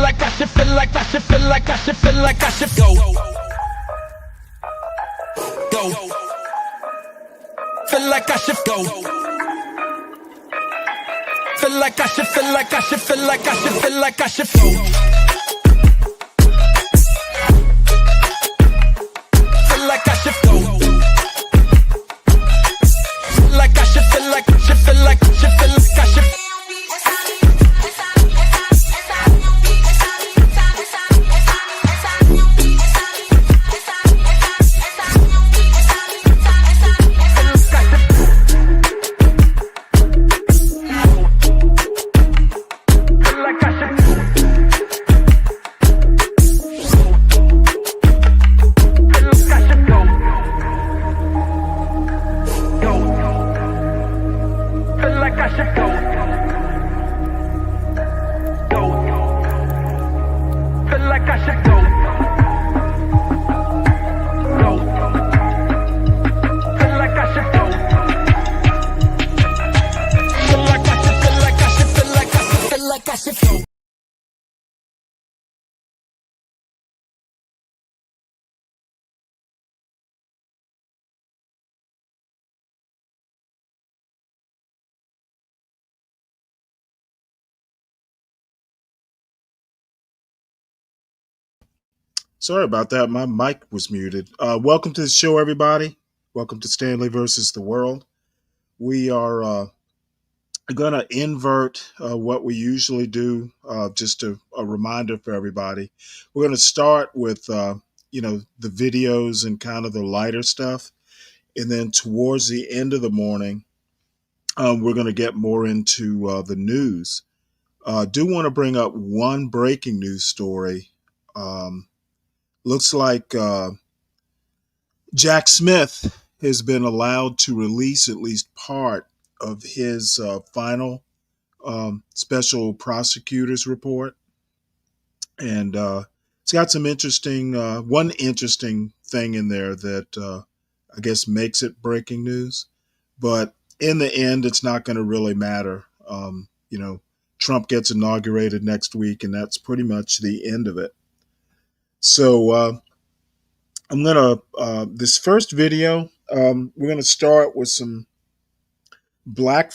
like I should, feel like I should, feel like I should, feel like I should go. Go. Feel like I should go. Feel like I should, feel like I should, feel like I should, feel like I should go. Feel like I should go. Feel like I should, feel like I should, feel like I should, feel like I should. Sorry about that. My mic was muted. Welcome to the show, everybody. Welcome to Stanley versus the World. We are going to invert what we usually do. Just a reminder for everybody. We're going to start with, the videos and kind of the lighter stuff. And then towards the end of the morning, we're going to get more into the news. Do want to bring up one breaking news story. Looks like Jack Smith has been allowed to release at least part of his final special prosecutor's report. And it's got some interesting, one interesting thing in there that I guess makes it breaking news. But in the end, it's not going to really matter. Trump gets inaugurated next week, and that's pretty much the end of it. So I'm going to, this first video, we're going to start with some black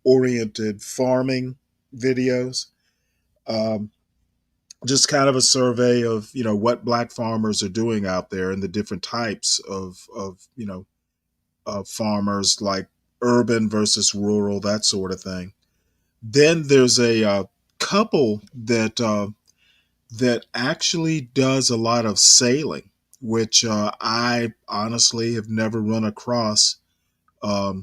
oriented farming videos. Just kind of a survey of, what black farmers are doing out there and the different types of farmers, like urban versus rural, that sort of thing. Then there's a couple that actually does a lot of sailing, which I honestly have never run across a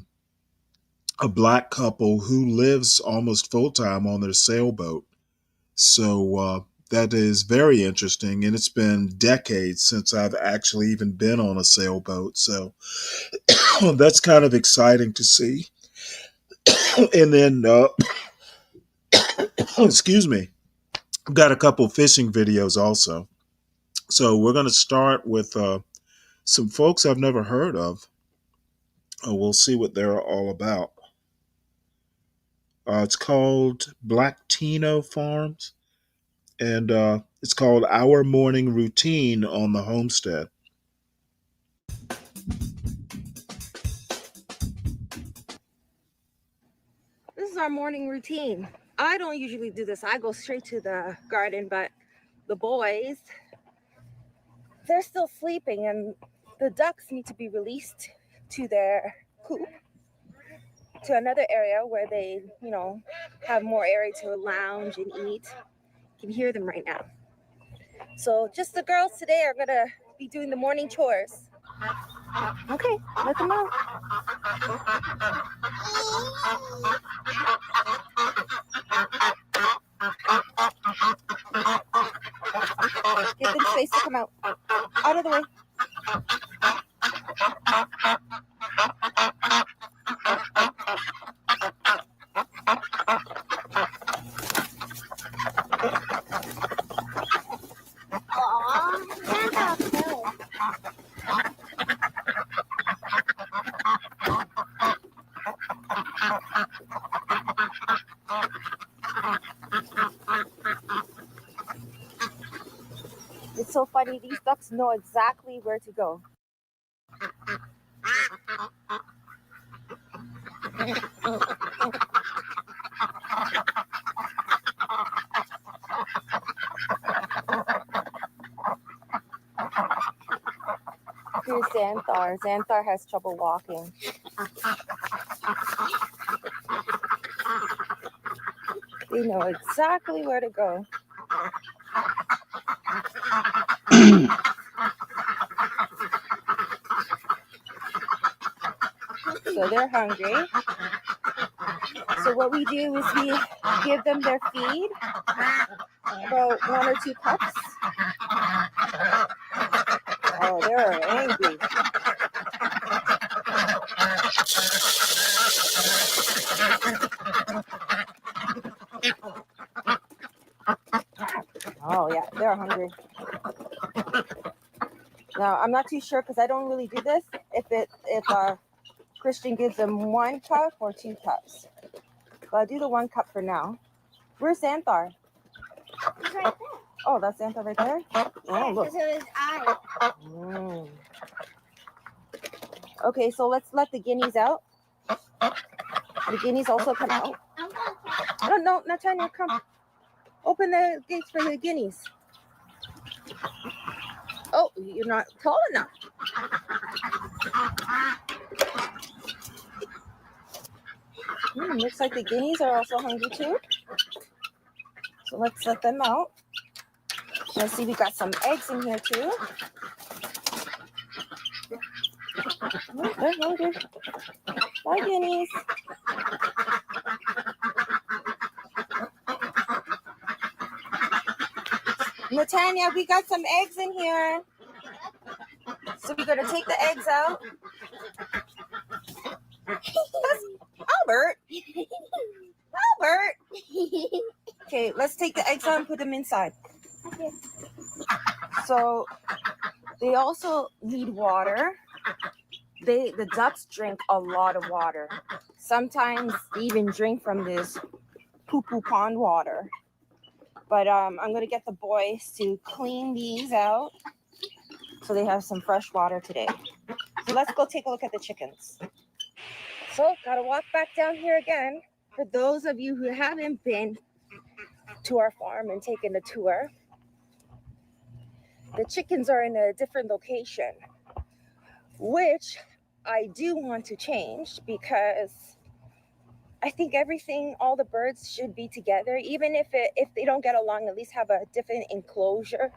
black couple who lives almost full time on their sailboat. So that is very interesting. And it's been decades since I've actually even been on a sailboat. So that's kind of exciting to see. And then, excuse me. I've got a couple fishing videos also. So we're going to start with some folks I've never heard of. We'll see what they're all about. It's called Black Tino Farms, and it's called Our Morning Routine on the Homestead. This is our morning routine. I don't usually do this. I go straight to the garden, but the boys, they're still sleeping, and the ducks need to be released to their coop, to another area where they, have more area to lounge and eat. You can hear them right now. So just the girls today are going to be doing the morning chores. Okay, let them out. Give them space to come out. Out of the way. Daddy, these ducks know exactly where to go. Here's Xanthar. Xanthar has trouble walking. They know exactly where to go. So they're hungry. So what we do is we give them their feed, about 1 or 2 cups. Oh, they're angry. Oh yeah, they're hungry. Now I'm not too sure because I don't really do this. If Christian gives them 1 cup or 2 cups, but I'll do the 1 cup for now. Where's Xanthar? He's right there. Oh, that's Xanthar right there. Oh, look. Because of his eye. Mm. Okay, so let's let the guineas out. The guineas also come out. No, Natanya, come. Open the gates for the guineas. Oh, you're not tall enough. Looks like the guineas are also hungry too. So let's let them out. Let's see, we got some eggs in here too. Oh, they're hungry. Bye, guineas. Natanya, we got some eggs in here. So we're going to take the eggs out. That's Albert. Albert. Okay, let's take the eggs out and put them inside. So they also need water. The ducks drink a lot of water. Sometimes they even drink from this poo-poo pond water. But I'm going to get the boys to clean these out so they have some fresh water today. So let's go take a look at the chickens. So got to walk back down here again. For those of you who haven't been to our farm and taken a tour, the chickens are in a different location, which I do want to change because I think all the birds should be together, even if they don't get along, at least have a different enclosure,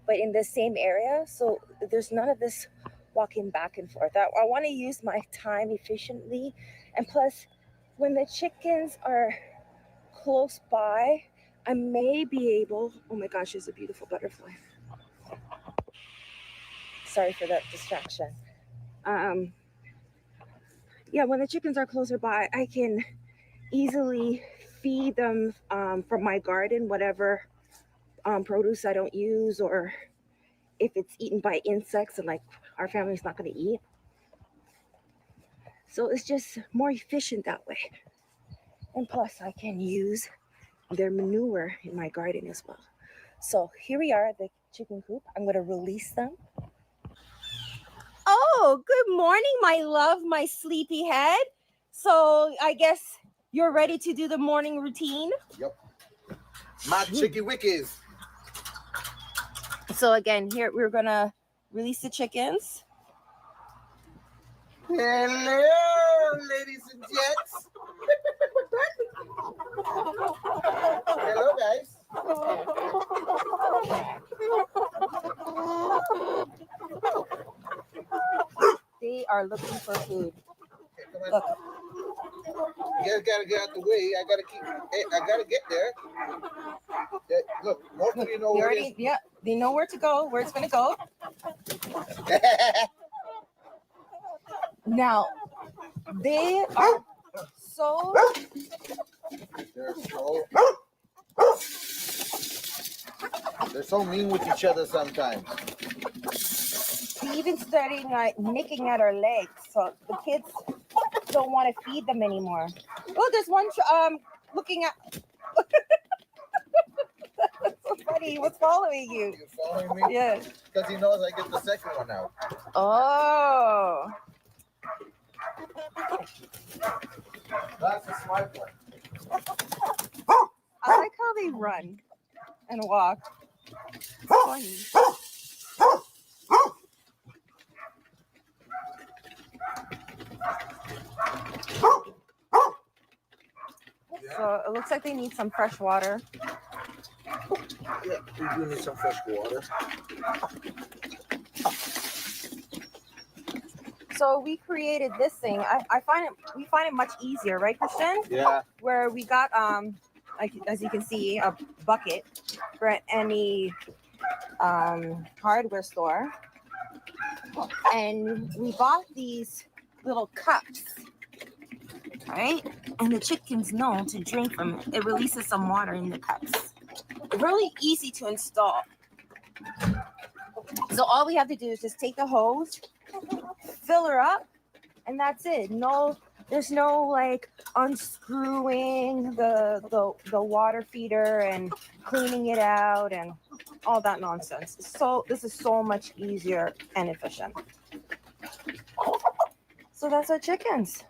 but in the same area. So there's none of this walking back and forth. I want to use my time efficiently. And plus, when the chickens are close by, I may be able, oh my gosh, there's a beautiful butterfly. Sorry for that distraction. Yeah, when the chickens are closer by, I can easily feed them from my garden, whatever produce I don't use, or if it's eaten by insects and like our family's not going to eat. So it's just more efficient that way. And plus I can use their manure in my garden as well. So here we are at the chicken coop. I'm going to release them. Oh, good morning, my love, my sleepy head. So I guess you're ready to do the morning routine? Yep. My chicky wickies. So again, here we're going to release the chickens. Hello, ladies and gents. Hello, guys. They are looking for food. Okay, Look. You guys gotta get out the way. I gotta get there. Look, most of you know where it is. Yeah, they know where to go, where it's gonna go. Now, they are so they're so mean with each other sometimes. they even starting like nicking at our legs. So the kids don't want to feed them anymore. Oh, there's one looking at. That's Funny, what's following you? You following me? Yeah. Because he knows I get the second one out. Oh. That's a smart one. I like how they run and walk. It's funny. So it looks like they need some fresh water. Yeah, we do need some fresh water. So we created this thing. We find it much easier, right, Christian? Yeah. Where we got like as you can see, a bucket for any hardware store, and we bought these little cups, right? And the chickens know to drink from it. It releases some water in the cups. Really easy to install. So all we have to do is just take the hose, fill her up, and that's it. There's no like unscrewing the water feeder and cleaning it out and all that nonsense. So this is so much easier and efficient. So that's our chickens.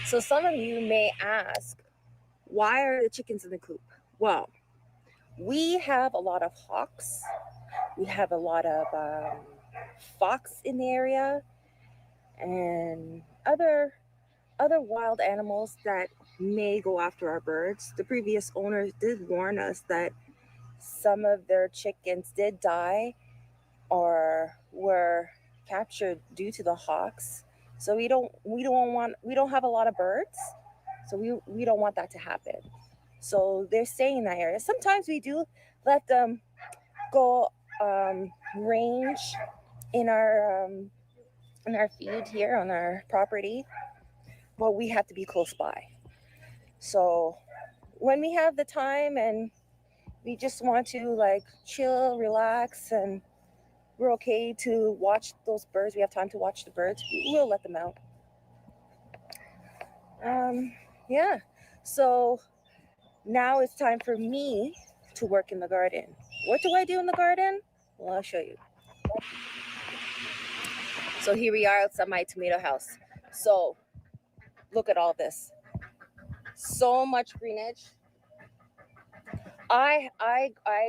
So some of you may ask, why are the chickens in the coop? Well, we have a lot of hawks. We have a lot of fox in the area and other wild animals that may go after our birds. The previous owners did warn us that some of their chickens did die or were captured due to the hawks. So we don't have a lot of birds, so we don't want that to happen. So they're staying in that area. Sometimes we do let them go range in our feed here on our property, but we have to be close by. So when we have the time and we just want to like chill, relax, and we're okay to watch those birds, we have time to watch the birds, we'll let them out. Yeah, so now it's time for me to work in the garden. What do I do in the garden? Well, I'll show you. So here we are outside my tomato house. So look at all this. So much greenage. I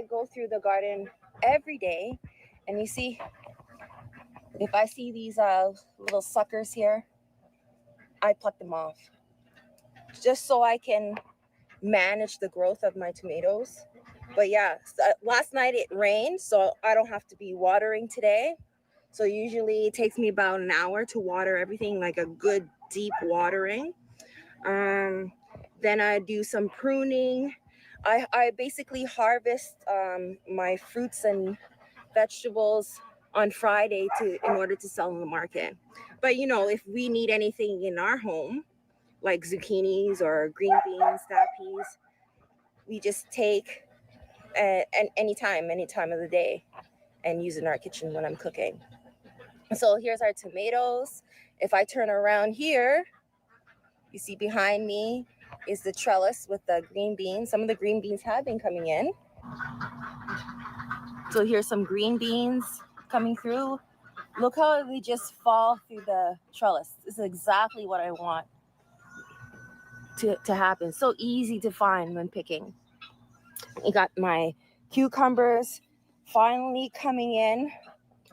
go through the garden every day, and you see, if I see these little suckers here, I pluck them off, just so I can manage the growth of my tomatoes. But yeah, last night it rained, so I don't have to be watering today. So usually it takes me about an hour to water everything, like a good deep watering. Then I do some pruning. I basically harvest my fruits and vegetables on Friday in order to sell in the market. But you know, if we need anything in our home, like zucchinis or green beans, snap peas, we just take any time of the day and use in our kitchen when I'm cooking. So here's our tomatoes. If I turn around here, you see behind me is the trellis with the green beans. Some of the green beans have been coming in. So here's some green beans coming through. Look how they just fall through the trellis. This is exactly what I want to happen. So easy to find when picking. I got my cucumbers finally coming in.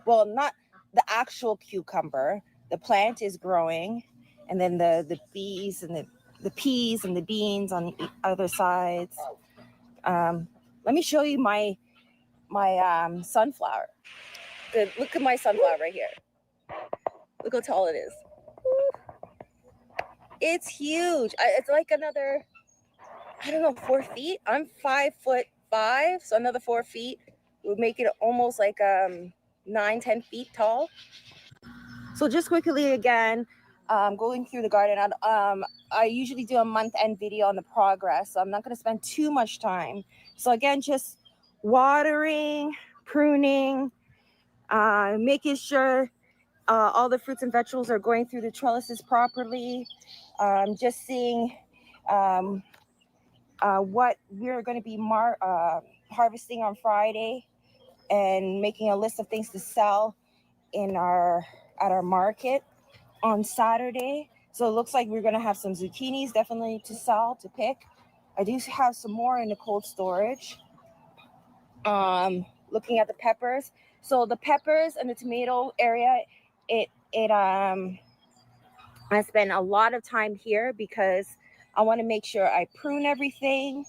Well, not the actual cucumber. The plant is growing, and then the bees and the peas and the beans on the other sides. Let me show you my sunflower. Good. Look at my sunflower right here. Look how tall it is. It's huge. It's like another, I don't know, 4 feet. I'm 5'5", so another 4 feet would make it almost like 9-10 feet tall. So just quickly again, going through the garden. I usually do a month-end video on the progress, so I'm not going to spend too much time. So again, just watering, pruning, making sure all the fruits and vegetables are going through the trellises properly. Just seeing what we're going to be harvesting on Friday, and making a list of things to sell at our market on Saturday. So it looks like we're going to have some zucchinis definitely to sell, to pick. I do have some more in the cold storage. Looking at the peppers. So the peppers and the tomato area, I spend a lot of time here because I want to make sure I prune everything.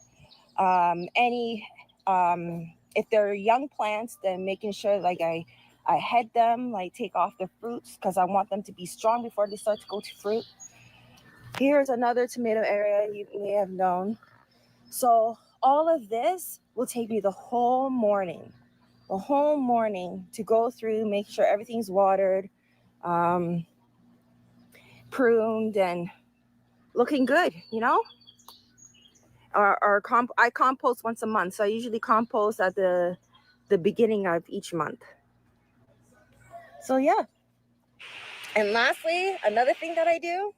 If they're young plants, then making sure like I head them, like take off the fruits, because I want them to be strong before they start to go to fruit. Here's another tomato area you may have known. So all of this will take me the whole morning to go through, make sure everything's watered, pruned, and looking good, you know? I compost once a month, so I usually compost at the beginning of each month. So yeah. And lastly, another thing that I do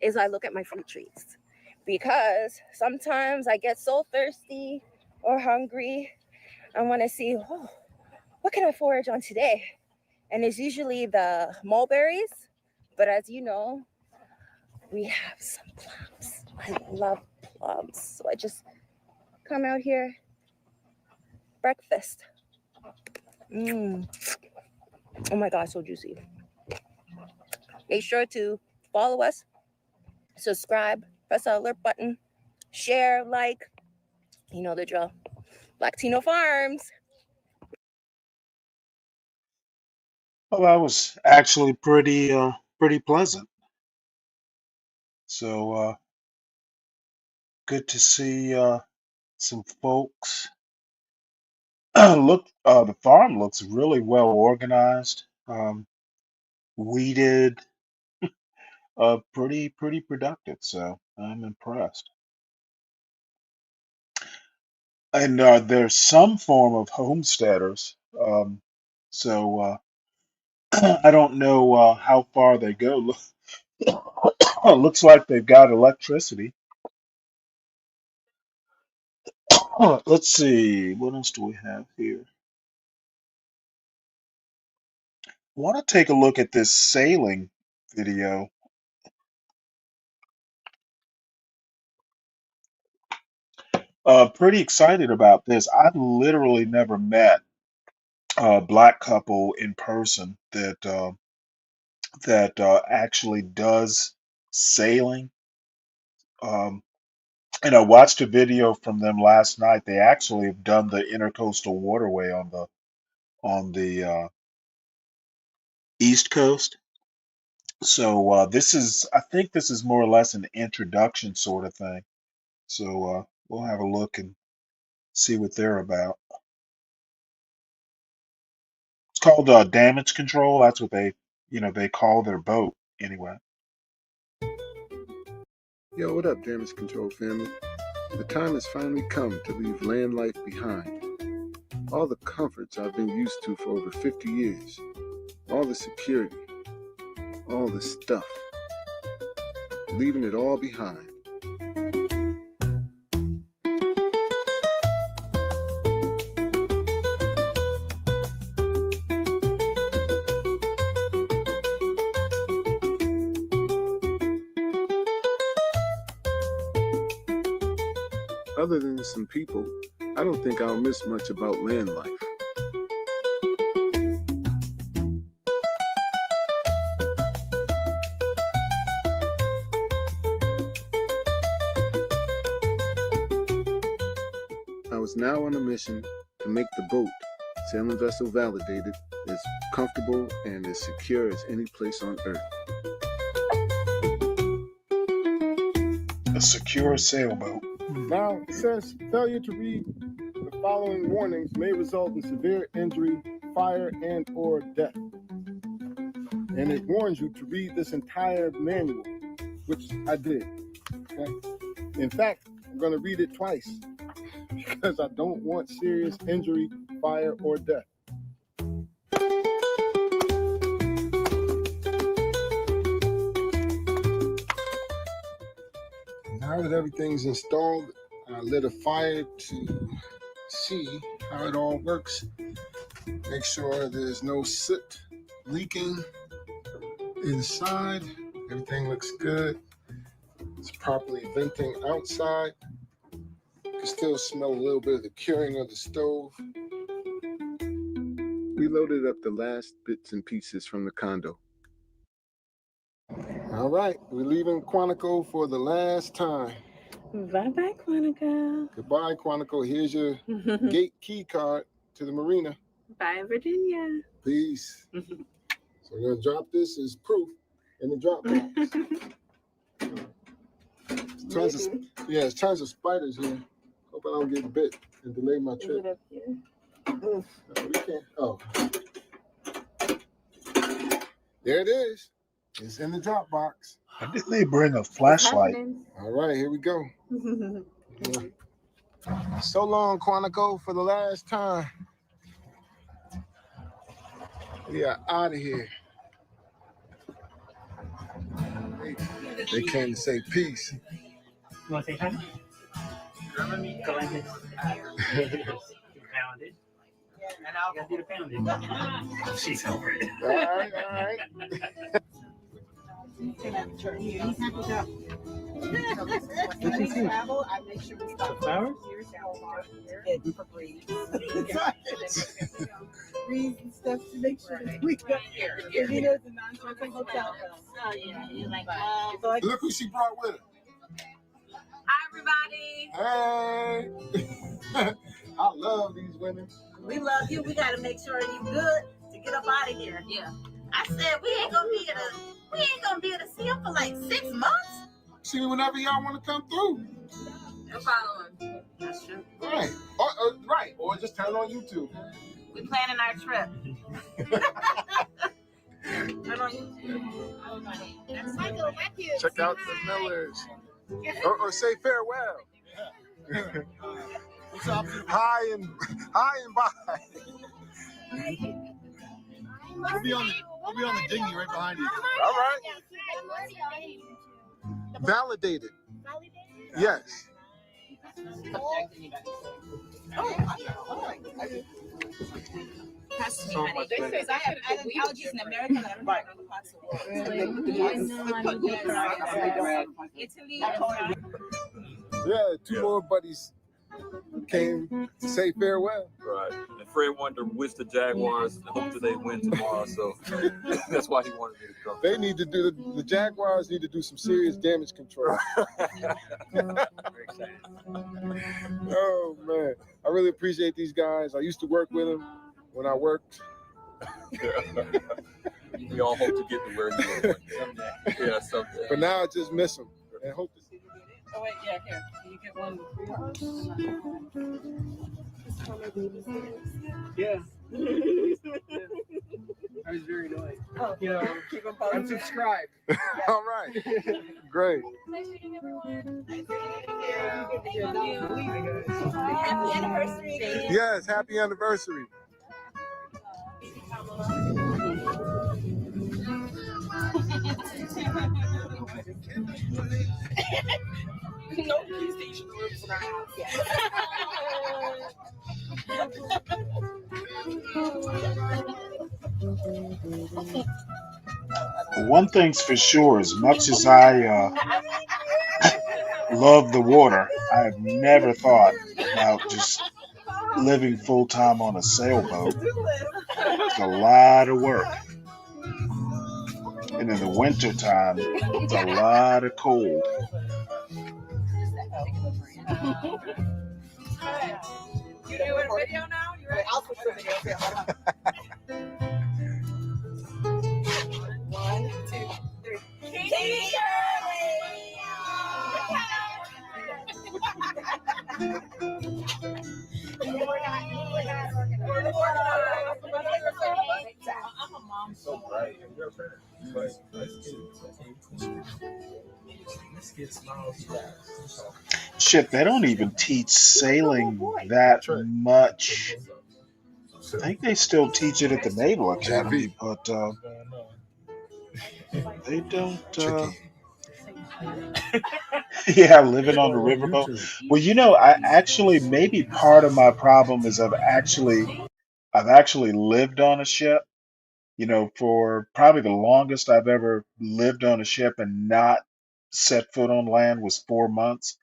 is I look at my fruit trees, because sometimes I get so thirsty or hungry. I want to see, what can I forage on today? And it's usually the mulberries, but as you know, we have some plums. I love plums, so I just come out here, breakfast. Oh my gosh, so juicy. Make sure to follow us, subscribe, press the alert button, share, like, you know the drill. Latino Farms. Well, that was actually pretty pleasant. So good to see some folks. The farm looks really well organized, weeded, pretty productive. So I'm impressed. And there's some form of homesteaders. So I don't know how far they go. Looks like they've got electricity. Let's see, what else do we have here? Want to take a look at this sailing video. Pretty excited about this. I've literally never met a black couple in person that actually does sailing. Um, and I watched a video from them last night. They actually have done the intercoastal waterway on the East Coast. So I think this is more or less an introduction sort of thing. So we'll have a look and see what they're about. It's called damage control. That's what they call their boat anyway. Yo, what up, Damage Control family? The time has finally come to leave land life behind. All the comforts I've been used to for over 50 years. All the security. All the stuff. Leaving it all behind. Other than some people, I don't think I'll miss much about land life. I was now on a mission to make the boat, sailing vessel validated, as comfortable and as secure as any place on Earth. A secure sailboat. Now, it says failure to read the following warnings may result in severe injury, fire, and/or death. And it warns you to read this entire manual, which I did. Okay? In fact, I'm going to read it twice because I don't want serious injury, fire, or death. Now that everything's installed I lit a fire to see how it all works. Make sure there's no soot leaking inside. Everything looks good. It's properly venting outside. You can still smell a little bit of the curing of the stove. We loaded up the last bits and pieces from the condo. All right, we're leaving Quantico for the last time. Bye-bye, Quantico. Goodbye, Quantico. Here's your gate key card to the marina. Bye, Virginia. Peace. So we're gonna drop this as proof in the drop box. There's tons of spiders here. Hope I don't get bit and delay my trip. Is it up here? No, we can't. Oh. There it is. It's in the drop box. Why didn't they bring a flashlight? All right, here we go. So long, Quantico, for the last time. We are out of here. They came to say peace. You want to say hi? Go like this. Pound it. And I'll do the pounding. She's over it. All right. Travel, I make sure we stop. Flowers? For breeze. Breeze and stuff to make sure we got here. You know, it's a non-smoking hotel. Oh, yeah. You're like, Look who she brought with her. hi, everybody. Hey. I love these women. We love you. We got to make sure you good to get up out of here. Yeah. I said we ain't gonna be able to see him for like 6 months. See me whenever y'all want to come through. And follow him. That's true. Right. Or just turn on YouTube. We planning our trip. Turn on YouTube. Check out the Millers. Or say farewell. Hi and bye. We'll be on the dinghy right behind you. All right. Validated. Yes. Has to be honey. They say I have allergies in America that I don't have other parts of the world. Italy. Yeah, 2 more buddies came to say farewell. Right. And Fred wanted to wish the Jaguars and hope that they win tomorrow, so that's why he wanted me to come. They need to do the Jaguars need to do some serious damage control. Very excited. Oh man, I really appreciate these guys. I used to work with them when I worked. We all hope to get to where he was one day. Someday. Yeah, someday. But now I just miss them and hope to see them. Oh, wait, yeah, here. Can you get one? Yeah. I was very annoyed. Oh, you know, keep them posted. Unsubscribe. All right. Great. Nice meeting everyone. Happy anniversary again. Yes, happy anniversary. No PlayStation rooms in our house. One thing's for sure, as much as I love the water, I have never thought about just living full time on a sailboat. It's a lot of work. And in the winter time, it's a lot of cold. You doing a video now? You're ready? I'll switch the video. 1, 2, 3. I'm a mom. So right. Shit, they don't even teach sailing that much. I think they still teach it at the Naval Academy, but they don't. Yeah, living on the or on riverboat. YouTube. Well, I actually maybe part of my problem is I've actually lived on a ship. For probably the longest I've ever lived on a ship and not set foot on land was 4 months.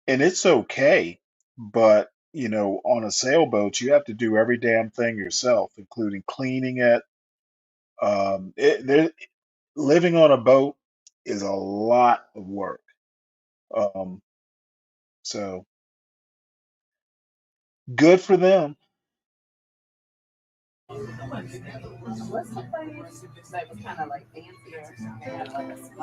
And it's okay, but on a sailboat, you have to do every damn thing yourself, including cleaning it. Living on a boat is a lot of work. Um, so good for them.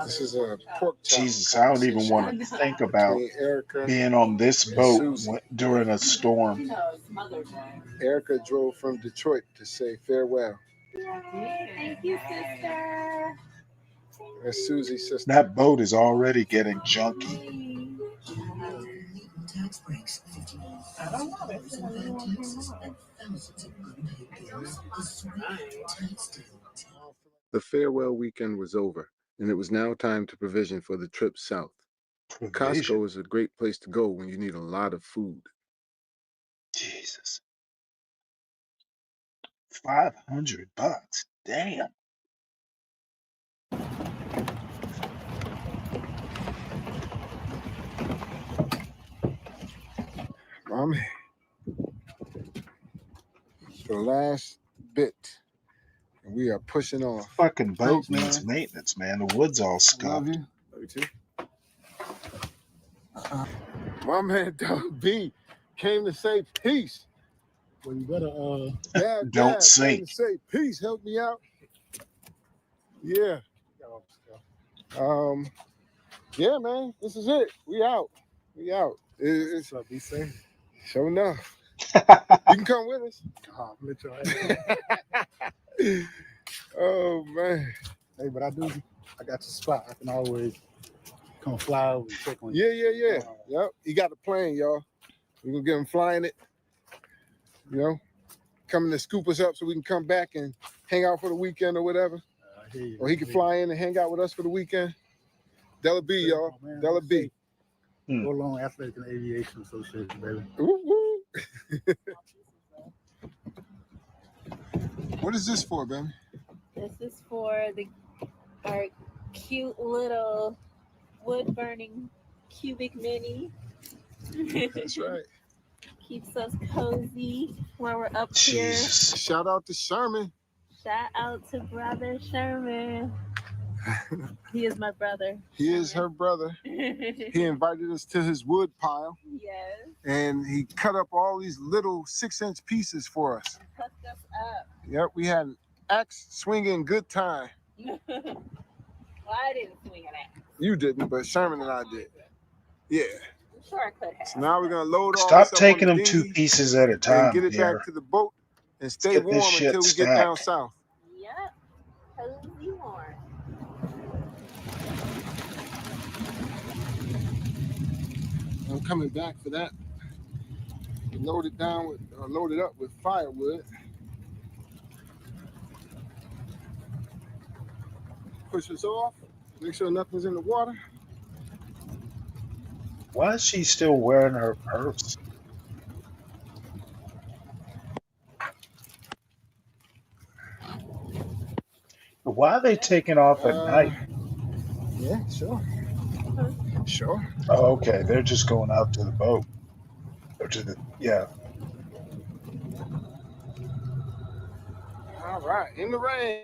This is a pork chop Jesus, I don't even conversation want to think about between Erica being on this and boat Susie. during a storm. Erica drove from Detroit to say farewell. Thank you, sister. That's Susie's sister. That boat is already getting junky. The farewell weekend was over, and it was now time to provision for the trip south. Provision. Costco is a great place to go when you need a lot of food. Jesus. $500. Damn. Mommy, the last bit, and we are pushing off. Fucking boat Thanks, needs man. maintenance, man. The wood's all Love scuffed. you. Love you too. My man Doug B came to say peace. Well, you better Dad Don't came sink. to say peace. Help me out. Yeah. Yeah, man. This is it. We out. We out. It's be safe. Sure enough. You can come with us. Oh man. Hey, but I got your spot. I can always come fly over and check on you. Yeah. Yep. He got the plane, y'all. We're gonna get him flying it. Coming to scoop us up so we can come back and hang out for the weekend or whatever. Or he can fly in and hang out with us for the weekend. Della B, y'all. Della B. Go along Athletic and Aviation Association, baby. Woo-woo. What is this for, baby? This is for our cute little wood burning cubic mini. That's right. Keeps us cozy while we're up Jesus. here. Shout out to Sherman. Shout out to brother Sherman. He is my brother. He is her brother. He invited us to his wood pile. Yes. And he cut up all these little 6-inch pieces for us. Hooked us up. Yep, we had an axe swinging good time. Well, I didn't swing an axe. You didn't, but Sherman and I did. Yeah. I'm sure I could have. So now we're gonna load all Stop this up taking on them the 2 dinghy pieces at a and time, get it Pierre. back to the boat and stay Get this warm shit until we get down stacked. south. Yep. Cozy warm. I'm coming back for that. Load it up with firewood. Push us off. Make sure nothing's in the water. Why is she still wearing her purse? Why are they taking off at night? Yeah, sure. Sure. Oh, okay. They're just going out to the boat. Or to the, yeah. All right, in the rain.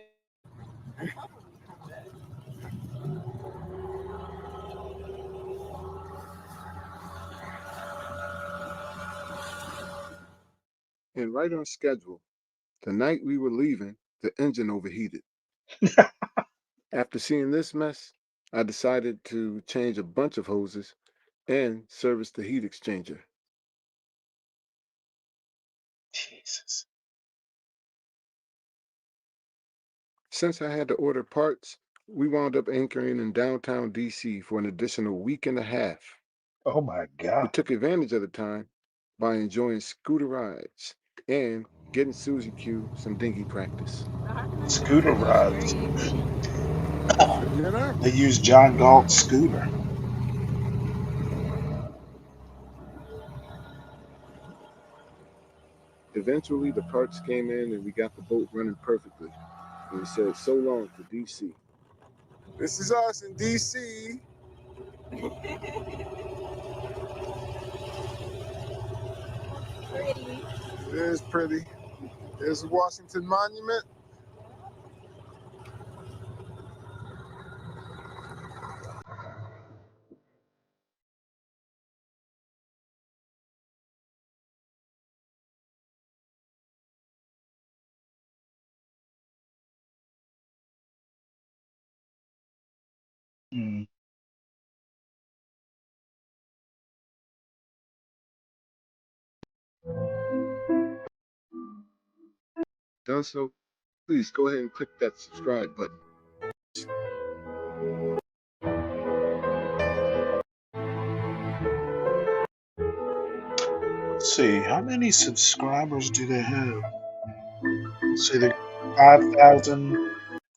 And right on schedule. The night we were leaving, the engine overheated. After seeing this mess, I decided to change a bunch of hoses and service the heat exchanger. Jesus. Since I had to order parts, we wound up anchoring in downtown DC for an additional week and a half. Oh my We God. took advantage of the time by enjoying scooter rides and getting Susie Q some dinghy practice. Scooter rides. Yeah. They use John Galt's scooter. eventually the parts came in and we got the boat running perfectly. And we said so long to DC. This is us in DC. Pretty. It is pretty. There's the Washington Monument. Hmm. Done so, please go ahead and click that subscribe button. Let's see, how many subscribers do they have? Let's see, they 5,000,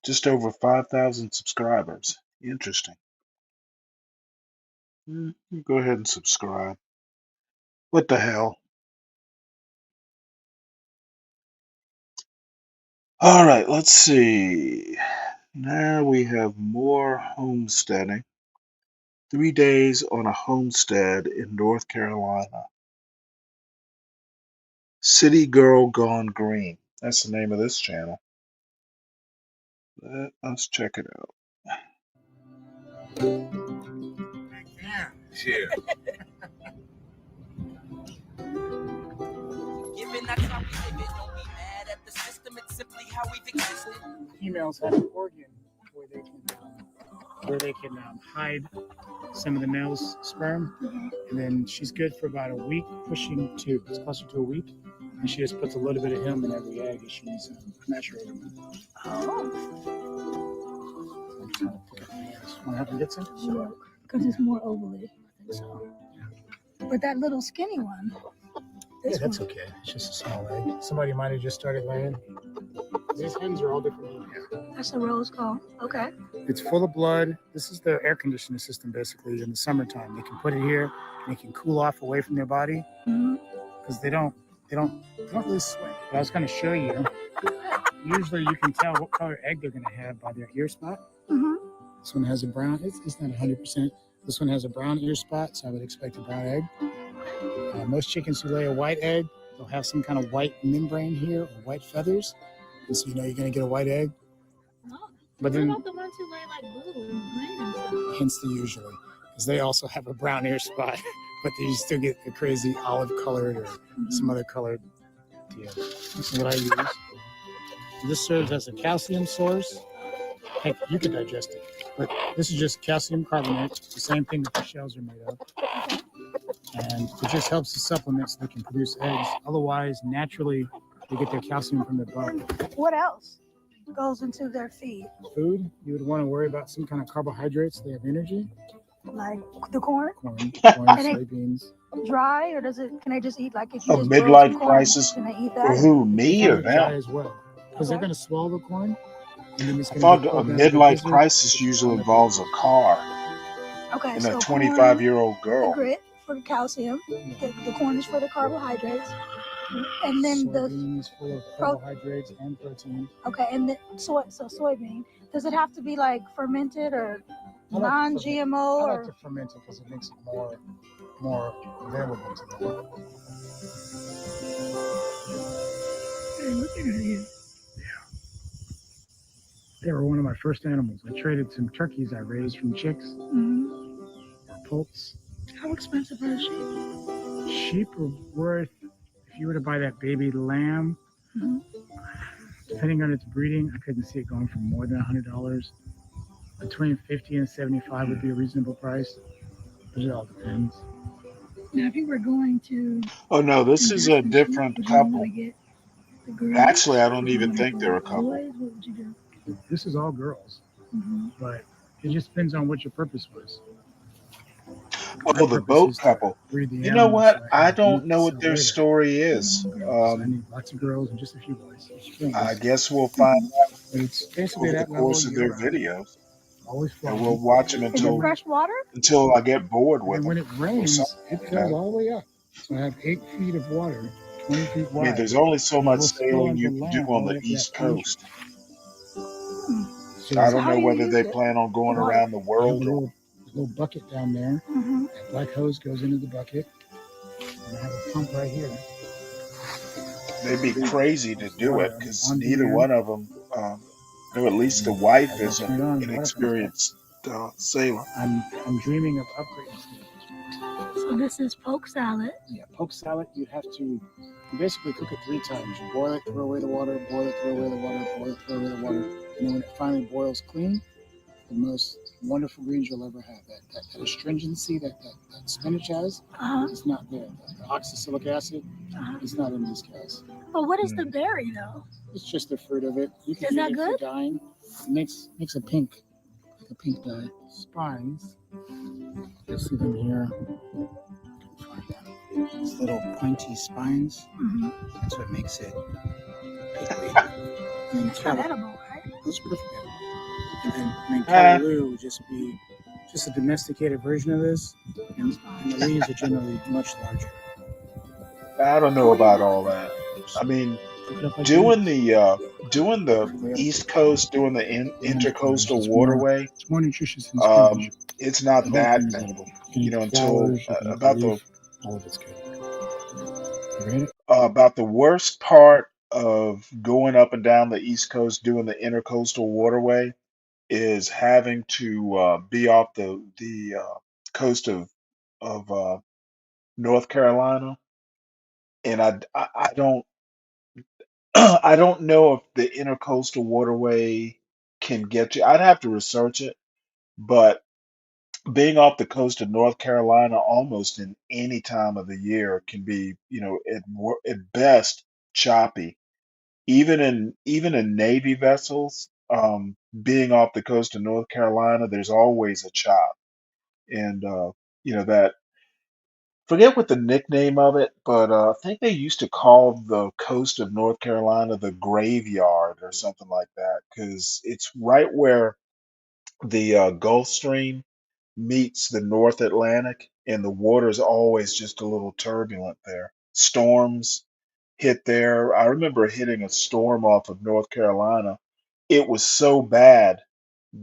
just over 5,000 subscribers. Interesting. Go ahead and subscribe. What the hell? All right, let's see. Now we have more homesteading. 3 days on a homestead in North Carolina. City Girl Gone Green. That's the name of this channel. Let's check it out. Yeah. Females have an organ where they can hide some of the male's sperm, and then she's good for about a week, pushing 2. It's closer to a week, and she just puts a little bit of him in every egg as she's maturing. Oh. Want to have him get some? Sure. Because it's more ovally. I think so. But that little skinny one. Yeah, that's okay. It's just a small egg. Somebody might have just started laying. These hens are all different. Yeah. That's a rose call. Okay. It's full of blood. This is their air conditioning system, basically, in the summertime. They can put it here, and they can cool off away from their body, because they don't really sweat. But I was going to show you. Usually, you can tell what color egg they're going to have by their ear spot. This one has a brown. It's not 100%. This one has a brown ear spot, so I would expect a brown egg. Most chickens who lay a white egg, they'll have some kind of white membrane here or white feathers, and so you know you're going to get a white egg. But then, what about the ones who lay like blue and green and stuff? hence the usually, because they also have a brown ear spot, but you still get a crazy olive colored or some other colored deal. This is what I use. This serves as a calcium source. Heck, you could digest it, but this is just calcium carbonate, the same thing that the shells are made of. And it just helps to supplement so they can produce eggs. Otherwise, naturally, they get their calcium from their bone. What else goes into their feed? Food, you would want to worry about some kind of carbohydrates. They have energy. Like the corn? Corn, And soybeans. Dry, or can they just eat like if A you just roast midlife some corn, crisis can they eat for that? who? Me or Dry them? as well, because they're going to swallow the corn. And then it's I gonna thought get a pulled down to the midlife gizzard. crisis usually involves a car Okay, and so a corn, 25-year-old the girl. grit for the calcium, the corn is for the carbohydrates, and then the Soybeans full of carbohydrates and protein. okay, and the soybean. Does it have to be like fermented or I like to non-GMO I or? like to ferment it because it makes it more available to them. Hey, looking at you. They were one of my first animals. I traded some turkeys I raised from chicks for poults. How expensive are sheep? Sheep are worth, if you were to buy that baby lamb, depending on its breeding, I couldn't see it going for more than $100. Between $50 and $75 would be a reasonable price. But it all depends. Now, if you were going to Oh no, this is a invest in sheep, different would you want couple. to get the girls? Actually, I don't Would you even want to think go they're a with couple. boys? What would you do? This is all girls, but it just depends on what your purpose was. My Oh, the purpose boat is to couple. breed the You know animals what? so I I can don't eat, know what sell their later. story is. So I need lots of girls and just a few boys. I guess we'll find out But it's basically over the that level course of year their round. videos, Always and flying. we'll watch them Is it fresh water? until I get bored And with then when them it or rains, something. it You fills know? all the way up. So I have 8 feet of water 20 feet I mean, wide. there's only so And it much will spill sailing onto you the can do land on all the the way up to East that 20 Coast. So I So don't how know do you whether use they it? plan on going Water. around the you have world a or little bucket down there. Mm-hmm. That black hose goes into the bucket. And I have a pump right here. they'd be crazy to Pumps do it water because on neither demand. one of them, at least the And wife as I is turn it on, an water comes back. experienced sailor. I'm dreaming of upgrading this. So this is poke salad. Yeah, poke salad, you have to basically cook it 3 times. You boil it, throw away the water, boil it, throw away the water, boil it, throw away the water. And then when it finally boils clean, the most wonderful greens you'll ever have. That astringency that spinach has is not there. The oxalic acid is not in these guys. But what is the berry though? It's just the fruit of it. You can Is use that it for good? dyeing. It makes a pink, like a pink dye. Spines. You'll see them here. These little pointy spines. Mm-hmm. That's what makes it pickly. And then It's not edible, right? It's perfect edible. And then Kylie would just be just a domesticated version of this. And the leaves are generally much larger. I don't know about all that. I mean, Cook it up like doing that. the East Coast, doing the intercoastal waterway, It's more nutritious than spinach. it's The not whole that thing is bad, edible. You can eat the until flowers, you can eat the leaf. All of it's good. You read it? about the worst part of going up and down the East Coast doing the intercoastal waterway is having to be off the coast of North Carolina, and I don't I don't know if the intercoastal waterway can get you. I'd have to research it, but being off the coast of North Carolina almost in any time of the year can be, at best choppy. Even in Navy vessels, being off the coast of North Carolina, there's always a chop, and that forget what the nickname of it, but I think they used to call the coast of North Carolina the graveyard or something like that because it's right where the Gulf Stream meets the North Atlantic, and the water's always just a little turbulent there. Storms hit there. I remember hitting a storm off of North Carolina. It was so bad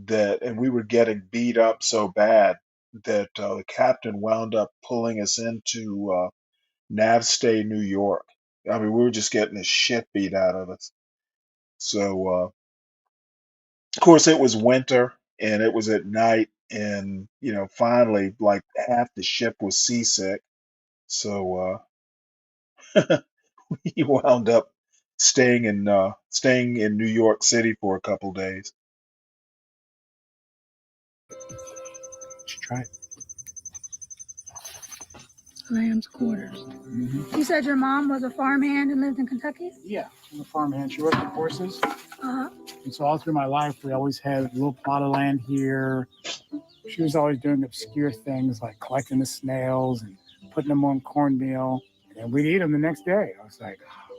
and we were getting beat up so bad that the captain wound up pulling us into Navstay, New York. I mean, we were just getting the shit beat out of us. So, of course, it was winter and it was at night, and finally, like half the ship was seasick. So we wound up staying in New York City for a couple days. You should try it. Lamb's quarters. You said your mom was a farmhand and lived in Kentucky? Yeah, I'm a farmhand. She worked with horses. Uh-huh. And so all through my life, we always had a little plot of land here. She was always doing obscure things like collecting the snails and putting them on cornmeal. And we'd eat them the next day. I was like, oh,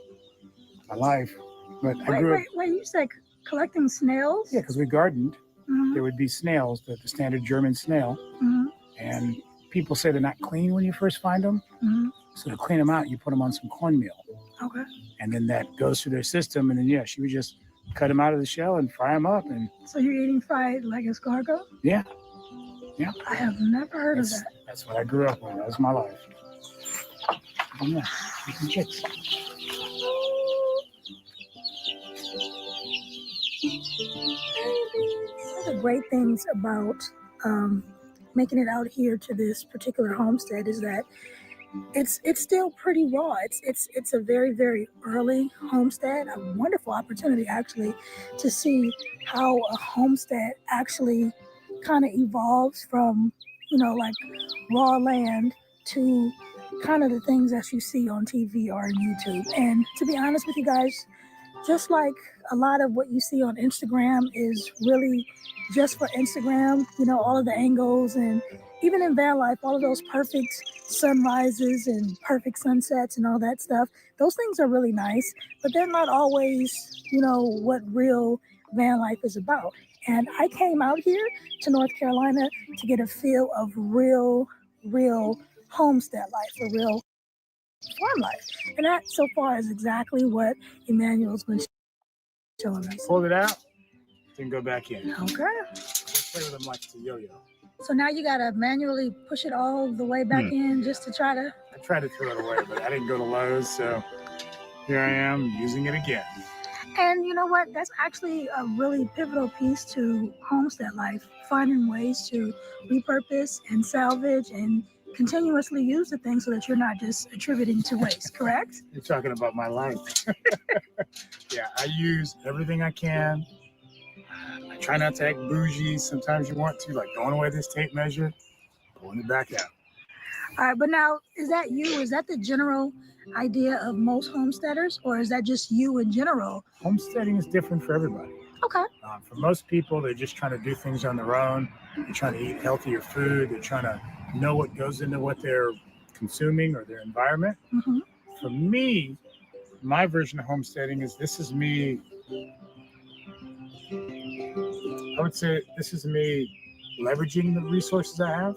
my life. But I grew up. Wait, you said collecting snails? Yeah, because we gardened. Mm-hmm. There would be snails, the standard German snail. Mm-hmm. And people say they're not clean when you first find them. Mm-hmm. So to clean them out, you put them on some cornmeal. Okay. And then that goes through their system. And then, yeah, she would just cut them out of the shell and fry them up. And so you're eating fried like escargot? Yeah. Yeah. I have never heard of that. That's what I grew up with. That was my life. Yeah. Chicks. One of the great things about making it out here to this particular homestead is that it's still pretty raw. It's a very, very early homestead. A wonderful opportunity actually to see how a homestead actually kind of evolves from, like raw land to kind of the things that you see on TV or on YouTube. And to be honest with you guys, just like a lot of what you see on Instagram is really just for Instagram, all of the angles, and even in van life, all of those perfect sunrises and perfect sunsets and all that stuff, those things are really nice, but they're not always, what real van life is about. And I came out here to North Carolina to get a feel of real homestead life, a real farm life. And that so far is exactly what Emmanuel's been showing us. Hold it out, then go back in. Okay. Just play with them like it's a yo-yo. So now you gotta manually push it all the way back in just to try to... I tried to throw it away, but I didn't go to Lowe's, so here I am using it again. And you know what? That's actually a really pivotal piece to homestead life, finding ways to repurpose and salvage and continuously use the things so that you're not just attributing to waste, correct? You're talking about my life. Yeah, I use everything I can. I try not to act bougie. Sometimes you want to, like throwing away this tape measure, pulling it back out. All right, but now, is that you? Is that the general idea of most homesteaders, or is that just you in general? Homesteading is different for everybody. Okay. For most people, they're just trying to do things on their own. They're trying to eat healthier food. They're trying to know what goes into what they're consuming or their environment. Mm-hmm. For me, my version of homesteading is this is me. I would say this is me leveraging the resources I have.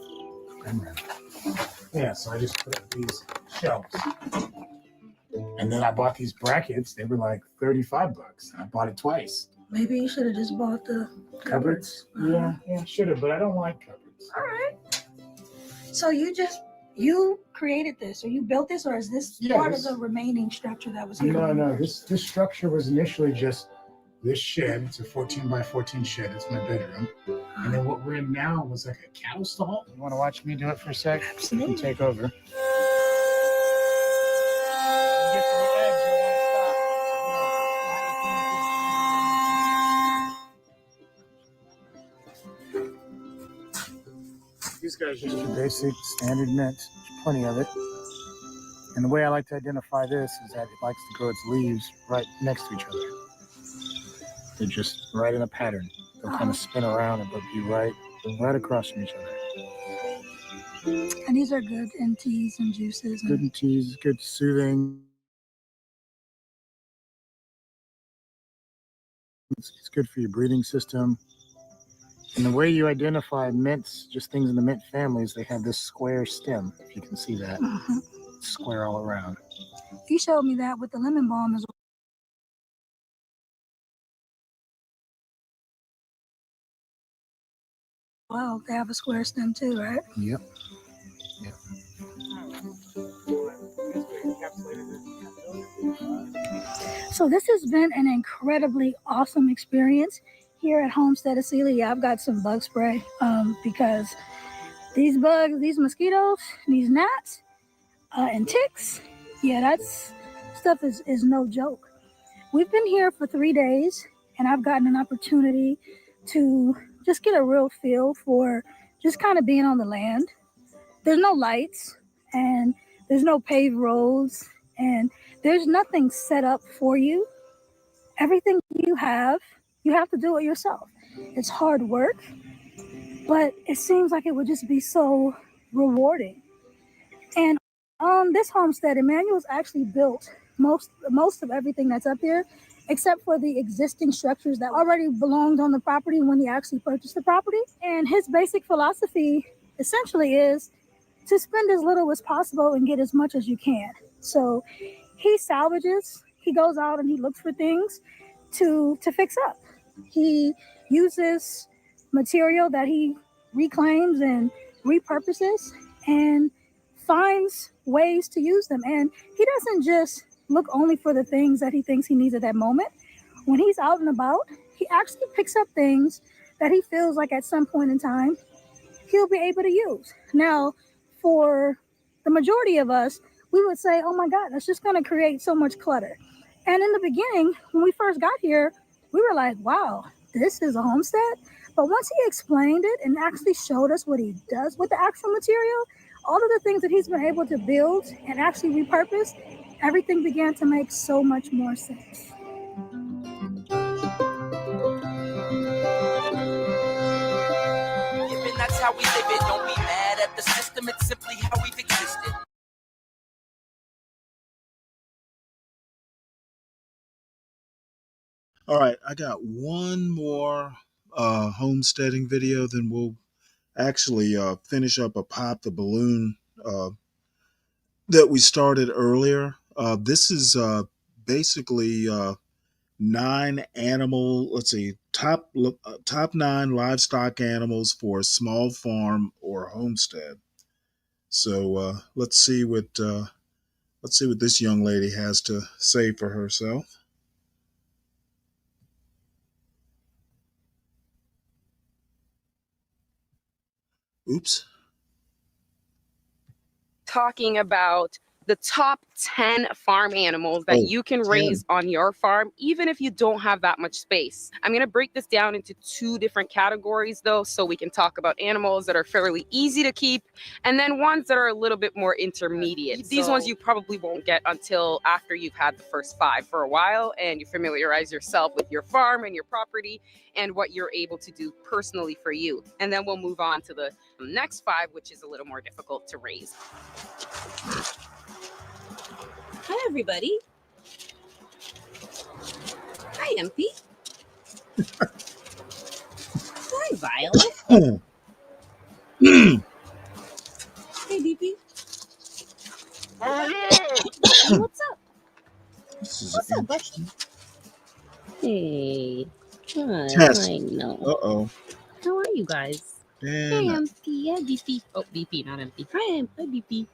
Yeah, so I just put up these shelves. And then I bought these brackets. They were like $35. I bought it twice. Maybe you should have just bought the cupboards. Yeah, should have, but I don't like cupboards. All right. So you created this, or you built this, or is this part of the remaining structure that was here? No. This structure was initially just this shed. It's a 14 by 14 shed. It's my bedroom. And then what we're in now was like a cattle stall. You want to watch me do it for a sec? Absolutely. You can take over. These guys are just your basic standard mint. There's plenty of it. And the way I like to identify this is that it likes to grow its leaves right next to each other. They're just right in a pattern. They'll kind of spin around and they'll be right across from each other. And these are good in teas and juices. Good in teas, good soothing. It's good for your breathing system. And the way you identify mints, just things in the mint families, they have this square stem, if you can see that. Mm-hmm. Square all around. You showed me that with the lemon balm as well. They have a square stem too, right? Yep. So this has been an incredibly awesome experience here at Homestead of Celia. I've got some bug spray because these bugs, these mosquitoes, these gnats, and ticks, yeah, that's stuff is no joke. We've been here for 3 days, and I've gotten an opportunity to just get a real feel for just kind of being on the land. There's no lights, and there's no paved roads, and there's nothing set up for you. Everything you have to do it yourself. It's hard work, but it seems like it would just be so rewarding. And on this homestead, Emmanuel's actually built most of everything that's up here, except for the existing structures that already belonged on the property when he actually purchased the property. And his basic philosophy essentially is to spend as little as possible and get as much as you can. So he salvages, he goes out and he looks for things to fix up. He uses material that he reclaims and repurposes and finds ways to use them. And he doesn't just look only for the things that he thinks he needs at that moment. When he's out and about, he actually picks up things that he feels like at some point in time he'll be able to use. Now, for the majority of us, we would say, oh my God, that's just going to create so much clutter. And in the beginning, when we first got here, we were like, wow, this is a homestead. But once he explained it and actually showed us what he does with the actual material, all of the things that he's been able to build and actually repurpose, everything began to make so much more sense. That's how we live it. Don't be mad at the system. It's simply how we've existed. All right, I got one more homesteading video, then we'll actually finish up a pop the balloon that we started earlier. This is basically 9 animal. Let's see, top 9 livestock animals for a small farm or homestead. So let's see what this young lady has to say for herself. Oops. Talking about the top 10 farm animals that you can 10. raise on your farm, even if you don't have that much space. I'm going to break this down into 2 different categories, though, so we can talk about animals that are fairly easy to keep and then ones that are a little bit more intermediate. These ones you probably won't get until after you've had the first 5 for a while and you familiarize yourself with your farm and your property and what you're able to do personally for you. And then we'll move on to the next 5, which is a little more difficult to raise. Hi, everybody. Hi, MP. Hi, Violet. Hey, DP. Hey, what's up? What's up, Bucky? Hey. Test. I know. Uh-oh. How are you guys? And Hey, MP. Yeah, DP. Oh, DP, not MP. Hi, DP.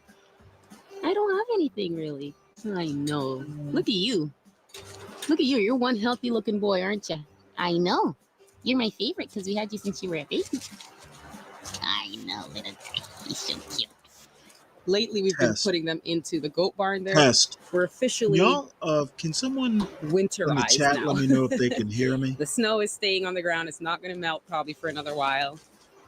I don't have anything, really. I know. Look at you. Look at you. You're one healthy looking boy, aren't you? I know. You're my favorite because we had you since you were a baby. I know, little guy. He's so cute. Lately, we've been putting them into the goat barn there. Test. We're officially Y'all, can someone winterized in the chat now. let me know if they can hear me? The snow is staying on the ground. It's not going to melt probably for another while.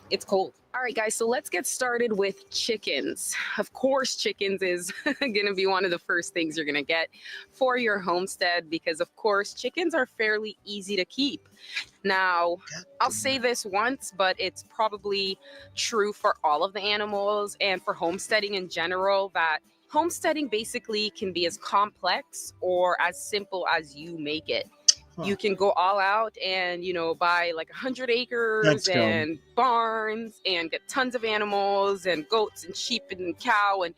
It's cold. All right, guys, so let's get started with chickens. Of course, chickens is going to be one of the first things you're going to get for your homestead because, of course, chickens are fairly easy to keep. Now, I'll say this once, but it's probably true for all of the animals and for homesteading in general that homesteading basically can be as complex or as simple as you make it. You can go all out and, you know, buy like 100 acres and barns and get tons of animals and goats and sheep and cow and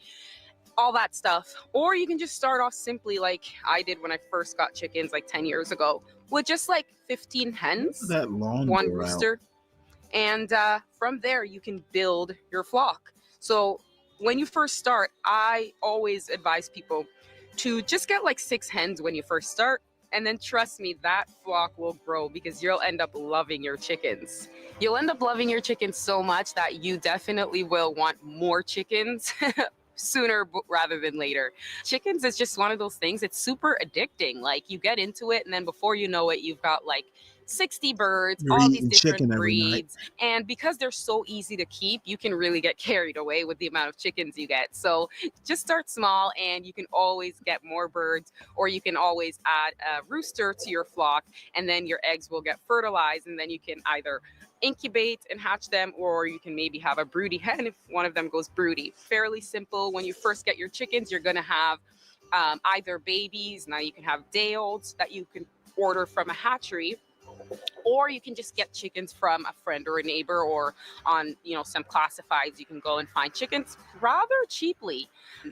all that stuff. Or you can just start off simply like I did when I first got chickens like 10 years ago with just like 15 hens, 1 rooster. And from there, you can build your flock. So when you first start, I always advise people to just get like 6 hens when you first start. And then trust me, that flock will grow because you'll end up loving your chickens. You'll end up loving your chickens so much that you definitely will want more chickens sooner rather than later. Chickens is just one of those things. It's super addicting. Like you get into it and then before you know it, you've got like 60 birds, all these different breeds. And because they're so easy to keep, you can really get carried away with the amount of chickens you get. So just start small and you can always get more birds, or you can always add a rooster to your flock and then your eggs will get fertilized and then you can either incubate and hatch them, or you can maybe have a broody hen if one of them goes broody. Fairly simple. When you first get your chickens, you're going to have either babies. Now you can have day-olds that you can order from a hatchery, or you can just get chickens from a friend or a neighbor, or on, you know, some classifieds, you can go and find chickens rather cheaply.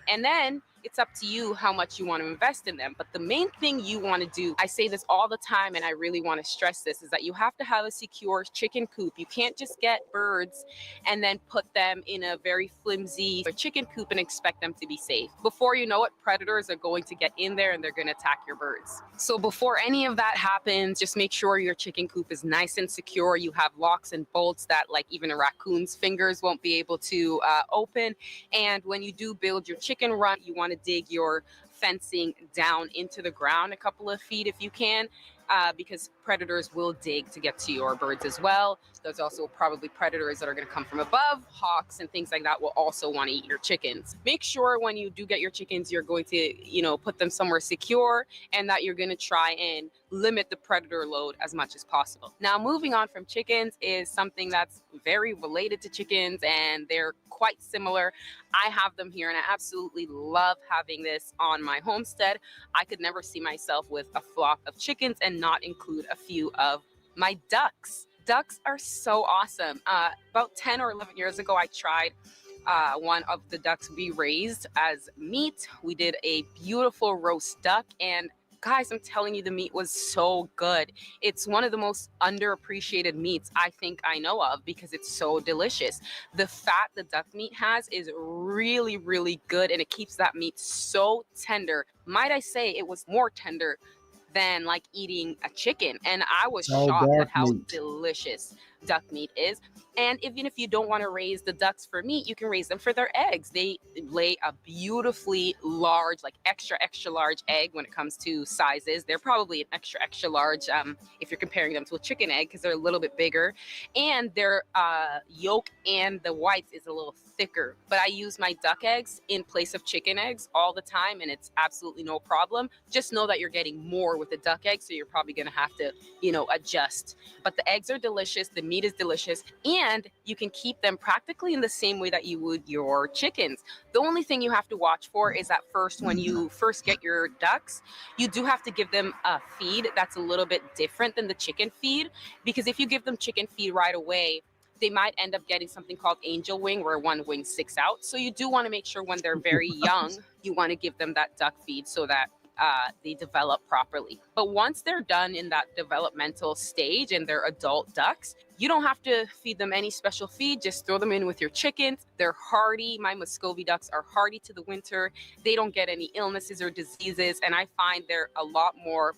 And then it's up to you how much you want to invest in them. But the main thing you want to do, I say this all the time, and I really want to stress this, is that you have to have a secure chicken coop. You can't just get birds and then put them in a very flimsy chicken coop and expect them to be safe. Before you know it, predators are going to get in there and they're going to attack your birds. So before any of that happens, just make sure your chicken coop is nice and secure. You have locks and bolts that like even a raccoon's fingers won't be able to open. And when you do build your chicken run, you want to dig your fencing down into the ground a couple of feet if you can, because predators will dig to get to your birds as well. There's also probably predators that are going to come from above. Hawks and things like that will also want to eat your chickens. Make sure when you do get your chickens, you're going to, you know, put them somewhere secure, and that you're going to try and limit the predator load as much as possible. Now, moving on from chickens is something that's very related to chickens, and they're quite similar. I have them here, and I absolutely love having this on my homestead. I could never see myself with a flock of chickens and not include a few of my ducks. Ducks are so awesome. About 10 or 11 years ago, I tried one of the ducks we raised as meat. We did a beautiful roast duck, and guys, I'm telling you, the meat was so good. It's one of the most underappreciated meats I think I know of because it's so delicious. The fat the duck meat has is really, really good, and it keeps that meat so tender. Might I say it was more tender than like eating a chicken, and I was It's all shocked at dark how meat. delicious duck meat is. And even if you don't want to raise the ducks for meat, you can raise them for their eggs. They lay a beautifully large, like extra large egg. When it comes to sizes, they're probably an extra large if you're comparing them to a chicken egg, because they're a little bit bigger, and their yolk and the whites is a little thicker. But I use my duck eggs in place of chicken eggs all the time, and it's absolutely no problem. Just know that you're getting more with the duck egg, so you're probably going to have to, adjust. But the eggs are delicious, the meat is delicious, and you can keep them practically in the same way that you would your chickens. The only thing you have to watch for is that when you first get your ducks, you do have to give them a feed that's a little bit different than the chicken feed, because if you give them chicken feed right away, they might end up getting something called angel wing, where one wing sticks out. So you do want to make sure when they're very young, you want to give them that duck feed so that they develop properly. But once they're done in that developmental stage and they're adult ducks, you don't have to feed them any special feed. Just throw them in with your chickens. They're hardy. My Muscovy ducks are hardy to the winter. They don't get any illnesses or diseases. And I find they're a lot more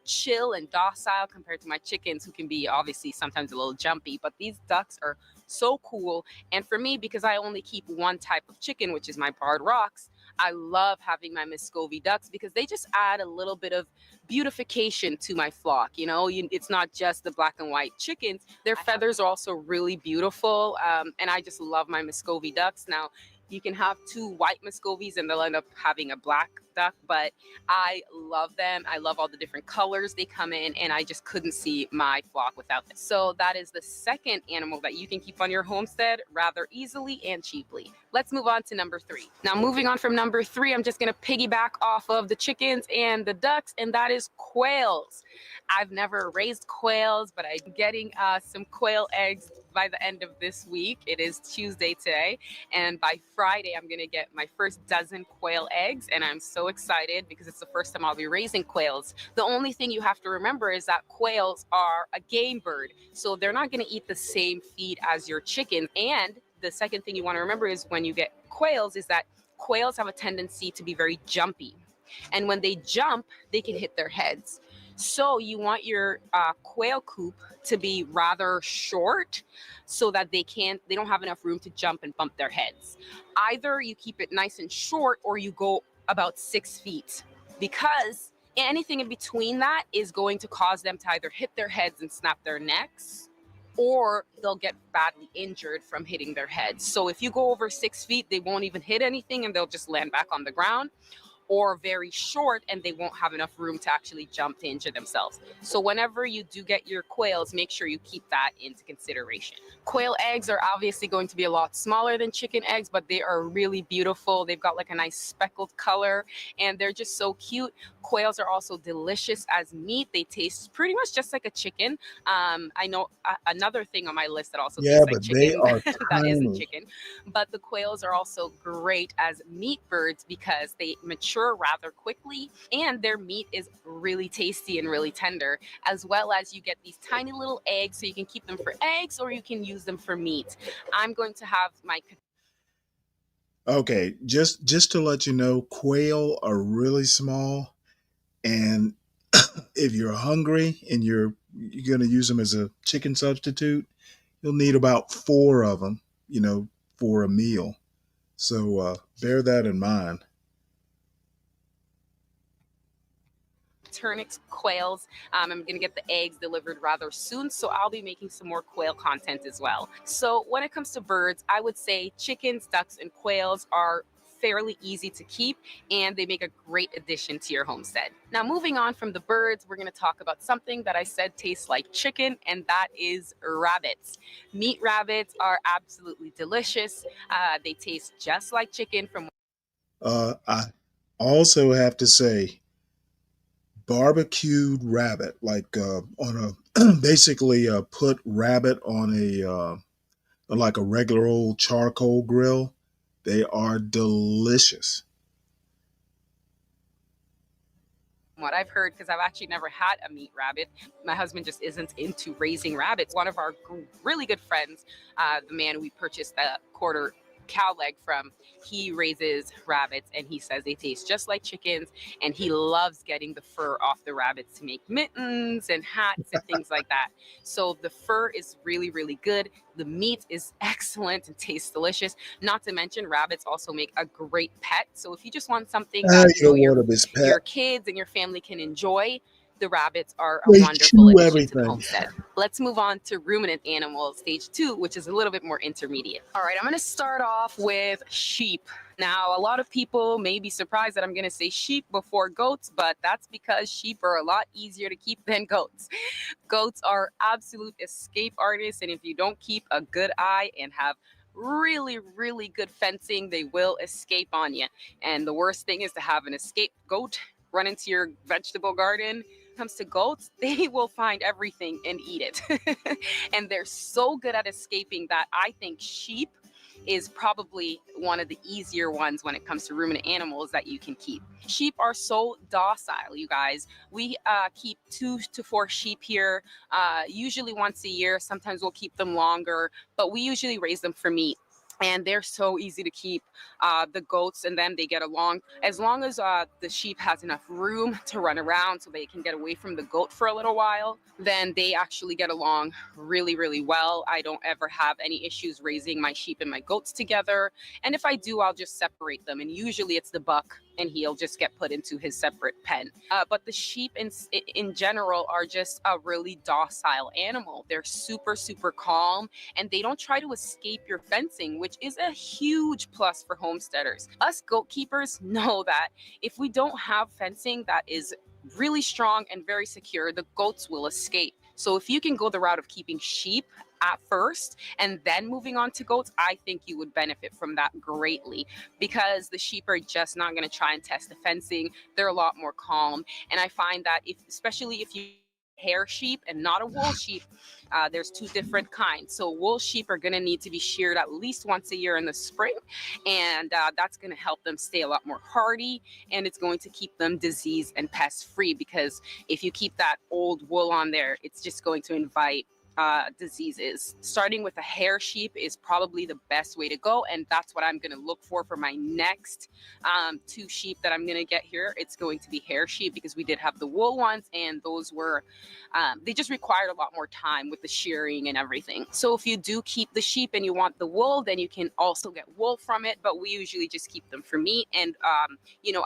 chill and docile compared to my chickens, who can be obviously sometimes a little jumpy. But these ducks are so cool. And for me, because I only keep one type of chicken, which is my barred rocks, I love having my Muscovy ducks because they just add a little bit of beautification to my flock. It's not just the black and white chickens. Their feathers are also really beautiful. And I just love my Muscovy ducks. Now, you can have two white Muscovies and they'll end up having a black duck, but I love them. I love all the different colors they come in, and I just couldn't see my flock without them. So that is the second animal that you can keep on your homestead rather easily and cheaply. Let's move on to number 3. Now, moving on from number 3, I'm just going to piggyback off of the chickens and the ducks, and that is quails. I've never raised quails, but I'm getting some quail eggs by the end of this week. It is Tuesday today, and by Friday, I'm going to get my first dozen quail eggs, and I'm so excited because it's the first time I'll be raising quails. The only thing you have to remember is that quails are a game bird, so they're not going to eat the same feed as your chicken. And the second thing you want to remember is when you get quails is that quails have a tendency to be very jumpy, and when they jump, they can hit their heads. So you want your quail coop to be rather short so that they don't have enough room to jump and bump their heads. Either you keep it nice and short or you go about 6 feet, because anything in between that is going to cause them to either hit their heads and snap their necks, or they'll get badly injured from hitting their heads. So if you go over 6 feet, they won't even hit anything and they'll just land back on the ground. Or very short and they won't have enough room to actually jump to injure themselves. So whenever you do get your quails, make sure you keep that into consideration. Quail eggs are obviously going to be a lot smaller than chicken eggs, but they are really beautiful. They've got like a nice speckled color and they're just so cute. Quails are also delicious as meat. They taste pretty much just like a chicken. I know another thing on my list that also tastes like chicken. They are that isn't tiny. chicken. But the quails are also great as meat birds because they mature rather quickly and their meat is really tasty and really tender, as well as you get these tiny little eggs, so you can keep them for eggs or you can use them for meat. I'm going to have my... Okay, just to let you know, quail are really small, and if you're hungry and you're going to use them as a chicken substitute, you'll need about 4 of them, for a meal. So bear that in mind. Turnix quails. I'm going to get the eggs delivered rather soon, so I'll be making some more quail content as well. So when it comes to birds, I would say chickens, ducks, and quails are fairly easy to keep, and they make a great addition to your homestead. Now, moving on from the birds, we're going to talk about something that I said tastes like chicken, and that is rabbits. Meat rabbits are absolutely delicious. They taste just like chicken. I also have to say, barbecued rabbit, like on a basically put rabbit on a like a regular old charcoal grill. They are delicious. What I've heard, because I've actually never had a meat rabbit. My husband just isn't into raising rabbits. One of our really good friends, the man we purchased the quarter cow leg from, he raises rabbits and he says they taste just like chickens, and he loves getting the fur off the rabbits to make mittens and hats and things like that. So the fur is really, really good. The meat is excellent and tastes delicious. Not to mention, rabbits also make a great pet. So if you just want something that your kids and your family can enjoy, the rabbits are a wonderful addition to the homestead. Let's move on to ruminant animals, stage 2, which is a little bit more intermediate. All right, I'm going to start off with sheep. Now, a lot of people may be surprised that I'm going to say sheep before goats, but that's because sheep are a lot easier to keep than goats. Goats are absolute escape artists, and if you don't keep a good eye and have really, really good fencing, they will escape on you. And the worst thing is to have an escaped goat run into your vegetable garden. Comes to goats, they will find everything and eat it. And they're so good at escaping that I think sheep is probably one of the easier ones when it comes to ruminant animals that you can keep. Sheep are so docile, you guys. We keep 2 to 4 sheep here, usually once a year. Sometimes we'll keep them longer, but we usually raise them for meat. And they're so easy to keep. The goats and them, they get along. As long as the sheep has enough room to run around so they can get away from the goat for a little while, then they actually get along really, really well. I don't ever have any issues raising my sheep and my goats together. And if I do, I'll just separate them. And usually it's the buck, and he'll just get put into his separate pen. But the sheep in general are just a really docile animal. They're super, super calm, and they don't try to escape your fencing, which is a huge plus for homesteaders. Us goat keepers know that if we don't have fencing that is really strong and very secure, the goats will escape. So if you can go the route of keeping sheep at first and then moving on to goats, I think you would benefit from that greatly, because the sheep are just not going to try and test the fencing. They're a lot more calm. And I find that especially if you hair sheep and not a wool sheep, there's 2 different kinds. So wool sheep are going to need to be sheared at least once a year in the spring, and that's going to help them stay a lot more hardy, and it's going to keep them disease and pest free, because if you keep that old wool on there, it's just going to invite diseases. Starting with a hair sheep is probably the best way to go, and that's what I'm going to look for my next 2 sheep that I'm going to get here. It's going to be hair sheep, because we did have the wool ones, and those were they just required a lot more time with the shearing and everything. So if you do keep the sheep and you want the wool, then you can also get wool from it, but we usually just keep them for meat and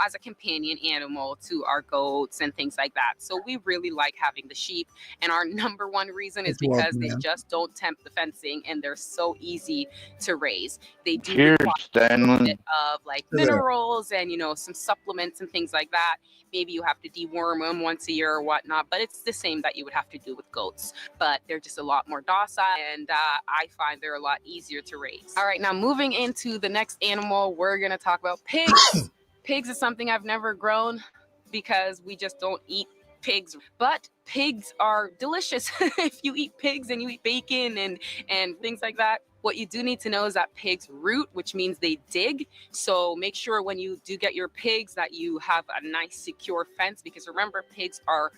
as a companion animal to our goats and things like that. So we really like having the sheep, and our number one reason is because they just don't tempt the fencing, and they're so easy to raise. They do require a bit of like minerals and some supplements and things like that. Maybe you have to deworm them once a year or whatnot, but it's the same that you would have to do with goats. But they're just a lot more docile, and I find they're a lot easier to raise. All right, now moving into the next animal, we're gonna talk about pigs. Pigs is something I've never grown because we just don't eat pigs, but pigs are delicious. If you eat pigs and you eat bacon and things like that. What you do need to know is that pigs root, which means they dig. So make sure when you do get your pigs that you have a nice secure fence, because remember, pigs are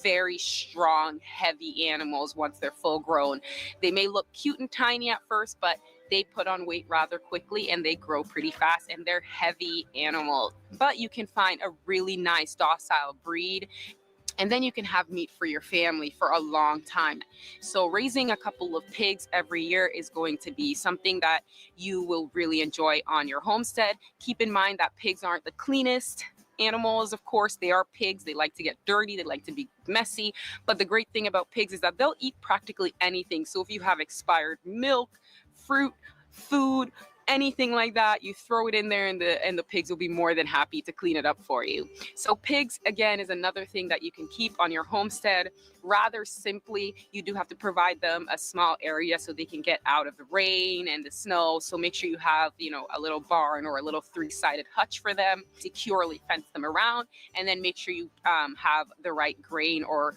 very strong, heavy animals once they're full grown. They may look cute and tiny at first, but they put on weight rather quickly, and they grow pretty fast, and they're heavy animals. But you can find a really nice docile breed, and then you can have meat for your family for a long time. So raising a couple of pigs every year is going to be something that you will really enjoy on your homestead. Keep in mind that pigs aren't the cleanest animals. Of course, they are pigs. They like to get dirty. They like to be messy. But the great thing about pigs is that they'll eat practically anything. So if you have expired milk, fruit, food, anything like that, you throw it in there, and the pigs will be more than happy to clean it up for you. So pigs, again, is another thing that you can keep on your homestead rather simply. You do have to provide them a small area so they can get out of the rain and the snow. So make sure you have, a little barn or a little 3-sided hutch for them, securely fence them around, and then make sure you have the right grain or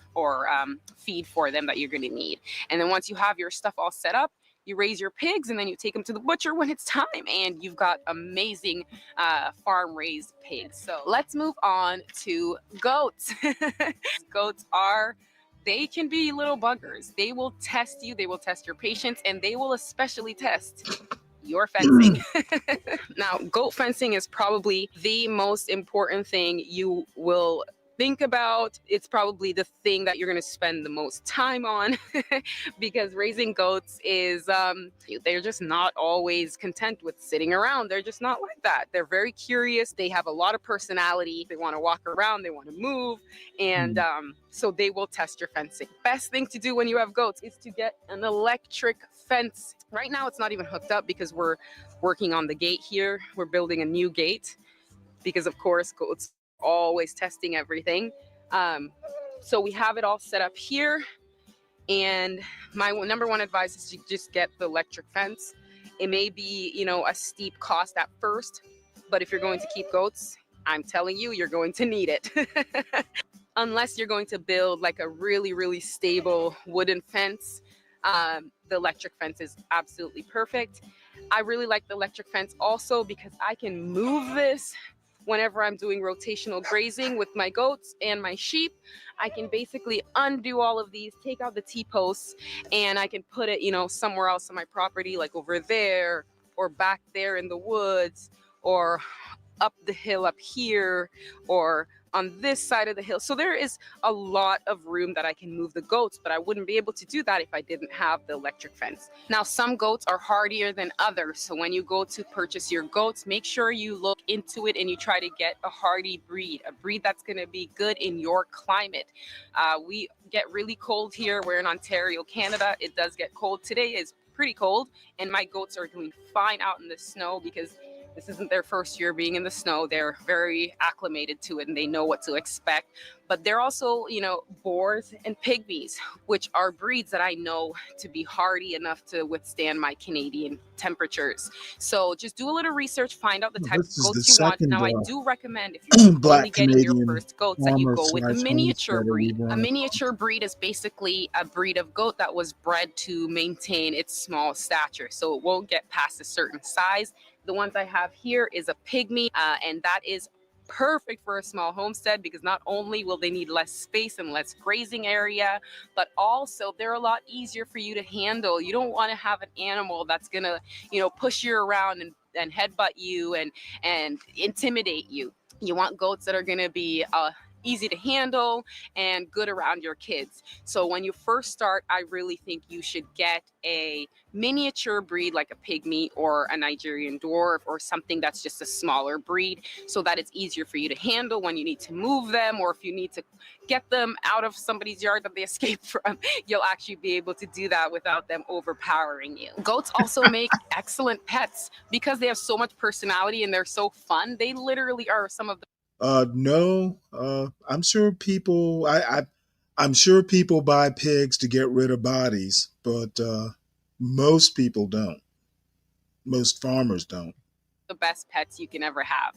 feed for them that you're going to need. And then once you have your stuff all set up, you raise your pigs and then you take them to the butcher when it's time, and you've got amazing farm raised pigs. So let's move on to goats. Goats they can be little buggers. They will test you, they will test your patience, and they will especially test your fencing. Now, goat fencing is probably the most important thing you will think about. It's probably the thing that you're going to spend the most time on because raising goats is they're just not always content with sitting around. They're just not like that. They're very curious. They have a lot of personality. They want to walk around, they want to move, and so they will test your fencing. Best thing to do when you have goats is to get an electric fence. Right now it's not even hooked up because we're working on the gate here. We're building a new gate because of course goats always testing everything. So we have it all set up here, and my number one advice is to just get the electric fence. It may be, you know, a steep cost at first, but if you're going to keep goats, I'm telling you, you're going to need it. Unless you're going to build like a really, really stable wooden fence, the electric fence is absolutely perfect. I really like the electric fence also because I can move this whenever I'm doing rotational grazing with my goats and my sheep. I can basically undo all of these, take out the T-posts, and I can put it, you know, somewhere else on my property, like over there or back there in the woods or up the hill up here or on this side of the hill. So there is a lot of room that I can move the goats, but I wouldn't be able to do that if I didn't have the electric fence. Now, some goats are hardier than others. So when you go to purchase your goats, make sure you look into it and you try to get a hardy breed, a breed that's going to be good in your climate. We get really cold here. We're in Ontario, Canada. It does get cold. Today is pretty cold, and my goats are doing fine out in the snow because this isn't their first year being in the snow. They're very acclimated to it and they know what to expect. But they're also, you know, boars and pygmies, which are breeds that I know to be hardy enough to withstand my Canadian temperatures. So just do a little research, find out the type of goats you want. Now, I do recommend if you're only getting your first goats that you go with a miniature breed. A miniature breed is basically a breed of goat that was bred to maintain its small stature. So it won't get past a certain size. The ones I have here is a pygmy, and that is perfect for a small homestead because not only will they need less space and less grazing area, but also they're a lot easier for you to handle. You don't want to have an animal that's gonna, you know, push you around and headbutt you and intimidate you. You want goats that are gonna be easy to handle and good around your kids. So when you first start, I really think you should get a miniature breed like a pygmy or a Nigerian dwarf or something that's just a smaller breed so that it's easier for you to handle when you need to move them, or if you need to get them out of somebody's yard that they escaped from, you'll actually be able to do that without them overpowering you. Goats also make excellent pets because they have so much personality and they're so fun. They literally are some of the no, I'm sure people. I'm sure people buy pigs to get rid of bodies, but most people don't. Most farmers don't. The best pets you can ever have.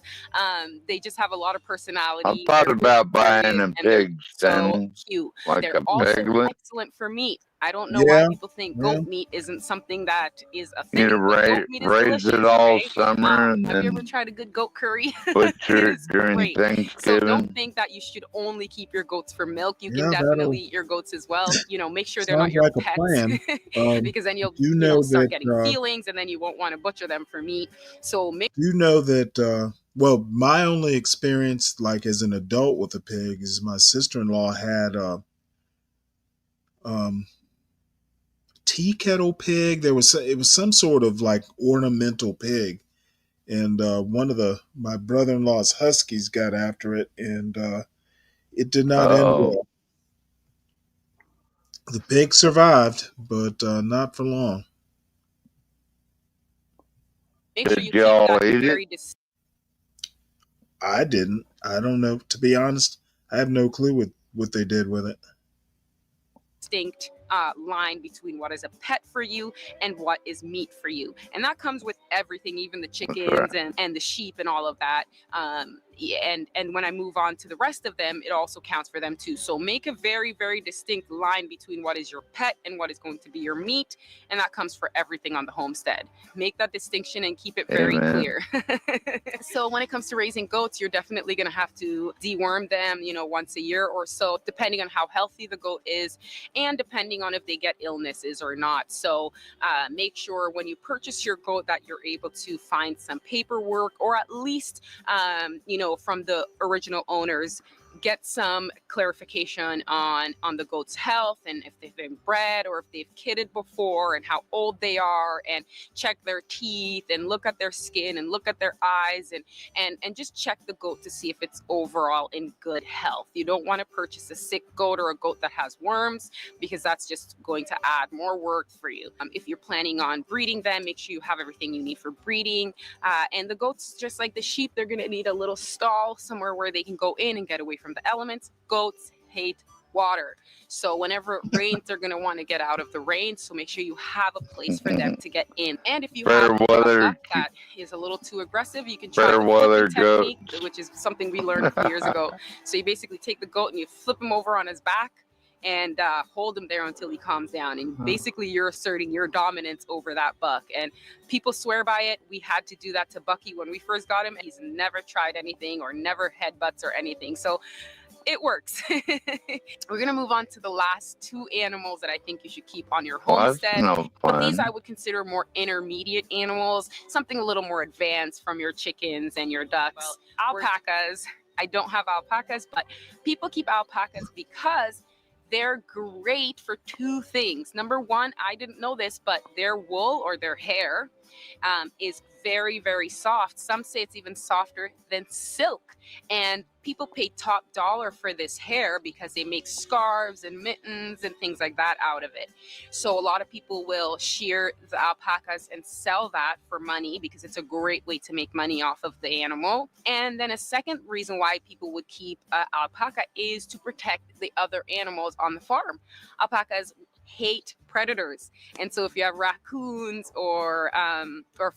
They just have a lot of personality. I thought about buying a pig, so cute. like They're a also piglet. excellent for meat. I don't know why people think goat meat isn't something that is a thing. You Goat meat is raise delicious, it all okay? summer and Have you ever then tried a good goat curry? butcher it It's during great. So Thanksgiving. don't think that you should only keep your goats for milk. You can Yeah, definitely eat your goats as well. You know, make sure they're sounds not your like a pets plan. because then you'll You know start that. getting feelings and then you won't want to butcher them for meat. So make You know that. Well, my only experience, like as an adult with a pig, is my sister-in-law had tea kettle pig. It was some sort of like ornamental pig, and one of my brother-in-law's huskies got after it, and it did not end well. The pig survived, but not for long. Make sure Did you keep y'all that eat very it? I didn't. I don't know. To be honest, I have no clue what they did with it. distinct line between what is a pet for you and what is meat for you. And that comes with everything, even the chickens and the sheep and all of that. And when I move on to the rest of them, it also counts for them too. So make a very, very distinct line between what is your pet and what is going to be your meat. And that comes for everything on the homestead. Make that distinction and keep it very clear. So when it comes to raising goats, you're definitely going to have to deworm them, you know, once a year or so, depending on how healthy the goat is and depending on if they get illnesses or not. So make sure when you purchase your goat that you're able to find some paperwork, or at least, you know, from the original owners, get some clarification on the goat's health and if they've been bred or if they've kidded before and how old they are, and check their teeth and look at their skin and look at their eyes and just check the goat to see if it's overall in good health. You don't want to purchase a sick goat or a goat that has worms, because that's just going to add more work for you. If you're planning on breeding them, make sure you have everything you need for breeding. And the goats, just like the sheep, they're going to need a little stall somewhere where they can go in and get away from the elements. Goats hate water, so whenever it rains, they're going to want to get out of the rain. So make sure you have a place for them to get in. And if you have a duck that is a little too aggressive, you can try the flipping technique, which is something we learned a few years ago. So you basically take the goat and you flip him over on his back and hold him there until he calms down. And basically you're asserting your dominance over that buck. And people swear by it. We had to do that to Bucky when we first got him. He's never tried anything or never headbutts or anything. So it works. We're going to move on to the last two animals that I think you should keep on your homestead. But these I would consider more intermediate animals, something a little more advanced from your chickens and your ducks. Alpacas. I don't have alpacas, but people keep alpacas because they're great for two things. Number one, I didn't know this, but their wool or their hair is very, very soft. Some say it's even softer than silk. And people pay top dollar for this hair because they make scarves and mittens and things like that out of it. So a lot of people will shear the alpacas and sell that for money because it's a great way to make money off of the animal. And then a second reason why people would keep alpaca is to protect the other animals on the farm. Alpacas hate predators, and so if you have raccoons or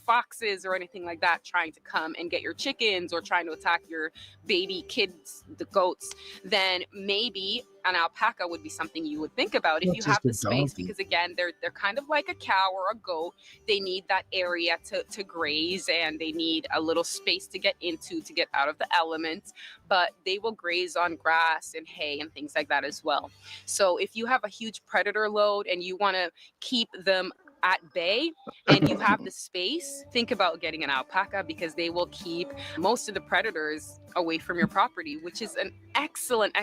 foxes or anything like that trying to come and get your chickens or trying to attack your baby kids, the goats, then maybe an alpaca would be something you would think about if you have the space, because again, they're kind of like a cow or a goat. They need that area to graze, and they need a little space to get into to get out of the elements, but they will graze on grass and hay and things like that as well. So if you have a huge predator load and you want to keep them at bay and you have the space, think about getting an alpaca, because they will keep most of the predators away from your property, which is an excellent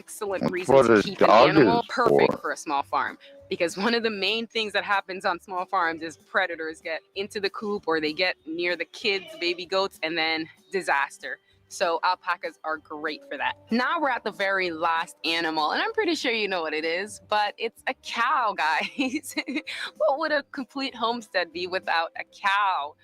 reason to keep an animal. Perfect for a small farm, because one of the main things that happens on small farms is predators get into the coop or they get near the kids, baby goats, and then disaster. So alpacas are great for that. Now we're at the very last animal, and I'm pretty sure you know what it is, but it's a cow, guys. What would a complete homestead be without a cow?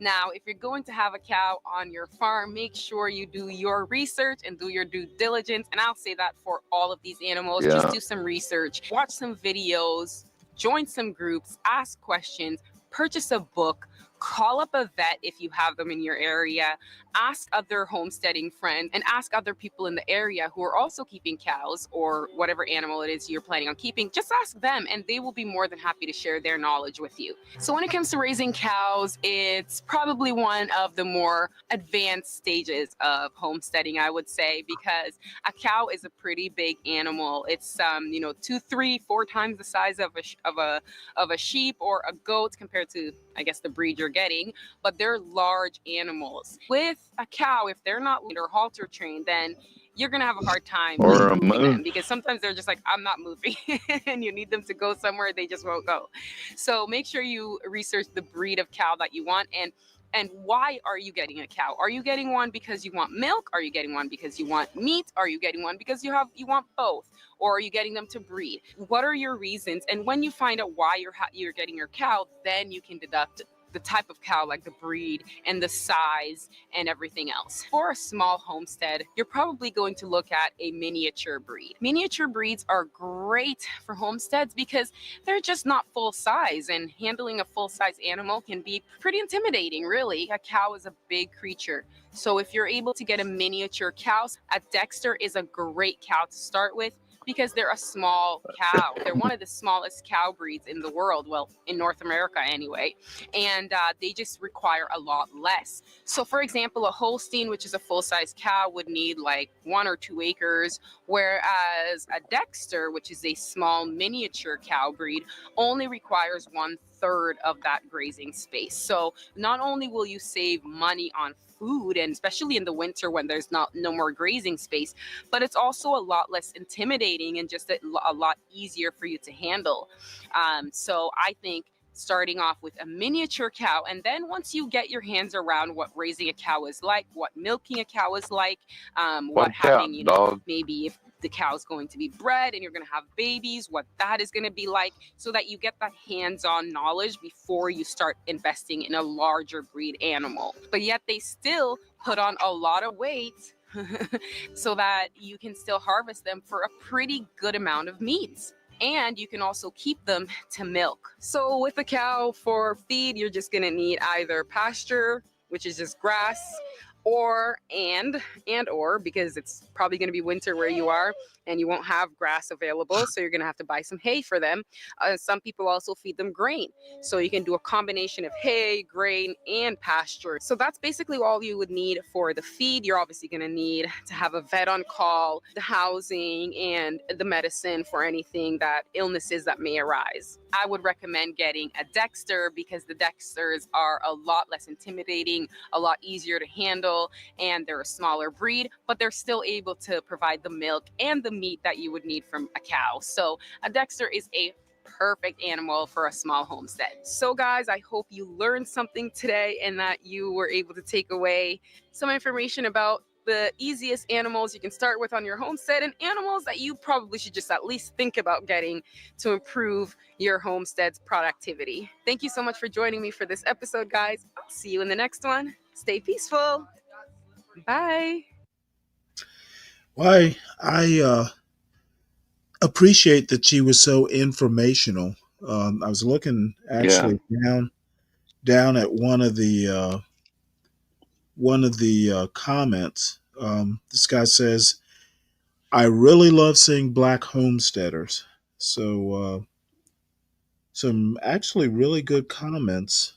Now, if you're going to have a cow on your farm, make sure you do your research and do your due diligence. And I'll say that for all of these animals. Just do some research, watch some videos, join some groups, ask questions, purchase a book, call up a vet if you have them in your area, ask other homesteading friends, and ask other people in the area who are also keeping cows or whatever animal it is you're planning on keeping. Just ask them and they will be more than happy to share their knowledge with you. So when it comes to raising cows, it's probably one of the more advanced stages of homesteading, I would say, because a cow is a pretty big animal. It's 2, 3, 4 times the size of a sheep or a goat compared to, I guess, the breed you're getting, but they're large animals. With a cow, if they're not or halter trained, then you're gonna have a hard time moving them, because sometimes they're just like, I'm not moving, and you need them to go somewhere, they just won't go. So make sure you research the breed of cow that you want, and why are you getting a cow? Are you getting one because you want milk? Are you getting one because you want meat? Are you getting one because you want both? Or are you getting them to breed? What are your reasons? And when you find out why you're getting your cow, then you can deduct the type of cow, like the breed and the size and everything else. For a small homestead, you're probably going to look at a miniature breed. Miniature breeds are great for homesteads because they're just not full size, and handling a full size animal can be pretty intimidating, really. A cow is a big creature. So if you're able to get a miniature cow, a Dexter is a great cow to start with because they're a small cow. They're one of the smallest cow breeds in the world, well, in North America anyway, and they just require a lot less. So for example, a Holstein, which is a full-size cow, would need like 1 or 2 acres, whereas a Dexter, which is a small miniature cow breed, only requires 1/3 of that grazing space. So not only will you save money on food, and especially in the winter when there's no more grazing space, but it's also a lot less intimidating and just a lot easier for you to handle. So I think starting off with a miniature cow, and then once you get your hands around what raising a cow is like, what milking a cow is like, what Watch out, having, you know, dog. maybe if the cow is going to be bred and you're going to have babies, what that is going to be like, so that you get that hands-on knowledge before you start investing in a larger breed animal. But yet they still put on a lot of weight so that you can still harvest them for a pretty good amount of meat. And you can also keep them to milk. So with a cow for feed, you're just gonna need either pasture, which is just grass, or because it's probably going to be winter where you are and you won't have grass available, so you're going to have to buy some hay for them. Some people also feed them grain, so you can do a combination of hay, grain, and pasture. So that's basically all you would need for the feed. You're obviously going to need to have a vet on call, the housing, and the medicine for anything illnesses that may arise. I would recommend getting a Dexter because the Dexters are a lot less intimidating, a lot easier to handle, and they're a smaller breed, but they're still able to provide the milk and the meat that you would need from a cow. So a Dexter is a perfect animal for a small homestead. So guys, I hope you learned something today and that you were able to take away some information about the easiest animals you can start with on your homestead, and animals that you probably should just at least think about getting to improve your homestead's productivity. Thank you so much for joining me for this episode, guys. I'll see you in the next one. Stay peaceful. Bye. Why, I appreciate that she was so informational. I was looking actually down at one of the comments. This guy says, "I really love seeing black homesteaders." So some actually really good comments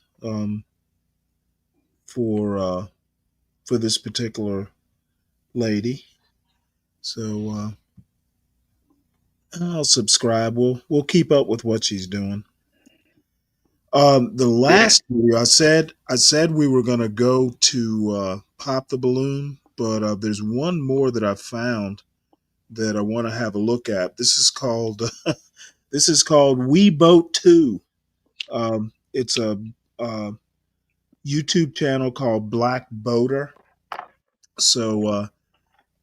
for this particular lady. So I'll subscribe. We'll keep up with what she's doing. The last video, I said we were gonna go to Pop the Balloon, but there's one more that I found that I want to have a look at. This is called We Boat 2. It's a YouTube channel called Black Boater. So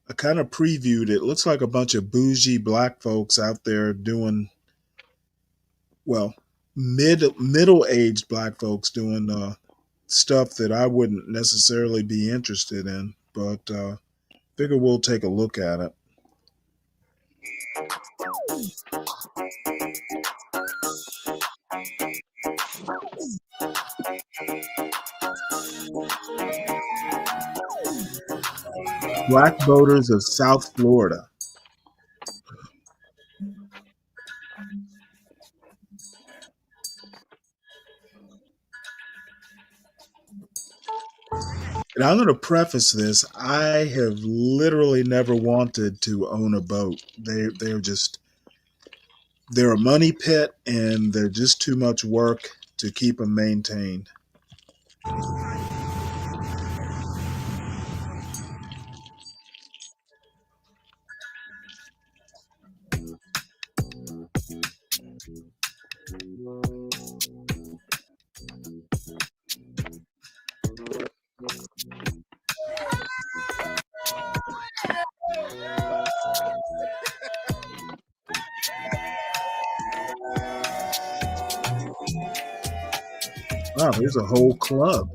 I kind of previewed it. Looks like a bunch of bougie black folks out there doing, well, middle-aged black folks doing stuff that I wouldn't necessarily be interested in, but figure we'll take a look at it. Black Boaters of South Florida. And I'm going to preface this. I have literally never wanted to own a boat. They're a money pit, and they're just too much work to keep them maintained. Wow, there's a whole club.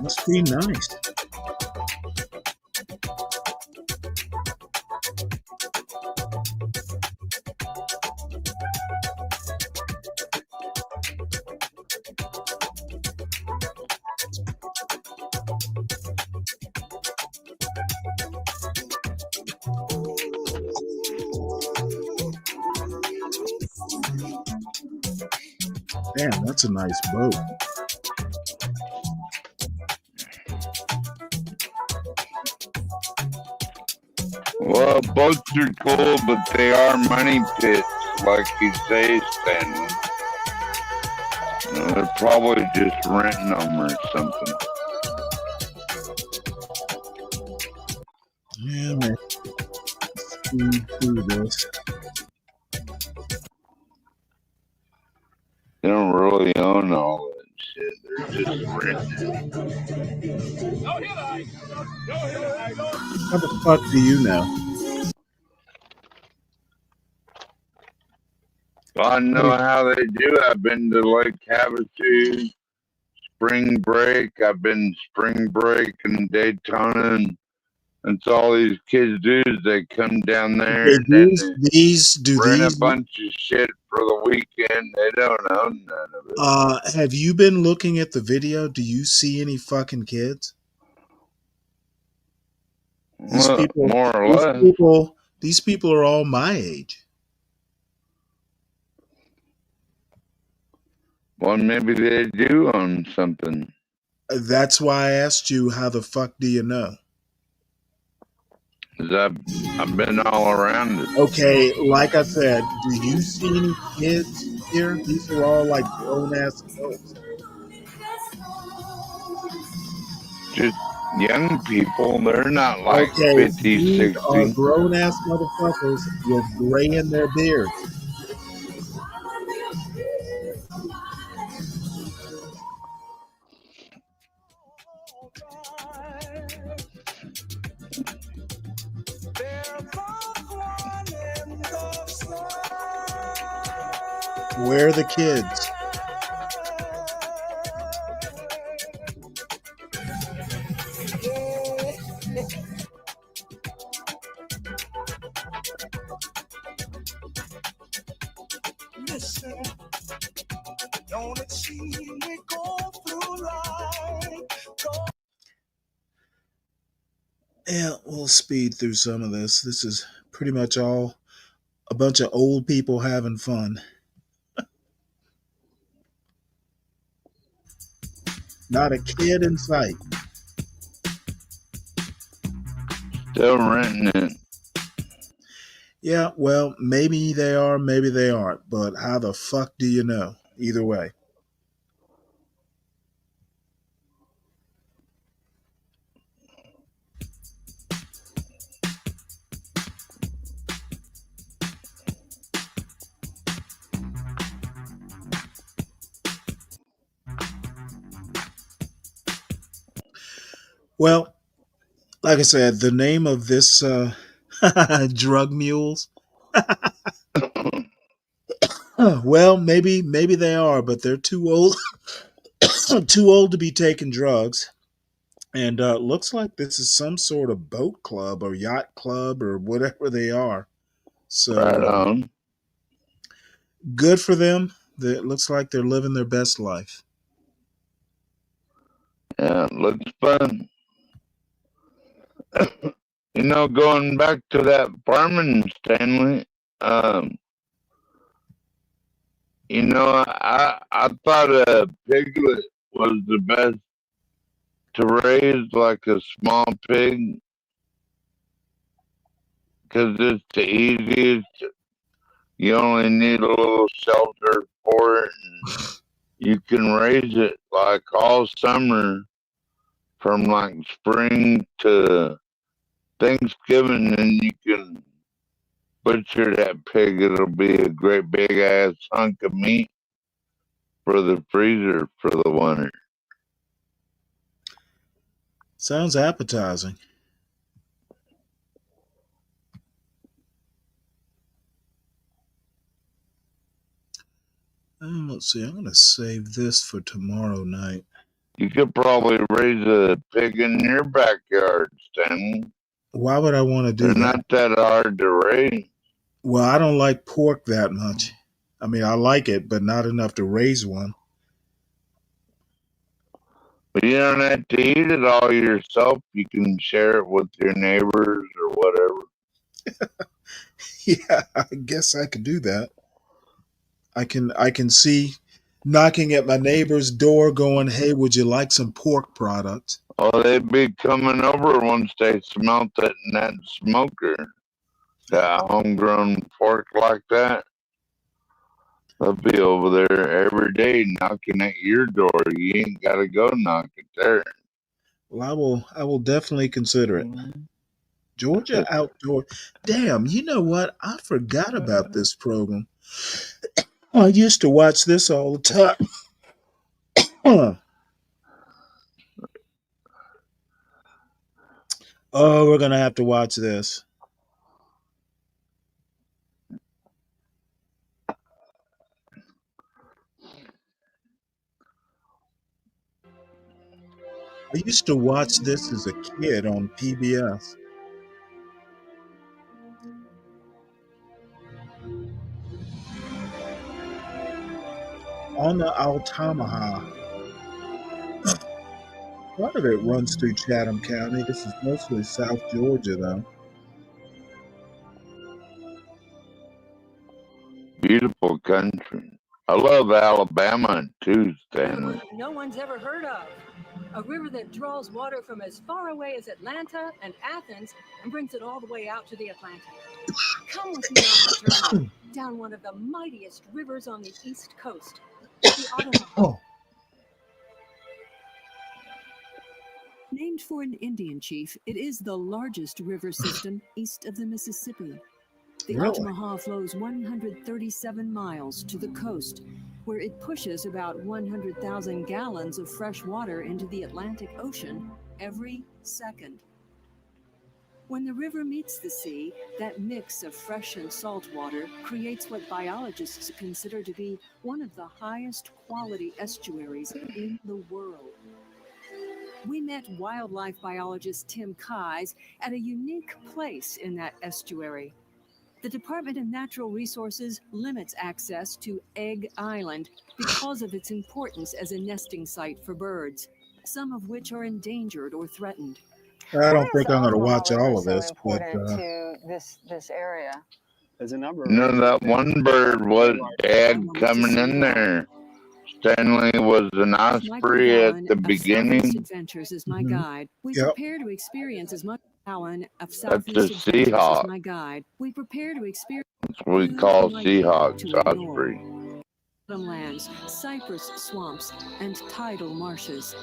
Must be nice. Damn, that's a nice boat. Well, boats are cool, but they are money pits, like you say, Stanley. They're probably just renting them or something. Yeah, man. Speed through this. They don't really own all that shit. They're just renting. How the fuck do you know? I know how they do. I've been to Lake Havasu, spring break. I've been spring break in Daytona, and that's all these kids do is they come down there Okay, and then do rent these a bunch of shit for the weekend. They don't own none of it. have you been looking at the video? Do you see any fucking kids? These Well, people, more or less. These people are all my age. Well, maybe they do own something. That's why I asked you, how the fuck do you know? 'Cause I've been all around it. Okay, like I said, do you see any kids here? These are all like grown-ass adults. Just young people. They're not like Okay, 50, these are 60. grown-ass motherfuckers with gray in their beards. Where are the kids? Listen, don't it see me go through life? Yeah, we'll speed through some of this. This is pretty much all a bunch of old people having fun. Not a kid in sight. Still renting it. Yeah, well, maybe they are, maybe they aren't. But how the fuck do you know? Either way. Well, like I said, the name of this drug mules. Well, maybe they are, but they're too old too old to be taking drugs. And looks like this is some sort of boat club or yacht club or whatever they are. So Right on. Good for them. It looks like they're living their best life. Yeah, it looks fun. You know, going back to that farming, Stanley, you know, I thought a piglet was the best to raise, like a small pig, because it's the easiest. You only need a little shelter for it. You can raise it like all summer from like spring to Thanksgiving, and you can butcher that pig. It'll be a great big ass hunk of meat for the freezer for the winter. Sounds appetizing. Let's see. I'm going to save this for tomorrow night. You could probably raise a pig in your backyard, Stanley. Why would I want to do They're that? not that hard to raise. Well, I don't like pork that much. I mean, I like it, but not enough to raise one. But you don't have to eat it all yourself. You can share it with your neighbors or whatever. Yeah, I guess I could do that. I can see knocking at my neighbor's door going, "Hey, would you like some pork products?" Oh, they'd be coming over once they smelt it in that smoker. That homegrown pork like that. They'll be over there every day knocking at your door. You ain't got to go knock it there. Well, I will definitely consider it. Georgia Outdoor. Damn, you know what? I forgot about this program. I used to watch this all the time. Oh, we're going to have to watch this. I used to watch this as a kid on PBS. On the Altamaha. Part of it runs through Chatham County. This is mostly South Georgia, though. Beautiful country. I love Alabama too, Stanley. No one's ever heard of. A river that draws water from as far away as Atlanta and Athens and brings it all the way out to the Atlantic. Come with me on a journey down one of the mightiest rivers on the East Coast, the Ottawa. Named for an Indian chief, it is the largest river system east of the Mississippi. The Altamaha flows 137 miles to the coast, where it pushes about 100,000 gallons of fresh water into the Atlantic Ocean every second. When the river meets the sea, that mix of fresh and salt water creates what biologists consider to be one of the highest quality estuaries in the world. We met wildlife biologist Tim Kyes at a unique place in that estuary. The Department of Natural Resources limits access to Egg Island because of its importance as a nesting site for birds, some of which are endangered or threatened. I don't think I'm going to watch all of this, but to this area. There's a number. You know that one bird was Dad coming in there. Stanley was an osprey at the beginning. Adventures is my guide. We Yep. prepare to experience as much Allen of That's Southeast a Adventures Seahawk. as my guide. We prepare to experience That's what we call Seahawks, osprey. lands, cypress swamps, and tidal marshes.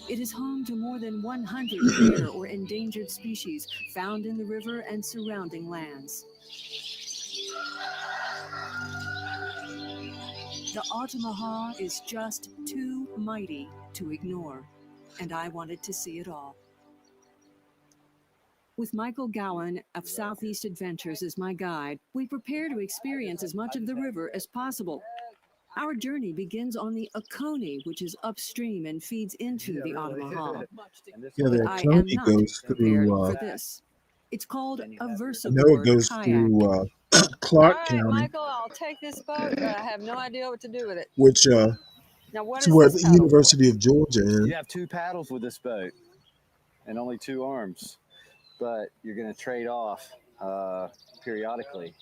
It is home to more than 100 rare or endangered species found in the river and surrounding lands. The Altamaha is just too mighty to ignore, and I wanted to see it all. With Michael Gowan of Southeast Adventures as my guide, we prepare to experience as much of the river as possible. Our journey begins on the Oconee, which is upstream and feeds into the Altamaha. yeah, the I am Oconee not goes prepared through. for this. It's called a I know it Versabord goes kayak. through Clark All right, County, Michael, I'll take this boat, but I have no idea what to do with it. which Now, what is is where this the paddle for? University of Georgia is. You have 2 paddles with this boat and only 2 arms, but you're going to trade off periodically.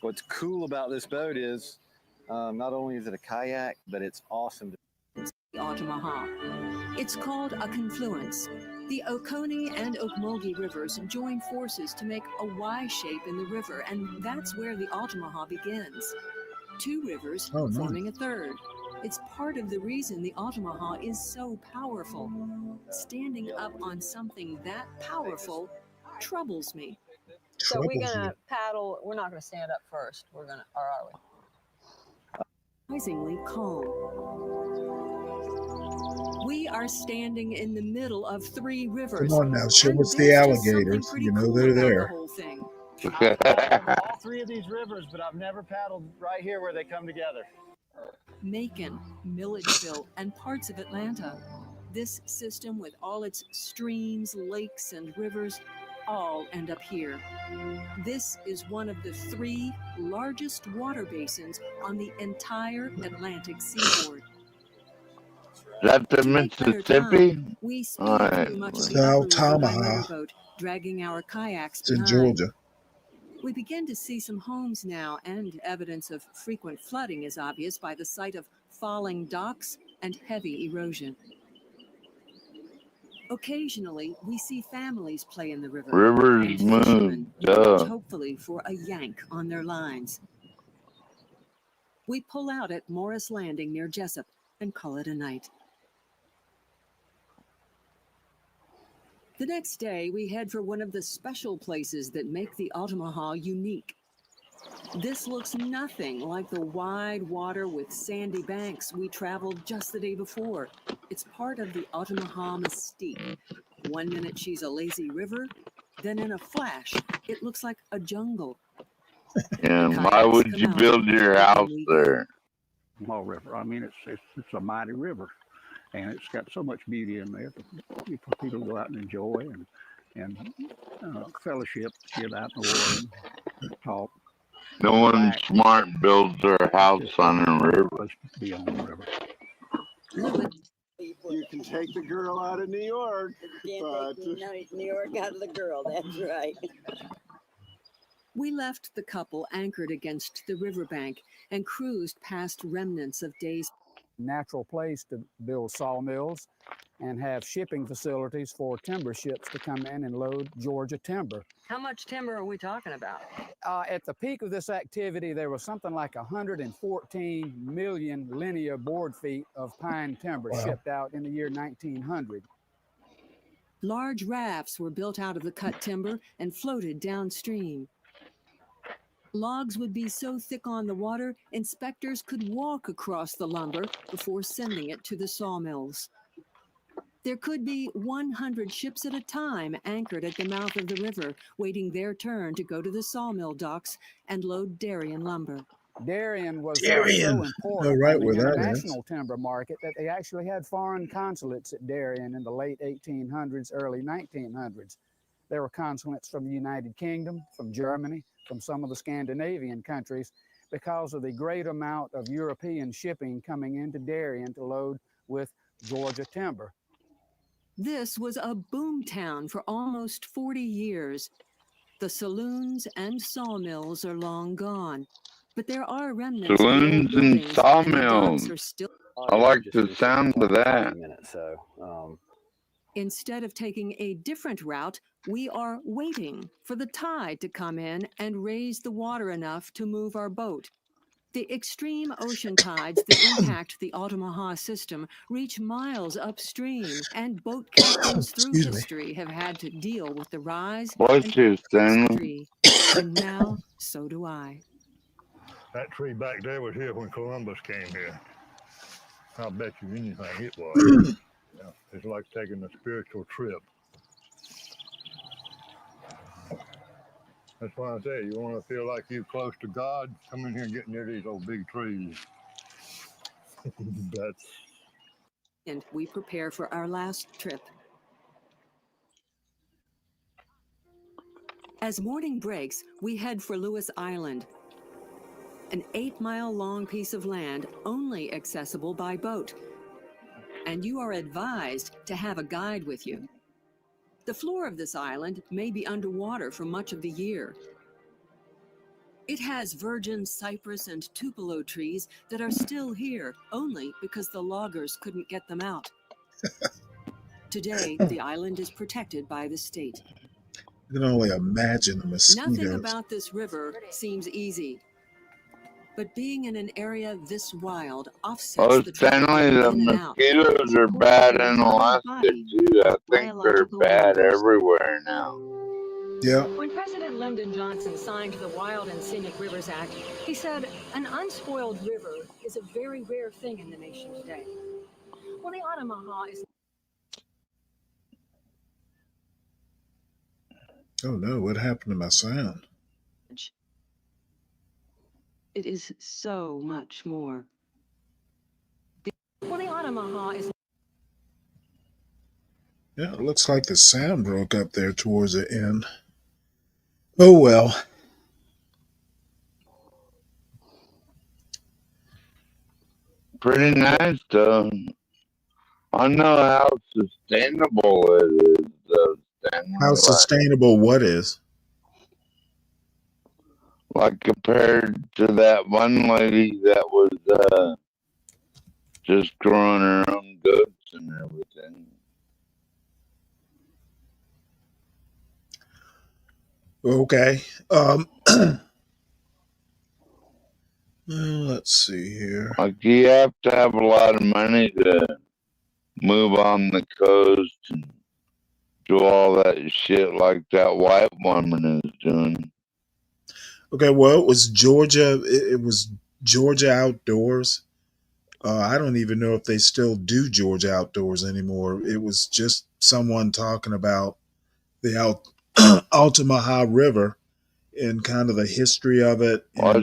What's cool about this boat is not only is it a kayak, but it's awesome. The Altamaha. It's called a confluence. The Oconee and Okmulgee rivers join forces to make a Y shape in the river, and that's where the Altamaha begins. 2 rivers Oh, nice. forming a third. It's part of the reason the Altamaha is so powerful. Standing up on something that powerful troubles me. So we're gonna paddle. We're not gonna stand up first. We're gonna, or are we? Surprisingly calm. We are standing in the middle of 3 rivers. Come on now, show and us the there's just something alligators. pretty You know cool they're about the there. whole thing. I've paddled all 3 of these rivers, but I've never paddled right here where they come together. Macon, Milledgeville, and parts of Atlanta. This system, with all its streams, lakes, and rivers, all end up here. This is one of the 3 largest water basins on the entire Atlantic seaboard. That's the To make better Mississippi? time, we speed All right. through much of It's the the upper river by Altamaha. motorboat, dragging our kayaks It's in behind. Georgia. We begin to see some homes now, and evidence of frequent flooding is obvious by the sight of falling docks and heavy erosion. Occasionally, we see families play in the river, Rivers and move. fishermen Duh. watch hopefully for a yank on their lines. We pull out at Morris Landing near Jessup and call it a night. The next day, we head for one of the special places that make the Altamaha unique. This looks nothing like the wide water with sandy banks we traveled just the day before. It's part of the Altamaha mystique. 1 minute she's a lazy river, then in a flash, it looks like a jungle. And why would you build your house there? Small river. I mean, it's a mighty river, and it's got so much beauty in there for people to go out and enjoy and fellowship, get out in the water, and talk. No one smart builds their house on a river. Be on the river. You can take the girl out of New York, but New York out of the girl. That's right. We left the couple anchored against the riverbank and cruised past remnants of days. Natural place to build sawmills and have shipping facilities for timber ships to come in and load Georgia timber. How much timber are we talking about? At the peak of this activity, there was something like 114 million linear board feet of pine timber shipped out in the year 1900. Large rafts were built out of the cut timber and floated downstream. Logs would be so thick on the water, inspectors could walk across the lumber before sending it to the sawmills. There could be 100 ships at a time anchored at the mouth of the river, waiting their turn to go to the sawmill docks and load Darien lumber. Darien was so Darien. important Oh, right in the where that international timber market that they actually had foreign consulates at Darien in the late 1800s, early 1900s. There were consulates from the United Kingdom, from Germany, from some of the Scandinavian countries, because of the great amount of European shipping coming into Darien to load with Georgia timber. This was a boom town for almost 40 years. The saloons and sawmills are long gone, but there are remnants of the old Saloons and buildings, and the sawmills. docks are still. I like the sound of that. Instead of taking a different route, we are waiting for the tide to come in and raise the water enough to move our boat. The extreme ocean tides that impact the Altamaha system reach miles upstream, and boat captains through history have had to deal with the rise Bless you, Stanley. and now so do I. That tree back there was here when Columbus came here. I'll bet you anything it was. Yeah, it's like taking a spiritual trip. That's why I say, you want to feel like you're close to God, come in here and get near these old big trees. And we prepare for our last trip. As morning breaks, we head for Lewis Island, an 8-mile-long piece of land only accessible by boat. And you are advised to have a guide with you. The floor of this island may be underwater for much of the year. It has virgin cypress and tupelo trees that are still here only because the loggers couldn't get them out. Today, the island is protected by the state. You can only imagine the mosquitoes. Nothing about this river seems easy. but being in an area this wild offsets Oh, the traffic Stanley, the in and out. mosquitoes are bad in Alaska too. I think they're bad everywhere now. Yeah. When President Lyndon Johnson signed the Wild and Scenic Rivers Act, he said, an unspoiled river is a very rare thing in the nation today. Well, the Ottamaha is... Oh no, what happened to my sound? It is so much more. Well, the Ottamaha is... Yeah, it looks like the sound broke up there towards the end. Oh well. Pretty nice though. I know how sustainable it is though, Stanley. How sustainable what is? Like compared to that one lady that was just growing her own goats and everything. Okay. Let's see here. Like you have to have a lot of money to move on the coast and do all that shit like that white woman is doing. Okay, well, it was Georgia. It was Georgia Outdoors. I don't even know if they still do Georgia Outdoors anymore. It was just someone talking about the Altamaha River and kind of the history of it. Well,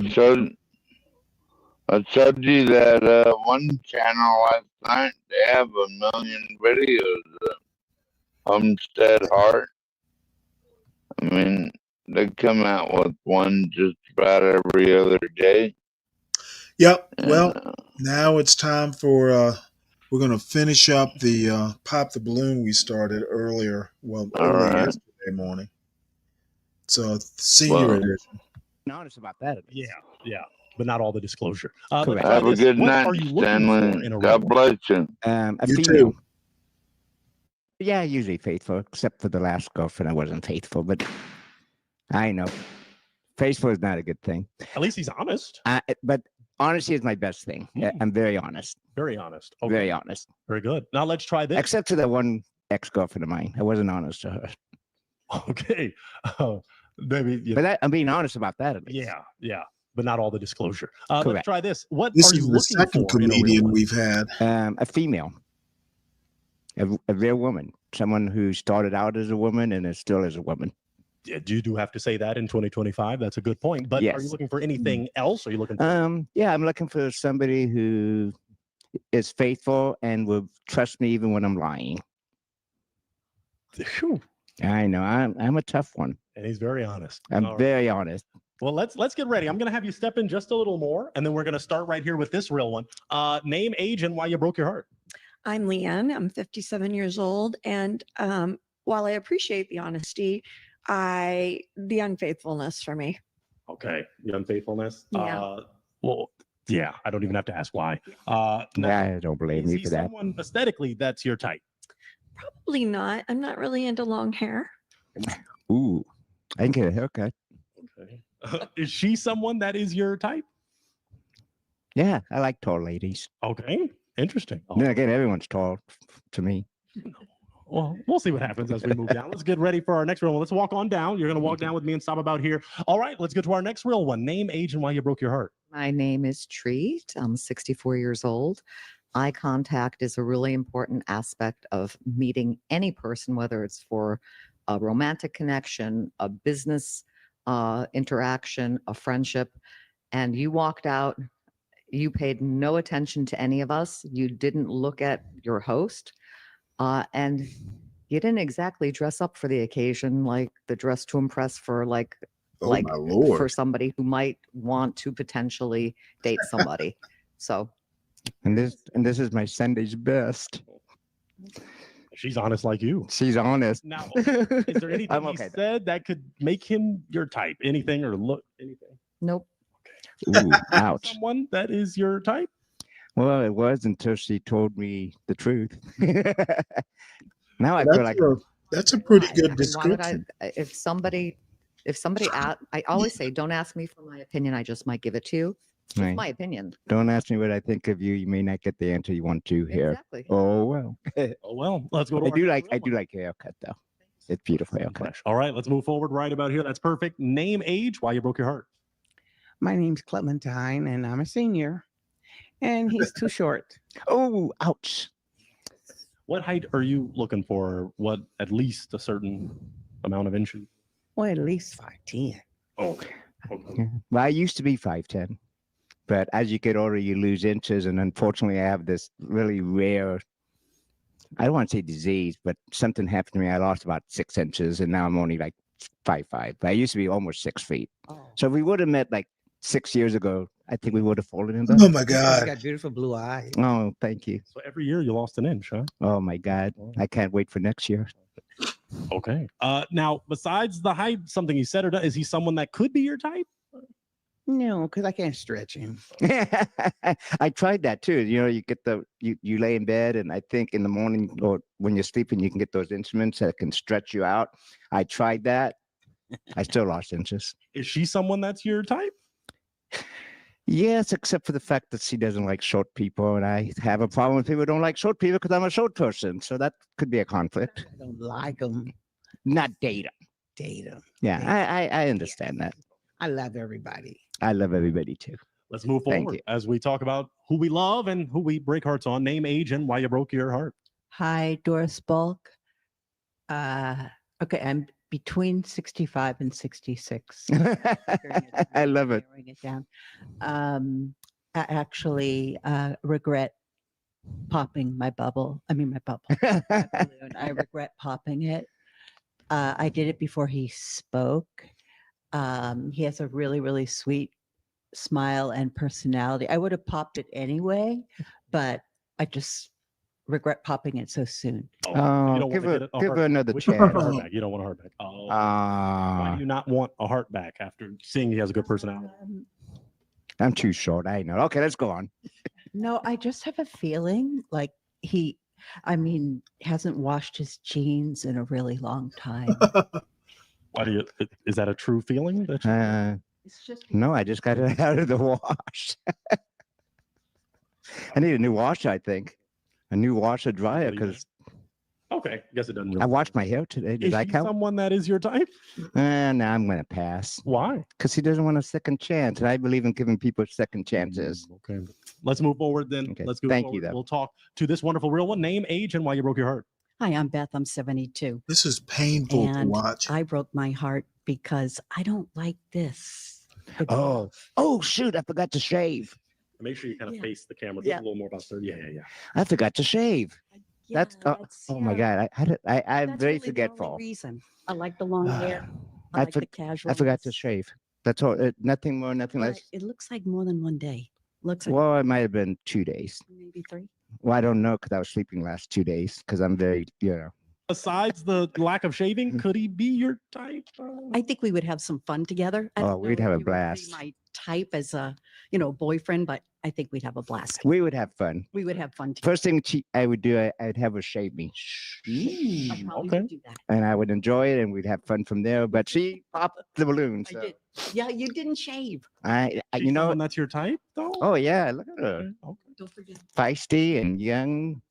I showed you that one channel last night. They have 1 million videos of Homestead Heart. I mean, they come out with one just about every other day. Yep. Well, now it's time for we're going to finish up the Pop the Balloon we started earlier. Well, early yesterday morning. So senior edition. Honest about that. Yeah, but not all the disclosure. Correct. Have a good What night, are you looking Stanley. for in a God rebel? bless you. A You female. too. Yeah, usually faithful, except for the last girlfriend. I wasn't faithful, but I know. Faithful is not a good thing. At least he's honest. But honesty is my best thing. I'm very honest. Very honest. Okay. Very honest. Very good. Now let's try this. Except to the one ex-girlfriend of mine. I wasn't honest to her. Okay. Maybe. But I'm being honest about that. At least. Yeah. But not all the disclosure. Let's Correct. try this. What This are is you the looking second for in a real comedian one? we've had. A female. A real woman. Someone who started out as a woman and is still as a woman. Yeah, you do have to say that in 2025. That's a good point. But Yes. are you looking for anything else? Are you looking for Yeah, I'm looking for somebody who is faithful and will trust me even when I'm lying. Phew. I know. I'm a tough one. And he's very honest. I'm All right. very honest. Well, let's get ready. I'm going to have you step in just a little more, and then we're going to start right here with this real one. Name, age, and why you broke your heart. I'm Leanne. I'm 57 years old. And while I appreciate the honesty, the unfaithfulness for me. Okay, the unfaithfulness. Yeah. Well, yeah, I don't even have to ask why. I don't blame is you he for that. someone aesthetically that's your type? Probably not. I'm not really into long hair. Ooh, I can get a haircut. Okay. Is she someone that is your type? Yeah, I like tall ladies. Okay, interesting. Then again, everyone's tall to me. Well, we'll see what happens as we move down. Let's get ready for our next real one. Let's walk on down. You're going to walk down with me and stop about here. All right, let's get to our next real one. Name, age, and why you broke your heart. My name is Treat. I'm 64 years old. Eye contact is a really important aspect of meeting any person, whether it's for a romantic connection, a business interaction, a friendship. And you walked out, you paid no attention to any of us. You didn't look at your host. And you didn't exactly dress up for the occasion, like the dress to impress for my Lord. For somebody who might want to potentially date somebody. So, and this is my Sunday's best. She's honest like you. She's honest. Now, is there anything I'm he okay, said that could make him your type? Anything or look anything? Nope. Ooh, ouch. Someone that is your type? Well, it was until she told me the truth. Now I feel like that's a pretty good why would description. if somebody I always say, don't ask me for my opinion. I just might give it to you. It's Right. my opinion. Don't ask me what I think of you. You may not get the answer you want to here. Exactly. Oh well. Oh, well, let's go to I our do next like real one. your haircut though. It's beautiful haircut. Fresh. All right, let's move forward right about here. That's perfect. Name, age, why you broke your heart. My name's Clementine, and I'm a senior, and he's too short. Oh, ouch. What height are you looking for? What, at least a certain amount of inches? Well, at least 5'10". Okay. Yeah. Well, I used to be 5'10", but as you get older, you lose inches, and unfortunately, I have this really rare. I don't want to say disease, but something happened to me. I lost about 6 inches, and now I'm only like 5'5". But I used to be almost 6 feet. Oh. So if we would have met like 6 years ago, I think we would have fallen in love. Oh my He's God. got beautiful blue eyes. Oh, thank you. So every year you lost an inch, huh? Oh my God. I can't wait for next year. Okay. Now, besides the height, something you said or done, is he someone that could be your type? No, because I can't stretch him. I tried that too. You know, you get you lay in bed, and I think in the morning or when you're sleeping, you can get those instruments that can stretch you out. I tried that. I still lost inches. Is she someone that's your type? Yes, except for the fact that she doesn't like short people, and I have a problem with people who don't like short people because I'm a short person. So that could be a conflict. I don't like him. Not date him. Date him. Yeah, I understand that. I love everybody. I love everybody too. Let's move Thank forward you. as we talk about who we love and who we break hearts on. Name, age, and why you broke your heart. Hi, Doris Bulk. Okay, I'm between 65 and 66. I love it. Narrowing it down. I actually regret popping my bubble. I mean, my bubble. My balloon. I regret popping it. I did it before he spoke. He has a really, really sweet smile and personality. I would have popped it anyway, but I just regret popping it so soon. Oh, give her another Which- chance. a heart back. You don't want a heart back. Oh, why do you not want a heart back after seeing he has a good personality? I'm too short. I know. Okay, let's go on. No, I just have a feeling like hasn't washed his jeans in a really long time. Why do you? Is that a true feeling? That you, No, I just got it out of the wash. I need a new washer, I think. A new washer dryer because okay, guess it doesn't. I washed my hair today. Did Is I he count? someone that is your type? No, I'm going to pass. Why? Because he doesn't want a second chance. And I believe in giving people second chances. Okay. Let's move forward then. Okay. Let's go Thank forward. you, though. We'll talk to this wonderful real one. Name, age, and why you broke your heart. Hi, I'm Beth. I'm 72. This is painful to And watch. I broke my heart because I don't like this. Oh, shoot. I forgot to shave. Make sure you kind of face the camera. Yeah. A little more about 30. Yeah. I forgot to shave. That's oh my God. I'm That's very really forgetful. The only reason. I like the long hair. I I like the for- casual. I forgot to shave. That's all. Nothing more, nothing less. It looks like more than one day. Looks like Well, it might have been 2 days. maybe 3. Well, I don't know because I was sleeping last 2 days because I'm very, Besides the lack of shaving, could he be your type? I think we would have some fun together. I Oh, don't we'd know have if a you would be blast. My type as a, boyfriend, but I think we'd have a blast. We would have fun. We would have fun together. First thing I would do, I'd have her shave me. I probably would do that. And I would enjoy it and we'd have fun from there. But she popped the balloon. I So did. Yeah, you didn't shave. She's someone that's your type, though. Oh, yeah. Look at her. Don't forget. Feisty and young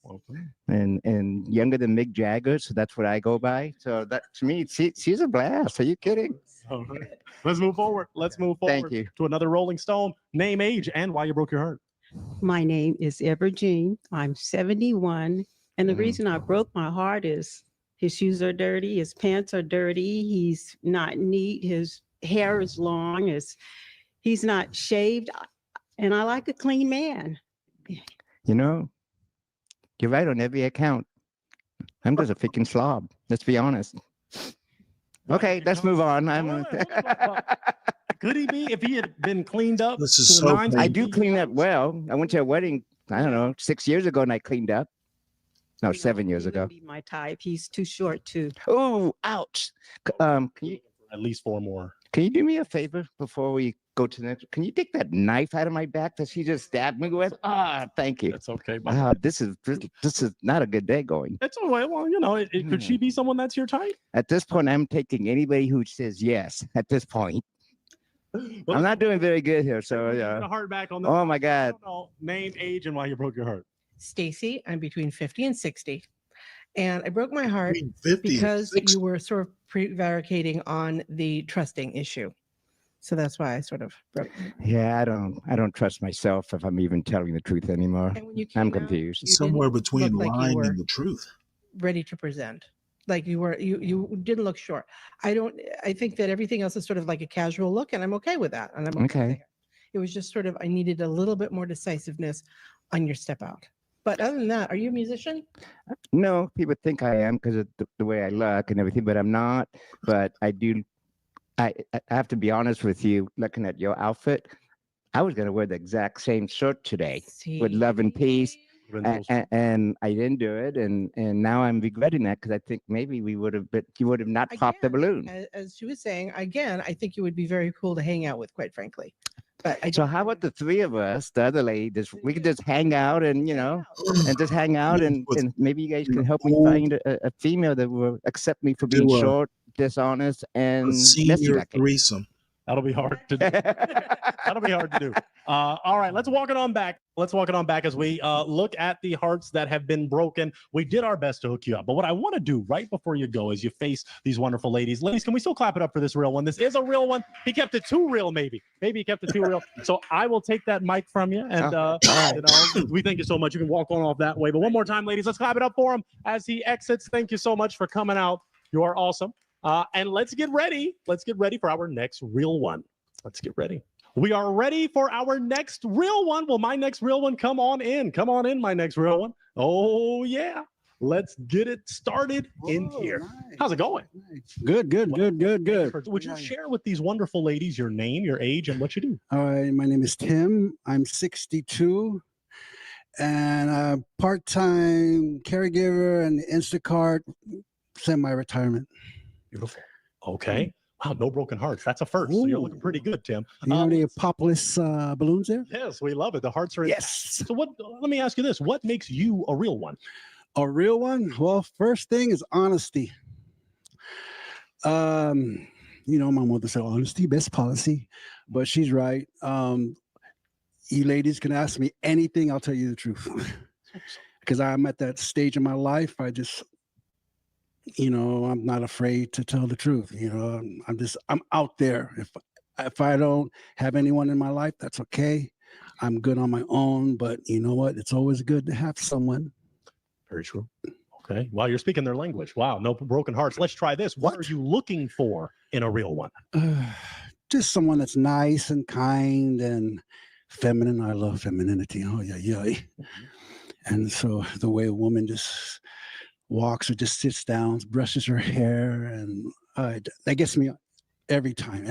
and younger than Mick Jagger. So that's what I go by. So that to me, she's a blast. Are you kidding? All right. Let's move forward. Thank you. To another Rolling Stone. Name, age, and why you broke your heart. My name is Evergene. I'm 71. And the reason I broke my heart is his shoes are dirty, his pants are dirty, he's not neat, his hair is long, he's not shaved. And I like a clean man. You're right on every account. I'm just a freaking slob. Let's be honest. Okay, let's move on. Could he be if he had been cleaned up? This is to the so nines? I do clean up well. I went to a wedding, I don't know, 6 years ago and I cleaned up. No, 7 years ago. Be my type. He's too short too. Oh, ouch. Can you at least 4 more? Can you do me a favor before we go to the next? Can you take that knife out of my back that she just stabbed me with? Thank you. That's okay. This is not a good day going. It's all right. Well, could she be someone that's your type? At this point, I'm taking anybody who says yes. At this point, Well, I'm not doing very good here. So put yeah. a heart back on the. Oh my God. Name, age, and why you broke your heart. Stacy, I'm between 50 and 60. And I broke my heart Between 50 and because 60. you were sort of prevaricating on the trusting issue. So that's why I sort of broke. Yeah, I don't trust myself if I'm even telling the truth anymore. And when you I'm came out, confused. you Somewhere didn't between look like you lying were and the truth. ready to present. Like you didn't look sure. I think that everything else is sort of like a casual look, and I'm okay with that. And I'm okay. Okay. It was just sort of, I needed a little bit more decisiveness on your step out. But other than that, are you a musician? No, people think I am because of the way I look and everything, but I'm not. But I do. I have to be honest with you. Looking at your outfit, I was going to wear the exact same shirt today with love and peace, and I didn't do it, and now I'm regretting that because I think maybe we would have, but you would have not popped the balloon. As she was saying, again, I think you would be very cool to hang out with, quite frankly. But So how about the three of us, the other ladies, we could just hang out and, and just hang out and maybe you guys can help me find a female that will accept me for being short, dishonest, and messy Senior looking. threesome. That'll be hard to do. That'll be hard to do. All right, let's walk it on back. Let's walk it on back as we look at the hearts that have been broken. We did our best to hook you up, but what I want to do right before you go is you face these wonderful ladies. Ladies, can we still clap it up for this real one? This is a real one. He kept it too real, maybe. Maybe he kept it too real. So I will take that mic from you, and we thank you so much. You can walk on off that way. But one more time, ladies, let's clap it up for him as he exits. Thank you so much for coming out. You are awesome. And let's get ready. Let's get ready for our next real one. Let's get ready. We are ready for our next real one. Well, my next real one, come on in. Come on in, my next real one. Oh, yeah. Let's get it started in here. Nice. How's it going? Good. Would you share with these wonderful ladies your name, your age, and what you do? All right. My name is Tim. I'm 62 and a part-time caregiver and Instacart semi-retirement. Beautiful. Okay. Wow, no broken hearts. That's a first. So you're looking pretty good, Tim. You know the Apocalypse balloons there? Yes, we love it. The hearts are yes. So let me ask you this. What makes you a real one? A real one? Well, first thing is honesty. My mother said honesty, best policy, but she's right. You ladies can ask me anything, I'll tell you the truth. Because I'm at that stage in my life, I'm not afraid to tell the truth. I'm out there. If I don't have anyone in my life, that's okay. I'm good on my own, but you know what? It's always good to have someone. Very true. Okay. Wow, you're speaking their language. Wow, no broken hearts. Let's try this. What are you looking for in a real one? Just someone that's nice and kind and feminine. I love femininity. Oh, yeah. And so the way a woman just walks or just sits down, brushes her hair, and that gets me every time.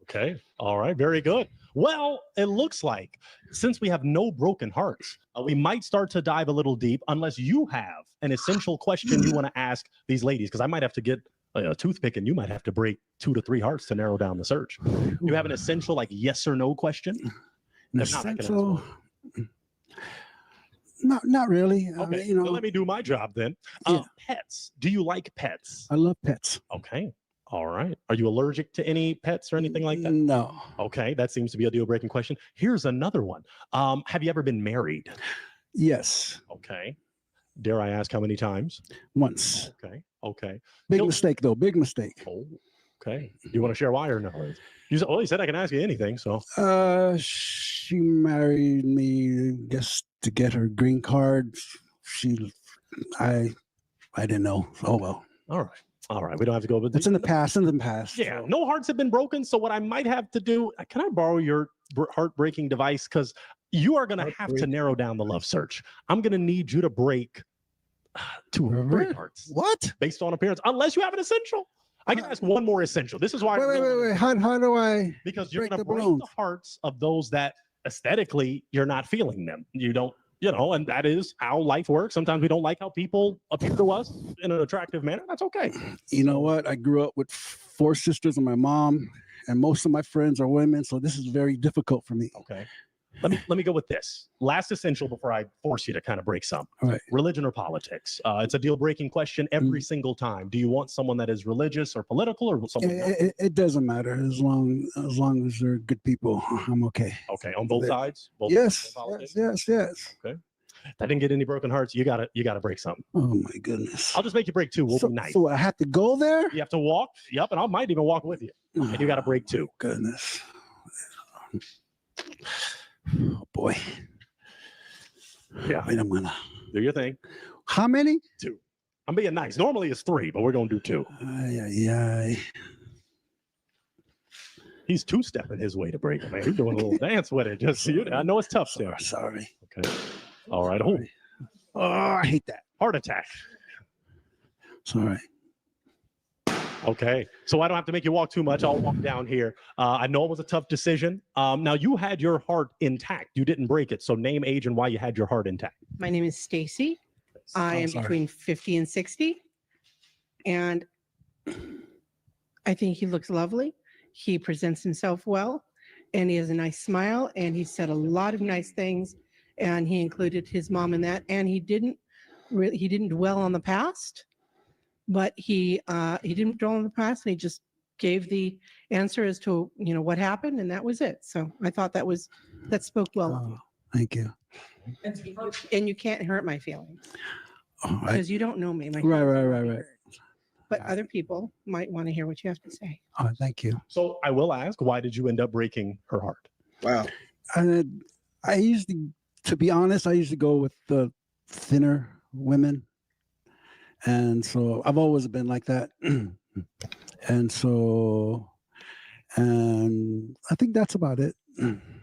Okay. All right. Very good. Well, it looks like since we have no broken hearts, we might start to dive a little deep unless you have an essential question you want to ask these ladies, because I might have to get a toothpick and you might have to break 2 to 3 hearts to narrow down the search. You have an essential like yes or no question? Essential? Not really. Okay. So let me do my job then. Pets. Do you like pets? I love pets. Okay. All right. Are you allergic to any pets or anything like that? No. Okay. That seems to be a deal-breaking question. Here's another one. Have you ever been married? Yes. Okay. Dare I ask how many times? Once. Okay. Big mistake, though. Big mistake. Oh, okay. Do you want to share why or no? You said I can ask you anything, so. She married me just to get her green card. I didn't know. Oh, well. All right. We don't have to go over It's in the past. Yeah. No hearts have been broken. So what I might have to do, can I borrow your heartbreaking device? Because you are going to have to narrow down the love search. I'm going to need you to break 2 or 3 hearts. What? Based on appearance, unless you have an essential. I can ask one more essential. This is why. Wait. How do I? Because you're going to break the hearts of those that aesthetically you're not feeling them. You don't, and that is how life works. Sometimes we don't like how people appear to us in an attractive manner. That's okay. You know what? I grew up with 4 sisters and my mom, and most of my friends are women. So this is very difficult for me. Okay. let me go with this. Last essential before I force you to kind of break some. All right. Religion or politics? It's a deal-breaking question every single time. Do you want someone that is religious or political, or someone? It doesn't matter as long as they're good people. I'm okay. Okay, on both sides. Both Yes, politics? yes. Okay. If I didn't get any broken hearts, you gotta break something. Oh my goodness. I'll just make you break two. We'll be nice. So I have to go there? You have to walk. Yep, and I might even walk with you. And you got to break two. Goodness. Oh boy. Yeah. Wait, I'm gonna do your thing. How many? Two. I'm being nice. Normally it's three, but we're gonna do two. He's two-stepping his way to break it, man. He's doing a little dance with it. Just I know it's tough there. Sorry. Okay. All right. Oh, I hate that. Heart attack. Sorry. Okay. So I don't have to make you walk too much. I'll walk down here. I know it was a tough decision. Now you had your heart intact. You didn't break it. So name, age, and why you had your heart intact. My name is Stacy. I am between 50 and 60. And I think he looks lovely. He presents himself well. And he has a nice smile. And he said a lot of nice things. And he included his mom in that. And he didn't dwell on the past. But he didn't dwell on the past, and he just gave the answer as to what happened, and that was it. So I thought that spoke well of you. Thank you. And you can't hurt my feelings because you don't know me. Right. But other people might want to hear what you have to say. Oh, thank you. So I will ask, why did you end up breaking her heart? Wow. I usually, to be honest, I usually go with the thinner women. And so I've always been like that. And I think that's about it.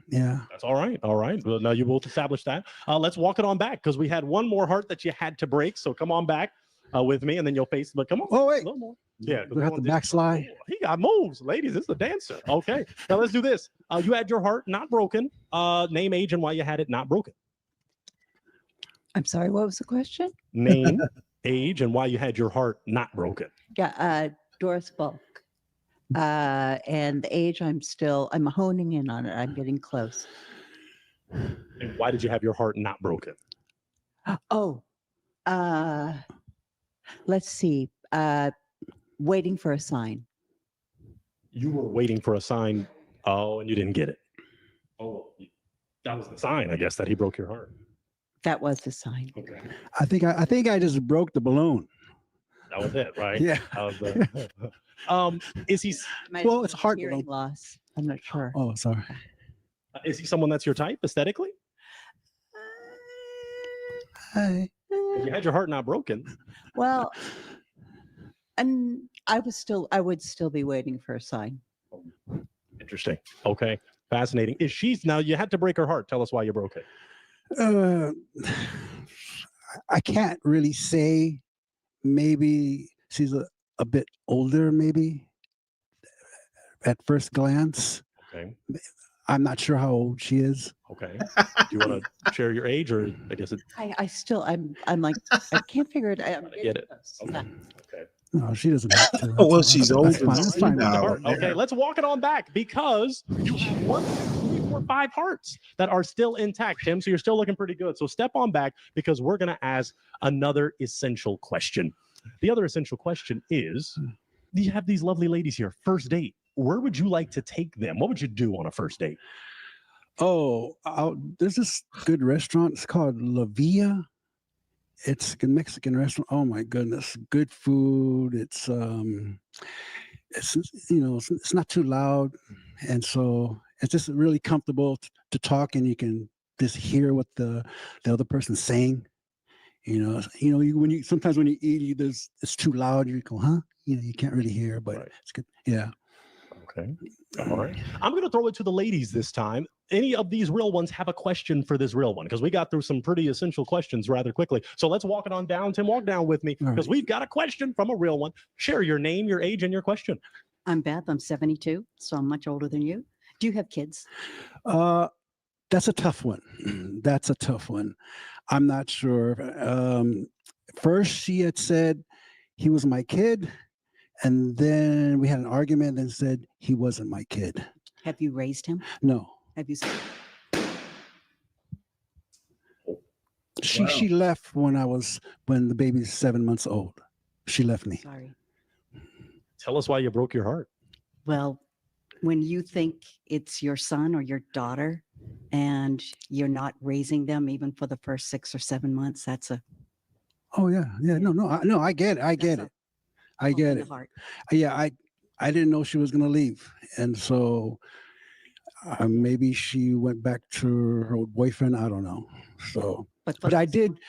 Yeah. That's all right. All right. Well, now you both established that. Let's walk it on back because we had one more heart that you had to break. So come on back with me and then you'll face, but come on. Oh, wait. A little more. Yeah. We have to backslide. He got moves, ladies. This is a dancer. Okay. Now let's do this. You had your heart not broken. Name, age, and why you had it not broken. I'm sorry, what was the question? Name, age, and why you had your heart not broken. Yeah, Doris Bulk. And the age, I'm honing in on it. I'm getting close. And why did you have your heart not broken? Oh, let's see. Waiting for a sign. You were waiting for a sign. Oh, and you didn't get it. Oh, that was the sign, I guess, that he broke your heart. That was the sign. Okay. I think I just broke the balloon. That was it, right? Yeah. That was is he? Well, it's heart hearing loss. I'm not sure. Oh, sorry. Is he someone that's your type aesthetically? Hi. You had your heart not broken. Well, and I would still be waiting for a sign. Interesting. Okay. Fascinating. Is she now? You had to break her heart. Tell us why you broke it. I can't really say. Maybe she's a bit older, maybe at first glance. Okay. I'm not sure how old she is. Okay. Do you want to share your age, or I guess it? I'm like, I can't figure it out. I get it. Okay. Okay. No, she doesn't have to. Oh, well, she's older. That's fine. Okay, let's walk it on back because you have 1, 2, 3, 4, 5 hearts that are still intact, Tim. So you're still looking pretty good. So step on back because we're going to ask another essential question. The other essential question is, you have these lovely ladies here. First date. Where would you like to take them? What would you do on a first date? Oh, there's this good restaurant. It's called La Villa. It's a Mexican restaurant. Oh my goodness, good food. It's it's not too loud, and so it's just really comfortable to talk, and you can just hear what the other person's saying. Sometimes when you eat, it's too loud. You go, huh? You can't really hear, but it's good. Yeah. Okay. All right. I'm going to throw it to the ladies this time. Any of these real ones have a question for this real one? Because we got through some pretty essential questions rather quickly. So let's walk it on down. Tim, walk down with me because we've got a question from a real one. Share your name, your age, and your question. I'm Beth. I'm 72, so I'm much older than you. Do you have kids? That's a tough one. That's a tough one. I'm not sure. First, she had said he was my kid. And then we had an argument and said he wasn't my kid. Have you raised him? No. Have you? She left when the baby's 7 months old. She left me. Sorry. Tell us why you broke your heart. Well, when you think it's your son or your daughter and you're not raising them even for the first 6 or 7 months, that's a Oh yeah. No, I get it. I get it. I bump in get the it. heart. Yeah, I didn't know she was gonna leave, and so maybe she went back to her old boyfriend. I don't know. So, but I did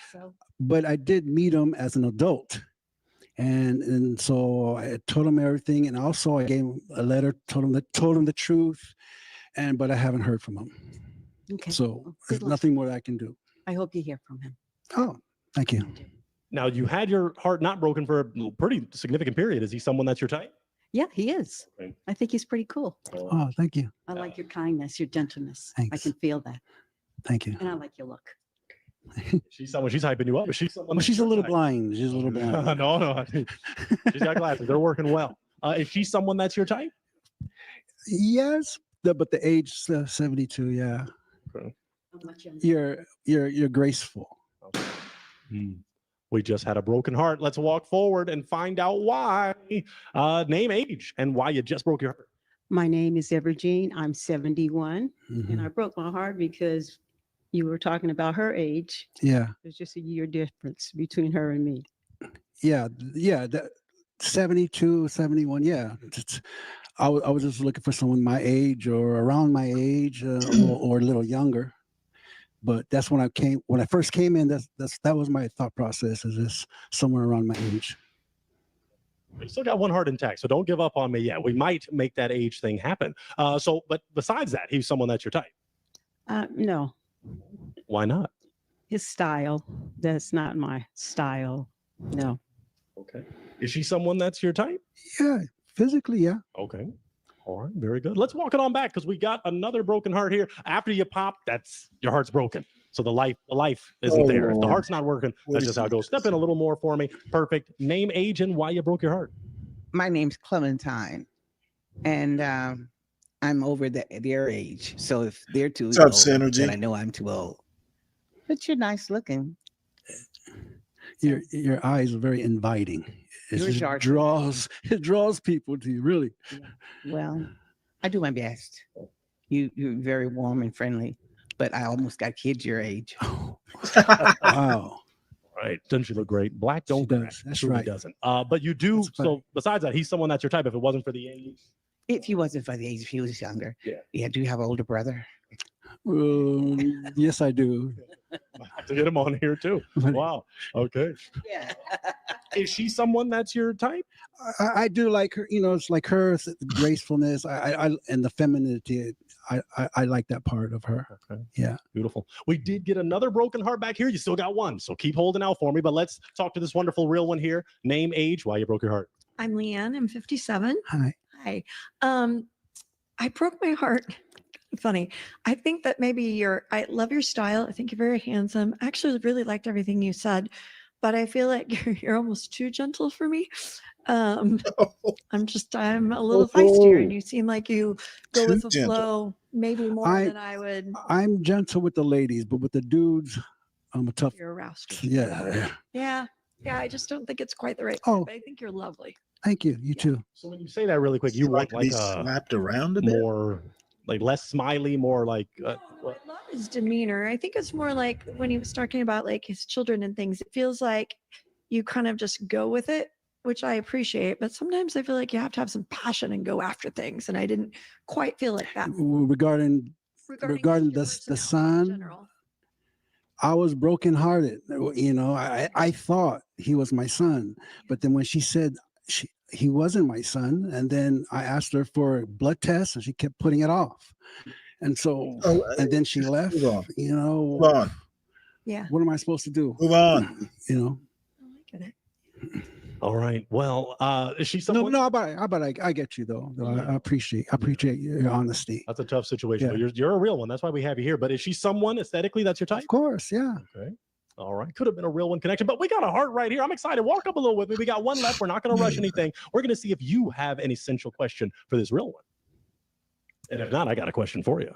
meet him as an adult, and so I told him everything, and also I gave him a letter, told him the truth, but I haven't heard from him. Okay. So Well, there's good luck. nothing more that I can do. I hope you hear from him. Oh, thank you. Now, you had your heart not broken for a pretty significant period. Is he someone that's your type? Yeah, he is. Okay. I think he's pretty cool. Oh, thank you. I like your kindness, your gentleness. I Thanks. can feel that. Thank you. And I like your look. She's someone, she's hyping you up. Is she someone Well, that's she's a your little type? blind. She's a little blind. No. She's got glasses. They're working well. Is she someone that's your type? Yes, but the age 72. Yeah. Okay. You're graceful. We just had a broken heart. Let's walk forward and find out why. Name, age, and why you just broke your heart. My name is Evergene. I'm 71, Mm-hmm. and I broke my heart because you were talking about her age. Yeah. There's just a year difference between her and me. Yeah. 72, 71. Yeah. I was just looking for someone my age or around my age or a little younger. But that's when I first came in, that was my thought process, is this somewhere around my age. We still got one heart intact, so don't give up on me yet. We might make that age thing happen. But besides that, he's someone that's your type. No, Why not? his style. That's not my style. No. Okay. Is she someone that's your type? Yeah, physically, yeah. Okay. All right, very good. Let's walk it on back because we got another broken heart here. After you pop, that's your heart's broken. So the life isn't there. If the heart's not working, that's just how it goes. Step in a little more for me. Perfect. Name, age, and why you broke your heart. My name's Clementine, and I'm over their age. So if they're too What's up, old, Synergy? then I know I'm too old. But you're nice looking. Your eyes are very inviting. You're sharp. It draws people to you, really. Well, I do my best. You're very warm and friendly, but I almost got kids your age. Wow. Right. Doesn't she look great? Black don't crack. That's Truly right. doesn't. But you do. So besides that, he's someone that's your type. If it wasn't for the age. If he wasn't for the age, if he was younger. Yeah. Do you have an older brother? Yes, I do. I have to get him on here too. Wow. Okay. Yeah. Is she someone that's your type? I do like her. It's like her gracefulness. I and the femininity. I like that part of her. Okay. Yeah. Beautiful. We did get another broken heart back here. You still got one, so keep holding out for me. But let's talk to this wonderful real one here. Name, age, why you broke your heart. I'm Leanne. I'm 57. Hi. Hi. I broke my heart. Funny. I think that maybe I love your style. I think you're very handsome. I actually really liked everything you said, but I feel like you're almost too gentle for me. I'm a little feistier, and you seem like you go Too with the gentle. flow maybe more than I would. I'm gentle with the ladies, but with the dudes, I'm a tough. You're a rascal. Yeah. Yeah. I just don't think it's quite the right. Oh. But I think you're lovely. Thank you. You too. So when you say that really quick, you want to be like slapped around a bit? more, like less smiley, more like. Love his demeanor. I think it's more like when he was talking about like his children and things. It feels like you kind of just go with it, which I appreciate. But sometimes I feel like you have to have some passion and go after things, and I didn't quite feel like that. Regarding the son, I was brokenhearted. I thought he was my son, but then when she said he wasn't my son, and then I asked her for a blood test, and she kept putting it off. And so, and then she left. Move Move on. Yeah. What am I supposed to do? Move on. All right. Well, is she someone? No, I get you though. I appreciate your honesty. That's a tough situation. Yeah. But you're a real one. That's why we have you here. But is she someone aesthetically that's your type? Of course, yeah. Okay. All right. Could have been a real one connection, but we got a heart right here. I'm excited. Walk up a little with me. We got one left. We're not going to rush anything. We're going to see if you have an essential question for this real one. And if not, I got a question for you.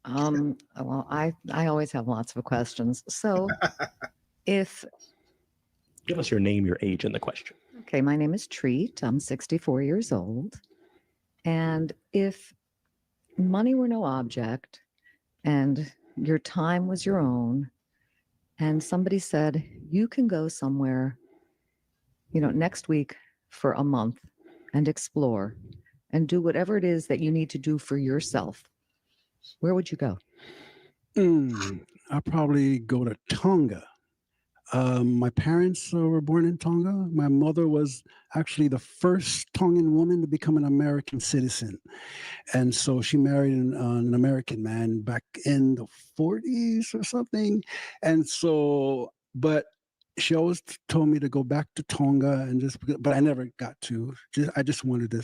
Well, I always have lots of questions. So If, Give us your name, your age, and the question. okay, my name is Treat. I'm 64 years old. And if money were no object and your time was your own, and somebody said, you can go somewhere, next week for a month and explore and do whatever it is that you need to do for yourself, where would you go? I'll probably go to Tonga. My parents were born in Tonga. My mother was actually the first Tongan woman to become an American citizen. And so she married an American man back in the 40s or something. And so, but she always told me to go back to Tonga but I never got to. I just wanted to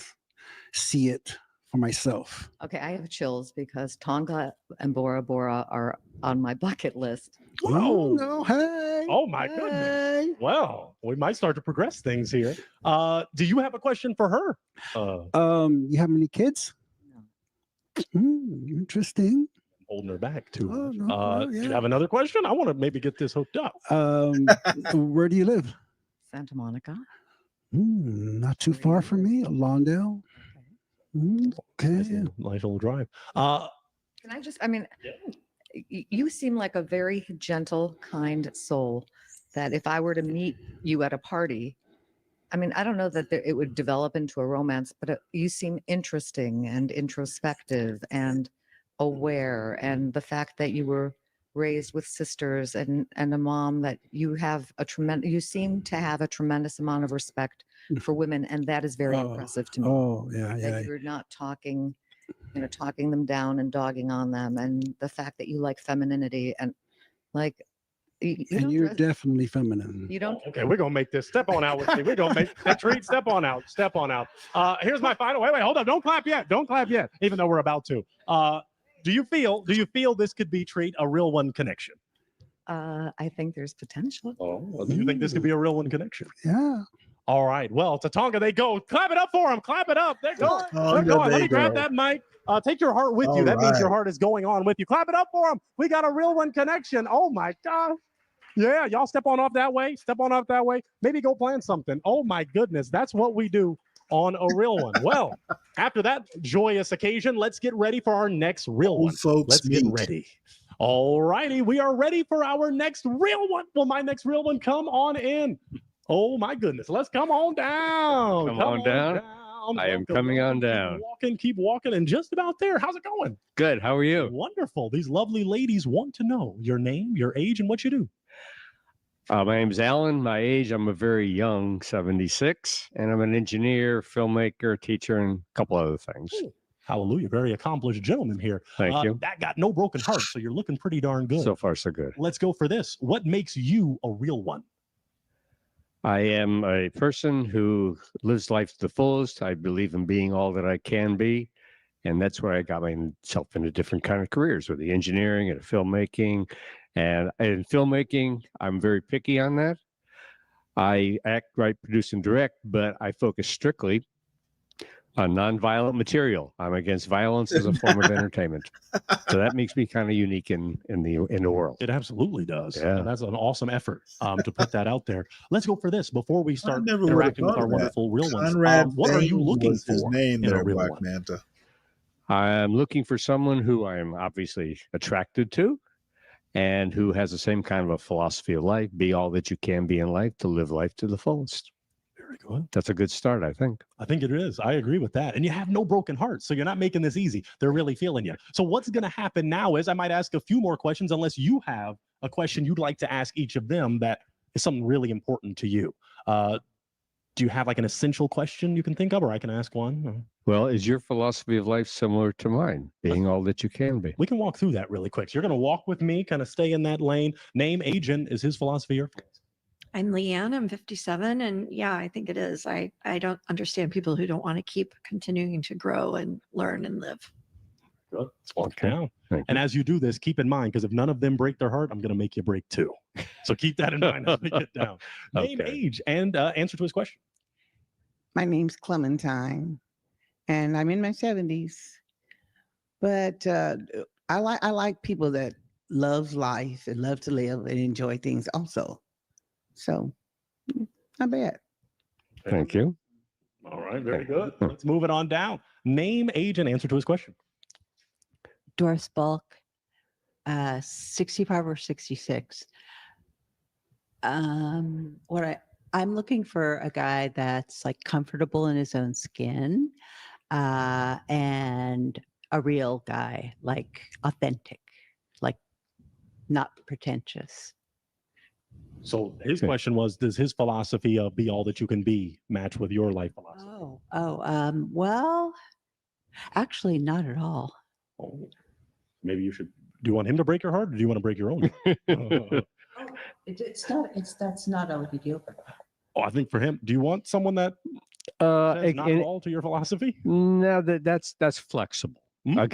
see it for myself. Okay, I have chills because Tonga and Bora Bora are on my bucket list. Oh, no, hey. Oh, my goodness. Well, we might start to progress things here. Do you have a question for her? You have any kids? No. Interesting. Holding her back too much. No, Do you have another question? I want to maybe get this hooked up. Where do you live? Santa Monica. Not too far from me, Lawndale. Okay. Nice little drive. Can I just, you seem like a very gentle, kind soul that if I were to meet you at a party, I don't know that it would develop into a romance, but you seem interesting and introspective and aware. And the fact that you were raised with sisters and a mom that you seem to have a tremendous amount of respect for women. And that is very impressive to me. Oh, yeah, yeah. That you're not talking them down and dogging on them. And the fact that you like femininity and you're definitely feminine. You don't. Okay, we're gonna make this. Step on out with me. We're gonna make that treat. Step on out. Step on out. Here's my final. Wait, hold up. Don't clap yet. Don't clap yet. Even though we're about to. Do you feel this could be treat a real one connection? I think there's potential. Well, do you think this could be a real one connection? Yeah. All right. Well, to Tonga they go. Clap it up for them. Clap it up. They're going. They're going. Let me grab that mic. Take your heart with you. That means your heart is going on with you. Clap it up for them. We got a real one connection. Oh my God. Yeah, y'all step on off that way. Step on off that way. Maybe go plan something. Oh my goodness. That's what we do on a real one. Well, after that joyous occasion, let's get ready for our next real one. Let's get ready. All righty. We are ready for our next real one. Will my next real one come on in? Oh my goodness. Let's come on down. Come on down. I am coming on down. Keep walking, and just about there. How's it going? Good. How are you? Wonderful. These lovely ladies want to know your name, your age, and what you do. My name's Alan. My age, I'm a very young 76, and I'm an engineer, filmmaker, teacher, and a couple other things. Ooh, hallelujah. Very accomplished gentleman here. Thank you. That got no broken hearts, so you're looking pretty darn good. So far, so good. Let's go for this. What makes you a real one? I am a person who lives life to the fullest. I believe in being all that I can be. And that's where I got myself into different kind of careers with the engineering and filmmaking. And in filmmaking, I'm very picky on that. I act, write, produce, and direct, but I focus strictly on nonviolent material. I'm against violence as a form of entertainment. So that makes me kind of unique in the world. It absolutely does. Yeah. And that's an awesome effort to put that out there. Let's go for this before we start never would've interacting with thought our of that. wonderful real ones. Conrad What are you Bain looking was his for name in a there, real Black one? Manta. I'm looking for someone who I am obviously attracted to and who has the same kind of a philosophy of life, be all that you can be in life, to live life to the fullest. Very good. That's a good start, I think. I think it is. I agree with that. And you have no broken hearts, so you're not making this easy. They're really feeling you. So what's going to happen now is I might ask a few more questions, unless you have a question you'd like to ask each of them that is something really important to you. Do you have like an essential question you can think of, or I can ask one? Well, is your philosophy of life similar to mine, being all that you can be? We can walk through that really quick. So you're going to walk with me, kind of stay in that lane. Name, age, and is his philosophy your philosophy? I'm Leanne. I'm 57. And yeah, I think it is. I don't understand people who don't want to keep continuing to grow and learn and live. Good. Let's walk down. And as you do this, keep in mind, because if none of them break their heart, I'm going to make you break too. So keep that in mind as we get down. Name, age, and answer to his question. My name's Clementine, and I'm in my 70s. But I like people that loves life and love to live and enjoy things also. So not bad. Thank you. All right, very good. Let's move it on down. Name, age, and answer to his question. Doris Bulk, 65 or 66. I'm looking for a guy that's like comfortable in his own skin, and a real guy, like authentic, like not pretentious. So his question was, does his philosophy of be all that you can be match with your life philosophy? Well, actually not at all. Oh, maybe you should. Do you want him to break your heart, or do you want to break your own? That's not a big deal. Oh, I think for him, do you want someone that says not at all to your philosophy? No, that's flexible.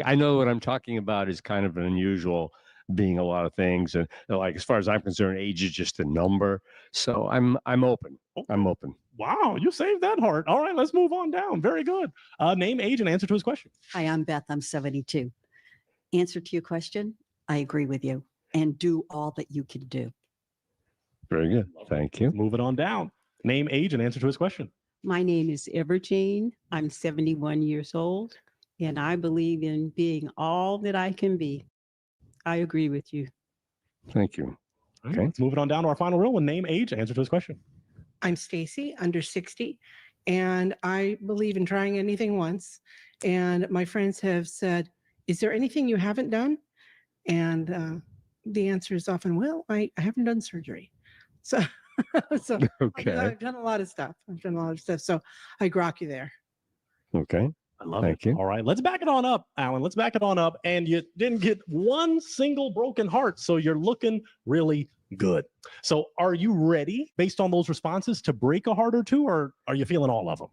I know what I'm talking about is kind of an unusual, being a lot of things, and like as far as I'm concerned, age is just a number. So I'm open. Okay. I'm open. Wow, you saved that heart. All right, let's move on down. Very good. Name, age, and answer to his question. Hi, I'm Beth. I'm 72. Answer to your question, I agree with you. And do all that you can do. Very good. Thank you. Move it on down. Name, age, and answer to his question. My name is Everjean. I'm 71 years old, and I believe in being all that I can be. I agree with you. Thank you. Okay. Let's move it on down to our final real one. Name, age, answer to his question. I'm Stacy, under 60, and I believe in trying anything once. And my friends have said, is there anything you haven't done? And the answer is often, well, I haven't done surgery. So, Okay. I've done a lot of stuff. So I grok you there. Okay. I love Thank it. you. All right, let's back it on up, Alan. Let's back it on up. And you didn't get one single broken heart, so you're looking really good. So are you ready, based on those responses, to break a heart or two, or are you feeling all of them?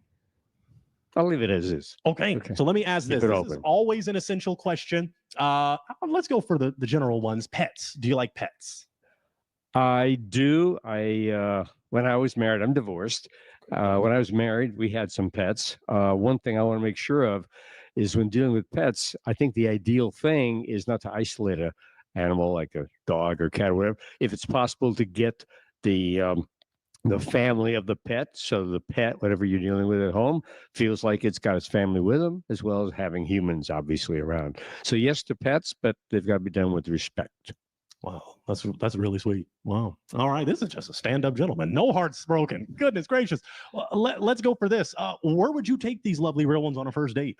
I'll leave it as is. Okay. So let me ask Keep this. it This open. is always an essential question. Let's go for the general ones. Pets. Do you like pets? I do. When I was married, I'm divorced. When I was married, we had some pets. One thing I want to make sure of is when dealing with pets, I think the ideal thing is not to isolate a animal like a dog or cat or whatever. If it's possible to get the family of the pet, so the pet, whatever you're dealing with at home, feels like it's got its family with them, as well as having humans obviously around. So yes to pets, but they've got to be done with respect. Wow, that's really sweet. Wow. All right, this is just a stand-up gentleman. No hearts broken. Goodness gracious. Well, let's go for this. Where would you take these lovely real ones on a first date?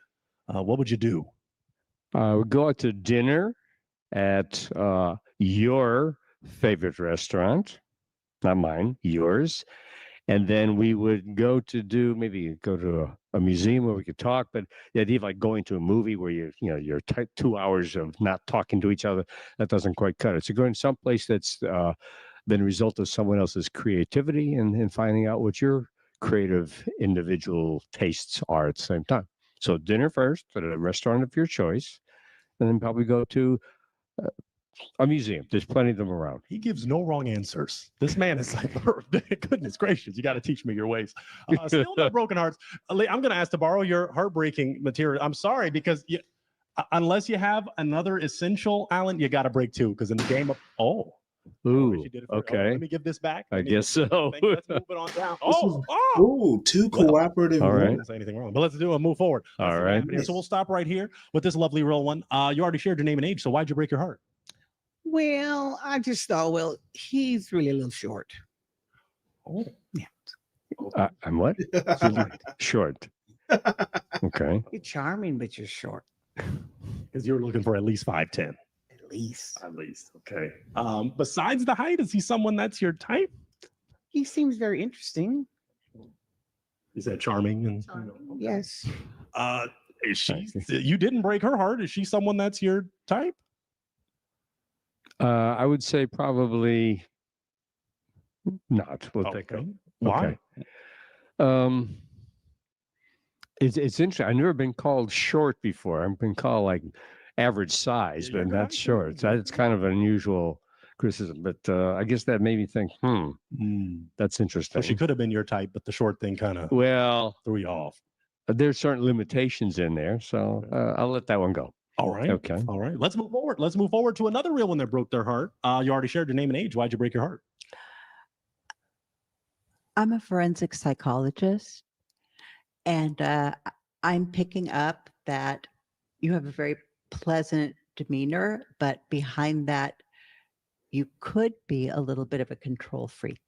What would you do? We'd go out to dinner at your favorite restaurant, not mine, yours. And then we would go to a museum where we could talk. But the idea of like going to a movie where you're 2 hours of not talking to each other, that doesn't quite cut it. So going someplace that's been a result of someone else's creativity and finding out what your creative individual tastes are at the same time. So dinner first at a restaurant of your choice, and then probably go to a museum. There's plenty of them around. He gives no wrong answers. This man is like, goodness gracious, you got to teach me your ways. Still no broken hearts. I'm going to ask to borrow your heartbreaking material. I'm sorry, because unless you have another essential, Alan, you got to break two, because in the game of, Ooh, okay. Let me give this back. I guess so. Let's move it on down. Too cooperative. All right. Don't say anything wrong, but let's move forward. All right. So we'll stop right here with this lovely real one. You already shared your name and age, so why'd you break your heart? Well, I just thought, well, he's really a little short. Oh, yeah. I'm what? Short. Okay. You're charming, but you're short. Because you're looking for at least 5'10". At least. Okay. Besides the height, is he someone that's your type? He seems very interesting. Is that charming? Yes. Is she? You didn't break her heart. Is she someone that's your type? I would say probably not. We'll take it. Why? Okay. It's interesting. I've never been called short before. I've been called like average size, but not short. So it's kind of an unusual criticism. But I guess that made me think, that's interesting. So she could have been your type, but the short thing kind of threw you off. There's certain limitations in there, so I'll let that one go. All right. Okay. All right. Let's move forward. Let's move forward to another real one that broke their heart. You already shared your name and age. Why'd you break your heart? I'm a forensic psychologist, and I'm picking up that you have a very pleasant demeanor, but behind that, you could be a little bit of a control freak.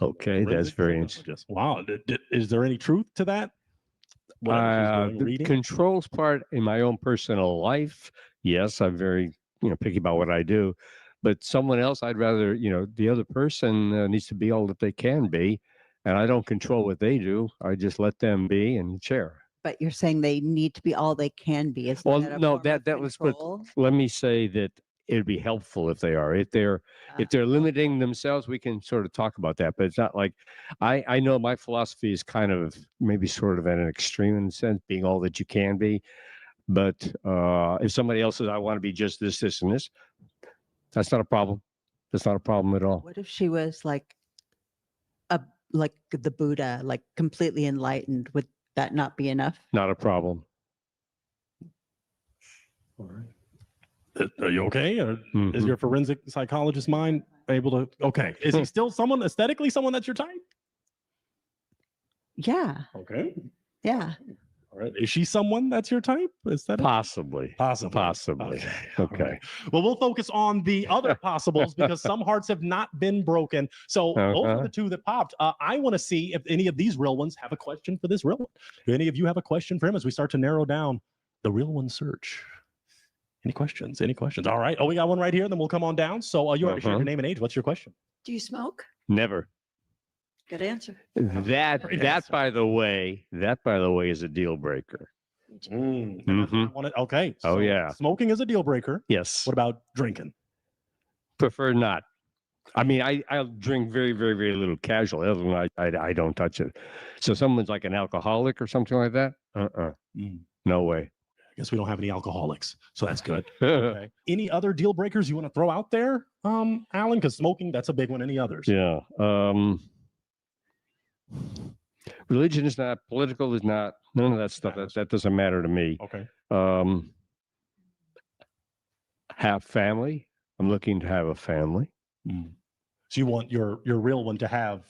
Okay, that's very interesting. Wow. Is there any truth to that? Whatever she's doing, The reading? controls part in my own personal life, yes, I'm very, picky about what I do. But someone else, I'd rather, the other person needs to be all that they can be. And I don't control what they do. I just let them be and share. But you're saying they need to be all they can be. Isn't Well, that a no, form of that was, but control? let me say that it'd be helpful if they are. If they're limiting themselves, we can sort of talk about that. But it's not like I know my philosophy is kind of maybe sort of at an extreme in a sense, being all that you can be. But if somebody else says I want to be just this, this, and this, that's not a problem. That's not a problem at all. What if she was like the Buddha, like completely enlightened? Would that not be enough? Not a problem. All right. Are you okay? Or is your forensic psychologist mind able to? Okay. Is he still someone aesthetically someone that's your type? Yeah. Okay. Yeah. All right. Is she someone that's your type? Is that Possibly. Possibly. Okay. Well, we'll focus on the other possibles because some hearts have not been broken. So those are the two that popped. I want to see if any of these real ones have a question for this real one. Do any of you have a question for him as we start to narrow down the real one search? Any questions? Any questions? All right. Oh, we got one right here. Then we'll come on down. So you already shared your name and age. What's your question? Do you smoke? Never. Good answer. That by the way is a deal breaker. Okay. Oh so yeah. Smoking is a deal breaker. Yes. What about drinking? Prefer not. I mean, I'll drink very, very, very little casually. Other than I don't touch it. So someone's like an alcoholic or something like that. No way. I guess we don't have any alcoholics, so that's good. Okay. Any other deal breakers you want to throw out there, Alan? Because smoking, that's a big one. Any others? Yeah. Religion is not, political is not, none of that stuff. That doesn't matter to me. Okay. Have family. I'm looking to have a family. So you want your real one to have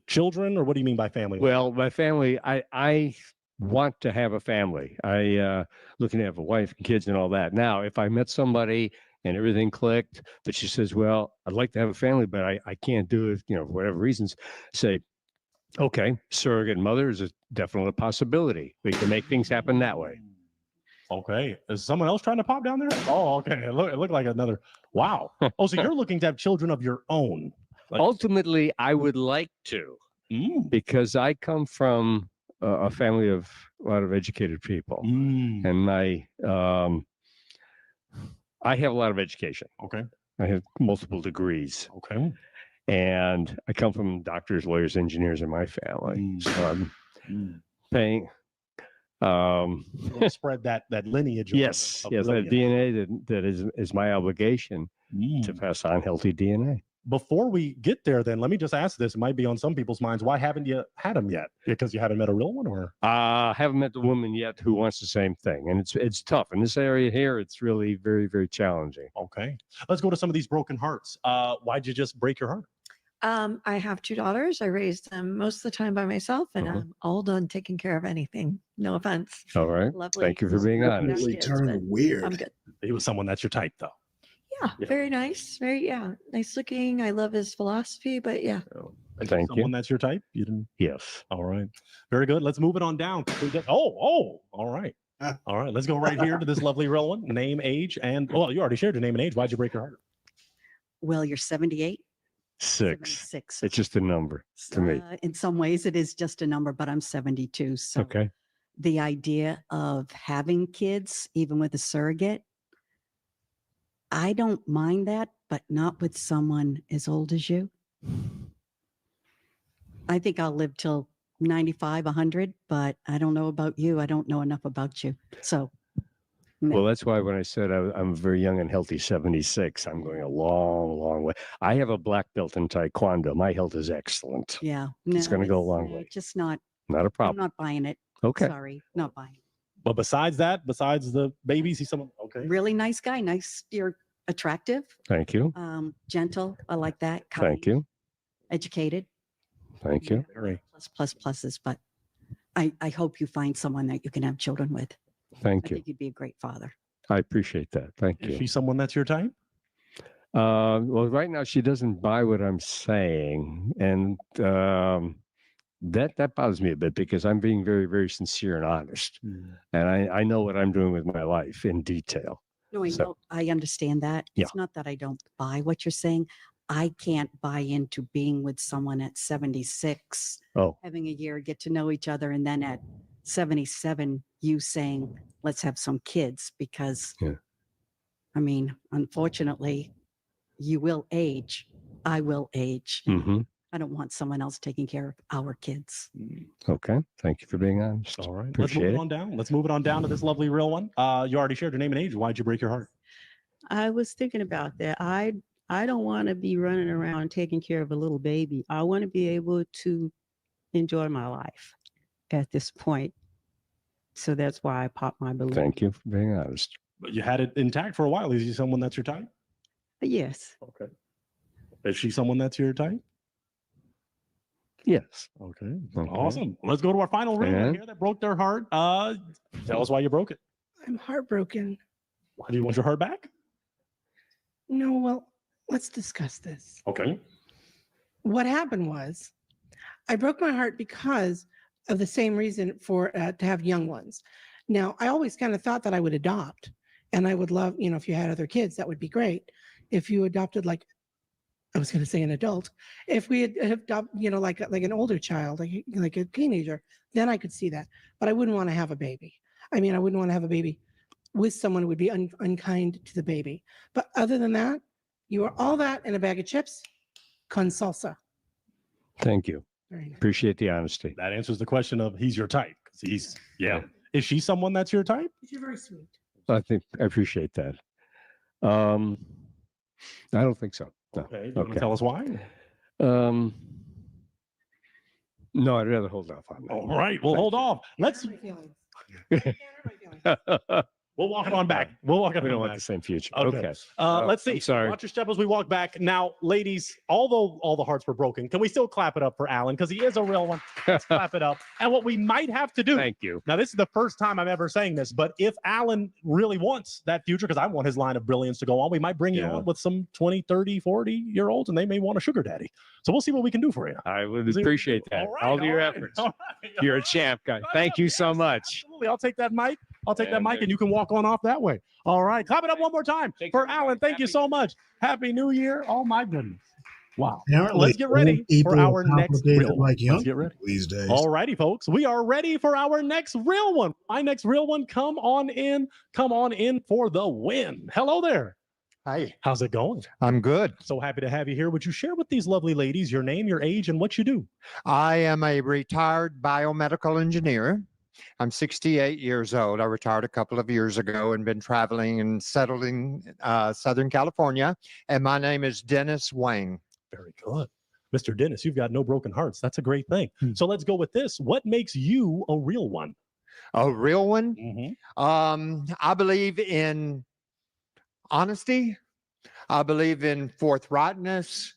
children, or what do you mean by family? Well, my family, I want to have a family. I looking to have a wife and kids and all that. Now, if I met somebody and everything clicked, but she says, well, I'd like to have a family, but I can't do it, for whatever reasons, say, okay, surrogate mother is a definite possibility. We can make things happen that way. Okay. Is someone else trying to pop down there? Oh, okay. It looked like another. Wow. Oh, so you're looking to have children of your own. Ultimately, I would like to, because I come from a family of a lot of educated people, and I have a lot of education. Okay. I have multiple degrees. Okay. And I come from doctors, lawyers, engineers in my family. So I'm paying. Spread that lineage. Yes, that DNA that is my obligation to pass on healthy DNA. Before we get there, then let me just ask this. It might be on some people's minds. Why haven't you had them yet? Because you haven't met a real one, or? Haven't met the woman yet who wants the same thing, and it's tough in this area here. It's really very, very challenging. Okay, let's go to some of these broken hearts. Why'd you just break your heart? I have 2 daughters. I raised them most of the time by myself, and I'm all done taking care of anything. No offense. All right. Lovely. Thank you for being honest. Kids, but weird. I'm good. He was someone that's your type, though. Yeah, very nice. Very nice looking. I love his philosophy, but yeah. Thank Someone you. that's your type? You didn't? Yes. All right. Very good. Let's move it on down. All right. All right. Let's go right here to this lovely real one. Name, age, and you already shared your name and age. Why'd you break your heart? Well, you're 78. 6. It's just a number to me. In some ways, it is just a number, but I'm 72. So Okay. the idea of having kids, even with a surrogate, I don't mind that, but not with someone as old as you. I think I'll live till 95, 100, but I don't know about you. I don't know enough about you. So, Well, that's why when I said I'm very young and healthy, 76, I'm going a long, long way. I have a black belt in Taekwondo. My health is excellent. yeah. It's going to go a long way. Just not Not a I'm problem. not buying it. Okay. Sorry, not buying it. But besides that, besides the babies, he's someone. Okay. Really nice guy. Nice. You're attractive, Thank you. gentle. I like that. Thank you. Educated. Thank you. Pluses, but I hope you find someone that you can have children with. Thank I you. think you'd be a great father. I appreciate that. Thank Is you. she someone that's your type? Well, right now she doesn't buy what I'm saying, and that bothers me a bit because I'm being very, very sincere and honest, and I know what I'm doing with my life in detail. No, I know. I understand that. Yeah. It's not that I don't buy what you're saying. I can't buy into being with someone at 76, Oh. having a year, get to know each other, and then at 77, you saying, let's have some kids, because I mean, unfortunately, you will age. I will age. Mm-hmm. I don't want someone else taking care of our kids. Okay. Thank you for being honest. All right. Appreciate Let's move it. it on down. Let's move it on down to this lovely real one. You already shared your name and age. Why'd you break your heart? I was thinking about that. I don't want to be running around taking care of a little baby. I want to be able to enjoy my life at this point. So that's why I popped my balloon. Thank you for being honest. But you had it intact for a while. Is he someone that's your type? Yes. Okay. Is she someone that's your type? Yes. Okay. Awesome. Let's go to our final real one here that broke their heart. Tell us why you broke it. I'm heartbroken. Why do you want your heart back? No, well, let's discuss this. Okay. What happened was I broke my heart because of the same reason for to have young ones. Now, I always kind of thought that I would adopt, and I would love, you know, if you had other kids, that would be great. If you adopted, like, I was going to say an adult, if we had adopted, you know, like an older child, like a teenager, then I could see that. But I wouldn't want to have a baby. I mean, I wouldn't want to have a baby with someone who would be unkind to the baby. But other than that, you are all that in a bag of chips, con salsa. Thank you. Very nice. Appreciate the honesty. That answers the question of he's your type. 'Cause he's, yeah. Is she someone that's your type? You're very sweet. I think I appreciate that. I don't think so. No. Okay. You want to tell us why? No, I'd rather hold off on that. All right. Well, hold off. Let's. We'll walk it on back. We'll walk it We don't on want back. the same future. Okay. Okay. Let's see. I'm sorry. Watch your step as we walk back. Now, ladies, although all the hearts were broken, can we still clap it up for Alan? Because he is a real one. Let's clap it up. And what we might have to do. Thank you. Now, this is the first time I'm ever saying this, but if Alan really wants that future, because I want his line of brilliance to go on, we might bring you on with some 20, 30, 40-year-olds, and they may want a sugar daddy. So we'll see what we can do for you. I would appreciate that. All your efforts. All right. You're a champ, guy. Thank you so much. Absolutely. I'll take that mic. And you can walk on off that way. All right. Clap it up one more time for Alan. Thank you so much. Happy New Year. Oh, my goodness. Wow. Apparently, Let's get ready for our next real one. like young Let's get ready. these days. All righty, folks. We are ready for our next real one. My next real one. Come on in. Come on in for the win. Hello there. Hi. How's it going? I'm good. So happy to have you here. Would you share with these lovely ladies your name, your age, and what you do? I am a retired biomedical engineer. I'm 68 years old. I retired a couple of years ago and been traveling and settled in Southern California. And my name is Dennis Wang. Very good. Mr. Dennis, you've got no broken hearts. That's a great thing. So let's go with this. What makes you a real one? A real one? Mm-hmm. I believe in honesty. I believe in forthrightness.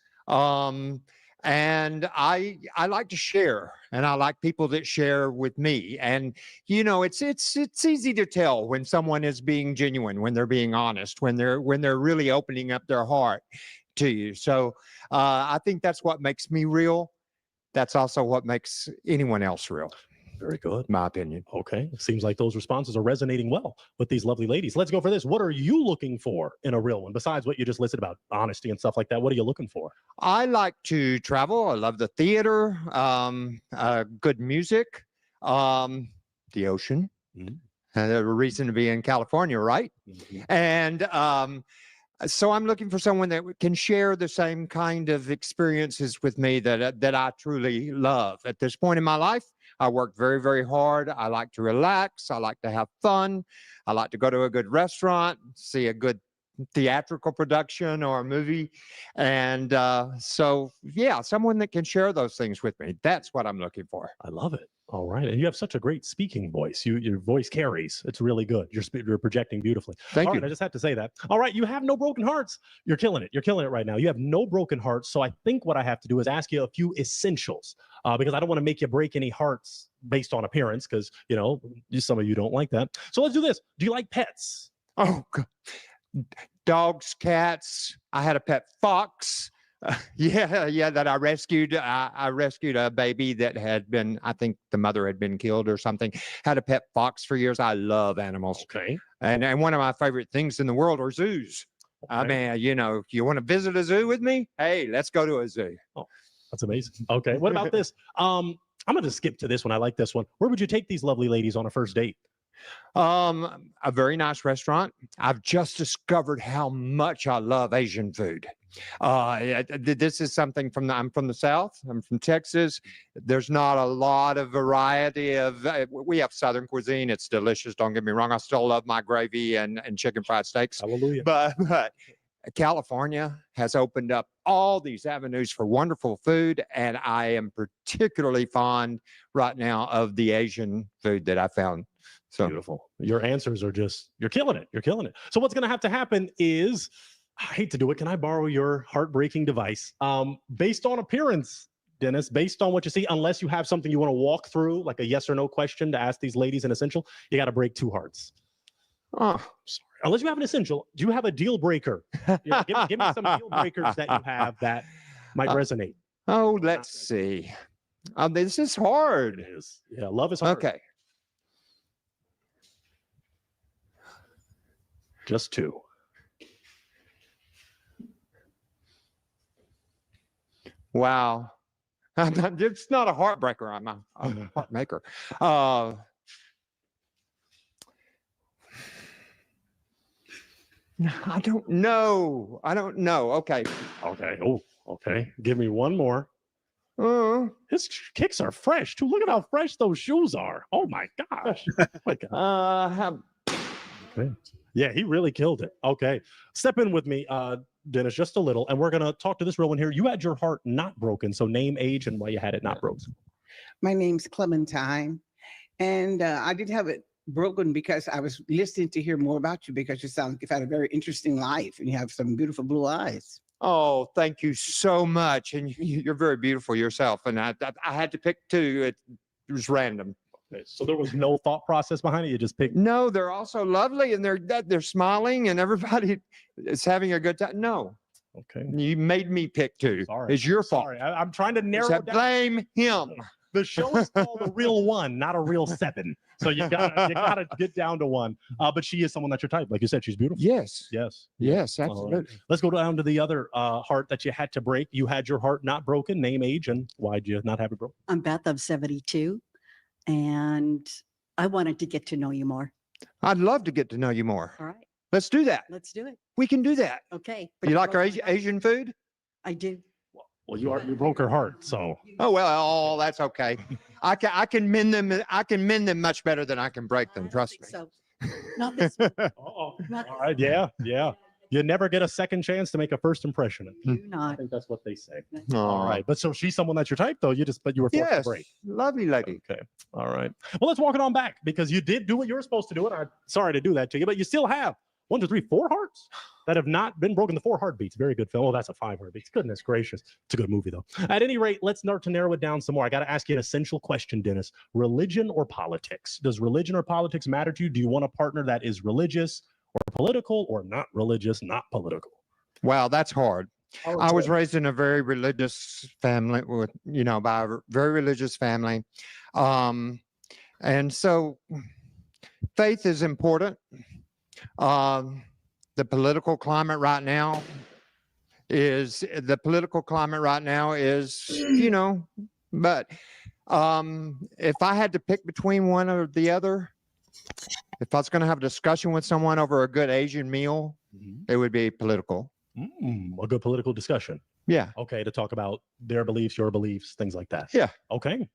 And I like to share, and I like people that share with me. And you know, it's easy to tell when someone is being genuine, when they're being honest, when they're really opening up their heart to you. So I think that's what makes me real. That's also what makes anyone else real. Very good. My opinion. Okay. It seems like those responses are resonating well with these lovely ladies. Let's go for this. What are you looking for in a real one? Besides what you just listed about honesty and stuff like that, what are you looking for? I like to travel. I love the theater, good music, the ocean. A reason to be in California, right? And so I'm looking for someone that can share the same kind of experiences with me that I truly love. At this point in my life, I work very, very hard. I like to relax. I like to have fun. I like to go to a good restaurant, see a good theatrical production or a movie. And so, yeah, someone that can share those things with me. That's what I'm looking for. I love it. All right. And you have such a great speaking voice. Your voice carries. It's really good. You're projecting beautifully. Thank All you. right, I just had to say that. All right. You have no broken hearts. You're killing it. You're killing it right now. You have no broken hearts. So I think what I have to do is ask you a few essentials because I don't want to make you break any hearts based on appearance because, you know, some of you don't like that. So let's do this. Do you like pets? Oh, God. Dogs, cats. I had a pet fox. That I rescued. I rescued a baby that had been, I think the mother had been killed or something. Had a pet fox for years. I love animals. Okay. And one of my favorite things in the world are zoos. Okay. I mean, you know, you want to visit a zoo with me? Hey, let's go to a zoo. Oh, that's amazing. Okay. What about this? I'm going to skip to this one. I like this one. Where would you take these lovely ladies on a first date? A very nice restaurant. I've just discovered how much I love Asian food. This is something I'm from the South. I'm from Texas. There's not a lot of variety of, we have Southern cuisine. It's delicious. Don't get me wrong. I still love my gravy and chicken fried steaks. Hallelujah. But California has opened up all these avenues for wonderful food. And I am particularly fond right now of the Asian food that I found. So beautiful. Your answers are just, you're killing it. You're killing it. So what's going to happen is, I hate to do it. Can I borrow your heartbreaking device? Based on appearance, Dennis, based on what you see, unless you have something you want to walk through, like a yes or no question to ask these ladies an essential, you got to break 2 hearts. Oh, sorry. Unless you have an essential, do you have a deal breaker? Yeah, give me some deal breakers that you have that might resonate. Oh, let's see. This is hard. It is. Yeah, love is hard. Okay. Just 2. Wow. It's not a heartbreaker. I'm a heartmaker. I don't know. Okay. Okay. Oh, okay. Give me one more. His kicks are fresh too. Look at how fresh those shoes are. Oh my gosh. Oh my God. Okay. Yeah, he really killed it. Okay. Step in with me, Dennis, just a little, and we're going to talk to this real one here. You had your heart not broken, so name, age, and why you had it not broken. My name's Clementine, and I did have it broken because I was listening to hear more about you because you sound like you've had a very interesting life and you have some beautiful blue eyes. Oh, thank you so much. And you're very beautiful yourself. And I had to pick 2. It was random. Okay, so there was no thought process behind it. You just picked. No, they're also lovely and they're smiling and everybody is having a good time. No. Okay. You made me pick 2. Sorry. It's your fault. Sorry. I'm trying to narrow it down. Blame him. The show is called A Real 1, not A Real 7. So you gotta get down to 1. But she is someone that's your type. Like you said, she's beautiful. Yes. Yes. Yes, absolutely. Right. Let's go down to the other heart that you had to break. You had your heart not broken. Name, age, and why'd you not have it broken? I'm Beth. I'm 72. And I wanted to get to know you more. I'd love to get to know you more. All right. Let's do that. Let's do it. We can do that. Okay. You like our Asian food? I do. Well, you broke her heart, so. Oh well, that's okay. I can mend them. I can mend them much better than I can break them. Trust me. So, not this. All right. Yeah. You never get a second chance to make a first impression. I think that's what they say. Oh. All right. But so she's someone that's your type, though. You were forced to break. Lovely lady. Okay. All right. Well, let's walk it on back because you did do what you were supposed to do. And I'm sorry to do that to you, but you still have 1, 2, 3, 4 hearts that have not been broken. The 4 heartbeats. Very good film. Oh, that's a 5 heartbeats. Goodness gracious. It's a good movie, though. At any rate, let's start to narrow it down some more. I got to ask you an essential question, Dennis. Religion or politics? Does religion or politics matter to you? Do you want a partner that is religious or political or not religious, not political? Wow, that's hard. I was raised in a very religious family by a very religious family. And so faith is important. The political climate right now is, but if I had to pick between one or the other, if I was going to have a discussion with someone over a good Asian meal, it would be political. A good political discussion. Yeah. Okay, to talk about their beliefs, your beliefs, things like that. Yeah. Okay.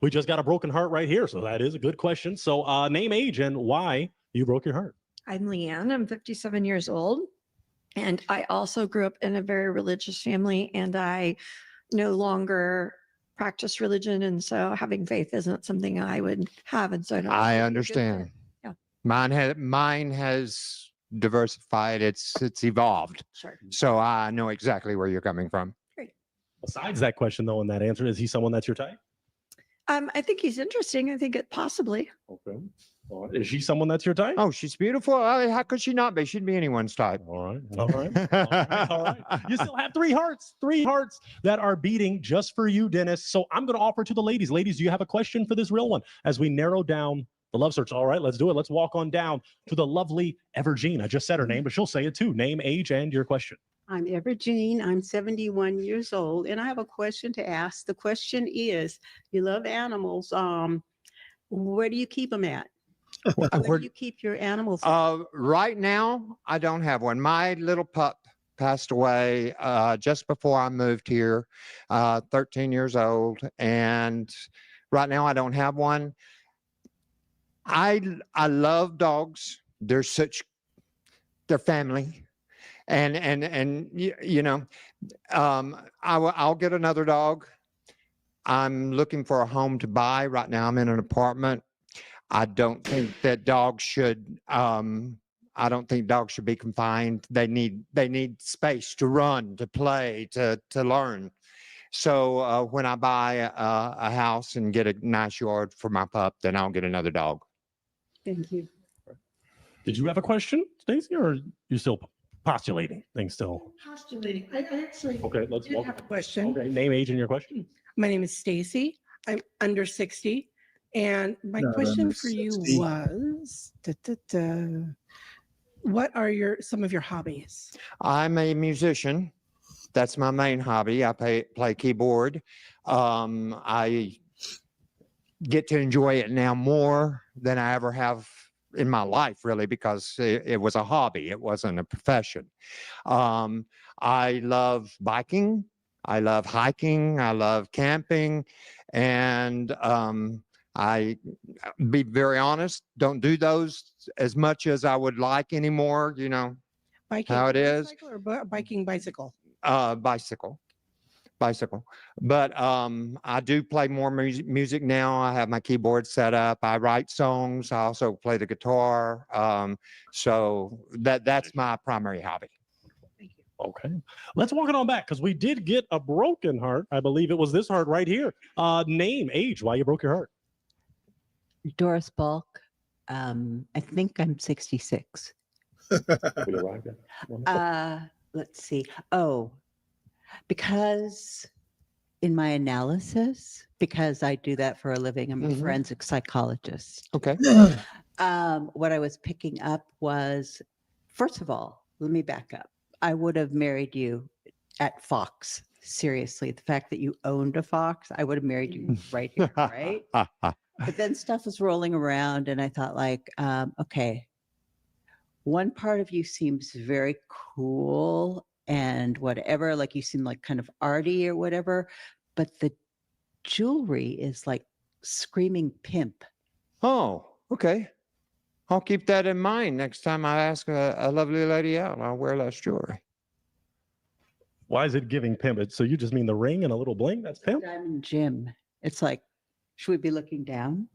We just got a broken heart right here, so that is a good question. So name, age, and why you broke your heart. I'm Leanne. I'm 57 years old. And I also grew up in a very religious family, and I no longer practice religion. And so having faith isn't something I would have. And so I don't. I think it'd be a good understand. fit. Yeah. Mine has diversified. It's evolved. Sure. So I know exactly where you're coming from. Great. Besides that question, though, and that answer, is he someone that's your type? I think he's interesting. I think it possibly. Okay. All right. Is she someone that's your type? Oh, she's beautiful. How could she not be? She'd be anyone's type. All right. All right. All right. You still have 3 hearts that are beating just for you, Dennis. So I'm going to offer to the ladies. Ladies, do you have a question for this real one as we narrow down the love search? All right, let's do it. Let's walk on down to the lovely Evergene. I just said her name, but she'll say it too. Name, age, and your question. I'm Evergene. I'm 71 years old, and I have a question to ask. The question is, you love animals. Where do you keep them at? Where do you keep your animals? Right now, I don't have one. My little pup passed away just before I moved here, 13 years old. And right now I don't have one. I love dogs. They're family. And you know, I'll get another dog. I'm looking for a home to buy. Right now I'm in an apartment. I don't think that dogs should I don't think dogs should be confined. They need space to run, to play, to learn. So when I buy a house and get a nice yard for my pup, then I'll get another dog. Thank you. Did you have a question, Stacey, or you still postulating things still? Postulating. I actually Okay, let's did have a question. Okay, name, age, and your question. My name is Stacy. I'm under 60. And my Not question under for you 60. was, what are some of your hobbies? I'm a musician. That's my main hobby. I play keyboard. I get to enjoy it now more than I ever have in my life, really, because it was a hobby. It wasn't a profession. I love biking. I love hiking. I love camping. And I, be very honest, don't do those as much as I would like anymore. You know Biking how it is. motorcycle or biking bicycle? Bicycle. But I do play more music now. I have my keyboard set up. I write songs. I also play the guitar. So that's my primary hobby. Okay, let's walk it on back because we did get a broken heart. I believe it was this heart right here. Name, age, why you broke your heart. Doris Bulk. I think I'm 66. Let's see. Oh, because in my analysis, because I do that for a living, I'm a forensic psychologist. Okay. What I was picking up was, first of all, let me back up. I would have married you at Fox. Seriously, the fact that you owned a Fox, I would have married you right here, right? But then stuff was rolling around, and I thought, like, okay, one part of you seems very cool and whatever, like you seem like kind of arty or whatever, but the jewelry is like screaming pimp. Oh, okay. I'll keep that in mind next time I ask a lovely lady out. I'll wear less jewelry. Why is it giving pimp? So you just mean the ring and a little bling? That's pimp? Diamond Jim. It's like, should we be looking down?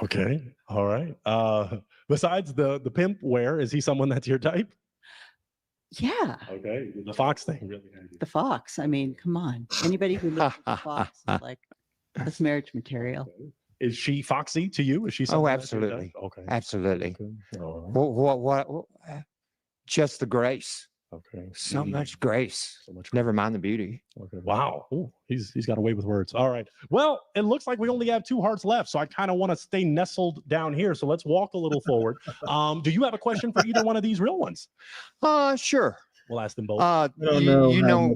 Okay. All right. Besides the pimp wear, is he someone that's your type? Yeah. Okay. The Fox thing really. The Fox. I mean, come on. Anybody who looks at the Fox is like, that's marriage material. Is she foxy to you? Is she? Oh, that's your type? absolutely. Okay. Absolutely. Okay. All right. What? Just the grace. Okay. So much grace. So much. Never mind the beauty. Okay. Wow. Ooh, he's got a way with words. All right. Well, it looks like we only have 2 hearts left, so I kind of want to stay nestled down here. So let's walk a little forward. Do you have a question for either one of these real ones? Sure. We'll ask them both. You know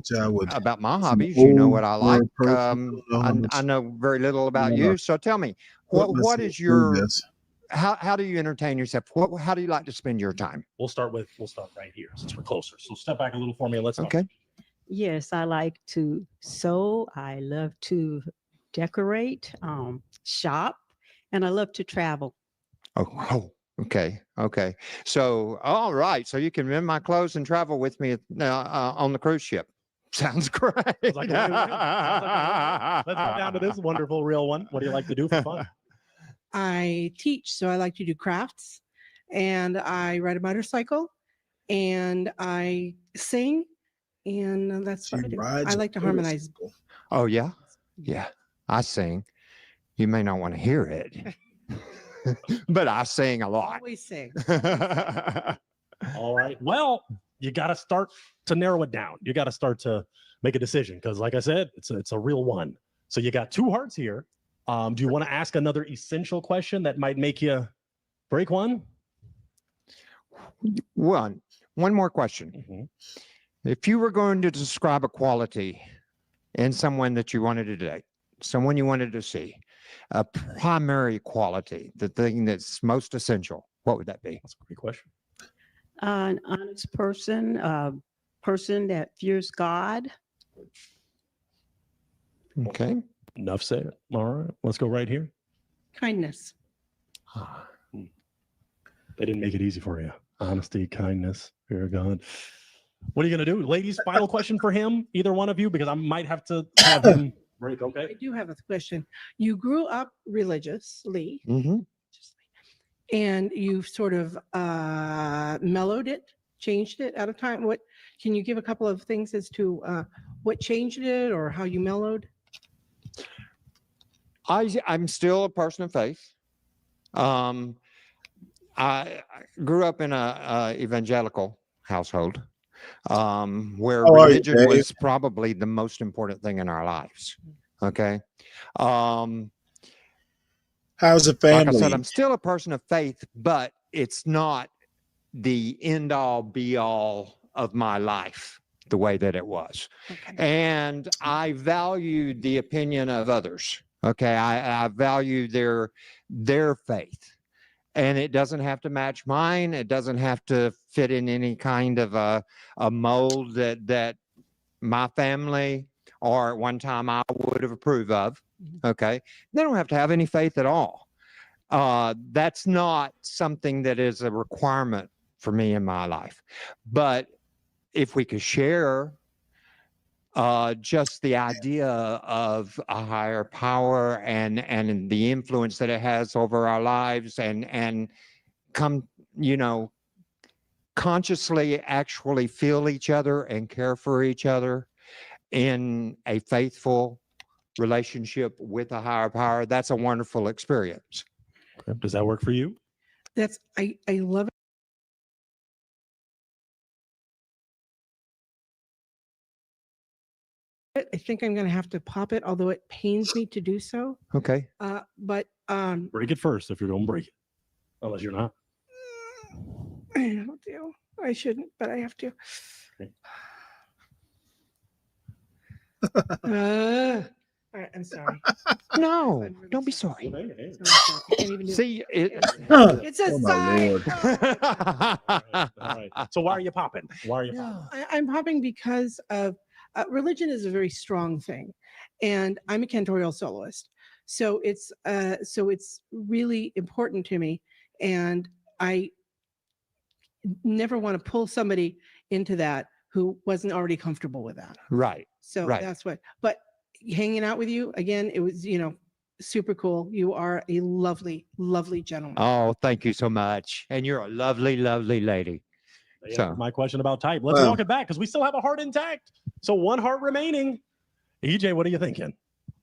about my hobbies. You know what I like. I know very little about you. So tell me, what is your? How do you entertain yourself? How do you like to spend your time? We'll start right here since we're closer. So step back a little for me and let's talk. Okay. Yes, I like to sew. I love to decorate, shop, and I love to travel. Oh, Okay. Okay. So, all right. So you can mend my clothes and travel with me on the cruise ship. Sounds great. Sounds like a win-win. Sounds like a win-win. Let's go down to this wonderful real one. What do you like to do for fun? I teach, so I like to do crafts, and I ride a motorcycle, and I sing, and that's what I do. I like to harmonize. Oh, yeah? Yeah. I sing. You may not want to hear it, but I sing a lot. Always sing. All right. Well, you got to start to narrow it down. You got to start to make a decision because, like I said, it's a real one. So you got 2 hearts here. Do you want to ask another essential question that might make you break one? One more question. If you were going to describe a quality in someone that you wanted to date, someone you wanted to see, a primary quality, the thing that's most essential, what would that be? That's a great question. An honest person, a person that fears God. Okay. Enough said. All right. Let's go right here. Kindness. They didn't make it easy for you. Honesty, kindness, fear of God. What are you going to do? Ladies, final question for him, either one of you, because I might have to have him break, okay? I do have a question. You grew up religiously, Mm-hmm. and you've sort of mellowed it, changed it at a time. What can you give a couple of things as to what changed it or how you mellowed? I'm still a person of faith. I grew up in a evangelical household where religion was probably the most important thing in our lives. Okay. How's the Like I family? said, I'm still a person of faith, but it's not the end all be all of my life the way that it was. Okay. And I valued the opinion of others. Okay. I value their faith. And it doesn't have to match mine. It doesn't have to fit in any kind of a mold that my family or at one time I would have approved of. Okay. They don't have to have any faith at all. That's not something that is a requirement for me in my life. But if we could share just the idea of a higher power and the influence that it has over our lives and come, consciously actually feel each other and care for each other in a faithful relationship with a higher power, that's a wonderful experience. Does that work for you? That's I love it. I think I'm going to have to pop it, although it pains me to do so. Okay. But break it first if you're going to break it, unless you're not. I don't do. I shouldn't, but I have to. Okay. All right, I'm sorry. No, don't be sorry. See, it's a Oh, my sign. Lord. All right. So why are you popping? Why are you popping? I'm popping because of religion is a very strong thing, and I'm a cantorial soloist, so it's really important to me, and I never want to pull somebody into that who wasn't already comfortable with that. Right. So right. that's what. But hanging out with you again, it was super cool. You are a lovely, lovely gentleman. Oh, thank you so much, and you're a lovely, lovely lady. So my question about type. Let's walk it back because we still have a heart intact. So 1 heart remaining. EJ, what are you thinking?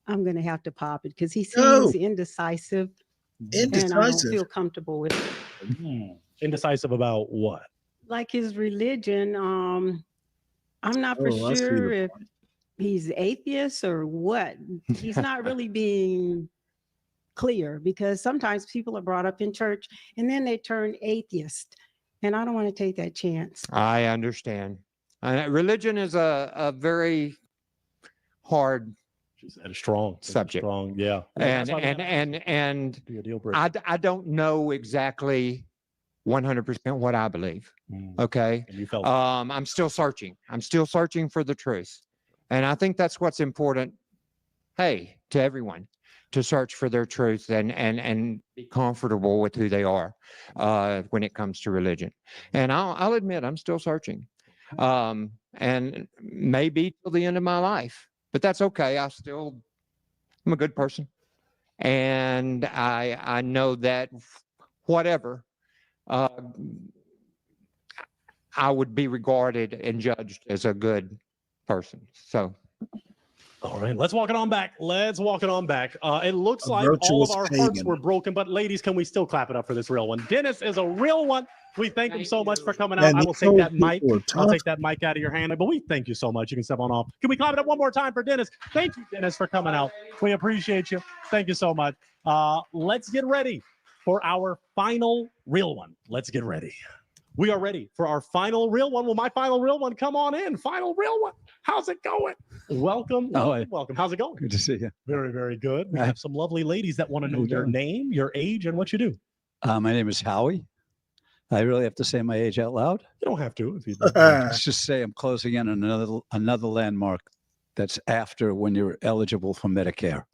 I'm going to have to pop it because he seems indecisive. And I don't Indecisive. feel comfortable with it. Indecisive about what? Like his religion. I'm not for Oh, I see sure the if he's atheist or what. He's not really being clear because sometimes people are brought up in church and then they turn atheist. And I don't want to take that chance. I understand. Religion is a very hard, strong subject. Strong, yeah. And I don't know exactly 100% what I believe. Okay. And you felt I'm still searching. I'm still searching for the truth. And I think that's what's important. Hey, to everyone, to search for their truth and be comfortable with who they are when it comes to religion. And I'll admit I'm still searching, and maybe till the end of my life. But that's okay. I'm a good person, and I know that whatever, I would be regarded and judged as a good person. So. All right, let's walk it on back. Let's walk it on back. It looks like all of virtuous our hearts pagan. were broken, but ladies, can we still clap it up for this real one? Dennis is a real one. We thank him so much for coming out. Man, I will take that mic. people are I'll tough. take that mic out of your hand. But we thank you so much. You can step on off. Can we clap it up one more time for Dennis? Thank you, Dennis, for coming out. We appreciate you. Thank you so much. Let's get ready for our final real one. Let's get ready. We are ready for our final real one. Will my final real one come on in? Final real one. How's it going? Welcome. Welcome. How's it going? Good to see you. Very, very good. We have some lovely ladies that want to know your name, your age, and what you do. My name is Howie. I really have to say my age out loud? You don't have to. If you Let's just say I'm closing in on another landmark that's after when you're eligible for Medicare.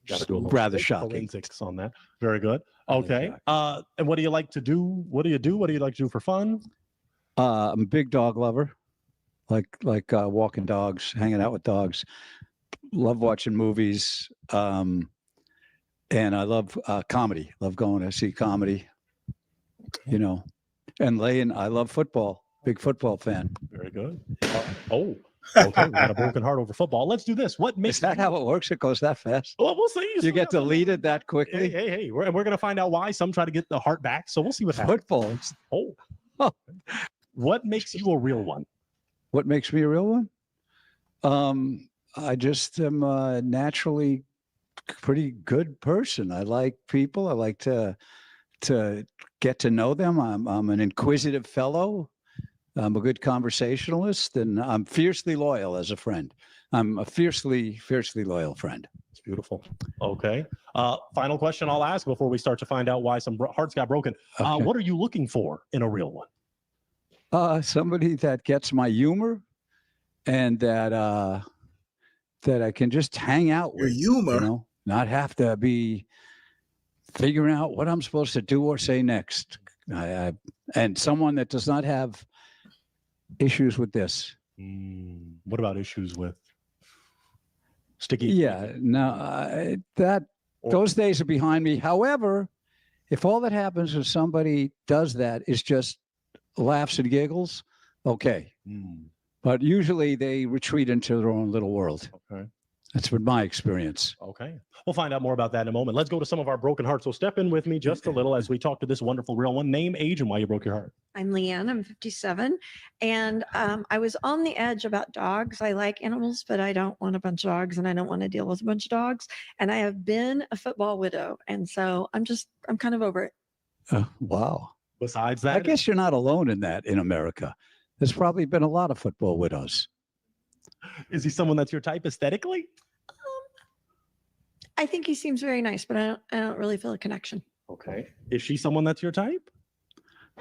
Got to do a little rather shocking. Forensics on that. Very good. Okay. And what do you like to do? What do you do? What do you like to do for fun? I'm a big dog lover. Like walking dogs, hanging out with dogs. Love watching movies. And I love comedy. Love going to see comedy. You know, and I love football. Big football fan. Very good. Okay. We got a broken heart over football. Let's do this. What makes Is that how it works? It goes that fast? Well, we'll see. You get deleted that quickly? Hey. We're going to find out why. Some try to get the heart back. So we'll see what happens. Football. Oh. What makes you a real one? What makes me a real one? I just am a naturally pretty good person. I like people. I like to get to know them. I'm an inquisitive fellow. I'm a good conversationalist, and I'm fiercely loyal as a friend. I'm a fiercely loyal friend. It's beautiful. Okay. Final question I'll ask before we start to find out why some hearts got broken. Okay. What are you looking for in a real one? Somebody that gets my humor and that I can just hang out with. Your humor? You know, not have to be figuring out what I'm supposed to do or say next. And someone that does not have issues with this. What about issues with sticky? Yeah, no, those days are behind me. However, if all that happens is somebody does that is just laughs and giggles, okay. But usually they retreat into their own little world. Okay. That's been my experience. Okay. We'll find out more about that in a moment. Let's go to some of our broken hearts. So step in with me just a little as we talk to this wonderful real one. Name, age, and why you broke your heart. I'm Leanne. I'm 57. And I was on the edge about dogs. I like animals, but I don't want a bunch of dogs and I don't want to deal with a bunch of dogs. And I have been a football widow. And so I'm kind of over it. Wow. Besides that, I guess you're not alone in that in America. There's probably been a lot of football widows. Is he someone that's your type aesthetically? I think he seems very nice, but I don't really feel a connection. Okay. Is she someone that's your type?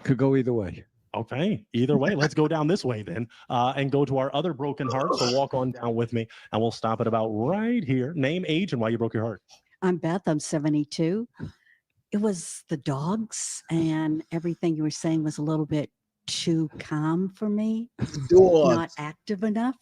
Could go either way. Okay. Either way, let's go down this way then and go to our other broken heart. So walk on down with me and we'll stop at about right here. Name, age, and why you broke your heart. I'm Beth. I'm 72. It was the dogs and everything you were saying was a little bit too calm for me. Not active enough.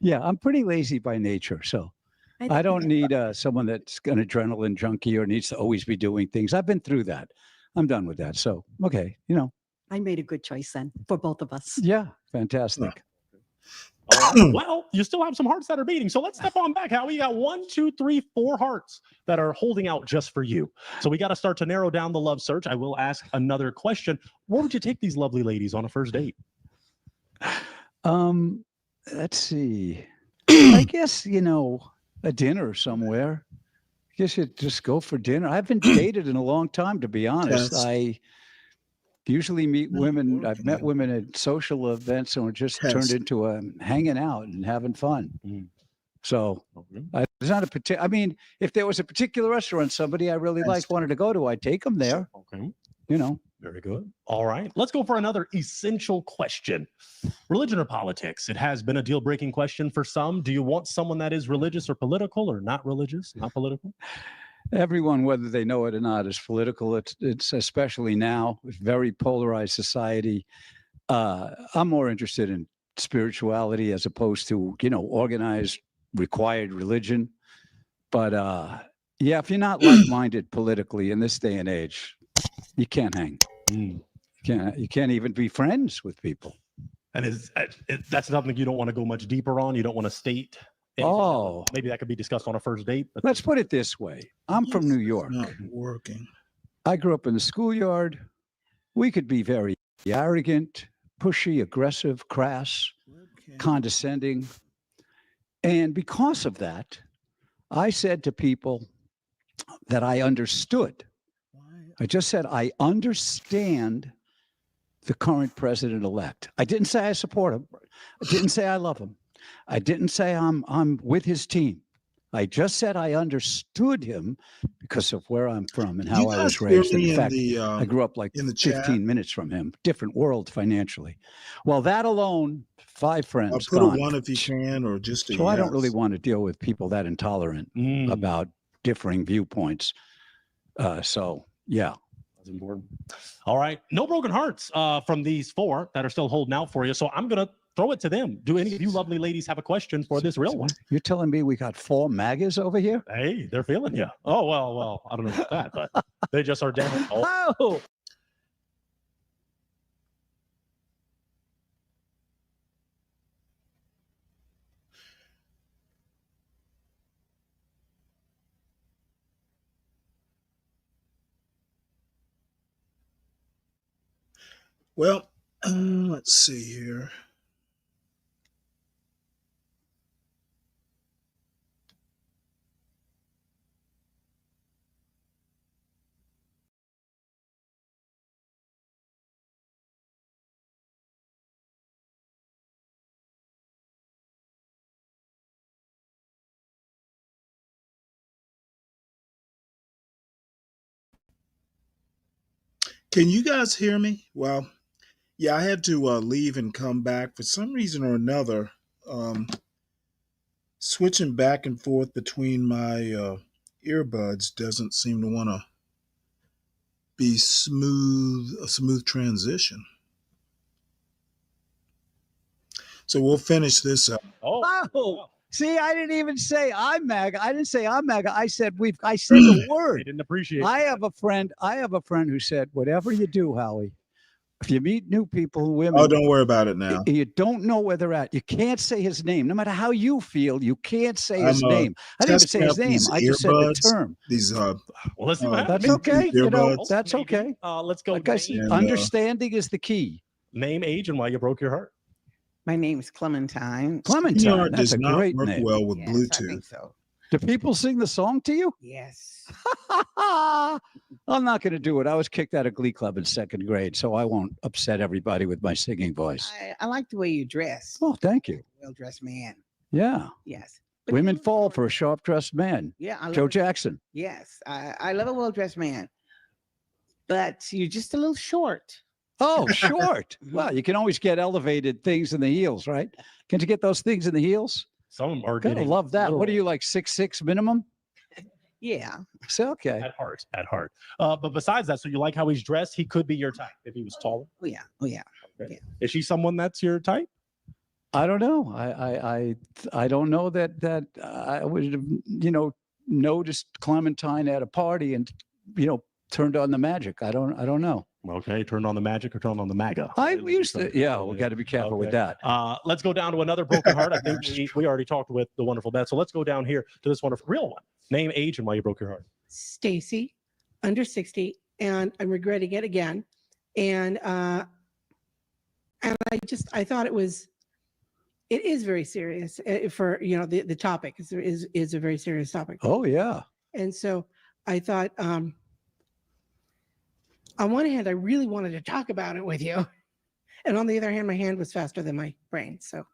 Yeah, I'm pretty lazy by nature, so I don't need someone that's an adrenaline junkie or needs to always be doing things. I've been through that. I'm done with that. So, okay, you know. I made a good choice then for both of us. Yeah, fantastic. Well, you still have some hearts that are beating. So let's step on back. How we got 1, 2, 3, 4 hearts that are holding out just for you. So we got to start to narrow down the love search. I will ask another question. Where would you take these lovely ladies on a first date? Let's see. I guess, you know, a dinner somewhere. I guess you'd just go for dinner. I haven't dated in a long time, to be honest. Yes. I usually meet women. I've met women at social events and we're just turned into hanging out and having fun. So it's not a particular, I mean, if there was a particular restaurant somebody I really liked wanted to go to, I'd take them there. Okay. You know. Very good. All right. Let's go for another essential question. Religion or politics? It has been a deal-breaking question for some. Do you want someone that is religious or political, or not religious, not political? Everyone, whether they know it or not, is political. It's especially now, it's very polarized society. I'm more interested in spirituality as opposed to, organized, required religion. But yeah, if you're not like-minded politically in this day and age, you can't hang. You can't even be friends with people. And that's something you don't want to go much deeper on. You don't want to state. Maybe that could be discussed on a first date. But let's put it this way. I'm from New York. Not working. I grew up in the schoolyard. We could be very arrogant, pushy, aggressive, crass, condescending. And because of that, I said to people that I understood. I just said, I understand the current president-elect. I didn't say I support him. I didn't say I love him. I didn't say I'm with his team. I just said I understood him because of where I'm from and how I was raised. In fact, I grew up like 15 minutes from him. Different world financially. Well, that alone, 5 friends. I'll put a 1 if you can, or just a So yes. I don't really want to deal with people that intolerant about differing viewpoints. So yeah. That's important. All right. No broken hearts from these 4 that are still holding out for you. So I'm going to throw it to them. Do any of you lovely ladies have a question for this real one? You're telling me we got 4 MAGAs over here? Hey, they're feeling you. Oh, well, I don't know about that, but they just are down. Oh. Well, let's see here. Can you guys hear me? Well, yeah, I had to leave and come back for some reason or another. Switching back and forth between my earbuds doesn't seem to want to be a smooth transition. So we'll finish this up. Oh. See, I didn't even say I'm MAGA. I didn't say I'm MAGA. I said I said the word. They didn't appreciate I have a friend who said, whatever you do, Howie, if you meet new people, women. Oh, don't worry about it now. You don't know where they're at. You can't say his name. No matter how you feel, you can't say his name. I didn't say his name. I just said the term. These well, let's see what happens. That's okay. That's okay. Let's go. Like I said, understanding is the key. Name, age, and why you broke your heart. My name is Clementine. Clementine. That's a great work name. well with Yes, I Bluetooth. think so. Do people sing the song to you? Yes. I'm not going to do it. I was kicked out of Glee Club in 2nd grade, so I won't upset everybody with my singing voice. I like the way you dress. Oh, thank you. Well-dressed man. Yeah. Yes. Women fall for a sharp-dressed man. Yeah. I love Joe Jackson. Yes. I love a well-dressed man. But you're just a little short. Oh, short. Well, you can always get elevated things in the heels, right? Can't you get those things in the heels? Some are Gotta getting love that. What are literal. you, like 6'6" minimum? Yeah. So, okay. At heart. But besides that, so you like how he's dressed? He could be your type if he was taller. Oh yeah. Oh yeah. Okay. Yeah. Is she someone that's your type? I don't know. I don't know that I would have, noticed Clementine at a party and, turned on the magic. I don't know. Okay, turned on the magic or turned on the MAGA. I used to. Yeah, we got to be careful with that. Let's go down to another broken heart. I think we already talked with the wonderful Beth. So let's go down here to this wonderful real one. Name, age, and why you broke your heart. Stacy, under 60, and I'm regretting it again. And I thought it is very serious for the topic is a very serious topic. Oh yeah. And so I thought, on one hand, I really wanted to talk about it with you, and on the other hand, my hand was faster than my brain, so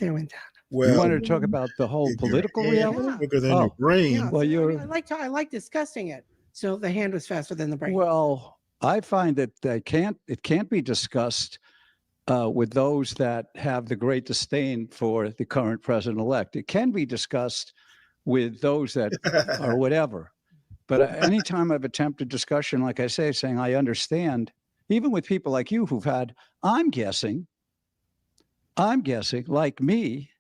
there went that. Well, you wanted to talk about the whole political reality? Quicker than your brain. Yeah, Well, so, I like discussing it. So the hand was faster than the brain. Well, I find that it can't be discussed with those that have the great disdain for the current president-elect. It can be discussed with those that are whatever. But anytime I've attempted discussion, like I say, saying I understand, even with people like you who've had, I'm guessing, like me,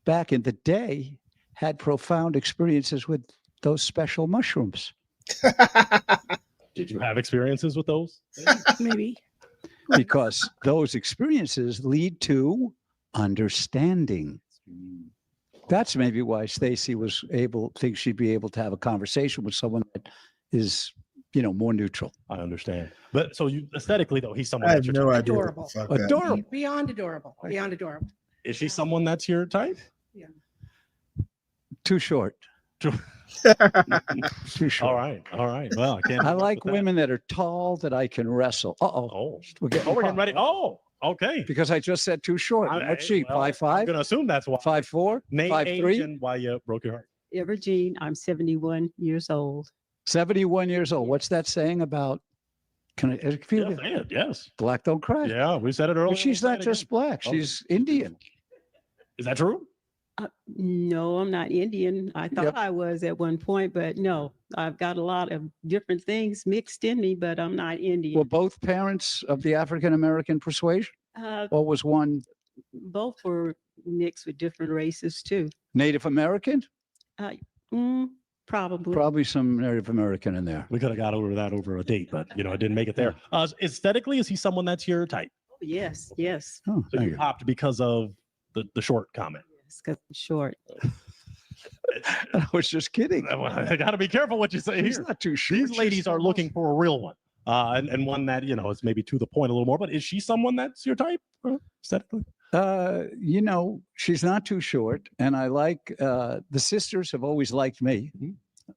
back in the day, had profound experiences with those special mushrooms. Did you have experiences with those? Maybe. Because those experiences lead to understanding. That's maybe why Stacy thinks she'd be able to have a conversation with someone that is, more neutral. I understand. But so you aesthetically though, he's someone I have that's your no type. idea. Adorable. Adorable. Beyond adorable. Beyond adorable. Is she someone that's your type? Yeah. Too short. Too short. All right. Well, I can't. I like women that are tall that I can wrestle. Oh, we're getting ready. Oh, okay. Because I just said too short. What's she? 5'5"? I'm gonna assume that's why. 5'4"? Name, 5'3"? age, and why you broke your heart. Evergene, I'm 71 years old. 71 years old. What's that saying about? Can I feel Yeah, say it, yes. Black don't cry. Yeah, we said it earlier. Well, she's not just black. She's Indian. Is that true? No, I'm not Indian. I thought Yep. I was at one point, but no, I've got a lot of different things mixed in me, but I'm not Indian. Were both parents of the African American persuasion, Uh, or was one both were mixed with different races too. Native American? Probably. Probably some Native American in there. We could have got over that over a date, but it didn't make it there. Aesthetically, is he someone that's your type? Yes, yes. Oh, So you popped because of the short comment. It's because I'm short. I was just kidding. I got to be careful what you say He's here. not too short. These ladies are looking for a real one, and one that is maybe to the point a little more. But is she someone that's your type aesthetically? She's not too short, and I like the sisters have always liked me.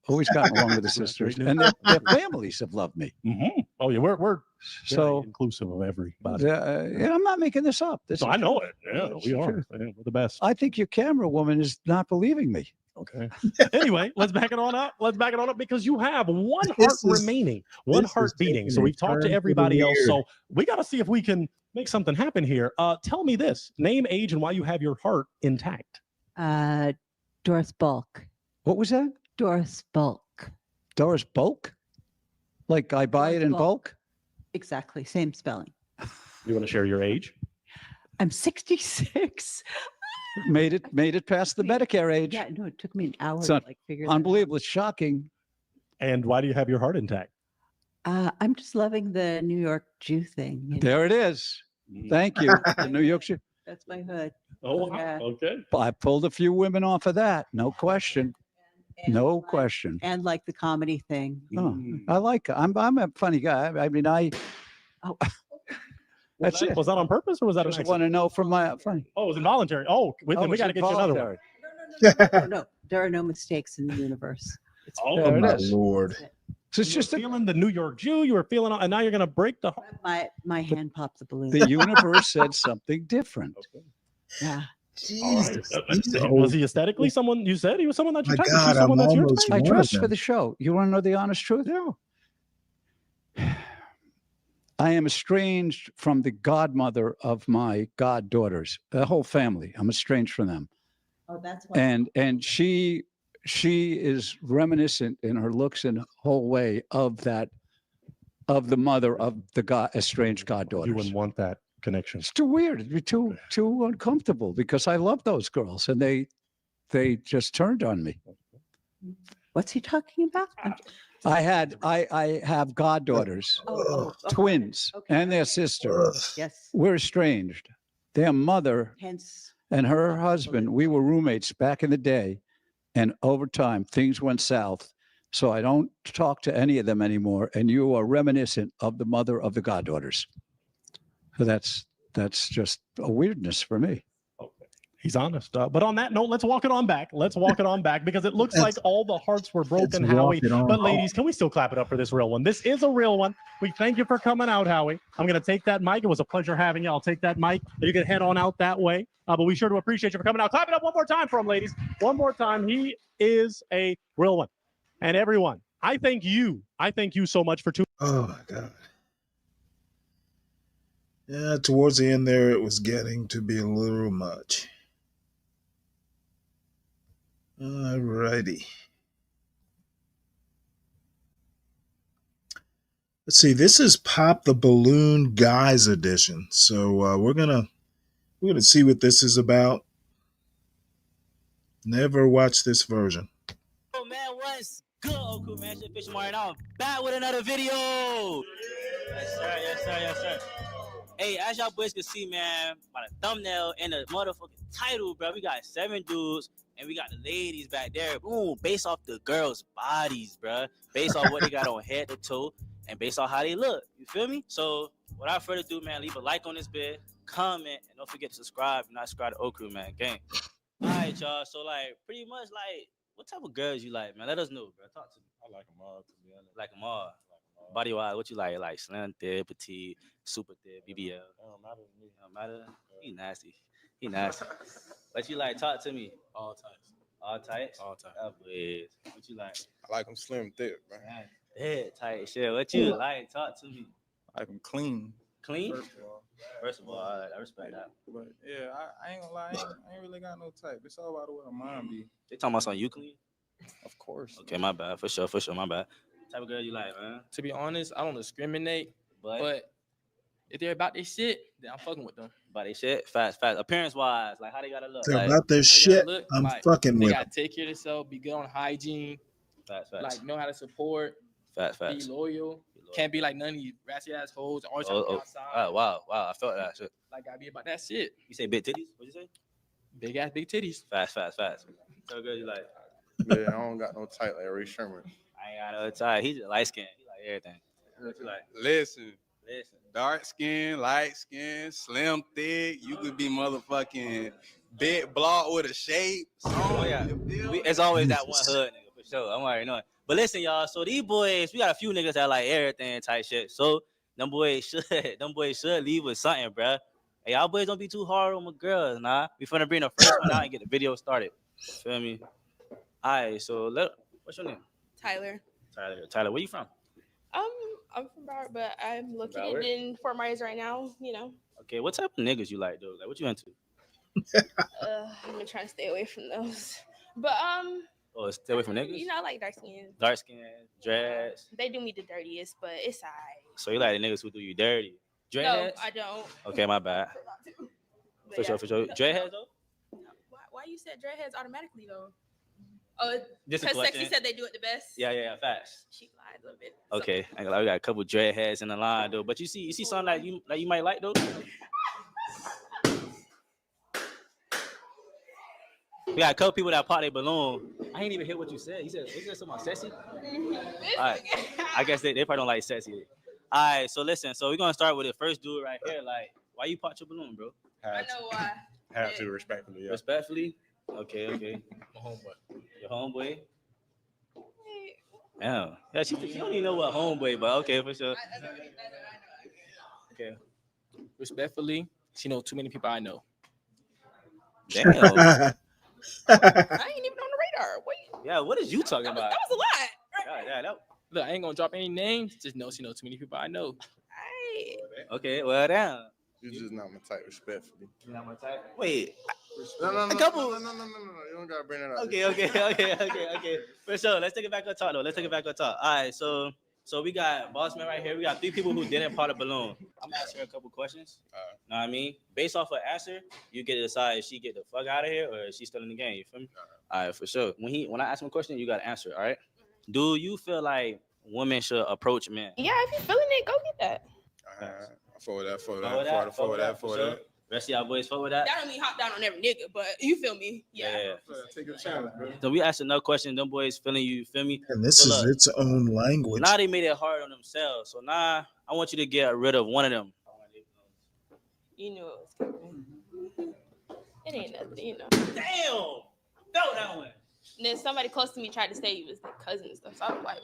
Always gotten along with the sisters, and their families have loved me. Mm-hmm. Oh yeah, we're so inclusive of everybody. I'm not making this up. So I know it. Yeah, we are. True. Yeah, we're the best. I think your camera woman is not believing me. Okay. Anyway, let's back it on up. Let's back it on up because you have one heart remaining, one heart beating. So we've talked to everybody else. So we got to see if we can make something happen here. Tell me this: name, age, and why you have your heart intact. Doris Bulk. What was that? Doris Bulk. Doris Bulk? Like I buy it in bulk? Exactly. Same spelling. You want to share your age? I'm 66. Made it past the Medicare age. Yeah, no, it took me an hour It's to not figure that unbelievable. It's shocking. And why do you have your heart intact? I'm just loving the New York Jew thing. There it is. Thank you. The New York City. That's my hood. Oh, Yeah. okay. I pulled a few women off of that. No question. No question. And like the comedy thing. Oh, I like. I'm a funny guy. I mean, that's it. Was that on purpose or was that an Just accident? want to know from my funny. Oh, it was involuntary. Oh, then we it's got to get you another one. involuntary. No, there are no mistakes in the universe. Oh, There it My is. Lord. So it's you were just feeling the New York Jew. You were feeling, and now you're going to break the heart. My hand popped the balloon. the universe said something different. Yeah. Jesus. These Was old- he aesthetically someone? You said he was someone that you My type. God, Was he someone I'm that's your almost type? I one dress of for them. the show. You want to know the honest truth? Yeah. I am estranged from the godmother of my goddaughters, the whole family. I'm estranged from them. Oh, that's why. And she is reminiscent in her looks and whole way of the mother of the estranged goddaughters. You wouldn't want that connection. It's too weird. It'd be too uncomfortable because I love those girls and they just turned on me. What's he talking about? I have goddaughters, Okay. twins, and their sister. Yes. We're estranged. Their mother Hence. and her husband, we were roommates back in the day, and over time things went south. So I don't talk to any of them anymore. And you are reminiscent of the mother of the goddaughters. So that's just a weirdness for me. He's honest. But on that note, let's walk it on back. Let's walk it on back because it looks like all the hearts were broken, Let's Howie. walk it on But ladies, can we still clap it up for this real one? This is a real one. We thank you for coming out, Howie. I'm going to take that mic. It was a pleasure having you. I'll take that mic. You can head on out that way. But we sure do appreciate you for coming out. Clap it up one more time for him, ladies. One more time. He is a real one. And everyone, I thank you. I thank you so much for tuning. Oh my God. Yeah, towards the end there, it was getting to be a little much. Alrighty. Let's see. This is Pop the Balloon Guys edition. So we're gonna see what this is about. Never watched this version. Oh man, what's good, Oku man? Shit, Fish Martin. I'm back with another video. Yes sir, yes sir, yes sir. Hey, as y'all boys can see, man, by the thumbnail and the motherfucking title, bro, we got 7 dudes and we got the ladies back there. Boom, based off the girls' bodies, bro. Based off what they got on head to toe and based on how they look. You feel me? So, without further ado, man, leave a like on this vid, comment, and don't forget to subscribe. If not subscribe to Oku, man. Gang. All right, y'all. So, like, pretty much, like, what type of girls you like, man? Let us know, bro. Talk to me. I like them all, to be honest. Like them all. Body wise, what you like? Like slim, thick, petite, super thick, BBL. It don't matter to me. Don't matter. He nasty. He nasty. What you like? Talk to me. All types. All types? All types. Oh, please. What you like? I like them slim, thick, bro. Thick, tight shit. What you like? Talk to me. I like them clean. Clean? First of all, I respect that. But yeah, I ain't gonna lie, I ain't really got no type. It's all about what my mind be. They talking about something you clean? Of course. Okay, my bad. For sure, my bad. What type of girl you like, man? To be honest, I don't discriminate, but if they're about their shit, then I'm fucking with them. About their shit? Fast. Appearance wise, like how they gotta look? They're Like, about their shit. Look, I'm like, fucking they with gotta them. take care of themselves, be good on hygiene, Facts. like know how to support, Facts. be loyal. Can't be like none of these ratchet ass hoes always trying to go outside. Oh, wow. I felt that shit. Like gotta be about that shit. You say big titties? What'd you say? Big ass, big titties. Fast. So good you like? Yeah, I don't got no type like Ray Sherman. I ain't got no tie. He's just light skinned. He like everything. What you like? Listen. Dark skin, light skin, slim, thick. You could be motherfucking big block with a shape. Oh yeah. It's always that one hood nigga for sure. I'm already knowing. But listen, y'all. So these boys, we got a few niggas that like everything type shit. So them boys should leave with something, bruh. Hey, y'all boys don't be too hard on my girls, nah. We finna bring the first one out and get the video started. Feel me? All right. So what's your name? Tyler. Tyler, where you from? I'm from Broward, but I'm located Broward? in Fort Myers right now. You know, Okay, what type of niggas you like, though? Like, what you into? I've been trying to stay away from those. But Oh, stay away from niggas? you know, I like dark skin. Dark skin, dreads. They do me the dirtiest, but it's alright. So you like the niggas who do you dirty? No, Dreadheads? I don't. Okay, my bad. But For sure. Dreadheads, though? Why you said dreadheads automatically though? Oh, Just a because Sexy question. said they do it the best. Yeah, facts. She lied a little bit. Okay, I ain't gonna lie, we got a couple dreadheads in the line, though. But you see something that you might like, though? We got a couple people that pop their balloon. I ain't even hear what you said. You said something about sexy? All right. I guess they probably don't like sexy. All right, so listen. So we're going to start with the first dude right here. Like, why you pop your balloon, bro? I know why. Have to, respectfully, yeah. Respectfully? Okay. My homeboy. Your homeboy? Yeah. She don't even know what homeboy, but okay, for sure. Okay. Respectfully, she know too many people I know. Damn. I ain't even on the radar. Wait. Yeah, what is you talking about? That was a lot. Yeah, Look, I ain't gonna drop any names. Just know she know too many people I know. Okay, well, damn. You just not my type, respectfully. You're not my type? Wait. No. A couple. No. You don't gotta bring that up. Okay. For sure. Let's take it back on top, though. All right, so we got Boss Man right here. We got 3 people who didn't pop the balloon. I'm gonna ask her a couple questions. Know what I mean? Based off her answer, you get to decide if she get the fuck out of here or if she's still in the game. You feel me? All right, for sure. When I ask him a question, you gotta answer. All right. Do you feel like women should approach men? Yeah, if you're feeling it, go get that. Forward that. For sure. Rest of y'all boys forward that. That don't mean hop down on every nigga, but you feel me? Yeah. Take a challenge, bro. So we asked another question. Them boys feeling you feel me? And this So is look, its own language. now they made it hard on themselves. So now I want you to get rid of one of them. You knew it was coming. It ain't nothing, you know. Damn! Felt that one. And then somebody close to me tried to say he was the cousin and stuff. So I was like,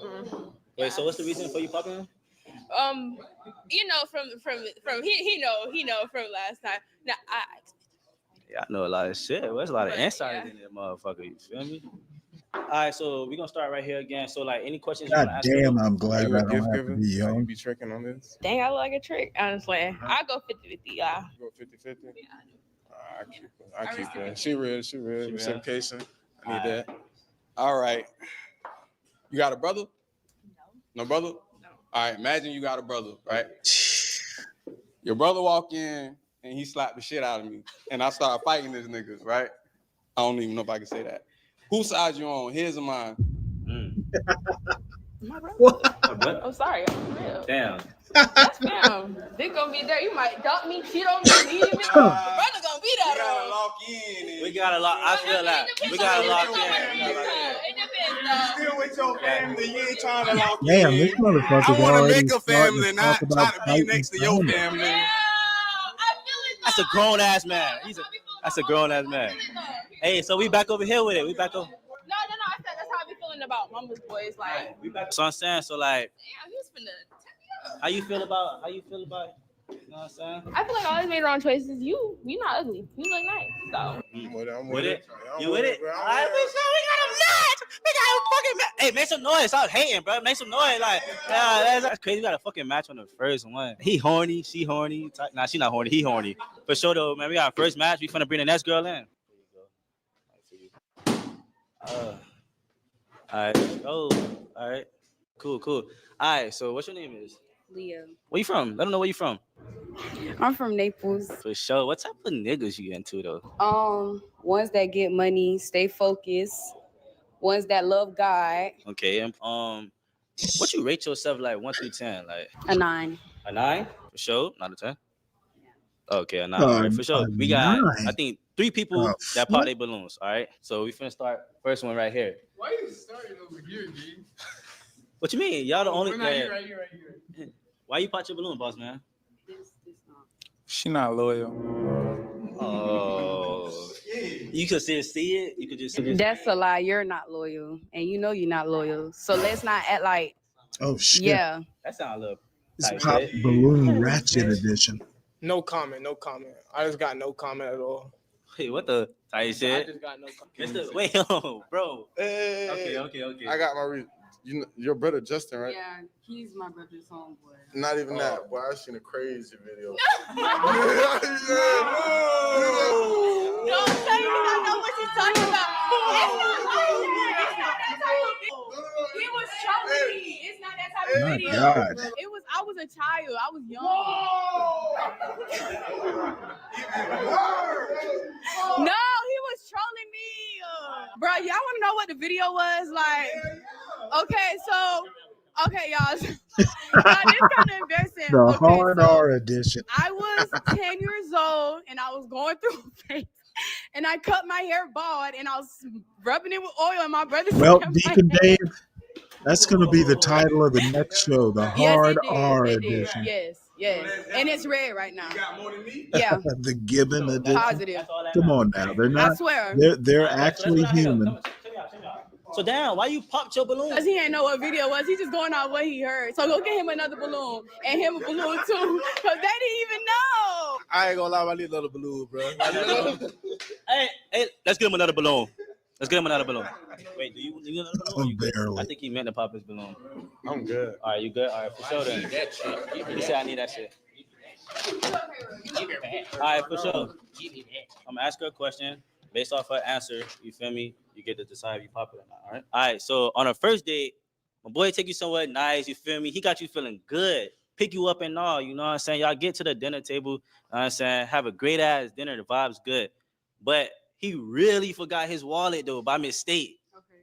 Wait, so what's the reason for you popping him? you know, from he know from last time. Now Yeah, I know a lot of shit. There's a lot of insiders in there, motherfucker. You feel me? All right, so we're gonna start right here again. So, like, any questions you God want to ask? damn, I'm glad you I a don't gift have to giver? be Like, young. you be tricking on this? Dang, I look like a trick, honestly. I go 50-50, y'all. You go 50-50? I keep that. She real. Reciprocation. I need that. All right. You got a brother? No brother? No. All right, imagine you got a brother, right? Your brother walk in and he slapped the shit out of me. And I start fighting this niggas, right? I don't even know if I can say that. Whose side you on? His or mine? My brother. I'm sorry, I'm real. Damn. That's fam. They gonna be there. You might dump me, cheat on me, leave me. Brother gonna be there. We gotta lock in. We gotta lock. I feel like we gotta lock in. It depends, though. Still with your family, you ain't trying to lock Damn, in. this motherfucker's I want to already make a starting family, to not talk try about to be fighting next to your family. family. That's a grown ass man. That's a grown ass man. Hey, so we back over here with it. We back over. No. I said that's how I be feeling about mama's boys. Like, So I'm saying, so like, damn, you finna tell me up. how you feel about it? You know what I'm saying? I feel like I always made wrong choices. You not ugly. You look nice. So. I'm with it? I'm You with it? bro. All right, we got a match. We got a fucking match. Hey, make some noise. Stop hating, bro. Make some noise. Like, yeah, that's crazy. We got a fucking match on the first one. He horny. She horny. Nah, she not horny. He horny. For sure, though, man. We got our first match. We finna bring the next girl in. All right. Oh, all right. Cool. All right. So, what's your name is? Leah. Where you from? Let them know where you from. I'm from Naples. For sure. What type of niggas you into though? Ones that get money, stay focused. Ones that love God. Okay. What you rate yourself like 1 through 10? Like A 9. a 9? For sure. Not a 10. Okay, a 9. All right, for sure. We got, 9? I think, 3 people that pop their balloons. All right. So we finna start first one right here. Why you starting over here, G? What you mean? Y'all the only. Right here. Why you pop your balloon, boss man? She not loyal. Oh. You could see it. You could just see it. That's a lie. You're not loyal. And you know you're not loyal. So let's not act like. Oh shit. Yeah. That sound a little. It's Pop Balloon Ratchet Edition. No comment. I just got no comment at all. Wait, what the? How you I said? just got no comment. Wait, bro. Hey. Okay. I got my your brother Justin, right? Yeah, he's my brother's homeboy. Not even that. Boy, I seen a crazy video. Don't tell me I know what you're talking about. It's not that type of video. He was showing me. It's not that type of My video. God. I was a child. I was young. No, he was trolling me. Bro, y'all want to know what the video was? Like, okay, y'all. This kind of embarrassing. The Hard R Edition. I was 10 years old and I was going through a phase. And I cut my hair bald and I was rubbing it with oil and my brother Well, said, Deacon Dave, that's going to be the title of the next show, the Hard R Edition. Yes. And it's red right now. You got more than me? Yeah. The Gibbon Edition. Positive. Come on now, they're not. I swear. They're actually human. So damn, why you popped your balloon? Because he ain't know what video was. He just going off what he heard. So go get him another balloon and him a balloon too. Because they didn't even know. I ain't gonna lie, I need another balloon, bro. Hey, let's get him another balloon. Wait, do you need another balloon? Barely. I think he meant to pop his balloon. I'm good. All right, you good? All right, for sure then. He said I need that shit. All right, for sure. I'm gonna ask her a question. Based off her answer, you feel me? You get to decide if you pop it or not, all right? All right, so on a first date, my boy take you somewhere nice, you feel me? He got you feeling good, pick you up and all, you know what I'm saying? Y'all get to the dinner table, you know what I'm saying? Have a great ass dinner, the vibe's good. But he really forgot his wallet though, by mistake. Okay.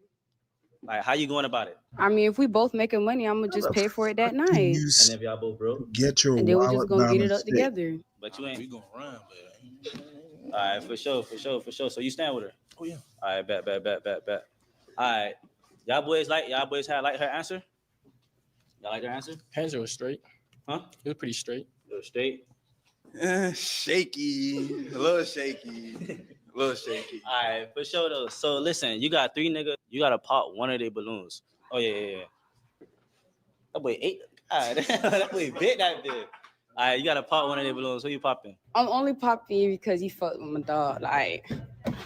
Like, how you going about it? I mean, if we both making money, I'm gonna just pay for it that night. And if y'all both broke? Get your And then we're wallet just gonna by get it up mistake. together. But you ain't. We gonna run, but. All right, for sure. So you stand with her? Oh yeah. All right, bet. All right, y'all boys had like her answer? Y'all like her answer? Answer was straight. Huh? It was pretty straight. It was straight. Shaky. A little shaky. All right, for sure though. So listen, you got 3 niggas. You gotta pop one of their balloons. Oh yeah. That boy ate. God, that boy bit that bitch. All right, you gotta pop one of their balloons. Who you popping? I'm only popping you because you fucked with my dog. Like,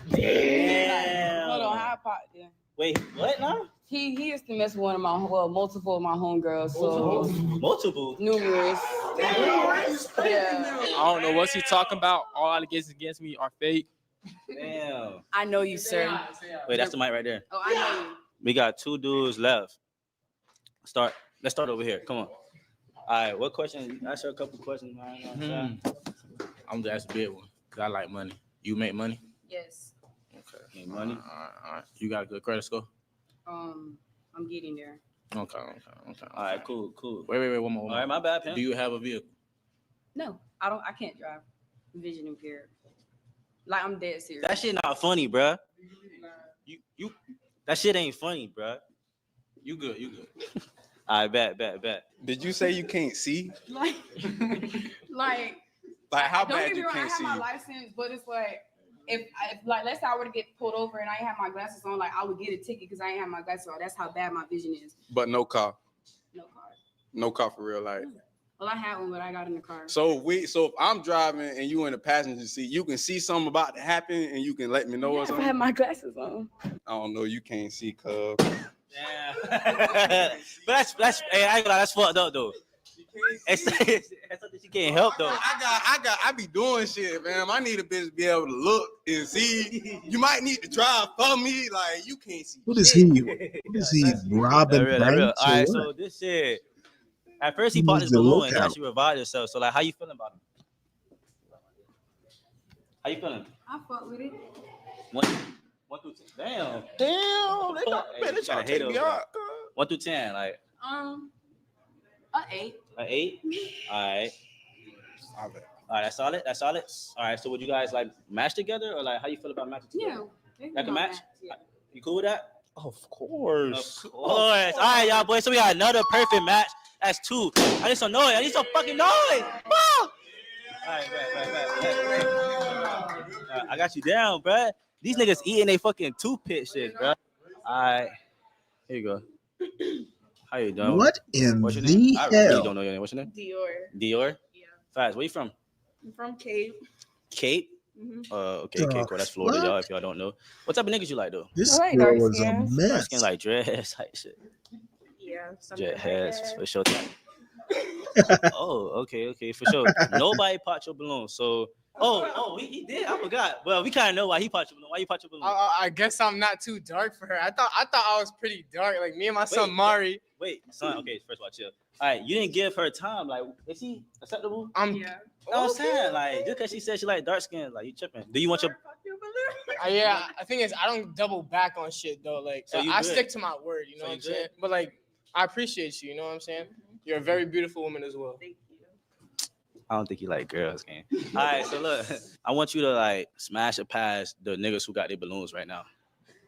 damn. Hold on, how I popped then? Wait, what now? He used to mess with one of my multiple of my homegirls. So Multiple. numerous. Yeah. I don't know what's he talking about. All allegations against me are fake. Damn. I know you, sir. Wait, that's the mic right there. Oh, I know you. We got 2 dudes left. Let's start over here. Come on. All right, what question? Ask her a couple questions, man. I'm just a big one because I like money. You make money? Yes. Okay. Make money? All right. You got a good credit score? I'm getting there. Okay. All right, cool. Wait, one more. All right, my bad, Pam. Do you have a vehicle? No, I don't. I can't drive. Vision impaired. Like, I'm dead serious. That shit not funny, bruh. You. That shit ain't funny, bruh. You good. I bet. Did you say you can't see? Like how don't bad get me you wrong, I can't have see? my license, but it's like if like let's say I were to get pulled over and I didn't have my glasses on, like I would get a ticket because I didn't have my glasses on. That's how bad my vision is. But no car. No car. No car for real life. Well, I had one, but I got in the car. So if I'm driving and you in the passenger seat, you can see something about to happen and you can let me know or Yeah, if I something. have my glasses on. I don't know. You can't see, cuz. Yeah. But that's hey, I ain't gonna lie, that's fucked up though. It's something you can't help though. I be doing shit, man. I need a bitch to be able to look and see. You might need to drive for me. Like, you can't see. What is he? What is he? Robbing That real. banks? All right, or so what? this shit. At first, he He popped needs his to balloon look and he out. actually revived himself. So, like, how you feeling about him? How you feeling? I fuck with it. 1 through 10. Damn. They got Hey, better you try gotta to hate take me over out. 1 through 10, like An 8. an 8. All right. All right, that's solid. All right, so would you guys like match together or like how you feel about matching together? Yeah. That can match? Yeah. You cool with that? Of course. Of course. All right, y'all boys. So we got another perfect match. That's 2. I need some noise. I need some fucking noise. Woo! All right, right. I got you down, bruh. These niggas eating they fucking toothpick shit, bruh. All right. Here you go. How you doing? What in What's your the name? I really hell? don't know your name. What's your name? Dior. Yeah. Fast. Where you from? I'm from Cape. Cape? Mm-hmm. Okay, cool. That's Florida, What? y'all, if y'all don't know. What type of niggas you like, though? This I like girl dark was a skins. Dark mess. skin like dreads, type shit. Yeah. Jet heads, for sure. Okay, for sure. Nobody popped your balloon, so... he did. I forgot. Well, we kind of know why he popped your balloon. Why you popped your balloon? I guess I'm not too dark for her. I thought I was pretty dark. Like me and my son Mari. Wait, son. Okay, first of all, chill. All right, you didn't give her time. Like, is she acceptable? Yeah. You know what I'm saying? Like, just because she said she like dark skin, like, you tripping. Do you want your... Yeah, I think I don't double back on shit though. Like, So you I good? stick to my word. You know So what you I'm saying? good? But like, I appreciate you. You know what I'm saying? You're a very beautiful woman as well. Thank you. I don't think you like girls, gang. All right, so look, I want you to like smash or pass the niggas who got their balloons right now.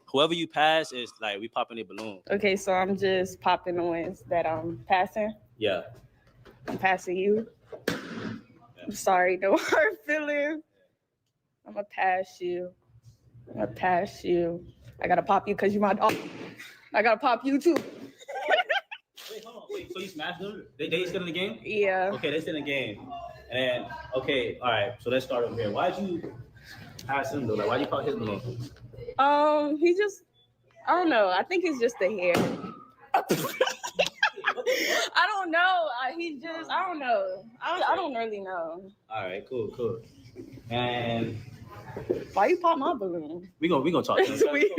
Whoever you pass is like we popping their balloon. Okay, so I'm just popping the ones that I'm passing. Yeah. I'm passing you. I'm sorry, no hard feelings. I'm gonna pass you. I gotta pop you because you're my dog. I gotta pop you too. Wait, hold on. Wait, so you smashed them? They still in the game? Yeah. Okay, they still in the game. And okay, all right. So let's start over here. Why'd you pass him though? Like, why'd you pop his balloon? He just, I don't know. I think it's just the hair. I don't know. I don't know. I don't really know. All right, cool. And Why you pop my balloon? we gonna talk to him. It's weird.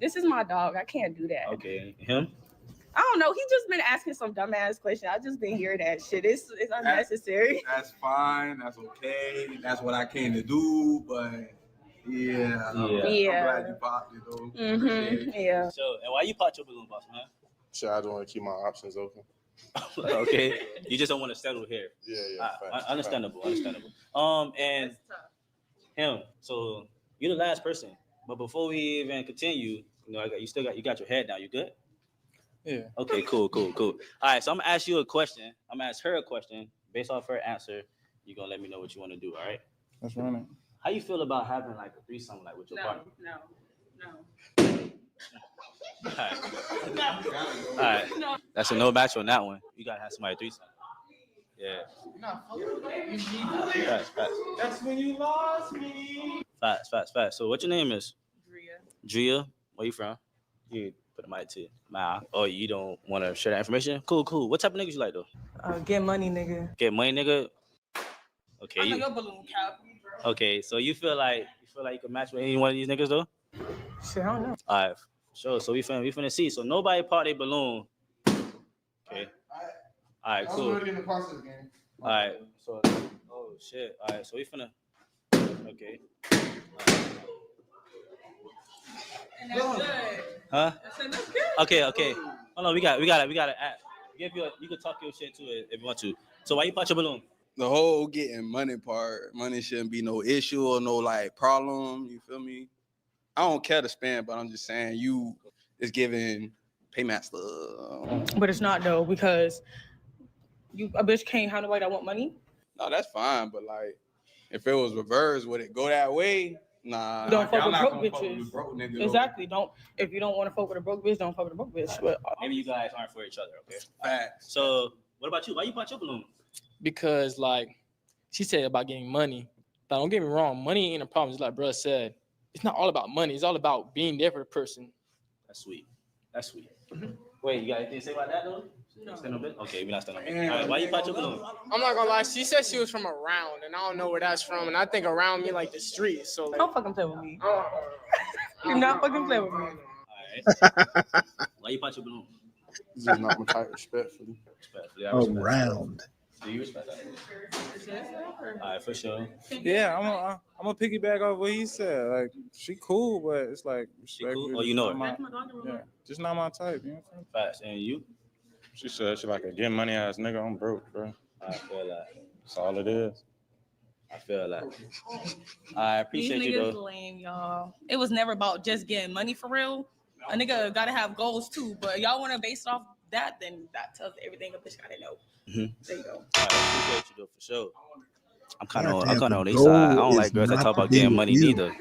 This is my dog. I can't do that. Okay, him? I don't know. He just been asking some dumbass question. I just been hearing that shit. It's unnecessary. That's fine. That's okay. That's what I came to do. But yeah. I'm glad you popped it though. Yeah. So, and why you popped your balloon, boss man? Sure, I don't want to keep my options open. Okay, you just don't want to settle here. Yeah. Understandable. And him. So you're the last person. But before we even continue, you got your head down. You good? Yeah. Okay, cool. All right, so I'm gonna ask you a question. I'm gonna ask her a question. Based off her answer, you're gonna let me know what you want to do. All right? That's running. How you feel about having like a threesome like with your partner? No. All right. That's a no match on that one. You gotta have somebody threesome. Yeah. Facts. That's when you lost me. Facts. So what your name is? Drea. Where you from? You put the mic to mouth. Oh, you don't want to share that information? Cool, cool. What type of niggas you like though? Get money, nigga. Get money, nigga. Okay. I know your balloon cap. Okay, so you feel like you can match with any one of these niggas though? Shit, I don't know. All right, sure. So we finna see. So nobody pop their balloon. Okay. All right, cool. in the process game. All right. So oh shit. All right. So we finna. Okay. And that's good. Huh? That's good. Okay. Hold on. We gotta act. You can talk your shit too if you want to. So why you pop your balloon? The whole getting money part, money shouldn't be no issue or no like problem. You feel me? I don't care to spend, but I'm just saying you is giving paymaster. But it's not though, because a bitch can't have nobody that want money. No, that's fine, but like if it was reversed, would it go that way? Nah. Don't fuck I'm with not broke gonna fuck bitches. with broke nigga, though. Exactly. If you don't want to fuck with a broke bitch, don't fuck with a broke bitch. But Maybe you guys aren't for each other. Okay. Facts. So what about you? Why you pop your balloon? Because like she said about getting money. But don't get me wrong, money ain't a problem. Just like bruh said, it's not all about money. It's all about being there for the person. That's sweet. Wait, you got anything to say about that though? No. Stand up, okay, we're not standing up. All right, why you pop your balloon? I'm not gonna lie. She said she was from around, and I don't know where that's from. And I think around me like the streets. So like, Don't fucking play with me. Do not fucking play with me. Alright. Why you pop your balloon? This is not my type, respectfully. Respectfully, I respect Around. that. Do you respect that? Alright, for sure. Yeah, I'm gonna piggyback off what he said. Like, she cool, but it's like She cool? Oh, you know her? Yeah, just not my type. You know what I'm saying? Facts. And you? She said she like a get money ass nigga. I'm broke, bro. I feel that. That's all it is. I feel that. I appreciate These you niggas though. lame, y'all. It was never about just getting money for real. A nigga gotta have goals too, but y'all wanna base off that, then that tells everything a bitch gotta know. There you go. I appreciate you though for sure. I'm kind of Yeah, on the their side. I goal don't is like girls that not talk to about be getting with money you. neither.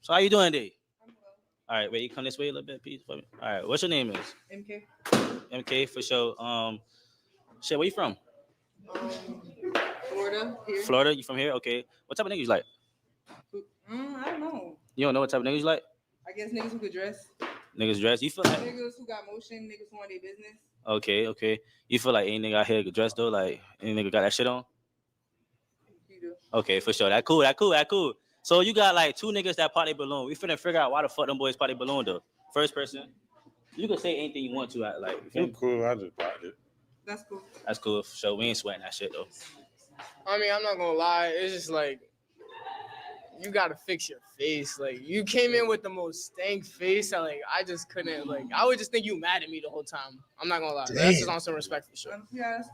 So how you doing, D? All right, wait, you come this way a little bit, please, for me. All right, what's your name is? MK. MK for sure. Shit, where you from? Florida. Here. Florida. You from here? Okay. What type of niggas you like? I don't know. You don't know what type of niggas you like? I guess niggas who could dress. Niggas dress. You feel like? Niggas who got motion. Niggas who want their business. Okay. You feel like any nigga out here could dress though? Like any nigga got that shit on? You do. Okay, for sure. That cool. So you got like two niggas that pop their balloon. We finna figure out why the fuck them boys pop their balloon though. First person. You can say anything you want to. Like, you feel You me? cool? I just blocked it. That's cool. That's cool. For sure. We ain't sweating that shit though. I mean, I'm not gonna lie. It's just like you gotta fix your face. Like you came in with the most stank face. And, like I just couldn't. Like I would just think you mad at me the whole time. I'm not gonna lie. That's just on some respect for sure. Yeah, that's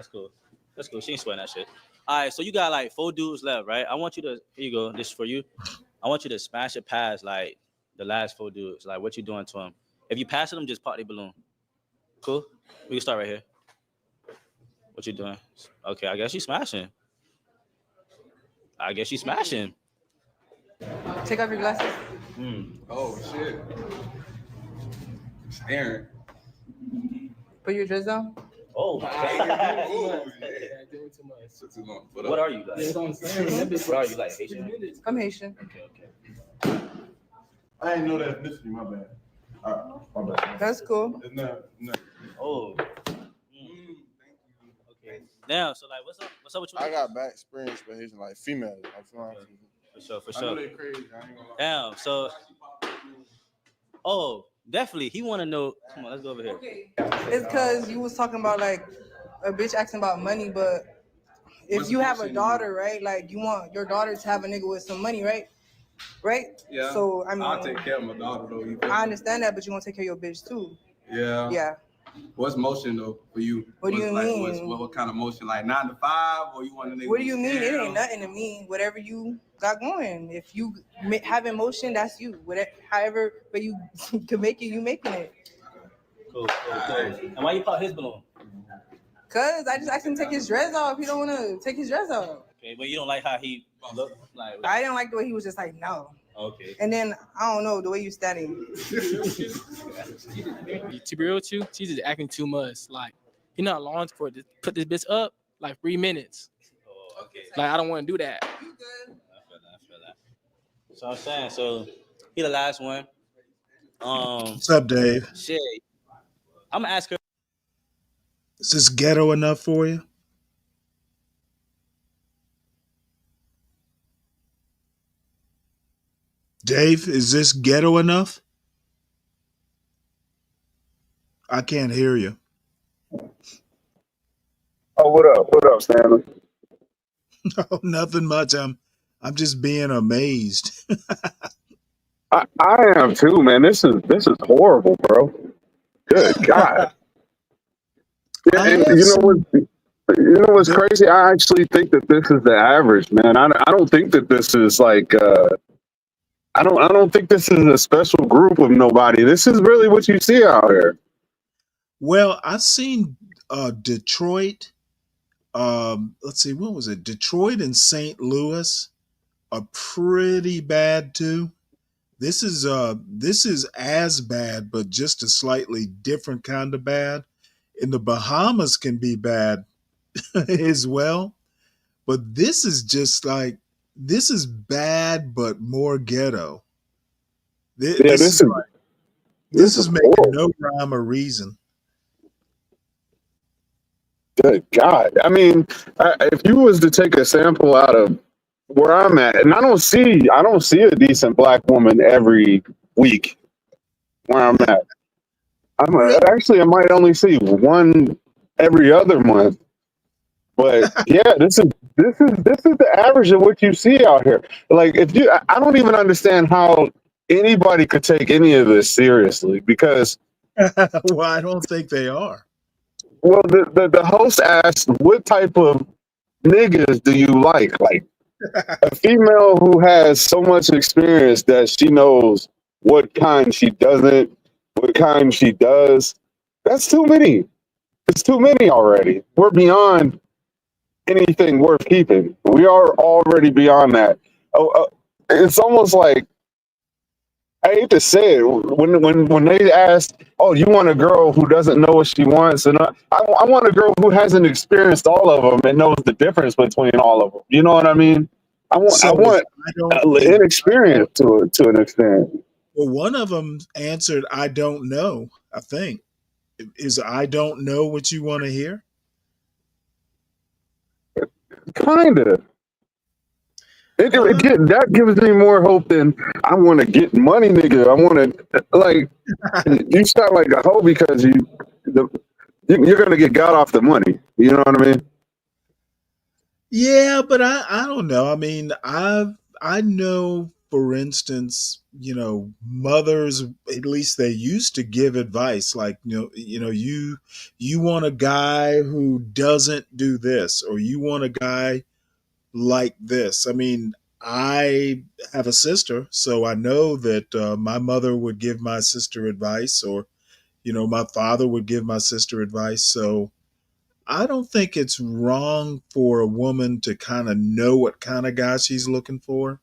cool. That's cool. She ain't sweating that shit. All right, so you got like 4 dudes left, right? I want you to, here you go, this is for you. I want you to smash it past like the last 4 dudes. Like what you doing to them. If you pass them, just pop their balloon. Cool? We can start right here. What you doing? Okay, I guess you smashing. Take off your glasses. Oh shit. Staring. Put your dress down. Oh my God. What are you like? What are you like? Haitian? I'm Haitian. Okay. I didn't know that ethnicity. My bad. My bad. That's cool. It's not. Oh. Okay. Now, so like, what's up with you? I got bad experience with Haitian, like females. For I know sure. they crazy. I ain't gonna lie. Damn. So, definitely, he want to know. Come on, let's go over here. Okay. It's because you was talking about like a bitch asking about money, but if you have a daughter, right? Like you want your daughter to have a nigga with some money, right? Right? Yeah. So I mean, I'll take care of my daughter though. You feel I me? understand that, but you want to take care of your bitch too. Yeah. Yeah. What's motion though for you? What do you mean? What kind of motion? Like 9 to 5, or you want a nigga? What do you who's mean? It down? ain't nothing to me. Whatever you got going. If you have emotion, that's you. Whatever, however, but you can make it, you making it. Cool. And why you pop his balloon? Cause I just asked him to take his dress off. He don't want to take his dress off. Okay, but you don't like how he look like. I didn't like the way he was just like no. Okay. And then I don't know the way you standing. To be real with you, she's just acting too much. Like, you're not long for it to put this bitch up like 3 minutes. Oh, okay. Like, I don't want to do that. I feel that. So I'm saying, so he the last one. What's up, Dave? Shit. I'm gonna ask her. Is this ghetto enough for you? Dave, is this ghetto enough? I can't hear you. Oh, what up? What up, Stanley? No, nothing much. I'm just being amazed. I am too, man. This is horrible, bro. Good God. And you know what's crazy? I actually think that this is the average, man. I don't think that this is like I don't think this is a special group of nobody. This is really what you see out here. Well, I've seen Detroit. Let's see, what was it? Detroit and St. Louis are pretty bad too. This is as bad, but just a slightly different kind of bad. And the Bahamas can be bad as well. But this is just like, this is bad, but more ghetto. This is making no rhyme or reason. Good God. I mean, if you was to take a sample out of where I'm at, and I don't see a decent black woman every week where I'm at. Actually, I might only see one every other month. But yeah, this is the average of what you see out here. Like, I don't even understand how anybody could take any of this seriously, because well, I don't think they are. Well, the host asked, what type of niggas do you like? Like, a female who has so much experience that she knows what kind she doesn't, what kind she does. That's too many. It's too many already. We're beyond anything worth keeping. We are already beyond that. It's almost like, I hate to say it, when they ask, oh, you want a girl who doesn't know what she wants, and I want a girl who hasn't experienced all of them and knows the difference between all of them. You know what I mean? I want inexperience to an extent. Well, one of them answered, I don't know, I think. Is I don't know what you want to hear? Kind of. That gives me more hope than I want to get money, nigga. I want to, like, you sound like a hoe because you're going to get got off the money. You know what I mean? Yeah, but I don't know. I mean, I know, for instance, mothers, at least they used to give advice like, you want a guy who doesn't do this, or you want a guy like this. I mean, I have a sister, so I know that my mother would give my sister advice, or, my father would give my sister advice. So I don't think it's wrong for a woman to kind of know what kind of guy she's looking for.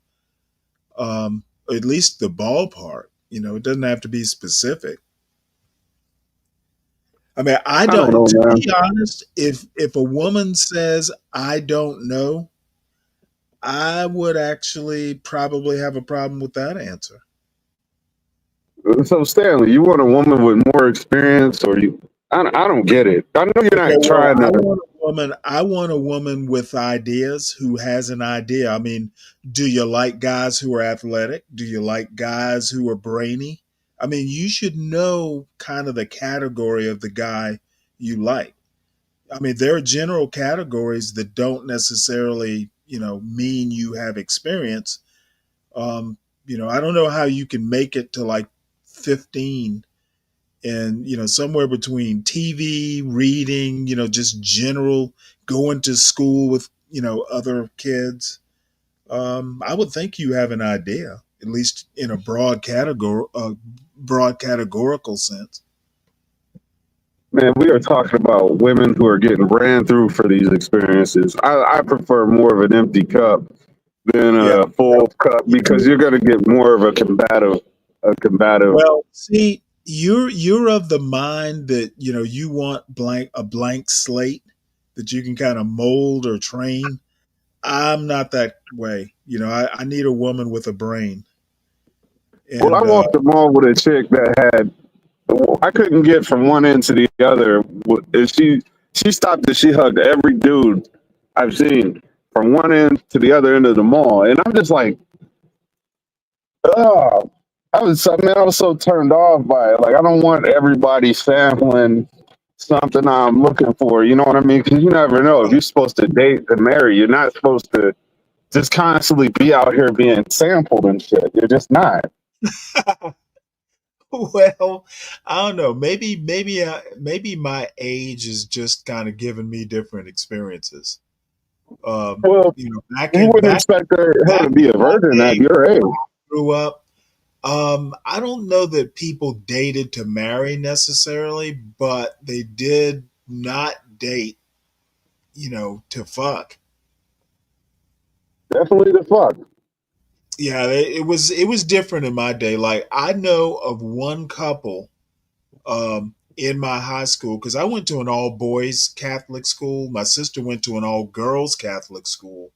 At least the ballpark, it doesn't have to be specific. I mean, I don't know, to be honest, if a woman says, I don't know, I would actually probably have a problem with that answer. So, Stanley, you want a woman with more experience, or you? I don't get it. I know you're not trying to. I want a woman with ideas, who has an idea. I mean, do you like guys who are athletic? Do you like guys who are brainy? I mean, you should know kind of the category of the guy you like. I mean, there are general categories that don't necessarily, mean you have experience. I don't know how you can make it to like 15 and, somewhere between TV, reading, just general going to school with, other kids. I would think you have an idea, at least in a broad categorical sense. Man, we are talking about women who are getting ran through for these experiences. I prefer more of an empty cup than a full cup, because you're going to get more of a combative. Well, see, you're of the mind that, you want a blank slate that you can kind of mold or train. I'm not that way. I need a woman with a brain. Well, I And walked the mall with a chick that had. I couldn't get from one end to the other. And she stopped and she hugged every dude I've seen from one end to the other end of the mall, and I'm just like, oh, I was so turned off by it. Like, I don't want everybody sampling something I'm looking for. You know what I mean? Because you never know. If you're supposed to date and marry, you're not supposed to just constantly be out here being sampled and shit. You're just not. well, I don't know. Maybe my age is just kind of giving me different experiences. Well, Back you in wouldn't back expect her back to be a in my virgin at day, your age. when I grew up. I don't know that people dated to marry necessarily, but they did not date, to fuck. Definitely the fuck. Yeah, it was different in my day. Like I know of one couple in my high school because I went to an all boys Catholic school. My sister went to an all girls Catholic school.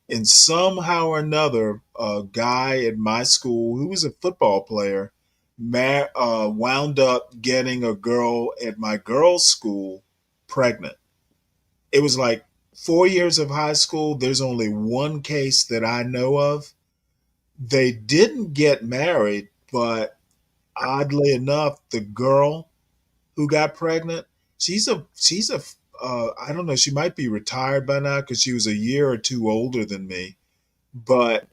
And somehow or another, a guy at my school who was a football player wound up getting a girl at my girls' school pregnant. It was like 4 years of high school. There's only one case that I know of. They didn't get married, but oddly enough, the girl who got pregnant, she's a I don't know, she might be retired by now because she was a year or two older than me, but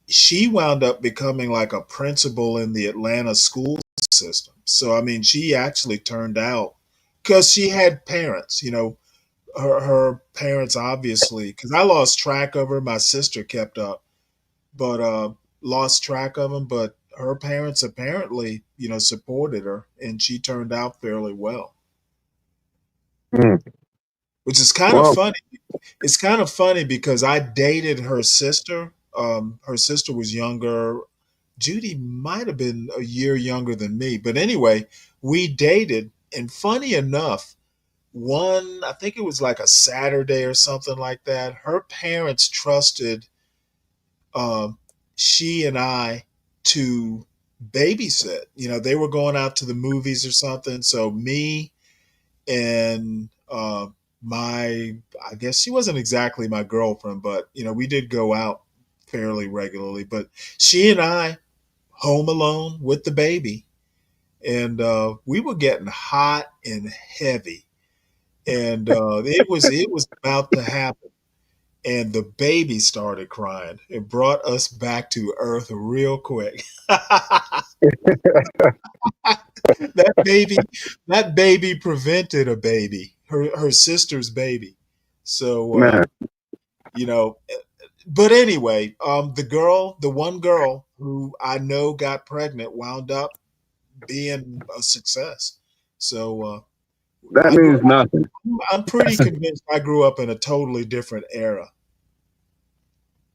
she wound up becoming like a principal in the Atlanta school system. So I mean, she actually turned out because she had parents, her parents obviously, because I lost track of her. My sister kept up, but lost track of them. But her parents apparently, supported her, and she turned out fairly well, Hmm. which is kind of Well, funny. It's kind of funny because I dated her sister. Her sister was younger. Judy might have been a year younger than me, but anyway, we dated. And funny enough, I think it was like a Saturday or something like that. Her parents trusted um, she and I to babysit. They were going out to the movies or something. So me and I guess she wasn't exactly my girlfriend, but we did go out fairly regularly. But she and I home alone with the baby, and we were getting hot and heavy, and it was about to happen, and the baby started crying. It brought us back to earth real quick. that baby prevented a baby, her sister's baby. So man, you know but anyway, the one girl who I know got pregnant wound up being a success. So that I grew, means nothing. I'm pretty That's a, convinced I grew up in a totally different era.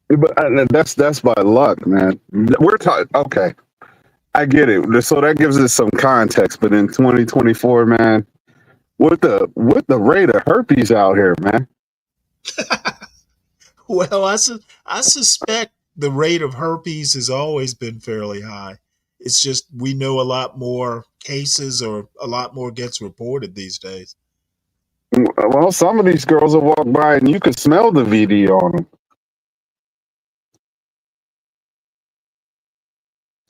but that's by luck, man. We're talking. Okay, I get it. So that gives us some context. But in 2024, man, with the rate of herpes out here, man. Well, I suspect the rate of herpes has always been fairly high. It's just we know a lot more cases or a lot more gets reported these days. Well, some of these girls will walk by and you can smell the VD on them.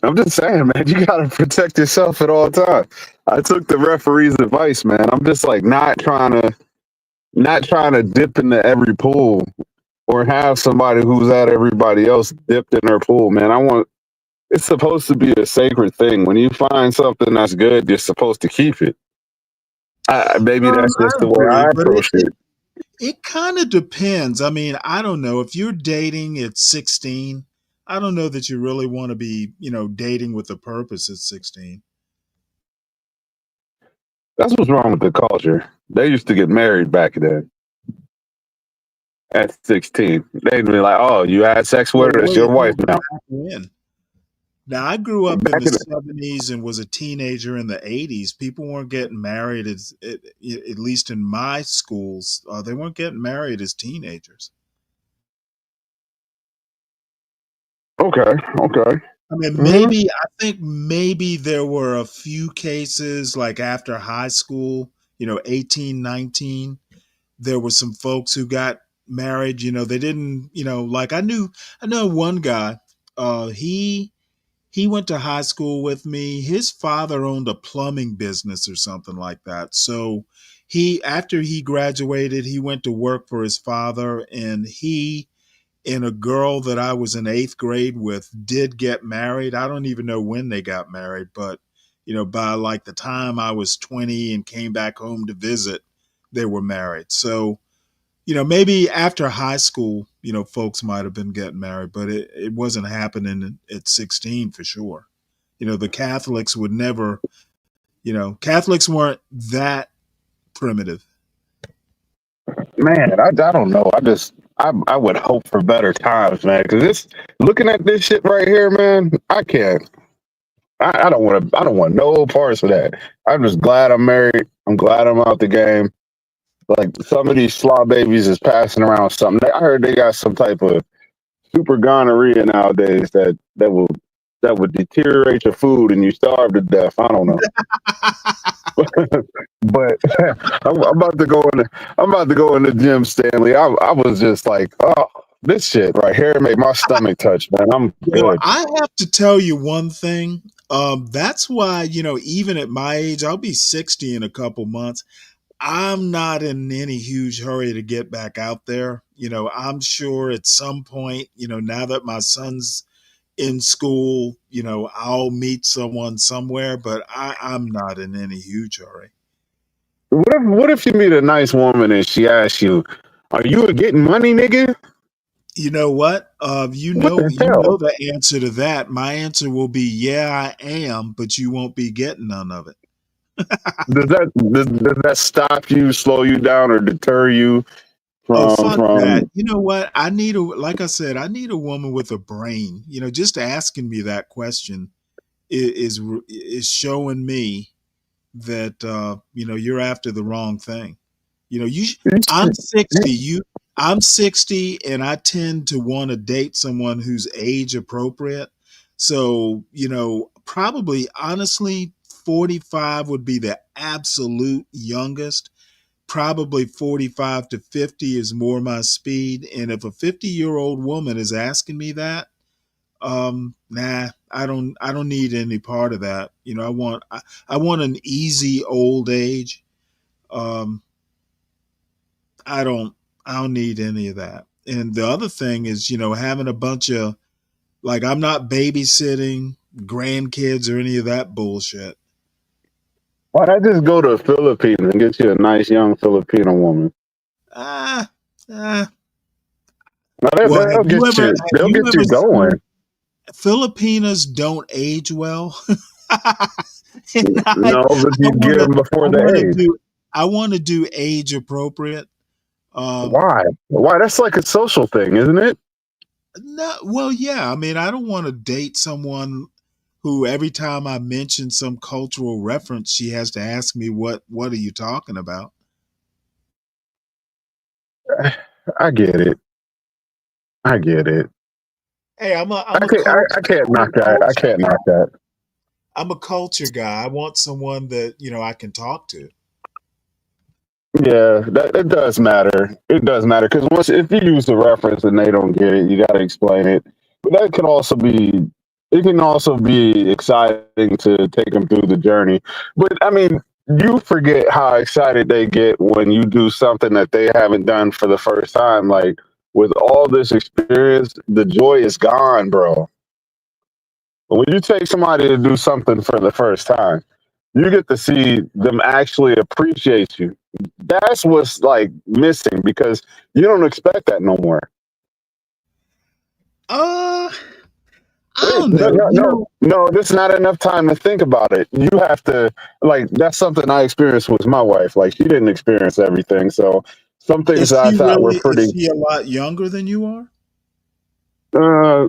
I'm just saying, man, you gotta protect yourself at all times. I took the referee's advice, man. I'm just like not trying to dip into every pool or have somebody who's at everybody else dipped in their pool, man. It's supposed to be a sacred thing. When you find something that's good, you're supposed to keep it. Maybe that's I just the way agree, I but approach it. it kind of depends. I mean, I don't know. If you're dating at 16, I don't know that you really want to be, dating with a purpose at 16. That's what's wrong with the culture. They used to get married back then at 16. They'd be like, "Oh, you had sex with her? It's your wife now." Back when. Now, I grew up in Back the in the, 70s and was a teenager in the 80s. People weren't getting married at least in my schools. They weren't getting married as teenagers. okay. I mean, Mhm. I think maybe there were a few cases like after high school, 18, 19. There were some folks who got married, they didn't, like I know one guy, he went to high school with me. His father owned a plumbing business or something like that. So after he graduated, he went to work for his father, and he and a girl that I was in eighth grade with did get married. I don't even know when they got married, but by like the time I was 20 and came back home to visit, they were married. So, maybe after high school, folks might have been getting married, but it wasn't happening at 16 for sure. The Catholics would never, Catholics weren't that primitive. Man, I don't know. I would hope for better times, man. Because looking at this shit right here, man, I can't. I don't want to. I don't want no parts of that. I'm just glad I'm married. I'm glad I'm out the game. Like some of these slob babies is passing around something. I heard they got some type of super gonorrhea nowadays that would deteriorate your food and you starve to death. I don't know. But I'm about to go in. I'm about to go in the gym, Stanley. I was just like, oh, this shit right here made my stomach touch, man. I'm good. I have to tell you one thing. That's why, even at my age, I'll be 60 in a couple months. I'm not in any huge hurry to get back out there. I'm sure at some point, now that my son's in school, I'll meet someone somewhere, but I'm not in any huge hurry. What if you meet a nice woman and she asks you, "Are you getting money, nigga?" You know what? What You the know hell? the answer to that. My answer will be, yeah, I am, but you won't be getting none of it. Does that stop you, slow you down, or deter you Oh, from fuck that. from? You know what? Like I said, I need a woman with a brain. Just asking me that question is showing me that you're after the wrong thing. I'm 60. I'm 60, and I tend to want to date someone who's age appropriate. So, probably honestly, 45 would be the absolute youngest. Probably 45 to 50 is more my speed. And if a 50-year-old woman is asking me that, nah, I don't need any part of that. I want an easy old age. Um, I don't I don't need any of that. And the other thing is, having a bunch of, like, I'm not babysitting grandkids or any of that bullshit. Why not just go to the Philippines and get you a nice young Filipino woman? Ah, ah. No, Well, have you ever they'll get you going. seen Filipinas don't age well? And No, but you get them before the age. I want to do age appropriate. Why? Why? That's like a social thing, isn't it? No, well, yeah. I mean, I don't want to date someone who every time I mention some cultural reference, she has to ask me what are you talking about? I get it. I get it. Hey, I'm a I can't knock that. I can't knock that. I'm a culture guy. I want someone that, I can talk to. Yeah, it does matter. It does matter because if you use the reference and they don't get it, you got to explain it. But that can also be, it can also be exciting to take them through the journey. But I mean, you forget how excited they get when you do something that they haven't done for the first time. Like with all this experience, the joy is gone, bro. But when you take somebody to do something for the first time, you get to see them actually appreciate you. That's what's like missing because you don't expect that no more. I don't know. No, there's not enough time to think about it. You have to, like, that's something I experienced with my wife. Like, she didn't experience everything. So some things that I thought were pretty. Is she a lot younger than you are?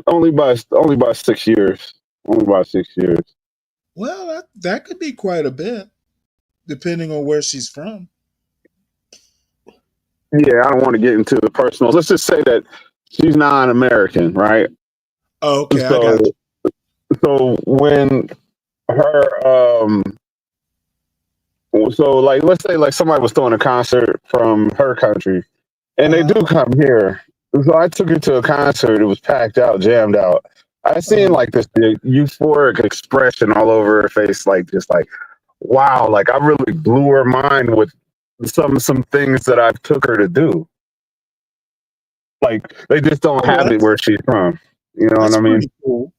Only by 6 years. Only by 6 years. Well, that could be quite a bit, depending on where she's from. Yeah, I don't want to get into the personals. Let's just say that she's non-American, right? Oh, okay, So, I got you. So when her so like let's say like somebody was throwing a concert from her country and they do come here. So I took her to a concert, it was packed out, jammed out. I seen like this euphoric expression all over her face, like just like wow, like I really blew her mind with some things that I took her to do. Like they just don't have it where she's from. You know what I mean? Cool.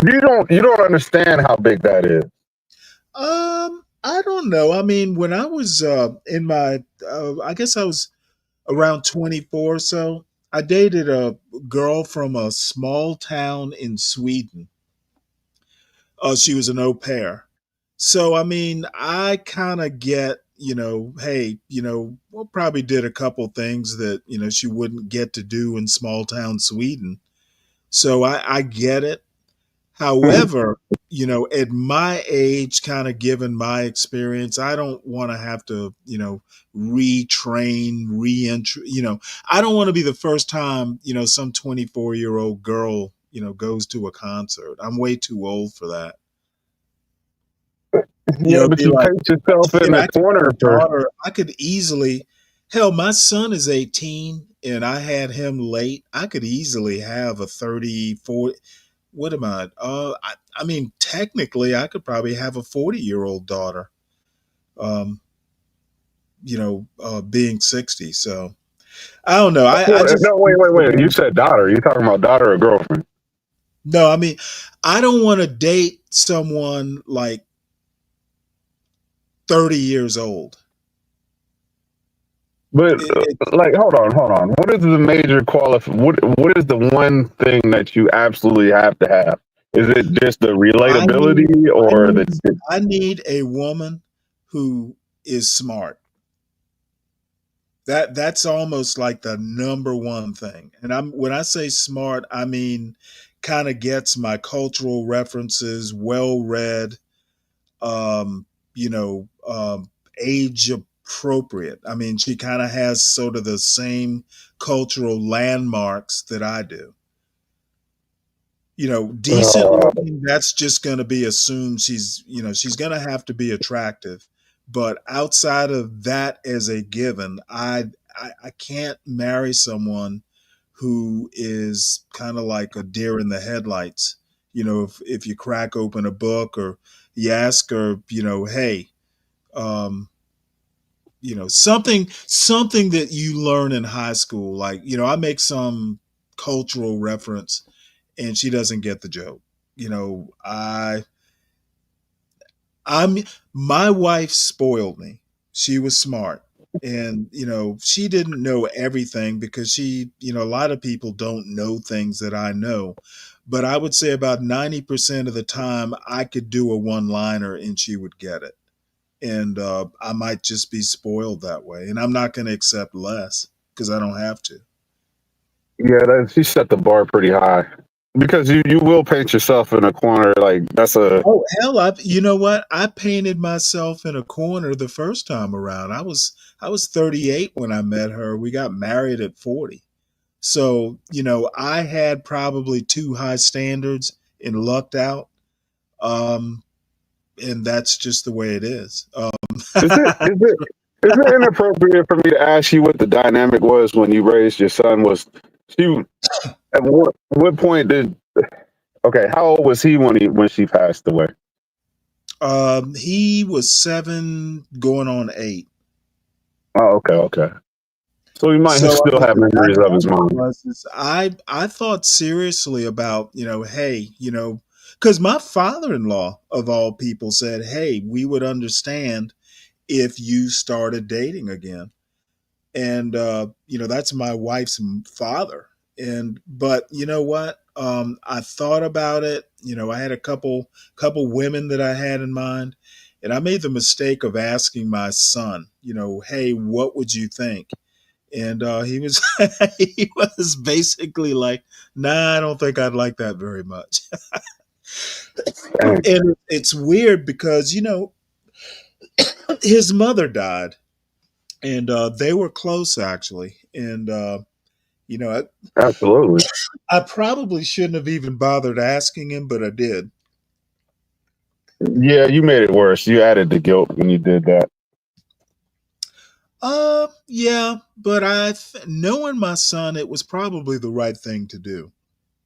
You don't understand how big that is. I don't know. I mean, when I was in my, I guess I was around 24 or so, I dated a girl from a small town in Sweden. She was an au pair. So, I mean, I kind of get, hey, well, probably did a couple things that, she wouldn't get to do in small town Sweden. So I get it. However, at my age, kind of given my experience, I don't want to have to, retrain, re-entry, I don't want to be the first time, some 24-year-old girl, goes to a concert. I'm way too old for that. Yeah, but you paint yourself in the corner for. I could easily, hell, my son is 18 and I had him late. I could easily have a 30, 40. What am I? I mean, technically, I could probably have a 40-year-old daughter, being 60. So I don't know. I just No, wait. You said daughter. You talking about daughter or girlfriend? No, I mean, I don't want to date someone like 30 years old. But like, hold on. What is the major What is the one thing that you absolutely have to have? Is it just the relatability I need a woman who is smart. That's almost like the number one thing. And when I say smart, I mean kind of gets my cultural references, well read, age appropriate. I mean, she kind of has sort of the same cultural landmarks that I do. Decent looking, that's just going to be assumed she's going to have to be attractive. But outside of that as a given, I can't marry someone who is kind of like a deer in the headlights. If you crack open a book or you ask her, hey, something that you learn in high school, like, I make some cultural reference and she doesn't get the joke. My wife spoiled me. She was smart. And, she didn't know everything because a lot of people don't know things that I know. But I would say about 90% of the time I could do a one-liner and she would get it. And I might just be spoiled that way. And I'm not going to accept less because I don't have to. Yeah, she set the bar pretty high. Because you will paint yourself in a corner, like that's a. Oh hell! You know what? I painted myself in a corner the first time around. I was 38 when I met her. We got married at 40. So I had probably too high standards and lucked out. And that's just the way it is. Is it inappropriate for me to ask you what the dynamic was when you raised your son? At what point did? Okay, how old was he when she passed away? He was 7, going on 8. Oh, okay. So he might still have memories of his mom. I thought seriously about, hey, because my father-in-law of all people said, hey, we would understand if you started dating again. And, that's my wife's father. But you know what? I thought about it. I had a couple women that I had in mind, and I made the mistake of asking my son, hey, what would you think? And he was he was basically like, nah, I don't think I'd like that very much. And it's weird because his mother died, and they were close actually, and absolutely. I probably shouldn't have even bothered asking him, but I did. Yeah, you made it worse. You added the guilt when you did that. Yeah, but knowing my son, it was probably the right thing to do.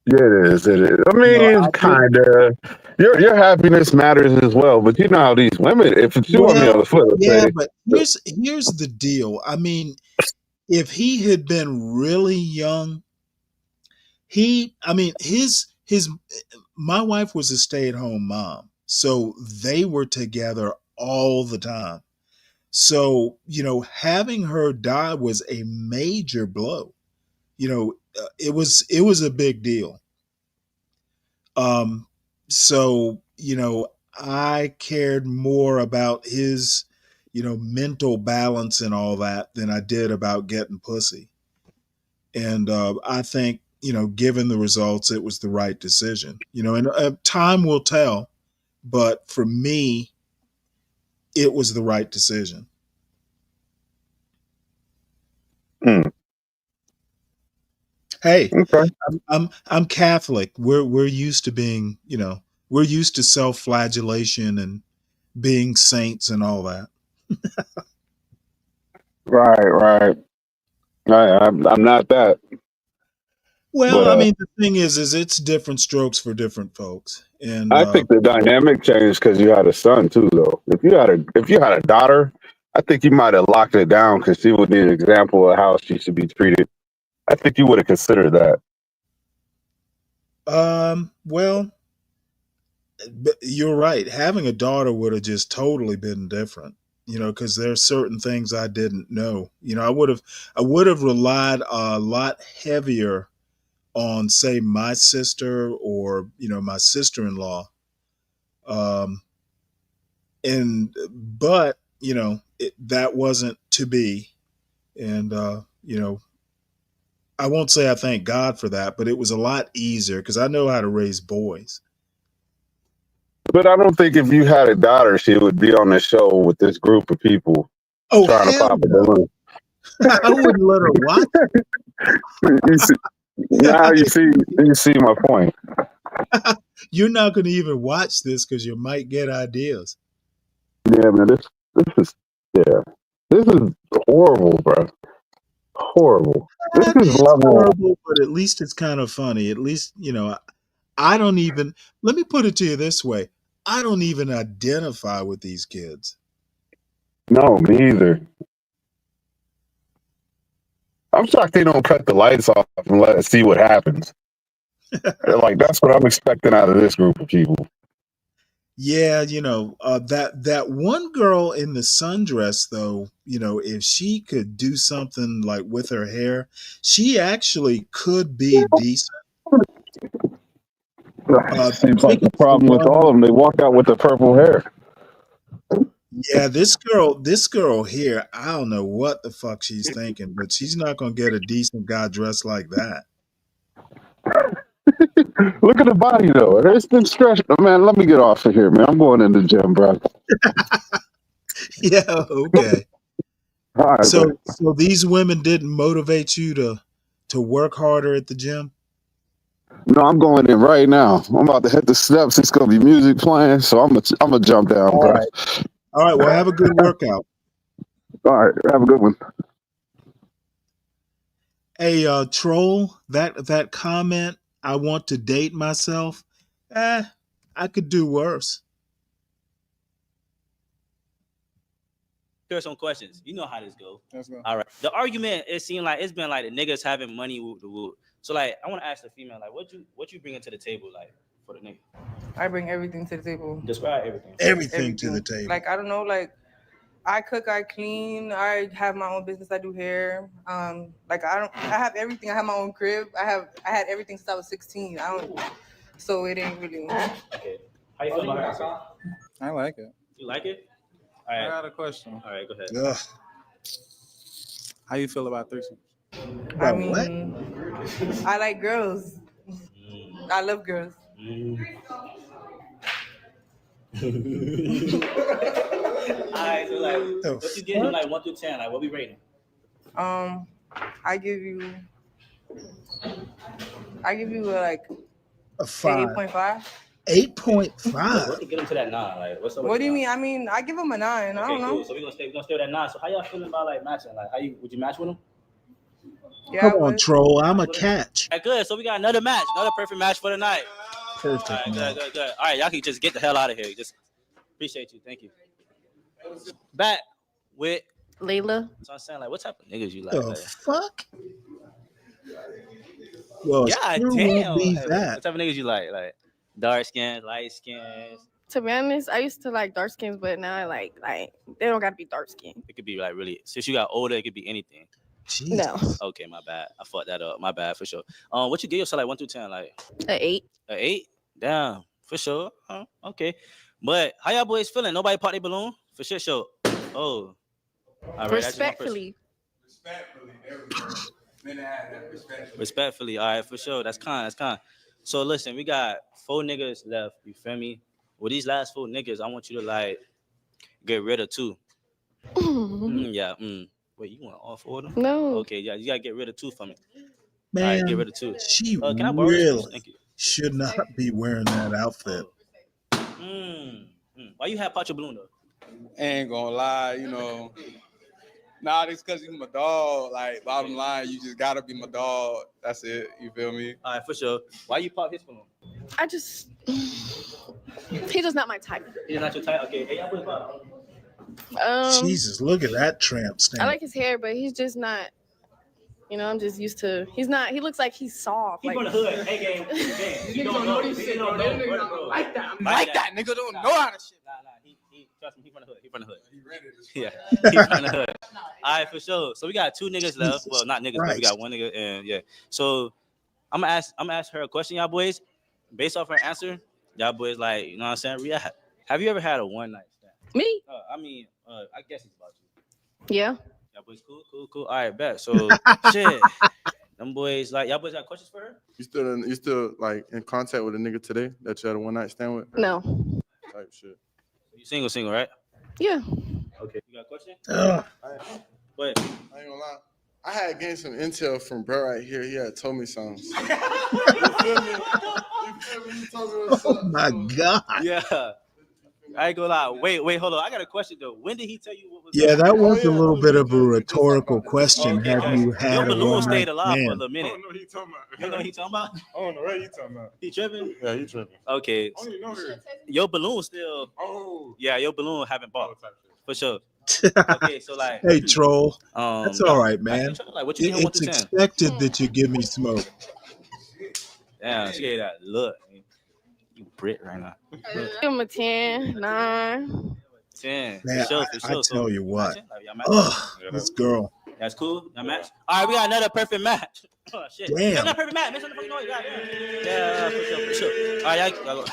Yeah, it is. It is. I mean, kind of. Your happiness matters as well, but you know how these women. If you want me on the foot, yeah, but here's the deal. I mean, if he had been really young, my wife was a stay-at-home mom, so they were together all the time. So, having her die was a major blow. It was a big deal. So, I cared more about his, mental balance and all that than I did about getting pussy. And I think, given the results, it was the right decision. And time will tell, but for me, it was the right decision. Hey, okay. I'm Catholic. We're used to being, we're used to self-flagellation and being saints and all that. Right. I'm not that. Well, But, I mean, the thing is it's different strokes for different folks. And I think the dynamic changed because you had a son too, though. If you had a daughter, I think you might have locked it down because she would be an example of how she should be treated. I think you would have considered that. Well, you're right. Having a daughter would have just totally been different, because there's certain things I didn't know. I would have relied a lot heavier on, say, my sister or, my sister-in-law. But that wasn't to be. And, I won't say I thank God for that, but it was a lot easier because I know how to raise boys. But I don't think if you had a daughter, she would be on the show with this group of people trying to pop a balloon. I wouldn't let her watch. You see my point. You're not going to even watch this because you might get ideas. Yeah, man, this is horrible, bro. Horrible. This is horrible, but at least it's kind of funny. At least, I don't even, let me put it to you this way. I don't even identify with these kids. No, me either. I'm shocked they don't cut the lights off and let us see what happens. Like, that's what I'm expecting out of this group of people. Yeah, that one girl in the sundress, though, if she could do something like with her hair, she actually could be decent. Seems like the problem with all of them. They walk out with the purple hair. Yeah, this girl here, I don't know what the fuck she's thinking, but she's not gonna get a decent guy dressed like that. Look at the body, though. It's been stretched. Man, let me get off of here, man. I'm going in the gym, bro. Yeah, okay. All right, so these women didn't motivate you to work harder at the gym? No, I'm going in right now. I'm about to hit the steps. It's gonna be music playing, so I'm gonna jump down, All bro. right. All right. Well, have a good workout. All right, have a good one. Hey, troll, that comment, I want to date myself. I could do worse. Here's some questions. You know how this goes. All right. The argument, it seemed like it's been like the niggas having money with the wood. So like, I want to ask the female, like, what you bringing to the table, like, for the nigga? I bring everything to the table. Describe everything. Everything to the table. Like, I don't know, like, I cook, I clean, I have my own business, I do hair. Like, I have everything. I have my own crib. I had everything since I was 16. So it ain't really. Okay. How you feel about her? I like it. You like it? All right. I got a question. All right, go ahead. Ugh. How you feel about threesomes? I mean, I like girls. I love girls. Alright, so like, what you give him, like 1 through 10? Like, what we rating? I give you I give you like A 5. 8.5. 8.5. What to get him to that 9? Like, what's up? What do you mean? I mean, I give him a 9. I don't know. Cool. So we're gonna stay with that 9. So how y'all feeling about like matching? Like, would you match with him? Yeah, Come on, troll. I'm a catch. All right, good. So we got another match, another perfect match for the night. Perfect. All right, good. All right, y'all can just get the hell out of here. Just appreciate you. Thank you. Back with Layla. So I'm saying, like, what type of niggas you like? The fuck? Well, God sure damn. won't be Like, that. what type of niggas you like? Like dark skins, light skins. To be honest, I used to like dark skins, but now I like they don't gotta be dark skin. It could be like really. Since you got older, it could be anything. No. Okay, my bad. I fucked that up. My bad for sure. What you give yourself like 1 through 10? Like An 8. An 8? Damn, for sure. Okay. But how y'all boys feeling? Nobody pop their balloon? For shit show. Oh. All right. Respectfully. Respectfully. All right, for sure. That's kind. So listen, we got 4 niggas left. You feel me? With these last 4 niggas, I want you to like get rid of 2. Yeah. Wait, you want all 4 of them? No. Okay, yeah, you gotta get rid of 2 for me. Man, all right, get rid of 2. She Can I borrow this, really please? Thank you. should not be wearing that outfit. Why you have Pacho Balloon though? Ain't gonna lie, you know. Nah, it's because he's my dog. Like, bottom line, you just gotta be my dog. That's it. You feel me? All right, for sure. Why you pop his balloon? I just he's just not my type. He's not your type? Okay. Hey, y'all boys pop. Jesus, look at that tramp stamp. I like his hair, but he's just not. You know, I'm just used to. He's not. He looks like he's soft. He like, from the hood. Hey, game. You don't know this shit, bro. Like that. Like that. Nigga don't know how to shit. Nah. He trust me. He from the hood. He ready to yeah. He's from the hood. All right, for sure. So we got 2 niggas left. Well, not niggas, but we got 1 nigga. And yeah. So I'm gonna ask her a question, y'all boys. Based off her answer, y'all boys like, you know what I'm saying? React. Have you ever had a one night stand? Me? I guess it's about you. Yeah. Y'all boys cool. All right, bet. So shit. Them boys like y'all boys got questions for her? You still like in contact with a nigga today that you had a 1 night stand with? No. Type shit. You single, right? Yeah. Okay. You got a question? But I ain't gonna lie. I had gained some intel from bro right here. He had told me something. You feel me? Oh my God. Yeah. I ain't gonna lie. Wait, hold on. I got a question though. When did he tell you what was Yeah, that was a little bit of a rhetorical question. Okay, Have you had your a balloon one stayed night alive for a stand? little minute. I don't know what he talking about. You know what he talking about? I don't know what he talking about. He tripping? Yeah, he tripping. Okay. I don't even know her. Your balloon still. Oh. Yeah, your balloon haven't bought. For sure. Okay, so like. Hey, troll. That's all right, man. Like, what you give 1 It's through 10? expected that you give me smoke. Damn, she gave that look. You Brit right now. Give him a 10, 9. 10. Man, For sure. I tell you what. Matching? Like, y'all match? Ugh, this girl. That's cool. Y'all match? All right, we got another perfect match. Oh, shit. Damn. We got another perfect match. Make some fucking noise. Yeah, for sure. All right, y'all go.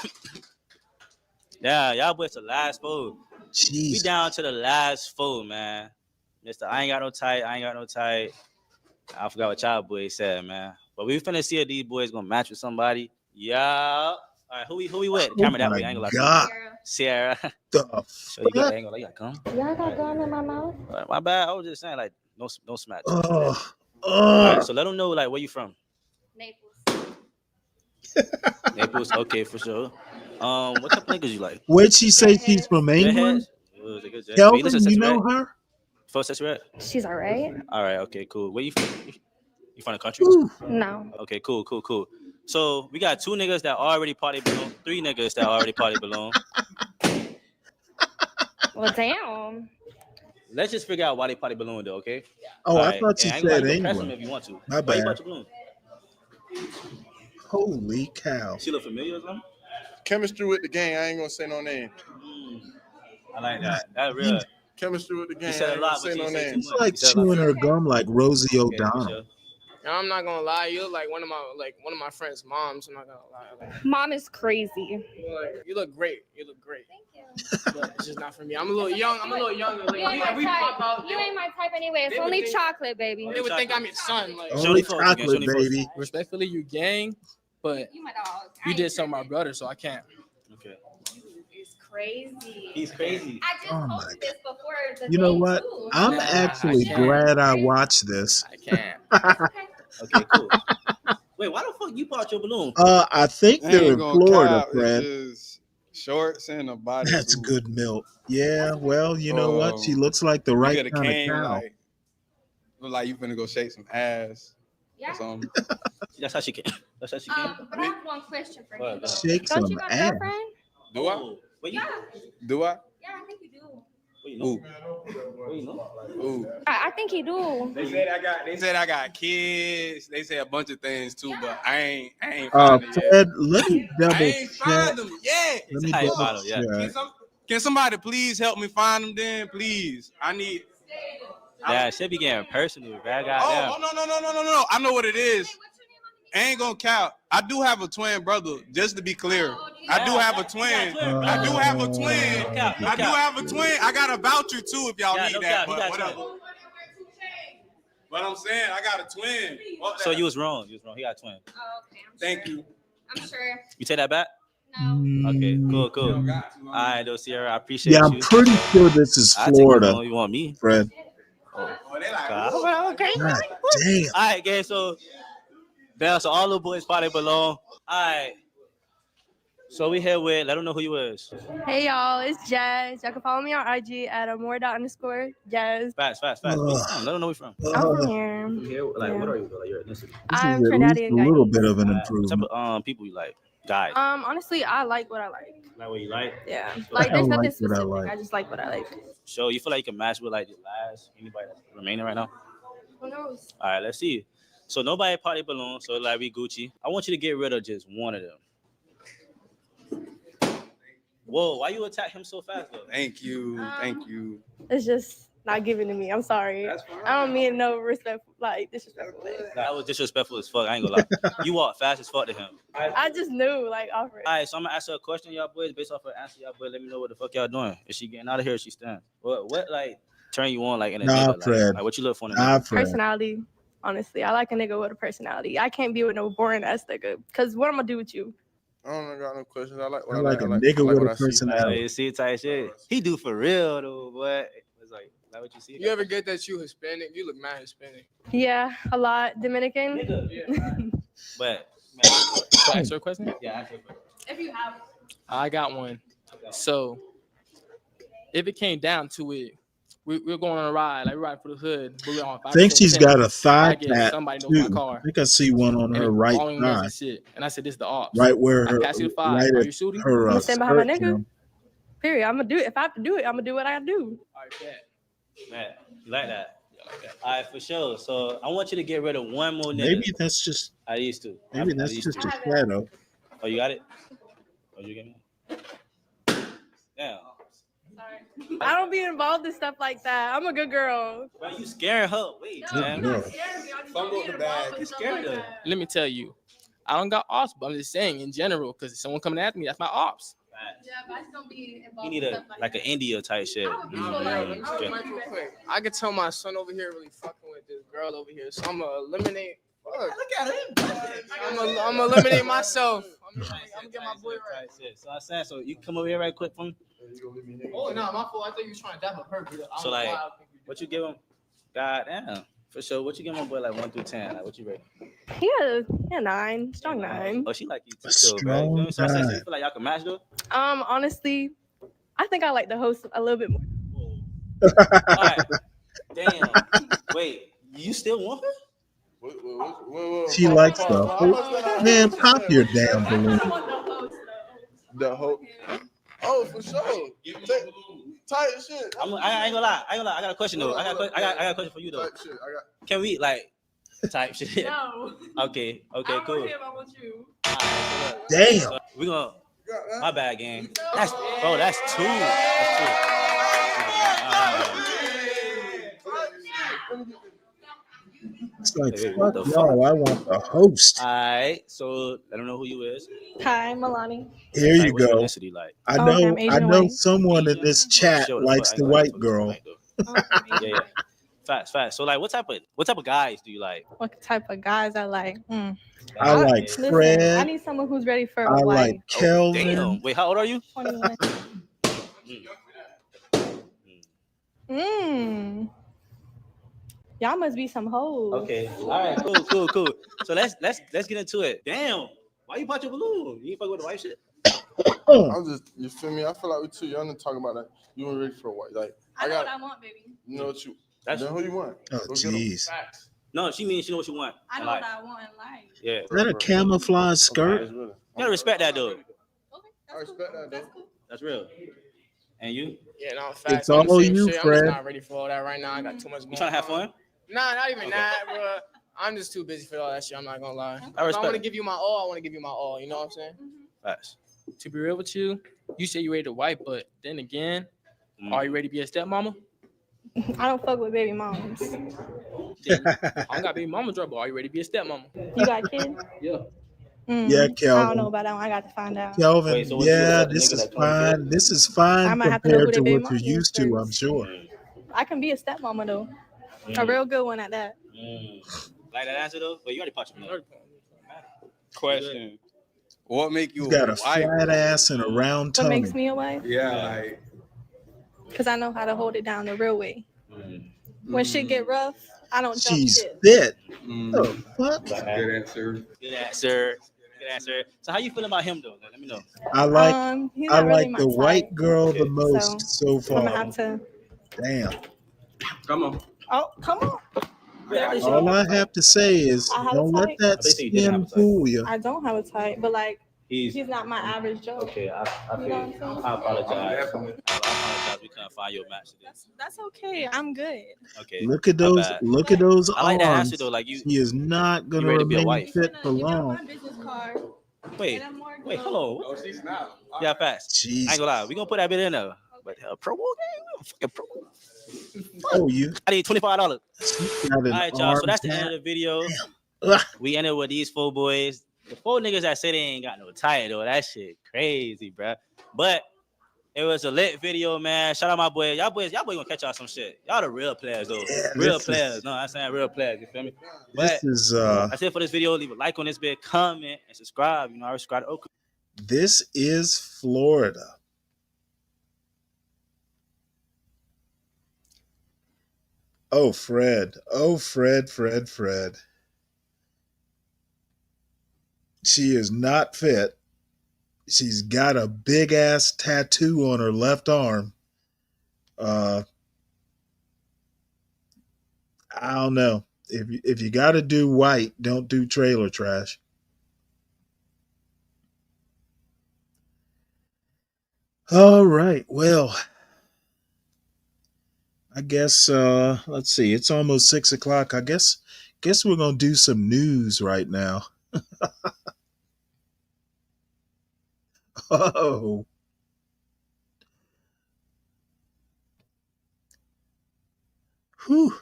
Yeah, y'all boys the last fool. Jeez. We down to the last fool, man. Mr. I ain't got no tight. I forgot what y'all boys said, man. But we finna see if these boys gonna match with somebody. Yeah. All right, who we with? Camera that way. I ain't gonna lie. Sierra. The So you got angle. You got come. Y'all got gum in my mouth? My bad. I was just saying like no smack. Ugh. All right, so let them know like where you from. Naples. Naples. Okay, for sure. What type of niggas you like? Where'd she say she's from England? Kelvin, you know her? First, that's right. She's all right. All right. Okay. Cool. Where you from? You from the country? No. Okay. Cool. So we got 2 niggas that already party balloon. 3 niggas that already party balloon. Well, damn. Let's just figure out why they party balloon though. Okay. Oh, All I right. thought you And I ain't said gonna press them England. if you want to. My Why you bad. party balloon? Holy cow. She look familiar or something? Chemistry with the gang. I ain't gonna say no name. I like that. That real. Chemistry with the gang. You said I a ain't lot, gonna say but you no ain't say name. too It's like chewing her gum like Rosie O'Donnell. I'm not gonna lie, you look like one of my friends' moms. I'm not gonna lie. Mom is crazy. You look great. But it's just not for me. I'm a little young. I'm a little younger. Like, You ain't my we pop type. out. You ain't my type anyway. It's They would only think- chocolate, baby. They would think I'm your son. Like Only chocolate, baby. Respectfully, you gang, but You my dog. you did something to my brother, so I can't. Okay. It's crazy. He's crazy. I just Oh my posted this before the You know thing, what? too. I'm Nah, actually I can't. glad I watched this. I can't. Okay. Cool. Wait, why the fuck you bought your balloon? I think I they're ain't in gonna Florida, cap. Fred. It's just shorts and a bodysuit. That's good milk. Yeah, well, you know what? She looks like the You right could have kind of came cow. like, look like you finna go shake some ass or something. That's how she came. That's how she came. But I have one question for you. Shake Don't some you got a ass. girlfriend? Do I? Wait, Yeah. Do I? Yeah, I think you do. Ooh. I think he do. They said I got kids. They say a bunch of things too, but I ain't find it yet. Fred, let me double I ain't check. find them yet. Let me I ain't double find 'em yet. check. Can somebody please help me find them then, please? I need. Yeah, it should be getting personal, man. Oh, no. I know what it is. I ain't gonna count. I do have a twin brother, just to be clear. I do have a twin. I do have a twin. I do have a twin. I got a voucher too if y'all need that, but whatever. But I'm saying I got a twin. So you was wrong. You was wrong. He got a twin. Thank you. I'm sure. You take that back? No. Okay, cool. All right, though, Sierra, I appreciate Yeah, you. I'm pretty sure this is I take you Florida. home. You want me? Fred. Okay. God damn. All right, gang. So, so all the boys probably belong. All right. So we here with. Let them know who you is. Hey y'all, it's Jazz. Y'all can follow me on IG at @amore_Jazz. Fast. Where you from? Let them know where you from. I'm from here. From here? Like, Yeah. what are you? Like, your ethnicity? I'm This is at least Trinidadian a little Guyanese. bit of an What type improvement. of people you like? Guys. Honestly, I like what I like. Like what you like? Yeah. So, Like I there's nothing like what I specific. like. I just like what I like. So you feel like you can match with like the last anybody that's remaining right now? Who knows? All right, let's see. So nobody party balloon. So like we Gucci. I want you to get rid of just one of them. Whoa, why you attack him so fast though? Thank you. It's just not given to me. I'm sorry. I don't mean no respect, like disrespectful way. That was disrespectful as fuck. I ain't gonna lie. You walk fast as fuck to him. I just knew, like, offer it. All right, so I'm gonna ask her a question, y'all boys. Based off her answer, y'all boys, let me know what the fuck y'all doing. Is she getting out of here or she staying? What like turn you on like in a Nah, nigga? Fred. Like what you look for in a Nah, nigga? Fred. Personality. Honestly, I like a nigga with a personality. I can't be with no boring ass nigga. Cause what I'm gonna do with you? I don't got no questions. I like I what like I a like. nigga I like with what a I see. personality. You see type shit. He do for real though, boy. It's like what you see. You ever get that you Hispanic? You look mad Hispanic. Yeah, a lot. Dominican. But Can I ask her a question? yeah, ask her a question. If you have. I got one. So, if it came down to it, we're going on a ride, like we're riding for the hood. But we're on I think 5% she's got a thigh I guess tat somebody knows my too. car. I think I see one on And her it right following us thigh, and shit. And I said, this is the ops. right where I her, pass you the 5. right Are at you shooting? her I'm gonna stand behind my skirt nigga. hem. Period. I'm gonna do it. If I have to do it, I'm gonna do what I gotta do. All right, bet. Man, you like that? Yeah, like that. All right, for sure. So I want you to get rid of one more nigga. Maybe that's just I used to. maybe that's just a shadow. Oh, you got it? Oh, you get me? Damn. I don't be involved in stuff like that. I'm a good girl. Bro, you scaring her. Wait, man. Fumble the bag. You scared her. Let me tell you, I don't got ops, but I'm just saying in general, because if someone coming at me, that's my ops. Yeah, but I just don't be involved. You need a like an India type shit. I could tell my son over here really fucking with this girl over here, so I'm gonna eliminate. Look at him. I'm gonna eliminate myself. I'm gonna get my boy right. So I'm saying, so you come over here right quick for me. Oh no, my fault. I thought you was trying to dap up her. So like, what you give him? God damn. For sure. What you give my boy like 1 through 10? Like what you rate? Yeah, 9, strong 9. Oh, she like you too, bro. You know so I said, so you feel like y'all can match though? Honestly, I think I like the host a little bit more. All right. Damn. Wait, you still want her? She likes the whole man. Pop your damn balloon. The whole. Oh, for sure. Tight shit. I ain't gonna lie. I got a question though. I got a question for you though. Tight shit. Can we like type shit? No. Okay, cool. I want you. Damn. So we gonna. My bad, gang. That's two. That's two. It's like Hey, what fuck the y'all. I want the host. All right, so let them know who you is. Hi, Milani. Here you What's your go. ethnicity like? I Oh, know. okay, I'm Asian I and know white. someone in this chat Sure, the likes fuck, I the ain't gonna white fuck girl. with you, yeah. Facts. So like, what type of guys do you like? What type of guys I like? I like Listen, Fred. I need someone who's ready for I a wife. like Kelvin. Damn. Wait, how old are you? 21. Y'all must be some hoes. Okay. All right. Cool. So let's get into it. Damn. Why you pop your balloon? You ain't fuck with the white shit. I'm just, you feel me? I feel like we're too young to talk about that. You ain't ready for a white. Like I know what I want, baby. You know what you. That's then who you want? Oh, Go get 'em. jeez. No, she means she know what you want. I know what I want in life. Yeah. Is that a camouflage skirt? You gotta respect that though. I respect that though. That's real. And you? Yeah, no, facts. It's I'm the all same you, shit. I'm Fred. just not ready for all that right now. I got too much going on. You trying to have fun? Nah, not even that, bro. I'm just too busy for all that shit. I'm not gonna lie. If I respect want to it. give you my all, I want to give you my all. You know what I'm saying? Facts. To be real with you, you say you ready to wipe, but then again, are you ready to be a stepmama? I don't fuck with baby moms. I don't got baby mama trouble. Are you ready to be a stepmama? You got kids? Yeah. Yeah, I don't Kelvin. know about that one. I got to find out. Kelvin, Wait, so what you yeah, accept a this nigga is that's 22? fine. This is I fine might have to know who compared they to baby what mom you're is used to, I'm first. sure. I can be a stepmama though. A real good one at that. Like that answer though? But you already popped your balloon. Question. What make you He's got a wife? flat ass and a round What tummy. makes me a wife? Yeah, like Because I know how to hold it down the real way. When shit get rough, I don't jump She's shit. fit. The fuck? good answer. Good answer. Good answer. So how you feel about him though? Let me know. I like He's I not really like my the type. white girl the Okay. most so I'm far. gonna have to. Damn. Come on. Oh, come on. All I have to say is I have a don't let type. that I think you didn't have skin a type. fool you. I don't have a type, but like He's he's not my average Joe. okay. I You know what I'm saying? I apologize. I apologize. We couldn't find your match today. That's okay. I'm good. Okay. Look at my those bad. look at those I like that arms. answer though. Like you She is not gonna ready to be a remain wife? fit for You got long. my business card. wait. And I'm more Wait, good. hello. Oh, she's not. Yeah, fast. I ain't Jesus. gonna lie. We gonna put that bit in there. But pro game, fucking pro. Oh, you I need $25. she got All an right, y'all. So arm that's the end tat. of the video. Ugh. We ended with these 4 boys. The 4 niggas that say they ain't got no title. That shit crazy, bruh. But it was a lit video, man. Shout out my boy. Y'all boys gonna catch y'all some shit. Y'all the real players, though. Yeah, Real this players. is No, I'm saying real players. You feel me? this But is that's it for this video. Leave a like on this bit, comment, and subscribe. You know, I subscribe to Oak. this is Florida. Oh, Fred. Oh, Fred. She is not fit. She's got a big ass tattoo on her left arm. I don't know. If you got to do white, don't do trailer trash. All right. Well, I guess let's see. It's almost 6:00. I guess we're gonna do some news right now. Oh, whew.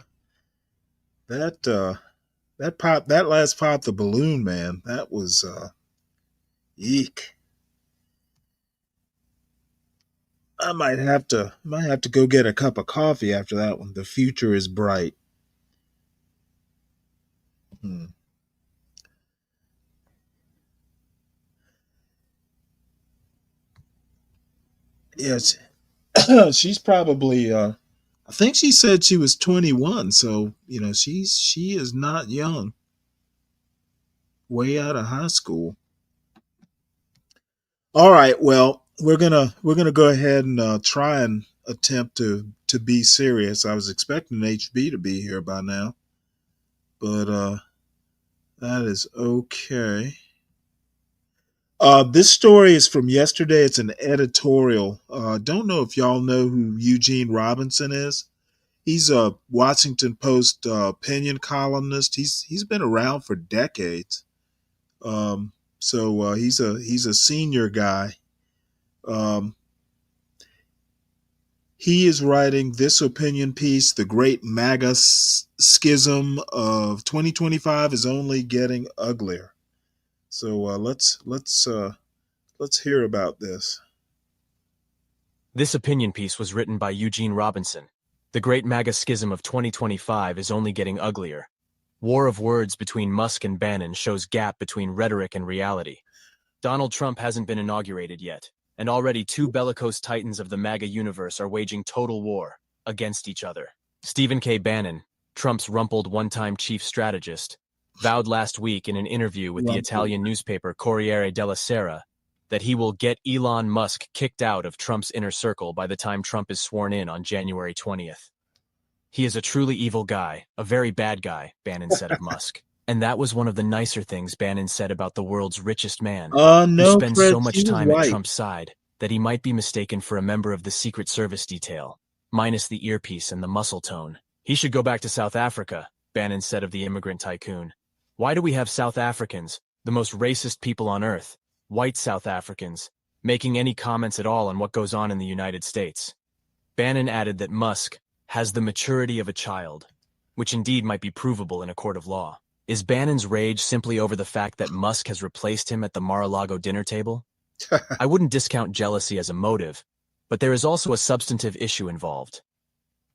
That last pop the balloon, man. That was eek. I might have to go get a cup of coffee after that one. The future is bright. Yes. She's probably I think she said she was 21, so she is not young. Way out of high school. All right, well, we're gonna go ahead and try and attempt to be serious. I was expecting HB to be here by now, but that is okay. This story is from yesterday. It's an editorial. Don't know if y'all know who Eugene Robinson is. He's a Washington Post opinion columnist. He's been around for decades. So he's a senior guy. He is writing this opinion piece: "The Great MAGA Schism of 2025 is only getting uglier." So let's hear about this. This opinion piece was written by Eugene Robinson. The Great MAGA Schism of 2025 is only getting uglier. War of words between Musk and Bannon shows gap between rhetoric and reality. Donald Trump hasn't been inaugurated yet, and already 2 bellicose titans of the MAGA universe are waging total war against each other. Stephen K. Bannon, Trump's rumpled one-time chief strategist, vowed last week in an interview with the Italian newspaper Corriere della Sera that he will get Elon Musk kicked out of Trump's inner circle by the time Trump is sworn in on January 20th. He is a truly evil guy, a very bad guy, Bannon said of Musk. And that was one of the nicer things Bannon said about the world's richest man, who No, spends Fred, so much she was time at right. Trump's side that he might be mistaken for a member of the Secret Service detail, minus the earpiece and the muscle tone. He should go back to South Africa, Bannon said of the immigrant tycoon. Why do we have South Africans, the most racist people on earth, white South Africans, making any comments at all on what goes on in the United States? Bannon added that Musk has the maturity of a child, which indeed might be provable in a court of law. Is Bannon's rage simply over the fact that Musk has replaced him at the Mar-a-Lago dinner table? I wouldn't discount jealousy as a motive, but there is also a substantive issue involved.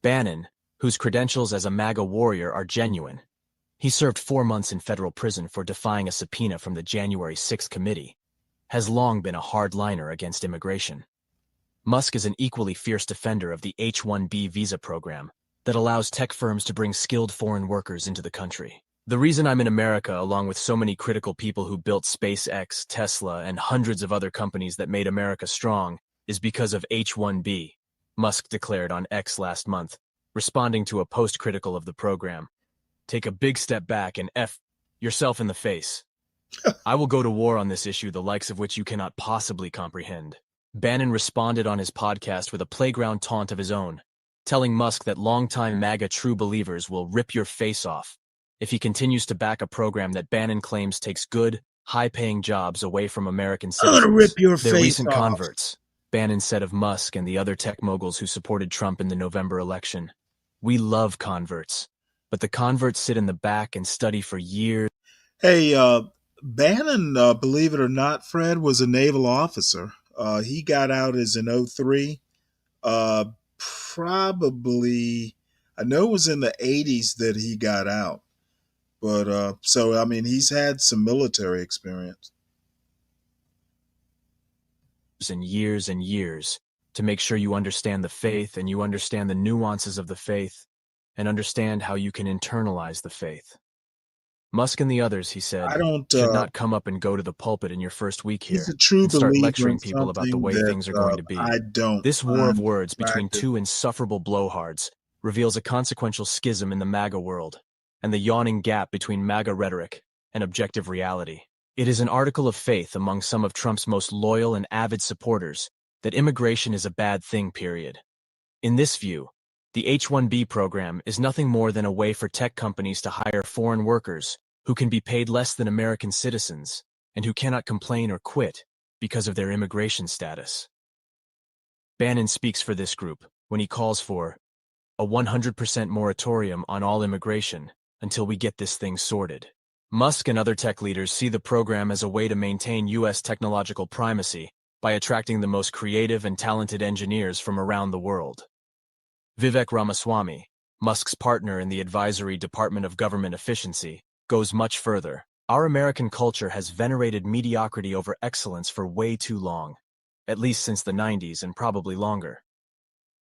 Bannon, whose credentials as a MAGA warrior are genuine, he served 4 months in federal prison for defying a subpoena from the January 6th committee, has long been a hardliner against immigration. Musk is an equally fierce defender of the H-1B visa program that allows tech firms to bring skilled foreign workers into the country. The reason I'm in America, along with so many critical people who built SpaceX, Tesla, and hundreds of other companies that made America strong, is because of H-1B, Musk declared on X last month, responding to a post critical of the program. Take a big step back and F yourself in the face. I will go to war on this issue, the likes of which you cannot possibly comprehend. Bannon responded on his podcast with a playground taunt of his own, telling Musk that longtime MAGA true believers will rip your face off if he continues to back a program that Bannon claims takes good, high-paying jobs away from American I'm gonna citizens. rip your Their face recent off. converts, Bannon said of Musk and the other tech moguls who supported Trump in the November election. We love converts, but the converts sit in the back and study for years. Hey, Bannon, believe it or not, Fred, was a naval officer. He got out as an 03. Probably, I know it was in the 80s that he got out. But so, I mean, he's had some military experience. And years to make sure you understand the faith and you understand the nuances of the faith and understand how you can internalize the faith. Musk and the others, he said, should not come up and go to the pulpit in your first week here He's a true and start believer lecturing in people about the something way that things are going to be. I don't. This war of find words between attractive. two insufferable blowhards reveals a consequential schism in the MAGA world and the yawning gap between MAGA rhetoric and objective reality. It is an article of faith among some of Trump's most loyal and avid supporters that immigration is a bad thing, period. In this view, the H-1B program is nothing more than a way for tech companies to hire foreign workers who can be paid less than American citizens and who cannot complain or quit because of their immigration status. Bannon speaks for this group when he calls for a 100% moratorium on all immigration until we get this thing sorted. Musk and other tech leaders see the program as a way to maintain U.S. technological primacy by attracting the most creative and talented engineers from around the world. Vivek Ramaswamy, Musk's partner in the Advisory Department of Government Efficiency, goes much further. Our American culture has venerated mediocrity over excellence for way too long, at least since the 90s and probably longer.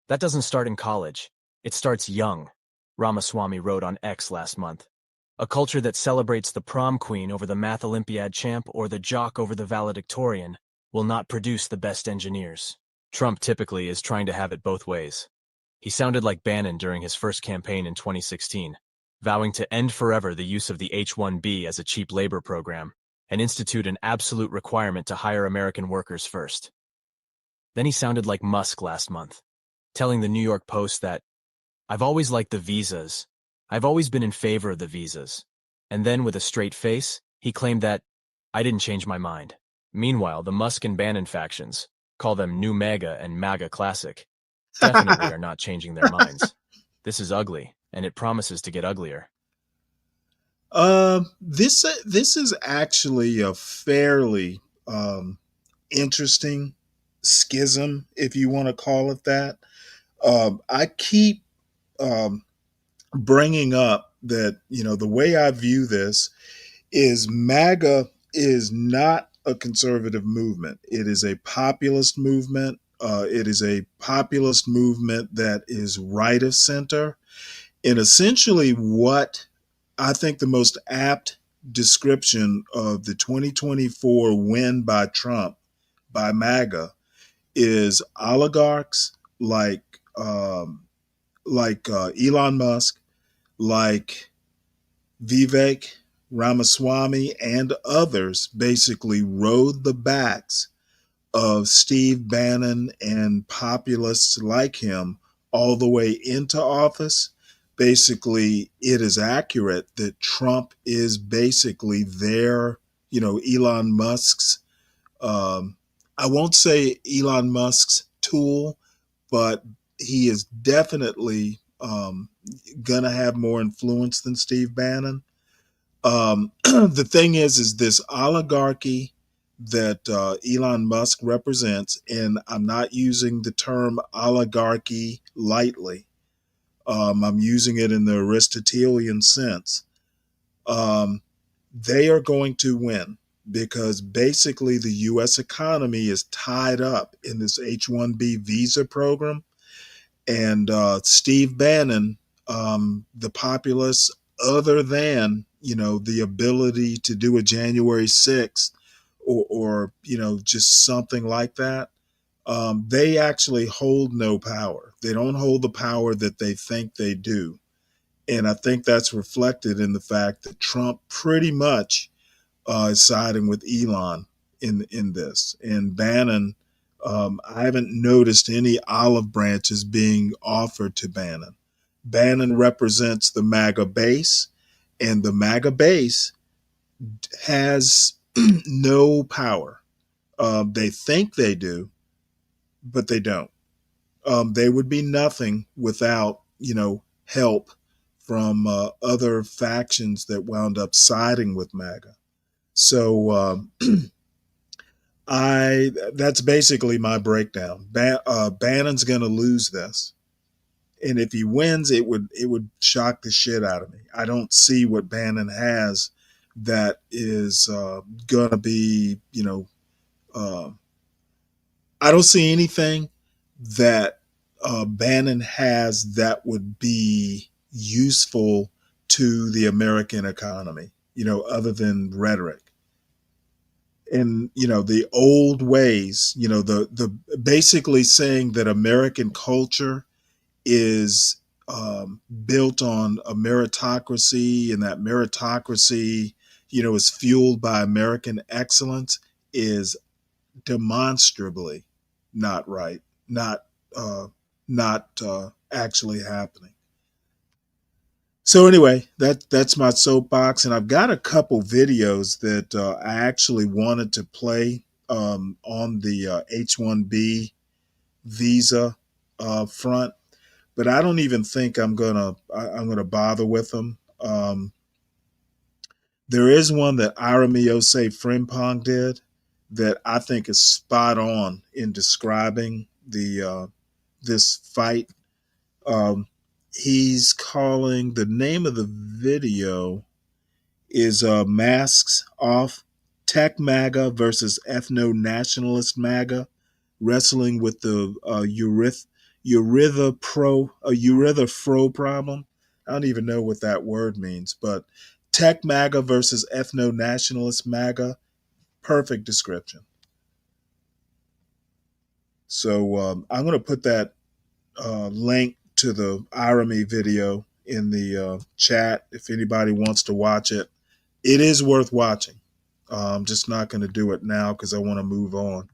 That doesn't start in college. It starts young, Ramaswamy wrote on X last month. A culture that celebrates the prom queen over the math Olympiad champ or the jock over the valedictorian will not produce the best engineers. Trump typically is trying to have it both ways. He sounded like Bannon during his first campaign in 2016, vowing to end forever the use of the H-1B as a cheap labor program and institute an absolute requirement to hire American workers first. Then he sounded like Musk last month, telling the New York Post that, "I've always liked the visas. I've always been in favor of the visas." And then with a straight face, he claimed that, "I didn't change my mind." Meanwhile, the Musk and Bannon factions, call them New MAGA and MAGA Classic, definitely are not changing their minds. This is ugly, and it promises to get uglier. This is actually a fairly interesting schism, if you want to call it that. I keep bringing up that, you know, the way I view this is MAGA is not a conservative movement. It is a populist movement. It is a populist movement that is right of center. And essentially, what I think the most apt description of the 2024 win by Trump, by MAGA, is oligarchs like Elon Musk, like Vivek Ramaswamy, and others basically rode the backs of Steve Bannon and populists like him all the way into office. Basically, it is accurate that Trump is basically their, Elon Musk's, I won't say Elon Musk's tool, but he is definitely going to have more influence than Steve Bannon. The thing is this oligarchy that Elon Musk represents, and I'm not using the term oligarchy lightly. I'm using it in the Aristotelian sense. They are going to win because basically the U.S. economy is tied up in this H-1B visa program. And Steve Bannon, the populists, other than, the ability to do a January 6th or just something like that, they actually hold no power. They don't hold the power that they think they do. And I think that's reflected in the fact that Trump pretty much is siding with Elon in this. And Bannon, I haven't noticed any olive branches being offered to Bannon. Bannon represents the MAGA base, and the MAGA base has no power. They think they do, but they don't. They would be nothing without, help from other factions that wound up siding with MAGA. So that's basically my breakdown. Bannon's going to lose this, and if he wins, it would shock the shit out of me. I don't see what Bannon has that is going to be, I don't see anything that Bannon has that would be useful to the American economy, other than rhetoric. And, the old ways, the basically saying that American culture is built on a meritocracy, and that meritocracy, is fueled by American excellence, is demonstrably not right, not actually happening. So anyway, that's my soapbox, and I've got a couple videos that I actually wanted to play on the H-1B visa front, but I don't even think I'm gonna bother with them. There is one that Aramiose Frimpong did that I think is spot on in describing the this fight. He's calling, the name of the video is Masks Off, Tech MAGA versus Ethno-Nationalist MAGA, wrestling with the urethropro problem. I don't even know what that word means, but Tech MAGA versus Ethno-Nationalist MAGA, perfect description. So I'm going to put that link to the Irony video in the chat if anybody wants to watch it. It is worth watching. I'm just not going to do it now because I want to move on.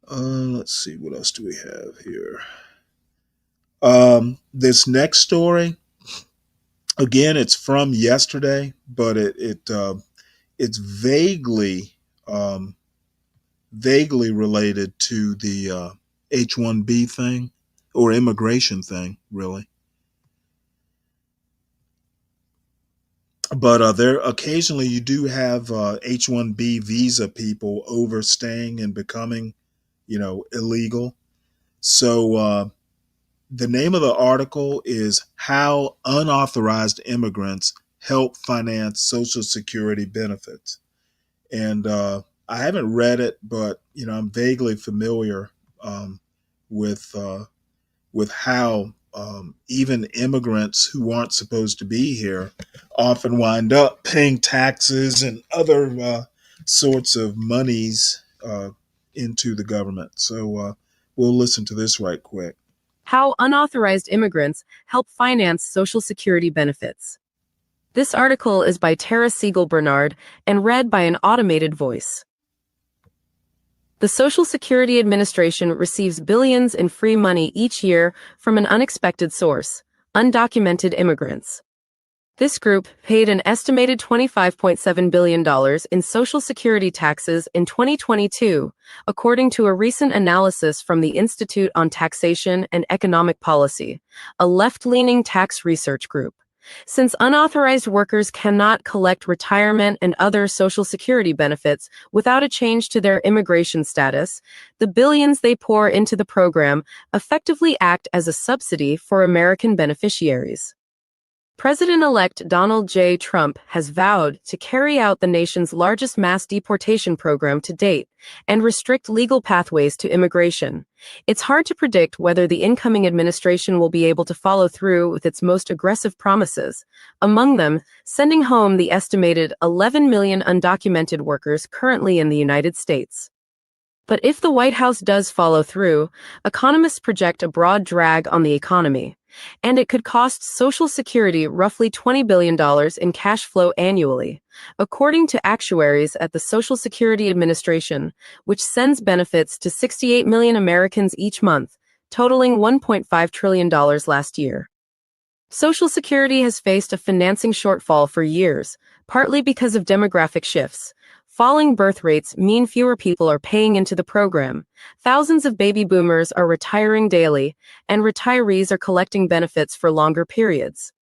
Let's see, what else do we have here? This next story, again, it's from yesterday, but it's vaguely related to the H-1B thing, or immigration thing, really. But there occasionally you do have H-1B visa people overstaying and becoming, illegal. So the name of the article is How Unauthorized Immigrants Help Finance Social Security Benefits. And I haven't read it, but, I'm vaguely familiar with how even immigrants who aren't supposed to be here often wind up paying taxes and other sorts of monies into the government. So we'll listen to this right quick. How unauthorized immigrants help finance Social Security benefits. This article is by Tara Siegel Bernard and read by an automated voice. The Social Security Administration receives billions in free money each year from an unexpected source: undocumented immigrants. This group paid an estimated $25.7 billion in Social Security taxes in 2022, according to a recent analysis from the Institute on Taxation and Economic Policy, a left-leaning tax research group. Since unauthorized workers cannot collect retirement and other Social Security benefits without a change to their immigration status, the billions they pour into the program effectively act as a subsidy for American beneficiaries. President-elect Donald J. Trump has vowed to carry out the nation's largest mass deportation program to date and restrict legal pathways to immigration. It's hard to predict whether the incoming administration will be able to follow through with its most aggressive promises, among them sending home the estimated 11 million undocumented workers currently in the United States. But if the White House does follow through, economists project a broad drag on the economy, and it could cost Social Security roughly $20 billion in cash flow annually, according to actuaries at the Social Security Administration, which sends benefits to 68 million Americans each month, totaling $1.5 trillion last year. Social Security has faced a financing shortfall for years, partly because of demographic shifts. Falling birth rates mean fewer people are paying into the program. Thousands of baby boomers are retiring daily, and retirees are collecting benefits for longer periods.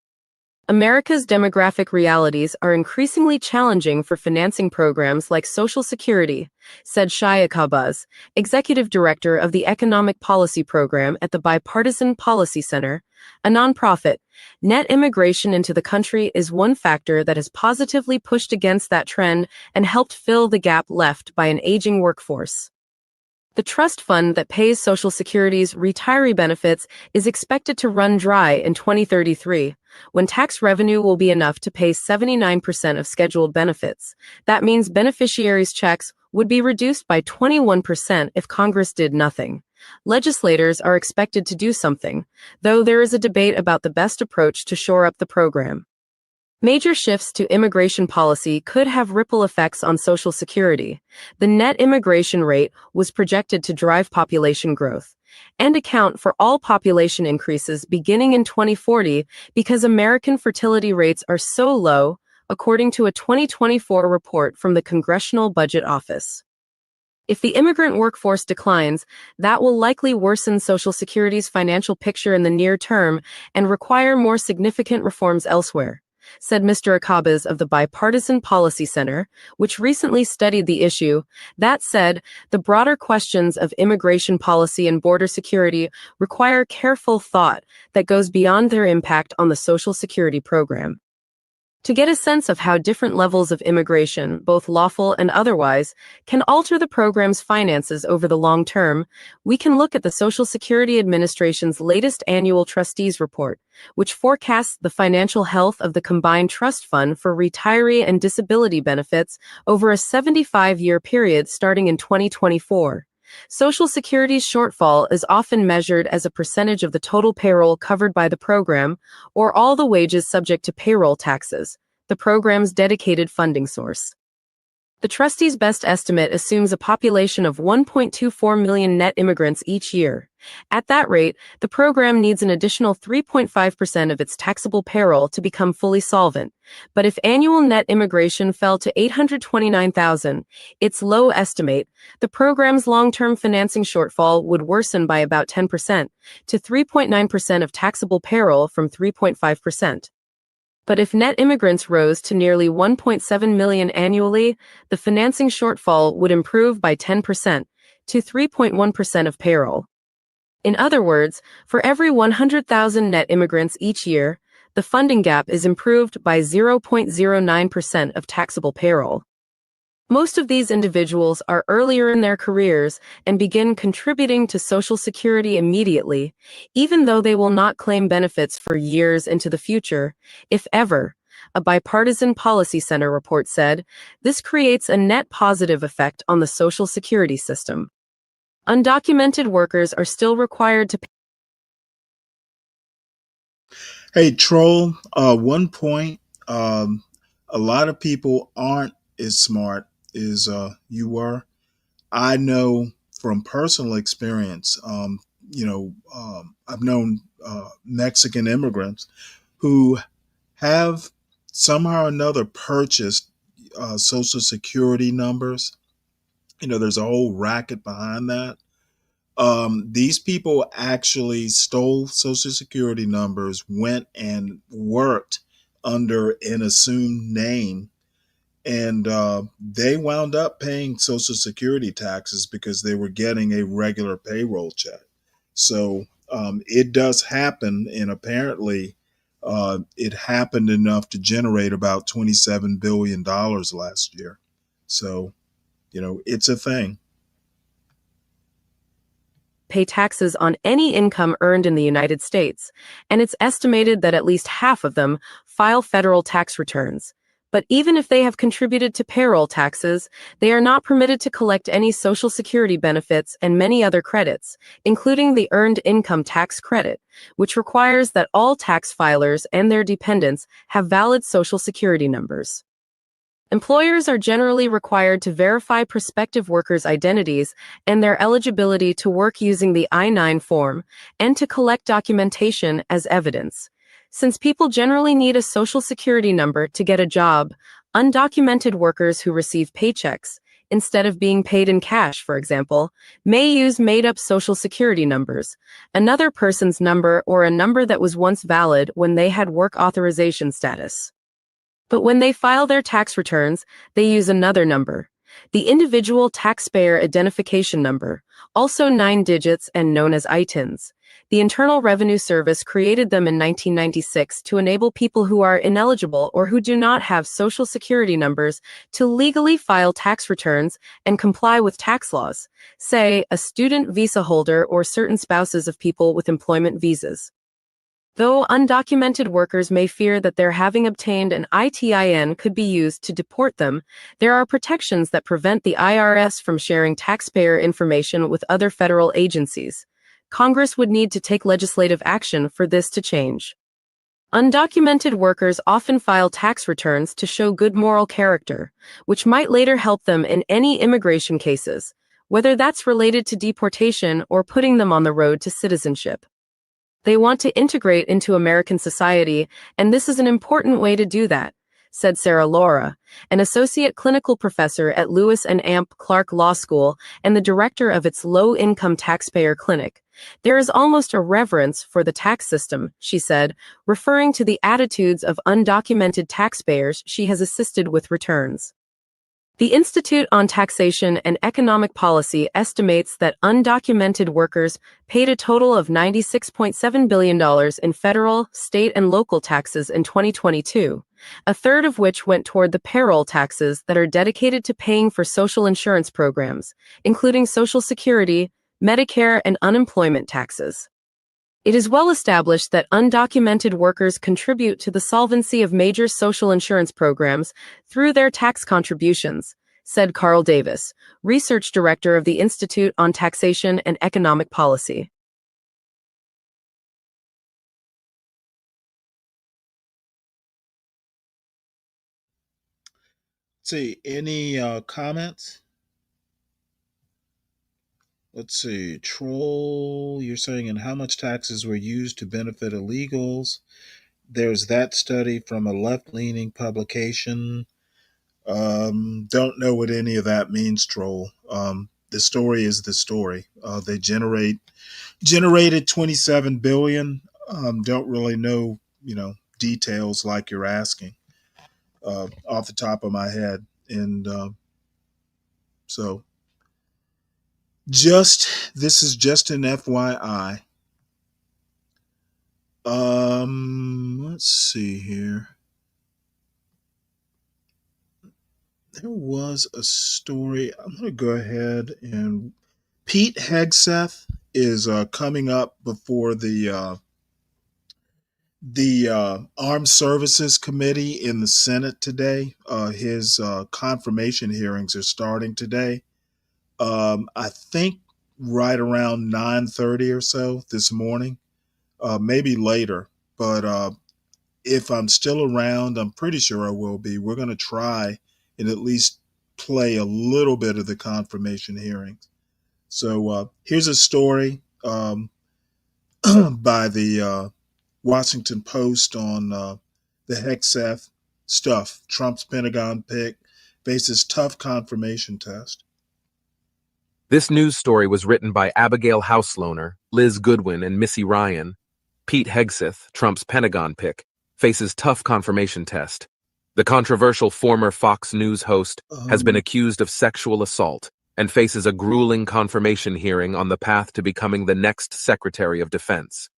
America's demographic realities are increasingly challenging for financing programs like Social Security, said Shaya Kabaz, executive director of the Economic Policy Program at the Bipartisan Policy Center, a nonprofit. Net immigration into the country is one factor that has positively pushed against that trend and helped fill the gap left by an aging workforce. The trust fund that pays Social Security's retiree benefits is expected to run dry in 2033, when tax revenue will be enough to pay 79% of scheduled benefits. That means beneficiaries' checks would be reduced by 21% if Congress did nothing. Legislators are expected to do something, though there is a debate about the best approach to shore up the program. Major shifts to immigration policy could have ripple effects on Social Security. The net immigration rate was projected to drive population growth and account for all population increases beginning in 2040 because American fertility rates are so low, according to a 2024 report from the Congressional Budget Office. If the immigrant workforce declines, that will likely worsen Social Security's financial picture in the near term and require more significant reforms elsewhere, said Mr. Akabas of the Bipartisan Policy Center, which recently studied the issue. That said, the broader questions of immigration policy and border security require careful thought that goes beyond their impact on the Social Security program. To get a sense of how different levels of immigration, both lawful and otherwise, can alter the program's finances over the long term, we can look at the Social Security Administration's latest annual trustees report, which forecasts the financial health of the combined trust fund for retiree and disability benefits over a 75-year period starting in 2024. Social Security's shortfall is often measured as a percentage of the total payroll covered by the program, or all the wages subject to payroll taxes, the program's dedicated funding source. The trustees' best estimate assumes a population of 1.24 million net immigrants each year. At that rate, the program needs an additional 3.5% of its taxable payroll to become fully solvent. But if annual net immigration fell to 829,000, its low estimate, the program's long-term financing shortfall would worsen by about 10%, to 3.9% of taxable payroll from 3.5%. But if net immigrants rose to nearly 1.7 million annually, the financing shortfall would improve by 10%, to 3.1% of payroll. In other words, for every 100,000 net immigrants each year, the funding gap is improved by 0.09% of taxable payroll. Most of these individuals are earlier in their careers and begin contributing to Social Security immediately, even though they will not claim benefits for years into the future, if ever. A bipartisan policy center report said this creates a net positive effect on the Social Security system. Undocumented workers are still required to pay. Hey, Troll, one point, a lot of people aren't as smart as you were. I know from personal experience, I've known Mexican immigrants who have somehow or another purchased Social Security numbers. There's a whole racket behind that. These people actually stole Social Security numbers, went and worked under an assumed name, and they wound up paying Social Security taxes because they were getting a regular payroll check. So it does happen, and apparently it happened enough to generate about $27 billion last year. So, it's a thing. Pay taxes on any income earned in the United States, and it's estimated that at least half of them file federal tax returns. But even if they have contributed to payroll taxes, they are not permitted to collect any Social Security benefits and many other credits, including the Earned Income Tax Credit, which requires that all tax filers and their dependents have valid Social Security numbers. Employers are generally required to verify prospective workers' identities and their eligibility to work using the I-9 form and to collect documentation as evidence. Since people generally need a Social Security number to get a job, undocumented workers who receive paychecks, instead of being paid in cash, for example, may use made-up Social Security numbers, another person's number or a number that was once valid when they had work authorization status. But when they file their tax returns, they use another number, the Individual Taxpayer Identification Number, also 9 digits and known as ITINs. The Internal Revenue Service created them in 1996 to enable people who are ineligible or who do not have Social Security numbers to legally file tax returns and comply with tax laws, say, a student visa holder or certain spouses of people with employment visas. Though undocumented workers may fear that their having obtained an ITIN could be used to deport them, there are protections that prevent the IRS from sharing taxpayer information with other federal agencies. Congress would need to take legislative action for this to change. Undocumented workers often file tax returns to show good moral character, which might later help them in any immigration cases, whether that's related to deportation or putting them on the road to citizenship. They want to integrate into American society, and this is an important way to do that, said Sarah Laura, an associate clinical professor at Lewis and Amp Clark Law School and the director of its low-income taxpayer clinic. There is almost a reverence for the tax system, she said, referring to the attitudes of undocumented taxpayers she has assisted with returns. The Institute on Taxation and Economic Policy estimates that undocumented workers paid a total of $96.7 billion in federal, state, and local taxes in 2022, a third of which went toward the payroll taxes that are dedicated to paying for social insurance programs, including Social Security, Medicare, and unemployment taxes. It is well established that undocumented workers contribute to the solvency of major social insurance programs through their tax contributions, said Carl Davis, research director of the Institute on Taxation and Economic Policy. See, any comments? Let's see. Troll, you're saying, and how much taxes were used to benefit illegals? There's that study from a left leaning publication. Don't know what any of that means, Troll. The story is the story. They generated 27 billion. Don't really know, details like you're asking off the top of my head. And so this is just an FYI. Let's see here. there was a story. I'm going to go ahead and Pete Hegseth is coming up before the Armed Services Committee in the Senate today. His confirmation hearings are starting today. I think right around 9:30 or so this morning, maybe later. But if I'm still around, I'm pretty sure I will be. We're going to try and at least play a little bit of the confirmation hearings. So here's a story by the Washington Post on the Hegseth stuff. Trump's Pentagon pick faces tough confirmation test. This news story was written by Abigail Housloner, Liz Goodwin, and Missy Ryan. Pete Hegseth, Trump's Pentagon pick, faces tough confirmation test. The controversial former Fox News host has been accused of sexual assault and faces a grueling confirmation hearing on the path to becoming the next Secretary of Defense.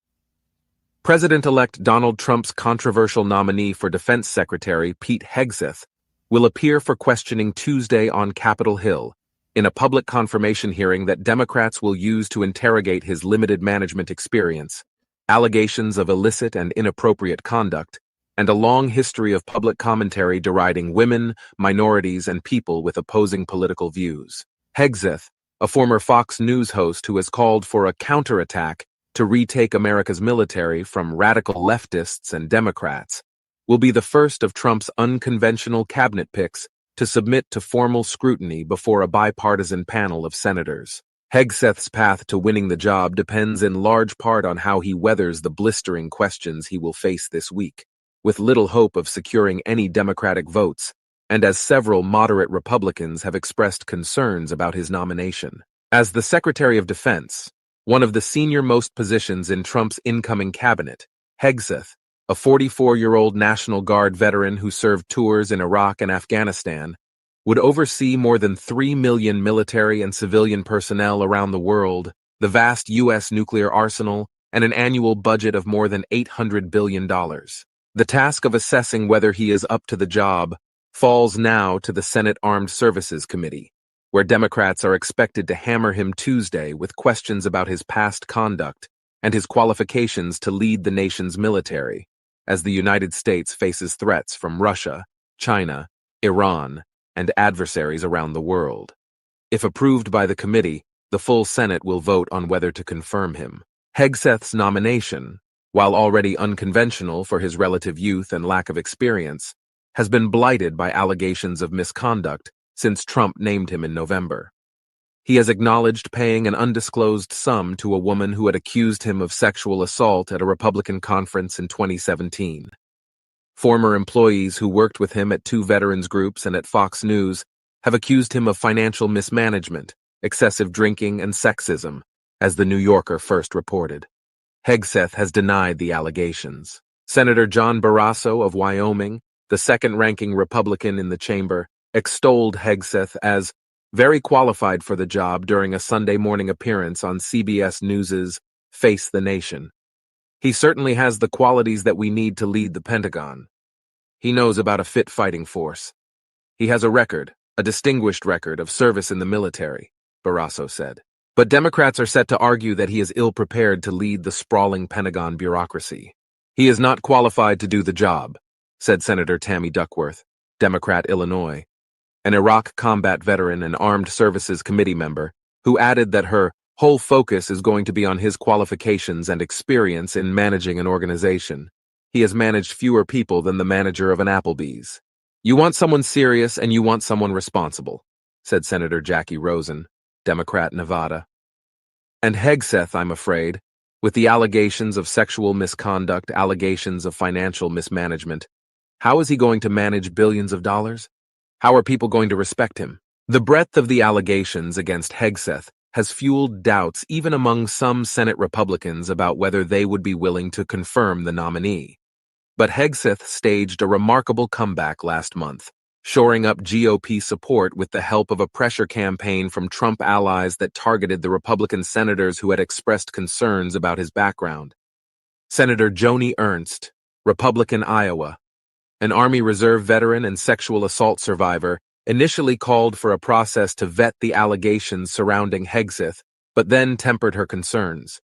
President-elect Donald Trump's controversial nominee for Defense Secretary, Pete Hegseth, will appear for questioning Tuesday on Capitol Hill in a public confirmation hearing that Democrats will use to interrogate his limited management experience, allegations of illicit and inappropriate conduct, and a long history of public commentary deriding women, minorities, and people with opposing political views. Hegseth, a former Fox News host who has called for a counterattack to retake America's military from radical leftists and Democrats, will be the first of Trump's unconventional cabinet picks to submit to formal scrutiny before a bipartisan panel of senators. Hegseth's path to winning the job depends in large part on how he weathers the blistering questions he will face this week, with little hope of securing any Democratic votes, and as several moderate Republicans have expressed concerns about his nomination. As the Secretary of Defense, one of the senior-most positions in Trump's incoming cabinet, Hegseth, a 44-year-old National Guard veteran who served tours in Iraq and Afghanistan, would oversee more than 3 million military and civilian personnel around the world, the vast U.S. nuclear arsenal, and an annual budget of more than $800 billion. The task of assessing whether he is up to the job falls now to the Senate Armed Services Committee, where Democrats are expected to hammer him Tuesday with questions about his past conduct and his qualifications to lead the nation's military, as the United States faces threats from Russia, China, Iran, and adversaries around the world. If approved by the committee, the full Senate will vote on whether to confirm him. Hegseth's nomination, while already unconventional for his relative youth and lack of experience, has been blighted by allegations of misconduct since Trump named him in November. He has acknowledged paying an undisclosed sum to a woman who had accused him of sexual assault at a Republican conference in 2017. Former employees who worked with him at 2 veterans groups and at Fox News have accused him of financial mismanagement, excessive drinking, and sexism, as the New Yorker first reported. Hegseth has denied the allegations. Senator John Barrasso of Wyoming, the second-ranking Republican in the chamber, extolled Hegseth as very qualified for the job during a Sunday morning appearance on CBS News's Face the Nation. He certainly has the qualities that we need to lead the Pentagon. He knows about a fit fighting force. He has a distinguished record of service in the military, Barrasso said. But Democrats are set to argue that he is ill-prepared to lead the sprawling Pentagon bureaucracy. He is not qualified to do the job, said Senator Tammy Duckworth, Democrat, Illinois, an Iraq combat veteran and Armed Services Committee member, who added that her whole focus is going to be on his qualifications and experience in managing an organization. He has managed fewer people than the manager of an Applebee's. You want someone serious and you want someone responsible, said Senator Jackie Rosen, Democrat, Nevada. And Hegseth, I'm afraid, with the allegations of sexual misconduct, allegations of financial mismanagement, how is he going to manage billions of dollars? How are people going to respect him? The breadth of the allegations against Hegseth has fueled doubts even among some Senate Republicans about whether they would be willing to confirm the nominee. But Hegseth staged a remarkable comeback last month, shoring up GOP support with the help of a pressure campaign from Trump allies that targeted the Republican senators who had expressed concerns about his background. Senator Joni Ernst, Republican, Iowa, an Army Reserve veteran and sexual assault survivor, initially called for a process to vet the allegations surrounding Hegseth, but then tempered her concerns.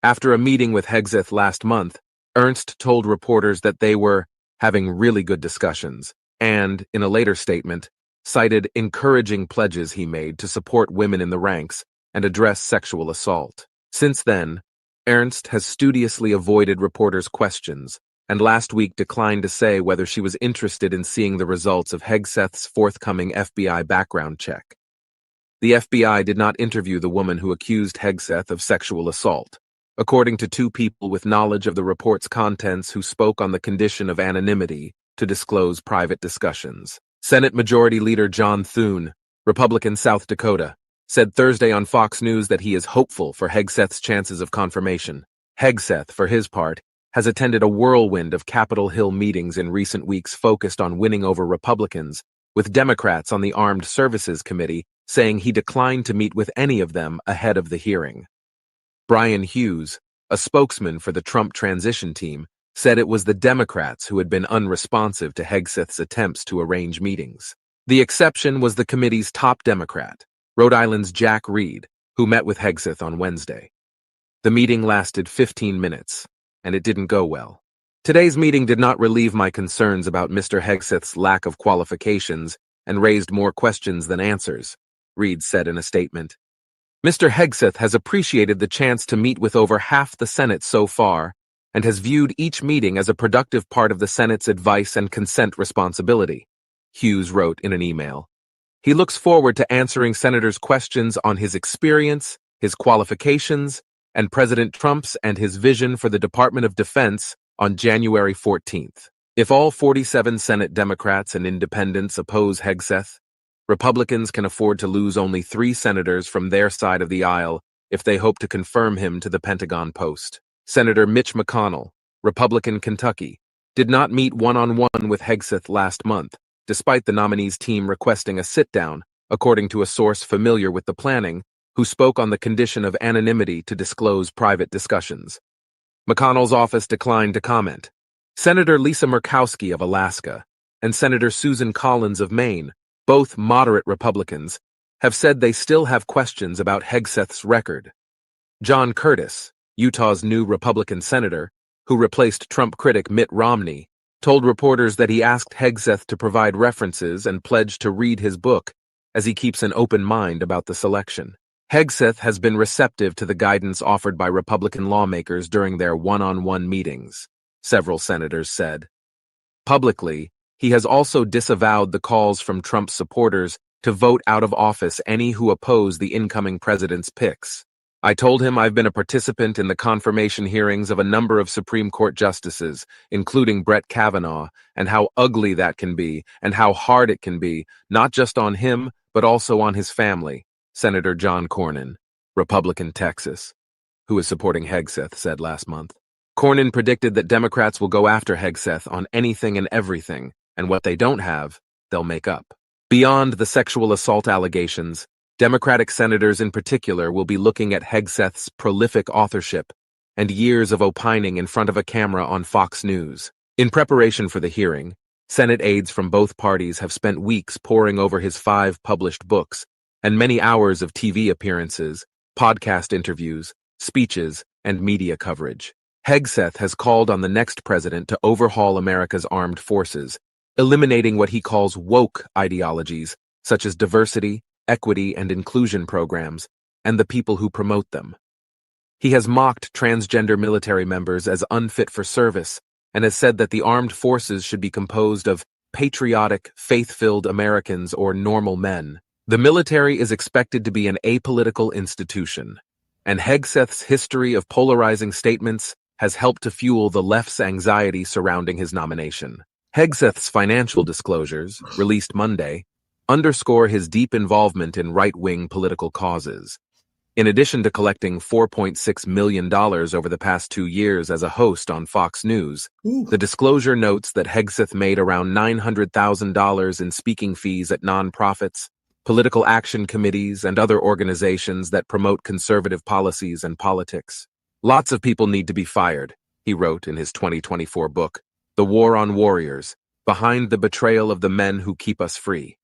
After a meeting with Hegseth last month, Ernst told reporters that they were having really good discussions and, in a later statement, cited encouraging pledges he made to support women in the ranks and address sexual assault. Since then, Ernst has studiously avoided reporters' questions and last week declined to say whether she was interested in seeing the results of Hegseth's forthcoming FBI background check. The FBI did not interview the woman who accused Hegseth of sexual assault, according to two people with knowledge of the report's contents who spoke on the condition of anonymity to disclose private discussions. Senate Majority Leader John Thune, Republican South Dakota, said Thursday on Fox News that he is hopeful for Hegseth's chances of confirmation. Hegseth, for his part, has attended a whirlwind of Capitol Hill meetings in recent weeks focused on winning over Republicans, with Democrats on the Armed Services Committee saying he declined to meet with any of them ahead of the hearing. Brian Hughes, a spokesman for the Trump transition team, said it was the Democrats who had been unresponsive to Hegseth's attempts to arrange meetings. The exception was the committee's top Democrat, Rhode Island's Jack Reed, who met with Hegseth on Wednesday. The meeting lasted 15 minutes, and it didn't go well. Today's meeting did not relieve my concerns about Mr. Hegseth's lack of qualifications and raised more questions than answers, Reed said in a statement. Mr. Hegseth has appreciated the chance to meet with over half the Senate so far and has viewed each meeting as a productive part of the Senate's advice and consent responsibility, Hughes wrote in an email. He looks forward to answering senators' questions on his experience, his qualifications, and President Trump's and his vision for the Department of Defense on January 14th. If all 47 Senate Democrats and independents oppose Hegseth, Republicans can afford to lose only 3 senators from their side of the aisle if they hope to confirm him to the Pentagon post. Senator Mitch McConnell, Republican Kentucky, did not meet one-on-one with Hegseth last month, despite the nominee's team requesting a sit-down, according to a source familiar with the planning, who spoke on the condition of anonymity to disclose private discussions. McConnell's office declined to comment. Senator Lisa Murkowski of Alaska and Senator Susan Collins of Maine, both moderate Republicans, have said they still have questions about Hegseth's record. John Curtis, Utah's new Republican senator, who replaced Trump critic Mitt Romney, told reporters that he asked Hegseth to provide references and pledged to read his book, as he keeps an open mind about the selection. Hegseth has been receptive to the guidance offered by Republican lawmakers during their one-on-one meetings, several senators said. Publicly, he has also disavowed the calls from Trump's supporters to vote out of office any who oppose the incoming president's picks. I told him I've been a participant in the confirmation hearings of a number of Supreme Court justices, including Brett Kavanaugh, and how ugly that can be and how hard it can be, not just on him, but also on his family, Senator John Cornyn, Republican Texas, who is supporting Hegseth, said last month. Cornyn predicted that Democrats will go after Hegseth on anything and everything, and what they don't have, they'll make up. Beyond the sexual assault allegations, Democratic senators in particular will be looking at Hegseth's prolific authorship and years of opining in front of a camera on Fox News. In preparation for the hearing, Senate aides from both parties have spent weeks poring over his 5 published books and many hours of TV appearances, podcast interviews, speeches, and media coverage. Hegseth has called on the next president to overhaul America's armed forces, eliminating what he calls woke ideologies, such as diversity, equity, and inclusion programs, and the people who promote them. He has mocked transgender military members as unfit for service and has said that the armed forces should be composed of patriotic, faith-filled Americans or normal men. The military is expected to be an apolitical institution, and Hegseth's history of polarizing statements has helped to fuel the left's anxiety surrounding his nomination. Hegseth's financial disclosures, released Monday, underscore his deep involvement in right-wing political causes. In addition to collecting $4.6 million over the past 2 years as a host on Fox News, the disclosure notes that Hegseth made around $900,000 in speaking fees at nonprofits, political action committees, and other organizations that promote conservative policies and politics. Lots of people need to be fired, he wrote in his 2024 book, The War on Warriors, Behind the Betrayal of the Men Who Keep Us Free.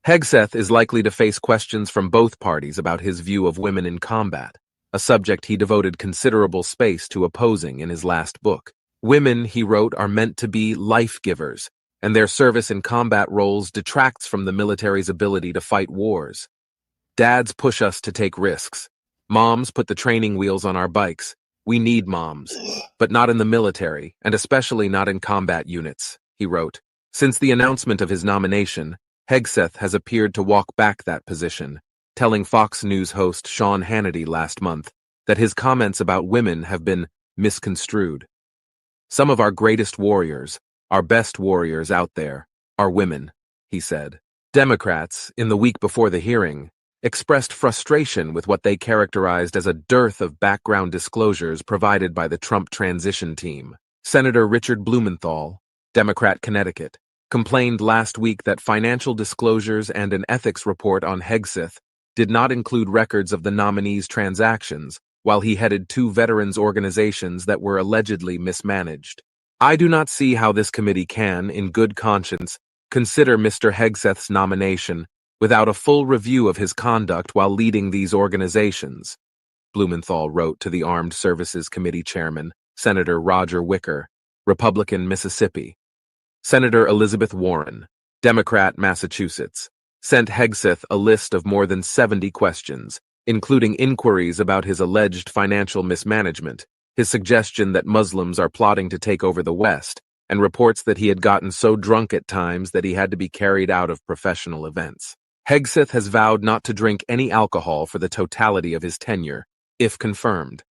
Hegseth is likely to face questions from both parties about his view of women in combat, a subject he devoted considerable space to opposing in his last book. Women, he wrote, are meant to be life givers, and their service in combat roles detracts from the military's ability to fight wars. Dads push us to take risks. Moms put the training wheels on our bikes. We need moms, but not in the military, and especially not in combat units, he wrote. Since the announcement of his nomination, Hegseth has appeared to walk back that position, telling Fox News host Sean Hannity last month that his comments about women have been misconstrued. Some of our greatest warriors, our best warriors out there, are women, he said. Democrats, in the week before the hearing, expressed frustration with what they characterized as a dearth of background disclosures provided by the Trump transition team. Senator Richard Blumenthal, Democrat Connecticut, complained last week that financial disclosures and an ethics report on Hegseth did not include records of the nominee's transactions, while he headed two veterans organizations that were allegedly mismanaged. I do not see how this committee can, in good conscience, consider Mr. Hegseth's nomination without a full review of his conduct while leading these organizations, Blumenthal wrote to the Armed Services Committee Chairman, Senator Roger Wicker, Republican, Mississippi. Senator Elizabeth Warren, Democrat, Massachusetts, sent Hegseth a list of more than 70 questions, including inquiries about his alleged financial mismanagement, his suggestion that Muslims are plotting to take over the West, and reports that he had gotten so drunk at times that he had to be carried out of professional events. Hegseth has vowed not to drink any alcohol for the totality of his tenure, if confirmed,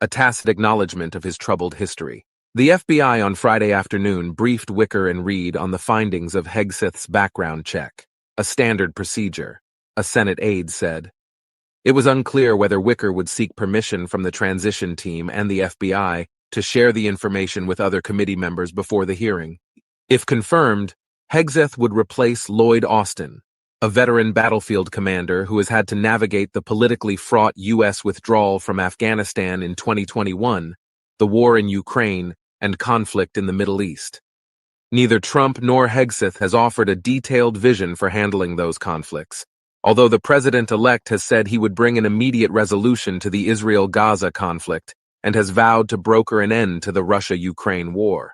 a tacit acknowledgement of his troubled history. The FBI on Friday afternoon briefed Wicker and Reed on the findings of Hegseth's background check, a standard procedure, a Senate aide said. It was unclear whether Wicker would seek permission from the transition team and the FBI to share the information with other committee members before the hearing. If confirmed, Hegseth would replace Lloyd Austin, a veteran battlefield commander who has had to navigate the politically fraught U.S. withdrawal from Afghanistan in 2021, the war in Ukraine, and conflict in the Middle East. Neither Trump nor Hegseth has offered a detailed vision for handling those conflicts, although the president-elect has said he would bring an immediate resolution to the Israel-Gaza conflict and has vowed to broker an end to the Russia-Ukraine war.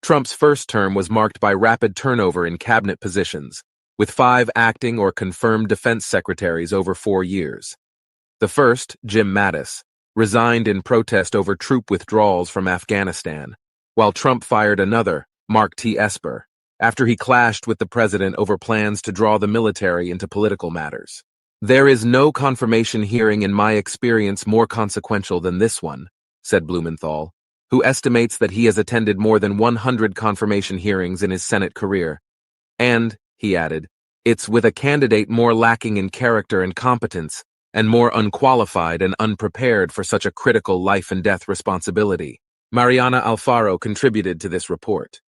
Trump's first term was marked by rapid turnover in cabinet positions, with 5 acting or confirmed defense secretaries over 4 years. The first, Jim Mattis, resigned in protest over troop withdrawals from Afghanistan, while Trump fired another, Mark T. Esper, after he clashed with the president over plans to draw the military into political matters. There is no confirmation hearing in my experience more consequential than this one, said Blumenthal, who estimates that he has attended more than 100 confirmation hearings in his Senate career. And, he added, it's with a candidate more lacking in character and competence, and more unqualified and unprepared for such a critical life and death responsibility. Mariana Alfaro contributed to this report.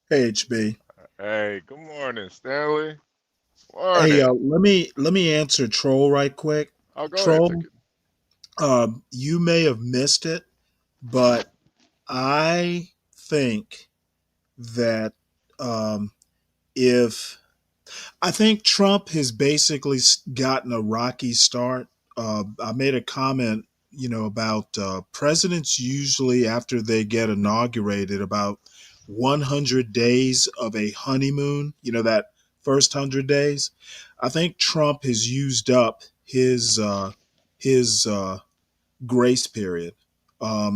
Hey, HB. Hey, good morning, Stanley. Hey, Morning. let me answer Troll right quick. Oh, go ahead, take Troll, it. you may have missed it, but I think that if I think Trump has basically gotten a rocky start. I made a comment, about presidents usually after they get inaugurated about 100 days of a honeymoon, that first 100 days. I think Trump has used up his grace period.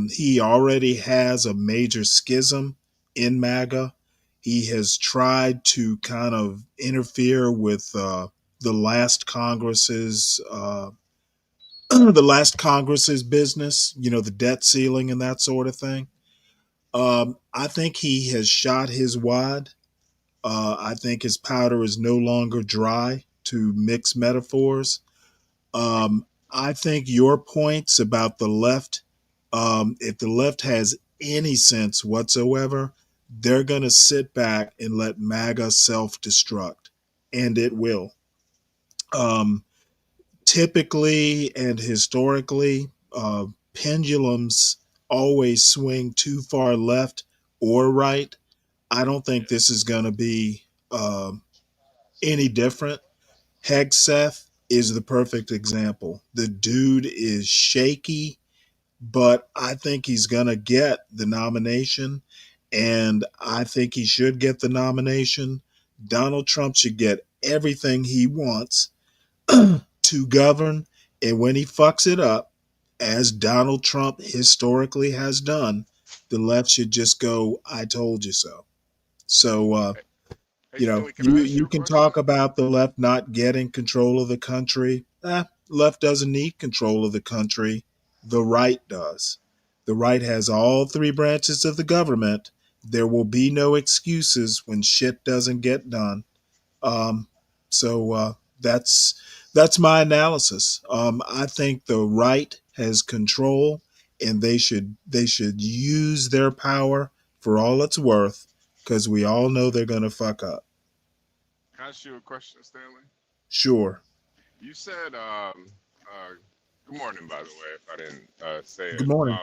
He already has a major schism in MAGA. He has tried to kind of interfere with the last Congress's the last Congress's business. The debt ceiling and that sort of thing. I think he has shot his wad. I think his powder is no longer dry, to mix metaphors. I think your points about the left, if the left has any sense whatsoever, they're going to sit back and let MAGA self destruct, and it will. Um, Typically and historically, pendulums always swing too far left or right. I don't think this is going to be any different. Hegseth is the perfect example. The dude is shaky, but I think he's going to get the nomination, and I think he should get the nomination. Donald Trump should get everything he wants to govern, and when he fucks it up, as Donald Trump historically has done, the left should just go, "I told you so." So, Hey, Stanley, can I ask you you a can question? talk about the left not getting control of the country. Left doesn't need control of the country. The right does. The right has all three branches of the government. There will be no excuses when shit doesn't get done. Um, so that's my analysis. I think the right has control, and they should use their power for all it's worth, because we all know they're going to fuck up. Can I ask you a question, Stanley? Sure. You said, good morning, by the way, if I didn't say Good it. morning.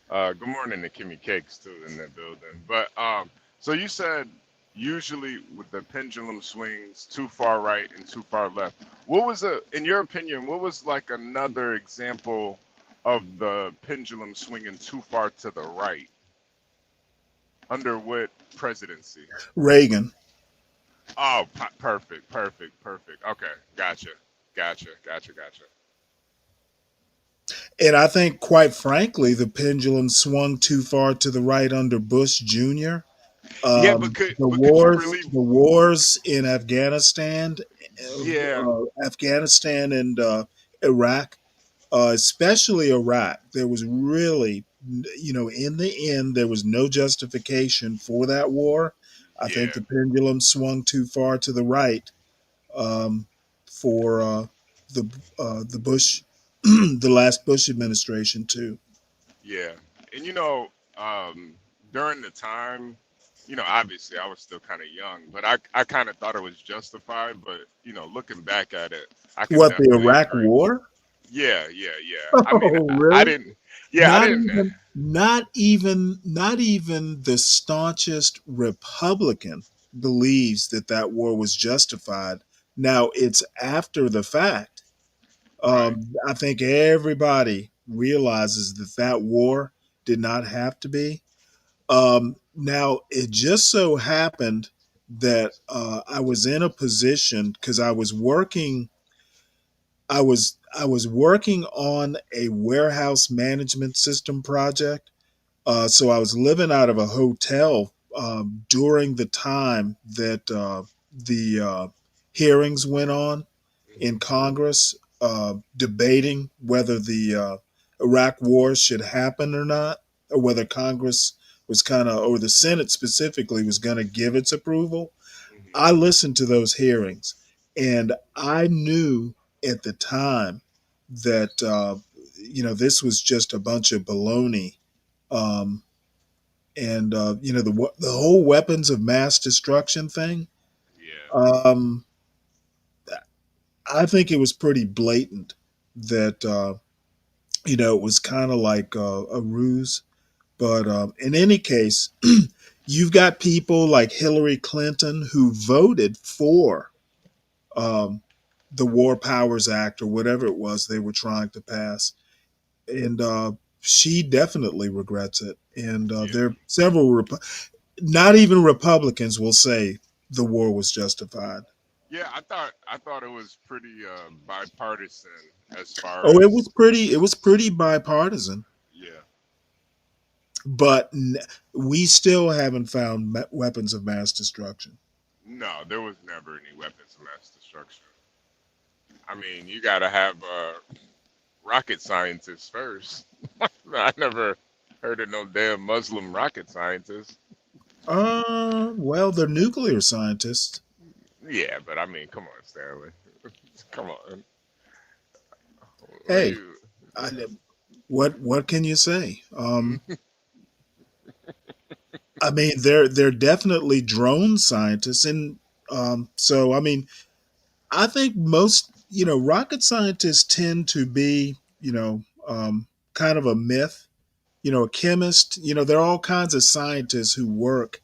Good morning to Kimmy Cakes, too, in that building. But, so you said usually with the pendulum swings too far right and too far left. What was in your opinion, what was like another example of the pendulum swinging too far to the right? Under what presidency? Reagan. Oh, perfect. Okay, gotcha. And I think, quite frankly, the pendulum swung too far to the right under Bush Jr. Yeah, but could The you wars, really? the wars in Afghanistan, Yeah, Afghanistan and Iraq, especially Iraq, there was really, in the end, there was no justification for that war. I think yeah, the pendulum swung too far to the right um, for the Bush, the last Bush administration too. yeah. And during the time, obviously I was still kind of young, but I kind of thought it was justified. But looking back at it, I can What, the definitely Iraq agree. War? Yeah. I mean, Oh, I really? didn't. Yeah, I didn't. Not even the staunchest Republican believes that that war was justified. Now it's after the fact. Right. I think everybody realizes that that war did not have to be. Now it just so happened that I was in a position because I was working on a warehouse management system project. So I was living out of a hotel during the time that the hearings went on in Congress, debating whether the Iraq War should happen or not, or whether Congress was or the Senate specifically was going to give its approval. I listened to those hearings, and I knew at the time that this was just a bunch of baloney. Um, and the whole weapons of mass destruction thing. Yeah. Um, I think it was pretty blatant that it was kind of like a ruse. But in any case, you've got people like Hillary Clinton who voted for um, the War Powers Act or whatever it was they were trying to pass, and she definitely regrets it. And there are several, not even Republicans will say the war was justified. Yeah, I thought it was pretty bipartisan as far Oh, as it was pretty bipartisan, yeah. but we still haven't found weapons of mass destruction. No, there was never any weapons of mass destruction. I mean, you got to have rocket scientists first. I never heard of no damn Muslim rocket scientist. Well, they're nuclear scientists. Yeah, but I mean, come on, Stanley. Come on. What are Hey, you? what can you say? I mean, they're definitely drone scientists, and so I mean, I think most rocket scientists tend to be kind of a myth. A chemist. There are all kinds of scientists who work,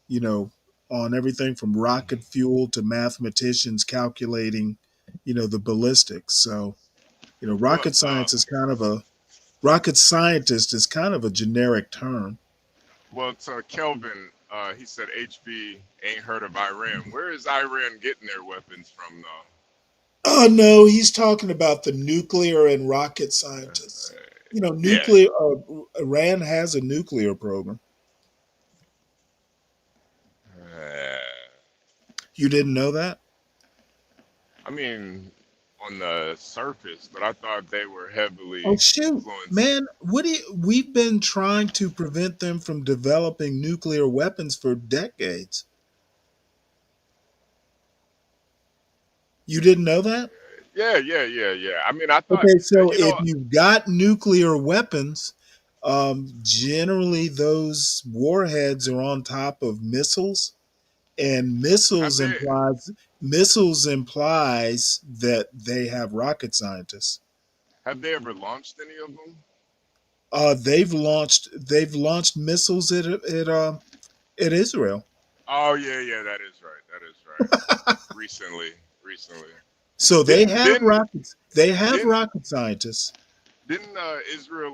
you know, on everything from rocket fuel to mathematicians calculating, the ballistics. So, Well, rocket scientist is kind of a generic term. well, to Kelvin, he said HB ain't heard of Iran. Where is Iran getting their weapons from, though? Oh no, he's talking about the nuclear and rocket scientists. Yeah. Nuclear. Iran has a nuclear program. You didn't know that? I mean, on the surface, but I thought they were Oh heavily shoot, influenced. man! We've been trying to prevent them from developing nuclear weapons for decades. You didn't know that? Yeah. I mean, I thought, Okay, so you if know, you've got nuclear weapons, generally those warheads are on top of missiles, and have they missiles implies that they have rocket scientists. ever launched any of them? They've launched missiles at Israel. Oh yeah, that is right. That is right. Recently. So they Didn't have didn't rockets. They have didn't rocket scientists. didn't Israel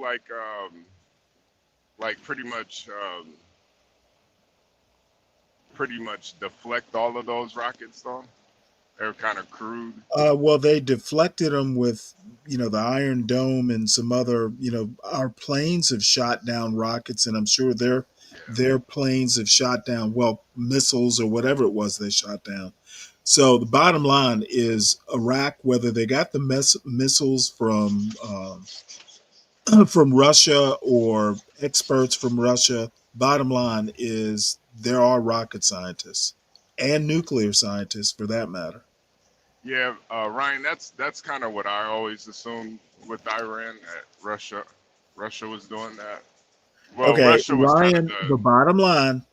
like pretty much deflect all of those rockets though? They're kind of crude. Well, they deflected them with, the Iron Dome and some other, our planes have shot down rockets, and I'm sure their planes have shot down, well, missiles or whatever it was they shot down. So the bottom line is Iraq, whether they got the missiles from Russia or experts from Russia, bottom line is there are rocket scientists and nuclear scientists for that matter. Yeah, Ryan, that's kind of what I always assumed with Iran that Russia was doing that. Well, Okay, Russia was kind of Ryan, the bottom line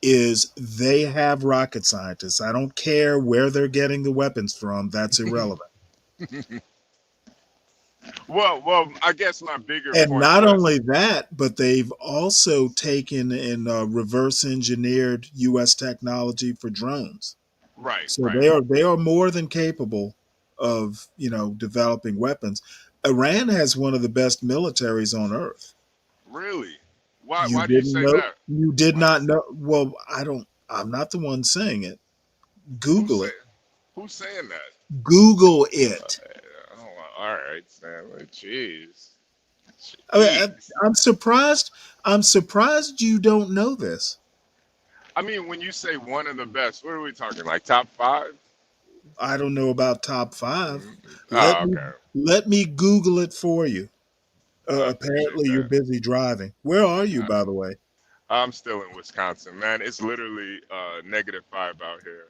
is they have rocket scientists. I don't care where they're getting the weapons from. That's irrelevant. the well, I guess my bigger And point not was only that, but they've also taken and reverse engineered U.S. technology for drones. right, So right. they are more than capable of developing weapons. Iran has one of the best militaries on earth. Really? Why You why do you didn't say know? that? You did Why do you not say know? Well, I don't. I'm not the one saying it. who's Google say, it. who's saying that? Google it. Oh, all right, Stanley. Jeez. I mean, Jeez. I'm surprised. I'm surprised you don't know this. I mean, when you say one of the best, what are we talking? Like top five? I don't know about top five. Let Oh, me okay. let me Google it for you. I appreciate Apparently, you're that. busy driving. Where are you, by the way? I'm still in Wisconsin, man. It's literally -5 out here.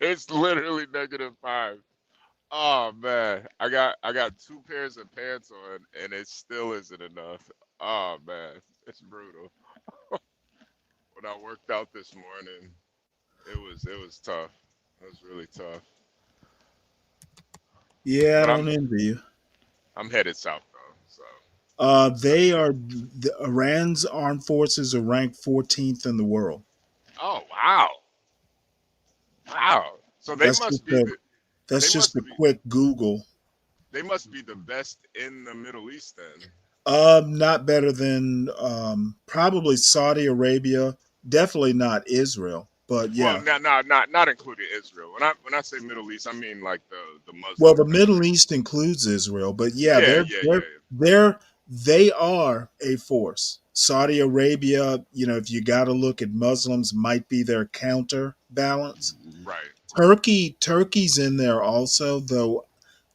It's literally -5. Oh man, I got two pairs of pants on, and it still isn't enough. Oh man, it's brutal. When I worked out this morning, it was tough. It was really tough. Yeah, I But don't envy you. I'm headed south though, so They are Iran's armed forces are ranked 14th in the world. oh wow. So they That's must just be a the they that's just must a be quick Google. they must be the best in the Middle East then. Not better than probably Saudi Arabia. Definitely not Israel, but Well, yeah. not including Israel. When I say Middle East, I mean like the Well, Muslim the Middle countries. East includes Israel, but yeah, Yeah, they're yeah, they're yeah. they're they are a force. Saudi Arabia, if you got to look at Muslims, might be their counterbalance. Right. Turkey's in there also, though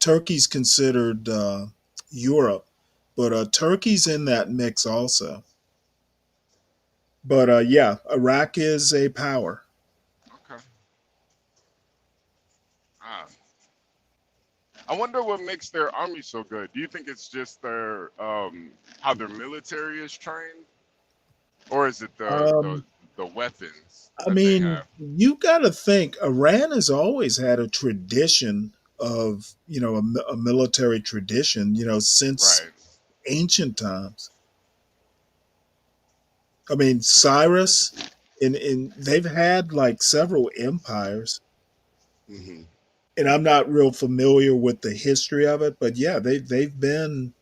Turkey's considered Europe, but Turkey's in that mix also. But yeah, Iraq is a power. Okay. Ah. I wonder what makes their army so good. Do you think it's just their how their military is trained, or is it Um, the weapons I that they mean, have? you got to think Iran has always had a tradition of a military tradition, since Right. ancient times. I mean, Cyrus, in they've had like several empires, Hmm. and I'm not real familiar with the history of it, but yeah, they've been,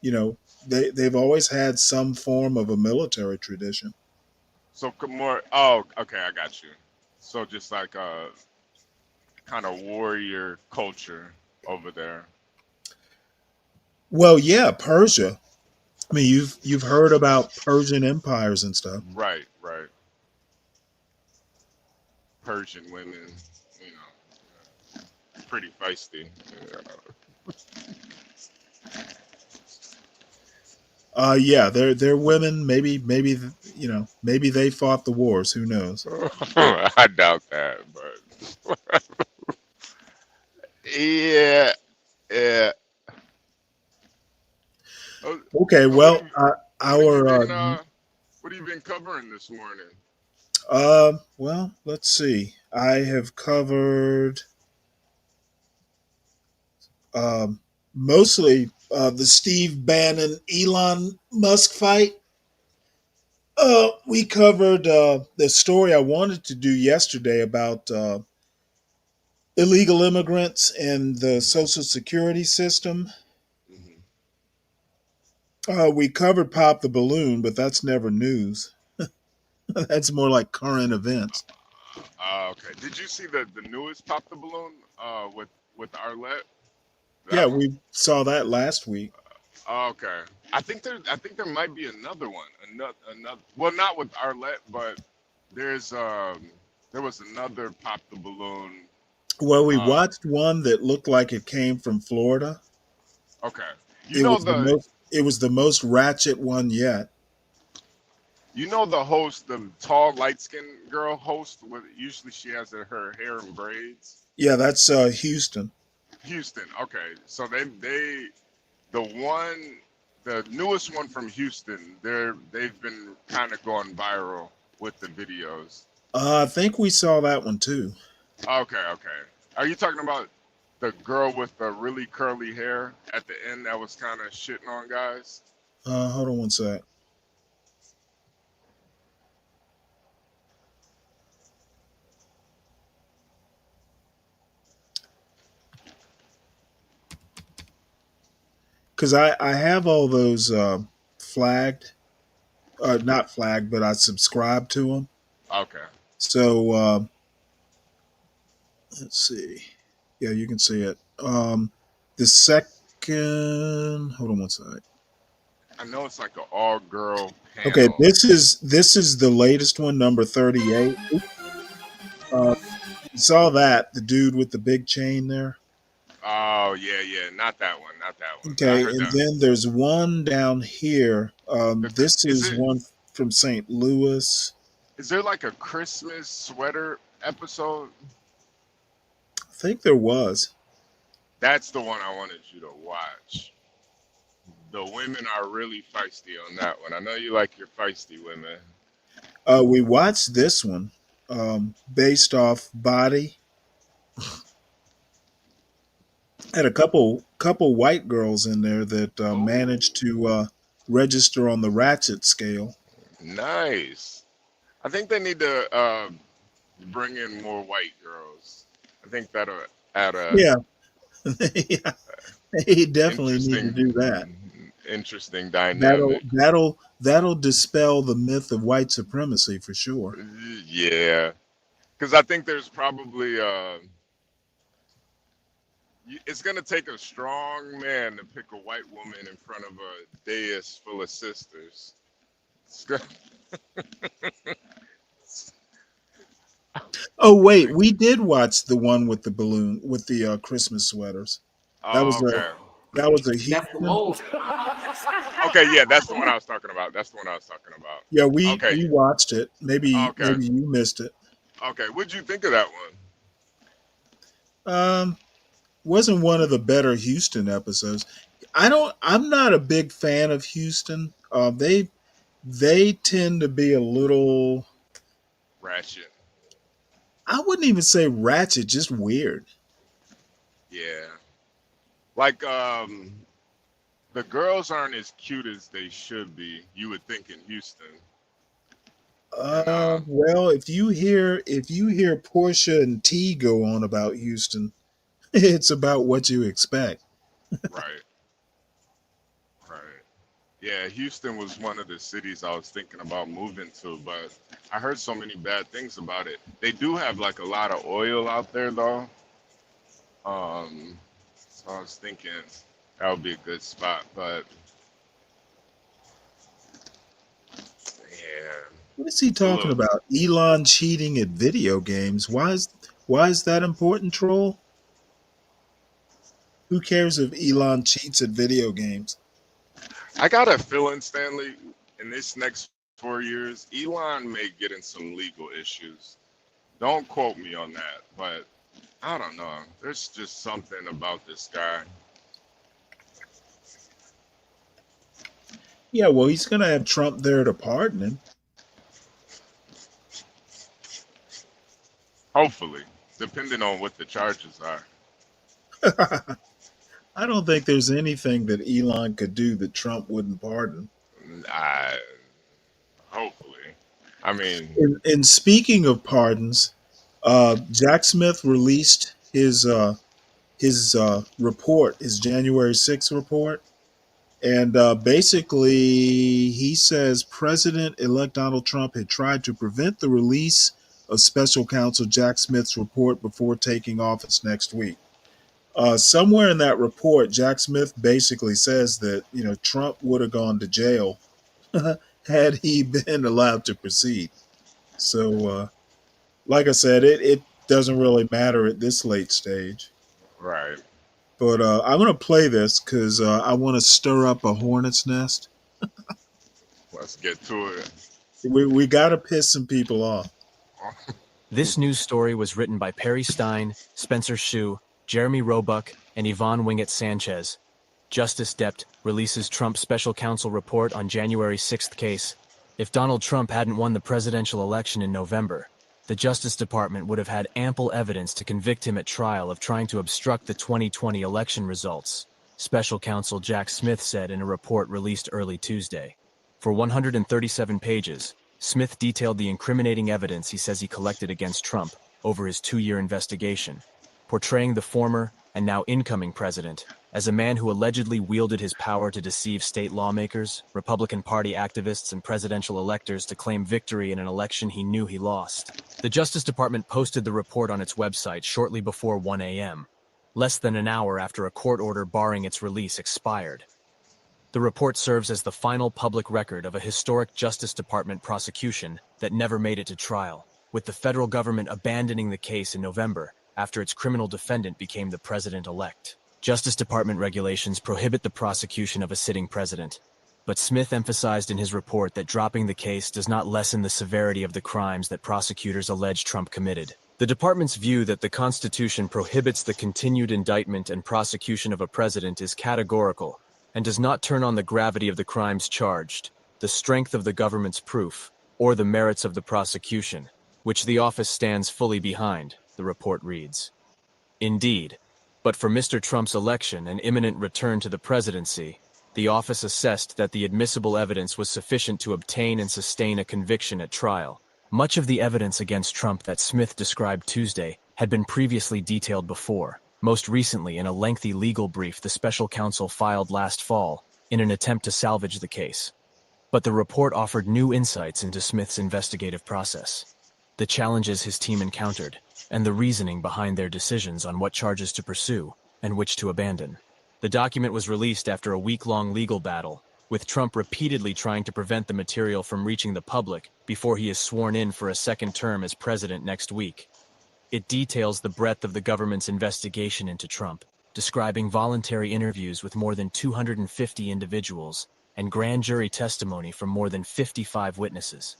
you know, they've always had some form of a military tradition. So more. Oh, okay, I got you. So just like a kind of warrior culture over there. Well, yeah, Persia. I mean, you've heard about Persian empires and stuff. Right, right. Persian women, you know, pretty feisty. Yeah, they're women. Maybe maybe they fought the wars. Who knows? I doubt that, but yeah, yeah. Oh, Okay, so what have well, you, what have you our been what have you been covering this morning? well, let's see. I have covered um, mostly the Steve Bannon Elon Musk fight. We covered the story I wanted to do yesterday about illegal immigrants and the Social Security system. Hmm. We covered Pop the Balloon, but that's never news. That's more like current events. Okay. Did you see the newest Pop the Balloon with Arlette? Yeah, That one. we saw that last week. Okay. I think there might be another one. Another. Well, not with Arlette, but there's there was another Pop the Balloon. Well, we Uh, watched one that looked like it came from Florida. okay. You It know was the the most. It was the most ratchet one yet. you know the host, the tall, light skinned girl host. With usually she has her hair in braids. Yeah, that's Houston. Houston. Okay. So the one the newest one from Houston. They've been kind of going viral with the videos. I think we saw that one too. Okay, okay. Are you talking about the girl with the really curly hair at the end that was kind of shitting on guys? Hold on one sec. Because I have all those flagged, not flagged, but I subscribe to them. Okay. So let's see. Yeah, you can see it. The second. Hold on one sec. I know it's like an all-girl Okay, panel. this is the latest one, number 38. Uh, you saw that the dude with the big chain there. Oh yeah, yeah. Not that one. Not that one. I Okay, heard and that. then there's one down here. This Is is it? one from St. Louis. Is there like a Christmas sweater episode? I think there was. That's the one I wanted you to watch. The women are really feisty on that one. I know you like your feisty women. We watched this one based off Body. Had a couple white girls in there that Oh, managed to register on the ratchet scale. nice. I think they need to bring in more white girls. I think that'll add a Yeah, yeah, they definitely need to interesting, do that. interesting That'll dynamic. that'll that'll dispel the myth of white supremacy for sure. Yeah, because I think there's probably it's gonna take a strong man to pick a white woman in front of a dais full of sisters. It's go- Oh wait, we did watch the one with the balloon with the Christmas sweaters. That was oh, a okay. that was a That's the Houston. most. Okay, yeah, that's the one I was talking about. That's the one I was talking about. Yeah, we Okay, we watched it. okay, Maybe you missed it. okay. What'd you think of that one? Um, wasn't one of the better Houston episodes. I'm not a big fan of Houston. They tend to be a little. Ratchet. I wouldn't even say ratchet, just weird. Yeah. Like, the girls aren't as cute as they should be, you would think in Houston. Well, if you hear Portia and T go on about Houston, it's about what you expect. Right. Right. Yeah, Houston was one of the cities I was thinking about moving to, but I heard so many bad things about it. They do have like a lot of oil out there though. So I was thinking that would be a good spot, but yeah, What is he it's a talking little. about? Elon cheating at video games. Why is that important, troll? Who cares if Elon cheats at video games? I got a feeling, Stanley, in this next 4 years, Elon may get in some legal issues. Don't quote me on that, but I don't know. There's just something about this guy. Yeah, well, he's going to have Trump there to pardon him. Hopefully, depending on what the charges are. I don't think there's anything that Elon could do that Trump wouldn't pardon. I, hopefully. I mean, And speaking of pardons, Jack Smith released his report, his January 6th report. And basically, he says President-elect Donald Trump had tried to prevent the release of special counsel Jack Smith's report before taking office next week. Somewhere in that report, Jack Smith basically says that Trump would have gone to jail had he been allowed to proceed. So, like I said, it doesn't really matter at this late stage. right. But I'm going to play this because I want to stir up a hornet's nest. Let's get to it. We got to piss some people off. This news story was written by Perry Stein, Spencer Shue, Jeremy Roebuck, and Yvonne Wingett Sanchez. Justice Dept releases Trump's special counsel report on January 6th case. If Donald Trump hadn't won the presidential election in November, the Justice Department would have had ample evidence to convict him at trial of trying to obstruct the 2020 election results, Special Counsel Jack Smith said in a report released early Tuesday. For 137 pages, Smith detailed the incriminating evidence he says he collected against Trump over his 2-year investigation, portraying the former and now incoming president as a man who allegedly wielded his power to deceive state lawmakers, Republican Party activists, and presidential electors to claim victory in an election he knew he lost. The Justice Department posted the report on its website shortly before 1 a.m., less than an hour after a court order barring its release expired. The report serves as the final public record of a historic Justice Department prosecution that never made it to trial, with the federal government abandoning the case in November after its criminal defendant became the president-elect. Justice Department regulations prohibit the prosecution of a sitting president, but Smith emphasized in his report that dropping the case does not lessen the severity of the crimes that prosecutors allege Trump committed. The department's view that the Constitution prohibits the continued indictment and prosecution of a president is categorical and does not turn on the gravity of the crimes charged, the strength of the government's proof, or the merits of the prosecution, which the office stands fully behind, the report reads. Indeed, but for Mr. Trump's election and imminent return to the presidency, the office assessed that the admissible evidence was sufficient to obtain and sustain a conviction at trial. Much of the evidence against Trump that Smith described Tuesday had been previously detailed before, most recently in a lengthy legal brief the special counsel filed last fall in an attempt to salvage the case. But the report offered new insights into Smith's investigative process, the challenges his team encountered, and the reasoning behind their decisions on what charges to pursue and which to abandon. The document was released after a week-long legal battle, with Trump repeatedly trying to prevent the material from reaching the public before he is sworn in for a second term as president next week. It details the breadth of the government's investigation into Trump, describing voluntary interviews with more than 250 individuals and grand jury testimony from more than 55 witnesses.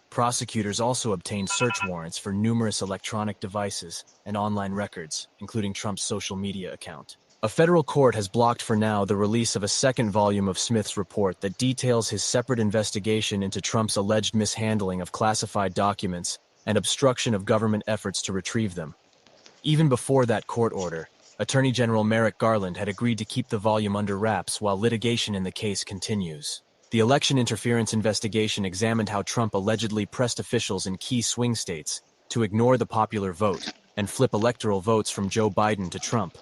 Prosecutors also obtained search warrants for numerous electronic devices and online records, including Trump's social media account. A federal court has blocked for now the release of a second volume of Smith's report that details his separate investigation into Trump's alleged mishandling of classified documents and obstruction of government efforts to retrieve them. Even before that court order, Attorney General Merrick Garland had agreed to keep the volume under wraps while litigation in the case continues. The election interference investigation examined how Trump allegedly pressed officials in key swing states to ignore the popular vote and flip electoral votes from Joe Biden to Trump,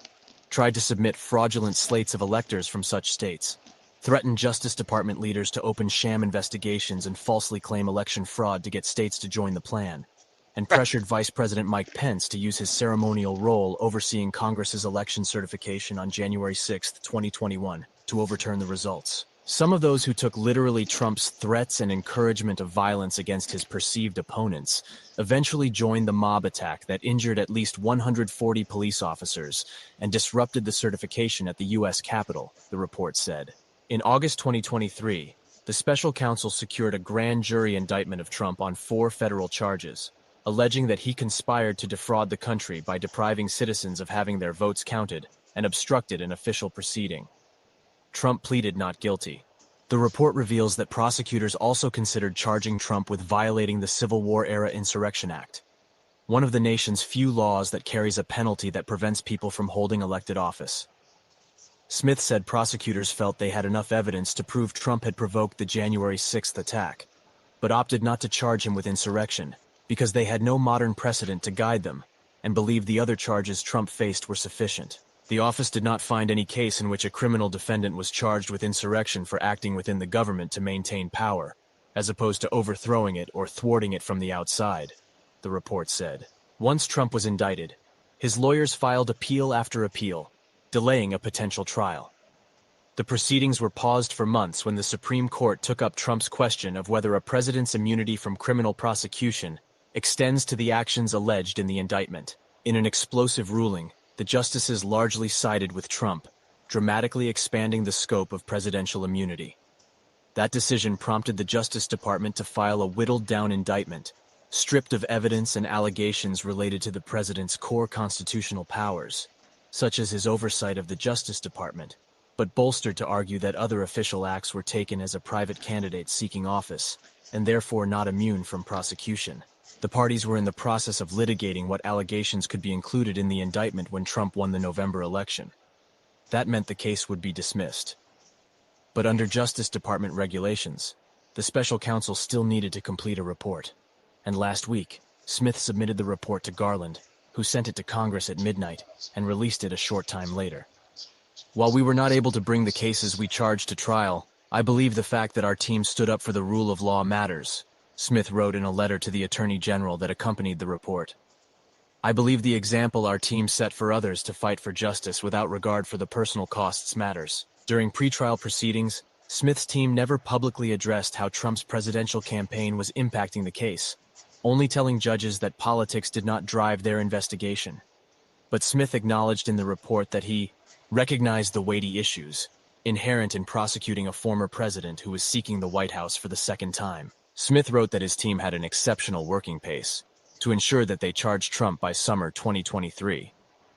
tried to submit fraudulent slates of electors from such states, threatened Justice Department leaders to open sham investigations and falsely claim election fraud to get states to join the plan, and pressured Vice President Mike Pence to use his ceremonial role overseeing Congress's election certification on January 6, 2021, to overturn the results. Some of those who took literally Trump's threats and encouragement of violence against his perceived opponents eventually joined the mob attack that injured at least 140 police officers and disrupted the certification at the U.S. Capitol, the report said. In August 2023, the special counsel secured a grand jury indictment of Trump on 4 federal charges, alleging that he conspired to defraud the country by depriving citizens of having their votes counted and obstructed an official proceeding. Trump pleaded not guilty. The report reveals that prosecutors also considered charging Trump with violating the Civil War-era Insurrection Act, one of the nation's few laws that carries a penalty that prevents people from holding elected office. Smith said prosecutors felt they had enough evidence to prove Trump had provoked the January 6th attack, but opted not to charge him with insurrection because they had no modern precedent to guide them and believed the other charges Trump faced were sufficient. The office did not find any case in which a criminal defendant was charged with insurrection for acting within the government to maintain power, as opposed to overthrowing it or thwarting it from the outside, the report said. Once Trump was indicted, his lawyers filed appeal after appeal, delaying a potential trial. The proceedings were paused for months when the Supreme Court took up Trump's question of whether a president's immunity from criminal prosecution extends to the actions alleged in the indictment. In an explosive ruling, the justices largely sided with Trump, dramatically expanding the scope of presidential immunity. That decision prompted the Justice Department to file a whittled-down indictment, stripped of evidence and allegations related to the president's core constitutional powers, such as his oversight of the Justice Department, but bolstered to argue that other official acts were taken as a private candidate seeking office, and therefore not immune from prosecution. The parties were in the process of litigating what allegations could be included in the indictment when Trump won the November election. That meant the case would be dismissed. But under Justice Department regulations, the special counsel still needed to complete a report. And last week, Smith submitted the report to Garland, who sent it to Congress at midnight and released it a short time later. While we were not able to bring the cases we charged to trial, I believe the fact that our team stood up for the rule of law matters, Smith wrote in a letter to the Attorney General that accompanied the report. I believe the example our team set for others to fight for justice without regard for the personal costs matters. During pretrial proceedings, Smith's team never publicly addressed how Trump's presidential campaign was impacting the case, only telling judges that politics did not drive their investigation. But Smith acknowledged in the report that he recognized the weighty issues inherent in prosecuting a former president who was seeking the White House for the second time. Smith wrote that his team had an exceptional working pace to ensure that they charged Trump by summer 2023,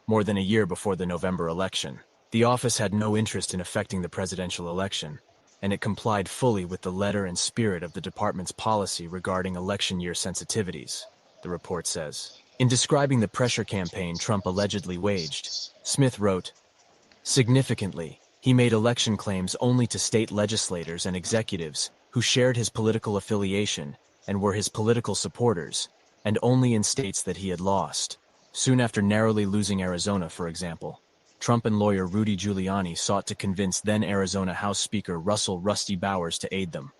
more than a year before the November election. The office had no interest in affecting the presidential election, and it complied fully with the letter and spirit of the department's policy regarding election year sensitivities, the report says. In describing the pressure campaign Trump allegedly waged, Smith wrote, "Significantly, he made election claims only to state legislators and executives who shared his political affiliation and were his political supporters, and only in states that he had lost. Soon after narrowly losing Arizona, for example, Trump and lawyer Rudy Giuliani sought to convince then Arizona House Speaker Russell Rusty Bowers to aid them.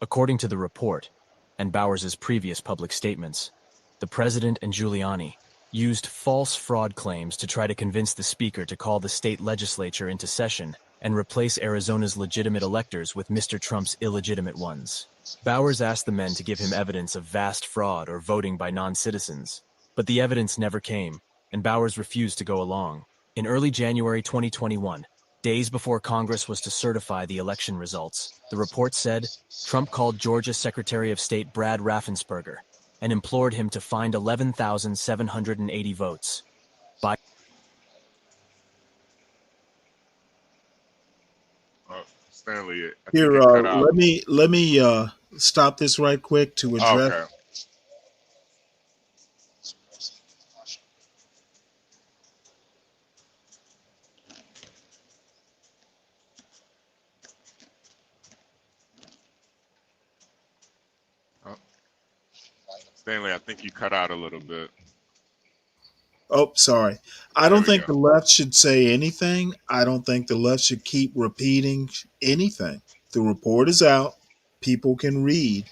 According to the report, and Bowers' previous public statements, the president and Giuliani used false fraud claims to try to convince the speaker to call the state legislature into session and replace Arizona's legitimate electors with Mr. Trump's illegitimate ones. Bowers asked the men to give him evidence of vast fraud or voting by non-citizens, but the evidence never came, and Bowers refused to go along. In early January 2021, days before Congress was to certify the election results, the report said Trump called Georgia Secretary of State Brad Raffensperger and implored him to find 11,780 votes. By Stanley, I think Here, you cut out. let me stop this right quick to address. Okay. Stanley, I think you cut out a little bit. Oh, sorry. I There don't we think go. the left should say anything. I don't think the left should keep repeating anything. The report is out. People can read.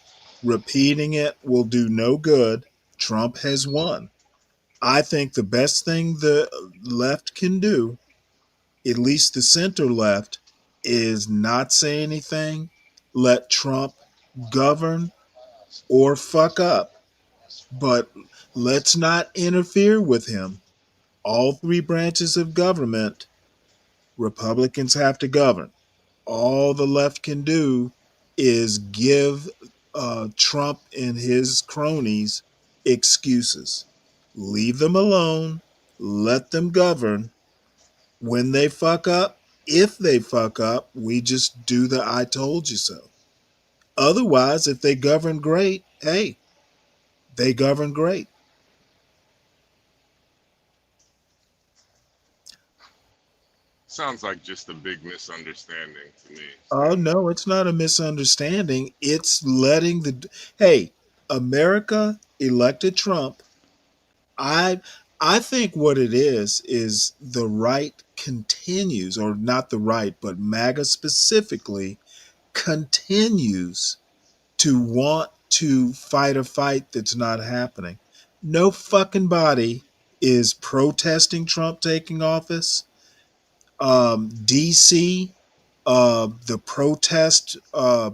Repeating it will do no good. Trump has won. I think the best thing the left can do, at least the center left, is not say anything. Let Trump govern or fuck up. But let's not interfere with him. All three branches of government, Republicans have to govern. All the left can do is give Trump and his cronies excuses. Leave them alone, let them govern. When they fuck up, if they fuck up, we just do the I told you so. Otherwise, if they govern great, hey, they govern great. Sounds like just a big misunderstanding to me. Oh no, it's not a misunderstanding. It's letting the hey, America elected Trump. I I think what it is the right continues, or not the right, but MAGA specifically continues to want to fight a fight that's not happening. No fucking body is protesting Trump taking office. DC, the protest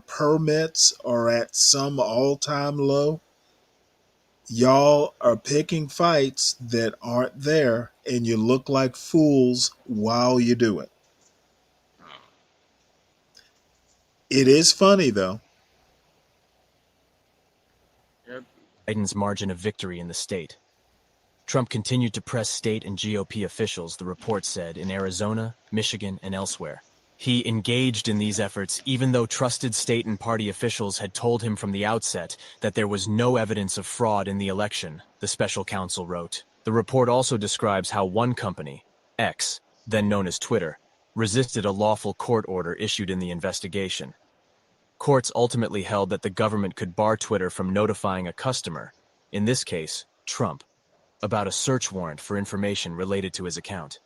permits are at some all-time low. Y'all are picking fights that aren't there, and you look like fools while you do it. It is funny though. Biden's margin of victory in the state. Trump continued to press state and GOP officials, the report said, in Arizona, Michigan, and elsewhere. He engaged in these efforts even though trusted state and party officials had told him from the outset that there was no evidence of fraud in the election, the special counsel wrote. The report also describes how one company, X, then known as Twitter, resisted a lawful court order issued in the investigation. Courts ultimately held that the government could bar Twitter from notifying a customer, in this case, Trump, about a search warrant for information related to his account.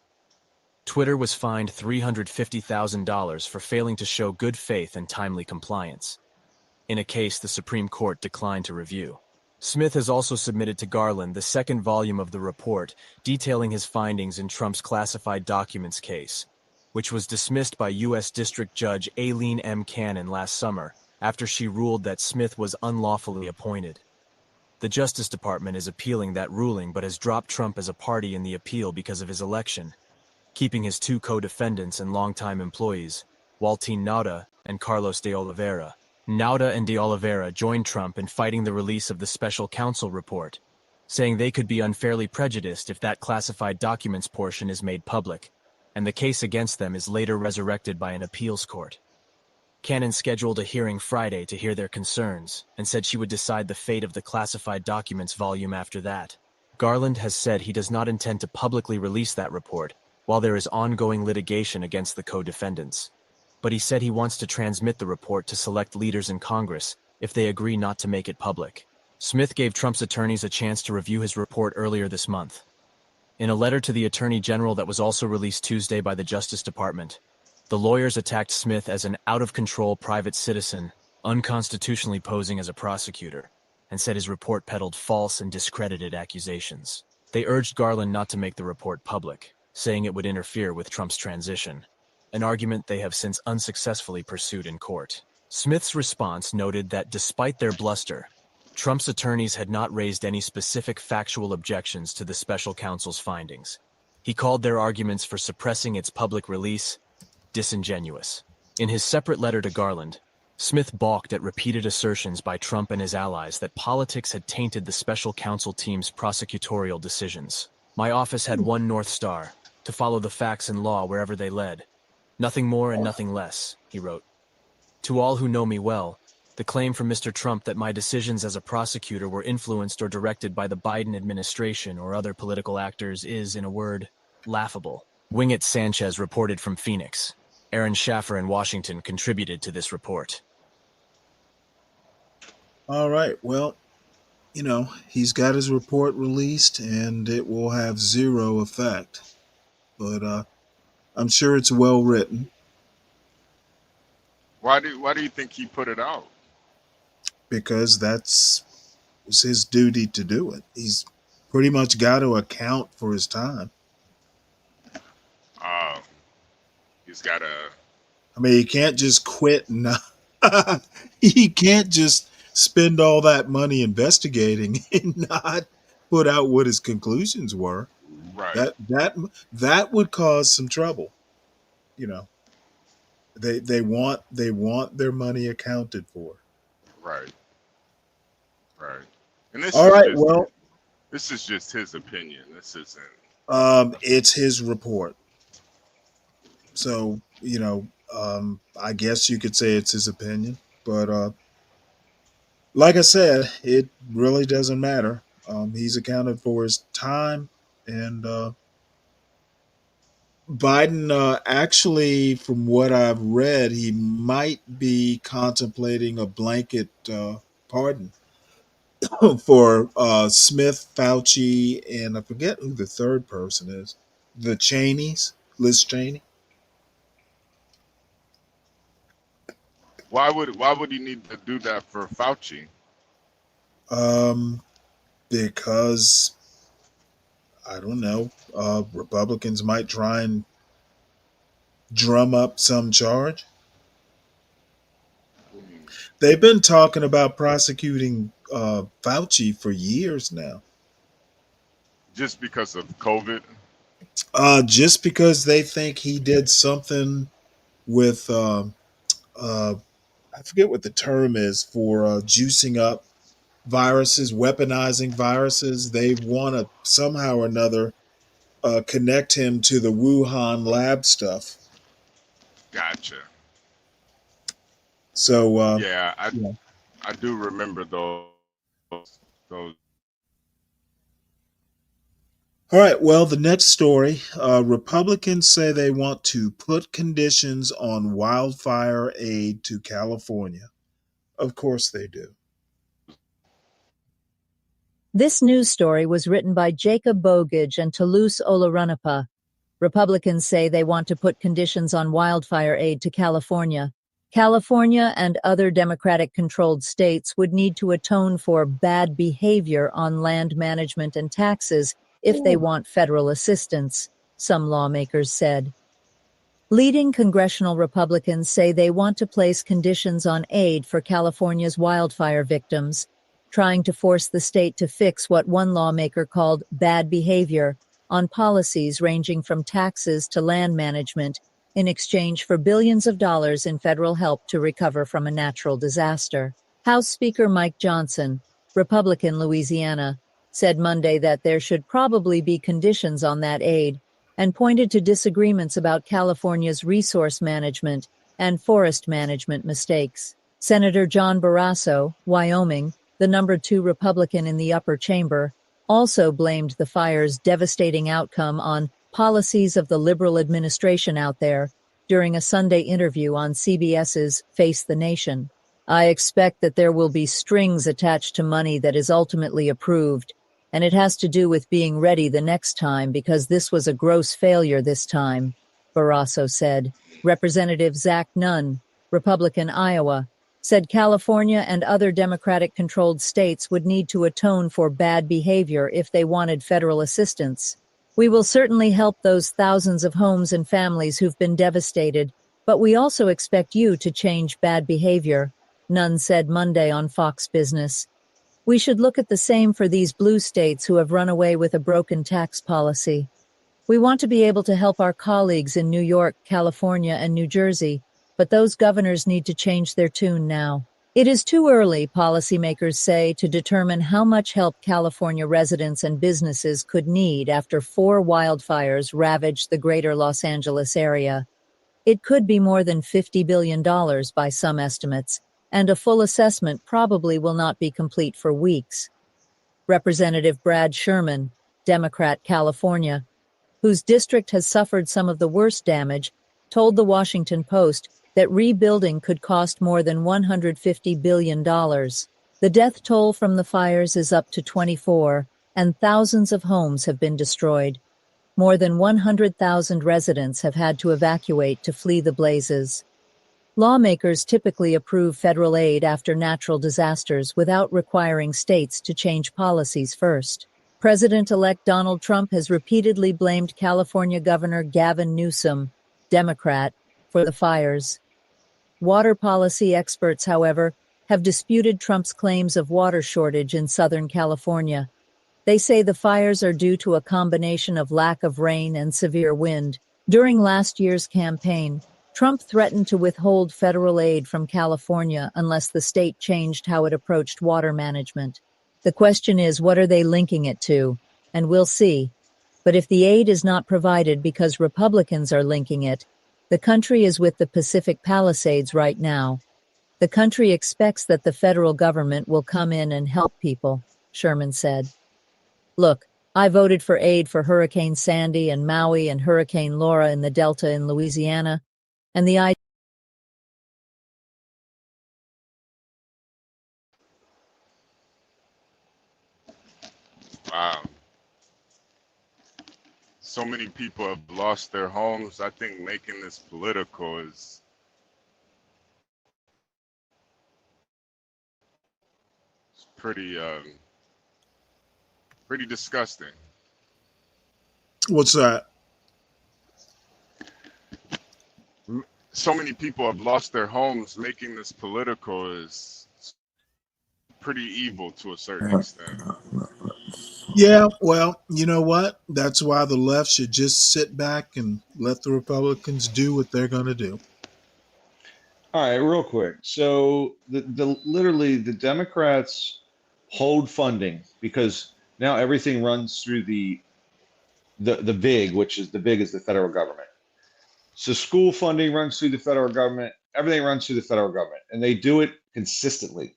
Twitter was fined $350,000 for failing to show good faith and timely compliance, in a case the Supreme Court declined to review. Smith has also submitted to Garland the second volume of the report detailing his findings in Trump's classified documents case, which was dismissed by U.S. District Judge Aileen M. Cannon last summer after she ruled that Smith was unlawfully appointed. The Justice Department is appealing that ruling but has dropped Trump as a party in the appeal because of his election, keeping his two co-defendants and longtime employees, Waltine Nauta and Carlos de Oliveira. Nauta and de Oliveira joined Trump in fighting the release of the special counsel report, saying they could be unfairly prejudiced if that classified documents portion is made public, and the case against them is later resurrected by an appeals court. Cannon scheduled a hearing Friday to hear their concerns and said she would decide the fate of the classified documents volume after that. Garland has said he does not intend to publicly release that report while there is ongoing litigation against the co-defendants. But he said he wants to transmit the report to select leaders in Congress if they agree not to make it public. Smith gave Trump's attorneys a chance to review his report earlier this month. In a letter to the Attorney General that was also released Tuesday by the Justice Department, the lawyers attacked Smith as an out-of-control private citizen, unconstitutionally posing as a prosecutor, and said his report peddled false and discredited accusations. They urged Garland not to make the report public, saying it would interfere with Trump's transition, an argument they have since unsuccessfully pursued in court. Smith's response noted that despite their bluster, Trump's attorneys had not raised any specific factual objections to the special counsel's findings. He called their arguments for suppressing its public release disingenuous. In his separate letter to Garland, Smith balked at repeated assertions by Trump and his allies that politics had tainted the special counsel team's prosecutorial decisions. My office had one North Star, to follow the facts and law wherever they led. Nothing more and nothing less, he wrote. To all who know me well, the claim from Mr. Trump that my decisions as a prosecutor were influenced or directed by the Biden administration or other political actors is, in a word, laughable. Wingett Sanchez reported from Phoenix. Aaron Schaffer in Washington contributed to this report. All right. Well, he's got his report released and it will have zero effect. But I'm sure it's well written Why do you think he put it out? because that's was his duty to do it. He's pretty much got to account for his time. Uh, he's got a I mean, he can't just quit and he can't just spend all that money investigating and not put out what his conclusions were. right, That would cause some trouble. You know, they want their money accounted for. right, right. And All right, well, this is just his opinion. This isn't. it's his report. So, I guess you could say it's his opinion, but like I said, it really doesn't matter. He's accounted for his time, and Biden actually, from what I've read, he might be contemplating a blanket pardon for Smith, Fauci, and I forget who the third person is. The Cheneys, Liz Cheney. Why would he need to do that for Fauci? Um, because I don't know, Republicans might try and drum up some charge. They've been talking about prosecuting Fauci for years now. Just because of COVID? Just because they think he did something with, I forget what the term is for juicing up viruses, weaponizing viruses. They want to somehow or another connect him to the Wuhan lab stuff. Gotcha. So Yeah, I do remember those. All right. Well, the next story, Republicans say they want to put conditions on wildfire aid to California. Of course they do. This news story was written by Jacob Bogage and Toulouse Olorunapa. Republicans say they want to put conditions on wildfire aid to California. California and other Democratic-controlled states would need to atone for bad behavior on land management and taxes if they want federal assistance, some lawmakers said. Leading congressional Republicans say they want to place conditions on aid for California's wildfire victims, trying to force the state to fix what one lawmaker called bad behavior on policies ranging from taxes to land management in exchange for billions of dollars in federal help to recover from a natural disaster. House Speaker Mike Johnson, Republican Louisiana, said Monday that there should probably be conditions on that aid and pointed to disagreements about California's resource management and forest management mistakes. Senator John Barrasso, Wyoming, the number 2 Republican in the upper chamber, also blamed the fire's devastating outcome on policies of the liberal administration out there during a Sunday interview on CBS's Face the Nation. I expect that there will be strings attached to money that is ultimately approved, and it has to do with being ready the next time because this was a gross failure this time, Barrasso said. Representative Zach Nunn, Republican Iowa, said California and other Democratic-controlled states would need to atone for bad behavior if they wanted federal assistance. We will certainly help those thousands of homes and families who've been devastated, but we also expect you to change bad behavior, Nunn said Monday on Fox Business. We should look at the same for these blue states who have run away with a broken tax policy. We want to be able to help our colleagues in New York, California, and New Jersey, but those governors need to change their tune now. It is too early, policymakers say, to determine how much help California residents and businesses could need after 4 wildfires ravaged the greater Los Angeles area. It could be more than $50 billion by some estimates, and a full assessment probably will not be complete for weeks. Representative Brad Sherman, Democrat, California, whose district has suffered some of the worst damage, told the Washington Post that rebuilding could cost more than $150 billion. The death toll from the fires is up to 24, and thousands of homes have been destroyed. More than 100,000 residents have had to evacuate to flee the blazes. Lawmakers typically approve federal aid after natural disasters without requiring states to change policies first. President-elect Donald Trump has repeatedly blamed California Governor Gavin Newsom, Democrat, for the fires. Water policy experts, however, have disputed Trump's claims of water shortage in Southern California. They say the fires are due to a combination of lack of rain and severe wind. During last year's campaign, Trump threatened to withhold federal aid from California unless the state changed how it approached water management. The question is, what are they linking it to? And we'll see. But if the aid is not provided because Republicans are linking it, the country is with the Pacific Palisades right now. The country expects that the federal government will come in and help people, Sherman said. Look, I voted for aid for Hurricane Sandy and Maui and Hurricane Laura in the Delta in Louisiana, and the idea. Wow. So many people have lost their homes. I think making this political is pretty pretty disgusting. What's that? So many people have lost their homes. Making this political is pretty evil to a certain extent. Yeah, well, you know what? That's why the left should just sit back and let the Republicans do what they're going to do. All right, real quick. So literally the Democrats hold funding because now everything runs through the big, which is the big is the federal government. So school funding runs through the federal government. Everything runs through the federal government, and they do it consistently.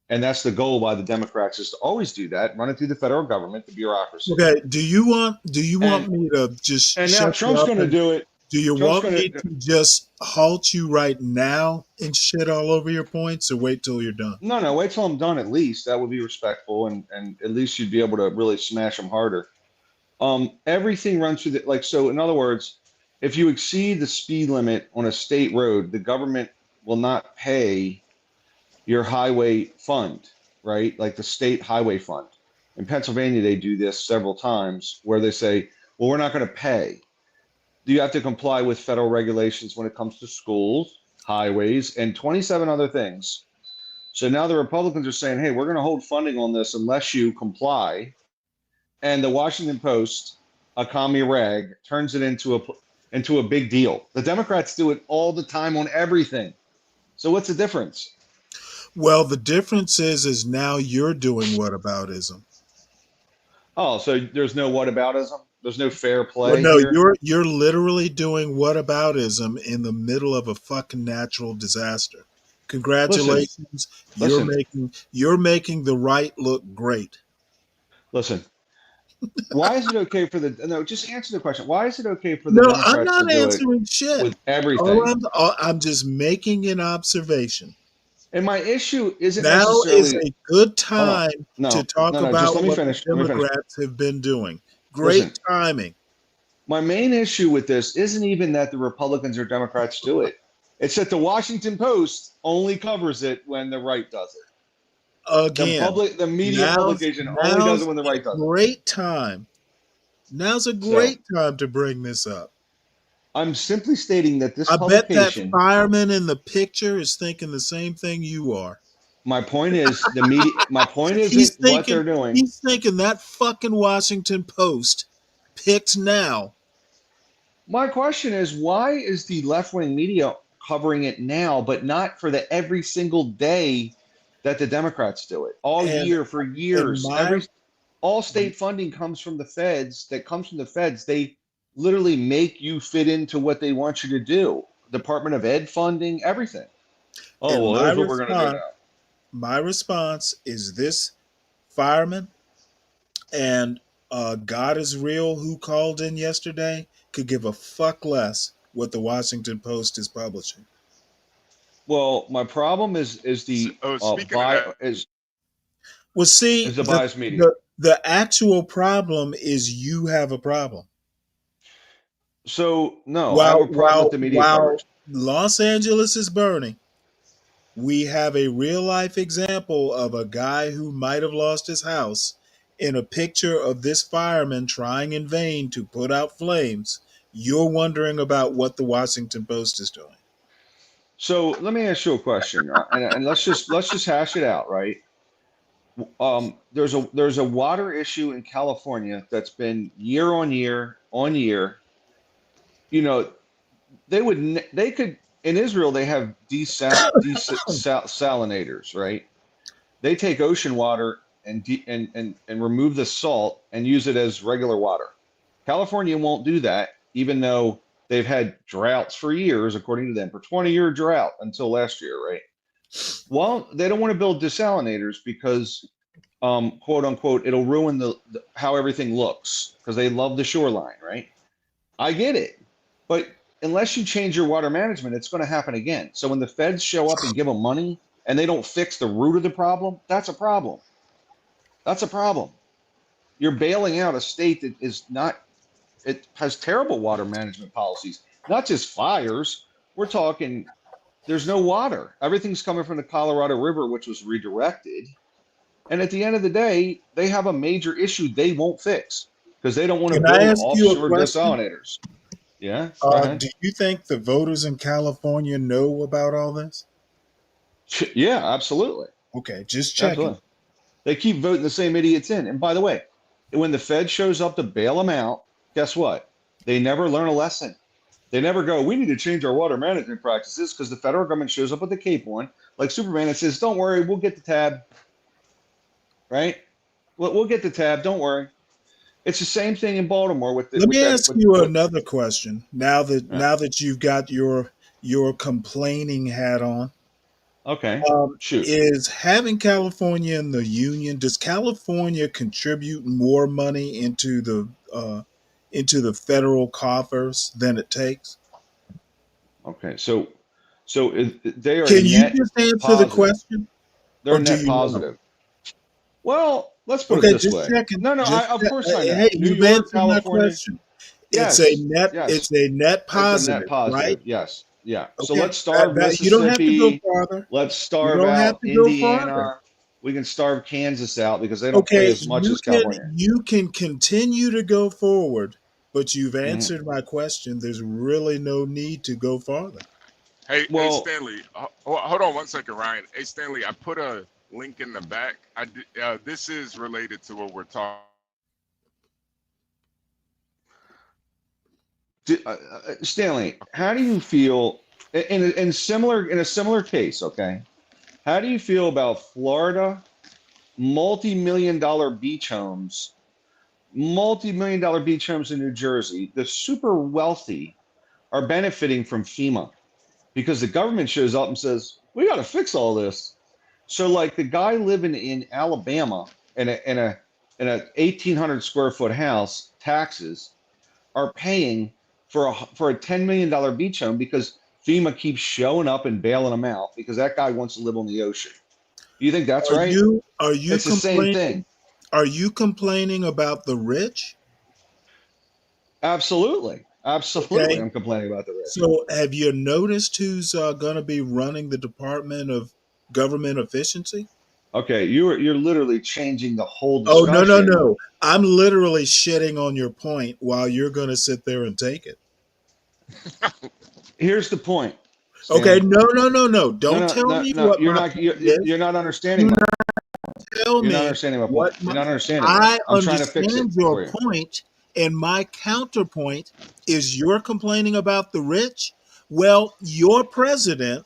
And that's the goal by the Democrats, is to always do that, run it through the federal government, the bureaucracy. Okay, do you want me to just and now Trump's going to do it. Do you want me to just halt you right now and shit all over your points, or wait till you're done? No, wait till I'm done at least. That would be respectful, and at least you'd be able to really smash them harder. Everything runs through so in other words, if you exceed the speed limit on a state road, the government will not pay your highway fund, right? Like the state highway fund. In Pennsylvania, they do this several times where they say, well, we're not going to pay. You have to comply with federal regulations when it comes to schools, highways, and 27 other things. So now the Republicans are saying, hey, we're going to hold funding on this unless you comply. And the Washington Post, a commie rag, turns it into a big deal. The Democrats do it all the time on everything. So what's the difference? Well, the difference is now you're doing whataboutism. Oh, so there's no whataboutism? There's no fair play? Well, no, here? you're literally doing whataboutism in the middle of a fucking natural disaster. Congratulations. You're making the right look great. Listen. Why is it okay for just answer the question. Why is it okay for the Democrats I'm not to do answering it shit with everything? I'm just making an observation. And my issue isn't now necessarily is a good time to talk about just what finish. the Democrats have been doing. Great timing. My main issue with this isn't even that the Republicans or Democrats do it. It's that the Washington Post only covers it when the right does it. Again, the media publication only does it when the right does it. Great time. Now's a great time to bring this up. I'm simply stating that this I bet that fireman in the picture is thinking the same thing you are. My point is the media. My point is what they're doing. He's thinking that fucking Washington Post picked now. My question is, why is the left-wing media covering it now, but not for every single day that the Democrats do it year for years? All state funding comes from the feds. They literally make you fit into what they want you to do. Department of Ed funding, everything. Oh, well, here's what we're going to do now. My response is this fireman and God is Real, who called in yesterday, could give a fuck less what the Washington Post is publishing. Well, my problem is Well, see, It's a biased media. the actual problem is you have a problem. So no, I have a problem with the media While coverage. Los Angeles is burning, we have a real life example of a guy who might have lost his house in a picture of this fireman trying in vain to put out flames. You're wondering about what the Washington Post is doing. So let me ask you a question, right? And let's just hash it out, right? There's a water issue in California that's been year on year on year. You know, they could in Israel they have desalinators, right? They take ocean water and remove the salt and use it as regular water. California won't do that, even though they've had droughts for years, according to them, for 20-year drought until last year, right? Well, they don't want to build desalinators because, quote unquote, it'll ruin the how everything looks because they love the shoreline, right? I get it, but unless you change your water management, it's going to happen again. So when the feds show up and give them money and they don't fix the root of the problem, that's a problem. That's a problem. You're bailing out a state that is not, it has terrible water management policies, not just fires. We're talking, there's no water. Everything's coming from the Colorado River, which was redirected. And at the end of the day, they have a major issue they won't fix because they don't want to Can I build ask you a offshore question? desalinators. Yeah, go ahead. Do you think the voters in California know about all this? Yeah, absolutely. Okay, just checking. Absolutely. They keep voting the same idiots in. And by the way, when the Fed shows up to bail them out, guess what? They never learn a lesson. They never go, we need to change our water management practices because the federal government shows up with the cape on, like Superman, and says, don't worry, we'll get the tab. Right? We'll get the tab. Don't worry. It's the same thing in Baltimore with the, Let with me that. ask With, you with, another question. Now that you've got your complaining hat on, okay, shoot. is having California in the union, does California contribute more money into the federal coffers than it takes? Okay, so they are Can you net just answer the positive. question, They're or do net you know? positive. Well, let's put it Okay, this just way. checking. No, of course I know. Hey, New you've York, answered my California. question. Yes, It's a net It's a net positive, right? positive. Yes, yeah. So Okay, let's starve you don't have to go Mississippi. farther. Let's You starve don't have out to go farther. Indiana. We can starve Kansas out because they don't pay Okay, as much as California. you can continue to go forward, but you've Mhm. answered my question. There's really no need to go farther. Hey, Well, Stanley, hold on one second, Ryan. Hey, Stanley, I put a link in the back. This is related to what we're talking. Stanley, how do you feel in a similar case? Okay, how do you feel about Florida multi-million-dollar beach homes, multi-million-dollar beach homes in New Jersey? The super wealthy are benefiting from FEMA because the government shows up and says, we got to fix all this. So like the guy living in Alabama in a 1,800 square foot house, taxes are paying for a $10 million beach home because FEMA keeps showing up and bailing them out because that guy wants to live on the ocean. Do you think that's right? Are you It's the same thing. Are you complaining about the rich? Absolutely. Okay. I'm complaining about the rich. So have you noticed who's going to be running the Department of Government Efficiency? Okay, you're literally changing the whole Oh, discussion. no. I'm literally shitting on your point while you're going to sit there and take it. Here's the point. Okay, Stan. no. Don't tell me what you're my not. point is. You're not understanding. Do my, not tell you're not me understanding my point. what You're not understanding. I I'm trying to fix it understand for your you. point, and my counterpoint is you're complaining about the rich. Well, your president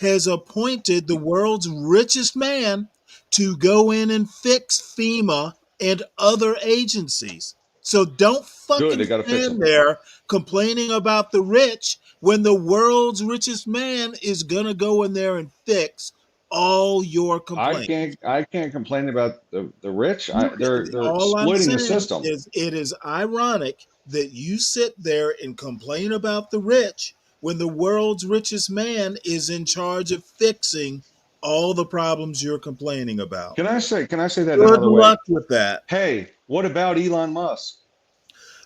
has appointed the world's richest man to go in and fix FEMA and other agencies. So don't Good. fucking They got to fix them. stand there complaining about the rich when the world's richest man is going to go in there and fix all your complaints. I can't complain about the rich. They're All I'm exploiting the saying system. is it is ironic that you sit there and complain about the rich when the world's richest man is in charge of fixing all the problems you're complaining about. Can I say that Good another way? luck with that. Hey, what about Elon Musk?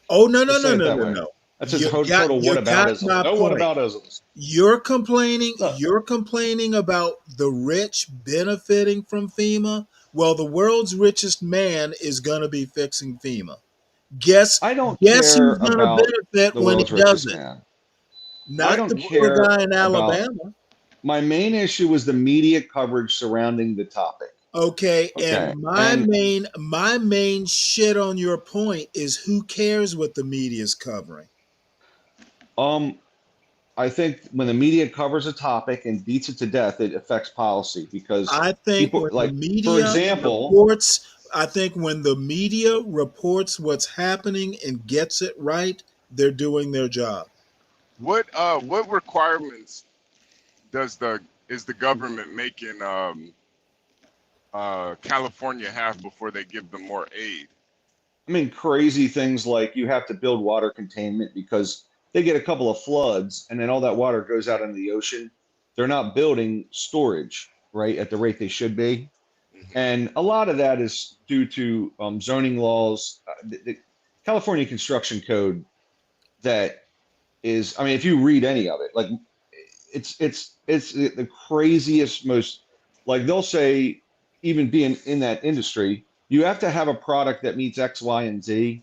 Oh, no, no, Let's no, say it no, that no, way. no. That's a You total got whataboutism. my No point. whataboutisms. You're complaining Look. about the rich benefiting from FEMA. Well, the world's richest man is going to be fixing FEMA. Guess I don't who's care going to about benefit the when he world's does richest it? man. I Not the don't poor care guy in about. Alabama. My main issue was the media coverage surrounding the topic. Okay, Okay, and my main shit on your point is who cares what the media's covering? I think when the media covers a topic and beats it to death, it affects policy because I think people when the like, for media example, when the media reports what's happening and gets it right, they're doing their job. What requirements is the government making California have before they give them more aid? I mean, crazy things like you have to build water containment because they get a couple of floods and then all that water goes out into the ocean. They're not building storage, right, at the rate they should be. And a lot of that is due to zoning laws. The California construction code that is, I mean, if you read any of it, like it's the craziest, most, like they'll say, even being in that industry, you have to have a product that meets X, Y, and Z.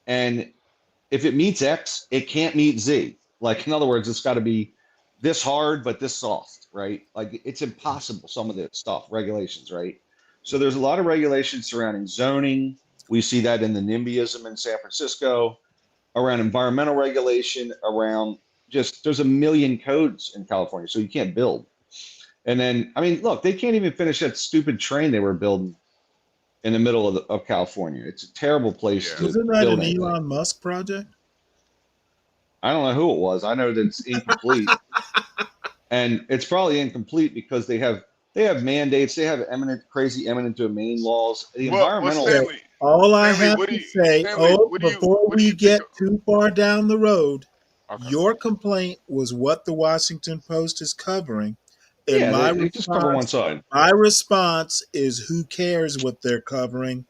And if it meets X, it can't meet Z. Like, in other words, it's got to be this hard, but this soft, right? Like, it's impossible, some of this stuff, regulations, right? So there's a lot of regulations surrounding zoning. We see that in the NIMBYism in San Francisco, around environmental regulation, around just, there's a million codes in California, so you can't build. And then, I mean, look, they can't even finish that stupid train they were building in the middle of California. It's a terrible place to Isn't that build an anything. Elon Musk project? I don't know who it was. I know that it's incomplete, and it's probably incomplete because they have mandates. They have crazy eminent domain laws. The environmental. Stanley, All I Stanley, have what do to you, say, Stanley, what do you before we think get of- too far down the road, Okay. your complaint was what the Washington Post is covering. And Yeah, they just cover one side. my response is who cares what they're covering?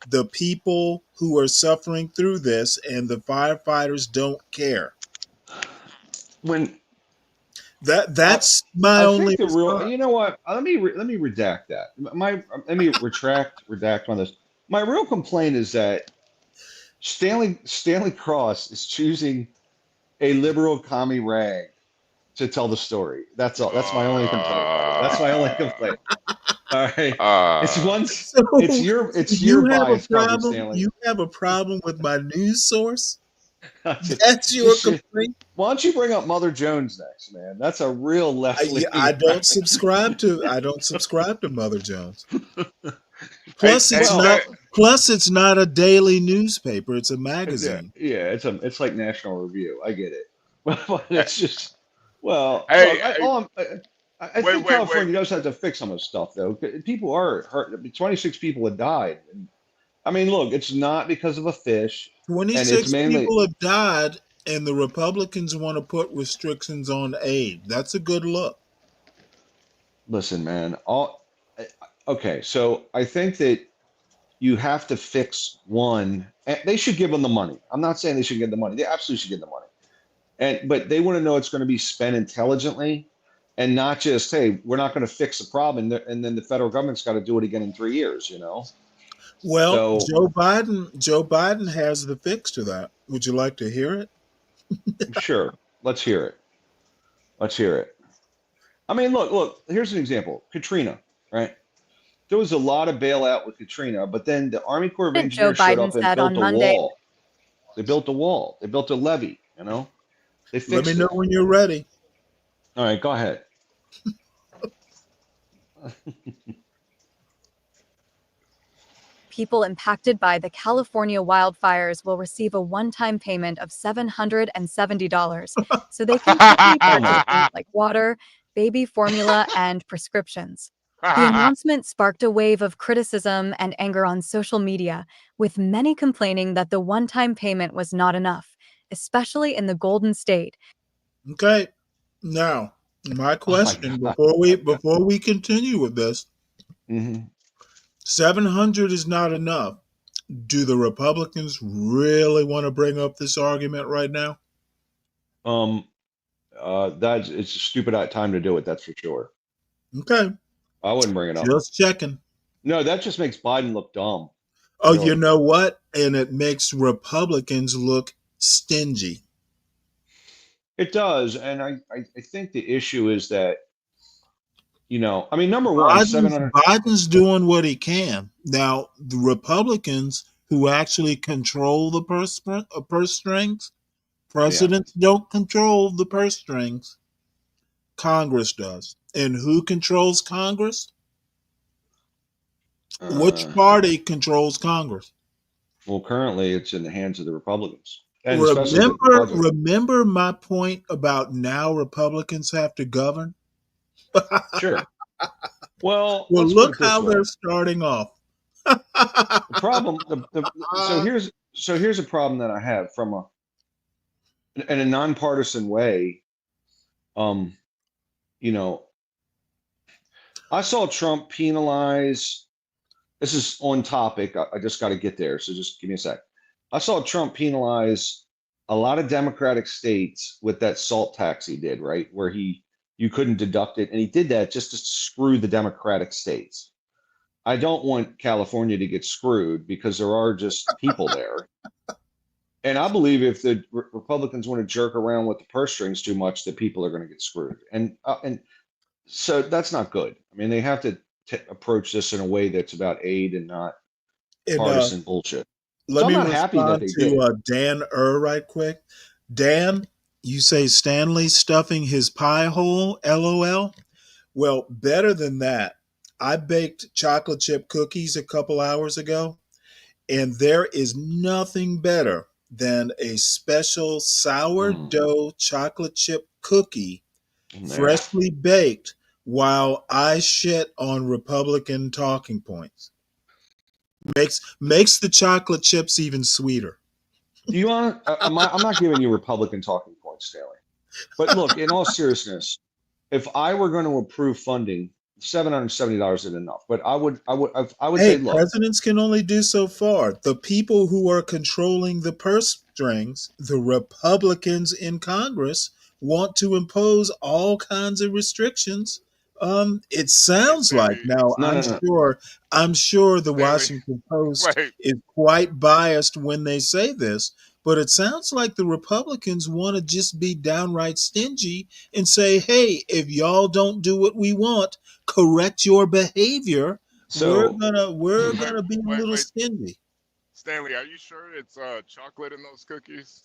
The people who are suffering through this and the firefighters don't care. When that's my I only think the real. response. You know what? Let me redact that. Let me redact on this. My real complaint is that Stanley Cross is choosing a liberal commie rag to tell the story. That's all. That's my only complaint. That's my only complaint. All right. It's once. It's your You have a bias coverage, problem. Stanley. You have a problem with my news source. That's your complaint. Why don't you bring up Mother Jones next, man? That's a real left leaning. I don't subscribe to Mother Jones. Plus, it's not a daily newspaper. It's a magazine. Yeah, it's like National Review. I get it, but it's just I think California does have to fix some of the stuff though. People are hurt. 26 people have died. I mean, look, it's not because of a fish. 26 people have died, and the Republicans want to put restrictions on aid. That's a good look. Listen, man. Okay, so I think that you have to fix one. And they should give them the money. I'm not saying they should get the money. They absolutely should get the money. But they want to know it's going to be spent intelligently, and not just, hey, we're not going to fix the problem, and then the federal government's got to do it again in 3 years. You know. Well, Joe Biden has the fix to that. Would you like to hear it? Sure. Let's hear it. I mean, look, here's an example. Katrina, right? There was a lot of bailout with Katrina, but then the Army Corps of Engineers showed up and built a wall. They built a wall. They built a levee, you know? They fixed it. Let me know when you're ready. All right, go ahead. People impacted by the California wildfires will receive a one-time payment of $770 so they can quickly purchase things like water, baby formula, and prescriptions. The announcement sparked a wave of criticism and anger on social media, with many complaining that the one-time payment was not enough, especially in the Golden State. Okay. Now, My Oh my question God. before we continue with this, 700 is not enough. Do the Republicans really want to bring up this argument right now? That's it's a stupid time to do it. That's for sure. Okay, I wouldn't bring it up. just checking. No, that just makes Biden look dumb. Oh, Really. you know what? And it makes Republicans look stingy. It does, and I think the issue is that, I mean, number one, 700. Biden's doing what he can. Now, the Republicans who actually control the purse strings, presidents don't control the purse strings. Congress does. And who controls Congress? Which party controls Congress? Well, currently it's in the hands of the Republicans, and especially with the budget. Remember my point about now Republicans have to govern? Sure. Well, Look how they're starting off. The problem. So here's a problem that I have in a nonpartisan way. I saw Trump penalize. This is on topic. I just got to get there. So just give me a sec. I saw Trump penalize a lot of Democratic states with that SALT tax he did, right? Where you couldn't deduct it. And he did that just to screw the Democratic states. I don't want California to get screwed because there are just people there. And I believe if the Republicans want to jerk around with the purse strings too much, that people are going to get screwed. And so that's not good. I mean, they have to approach this in a way that's about aid and not partisan bullshit. Let me respond to Dan right quick. Dan, you say Stanley stuffing his pie hole, LOL. Well, better than that. I baked chocolate chip cookies a couple hours ago, and there is nothing better than a special sourdough chocolate chip cookie, freshly baked, while I shit on Republican talking points. Makes the chocolate chips even sweeter. Do you want? I'm not giving you Republican talking points, Stanley. But look, in all seriousness, if I were going to approve funding, $770 isn't enough. But I would say, look, presidents can only do so far. The people who are controlling the purse strings, the Republicans in Congress, want to impose all kinds of restrictions. It sounds like now. I'm sure the Washington Post is quite biased when they say this, but it sounds like the Republicans want to just be downright stingy and say, "Hey, if y'all don't do what we want, correct your behavior. So we're gonna be a little stingy." Stanley, are you sure it's chocolate in those cookies?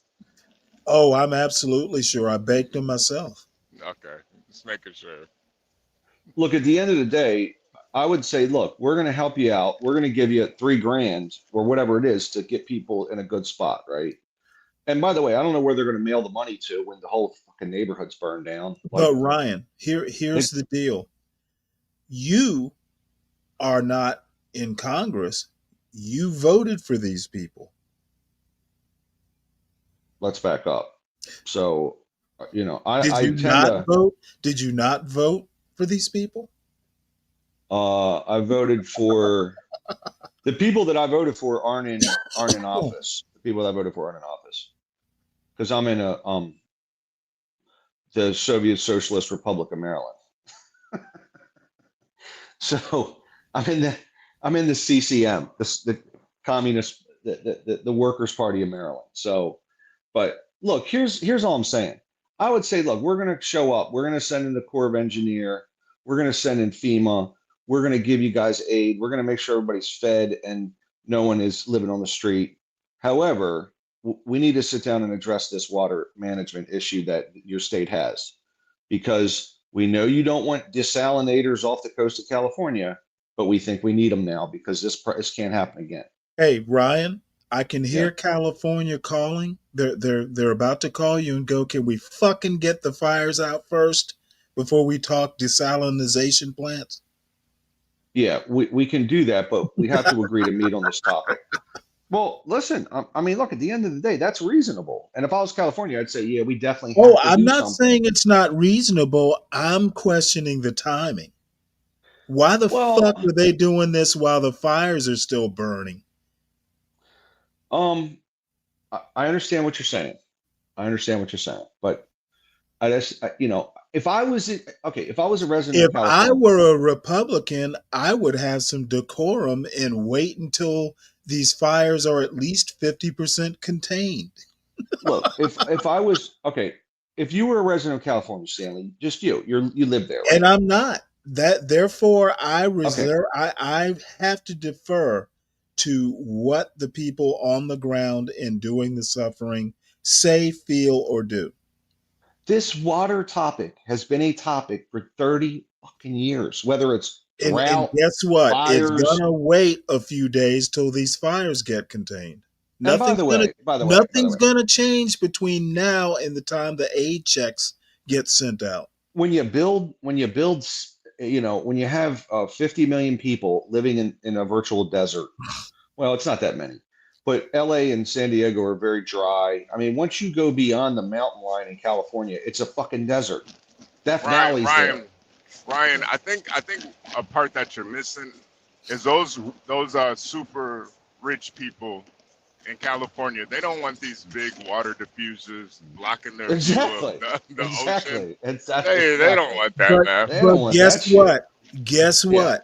Oh, I'm absolutely sure. I baked them myself. Okay, just making sure. Look, at the end of the day, I would say, look, we're going to help you out. We're going to give you $3,000 or whatever it is to get people in a good spot, right? And by the way, I don't know where they're going to mail the money to when the whole fucking neighborhood's burned down. But Ryan, here's the deal. You are not in Congress. You voted for these people. Let's back up. So, vote? Did you not vote for these people? I voted for the people that I voted for aren't in office. The people that I voted for aren't in office because I'm in the Soviet Socialist Republic of Maryland. So I'm in the CCM, the communist, the Workers' Party of Maryland. So, but look, here's all I'm saying. I would say, look, we're going to show up. We're going to send in the Corps of Engineer. We're going to send in FEMA. We're going to give you guys aid. We're going to make sure everybody's fed and no one is living on the street. However, we need to sit down and address this water management issue that your state has, because we know you don't want desalinators off the coast of California, but we think we need them now because this can't happen again. Hey, Ryan, I can hear California calling. They're about to call you and go, can we fucking get the fires out first before we talk desalinization plants? Yeah, we can do that, but we have to agree to meet on this topic. Well, listen, I mean, look, at the end of the day, that's reasonable. And if I was California, I'd say, yeah, we definitely Oh, have to I'm do not something. saying it's not reasonable. I'm questioning the timing. Why the fuck Well, are they doing this while the fires are still burning? um, I understand what you're saying. I understand what you're saying, but I just, if I was okay, if I was a resident If of I California, were a Republican, I would have some decorum and wait until these fires are at least 50% contained. look, if I was okay, if you were a resident of California, Stanley, just you live there, And right? I'm not. That therefore Okay, I have to defer to what the people on the ground and doing the suffering say, feel, or do. this water topic has been a topic for 30 fucking years, whether it's And drought, guess what? It's fires, gonna wait a few days till these fires get contained. and Nothing's gonna by the nothing's way, gonna change between now and the time the aid checks get sent out. when you have 50 million people living in a virtual desert, well, it's not that many, but LA and San Diego are very dry. I mean, once you go beyond the mountain line in California, it's a fucking desert. Death Ryan, Valley's there. Ryan, Ryan. I think a part that you're missing is those super rich people in California. They don't want these big water diffusers blocking their view Exactly. of the ocean. Exactly. They don't Exactly. want that, But man. They but don't want guess that shit. what? Guess Yeah. what?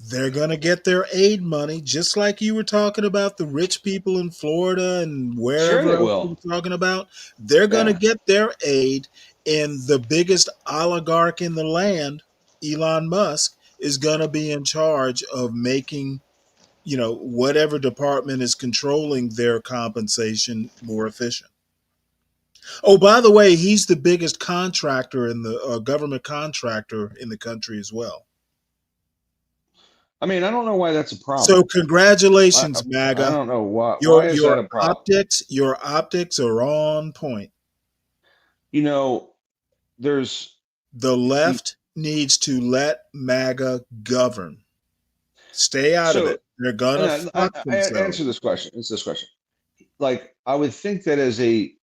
They're gonna get their aid money, just like you were talking about the rich people in Florida and Sure wherever they else you will. were talking about. They're gonna Yeah. get their aid, and the biggest oligarch in the land, Elon Musk, is gonna be in charge of making whatever department is controlling their compensation more efficient. Oh, by the way, he's the biggest contractor in the government contractor in the country as well. I mean, I don't know why that's a So problem. I, congratulations, I MAGA. don't know why. Your Why is that your a problem? optics are on point. You know, there's The you, left needs to let MAGA govern. Stay out of so it. They're gonna and fuck I themselves. answer this question. It's this question. Like, I would think that as a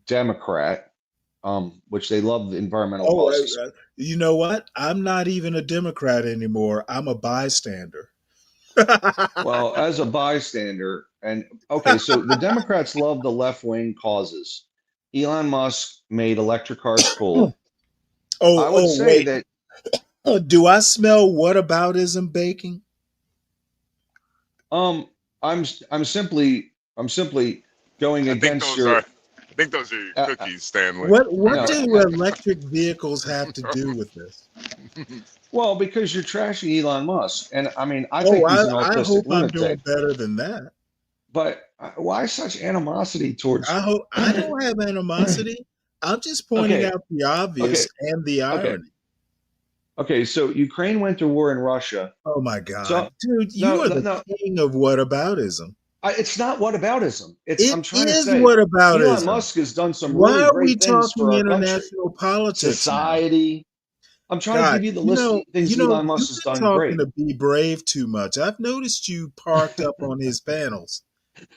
Democrat, which they love the environmental Oh, causes. you know what? I'm not even a Democrat anymore. I'm a bystander. Well, as a bystander, and okay, so the Democrats love the left wing causes. Elon Musk made electric cars cool. I would say Wait. that Do I smell whataboutism baking? um I'm I'm simply going I think against those are your I think those are your cookies, Stanley. What no do electric vehicles have to do with this? well, because you're trashing Elon Musk, and I mean I Oh, think he's an I autistic hope I'm doing lunatic. better than that. But why such animosity towards? I don't have animosity. I'm just pointing Okay, out the okay, obvious and the okay, irony. okay. So Ukraine went to war in Russia. Oh my God, So dude, you no, are no, the no. king of whataboutism. It's not whataboutism. It I'm trying to is say Elon whataboutism. Musk has done some Why really are we great things for talking our country, international politics now? society. I'm trying to God, give you the list of things Elon Musk you've has been done talking great. to Be Brave too much. I've noticed you parked up on his panels.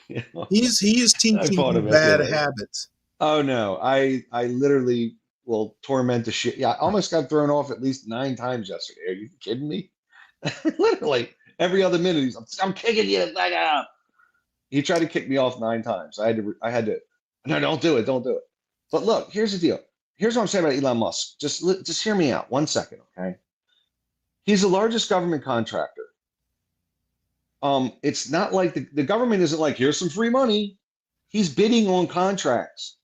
You know, He is I teaching fought you him at bad the. habits. Oh no, I literally will torment the shit. Yeah, I almost got thrown off at least 9 times yesterday. Are you kidding me? Literally every other minute, I'm kicking you back out. He tried to kick me off 9 times. I had to. No, don't do it. Don't do it. But look, here's the deal. Here's what I'm saying about Elon Musk. Just hear me out 1 second, okay? He's the largest government contractor. It's not like the government isn't like, here's some free money. He's bidding on contracts.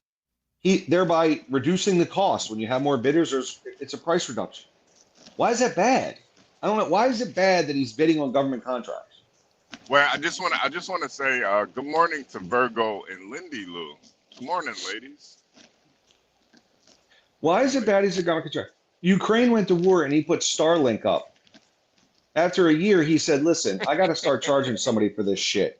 He thereby reducing the cost. When you have more bidders, it's a price reduction. Why is that bad? I don't know. Why is it bad that he's bidding on government contracts? Well, I just want to say good morning to Virgo and Lindy Lou. Good morning, ladies. Why is it bad he's a government contractor? Ukraine went to war and he put Starlink up. After a year, he said, listen, I got to start charging somebody for this shit.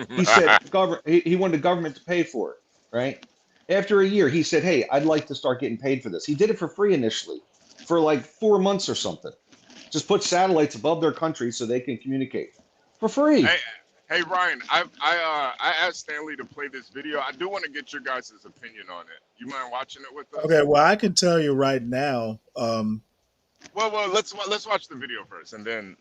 He said, he wanted the government to pay for it, right? After a year, he said, hey, I'd like to start getting paid for this. He did it for free initially, for like 4 months or something. Just put satellites above their country so they can communicate for free. Hey Ryan, I asked Stanley to play this video. I do want to get your guys' opinion on it. You mind watching it with us? Okay, well, I can tell you right now. Well, let's watch the video first, and then.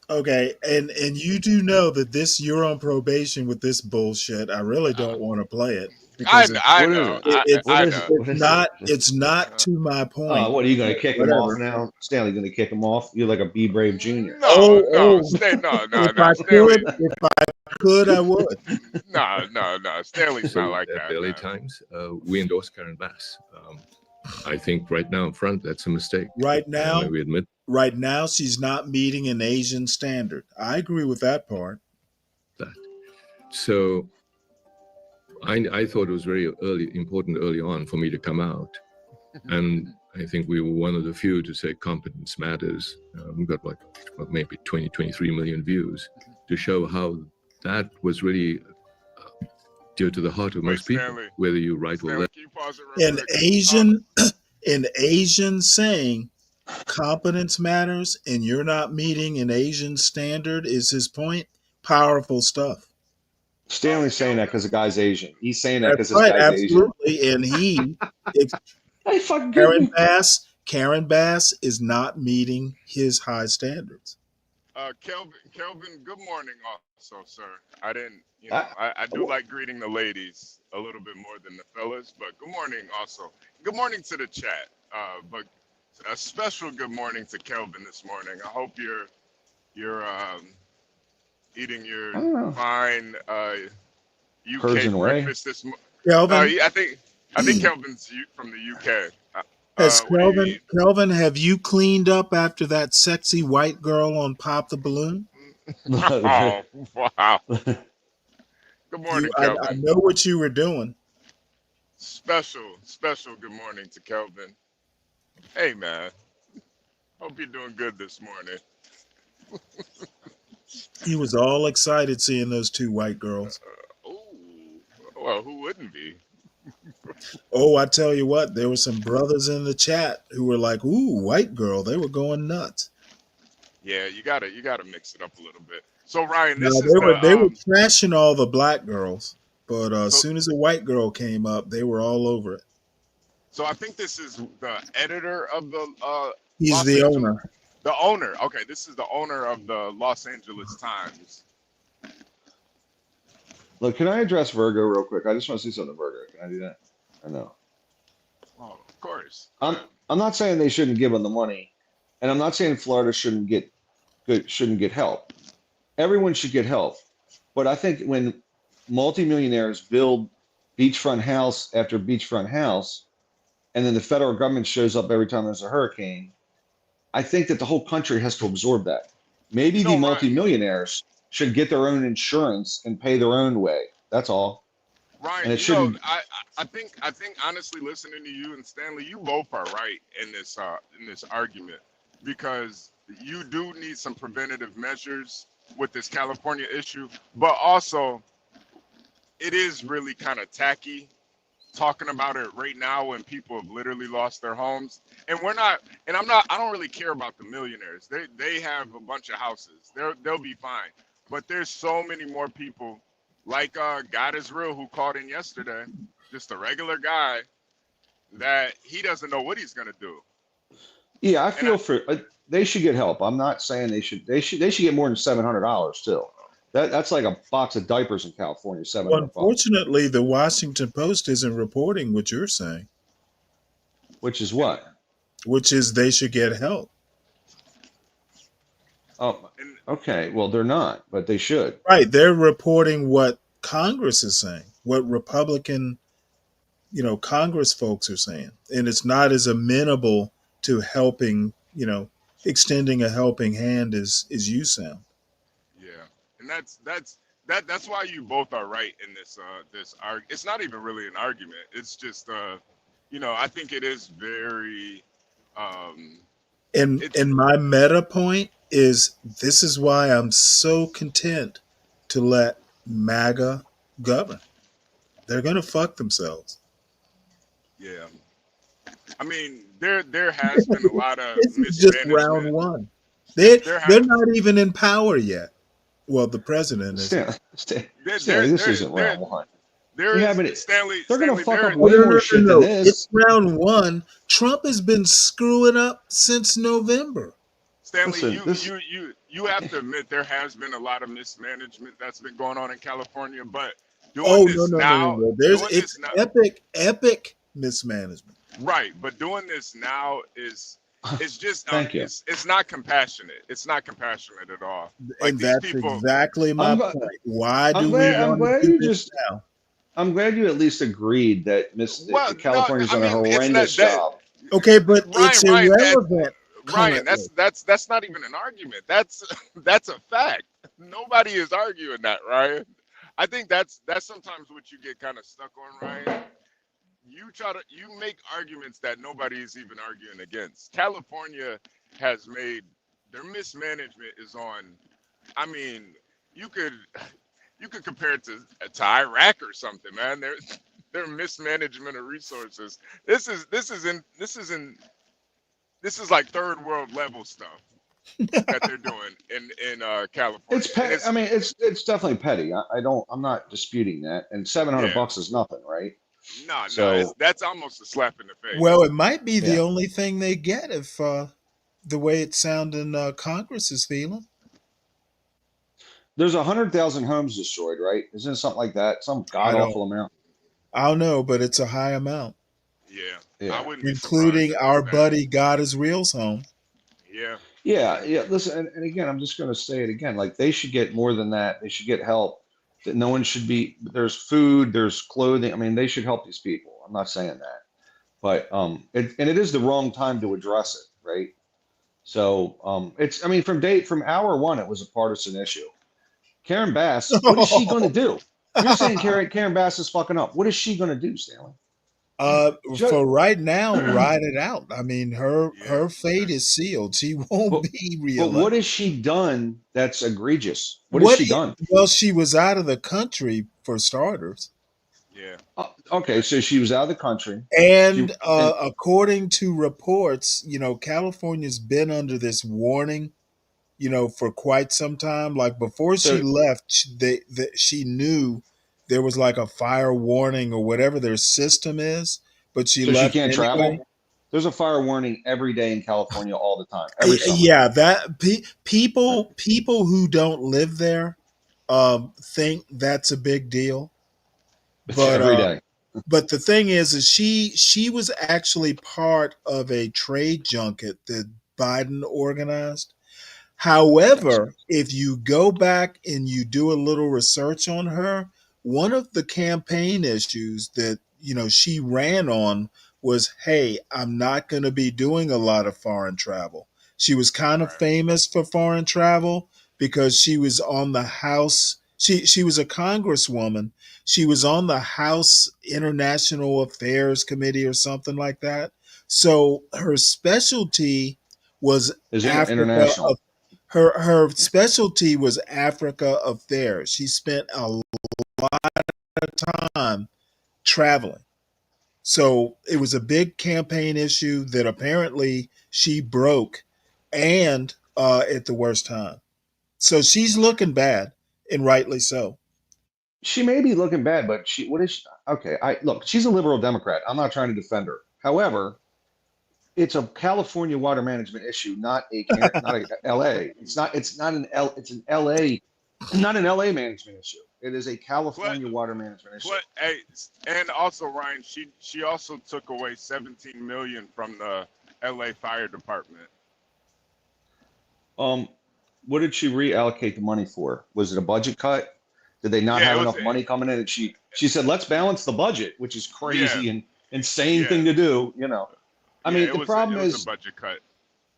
Okay, and you do know that you're on probation with this bullshit. I really don't want to play it I because know. I know. it's not to my point. What are you going to kick him Whatever. off now? Stanley going to kick him off? You're like a Be Brave Junior. No. No, Stanley. If I could, I would. No. Stanley's not like that. Early times, we endorse Karen Bass. I think right now in front, that's a mistake. Right now, we admit. Right now, she's not meeting an Asian standard. I agree with that part. So I thought it was very important early on for me to come out. And I think we were one of the few to say competence matters. We got maybe 20, 23 million views to show how that was really dear to the heart of most people, Stanley, whether you right or left. An Asian saying competence matters and you're not meeting an Asian standard is his point. Powerful stuff. Stanley's saying that because the guy's Asian. He's saying that because That's this right, guy's absolutely. Asian. And Karen Bass is not meeting his high standards. Kelvin, good morning also, sir. I didn't, I do like greeting the ladies a little bit more than the fellas, but good morning also. Good morning to the chat, but a special good morning to Kelvin this morning. I hope you're eating your fine UK Persian way. breakfast this morning. Kelvin? I think Kelvin's from the UK. Kelvin, have you cleaned up after that sexy white girl on Pop the Balloon? Oh, wow. Good morning, Kelvin. I know what you were doing. Special good morning to Kelvin. Hey, man. Hope you're doing good this morning. He was all excited seeing those two white girls. Well, who wouldn't be? Oh, I tell you what, there were some brothers in the chat who were like, "Ooh, white girl." They were going nuts. Yeah, you gotta mix it up a little bit. So Ryan, They were trashing all the black girls, but as soon as a white girl came up, they were all over it. So I think this is the editor of the. He's the owner. The owner. Okay, this is the owner of the Los Angeles Times. Look, can I address Virgo real quick? I just want to see something, Virgo. Can I do that? I know. Oh, of course. I'm not saying they shouldn't give them the money, and I'm not saying Florida shouldn't get help. Everyone should get help, but I think when multimillionaires build beachfront house after beachfront house, and then the federal government shows up every time there's a hurricane, I think that the whole country has to absorb that. Maybe the multimillionaires should get their own insurance and pay their own way. That's all. Ryan, and it shouldn't. I think honestly, listening to you and Stanley, you both are right in this argument, because you do need some preventative measures with this California issue, but also it is really kind of tacky talking about it right now when people have literally lost their homes. And I don't really care about the millionaires. They have a bunch of houses. They'll be fine. But there's so many more people like God is Real, who called in yesterday, just a regular guy, that he doesn't know what he's gonna do. Yeah, I feel they should get help. I'm not saying they should get more than $700 still. That's like a box of diapers in California. Well, unfortunately, the Washington Post isn't reporting what you're saying. Which is what? Which is they should get help. Oh, okay. Well, they're not, but they should. Right. They're reporting what Congress is saying, what Republican, Congress folks are saying. And it's not as amenable to helping, extending a helping hand as you sound. And that's why you both are right in this it's not even really an argument. It's just I think it is very and my meta point is, this is why I'm so content to let MAGA govern. They're gonna fuck themselves. Yeah. I mean, there has been a lot of this is just round one. They're not even in power yet. Well, the president isn't. Stanley, this isn't round one. There We is haven't. Stanley. They're gonna Stanley. fuck There. up Oh, way no, more no, shit no, than no. It's this. round one. Trump has been screwing up since November. Stanley, Listen, you have to admit there has been a lot of mismanagement that's been going on in California, but doing Oh, no, this no, no, no, now, no. It's now, epic mismanagement. right? But doing this now is it's just Thank you. it's not compassionate. It's not compassionate at all. Like And these that's people. exactly my point. Why do we I'm want to glad do you this just. now? I'm glad you at least agreed that Well, no, California's I done a mean it's not horrendous that. job. Okay, but it's Ryan, irrelevant Ryan, currently. that's not even an argument. That's that's a fact. Nobody is arguing that, Ryan. I think that's sometimes what you get kind of stuck on, Ryan. You make arguments that nobody is even arguing against. California has made their mismanagement is on. I mean, you could compare it to Iraq or something, man. Their mismanagement of resources. This is like third world level stuff that they're doing in California. It's petty. I mean, it's definitely petty. I'm not disputing that. And $700 is nothing, right? No, So that's almost a slap in the face. Well, it might be the yeah, only thing they get if the way it's sounding Congress is feeling. there's 100,000 homes destroyed, right? Isn't it something like that? Some god awful amount. I don't know, but it's a high amount. Yeah. I wouldn't be Including surprised if our it's that. buddy God is Real's home. Yeah. Listen, and again, I'm just going to say it again. Like they should get more than that. They should get help. That no one should be. There's food. There's clothing. I mean, they should help these people. I'm not saying that, but it is the wrong time to address it, right? So it's. I mean, from hour one, it was a partisan issue. Karen Bass, what is she going to do? You're saying Karen Bass is fucking up. What is she going to do, Stanley? For right now, ride it out. I mean, her fate is sealed. She won't be reelected. But what has she done that's egregious? What has she done? Well, she was out of the country for starters. Okay, so she was out of the country. And according to reports, California's been under this warning, for quite some time. Like before she left, she knew there was like a fire warning or whatever their system is, but she left. She can't anyway. travel. There's a fire warning every day in California all the time. Every summer. Yeah, that people who don't live there think that's a big deal. But every day. But the thing is she was actually part of a trade junket that Biden organized. However, if you go back and you do a little research on her, one of the campaign issues that she ran on was, hey, I'm not going to be doing a lot of foreign travel. She was kind of famous for foreign travel because she was on the House. She was a congresswoman. She was on the House International Affairs Committee or something like that. So her specialty was Africa. Her specialty was Africa affairs. She spent a lot of time traveling. So it was a big campaign issue that apparently she broke and at the worst time. So she's looking bad, and rightly so. She may be looking bad, but okay, look, she's a liberal Democrat. I'm not trying to defend her. However, it's a California water management issue, not a LA. It's an LA management issue. It is a California water management issue. And also, Ryan, she also took away $17 million from the LA Fire Department. What did she reallocate the money for? Was it a budget cut? Did they not have enough money coming in? And she said, let's balance the budget, which is crazy and insane thing to do, I mean, the problem is a budget cut.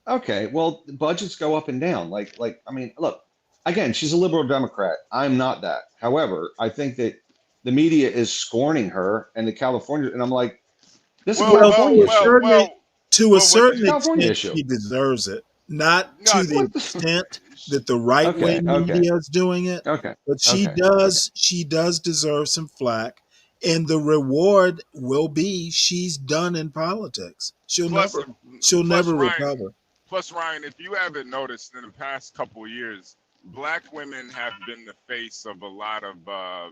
Okay, well, budgets go up and down. I mean, look, again, she's a liberal Democrat. I'm not that. However, I think that the media is scorning her and the California, and I'm like, this is a California issue. To a certain extent, she deserves it. Not to the extent that the right wing media is doing it. But she does deserve some flack. And the reward will be she's done in politics. She'll never Ryan, recover. Plus, Ryan, if you haven't noticed in the past couple of years, black women have been the face of a lot of I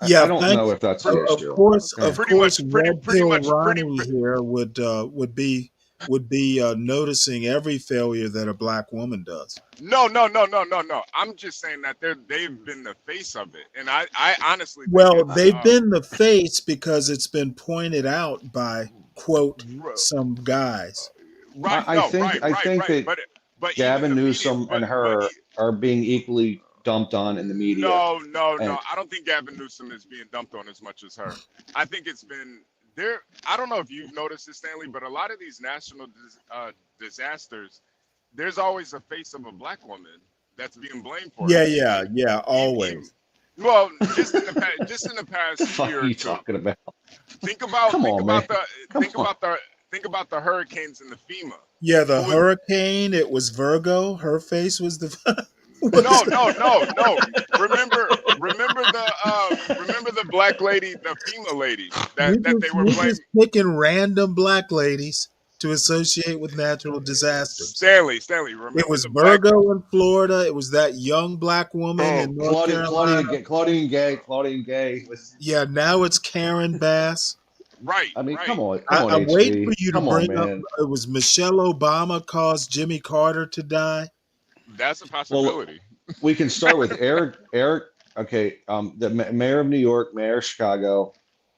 Yeah, don't thank. know if that's the Of issue. course, Yeah. of course, Red pretty Pill much Ronnie here would be noticing every failure that a black woman does. No. I'm just saying that they've been the face of it, and I honestly think Well, it's they've been the face because it's been pointed out by quote some guys. right. I No, think that but even Gavin the media, Newsom and her are being equally dumped on in the media. no. And I don't think Gavin Newsom is being dumped on as much as her. I think it's been there. I don't know if you've noticed this, Stanley, but a lot of these national disasters, there's always a face of a black woman that's being blamed for it. Yeah, always. Well, just in the past the fuck year are or you two. talking about? Think about Come on, man. think about the hurricanes in the FEMA. Yeah, the hurricane. It was Virgo. Her face was the. No. Remember the black lady, the FEMA lady that they were blaming. Just picking random black ladies to associate with natural disasters. Stanley, remember it was the Virgo in Florida. It was that young black woman in North Carolina. Claudine Gay. Yeah, now it's Karen Bass. Right. I mean, come on, I'm HB. waiting for you to bring up. Man. It was Michelle Obama caused Jimmy Carter to die. That's a possibility. Well, we can start with Eric. Okay, the mayor of New York, mayor of Chicago,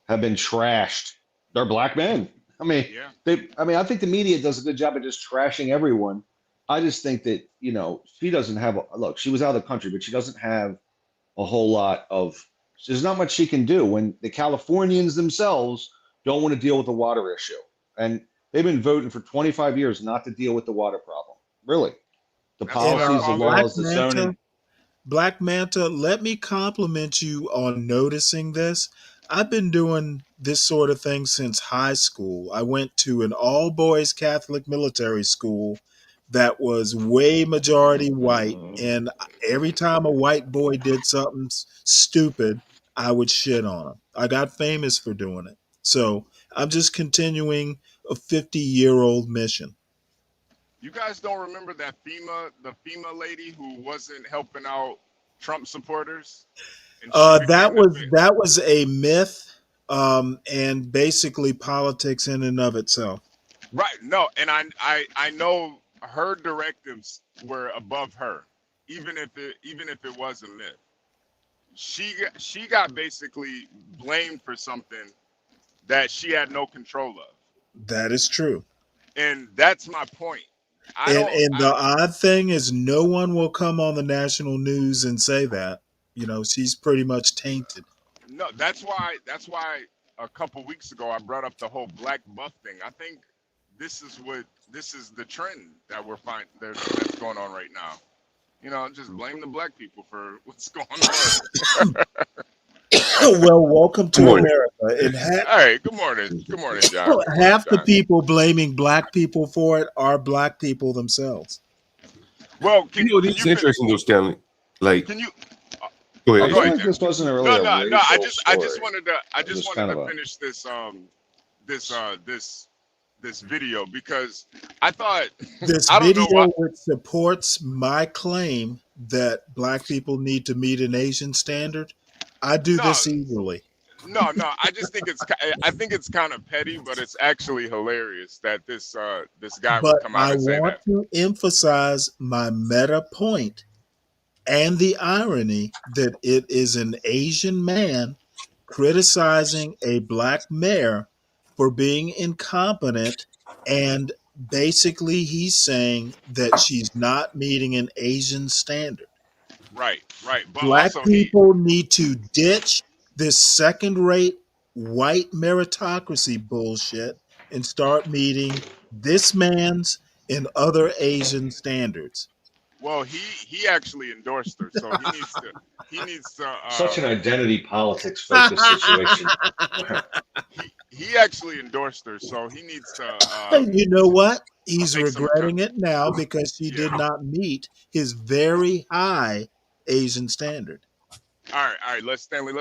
have been trashed. They're black men. I mean, I think the media does a good job of just trashing everyone. I just think that she doesn't have. Look, she was out of the country, but she doesn't have a whole lot of. There's not much she can do when the Californians themselves don't want to deal with the water issue, and they've been voting for 25 years not to deal with the water problem. Really, the policies, the laws, the zoning. Black Manta, let me compliment you on noticing this. I've been doing this sort of thing since high school. I went to an all-boys Catholic military school that was way majority white, and every time a white boy did something stupid, I would shit on him. I got famous for doing it. So I'm just continuing a 50-year-old mission. You guys don't remember the FEMA lady who wasn't helping out Trump supporters? That was a myth, and basically politics in and of itself. Right. No, and I know her directives were above her, even if it was a myth. She got basically blamed for something that she had no control of. That is true. And that's my point. And the odd thing is no one will come on the national news and say that. She's pretty much tainted. No, that's why a couple weeks ago I brought up the whole black buff thing. I think this is the trend that we're that's going on right now. Just blame the black people for what's going on. Well, welcome to America. All right, good morning, John. Half the people blaming black people for it are black people themselves. Well, it's interesting though, Stanley. Like, can you go ahead? I this wasn't a really no. I just wanted to of finish this video because I thought this I don't know video why. which supports my claim that black people need to meet an Asian standard. I do this eagerly. No. I just think it's kind of petty, but it's actually hilarious that this guy would come out and say that. I want to emphasize my meta point and the irony that it is an Asian man criticizing a black mayor for being incompetent, and basically he's saying that she's not meeting an Asian standard. Right. But black also people need to ditch this second-rate white meritocracy bullshit and start meeting this man's and other Asian standards. Well, he actually endorsed her, so he needs to. Such an identity politics focused situation. He actually endorsed her, so he needs to. You know what? He's regretting it now because she did not meet his very high Asian standard. All right. Let's finish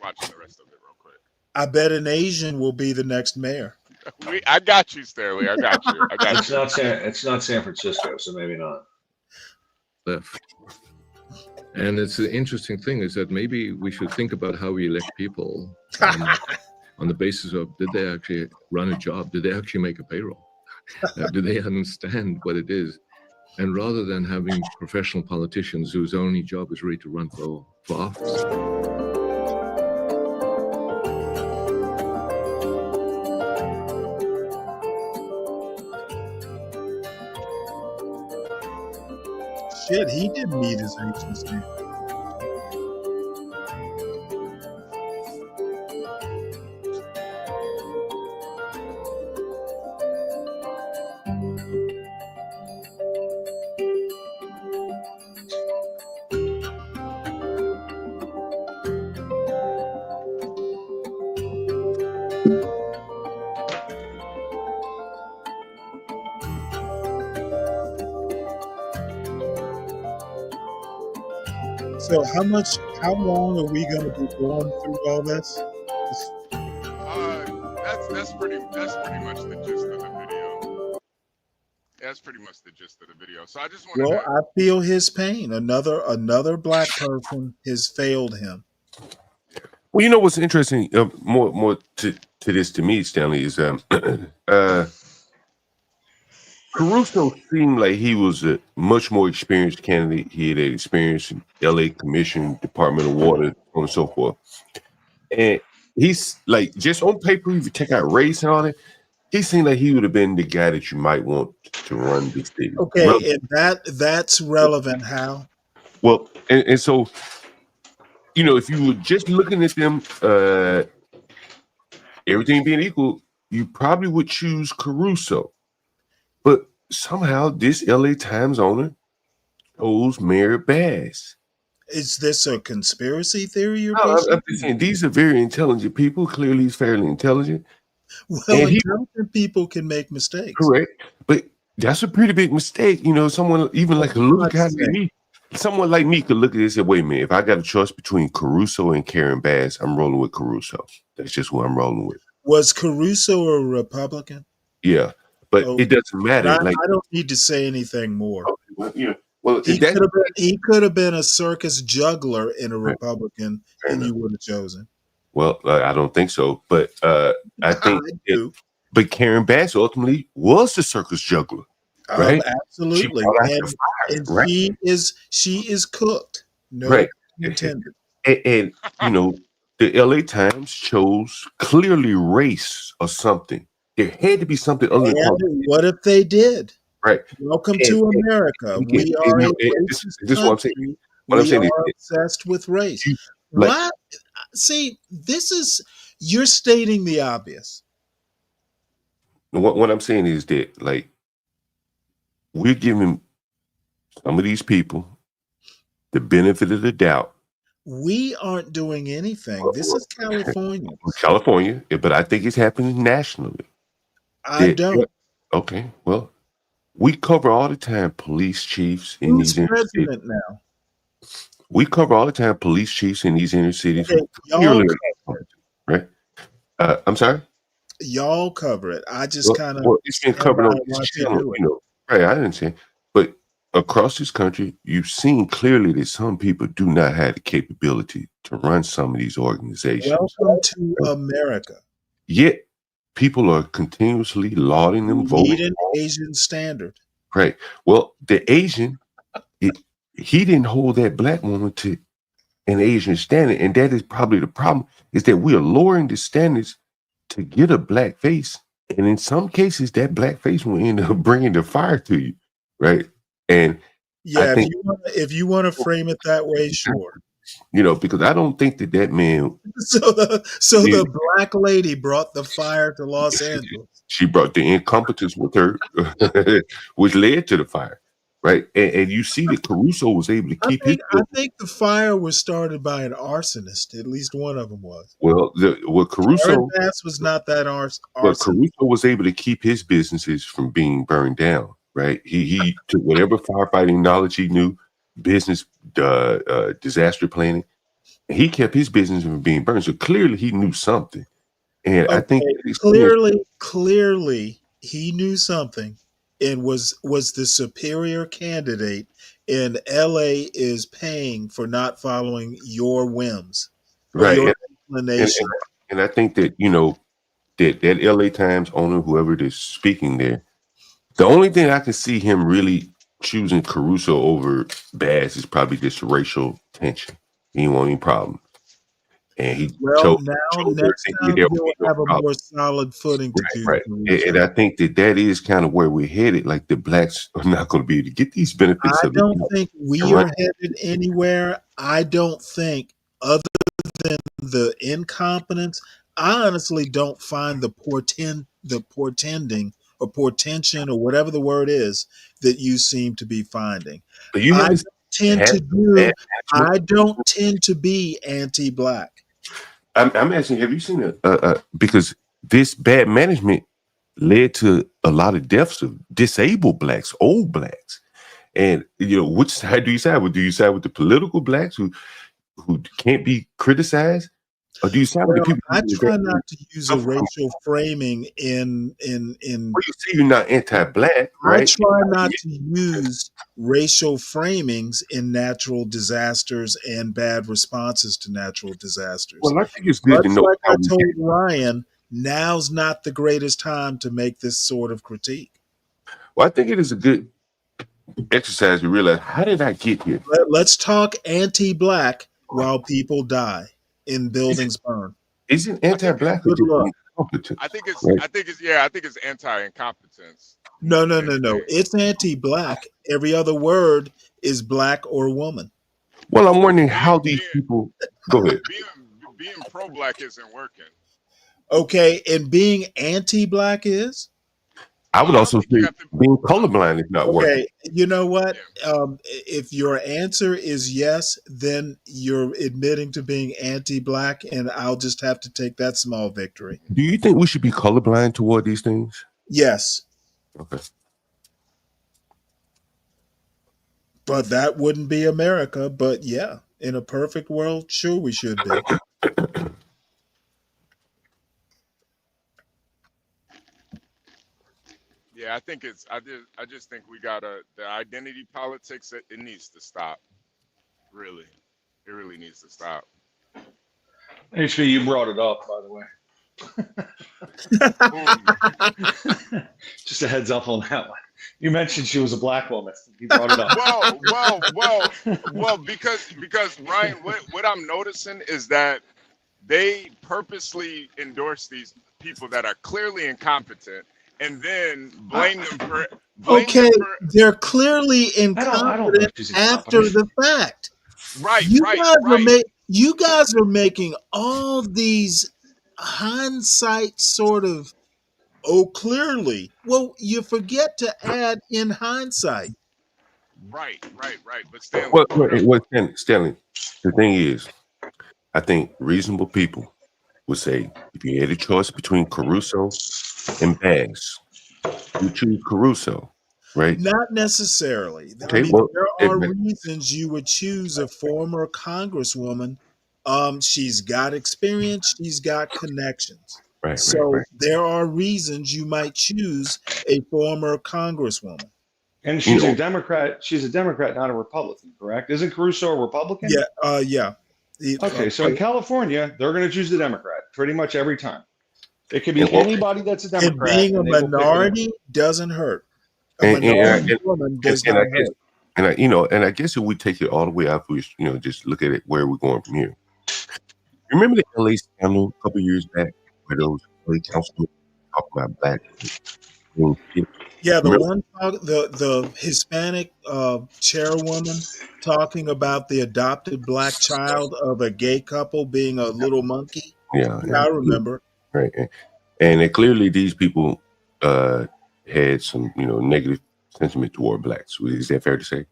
watching the rest of it real quick. I bet an Asian will be the next mayor. I got you, Stanley. I got you. It's not San Francisco, so maybe not. left. And it's an interesting thing is that maybe we should think about how we elect people on the basis of, did they actually run a job? Did they actually make a payroll? Do they understand what it is? And rather than having professional politicians whose only job is really to run for office. Shit, he didn't meet his agency. So how long are we going to be going through all this? That's pretty much the gist of the video. That's pretty much the gist of the video. So I just wanted Well, to. I feel his pain. Another black person has failed him. Well, you know what's interesting, more to this to me, Stanley, is Caruso seemed like he was a much more experienced candidate. He had experience in LA Commission, Department of Water, so on and so forth. And he's like, just on paper, if you take out race and all that, he seemed like he would have been the guy that you might want to run this state. Okay, and that's relevant how? Well, and so, you know, if you were just looking at them, everything being equal, you probably would choose Caruso. But somehow this LA Times owner chose Mayor Bass. Is this a conspiracy theory you're No, pushing? I'm just saying, these are very intelligent people. Clearly, he's fairly intelligent. Well, And intelligent people can make mistakes. correct, but that's a pretty big mistake. You know, someone even like a little guy like me, someone like me could look at this and say, wait a minute, if I got a choice between Caruso and Karen Bass, I'm rolling with Caruso. That's just who I'm rolling with. Was Caruso a Republican? Yeah, but Oh, it doesn't matter. I Like, don't need to say anything more. you know, well, He could have been a circus juggler in a Republican, and you would have chosen. well, I don't think so, but I think, but Karen Bass ultimately was the circus juggler, right? Absolutely, She brought out the fire, and right? she is cooked. No Right. pun intended. And you know, the LA Times chose clearly race or something. There had to be something other than And what if they did? right. Welcome to America. We are a this is what I'm saying. country. What I'm We saying are is, obsessed with race. like- What? See, you're stating the obvious. what I'm saying is that, like, we're giving some of these people the benefit of the doubt. We aren't doing anything. This is California. California, but I think it's happening nationally. I don't. Okay, well, we cover all the time police chiefs in Who's these inner cities. president now? We cover all the time police chiefs in these inner cities. Okay, y'all Clearly, cover it. right? I'm sorry. Y'all cover it. I just kind of. It's been covered on this channel, you know. Right, I didn't say, but across this country, you've seen clearly that some people do not have the capability to run some of these organizations. Welcome to America. Yet people are continuously lauding them, We voting. need an Asian standard. Right. Well, the Asian, he didn't hold that black woman to an Asian standard, and that is probably the problem. Is that we are lowering the standards to get a black face, and in some cases, that black face will end up bringing the fire to you, right? And Yeah, I think, if you want to frame it that way, sure. you know, because I don't think that man. So the black lady brought the fire to Los Angeles. She brought the incompetence with her, which led to the fire, right? And you see that Caruso was able to keep his. I think the fire was started by an arsonist. At least one of them was. Well, Caruso. Karen Bass was not that arsonist. But Caruso was able to keep his businesses from being burned down, right? He took whatever firefighting knowledge he knew, business, disaster planning, and he kept his business from being burned. So clearly, he knew something. And I think clearly he knew something and was the superior candidate and LA is paying for not following your whims or Right. your And, inclination. and I think that, that LA Times owner, whoever is speaking there, the only thing I can see him really choosing Caruso over Bass is probably just racial tension. He didn't want any problem. And he Well, chose now her next thinking time there would he'll be no have a problem. more solid footing to choose Right. Caruso. And I think that is kind of where we're headed. Like the blacks are not going to be able to get these benefits I of don't think we are headed anywhere. I don't think, other than the incompetence, I honestly don't find the portending or portention or whatever the word is that you seem to be finding. But you I haven't don't tend to had do. bad management. I don't tend to be anti-black. I'm asking, have you seen because this bad management led to a lot of deaths of disabled blacks, old blacks. And which side do you side with? Do you side with the political blacks who can't be criticized? Or do you side with the Well, people I who try not to use a suffer from? racial framing in. Well, you say you're not anti-black, I right? try not to use racial framings in natural disasters and bad responses to natural disasters. Well, I think it's good to Much know like how I we told Ryan, now's not the greatest time to make this sort of critique. Well, I think it is a good exercise to realize, how did I get here? Let's talk anti-black while people die and buildings burn. Isn't anti-black Good luck. incompetent? I think it's Right. I think it's anti-incompetence. No. It's anti-black. Every other word is black or woman. Well, I'm wondering how these people go ahead. Being pro-black isn't working. Okay, and being anti-black is? I would also say being colorblind is not working. Okay, you know what? If your answer is yes, then you're admitting to being anti-black, and I'll just have to take that small victory. Do you think we should be colorblind toward these things? Yes. Okay. But that wouldn't be America. But yeah, in a perfect world, sure we should be. Yeah, I think it's. I just think we gotta the identity politics. It needs to stop. Really, it really needs to stop. HB, you brought it up, by the way. Just a heads up on that one. You mentioned she was a black woman. You brought it up. Well, because Ryan, what I'm noticing is that they purposely endorse these people that are clearly incompetent, and then blame them for. They're clearly incompetent after the fact. Right. You guys are making all these hindsight sort of, clearly. Well, you forget to add in hindsight. Right. But Stanley, Stanley, the thing is, I think reasonable people would say, if you had a choice between Caruso and Bass, you choose Caruso, right? Not necessarily. Okay, there are reasons you would choose a former congresswoman. She's got experience. She's got connections. Right. There are reasons you might choose a former congresswoman. And she's a Democrat. She's a Democrat, not a Republican, correct? Isn't Caruso a Republican? Yeah. Okay, so in California, they're going to choose the Democrat pretty much every time. It could be anybody that's a Democrat. And being a minority doesn't hurt. A minority woman does not hurt. And I guess if we take it all the way out, we just look at it where we're going from here. Remember the LA scandal a couple years back where those LA councilmen talking about black people? Yeah, the Hispanic chairwoman talking about the adopted black child of a gay couple being a little monkey. Yeah, I remember. Right, and clearly these people had some negative sentiment toward blacks. Is that fair to say,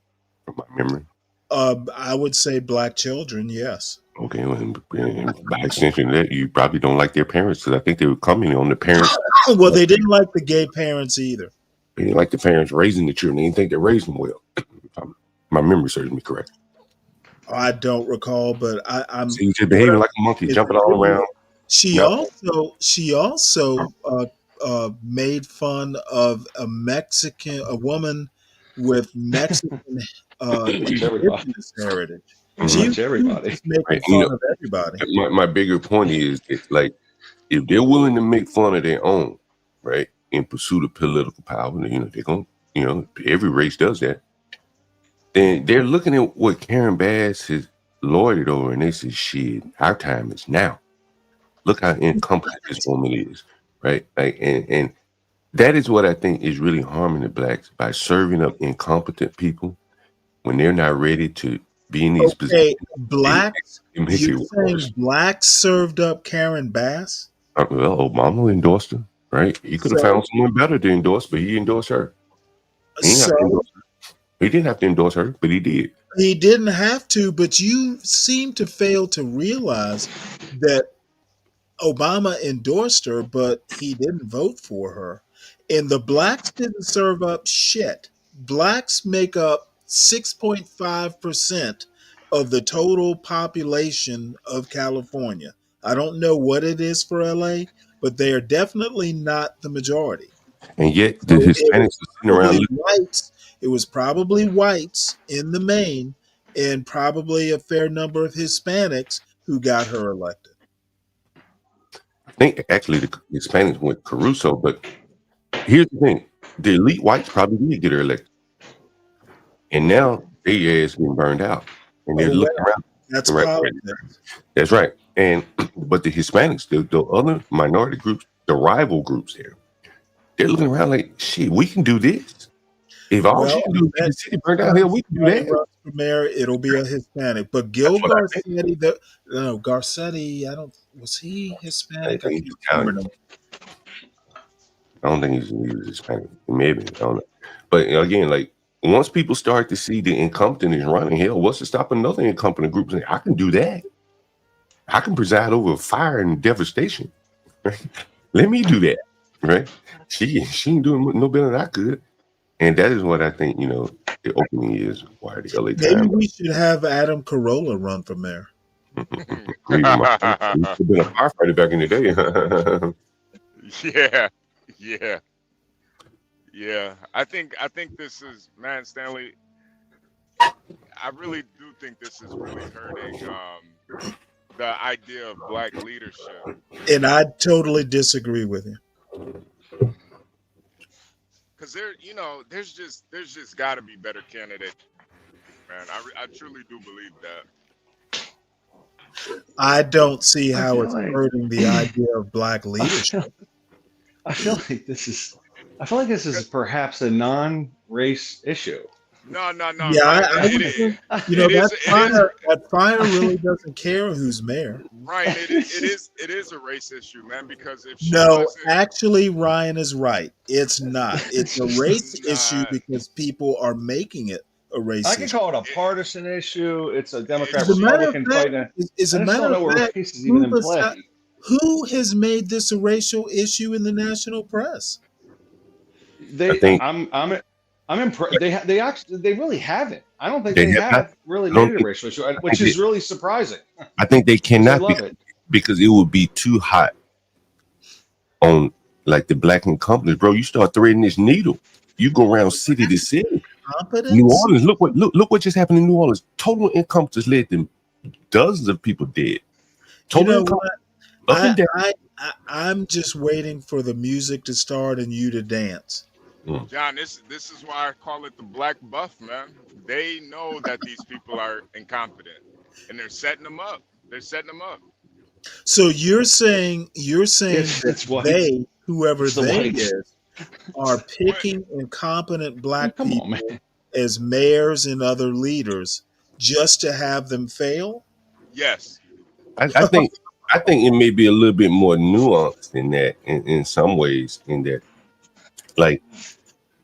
from my memory? I would say black children, yes. Okay, well, and by extension, that you probably don't like their parents, because I think they were commenting on the parents. Well, they didn't like the gay parents either. They didn't like the parents raising the children. They didn't think they raised them well. My memory serves me correct. I don't recall, but I'm. So you're just behaving like a monkey, jumping all around. She also made fun of a woman with Mexican Much everybody. indigenous heritage. Much everybody. She's making Right. fun of everybody. My bigger point is it's like if they're willing to make fun of their own, right, in pursuit of political power, they're going, every race does that. Then they're looking at what Karen Bass has lorded over, and they say, "Shit, our time is now." Look how incompetent this woman is, right? Like, and that is what I think is really harming the blacks by serving up incompetent people when they're not ready to be in these positions. Blacks. It makes You're it saying worse. blacks served up Karen Bass? Well, Obama endorsed her, right? He could have found someone better to endorse, but he endorsed her. He didn't have to endorse her. He didn't have to endorse her, but he did. He didn't have to, but you seem to fail to realize that Obama endorsed her, but he didn't vote for her. And the blacks didn't serve up shit. Blacks make up 6.5% of the total population of California. I don't know what it is for LA, but they are definitely not the majority. And yet the Hispanics are sitting around It was probably whites in the main, and probably a fair number of Hispanics who got her elected. I think actually the Hispanics went Caruso, but here's the thing: the elite whites probably did get her elected, and now their ass getting burned out, and they're looking around. That's right. politics. That's right. And but the Hispanics, the other minority groups, the rival groups here, they're looking around like, shit, we can do this. If all she can do is get the city burned out, hell, we can do that. For mayor, it'll be a Hispanic. But Gil Garcetti, Garcetti, was he Hispanic? I can't remember. I don't think he was Hispanic. Maybe, I don't know. But again, like once people start to see the incompetent is running, hell, what's to stop another incompetent group saying, I can do that. I can preside over fire and devastation. Right? Let me do that. Right? She ain't doing no better than I could. And that is what I think, the opening is why the LA Times. Maybe we should have Adam Carolla run for mayor. He should have been a firefighter back in the day. Yeah. I think this is, man, Stanley, I really do think this is really hurting the idea of black leadership. And I totally disagree with you. Because there's just got to be better candidates, man. I truly do believe that. I don't see how it's hurting the idea of black leadership. I feel like this is perhaps a non-race issue. No. Yeah, that fire really doesn't care who's mayor. Ryan, it is a race issue, man. Because if actually, Ryan is right. It's not. It's a race issue because people are making it a race issue. I can call it a partisan issue. It's a Democrat Republican fight. As a matter of fact, who has made this a racial issue in the national press? I'm impressed. They really haven't. I don't think they have really made it a racial issue, which is really surprising. I think they cannot because it would be too hot on like the black incompetence, bro. You start threading this needle, you go around city to city. New Orleans, look what just happened in New Orleans. Total incompetence led to dozens of people dead. I'm just waiting for the music to start and you to dance. John, this is why I call it the black buff, man. They know that these people are incompetent, and they're setting them up. So you're saying that whoever they is, are picking incompetent black people as mayors and other leaders just to have them fail? Yes. I think it may be a little bit more nuanced than that in some ways, in that, like,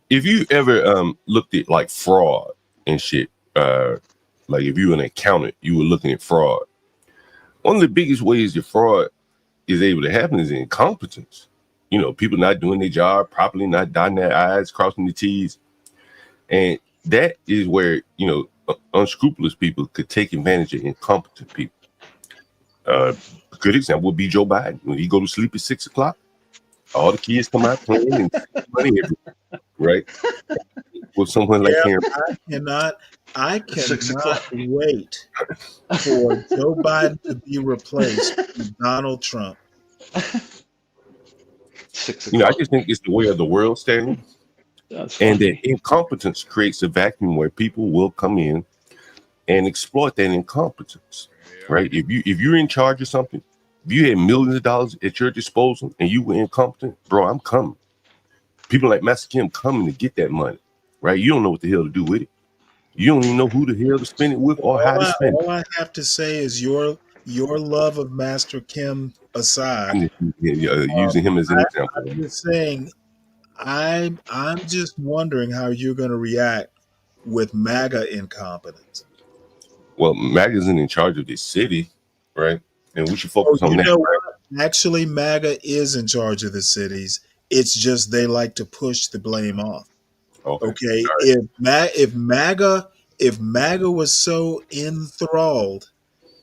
if you ever looked at like fraud and shit, like if you were an accountant, you were looking at fraud. One of the biggest ways that fraud is able to happen is incompetence. People not doing their job properly, not dotting their I's, crossing the T's. And that is where, unscrupulous people could take advantage of incompetent people. A good example would be Joe Biden. When he go to sleep at 6 o'clock, all the kids come out playing and money everywhere. right? With someone like Yeah, him. I 6 cannot o'clock. wait for Joe Biden to be replaced with Donald Trump. 6 You know, I o'clock. just think it's the way of the world, Stanley. That's And funny. that incompetence creates a vacuum where people will come in and exploit that incompetence, right? If you're in charge of something, if you had millions of dollars at your disposal and you were incompetent, bro, I'm coming. People like Master Kim coming to get that money, right? You don't know what the hell to do with it. You don't even know who the hell to spend it with or how to spend it. All I have to say is your love of Master Kim aside, I'm just using him as an example. I'm just saying I'm just wondering how you're going to react with MAGA incompetence. Well, MAGA isn't in charge of this city, right? And we should Oh, focus on you that, know right? what? Actually, MAGA is in charge of the cities. It's just they like to push the blame off. Okay. Okay, All right. if MAGA was so enthralled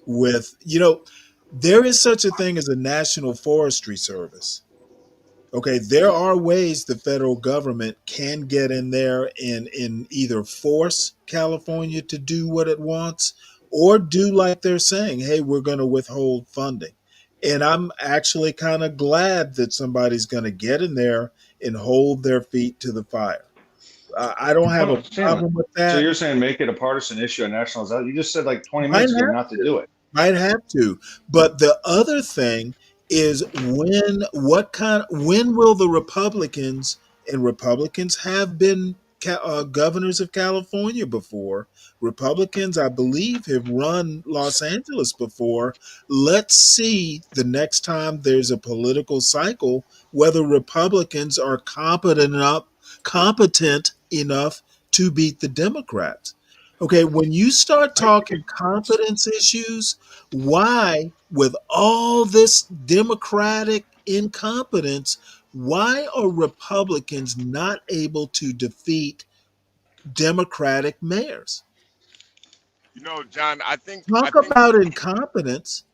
with, there is such a thing as a National Forestry Service. Okay, there are ways the federal government can get in there and either force California to do what it wants or do like they're saying, hey, we're going to withhold funding. And I'm actually kind of glad that somebody's going to get in there and hold their feet to the fire. I don't have a Stanley, problem with so that. you're saying make it a partisan issue at national? You just said like 20 Might minutes ago have not to to. do it. Might have to. But the other thing is when will the Republicans, and Republicans have been governors of California before. Republicans, I believe, have run Los Angeles before. Let's see the next time there's a political cycle whether Republicans are competent enough to beat the Democrats. Okay, when you start talking competence issues, why, with all this Democratic incompetence, why are Republicans not able to defeat Democratic mayors? You know, John, Talk about incompetence.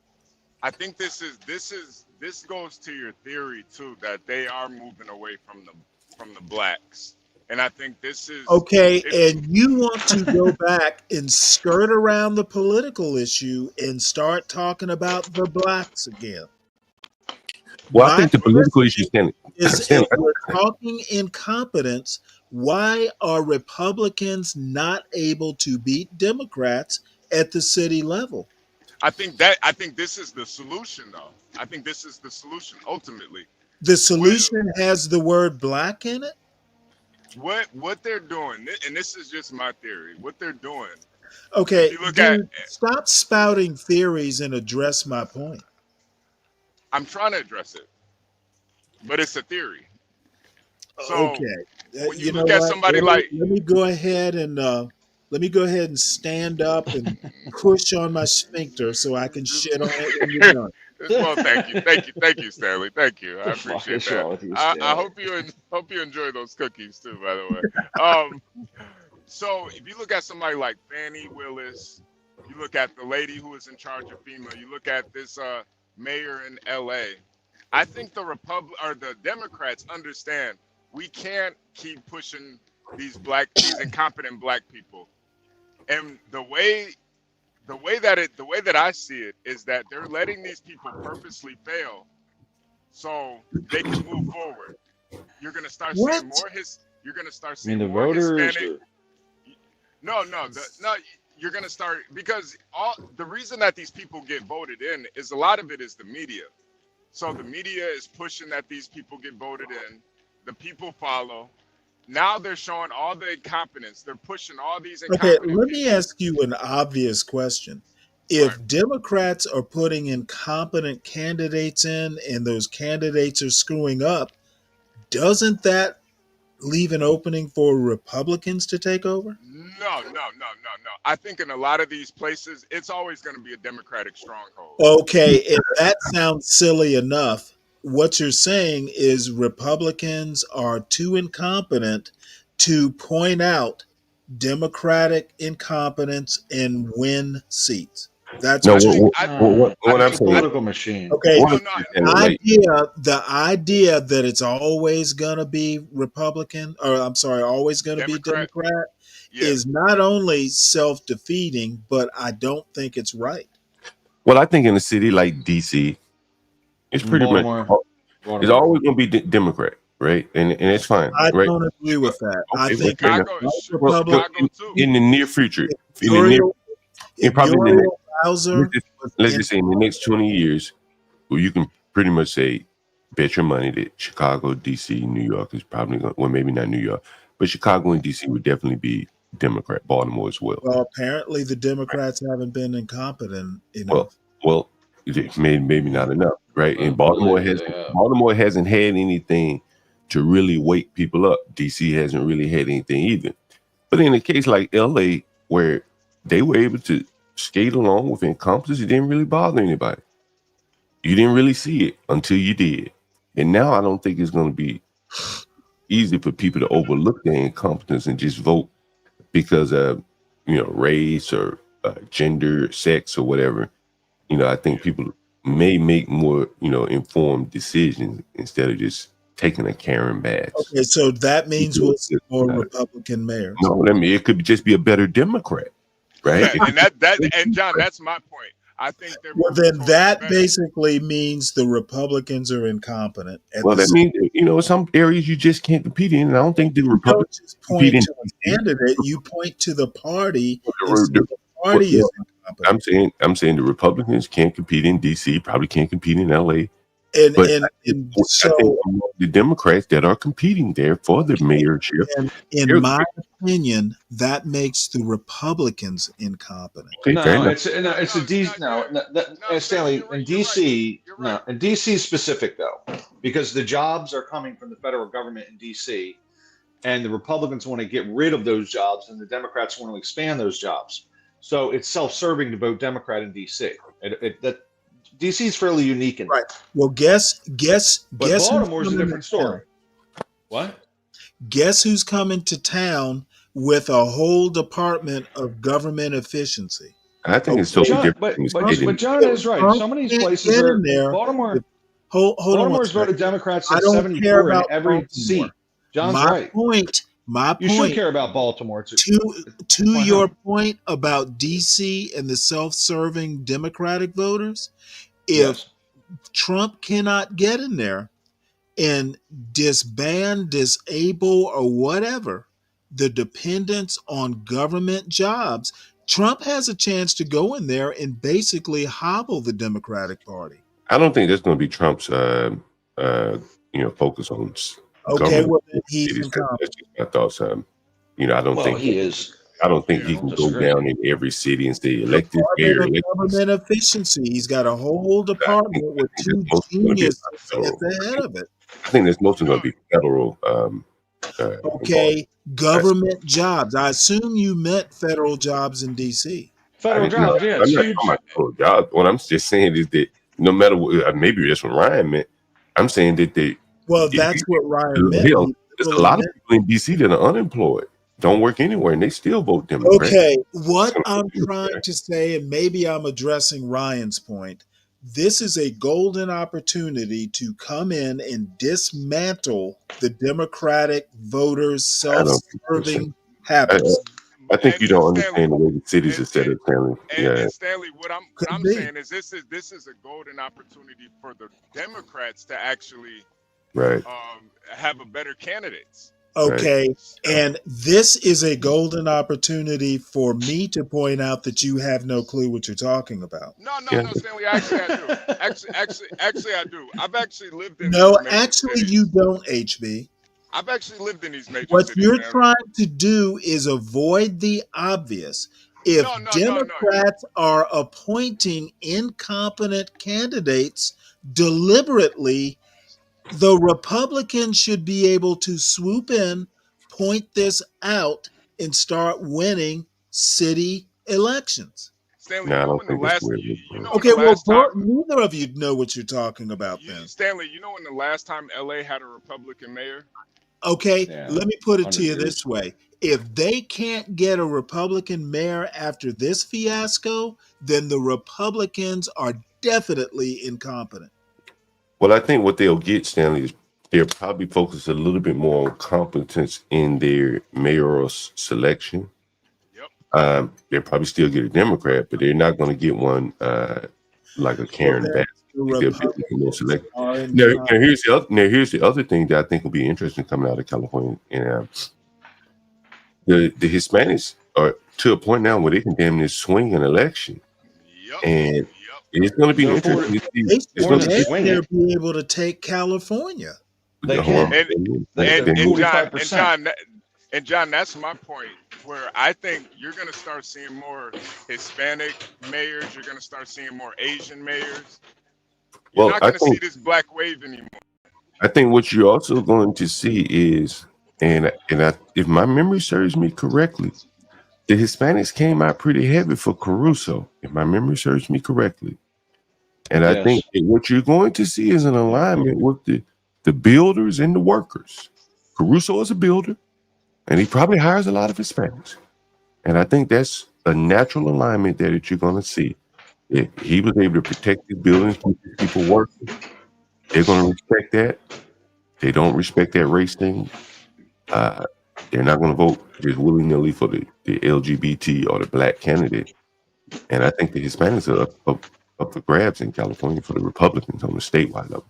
this goes to your theory too that they are moving away from the blacks, and I think this is Okay, if and you want to go back and skirt around the political issue and start talking about the blacks again. Well, I My think the political issue, Stanley. is Stanley, if we're talking incompetence, why are Republicans not able to beat Democrats at the city level? I think this is the solution though. I think this is the solution ultimately. The solution has the word black in it? What they're doing, and this is just my theory. What they're doing, if Okay, you look at, dude, stop spouting theories and address my point. I'm trying to address it, but it's a theory. So Okay, when you you know look at what? somebody Let like, me go ahead and stand up and push on my sphincter so I can shit on it when you're done. well, thank you, Stanley, thank you. I appreciate that. I hope you enjoy those cookies too, by the way. So if you look at somebody like Fannie Willis, you look at the lady who is in charge of FEMA, you look at this mayor in LA. I think the Democrats understand we can't keep pushing these incompetent black people. And the way that I see it is that they're letting these people purposely fail so they can move forward. You're gonna start seeing you're gonna start I mean, seeing the more voters. Hispanic. No, you're gonna start because the reason that these people get voted in is a lot of it is the media. So the media is pushing that these people get voted in. The people follow. Now they're showing all the incompetence. They're pushing all these Okay, incompetent let me people. ask you an obvious question. Right. If Democrats are putting incompetent candidates in and those candidates are screwing up, doesn't that leave an opening for Republicans to take over? No. I think in a lot of these places, it's always going to be a Democratic stronghold. Okay, if that sounds silly enough, what you're saying is Republicans are too incompetent to point out Democratic incompetence and win seats. That's No, what you're saying. what I'm It's a saying. political machine. Okay, What I'm saying, like, the idea that it's always going to be Republican, or I'm sorry, always going to be Democrat, is not only self-defeating, but I don't think it's right. well, I think in a city like DC, it's pretty much it's always going to be Democrat, right? And it's fine, I right? don't agree with that. I Okay, think fair enough. Well, in the near future, if probably in the Muriel next, Bowser let's just say in the next 20 years, well, you can pretty much say, bet your money that Chicago, DC, New York is probably going. Well, maybe not New York, but Chicago and DC would definitely be Democrat. Baltimore as well. Well, apparently the Democrats haven't been incompetent enough. Well, maybe not enough, right? And Baltimore hasn't had anything to really wake people up. DC hasn't really had anything either. But in a case like LA, where they were able to skate along with incompetence, it didn't really bother anybody. You didn't really see it until you did. And now I don't think it's going to be easy for people to overlook their incompetence and just vote because of, race or gender, sex, or whatever. I think people may make more, informed decisions instead of just taking a Karen badge. Okay, so that means we'll see more Republican mayors. No, it could just be a better Democrat, right? And John, that's my point. I think they're then that basically means the Republicans are incompetent. Well, that means some areas you just can't compete in, and I don't think the Republicans just point to a candidate. You point to the party. The party is incompetent. I'm saying the Republicans can't compete in DC, probably can't compete in LA. So I think the Democrats that are competing there for the mayorship. In my opinion, that makes the Republicans incompetent. No, Stanley, in DC, in DC specific though, because the jobs are coming from the federal government in DC, and the Republicans want to get rid of those jobs, and the Democrats want to expand those jobs. So it's self-serving to vote Democrat in DC. DC is fairly unique in right. Well, guess. But Baltimore's a different story. What? Guess who's coming to town with a whole department of government efficiency? I think it's totally different. But John is right. Some of these places are there. Baltimore. Baltimore's voted Democrats at 74 in every Baltimore. seat. John's my right. My you point. should care about Baltimore too. To your point about DC and the self-serving Democratic voters, if Trump cannot get in there and disband, disable, or whatever the dependence on government jobs, Trump has a chance to go in there and basically hobble the Democratic Party. I don't think that's going to be Trump's, focus on. Okay, well, he's incompetent. That's just my thoughts. I don't think he is. I don't think he can go down in every city and say elect this mayor. Government efficiency. He's got a whole department with two geniuses at the head of it. I think there's mostly going to be federal. Okay, government jobs. I assume you meant federal jobs in DC. Federal jobs, yeah. I'm not talking about federal jobs. What I'm just saying is that no matter what, maybe that's what Ryan meant. I'm saying that that's what Ryan meant. There's a lot of people in DC that are unemployed, don't work anywhere, and they still vote Democrat. Okay, what I'm trying to say, and maybe I'm addressing Ryan's point, this is a golden opportunity to come in and dismantle the Democratic voters' self-serving habits. I think you don't understand the way the cities are set up, Stanley. And Stanley, what I'm saying is this is a golden opportunity for the Democrats to actually have a better candidates. Okay, and this is a golden opportunity for me to point out that you have no clue what you're talking about. No, Stanley. Actually, I do. Actually, I do. I've actually lived in. No, actually, you don't, HB. I've actually lived in these major What cities. you're trying to do is avoid the obvious. If Democrats are appointing incompetent candidates deliberately, the Republicans should be able to swoop in, point this out, and start winning city elections. Stanley, neither of you know what you're talking about then. Stanley, you know when the last time LA had a Republican mayor? Okay, Yeah, let me put it to 100 you years. this way. If they can't get a Republican mayor after this fiasco, then the Republicans are definitely incompetent. Well, I think what they'll get, Stanley, is they'll probably focus a little bit more on competence in their mayoral selection. They'll probably still get a Democrat, but they're not going to get one like a Well, Karen then Bass. the They'll be looking more Republicans select. are Now, incompetent. here's the other thing that I think will be interesting coming out of California. And the Hispanics are to a point now where they can damn near swing an election, and it's going to be They're for interesting to see. They It's should going to to swing there it. be able to take California. They hold on. can. And They need- John, 45%. John, that's my point. Where I think you're going to start seeing more Hispanic mayors. You're going to start seeing more Asian mayors. You're Well, not I going to see think this black wave anymore. I think what you're also going to see is, if my memory serves me correctly, the Hispanics came out pretty heavy for Caruso, if my memory serves me correctly. And I think that what you're going to see is an alignment with the builders and the workers. Caruso is a builder, and he probably hires a lot of Hispanics. And I think that's a natural alignment there that you're going to see. If he was able to protect his buildings, keep his people working, they're going to respect that. They don't respect that race thing. They're not going to vote just willy-nilly for the LGBT or the black candidate. And I think the Hispanics are up for grabs in California for the Republicans on the statewide level.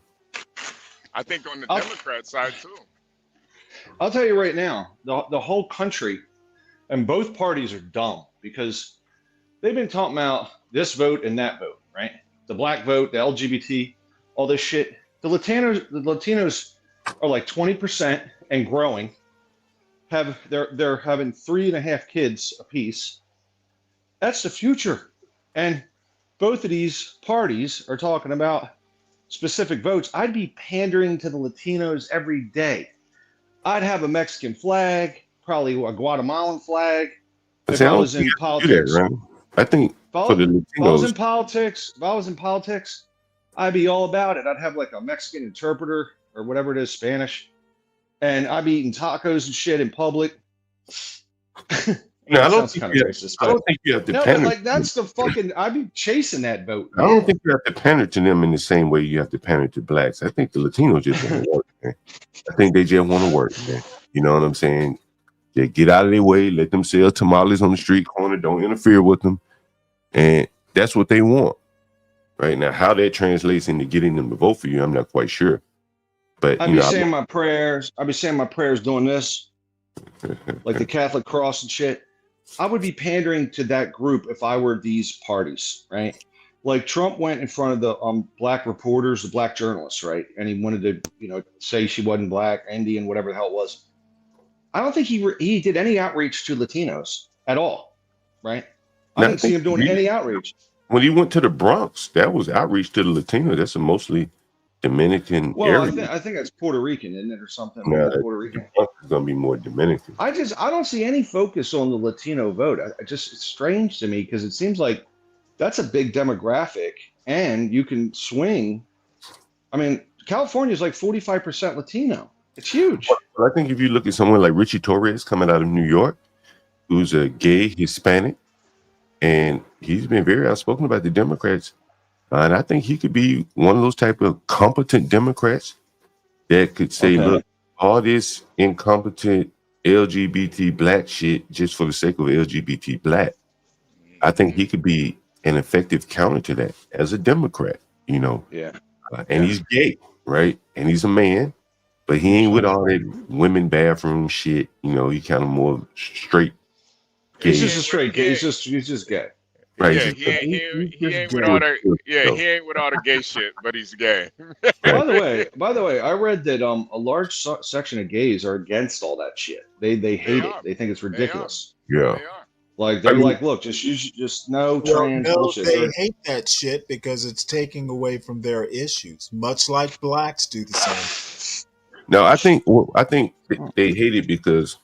I think on the Democrat side too. I'll tell you right now, the whole country and both parties are dumb because they've been talking about this vote and that vote, right? The black vote, the LGBT, all this shit. The Latinos are like 20% and growing. They're having 3.5 kids apiece. That's the future. And both of these parties are talking about specific votes. I'd be pandering to the Latinos every day. I'd have a Mexican flag, probably a Guatemalan flag. If I was in politics, right? I think for the if I was Latinos, in politics, I'd be all about it. I'd have like a Mexican interpreter or whatever it is, Spanish, and I'd be eating tacos and shit in public. no, I That don't sounds think kind you of have, racist, I but don't think you have to no, but pander. like that's the fucking. I'd be chasing that vote. I don't think you have to pander to them in the same way you have to pander to blacks. I think the Latinos just want to work, man. I think they just want to work, man. You know what I'm saying? They get out of their way, let them sell tamales on the street corner, don't interfere with them. And that's what they want. Right now, how that translates into getting them to vote for you, I'm not quite sure. But I'd be saying my prayers. I'd be saying my prayers doing this, like the Catholic cross and shit. I would be pandering to that group if I were these parties, right? Like Trump went in front of the black reporters, the black journalists, right? And he wanted to, say she wasn't black, Indian, whatever the hell it was. I don't think he did any outreach to Latinos at all, right? I didn't see him doing any outreach. When he went to the Bronx, that was outreach to the Latino. That's a mostly Dominican Well, area. I think that's Puerto Rican, isn't it, or something? No, Puerto Rican. the Bronx is going to be more Dominican. I don't see any focus on the Latino vote. It's strange to me because it seems like that's a big demographic and you can swing. I mean, California is like 45% Latino. It's huge. Well, I think if you look at someone like Richie Torres coming out of New York, who's a gay Hispanic, and he's been very outspoken about the Democrats. And I think he could be one of those type of competent Democrats that could say, look, all this incompetent LGBT black shit just for the sake of LGBT black. I think he could be an effective counter to that as a Democrat, Yeah. And he's gay, right? And he's a man, but he ain't with all that women bathroom shit. He kind of more straight gay. He's just a straight gay. He's just gay. Right. Yeah, he ain't with all that. Yeah, he ain't with all the gay shit, but he's gay. By the way, I read that a large section of gays are against all that shit. They hate it. They think it's ridiculous. Yeah. Like they're like, look, just no trans bullshit. They hate that shit because it's taking away from their issues, much like blacks do the same. No, I think they hate it because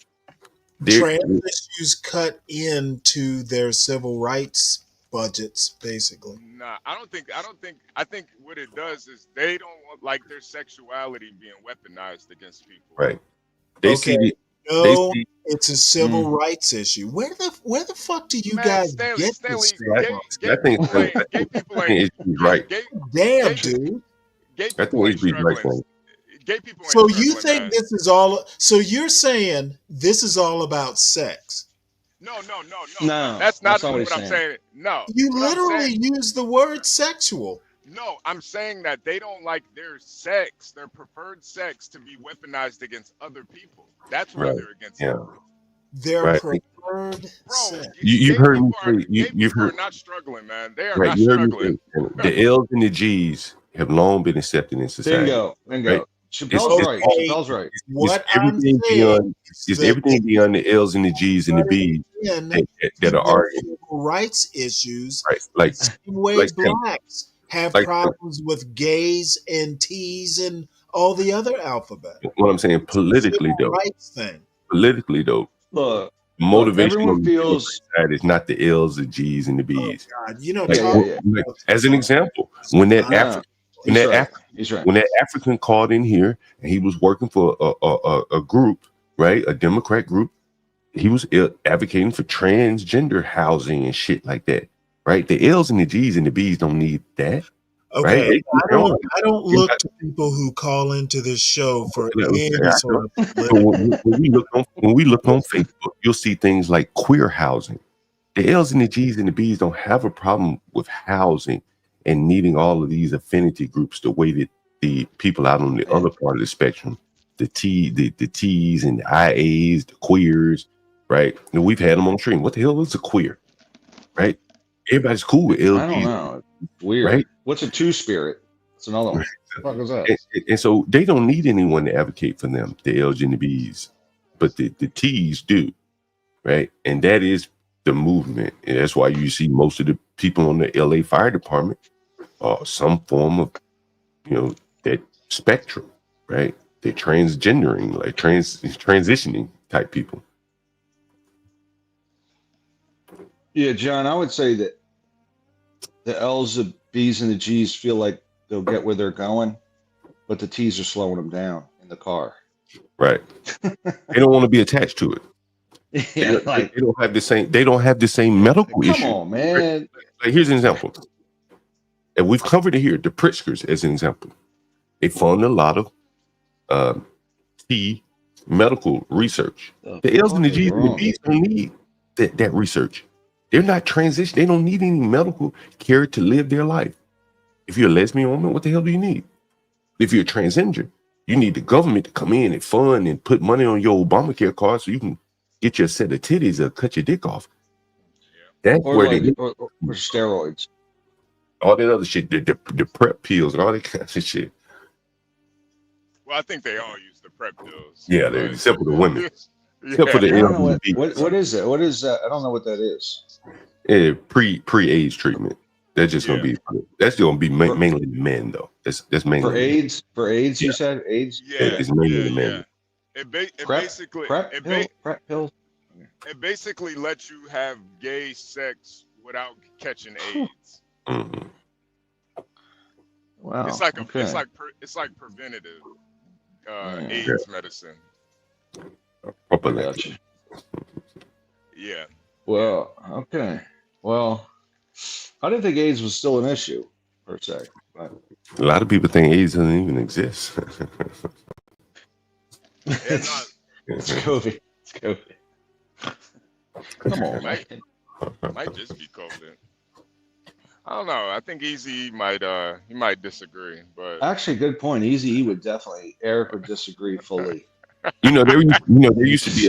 trans issues cut into their civil rights budgets, basically. Nah, I think what it does is they don't want like their sexuality being weaponized against people. Right. They Okay, see the they no, see it's a civil rights issue. Where the fuck do you Man, guys Stanley, get this Stanley, stuff I, from? gay I think people ain't, gay people ain't, HB's right. Damn, gay, dude. gay I people think ain't HB's right, struggling. Stanley. Gay people ain't So you struggling, think man. this is all? So you're saying this is all about sex? No. No, That's not that's not what he's what I'm saying. saying. No, You what I'm saying. literally use the word sexual. No, I'm saying that they don't like their sex, their preferred sex, to be weaponized against other people. That's why Right. they're against Yeah. it. Their Right. preferred Bro, sex. You've gay heard me people are say you've heard not struggling, man. They are right. not You heard me struggling. say the L's and the G's have long been accepted in society. Right. Bingo. Chappelle's right. Okay, Chappelle's right. It's what I'm everything saying beyond is that everything beyond the L's and the G's and the B's that are people arguing. civil rights issues Right. the same way Stanley. blacks have Like problems with gays and T's and all the other alphabet. what I'm saying politically Civil though. rights thing. Politically though. Look, Motivation everyone on the feels. side is not the L's, the G's, and the Oh B's. God, you know, Like, like, as an example, when that No, he's right. He's right. when that African called in here and he was working for a group, right, a Democrat group, he was advocating for transgender housing and shit like that, right? The L's and the G's and the B's don't need that, right? Okay, I don't look to people who call into this show for any sort of when we look on Facebook, you'll see things like queer housing. The L's and the G's and the B's don't have a problem with housing and needing all of these affinity groups the way that the people out on the other part of the spectrum, the T's and the IAs, the queers, right? And we've had them on stream. What the hell is a queer, right? Everybody's cool with LGs. I don't know. It's weird. Right? What's a two-spirit? That's another one. What the fuck is that? And so they don't need anyone to advocate for them, the L's and the B's, but the T's do, right? And that is the movement. And that's why you see most of the people on the LA Fire Department are some form of, that spectrum, right? They're transgendering, like transitioning type people. Yeah, John, I would say that the L's, the B's, and the G's feel like they'll get where they're going, but the T's are slowing them down in the car. Right. They don't want to be attached to it. Yeah, they don't have the same. They don't have the same medical issue. Come on, man. Like here's an example, and we've covered it here. The Pritzkers, as an example, they fund a lot of T medical research. The L's and the G's and the B's don't need that research. They're not transition. They don't need any medical care to live their life. If you're a lesbian woman, what the hell do you need? If you're a transgender, you need the government to come in and fund and put money on your Obamacare card so you can get your set of titties or cut your dick off. That's Or where like, or steroids. all that other shit, the prep pills and all that kind of shit. Well, I think they all use the prep pills. Yeah, except for the women. Yeah. Except for the I don't know LGBT. what is it? What is that? I don't know what that is. Yeah, pre-AIDS treatment. That's just gonna be. That's gonna be mainly men though. That's mainly For AIDS. For AIDS, you Yeah. said AIDS. It's mainly the men. It Prep basically pills. it basically lets you have gay sex without catching AIDS. Mm-hmm. Wow. It's like okay. it's like preventative Yeah. AIDS medicine. Gotcha. Yeah. Well, okay. Well, I didn't think AIDS was still an issue per se. But A lot of people think AIDS doesn't even exist. it's COVID. It's COVID. Come on, man. Might just be COVID. I don't know. I think Easy might disagree, but Actually, good point. Easy E would definitely. Eric would disagree fully. There used to be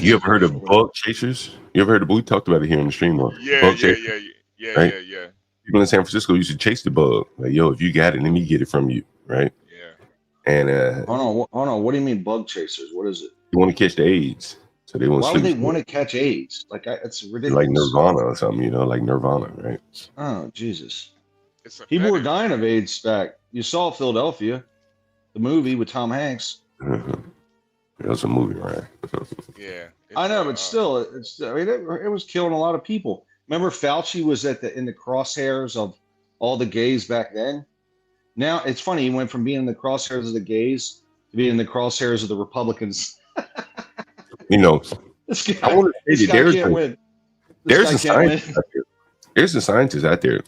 you ever heard of bug chasers? You ever heard of we talked about it here on the stream? Bug chasers, right? Yeah. People in San Francisco used to chase the bug. Like, yo, if you got it, let me get it from you, right? Yeah. And Hold on. What do you mean bug chasers? What is it? you want to catch the AIDS. So they want Why to would they sleep. want to catch AIDS? Like, it's ridiculous. Like Nirvana or something, like Nirvana, right? Oh, Jesus. It's a People were fetish. dying of AIDS back. You saw Philadelphia, the movie with Tom Hanks. It was a movie, right? Yeah. I know, but still, it was killing a lot of people. Remember, Fauci was in the crosshairs of all the gays back then. Now it's funny. He went from being in the crosshairs of the gays be in the crosshairs of the Republicans. You know, This I guy, want to say that can't win. This there's guy a can't win. scientist out there. There's a scientist out there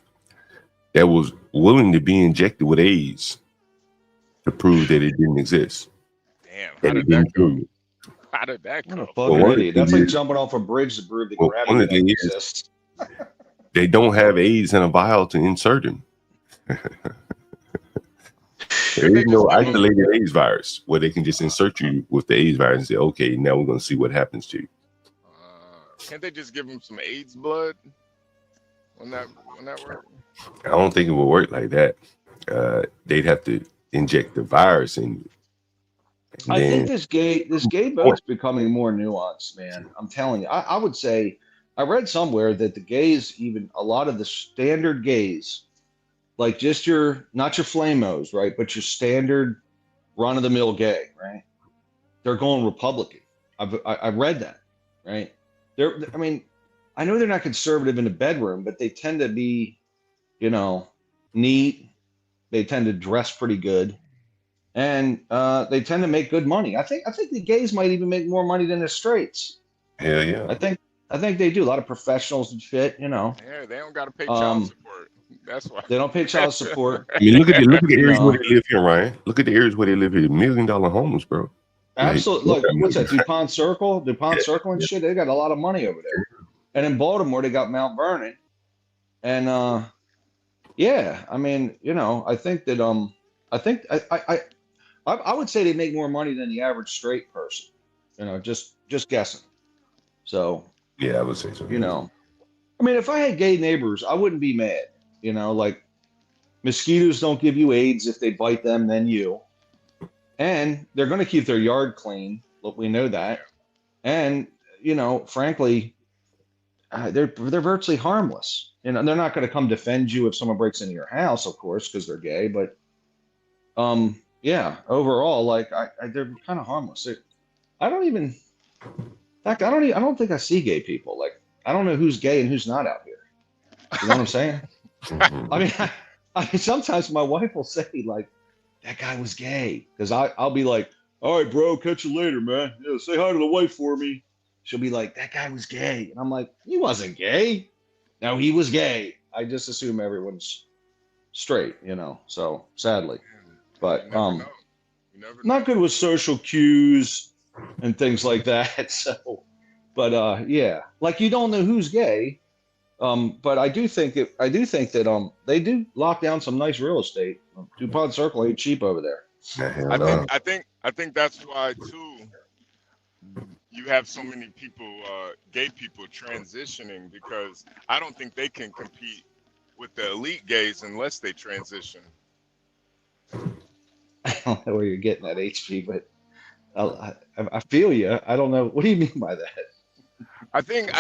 that was willing to be injected with AIDS to prove that it didn't exist. Damn, That it didn't kill you. How did that What go? a fucking idiot. That's like jumping off a bridge to prove that gravity one of the doesn't things is exist. they don't have AIDS in a vial to insert him. There is no isolated AIDS virus where they can just insert you with the AIDS virus and say, okay, now we're going to see what happens to you. Can't they just give him some AIDS blood? When that work? I don't think it will work like that. They'd have to inject the virus in you. I think this gay vote's becoming more nuanced, man. I'm telling you. I would say, I read somewhere that the gays, even a lot of the standard gays, like just not your flamos, right? But your standard run-of-the-mill gay, right? They're going Republican. I read that, right? I mean, I know they're not conservative in the bedroom, but they tend to be, neat. They tend to dress pretty good. And they tend to make good money. I think the gays might even make more money than the straights. Hell yeah. I think they do. A lot of professionals and shit, Yeah, they don't got to pay child support. That's why. They don't pay child support. I mean, look at the areas where they live here, Ryan. Look at the areas where they live here. $1 million homes, bro. Absolutely. Look, what's that? DuPont Circle? DuPont Circle and shit. They got a lot of money over there. And in Baltimore, they got Mount Vernon. And yeah, I mean, I think that I would say they make more money than the average straight person. Just guessing. So yeah, I would say so. I mean, if I had gay neighbors, I wouldn't be mad. Like mosquitoes don't give you AIDS if they bite them, then you. And they're going to keep their yard clean. Look, we know that. And frankly, they're virtually harmless. They're not going to come defend you if someone breaks into your house, of course, because they're gay. But yeah, overall, like they're kind of harmless. I don't think I see gay people. Like, I don't know who's gay and who's not out here. You know what I'm saying? I mean, sometimes my wife will say, like, that guy was gay. Because I'll be like, all right, bro, catch you later, man. Yeah, say hi to the wife for me. She'll be like, that guy was gay. And I'm like, he wasn't gay. No, he was gay. I just assume everyone's straight, so sadly. But not good with social cues and things like that. So, but yeah, like you don't know who's gay. But I do think that they do lock down some nice real estate. DuPont Circle ain't cheap over there. I think that's why too. You have so many people, gay people, transitioning because I don't think they can compete with the elite gays unless they transition. I don't know where you're getting that, HP, but I feel you. I don't know. What do you mean by that? I think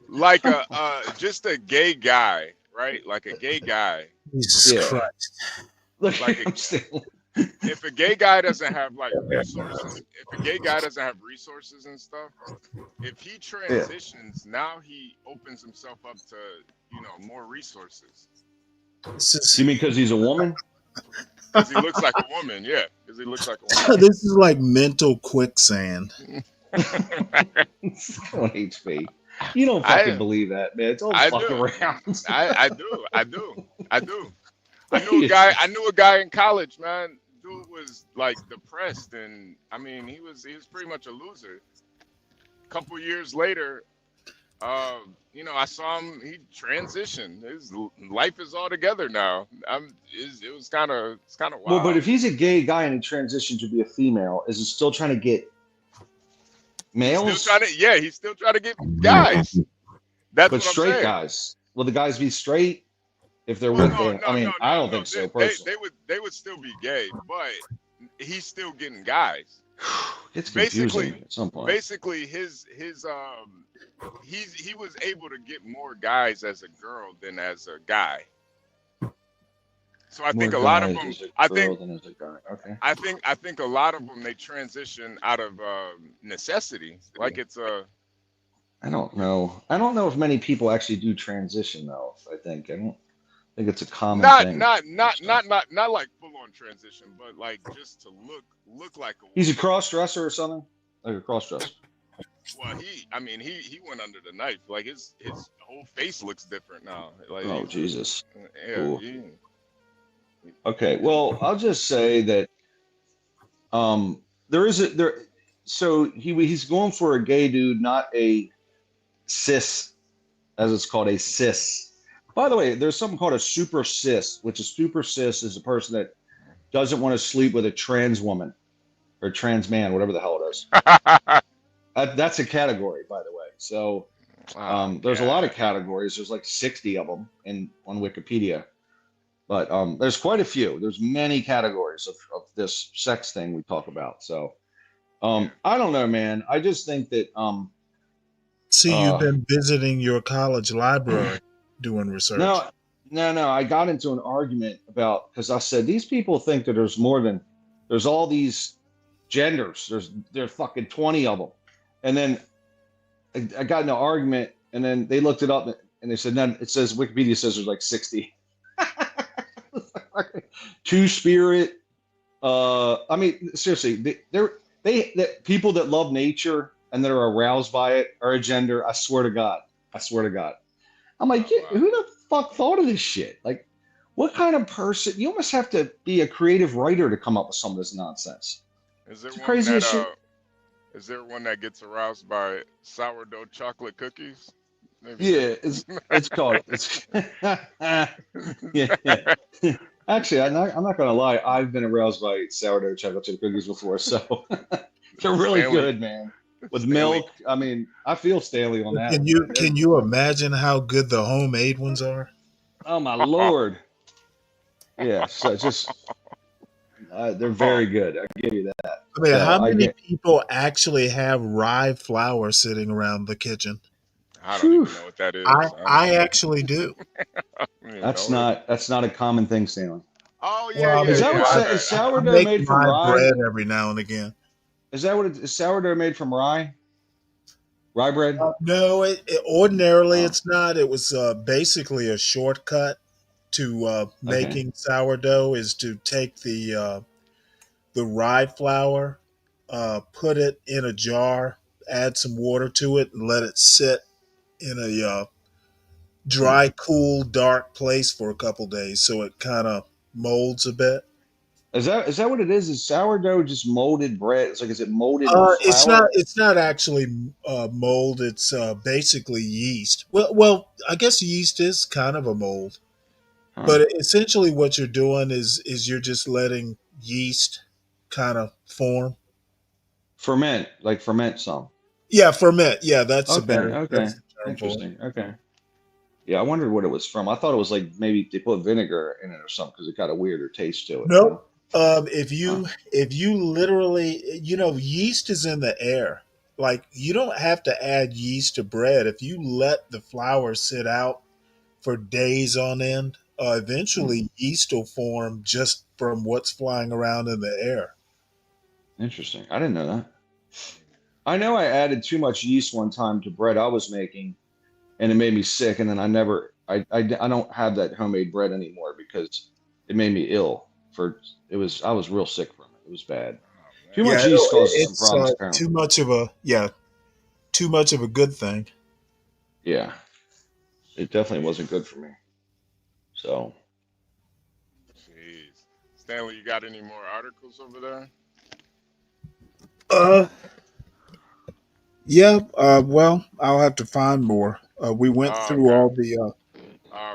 like just a gay guy, right? Like a gay guy. Jesus Christ. Look, like if a gay guy doesn't have like resources, if a gay guy doesn't have resources and stuff, if he transitions, now he opens himself up to more resources. You mean because he's a woman? Because he looks like a woman, yeah. Because he looks like a woman. This is like mental quicksand. HP. You don't fucking believe that, man. Don't fuck around. I do. I knew a guy in college, man. Dude was like depressed, and I mean, he was pretty much a loser. A couple years later, I saw him. He transitioned. His life is all together now. It was kind of wild. Well, but if he's a gay guy and he transitioned to be a female, is he still trying to get males? He's still trying to get guys. That's what straight I'm saying. Guys. Will the guys be straight if they're with them? I don't think so. They would still be gay, but he's still getting guys. It's confusing at some point. Basically, he was able to get more guys as a girl than as a guy. So I think a lot of them. I think a lot of them they transition out of necessity. Like it's a. I don't know. I don't know if many people actually do transition though. I think it's a common Not thing. not not not not not like full on transition, but like just to look like a He's a woman. cross dresser or something, like a cross dresser. Well, he went under the knife. Like his whole face looks different now. Like Oh Jesus. yeah, Cool. Okay. Well, I'll just say that there is there. So he's going for a gay dude, not a cis, as it's called, a cis. By the way, there's something called a super cis, which a super cis is a person that doesn't want to sleep with a trans woman or trans man, whatever the hell it is. That's a category, by the way. So there's a lot of categories. There's like 60 of them on Wikipedia, but there's quite a few. There's many categories of this sex thing we talk about. So I don't know, man. I just think that See, you've been visiting your college library doing research. No. I got into an argument because I said these people think that there's all these genders. There's fucking 20 of them, and then I got in an argument, and then they looked it up, and they said no. It says Wikipedia says there's like 60. Two spirit. I mean, seriously, they people that love nature and that are aroused by it are a gender. I swear to God. I'm like, who the fuck thought of this shit? Like, what kind of person? You almost have to be a creative writer to come up with some of this nonsense. Is there It's one crazy as that shit. is there one that gets aroused by sourdough chocolate cookies? Maybe. Yeah, it's called yeah. Actually, I'm not gonna lie. I've been aroused by sourdough chocolate chip cookies before, so they're really Stanley. good, man. With Stanley. milk. I mean, I feel Stanley on that. Can you imagine how good the homemade ones are? Oh my Lord. Yeah, so they're very good. I give you that. I mean, So how many people actually have rye flour sitting around the kitchen? I don't even know what that is. I actually do. That's not a common thing, Stanley. Oh yeah, Well, yeah. Is that what I is sourdough make made from my rye? bread every now and again. Is that what is sourdough made from rye? Rye bread? No, ordinarily it's not. It was basically a shortcut to making sourdough is to take the rye flour, put it in a jar, add some water to it, and let it sit in a dry, cool, dark place for a couple days so it kind of molds a bit. Is that what it is? Is sourdough just molded bread? It's like, is it molded flour? It's not actually mold. It's basically yeast. Well, I guess yeast is kind of a mold, but essentially what you're doing is you're just letting yeast kind of form. Ferment some. Yeah, ferment. Yeah, that's a better. Okay. That's the term Interesting. Okay. Yeah, I wondered what it was from. I thought it was like maybe they put vinegar in it or something because it got a weirder taste to it. No. If you literally, yeast is in the air. Like, you don't have to add yeast to bread. If you let the flour sit out for days on end, eventually yeast will form just from what's flying around in the air. Interesting. I didn't know that. I know I added too much yeast one time to bread I was making, and it made me sick. And then I don't have that homemade bread anymore because it made me ill. I was real sick from it. It was bad. Too much yeast causes some problems. Apparently. Too much of a good thing. Yeah, it definitely wasn't good for me. So, jeez, Stanley, you got any more articles over there? Yeah. Well, I'll have to find more. We went through all the.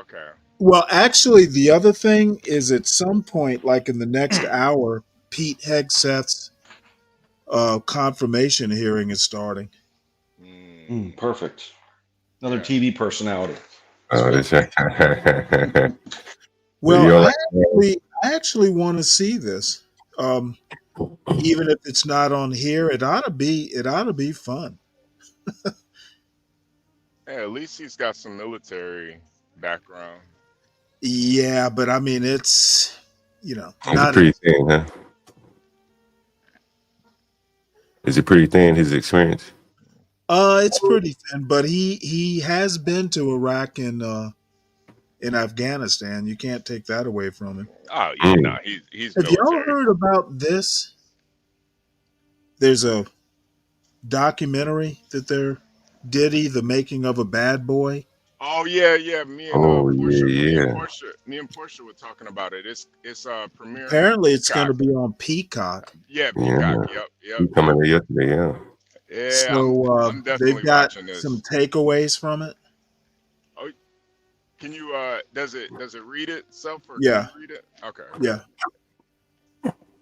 Okay. Well, actually, the other thing is at some point, like in the next hour, Pete Hegseth's confirmation hearing is starting. Perfect. Another TV personality. Well, I actually want to see this. Even if it's not on here, it ought to be fun. Yeah, at least he's got some military background. Yeah, but I mean, it's It's pretty thin, huh? Is it pretty thin? His experience? It's pretty thin, but he has been to Iraq and in Afghanistan. You can't take that away from him. Oh yeah, no, he's Have y'all military. heard about this? There's a documentary that they're Diddy, the making of a bad boy. Oh yeah. Me and Oh Portia, yeah, yeah. me and Portia were talking about it. It's premiering on Apparently, it's going Peacock. to be on Peacock. Yeah, Yeah, Peacock. man. Yep. He coming there yesterday, yeah. Yeah, So I'm they've definitely got watching some this. takeaways from it. Oh, can you does it read itself or can Yeah, you read it? Okay. yeah.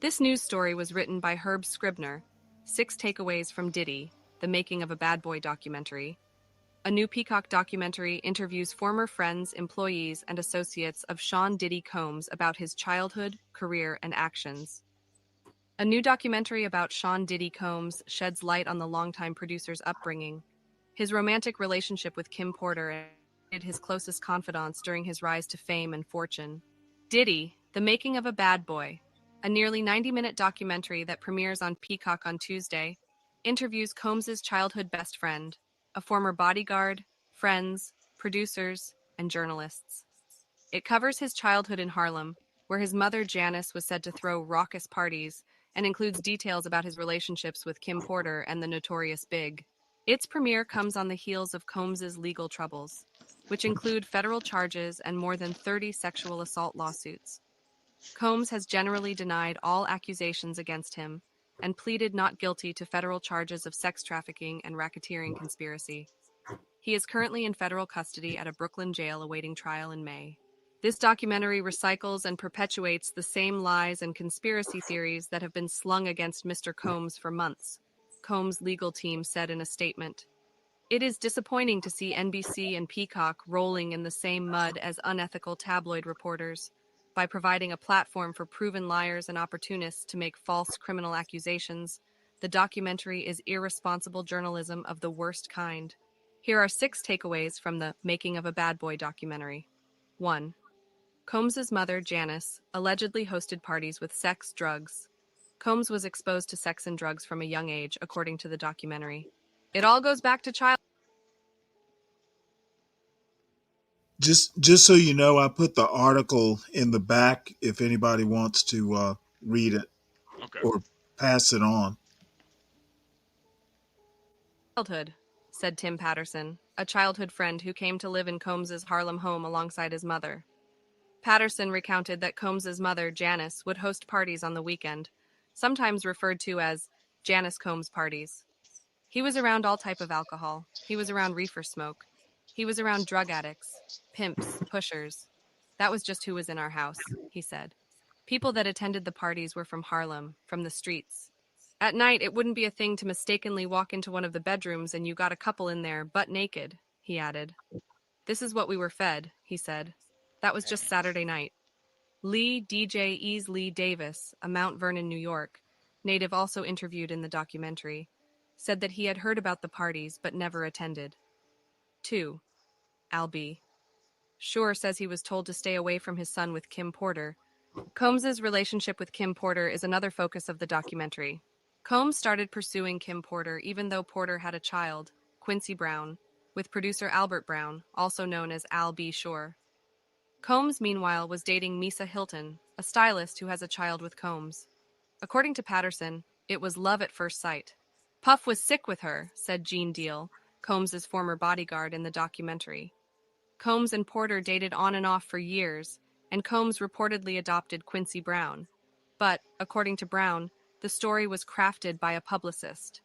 This news story was written by Herb Scribner. 6 takeaways from Diddy, the making of a bad boy documentary. A new Peacock documentary interviews former friends, employees, and associates of Sean Diddy Combs about his childhood, career, and actions. A new documentary about Sean Diddy Combs sheds light on the longtime producer's upbringing, his romantic relationship with Kim Porter, and his closest confidants during his rise to fame and fortune. Diddy, the making of a bad boy, a nearly 90-minute documentary that premieres on Peacock on Tuesday, interviews Combs's childhood best friend, a former bodyguard, friends, producers, and journalists. It covers his childhood in Harlem, where his mother Janice was said to throw raucous parties, and includes details about his relationships with Kim Porter and the Notorious Big. Its premiere comes on the heels of Combs's legal troubles, which include federal charges and more than 30 sexual assault lawsuits. Combs has generally denied all accusations against him and pleaded not guilty to federal charges of sex trafficking and racketeering conspiracy. He is currently in federal custody at a Brooklyn jail awaiting trial in May. This documentary recycles and perpetuates the same lies and conspiracy theories that have been slung against Mr. Combs for months, Combs' legal team said in a statement. It is disappointing to see NBC and Peacock rolling in the same mud as unethical tabloid reporters by providing a platform for proven liars and opportunists to make false criminal accusations. The documentary is irresponsible journalism of the worst kind. Here are 6 takeaways from the Making of a Bad Boy documentary. 1. Combs's mother, Janice, allegedly hosted parties with sex, drugs. Combs was exposed to sex and drugs from a young age, according to the documentary. It all goes back to child. Just so you know, I put the article in the back if anybody wants to read it Okay. or pass it on. Childhood, said Tim Patterson, a childhood friend who came to live in Combs's Harlem home alongside his mother. Patterson recounted that Combs's mother, Janice, would host parties on the weekend, sometimes referred to as Janice Combs parties. He was around all type of alcohol. He was around reefer smoke. He was around drug addicts, pimps, pushers. That was just who was in our house, he said. People that attended the parties were from Harlem, from the streets. At night, it wouldn't be a thing to mistakenly walk into one of the bedrooms and you got a couple in there, butt naked, he added. This is what we were fed, he said. That was just Saturday night. Lee DJ Easley Davis, a Mount Vernon, New York, native also interviewed in the documentary, said that he had heard about the parties but never attended. 2. Al B. Shore says he was told to stay away from his son with Kim Porter. Combs's relationship with Kim Porter is another focus of the documentary. Combs started pursuing Kim Porter even though Porter had a child, Quincy Brown, with producer Albert Brown, also known as Al B. Shore. Combs, meanwhile, was dating Misa Hilton, a stylist who has a child with Combs. According to Patterson, it was love at first sight. Puff was sick with her, said Gene Deal, Combs's former bodyguard in the documentary. Combs and Porter dated on and off for years, and Combs reportedly adopted Quincy Brown. But, according to Brown, the story was crafted by a publicist.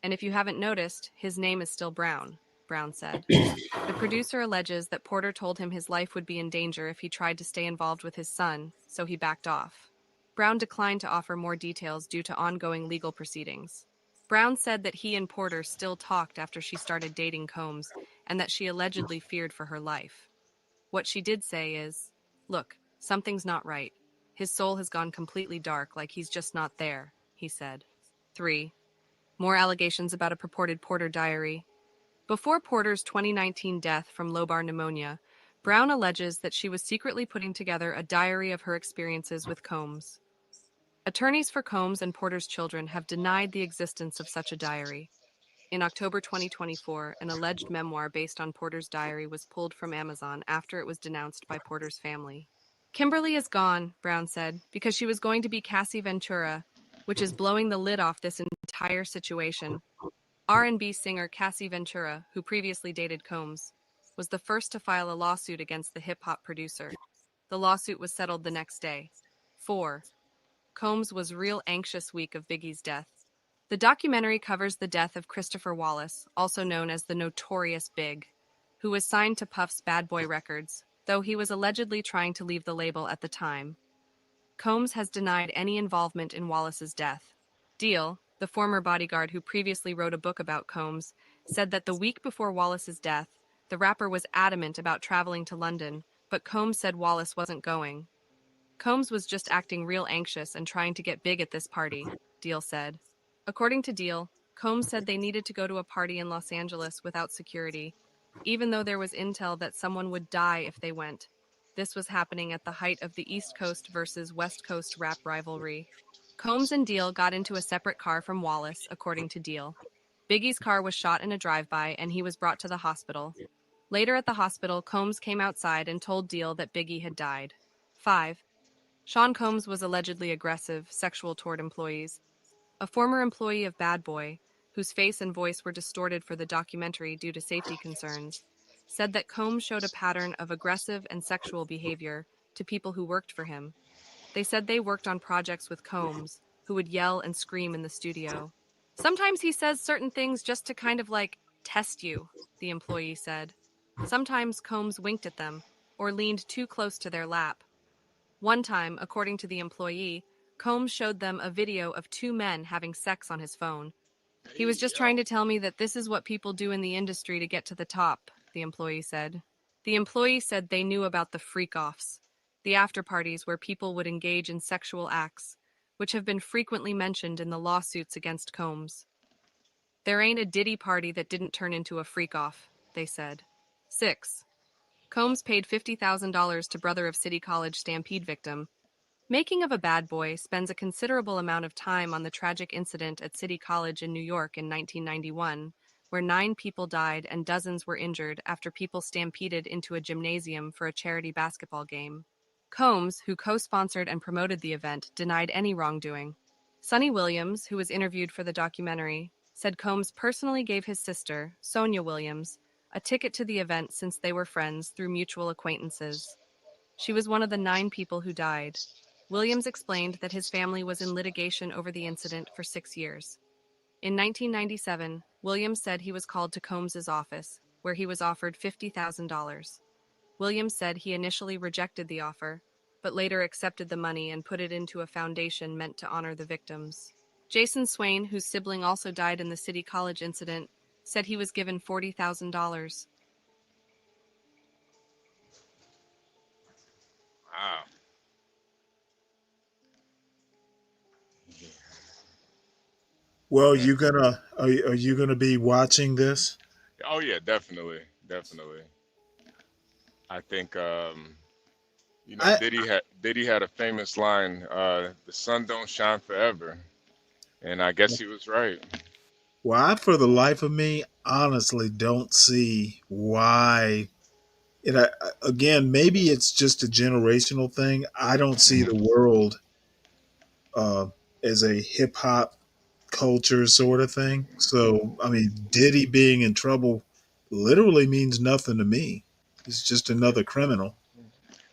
And if you haven't noticed, his name is still Brown, Brown said. The producer alleges that Porter told him his life would be in danger if he tried to stay involved with his son, so he backed off. Brown declined to offer more details due to ongoing legal proceedings. Brown said that he and Porter still talked after she started dating Combs, and that she allegedly feared for her life. What she did say is, "Look, something's not right. His soul has gone completely dark, like he's just not there," he said. 3. More allegations about a purported Porter diary. Before Porter's 2019 death from lobar pneumonia, Brown alleges that she was secretly putting together a diary of her experiences with Combs. Attorneys for Combs and Porter's children have denied the existence of such a diary. In October 2024, an alleged memoir based on Porter's diary was pulled from Amazon after it was denounced by Porter's family. Kimberly is gone, Brown said, because she was going to be Cassie Ventura, which is blowing the lid off this entire situation. R&B singer Cassie Ventura, who previously dated Combs, was the first to file a lawsuit against the hip-hop producer. The lawsuit was settled the next day. 4. Combs was real anxious week of Biggie's death. The documentary covers the death of Christopher Wallace, also known as the Notorious Big, who was signed to Puff's Bad Boy Records, though he was allegedly trying to leave the label at the time. Combs has denied any involvement in Wallace's death. Deal, the former bodyguard who previously wrote a book about Combs, said that the week before Wallace's death, the rapper was adamant about traveling to London, but Combs said Wallace wasn't going. Combs was just acting real anxious and trying to get big at this party, Deal said. According to Deal, Combs said they needed to go to a party in Los Angeles without security, even though there was intel that someone would die if they went. This was happening at the height of the East Coast versus West Coast rap rivalry. Combs and Deal got into a separate car from Wallace, according to Deal. Biggie's car was shot in a drive-by and he was brought to the hospital. Later at the hospital, Combs came outside and told Deal that Biggie had died. 5. Sean Combs was allegedly aggressive, sexual toward employees. A former employee of Bad Boy, whose face and voice were distorted for the documentary due to safety concerns, said that Combs showed a pattern of aggressive and sexual behavior to people who worked for him. They said they worked on projects with Combs, who would yell and scream in the studio. Sometimes he says certain things just to kind of like test you, the employee said. Sometimes Combs winked at them or leaned too close to their lap. One time, according to the employee, Combs showed them a video of 2 men having sex on his phone. He was just trying to tell me that this is what people do in the industry to get to the top, the employee said. The employee said they knew about the freak-offs, the after-parties where people would engage in sexual acts, which have been frequently mentioned in the lawsuits against Combs. There ain't a Diddy party that didn't turn into a freak-off, they said. 6. Combs paid $50,000 to brother of City College stampede victim. Making of a Bad Boy spends a considerable amount of time on the tragic incident at City College in New York in 1991, where 9 people died and dozens were injured after people stampeded into a gymnasium for a charity basketball game. Combs, who co-sponsored and promoted the event, denied any wrongdoing. Sonny Williams, who was interviewed for the documentary, said Combs personally gave his sister, Sonia Williams, a ticket to the event since they were friends through mutual acquaintances. She was one of the 9 people who died. Williams explained that his family was in litigation over the incident for 6 years. In 1997, Williams said he was called to Combs's office, where he was offered $50,000. Williams said he initially rejected the offer, but later accepted the money and put it into a foundation meant to honor the victims. Jason Swain, whose sibling also died in the City College incident, said he was given $40,000. Wow. Well, are you gonna be watching this? Oh yeah, definitely, definitely. I think Diddy had a famous line, "The sun don't shine forever," and I guess he was right. Well, I, for the life of me, honestly don't see why. Again, maybe it's just a generational thing. I don't see the world as a hip hop culture sort of thing. So, I mean, Diddy being in trouble literally means nothing to me. He's just another criminal.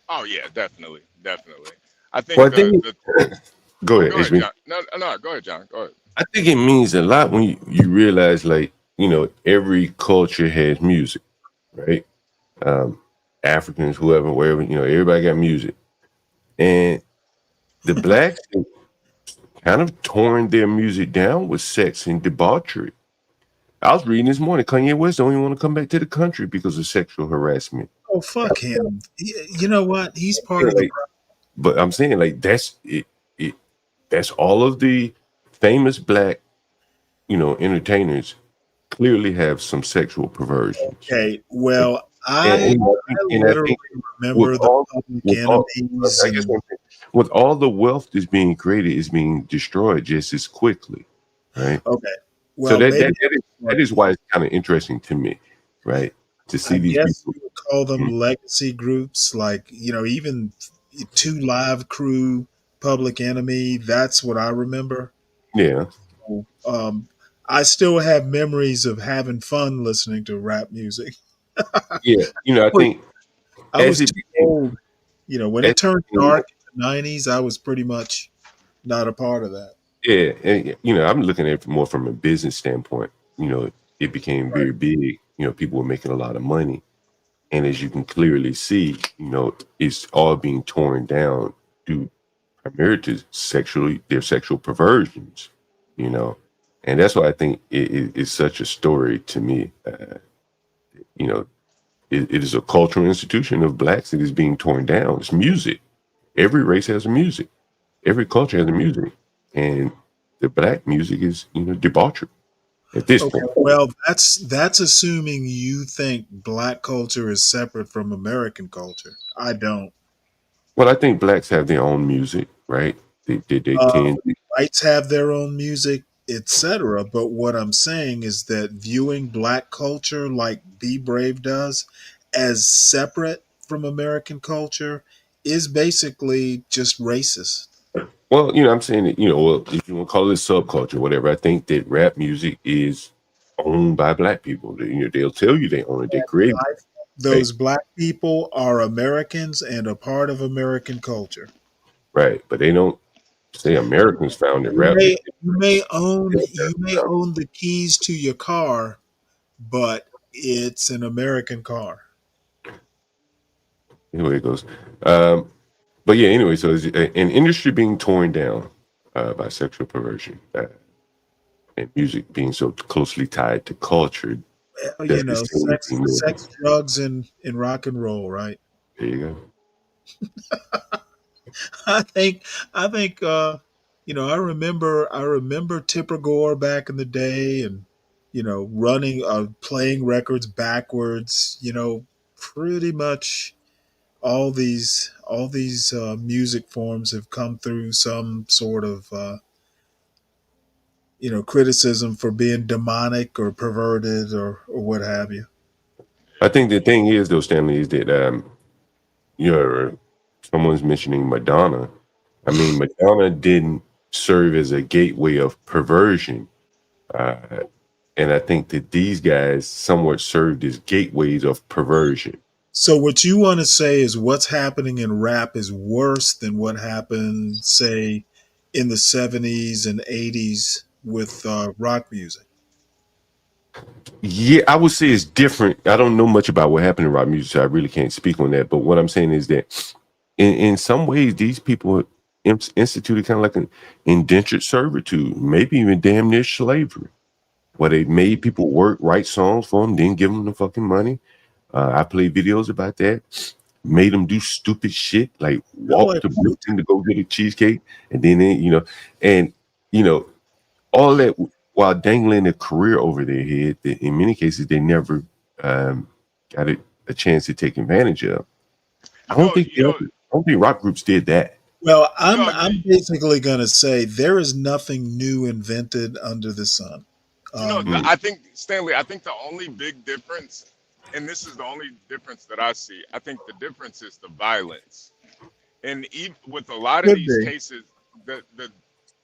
Oh yeah, definitely, definitely. I Well, think I think go ahead, go ahead, HB. John. No, go ahead, John. Go ahead. I think it means a lot when you realize, like, every culture has music, right? Africans, whoever, wherever, everybody got music. And the blacks kind of torn their music down with sex and debauchery. I was reading this morning, Kanye West don't even want to come back to the country because of sexual harassment. Oh, fuck him. You know what? He's part of the problem. But I'm saying, like, that's it. That's all of the famous black, entertainers clearly have some sexual perversions. Okay, well, I literally remember the Public Enemies. With all the wealth that's being created, is being destroyed just as quickly, right? Okay, So Well, maybe that is why it's kind of interesting to me, right? To see I these guess people. you would call them legacy groups, like even Two Live Crew, Public Enemy. That's what I remember. Yeah. Um, I still have memories of having fun listening to rap music. Yeah. I think I as was it too became, old. When as it it turned became dark in the '90s, I was pretty much not a part of that. yeah, and I'm looking at it more from a business standpoint. It became Right. very big. People were making a lot of money, and as you can clearly see, it's all being torn down due primarily to their sexual perversions. You know, and that's why I think it's such a story to me. You know, it is a cultural institution of blacks that is being torn down. It's music. Every race has a music. Every culture has a music, and the black music is debauchery at this Okay. point. Well, that's assuming you think black culture is separate from American culture. I don't. Well, I think blacks have their own music, right? They tend to, Whites have their own music, etc. But what I'm saying is that viewing black culture like Be Brave does as separate from American culture is basically just racist. well, I'm saying that, well, if you want to call it subculture, whatever, I think that rap music is owned by black people. They'll tell you they own it, they create I, it, right? those black people are Americans and a part of American culture. Right, but they don't say Americans founded You rap may music. you may own you may own the keys to your car, but it's an American car. Anyway, it goes. But yeah, anyway, so it's an industry being torn down by sexual perversion. And music being so closely tied to culture, does it seem to be Sex, moving? drugs, and rock and roll, right? There you go. I think I remember Tipper Gore back in the day, and running playing records backwards. Pretty much all these music forms have come through some sort of criticism for being demonic or perverted or what have you. I think the thing is, though, Stanley, is that you're someone's mentioning Madonna. I mean, Madonna didn't serve as a gateway of perversion, uh, and I think that these guys somewhat served as gateways of perversion. So what you want to say is what's happening in rap is worse than what happened, say, in the '70s and '80s with rock music. Yeah, I would say it's different. I don't know much about what happened in rock music, so I really can't speak on that. But what I'm saying is that in some ways, these people instituted kind of like an indentured servitude, maybe even damn near slavery, where they made people work, write songs for them, didn't give them the fucking money. I played videos about that. Made them do stupid shit like walk to Brooklyn to go get a cheesecake, and then and you know, all that while dangling a career over their head that in many cases they never got a chance to take advantage of. I don't think rock groups did that. Well, I'm basically going to say there is nothing new invented under the sun. I think, Stanley, I think the only big difference, and this is the only difference that I see, I think the difference is the violence. And even with a lot of Could these be. cases,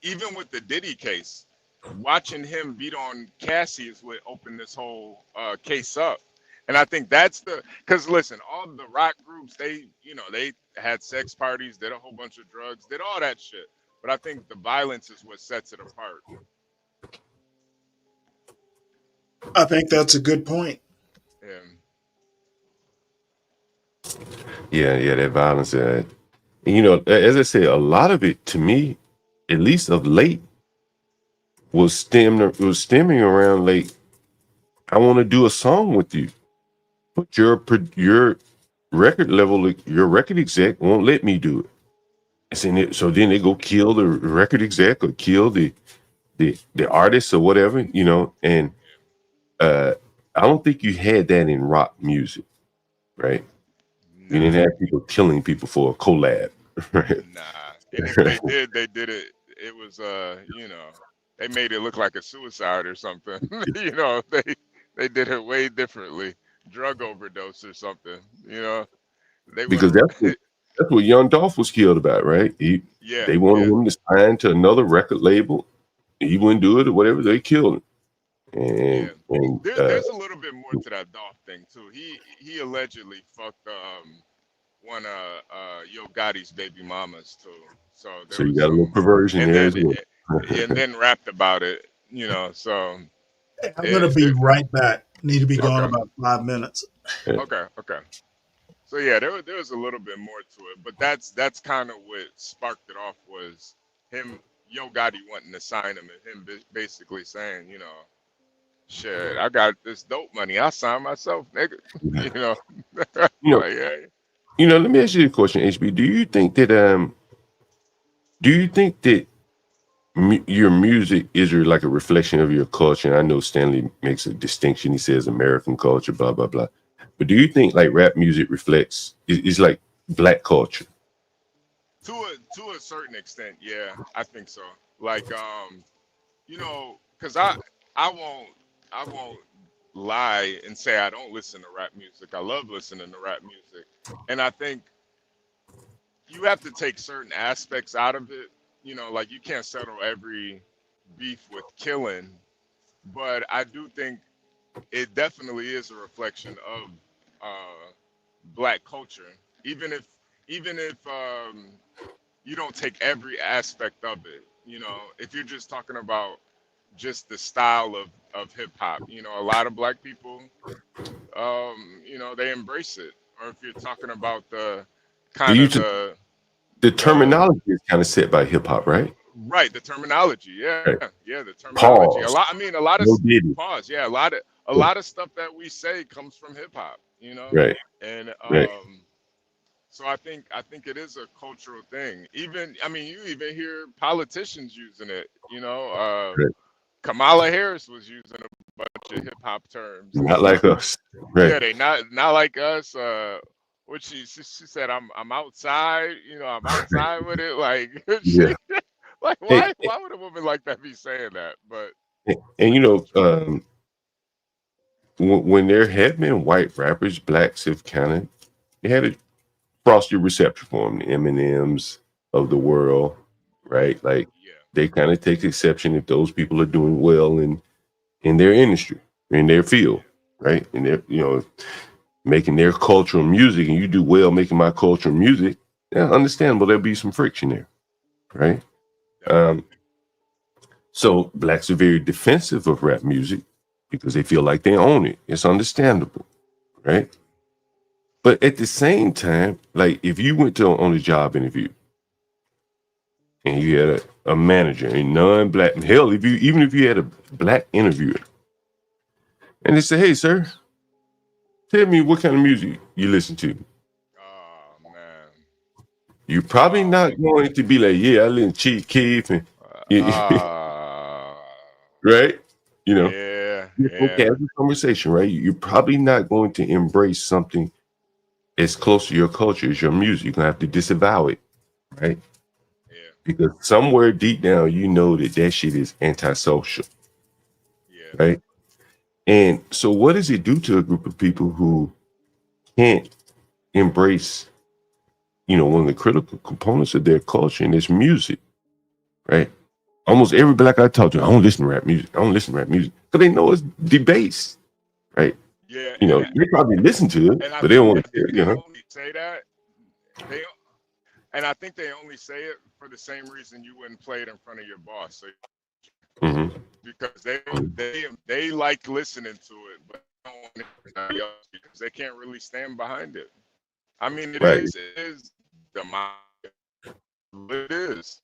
even with the Diddy case, watching him beat on Cassie is what opened this whole case up. And I think that's because listen, all the rock groups, they had sex parties, did a whole bunch of drugs, did all that shit. But I think the violence is what sets it apart. I think that's a good point. Yeah, that violence. As I said, a lot of it to me, at least of late, was stemming around like, I want to do a song with you, but your record level, your record exec won't let me do it. So then they go kill the record exec or kill the artist or whatever, and I don't think you had that in rock music, right? You didn't have people killing people for a collab, right? Nah. And if they did it, it was they made it look like a suicide or something. You know, they did it way differently, drug overdose or something. You know, they would Because have. that's what Young Dolph was killed about, right? Yeah, They wanted yeah, him to sign to another record label. He wouldn't do it or whatever. They killed him. yeah. And There's a little bit more to that Dolph thing too. He allegedly fucked one Yo Gotti's baby mamas too. So there so you was got a little some, perversion and there as then well. and then rapped about it. You know, so I'm going to be right back. Need to be gone okay, about 5 minutes. okay. So yeah, there was a little bit more to it, but that's kind of what sparked it off was him, Yo Gotti wanting to sign him, and him basically saying, you know, shit, I got this dope money, I signed myself, nigga. You know, You know, like, yeah. let me ask you a question, HB. Do you think that your music is like a reflection of your culture? And I know Stanley makes a distinction. He says American culture, blah blah blah. But do you think like rap music reflects is like black culture? To a certain extent, yeah, I think so. Like, you know, because I won't lie and say I don't listen to rap music. I love listening to rap music, and I think you have to take certain aspects out of it. You know, like you can't settle every beef with killing, but I do think it definitely is a reflection of black culture. Even if you don't take every aspect of it. You know, if you're just talking about just the style of hip hop, you know, a lot of black people, you know, they embrace it. Or if you're talking about the Do kind you of the the terminology is kind of set by hip hop, right? right, the terminology, yeah, Right. yeah, the terminology. A Pause. lot, I mean, a lot of No diddy. pause, yeah, a Yeah. lot of stuff that we say comes from hip hop, you know, Right. and Right. so I think it is a cultural thing. Even I mean, you even hear politicians using it. You know, Right. Kamala Harris was using a bunch of hip hop terms and Not like stuff. us. Right. Yeah, they not like us. What she said, I'm outside. You know, I'm outside with it. Like Yeah. she like Hey, why would a woman like that be saying that? But and you know, when there have been white rappers, blacks have kind of they had a frosty reception for them, the Eminems of the world, right? Like they kind of take exception if those people are doing well in their industry, in their field, right? And they're making their cultural music, and you do well making my cultural music. Yeah, understandable. There'll be some friction there, right? So blacks are very defensive of rap music because they feel like they own it. It's understandable, right? But at the same time, like if you went to on a job interview and you had a manager, a non-black, hell, even if you had a black interviewer, and they say, "Hey, sir, tell me what kind of music you listen to." You're probably not going to be like, "Yeah, I listen to Chief Keef," and right? You know, yeah, okay, yeah, have a conversation, right? You're probably not going to embrace something as close to your culture as your music. You're gonna have to disavow it, right? Because somewhere deep down, you know that shit is antisocial, right? And so, what does it do to a group of people who can't embrace, one of the critical components of their culture, and it's music, right? Almost every black I talk to, I don't listen to rap music. I don't listen to rap music because they know it's debased, right? yeah, They probably listen to it, and I but they don't think want to hear it, only say that they and I think they only say it for the same reason you wouldn't play it in front of your boss. So, because they like listening to it, but they don't want anybody else because they can't really stand behind it. I mean, it Right. is the mind. It is.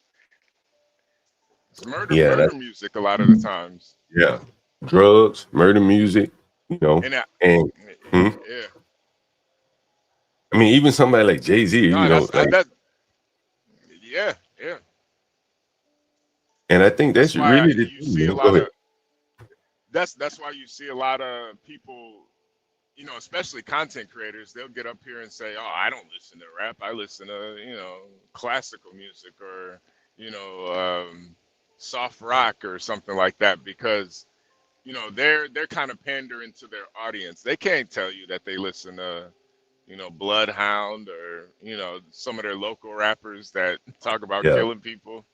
It's murder music a lot of the times. Yeah, drugs, murder music, And and yeah. I mean, even somebody like Jay-Z, No, that. Yeah, yeah. and I think that's why really the you thing, see a Go lot ahead. of. That's why you see a lot of people, especially content creators. They'll get up here and say, "Oh, I don't listen to rap. I listen to classical music or soft rock or something like that, because they're kind of pandering to their audience. They can't tell you that they listen to Bloodhound or some of their local rappers that talk about Yeah, killing people.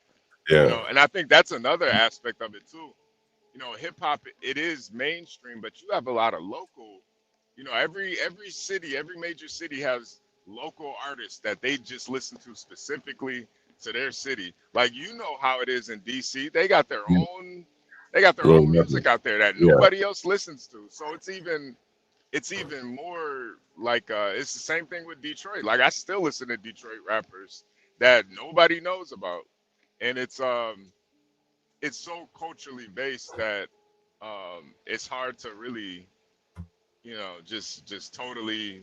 yeah, And I think that's another aspect of it too. Hip hop, it is mainstream, but you have a lot of local. Every city, every major city has local artists that they just listen to specifically to their city. Like how it is in DC. They got their yeah, own music out there that yeah. nobody else listens to. So it's even more like it's the same thing with Detroit. Like I still listen to Detroit rappers that nobody knows about, and it's so culturally based that it's hard to really just totally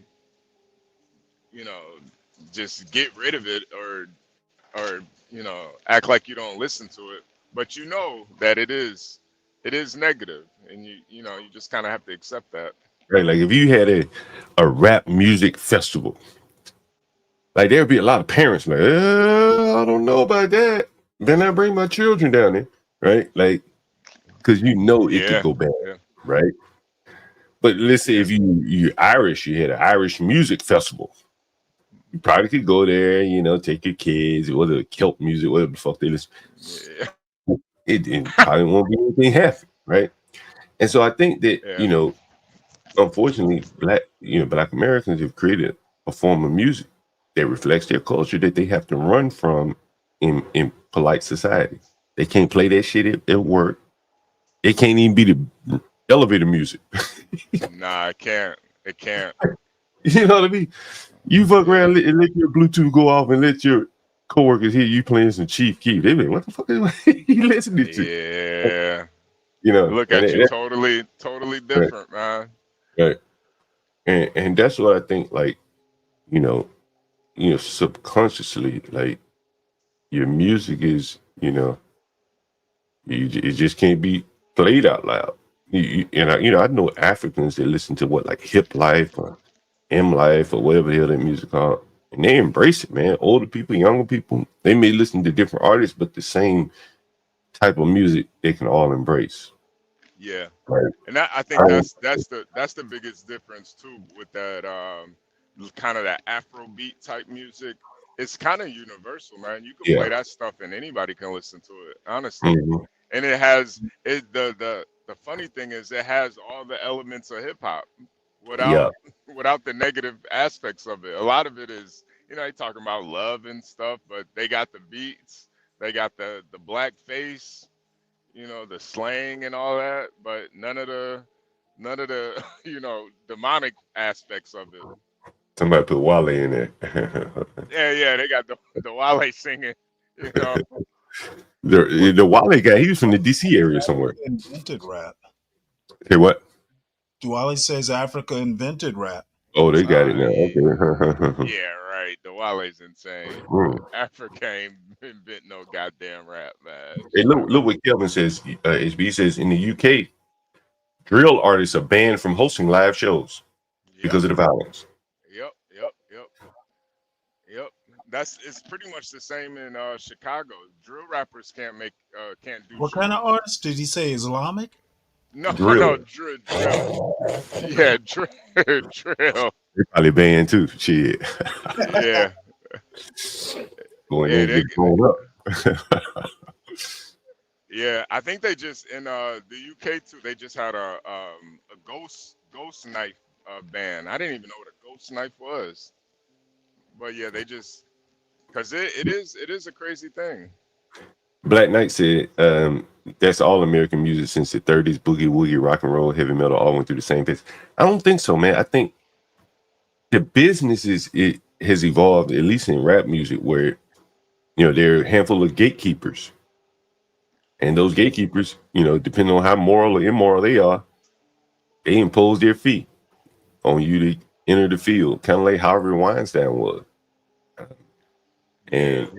you know just get rid of it, or act like you don't listen to it, but that it is negative, and you just kind of have to accept that. Right. Like if you had a rap music festival, like there'd be a lot of parents like, I don't know about that. Then I bring my children down there, right? Like, because it could Yeah, go bad, yeah, right? But let's say yeah, if you Irish, you had an Irish music festival. You probably could go there, take your kids, whether Celt music, whatever the fuck they listen. yeah. It probably won't be anything happen, right? And so I think that, Yeah, unfortunately, Black Americans have created a form of music that reflects their culture that they have to run from in polite society. They can't play that shit at work. It can't even be the elevator music. nah, it can't. You know what I mean? You fuck Yeah, around and let your Bluetooth go off and let your coworkers hear you playing some Chief Keef. They be like, what the fuck is you listening to? yeah. Look And at you, it, totally right, different, man. right. And that's what I think, like, you know, subconsciously, like your music is, it just can't be played out loud. I know Africans that listen to what, like, Hip Life or M Life or whatever the hell that music called, and they embrace it, man. Older people, younger people, they may listen to different artists, but the same type of music they can all embrace. Yeah, Right. and I think that's the biggest difference too with that kind of that Afro beat type music. It's kind of universal, man. You can Yeah. play that stuff and anybody can listen to it, honestly. Mhm. And it has it the funny thing is it has all the elements of hip hop without Yeah. without the negative aspects of it. A lot of it is, they talking about love and stuff, but they got the beats, they got the black face, the slang and all that, but none of the demonic aspects of it. Somebody put Wale in there. Yeah, they got the Wale singing, you know. the Wale guy, he was from the DC area somewhere. Invented rap. Hey, what? Duale says Africa invented rap. Oh, they got it now. Okay. Yeah, right. The Wale's insane, but Mm. Africa ain't invent no goddamn rap, man. Hey, look what Kelvin says. HB says in the UK, drill artists are banned from hosting live shows Yep, because of the violence. yep. It's pretty much the same in Chicago. Drill rappers can't do What kind of shows. artist did he say? Islamic? No, no, Drill. drill. Yeah, drill. They probably banned too. Shit. Yeah, Going yeah, in and get blown up. yeah. I think they just in the UK too. They just had a ghost knife ban. I didn't even know what a ghost knife was, but yeah, they just because it is a crazy thing. Black Knight said, that's all American music since the 30s. Boogie woogie, rock and roll, heavy metal all went through the same phase. I don't think so, man. I think the business it has evolved, at least in rap music, where there are a handful of gatekeepers. And those gatekeepers, depending on how moral or immoral they are, they impose their fee on you to enter the field, kind of like Harvey Weinstein was. And,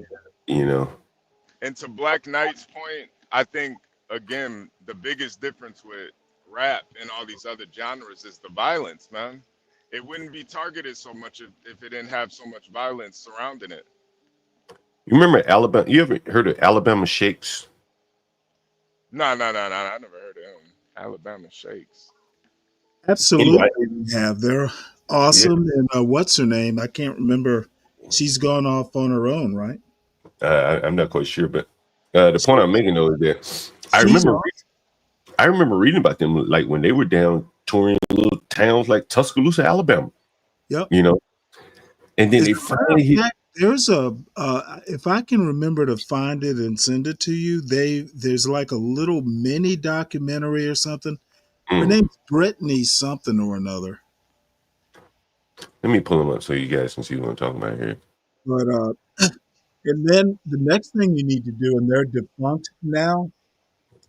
And to Black Knight's point, I think again the biggest difference with rap and all these other genres is the violence, man. It wouldn't be targeted so much if it didn't have so much violence surrounding it. you remember Alabama? You ever heard of Alabama Shakes? No. I never heard of him. Alabama Shakes. Absolutely, Anyway, we have. They're yeah, awesome. And what's her name? I can't remember. She's gone off on her own, right? I'm not quite sure, but the point She, I'm making though is that I she's remember awesome. I remember reading about them like when they were down touring little towns like Tuscaloosa, Alabama. Yep. You know, and then As they a matter of finally hit. fact, there's a if I can remember to find it and send it to you, there's like a little mini documentary or something. Her Mm, name's Brittany something or another. let me pull them up so you guys can see what I'm talking about here. But and then the next thing you need to do, and they're defunct now.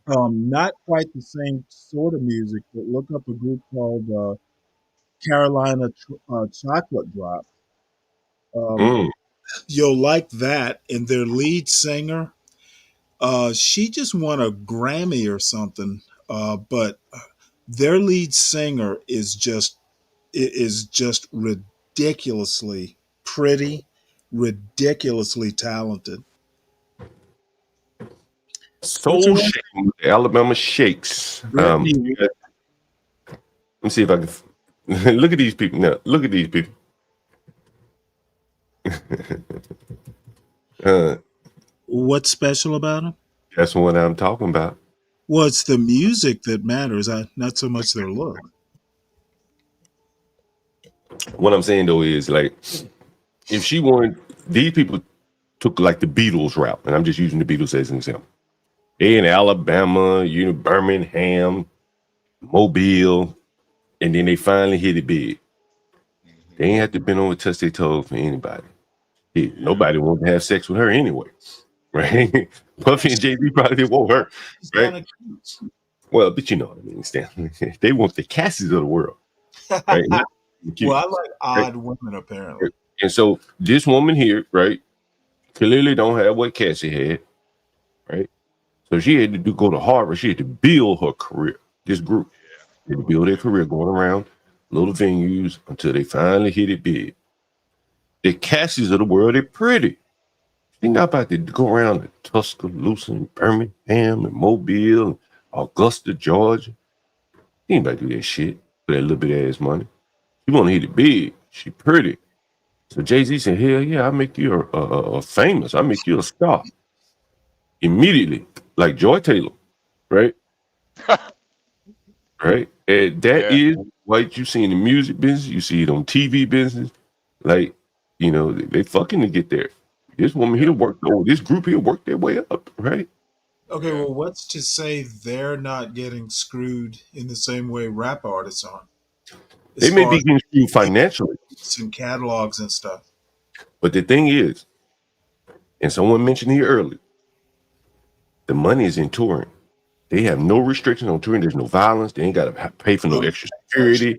Not quite the same sort of music, but look up a group called Carolina Chocolate Drop. Um, Mm. you'll like that, and their lead singer, she just won a Grammy or something. But their lead singer is just ridiculously pretty, ridiculously talented. What's her Soul name? Shaking, Alabama Shakes. Brittany. Let me see if I can look at these people. Now, look at these people. uh, What's special about them? that's what I'm talking about. Well, it's the music that matters, not so much their look. What I'm saying though is like, if she wanted, these people took like the Beatles route, and I'm just using the Beatles as an example. They in Alabama, Birmingham, Mobile, and then they finally hit it big. They ain't have to bend over, touch their toes for anybody. Nobody wanted to have sex with her anyway, right? Puffy and Jay-Z probably didn't want her, It's right? kind of cute. Well, but you know what I mean, Stanley. They want the Cassies of the world, right? Not the Well, I cuties, like right? odd women, apparently. And so this woman here, right, clearly don't have what Cassie had, right? So she had to go to Harvard. She had to build her career. This group had to build their career going around little venues until they finally hit it big. The Cassies of the world, they're pretty. They're not about to go around to Tuscaloosa and Birmingham and Mobile and Augusta, Georgia. They ain't about to do that shit for that little bit of ass money. You want to hit it big. She pretty. So Jay-Z said, hell yeah, I'll make you a famous. I'll make you a star. Immediately, like Joy Taylor, right? Right? And that is what you see in the music business. You see it on TV business. Like, they fucking to get there. This woman here worked, this group here worked their way up, right? Okay, well, what's to say they're not getting screwed in the same way rap artists are? They may be getting screwed financially. And catalogs and stuff. But the thing is, and someone mentioned here earlier, the money is in touring. They have no restrictions on touring. There's no violence. They ain't got to pay for no extra security.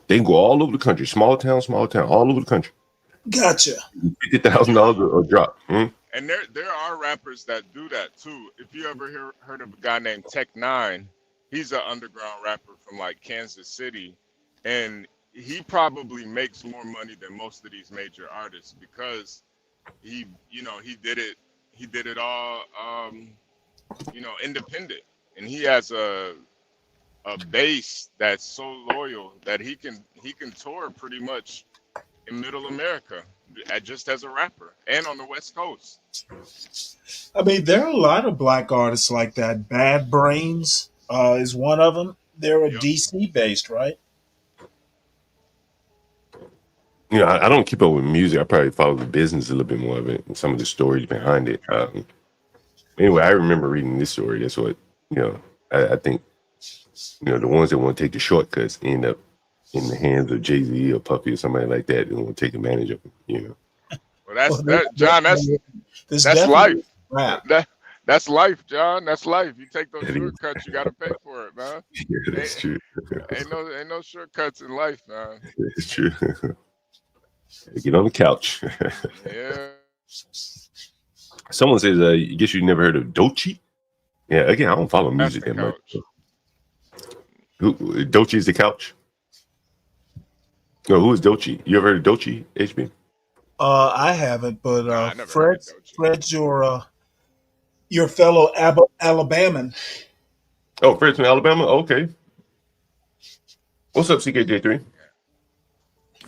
They can go all over the country, small town, all over the country. Gotcha. $50,000 a drop. And there are rappers that do that too. If you ever heard of a guy named Tech-9, he's an underground rapper from like Kansas City, and he probably makes more money than most of these major artists because he did it all independent, and he has a base that's so loyal that he can tour pretty much in Middle America just as a rapper and on the West Coast. I mean, there are a lot of black artists like that. Bad Brains is one of them. They're a DC based, right? I don't keep up with music. I probably follow the business a little bit more of it and some of the stories behind it. Anyway, I remember reading this story. That's what, I think, the ones that want to take the shortcuts end up in the hands of Jay-Z or Puffy or somebody like that and want to take advantage of it, Well, John, that's life. That's life, John. That's life. You take those shortcuts, you got to pay for it, man. Yeah, that's true. Ain't no shortcuts in life, man. It's true. Get on the couch. Yeah. Someone says, I guess you never heard of Doechii? Yeah, again, I don't follow music that much. Doechii is the couch? No, who is Doechii? You ever heard of Doechii, HB? I haven't, but Fred's your fellow Alabaman. Oh, Fred's from Alabama. Okay. What's up, CKJ3?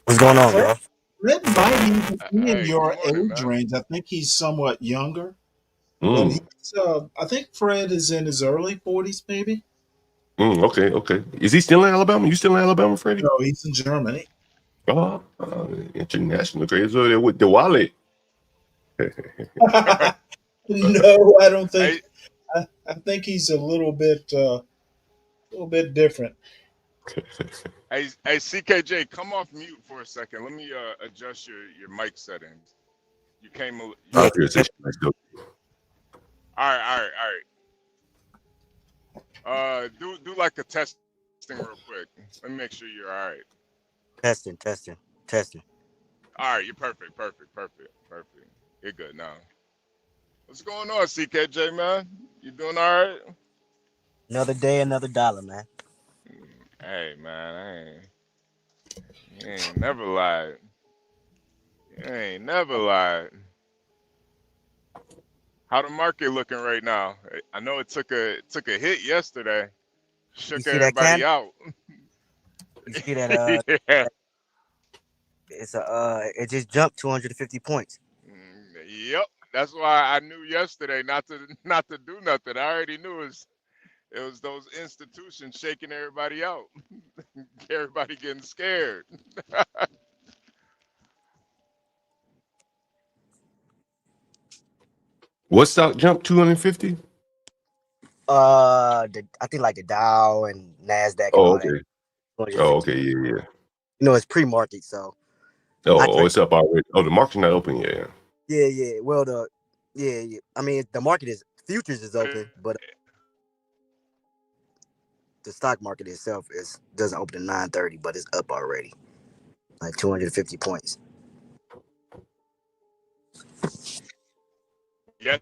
What's going on, Fred, bro? Fred might even be in Hey, good your morning, age man. range. I think he's somewhat younger, but Mm. he's. I think Fred is in his early 40s, maybe. Okay, okay. Is he still in Alabama? You still in Alabama, Freddie? No, he's in Germany. Oh, international crazy over there with the wallet. No, I don't think. Hey, I think he's a little bit different. hey, CKJ, come off mute for a second. Let me adjust your mic settings. You came. You, Yeah. all right. Do like a testing real quick. Let me make sure you're all right. Testing. All right, you're perfect. You're good now. What's going on, CKJ, man? You doing all right? Another day, another dollar, man. Hey, man, you ain't never lied. You ain't never lied. How the market looking right now? I know it took a hit yesterday. You Shook see that everybody candle? out. You see that? Yeah. It's it just jumped 250 points. Yep. That's why I knew yesterday not to do nothing. I already knew it was those institutions shaking everybody out. Everybody getting scared. What stock jumped 250? I think like the Dow and Nasdaq and Oh, all okay. that. Oh, okay, yeah. You know, it's pre-market, so. Oh, it's up already. Oh, the market's not open yet. Yeah. Well, yeah. I mean, the market futures is open, but the stock market itself doesn't open at 9:30, but it's up already, like 250 points.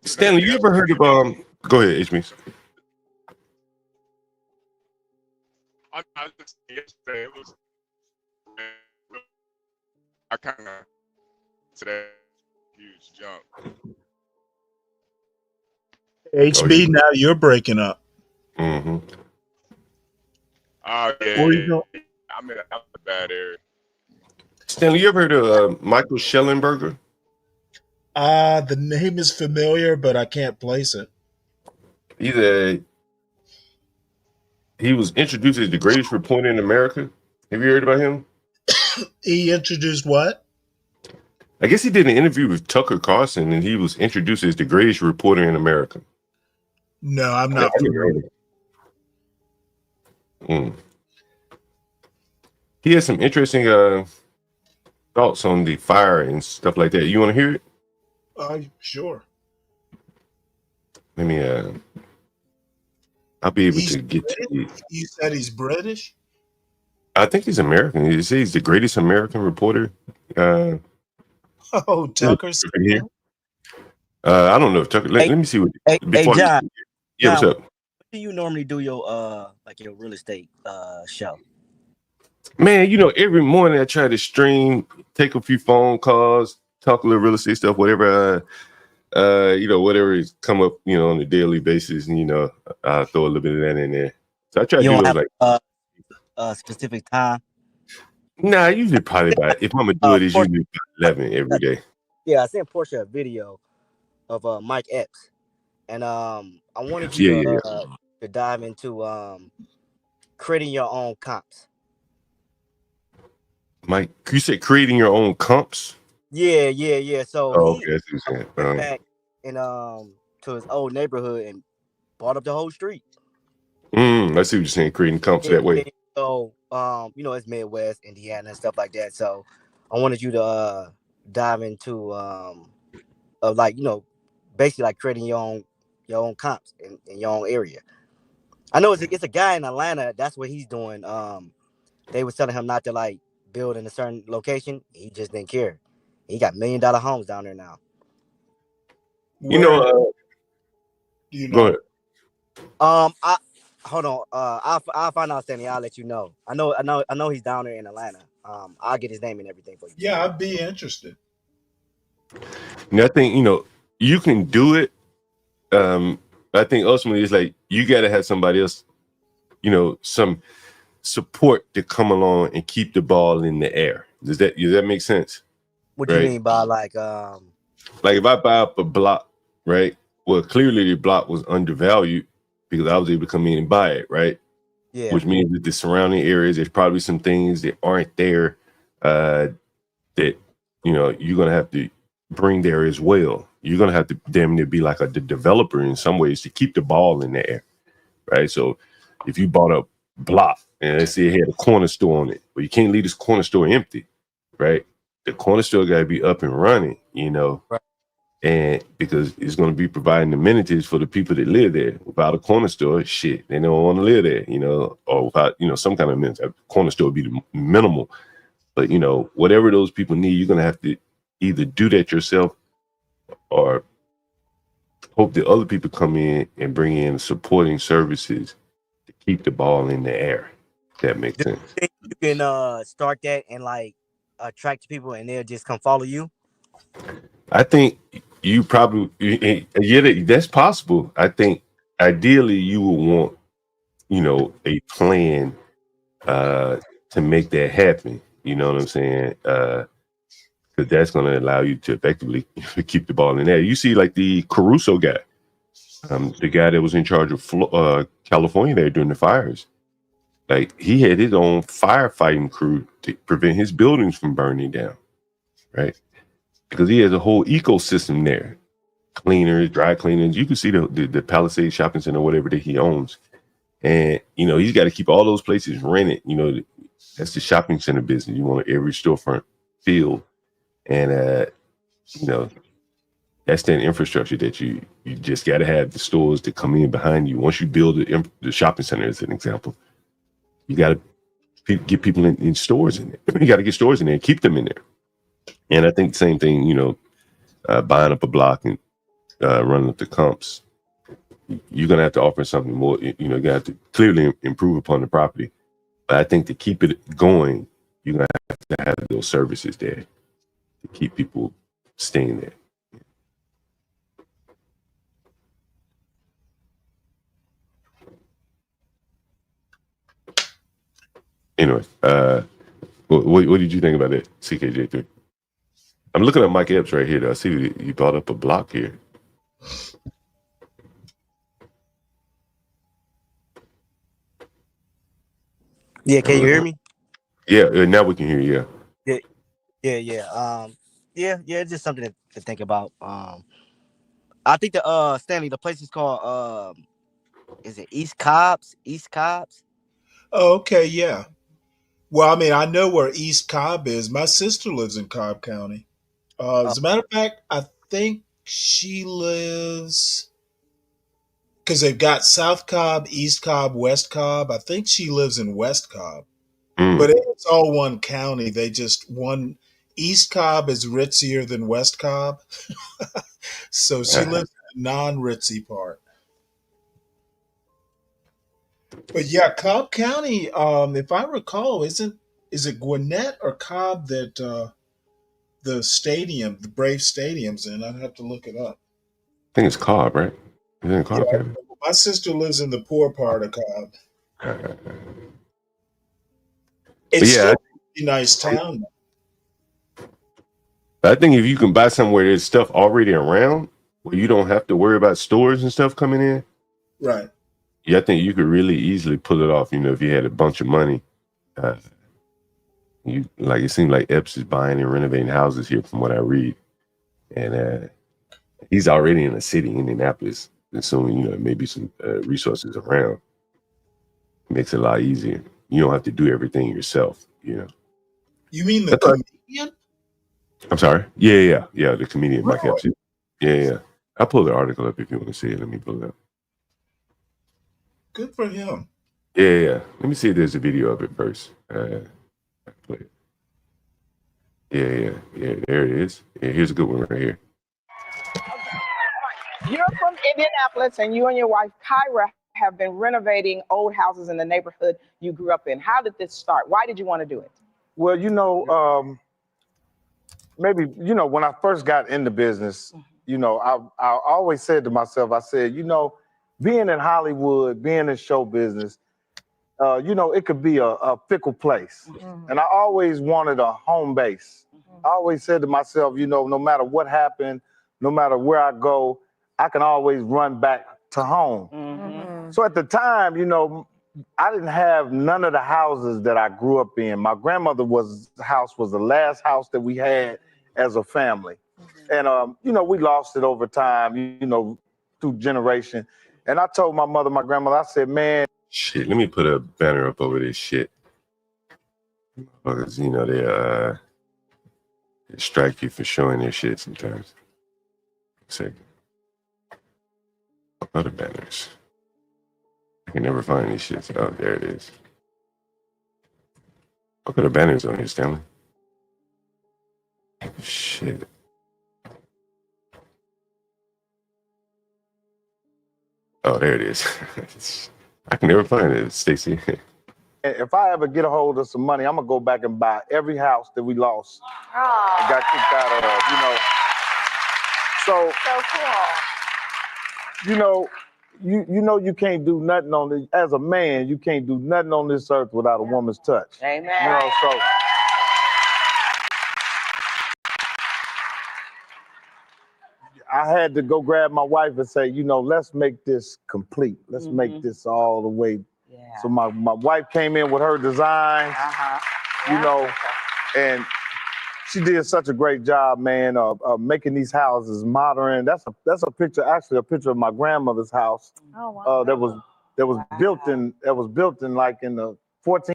Stanley, you ever heard of Go ahead, HB. Yesterday it was. I kind of today huge jump. HB, now you're breaking up. Mm-hmm. Oh Where are you yeah. going? I'm in a bad area. Stanley, you ever heard of Michael Schellenberger? The name is familiar, but I can't place it. He was introduced as the greatest reporter in America. Have you heard about him? He introduced what? I guess he did an interview with Tucker Carlson, and he was introduced as the greatest reporter in America. No, I'm not familiar. He has some interesting thoughts on the fire and stuff like that. You want to hear it? Sure. Let me. I'll be able to get to it. You said he's British? I think he's American. He says he's the greatest American reporter. Tucker. I don't know if Tucker. Let me see what. Hey, John. Yeah, what's up? When do you normally do your your real estate show? Man, every morning I try to stream, take a few phone calls, talk a little real estate stuff, whatever. Whatever is come up, on a daily basis, and I throw a little bit of that in there. So I try to do those like a specific time. Nah, usually probably if I'm gonna do it, it's usually 11 every day. Yeah, I sent Portia a video of Mike Epps, and I wanted you to dive into creating your own comps. Mike, you said creating your own comps? Yeah. So okay, that's what you're saying. Back and to his old neighborhood and bought up the whole street. I see what you're saying, creating comps that way. So it's Midwest, Indiana, and stuff like that. So I wanted you to dive into basically like creating your own comps in your own area. I know it's a guy in Atlanta. That's what he's doing. They was telling him not to like build in a certain location. He just didn't care. He got $1 million homes down there now. Go ahead. Hold on. I'll find out, Stanley. I'll let you know. I know he's down there in Atlanta. I'll get his name and everything for you. Yeah, I'd be interested. I think you can do it. I think ultimately it's like you got to have somebody else some support to come along and keep the ball in the air. Does that make sense? What do you mean by like if I buy up a block, right? Well, clearly the block was undervalued because I was able to come in and buy it, right? Yeah. Which means that the surrounding areas, there's probably some things that aren't there that you're gonna have to bring there as well. You're gonna have to damn near be like the developer in some ways to keep the ball in the air, right? So if you bought a block and let's say it had a corner store on it, but you can't leave this corner store empty, right? The corner store got to be up and running, Right. and because it's going to be providing amenities for the people that live there. Without a corner store, shit, they don't want to live there, or without, some kind of amenities. A corner store would be the minimal, but whatever those people need, you're going to have to either do that yourself or hope that other people come in and bring in supporting services to keep the ball in the air. If that makes sense. You can start that and like attract people, and they'll just come follow you. I think you probably, that's possible. I think ideally you would want, a plan to make that happen. You know what I'm saying? Because that's going to allow you to effectively keep the ball in there. You see, like the Caruso guy, the guy that was in charge of California there during the fires. Like he had his own firefighting crew to prevent his buildings from burning down, right? Because he has a whole ecosystem there, cleaners, dry cleaners. You can see the Palisades Shopping Center, whatever that he owns, and he's got to keep all those places rented. That's the shopping center business. You want every storefront filled, and that's that infrastructure that you just got to have the stores to come in behind you. Once you build the shopping center, as an example, you got to get people in stores in there. You got to get stores in there and keep them in there. And I think the same thing, buying up a block and running up the comps, you're going to have to offer something more. You're going to have to clearly improve upon the property. But I think to keep it going, you're going to have those services there to keep people staying there. Anyway, what did you think about that, CKJ3? I'm looking at Mike Epps right here, though. I see you brought up a block here. Yeah, can you hear me? Yeah, now we can hear you. Yeah. It's just something to think about. I think the Stanley, the place is called is it East Cobb's? East Cobb's? Oh, okay, yeah. Well, I mean, I know where East Cobb is. My sister lives in Cobb County. As a matter of fact, I think she lives because they've got South Cobb, East Cobb, West Cobb. I think she lives in West Cobb, but it's all one county. They just East Cobb is ritzier than West Cobb, so she lives in the non-ritzy part. But yeah, Cobb County, if I recall, is it Gwinnett or Cobb that the Brave Stadium's in? I'd have to look it up. I think it's Cobb, right? Is it in Cobb County? My sister lives in the poor part of Cobb. It's still a pretty nice town. I think if you can buy somewhere there's stuff already around where you don't have to worry about stores and stuff coming in. Right. Yeah, I think you could really easily pull it off, if you had a bunch of money. It seems like Epps is buying and renovating houses here from what I read. And he's already in a city, Indianapolis, assuming, maybe some resources around. It makes it a lot easier. You don't have to do everything yourself, You mean the comedian? I'm sorry? Yeah, the comedian, Mike Epps. Yeah. I'll pull the article up if you want to see it. Let me pull it up. Good for him. Yeah. Let me see if there's a video of it first. Play it. Yeah, there it is. Yeah, here's a good one right here. You're from Indianapolis, and you and your wife, Kyra, have been renovating old houses in the neighborhood you grew up in. How did this start? Why did you want to do it? Well, maybe, when I first got into business, I always said to myself, I said, being in Hollywood, being in show business, it could be a fickle place. And I always wanted a home base. I always said to myself, no matter what happened, no matter where I go, I can always run back to home. So at the time, I didn't have none of the houses that I grew up in. My grandmother's house was the last house that we had as a family. And, we lost it over time, through generation. And I told my grandmother, I said, man. Shit, let me put a banner up over this shit. Because, they strike you for showing their shit sometimes. Second. Other banners. I can never find these shits. Oh, there it is. What kind of banners on here, Stanley? Shit. Oh, there it is. I can never find it, Stacy. If I ever get a hold of some money, I'm gonna go back and buy every house that we lost and got kicked out of, So cool. You can't do nothing on this. As a man, you can't do nothing on this earth without a woman's touch. Amen. So I had to go grab my wife and say, let's make this complete. Let's make this all the way. So my wife came in with her design, and she did such a great job, man, of making these houses modern. That's a picture, actually a picture of my grandmother's house. Oh, wow. That was built in like in the 14.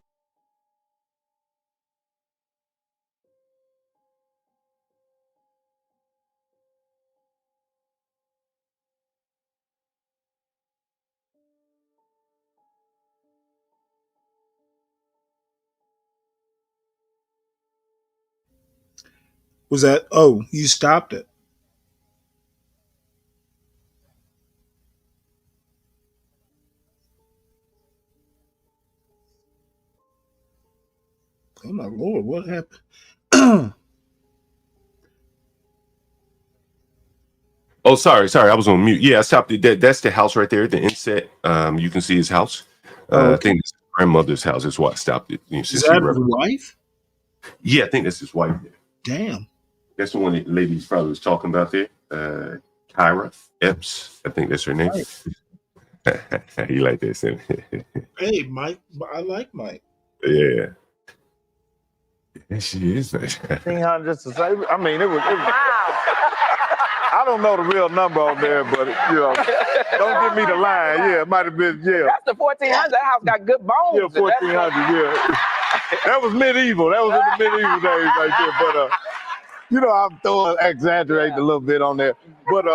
Was that? Oh, you stopped it. Oh my Lord, what happened? Oh, sorry. I was on mute. Yeah, I stopped it. That's the house right there, the inset. You can see his house. Okay. I think it's his grandmother's house. That's why I stopped it. Is that his wife? Yeah, I think that's his wife. Damn. That's the one that lady's probably was talking about there. Kyra Epps, I think that's her name. Right. You like this? Hey, Mike. I like Mike. Yeah. She is nice. 1,500 to say. I mean, it was. I don't know the real number on there, but don't give me the line. Yeah, it might have been. Yeah. That's the 1,400. That house got good bones. Yeah, 1,400. Yeah. That was medieval. That was in the medieval days right there. But I'm exaggerating a little bit on there. But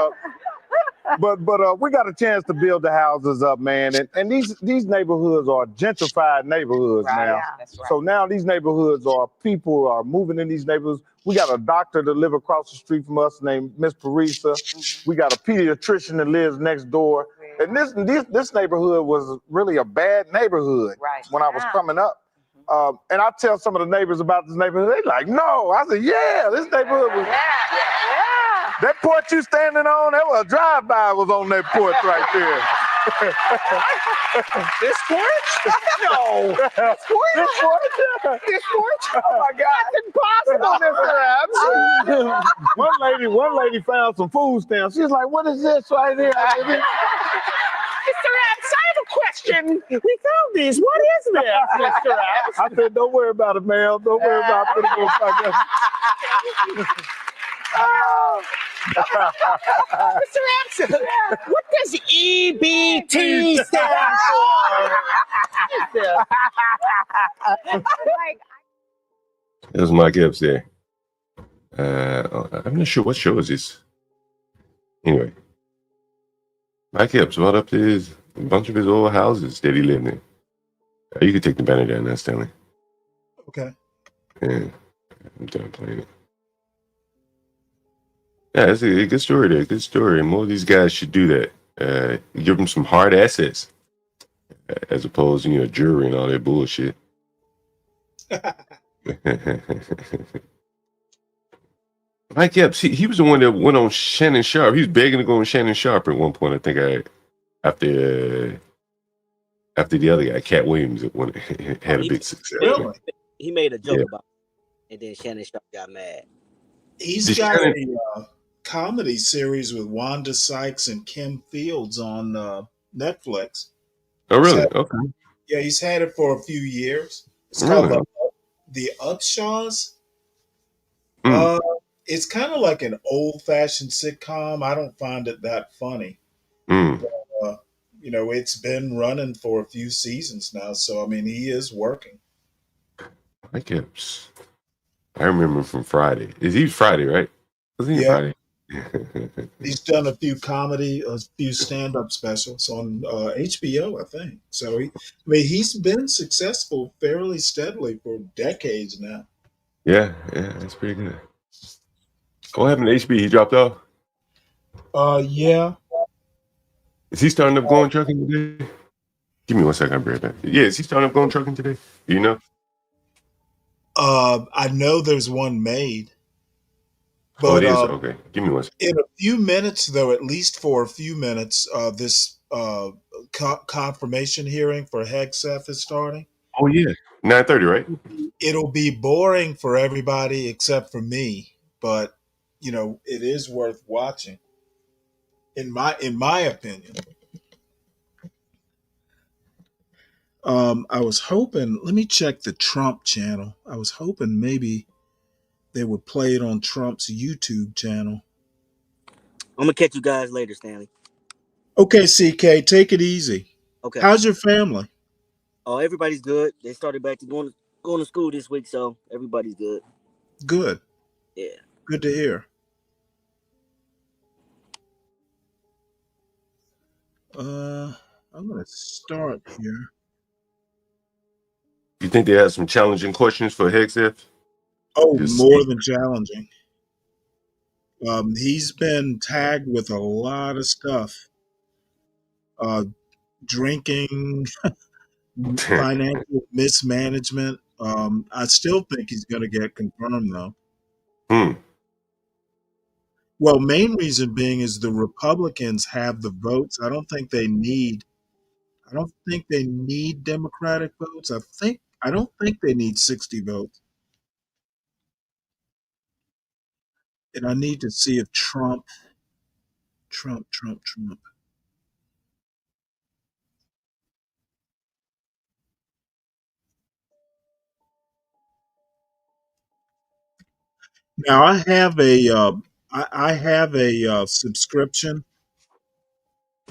we got a chance to build the houses up, man. And these neighborhoods are gentrified neighborhoods now. Yeah, that's right. So now these neighborhoods people are moving in these neighborhoods. We got a doctor that live across the street from us named Miss Parisa. We got a pediatrician that lives next door. And this neighborhood was really a bad neighborhood when I was coming up. And I tell some of the neighbors about this neighborhood. They like, no. I said, yeah, this neighborhood was. That porch you standing on, that was a drive-by was on that porch right there. This porch? No. This porch? This porch? Oh my God. That's impossible, Mr. Epps. One lady found some food stamps. She's like, what is this right here? Mr. Epps, I have a question. We found these. What is this, Mr. Epps? I said, don't worry about it, ma'am. Don't worry about it. Mr. Epps, what does EBT stand for? There's Mike Epps there. I'm not sure what show is this. Anyway, Mike Epps brought up a bunch of his old houses that he lived in. You can take the banner down now, Stanley. Okay. Yeah, I'm done playing it. Yeah, it's a good story there. Good story. More of these guys should do that. Give them some hard assets, as opposed to jewelry and all that bullshit. Mike Epps, he was the one that went on Shannon Sharpe. He was begging to go on Shannon Sharpe at one point. I think after after the other guy, Cat Williams, had a He big success. Really? he made a joke Yeah. about it, and then Shannon Sharp got mad. He's Did got Shannon? a comedy series with Wanda Sykes and Kim Fields on Netflix. Oh, He's really? had, Okay. yeah, he's had it for a few years. It's called Really? the Upshaws. Mm. It's kind of like an old-fashioned sitcom. I don't find it that funny. Mm. Uh, it's been running for a few seasons now, so I mean, he is working. I remember from Friday. Is he Friday, right? Was he Yeah, Friday? he's done a few stand-up specials on HBO, I think. So he's been successful fairly steadily for decades now. Yeah, that's pretty good. What happened to HB? He dropped off? Yeah. Is he starting up going trucking today? Give me 1 second, I'll be right back. Yeah, is he starting up going trucking today? Do you know? I know there's one made, Oh, it but is? Okay. Give me 1 second. in a few minutes, though, at least for a few minutes, this confirmation hearing for Hegseth is starting. Oh, yeah. 9:30, right? It'll be boring for everybody except for me, but it is worth watching. In my opinion. I was hoping. Let me check the Trump channel. I was hoping maybe they would play it on Trump's YouTube channel. I'm gonna catch you guys later, Stanley. Okay, CK, take it easy. Okay. How's your family? Oh, everybody's good. They started back to going to school this week, so everybody's good. Good. Yeah. Good to hear. I'm gonna start here. You think they have some challenging questions for Hegseth? Oh, Just more than challenging. He's been tagged with a lot of stuff. Drinking, financial mismanagement. I still think he's going to get confirmed, though. Hmm. Well, main reason being is the Republicans have the votes. I don't think they need Democratic votes. I don't think they need 60 votes. And I need to see if Trump. Now I have a subscription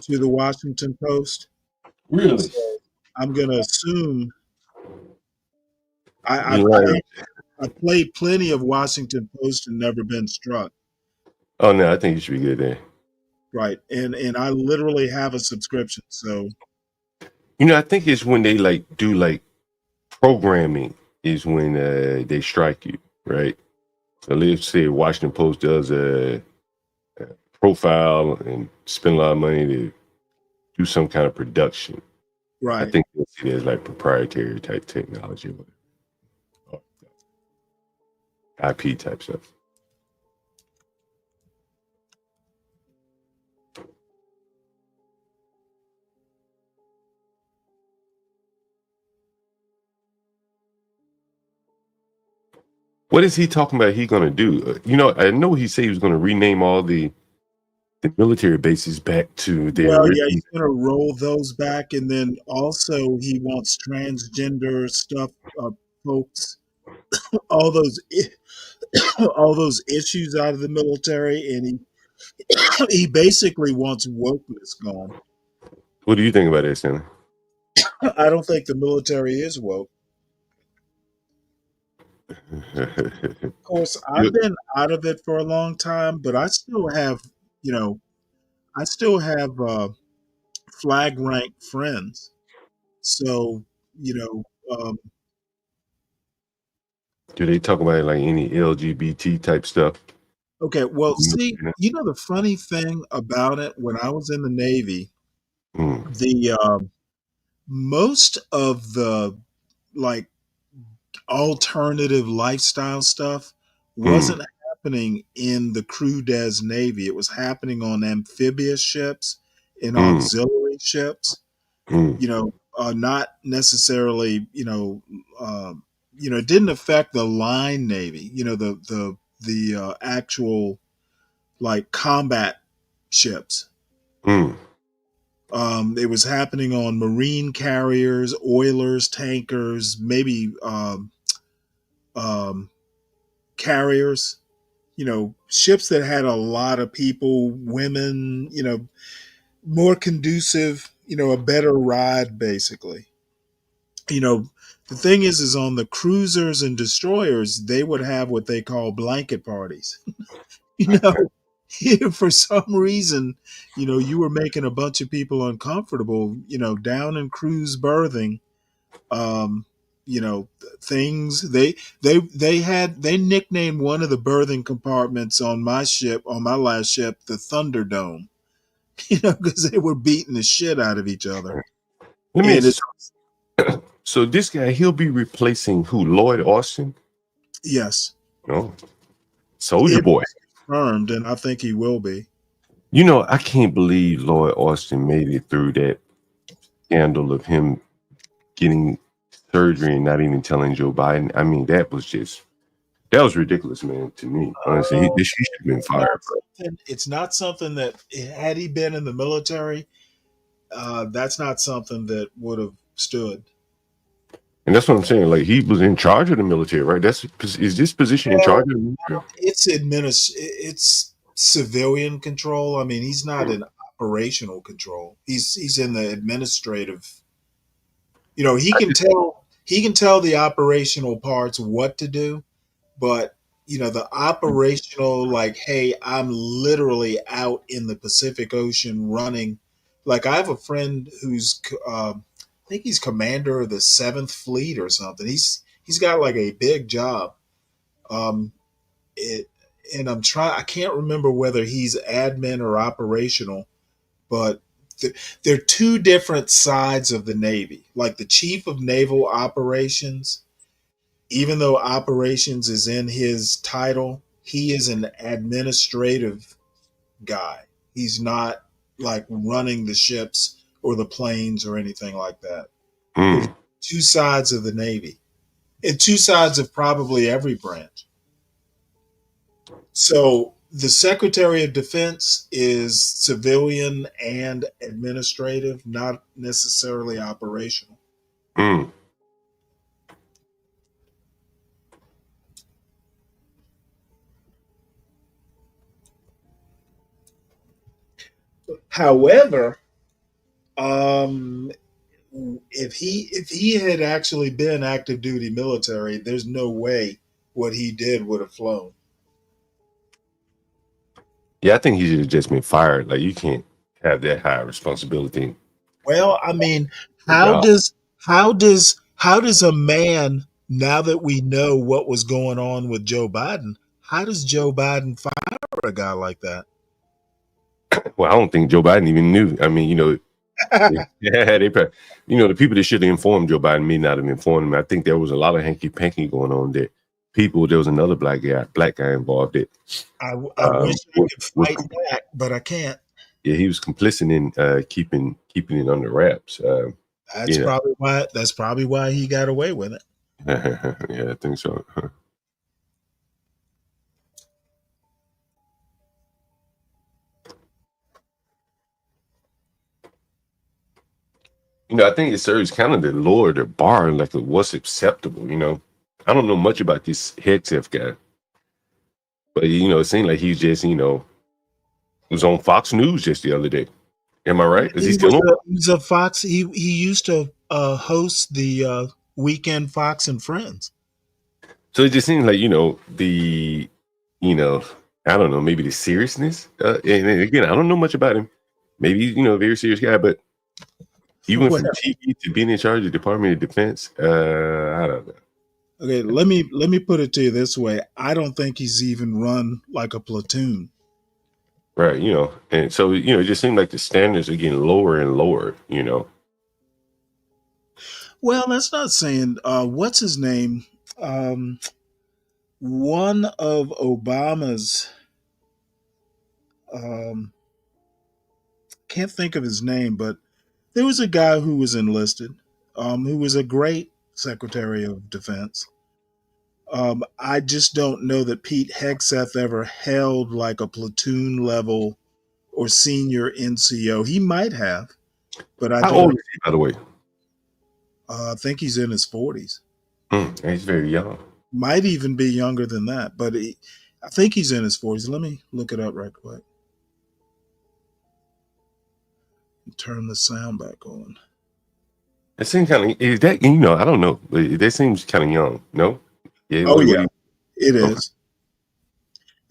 to the Washington Post. Really? So I'm going to assume You learned. I've played plenty of Washington Post and never been struck. Oh, no, I think you should be good there. Right. And I literally have a subscription. So I think it's when they do programming is when they strike you, right? So let's say Washington Post does a profile and spend a lot of money to do some kind of production. right. I think they'll see it as like proprietary type technology or IP type stuff. What is he talking about? He gonna do? I know he said he was gonna rename all the military bases back to their Well, yeah, original. he's going to roll those back, and then also he wants transgender stuff, folks. All those all those issues out of the military, and he basically wants wokeness gone. What do you think about that, Stanley? I don't think the military is woke. Of course, I've been out of it for a long time, but I still have, flag rank friends. So, Do they talk about like any LGBT type stuff? okay. Well, see, the funny thing about it, when I was in the Navy, the most of the like alternative lifestyle stuff wasn't happening in the crew des Navy. It was happening on amphibious ships and auxiliary ships. not necessarily, it didn't affect the line Navy, the actual like combat ships. Mm. It was happening on marine carriers, oilers, tankers, maybe carriers, ships that had a lot of people, women, more conducive, a better ride, basically. The thing is on the cruisers and destroyers, they would have what they call blanket parties. you know, for some reason, you were making a bunch of people uncomfortable, down in cruise berthing. Um, things they nicknamed one of the berthing compartments on my last ship, the Thunderdome, because they were beating the shit out of each other. Let me And ask it's you, so this guy, he'll be replacing who? Lloyd Austin? yes, No. Soldier it Boy. was confirmed, and I think he will be. I can't believe Lloyd Austin made it through that scandal of him getting surgery and not even telling Joe Biden. I mean, that was ridiculous, man, to me. Honestly, he should have been fired, bro. It's not something that, had he been in the military, that's not something that would have stood. And that's what I'm saying. Like, he was in charge of the military, right? Is this position in charge of the military? It's civilian control. I mean, he's not in operational control. He's in the administrative. He can tell the operational parts what to do, but the operational, like, hey, I'm literally out in the Pacific Ocean running. Like, I have a friend who's I think he's commander of the 7th Fleet or something. He's got like a big job. Um, it and I can't remember whether he's admin or operational, but they're two different sides of the Navy. Like, the chief of naval operations, even though operations is in his title, he is an administrative guy. He's not like running the ships or the planes or anything like that. There's two sides of the Navy and two sides of probably every branch. So the Secretary of Defense is civilian and administrative, not necessarily operational. Mm. However, if he had actually been active duty military, there's no way what he did would have flown. Yeah, I think he should have just been fired. Like, you can't have that high responsibility. Well, I mean, how does a man, now that we know what was going on with Joe Biden, how does Joe Biden fire a guy like that? Well, I don't think Joe Biden even knew. I mean, they probably, the people that should have informed Joe Biden may not have informed him. I think there was a lot of hanky panky going on there. There was another black guy involved that I wish I could fight back, but I can't. Yeah, he was complicit in keeping it under wraps. That's probably why he got away with it. Yeah, I think so. I think it serves kind of to lower the bar, like what's acceptable. I don't know much about this Hegseth guy, but it seemed like he's just was on Fox News just the other day. Am I right? Is he still on? He's a Fox. He used to host the Weekend Fox and Friends. So it just seems like I don't know, maybe the seriousness. And again, I don't know much about him. Maybe a very serious guy, but he went from TV to being in charge of the Department of Defense. I don't know. Okay, let me put it to you this way. I don't think he's even run like a platoon. Right, and so it just seemed like the standards are getting lower and lower. Well, that's not saying what's his name. One of Obama's, can't think of his name, but there was a guy who was enlisted, who was a great Secretary of Defense. I just don't know that Pete Hegseth ever held like a platoon level or senior NCO. He might have, but I How don't. old is he, by the way? I think he's in his 40s. He's very young. Might even be younger than that, but I think he's in his 40s. Let me look it up right quick. Turn the sound back on. It seems kind of, is that, I don't know, but that seems kind of young, no? Yeah. Oh, yeah, it okay. is.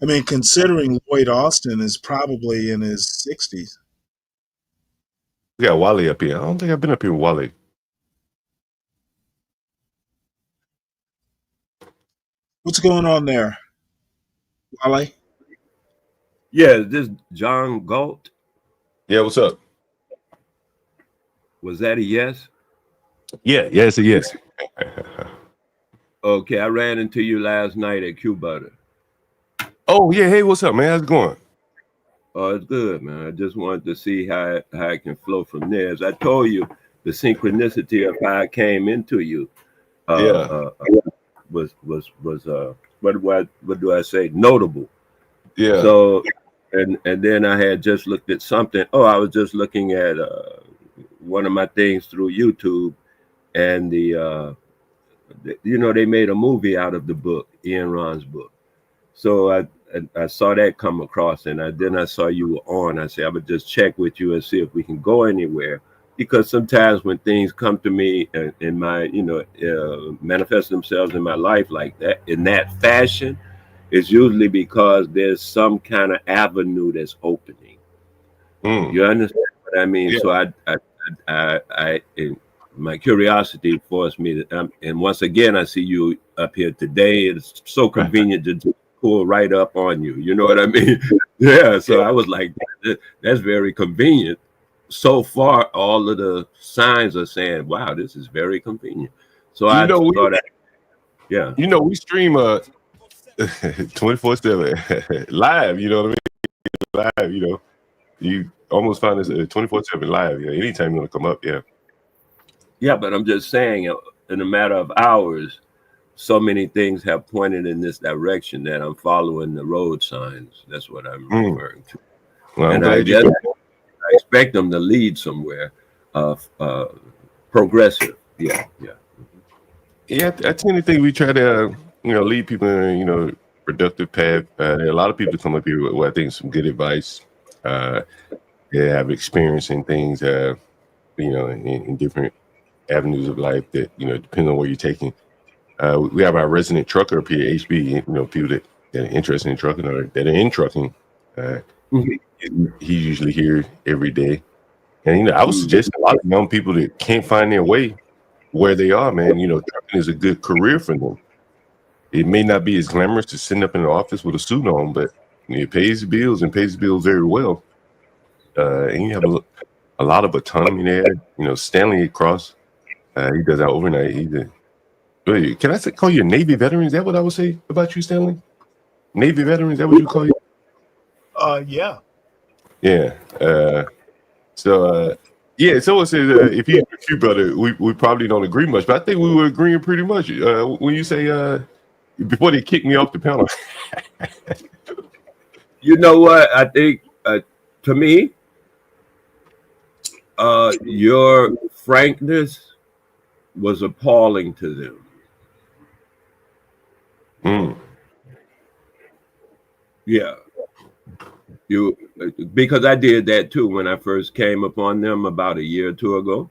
I mean, considering Lloyd Austin is probably in his 60s. We got Wally up here. I don't think I've been up here with Wally. What's going on there, Wally? Yeah, is this John Galt? Yeah, what's up? Was that a yes? Yeah, it's a yes. Okay, I ran into you last night at Q Butter. Oh, yeah. Hey, what's up, man? How's it going? Oh, it's good, man. I just wanted to see how it can flow from there. As I told you, the synchronicity of how I came into you was what do I say? Notable. Yeah. So and then I had just looked at something. Oh, I was just looking at one of my things through YouTube, and they made a movie out of the book, Ian Ron's book. So I saw that come across, and then I saw you were on. I said I would just check with you and see if we can go anywhere, because sometimes when things come to me in my manifest themselves in my life like that, in that fashion, it's usually because there's some kind of avenue that's opening. You understand what I mean? Yeah. So I my curiosity forced me to, and once again, I see you up here today. It's so convenient to just pull right up on you. You know what I mean? Yeah. So I was like, that's very convenient. So far, all of the signs are saying, wow, this is very convenient. So I thought that, yeah. We stream 24/7 live, you know what I mean? Live, you almost find us 24/7 live. Yeah, anytime you want to come up, yeah. Yeah, but I'm just saying, in a matter of hours, so many things have pointed in this direction that I'm following the road signs. That's what I'm referring to. Well, and I expect them to lead somewhere progressive. Yeah. Yeah, I tend to think we try to, lead people in a productive path. There are a lot of people come up here with I think some good advice. They have experience in things, in different avenues of life that, depending on where you're taking. We have our resident trucker up here, HB, people that are interested in trucking or that are in trucking. He's usually here every day. And, I would suggest a lot of young people that can't find their way where they are, man, trucking is a good career for them. It may not be as glamorous as sitting up in the office with a suit on, but it pays the bills and pays the bills very well. And you have a lot of autonomy there. Stanley Cross, he does that overnight. Can I call you a Navy veteran? Is that what I would say about you, Stanley? Navy veteran, is that what you call you? Yeah. Yeah. So it says if he's a Q brother, we probably don't agree much, but I think we were agreeing pretty much. When you say before they kick me off the panel. You know what? I think to me, your frankness was appalling to them. Yeah. Because I did that too when I first came upon them about a year or two ago.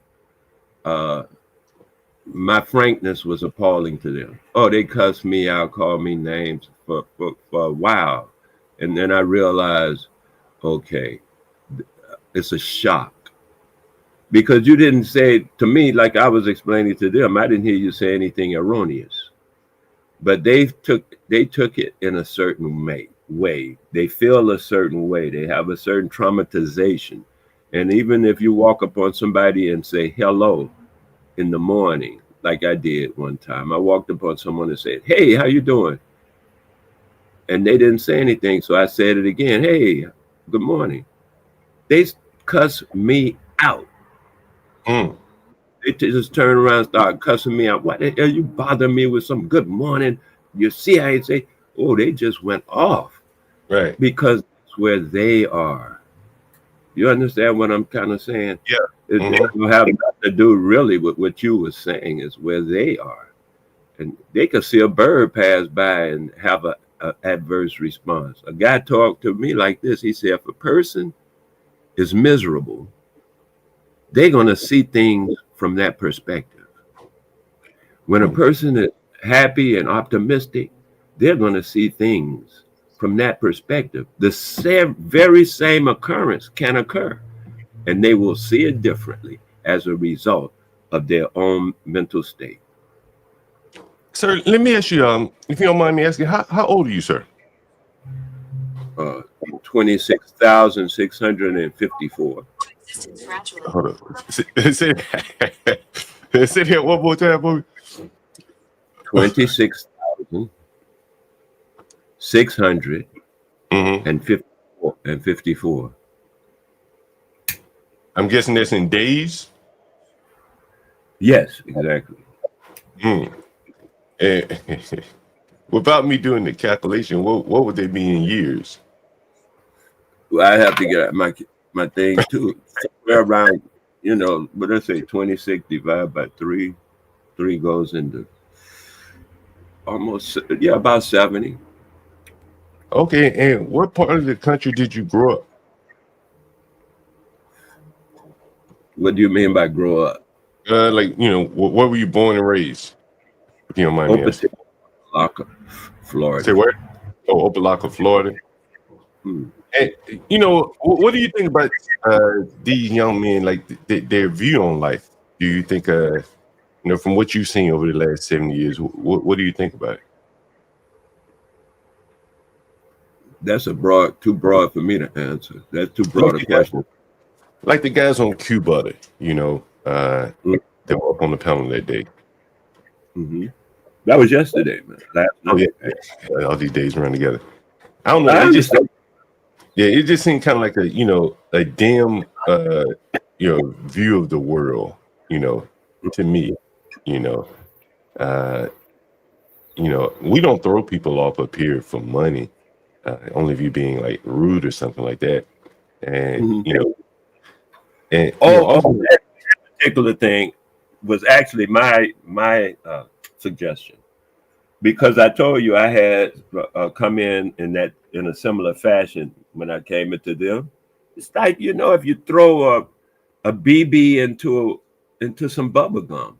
My frankness was appalling to them. Oh, they cussed me out, called me names for a while. And then I realized, okay, it's a shock. Because you didn't say to me, like I was explaining to them, I didn't hear you say anything erroneous. But they took it in a certain way. They feel a certain way. They have a certain traumatization. And even if you walk upon somebody and say hello in the morning, like I did one time, I walked upon someone and said, hey, how you doing? And they didn't say anything. So I said it again. Hey, good morning. They cuss me out. They just turn around and start cussing me out. Why the hell you bother me with some good morning? You see how you say, oh, they just went off. Right. Because it's where they are. You understand what I'm kind of saying? Yeah. It don't have nothing to do really with what you were saying. Is where they are. And they could see a bird pass by and have a adverse response. A guy talked to me like this. He said, if a person is miserable, they're going to see things from that perspective. When a person is happy and optimistic, they're going to see things from that perspective. The very same occurrence can occur, and they will see it differently as a result of their own mental state. Sir, let me ask you, if you don't mind me asking, how old are you, sir? 26,654. Hold on. Say that one more time, boy. 26,654 and 54. I'm guessing that's in days? Yes, exactly. Without me doing the calculation, what would they be in years? Well, I have to get my thing too. Somewhere around, what I say, 26 divided by 3. 3 goes into almost, about 70. Okay, and what part of the country did you grow up? What do you mean by grow up? Like, where were you born and raised? If you don't mind me asking. Opelika, Florida. Say what? Oh, Opelika, Florida. And, what do you think about these young men, like their view on life? Do you think, from what you've seen over the last 70 years, what do you think about it? That's too broad for me to answer. That's too broad a question. Like the guys on Cuba, they were up on the panel that day. That was yesterday, man. Last night. Yeah. All these days run together. I don't know. It just seemed kind of like a dim, view of the world, to me, we don't throw people off up here for money, only if you're being like rude or something like that. And, that particular thing was actually my suggestion, because I told you I had come in a similar fashion when I came into them. It's like, if you throw a BB into some bubble gum,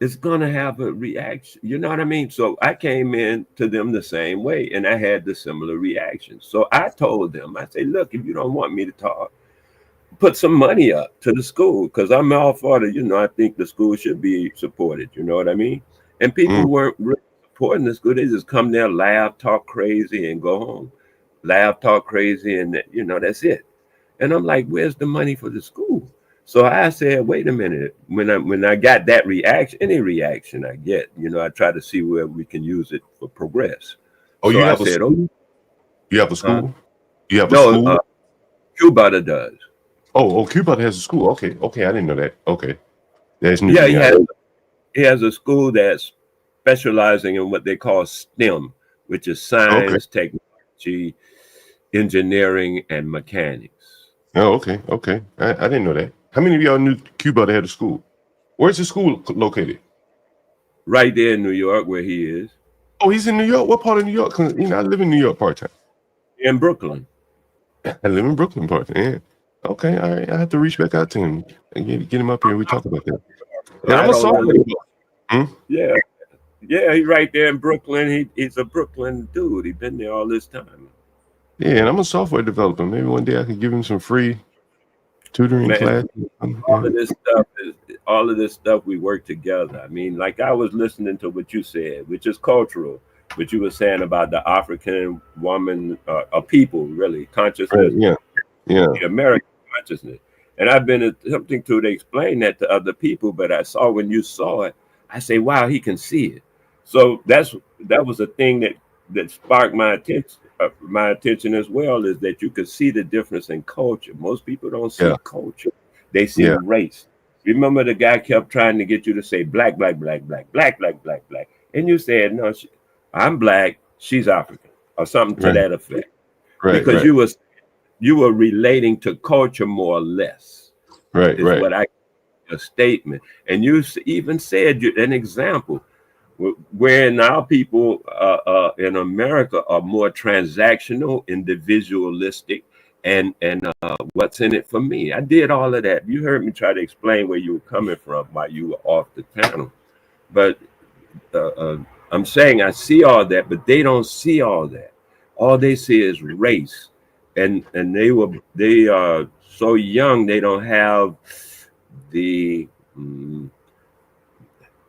it's gonna have a reaction. You know what I mean? So I came in to them the same way, and I had the similar reaction. So I told them, I say, look, if you don't want me to talk, put some money up to the school, because I'm all for it. I think the school should be supported. You know what I mean? And people weren't really supporting the school. They just come there, laugh, talk crazy, and go home. Laugh, talk crazy, and that's it. And I'm like, where's the money for the school? So I said, wait a minute. When I got that reaction, any reaction I get, I try to see where we can use it for progress. Oh, so you have a school? You have a school? You have a school? Cuba does. Oh, Cuba has a school. Okay, I didn't know that. Okay, that's new. Yeah, he has a school that's specializing in what they call STEM, which is science, technology, engineering, and mechanics. Oh, okay. I didn't know that. How many of y'all knew Cuba had a school? Where's the school located? Right there in New York, where he is. Oh, he's in New York. What part of New York? 'Cause, I live in New York part time. In Brooklyn. I live in Brooklyn part time. Yeah. Okay, all right. I have to reach back out to him and get him up here. We talk about that. Yeah, I'm a software. Yeah, he's right there in Brooklyn. He's a Brooklyn dude. He's been there all this time. Yeah, and I'm a software developer. Maybe one day I could give him some free tutoring class. All of this stuff, we work together. I mean, like I was listening to what you said, which is cultural. What you were saying about the African woman, people, really, consciousness. The American consciousness. And I've been attempting to explain that to other people, but I saw when you saw it, I say, wow, he can see it. So that was a thing that sparked my attention as well, is that you could see the difference in culture. Most people don't see culture. They see race, Remember the guy kept trying to get you to say black, black, black, black, black, black, black, black. And you said, no, I'm black, she's African, or something to that effect. Because you were relating to culture more or less. What I a statement. And you even said an example where now people in America are more transactional, individualistic, and what's in it for me. I did all of that. You heard me try to explain where you were coming from while you were off the panel. But I'm saying I see all that, but they don't see all that. All they see is race. And they are so young, they don't have the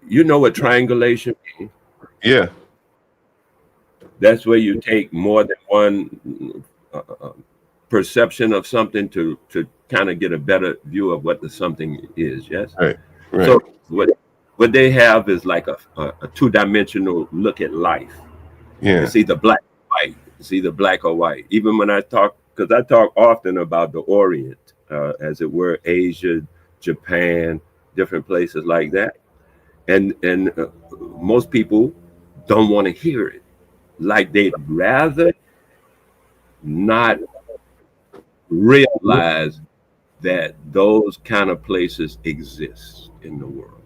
you know what triangulation means? Yeah. That's where you take more than one perception of something to kind of get a better view of what the something is. Yes. Right. So what they have is like a two-dimensional look at life. Yeah. It's either black or white. It's either black or white. Even when I talk, because I talk often about the Orient, as it were, Asia, Japan, different places like that. And most people don't want to hear it. Like they'd rather not realize that those kind of places exist in the world.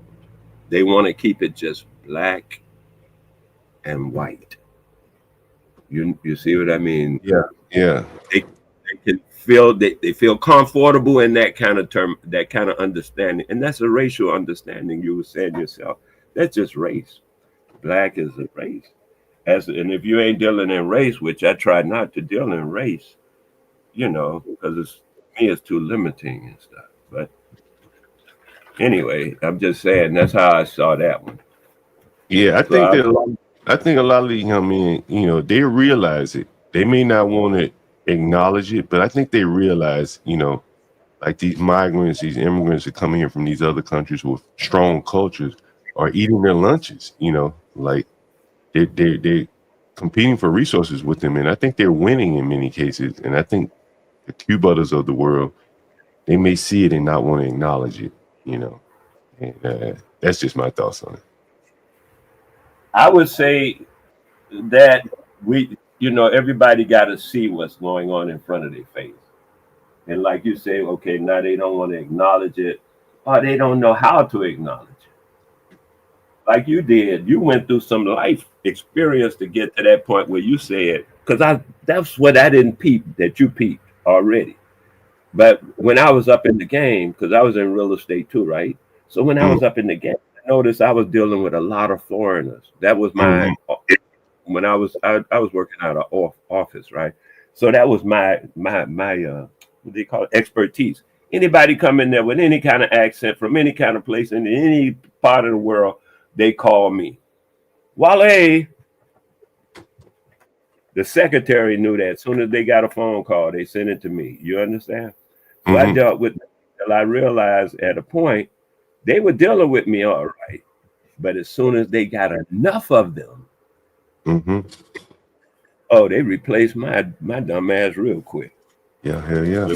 They want to keep it just black and white. You see what I mean? Yeah. They can feel they feel comfortable in that kind of term, that kind of understanding, and that's a racial understanding. You were saying yourself, that's just race. Black is a race. And if you ain't dealing in race, which I try not to deal in race, you know, because it's too limiting and stuff. But anyway, I'm just saying that's how I saw that one. Yeah, I think a lot of the young men, you know, they realize it. They may not want to acknowledge it, but I think they realize, you know, like these migrants, these immigrants that come here from these other countries with strong cultures are eating their lunches, you know, like they're competing for resources with them. And I think they're winning in many cases. And I think the Cubanas of the world, they may see it and not want to acknowledge it, you know. And that's just my thoughts on it. I would say that everybody got to see what's going on in front of their face. And like you say, okay, now they don't want to acknowledge it, or they don't know how to acknowledge it. Like you did, you went through some life experience to get to that point where you said, because that's what I didn't peep, that you peeped already. But when I was up in the game, because I was in real estate too, right? So when I was up in the game, I noticed I was dealing with a lot of foreigners. That was my when I was working out of office, right? So that was my what do you call it, expertise. Anybody come in there with any kind of accent from any kind of place in any part of the world, they call me Wale. The secretary knew that. As soon as they got a phone call, they sent it to me. You understand? So I dealt with them until I realized at a point they were dealing with me all right. But as soon as they got enough of them, they replaced my dumb ass real quick. Yeah, hell yeah.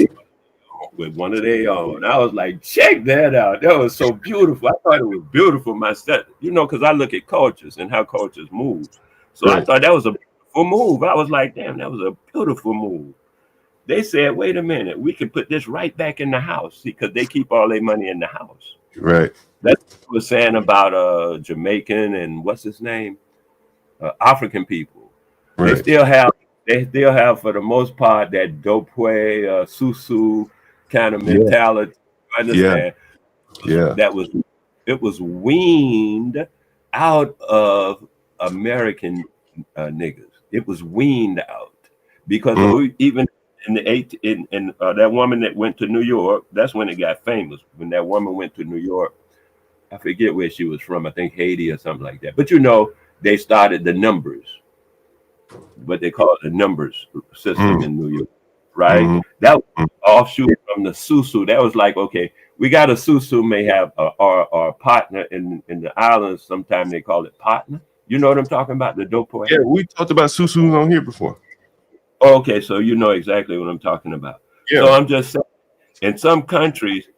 With one of their own. I was like, check that out. That was so beautiful. I thought it was beautiful myself, you know, because I look at cultures and how cultures move. So I thought that was a beautiful move. I was like, damn, that was a beautiful move. They said, wait a minute, we can put this right back in the house because they keep all their money in the house. Right. That's what I was saying about Jamaican and what's his name? African people. Right. They still have for the most part that dope way, susu kind of mentality. You understand? Yeah. It was weaned out of American niggas. It was weaned out because even in the that woman that went to New York, that's when it got famous. When that woman went to New York, I forget where she was from. I think Haiti or something like that. But you know, they started the numbers, what they call the numbers system in New York, right? That was offshoot from the susu. That was like, okay, we got a susu may have our partner in the islands. Sometimes they call it partner. You know what I'm talking about? The dope boy. Yeah, we talked about susus on here before. Okay, so you know exactly what I'm talking about. Yeah. So I'm just saying, in some countries,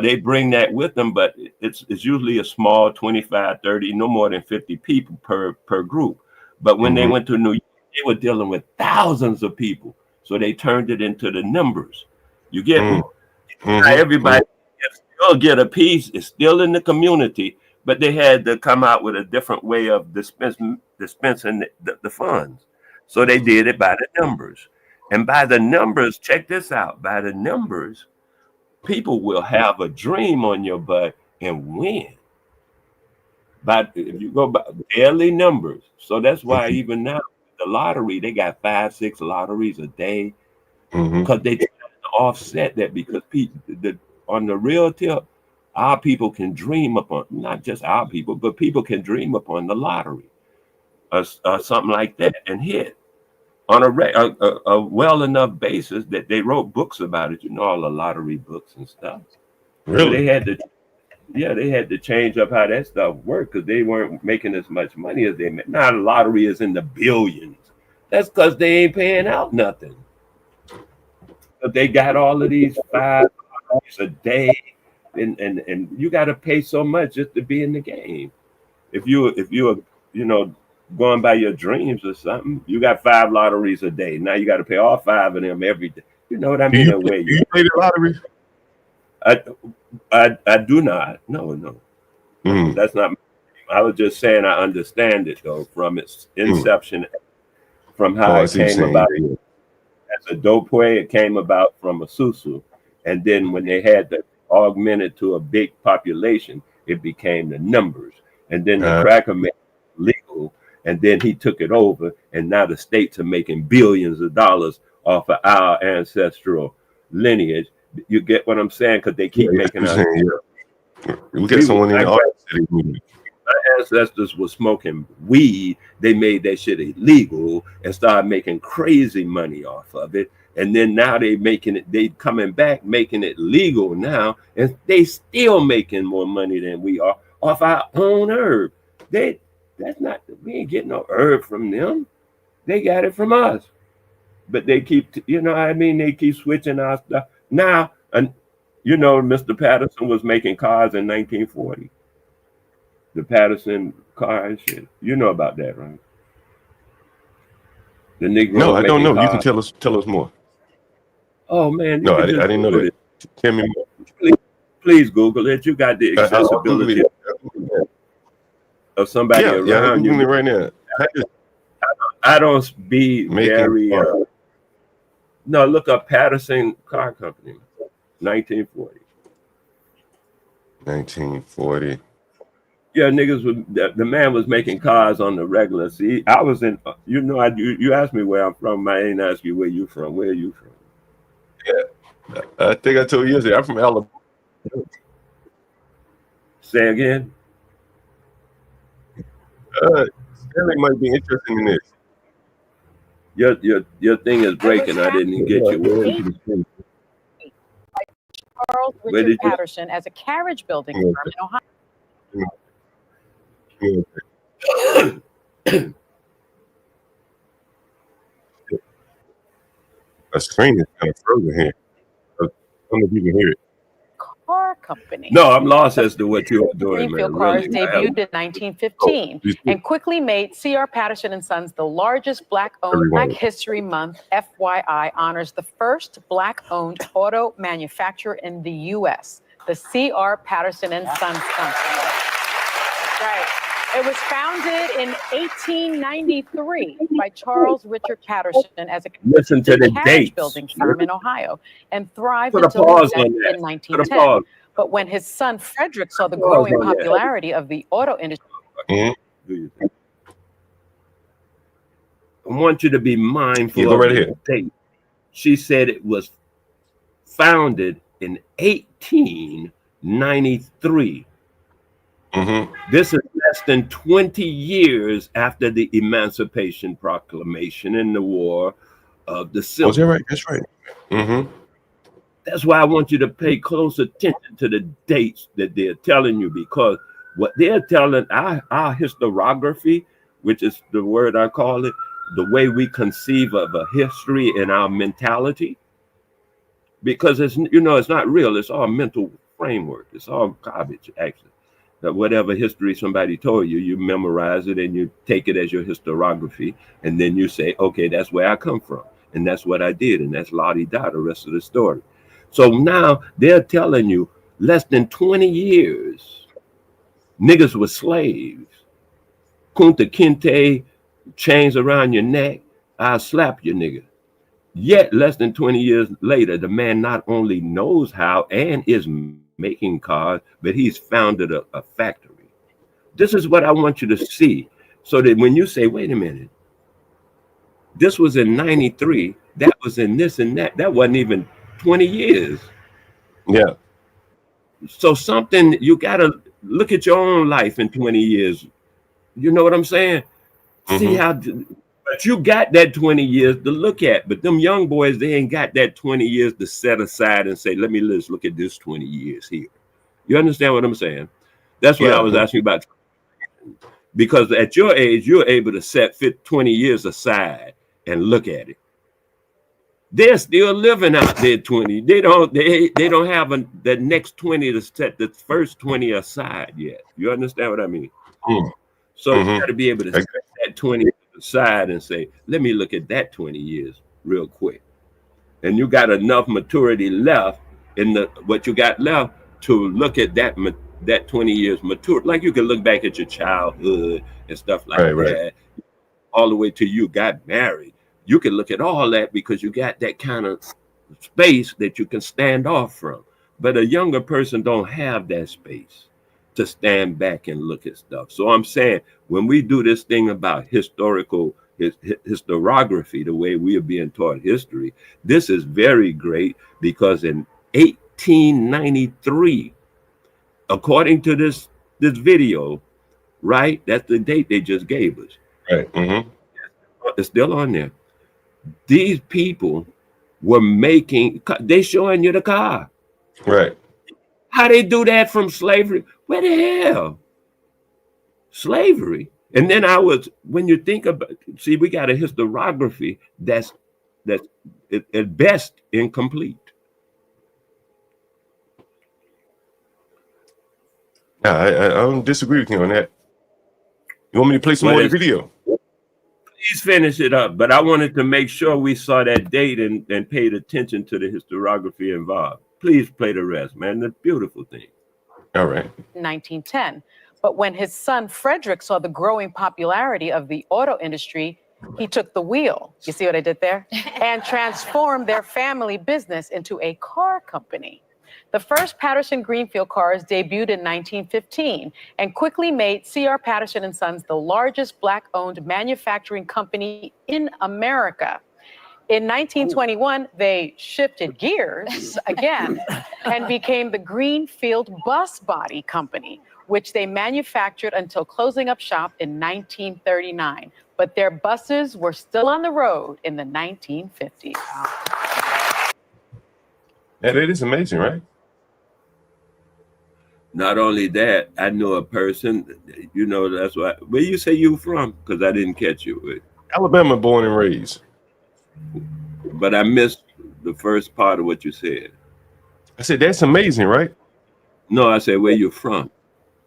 they bring that with them, but it's usually a small 25, 30, no more than 50 people per group. But when they went to New York, they were dealing with thousands of people. So they turned it into the numbers. You get me? Everybody still get a piece. It's still in the community, but they had to come out with a different way of dispensing the funds. So they did it by the numbers. And by the numbers, check this out, by the numbers, people will have a dream on your butt and win. But if you go by daily numbers, so that's why even now the lottery, they got 5, 6 lotteries a day because they try to offset that because people, on the real tip, our people can dream upon, not just our people, but people can dream upon the lottery or something like that and hit on a well enough basis that they wrote books about it. You know, all the lottery books and stuff. Really? So they had to change up how that stuff worked because they weren't making as much money as they made. Now the lottery is in the billions. That's because they ain't paying out nothing. But they got all of these $5 a day, and you got to pay so much just to be in the game. If you going by your dreams or something, you got 5 lotteries a day. Now you got to pay all 5 of them every day. You know what I mean? Do you play the lottery? I do not. No. That's not. I was just saying I understand it though from its inception, from how it came about. As a dope way, it came about from a susu, and then when they had to augment it to a big population, it became the numbers, and then the cracker made it legal, and then he took it over, and now the states are making billions of dollars off of our ancestral lineage. You get what I'm saying? Because they keep making us. We got someone in the audience. My ancestors were smoking weed. They made that shit illegal and started making crazy money off of it. And then now they coming back, making it legal now, and they still making more money than we are off our own herb. We ain't getting no herb from them. They got it from us. But they keep, they keep switching our stuff. Now, and Mr. Patterson was making cars in 1940. The Patterson car and shit. You know about that, right? The Negro. No, I don't know. Cars. You can tell us more. Oh man, no, I didn't know that. Tell me more. Please Google it. You got the accessibility of somebody around you. Googling it right now. I don't be very. No, look up Patterson Car Company, 1940. 1940. Yeah, niggas the man was making cars on the regular. See, I was in. You asked me where I'm from. I ain't ask you where you from. Where are you from? Yeah, I think I told you yesterday. I'm from Alabama. Say again. Stanley might be interested in this. Your thing is breaking. I didn't get you. Charles Richard Patterson as a carriage building firm in Ohio. A screen is kind of frozen here. I don't know if you can hear it. Car company. No, I'm lost as to what you're doing, Greenfield man. Cars Really. debuted in 1915 and quickly made C.R. Patterson and Sons the largest Black-owned. Black History Month, FYI, honors the first Black-owned auto manufacturer in the U.S., the C.R. Patterson and Sons Company. Right. It was founded in 1893 by Charles Richard Patterson as a carriage building firm in Ohio and thrived until his death in 1910. But when his son Frederick saw the growing popularity of the auto industry, I want you to be mindful of the date. She said it was founded in 1893. This is less than 20 years after the Emancipation Proclamation and the War of the Civil War. Oh, is that right? That's right. That's why I want you to pay close attention to the dates that they're telling you, because what they're telling our historiography, which is the word I call it, the way we conceive of a history and our mentality, because it's, you know, it's not real. It's all mental framework. It's all garbage, actually. That whatever history somebody told you, you memorize it and you take it as your historiography, and then you say, okay, that's where I come from, and that's what I did, and that's la-di-da, the rest of the story. So now they're telling you less than 20 years, niggas were slaves. Kunta Kinte, chains around your neck, I'll slap you, nigga. Yet, less than 20 years later, the man not only knows how and is making cars, but he's founded a factory. This is what I want you to see, so that when you say, wait a minute, this was in 93, that was in this and that wasn't even 20 years. Yeah. So something, you got to look at your own life in 20 years. You know what I'm saying? See how, but you got that 20 years to look at. But them young boys, they ain't got that 20 years to set aside and say, let me just look at this 20 years here. You understand what I'm saying? That's what I was asking about. Because at your age, you're able to set 20 years aside and look at it. They're still living out there 20. They don't have the next 20 to set the first 20 aside yet. You understand what I mean? So you got to be able to set that 20 aside and say, let me look at that 20 years real quick. And you got enough maturity left in what you got left to look at that 20 years mature. Like you can look back at your childhood and stuff like that, all the way till you got married. You can look at all that because you got that kind of space that you can stand off from. But a younger person don't have that space to stand back and look at stuff. So I'm saying, when we do this thing about historiography, the way we are being taught history, this is very great, because in 1893, according to this video, right? That's the date they just gave us. Right. It's still on there. These people were they showing you the car. Right. How they do that from slavery? Where the hell? Slavery. And then when you think about, see, we got a historiography that's at best incomplete. I don't disagree with you on that. You want me to play some more of the video? Please finish it up, but I wanted to make sure we saw that date and paid attention to the historiography involved. Please play the rest, man. The beautiful thing. All right. 1910. But when his son Frederick saw the growing popularity of the auto industry, he took the wheel. You see what I did there? And transformed their family business into a car company. The first Patterson Greenfield cars debuted in 1915 and quickly made C.R. Patterson & Sons the largest Black-owned manufacturing company in America. In 1921, they shifted gears again and became the Greenfield Bus Body Company, which they manufactured until closing up shop in 1939. But their buses were still on the road in the 1950s. Yeah, that is amazing, right? Not only that, I know a person, you know, that's why. Where you say you from? Because I didn't catch you. Alabama, born and raised. But I missed the first part of what you said. I said, that's amazing, right? No, I said, where you from?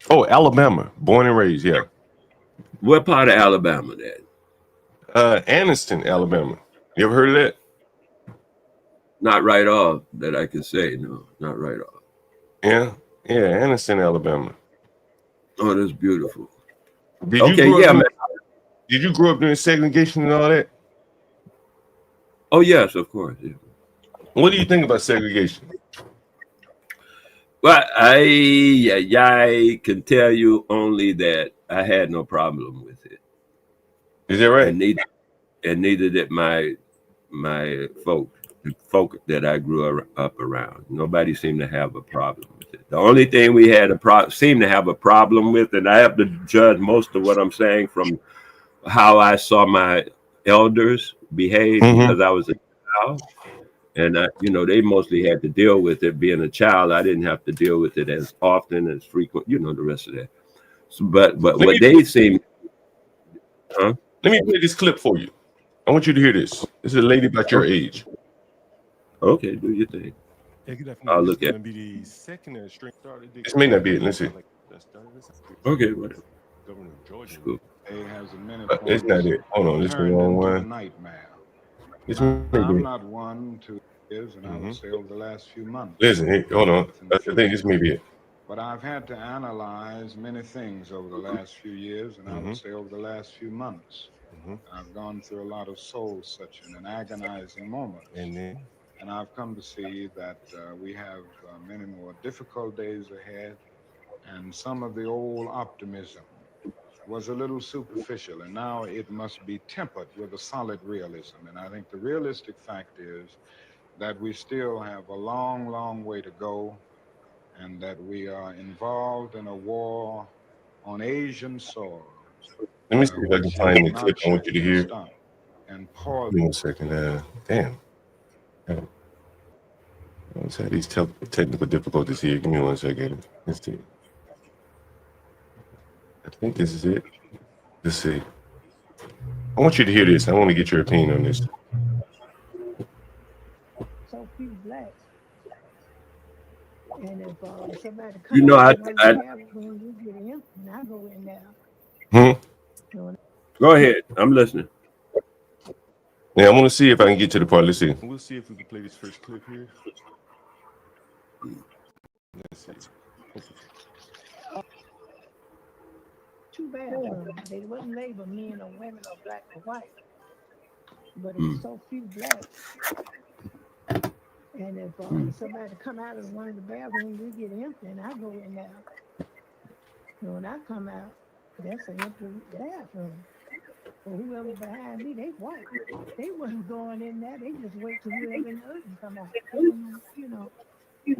Oh, Alabama, born and raised, yeah. What part of Alabama that? Anniston, Alabama. You ever heard of that? Not right off that I can say, no, not right off. Yeah, Anniston, Alabama. Oh, that's beautiful. Did you grow up during segregation and all that? Oh, yes, of course. Yeah. What do you think about segregation? Well, I can tell you only that I had no problem with it. Is that right? And neither did my folk that I grew up around. Nobody seemed to have a problem with it. The only thing we had seemed to have a problem with, and I have to judge most of what I'm saying from how I saw my elders behave, because I was a child, and they mostly had to deal with it. Being a child, I didn't have to deal with it as often, as frequent, the rest of that. So, but what they seem, Let me play this clip for you. I want you to hear this. This is a lady about your age. Okay, do your thing. I'll look at it. This may not be it. Let's see. Okay, whatever. Cool. It's not it. Hold on, this is the wrong one. This may I'm be. not one to years, and I would say over the last few months. Listen, hey, hold on. I think this may be it. But I've had to analyze many things over the last few years, and I would say over the last few months. I've gone through a lot of soul searching and agonizing moments. And I've come to see that we have many more difficult days ahead, and some of the old optimism was a little superficial, and now it must be tempered with a solid realism. And I think the realistic fact is that we still have a long, long way to go, and that we are involved in a war on Asian soil. Let me see if I can find the clip I want you to hear. And Give me 1 second. Damn. Let's have these technical difficulties here. Give me 1 second. Let's see. I think this is it. Let's see. I want you to hear this. I want to get your opinion on this. So few blacks. And if somebody comes You know, I get in, and I go in there. Go ahead. I'm listening. Yeah, I want to see if I can get to the part. Let's see. We'll see if we can play this first clip here. Let's see. Too bad for them. They wouldn't label men or women or black or white. But it's so few blacks. And if somebody come out of one of the bathrooms, we get empty, and I go in there. And when I come out, that's an empty bathroom. Well, whoever behind me, they white. They wasn't going in there. They just wait till whoever in the other come out. You know.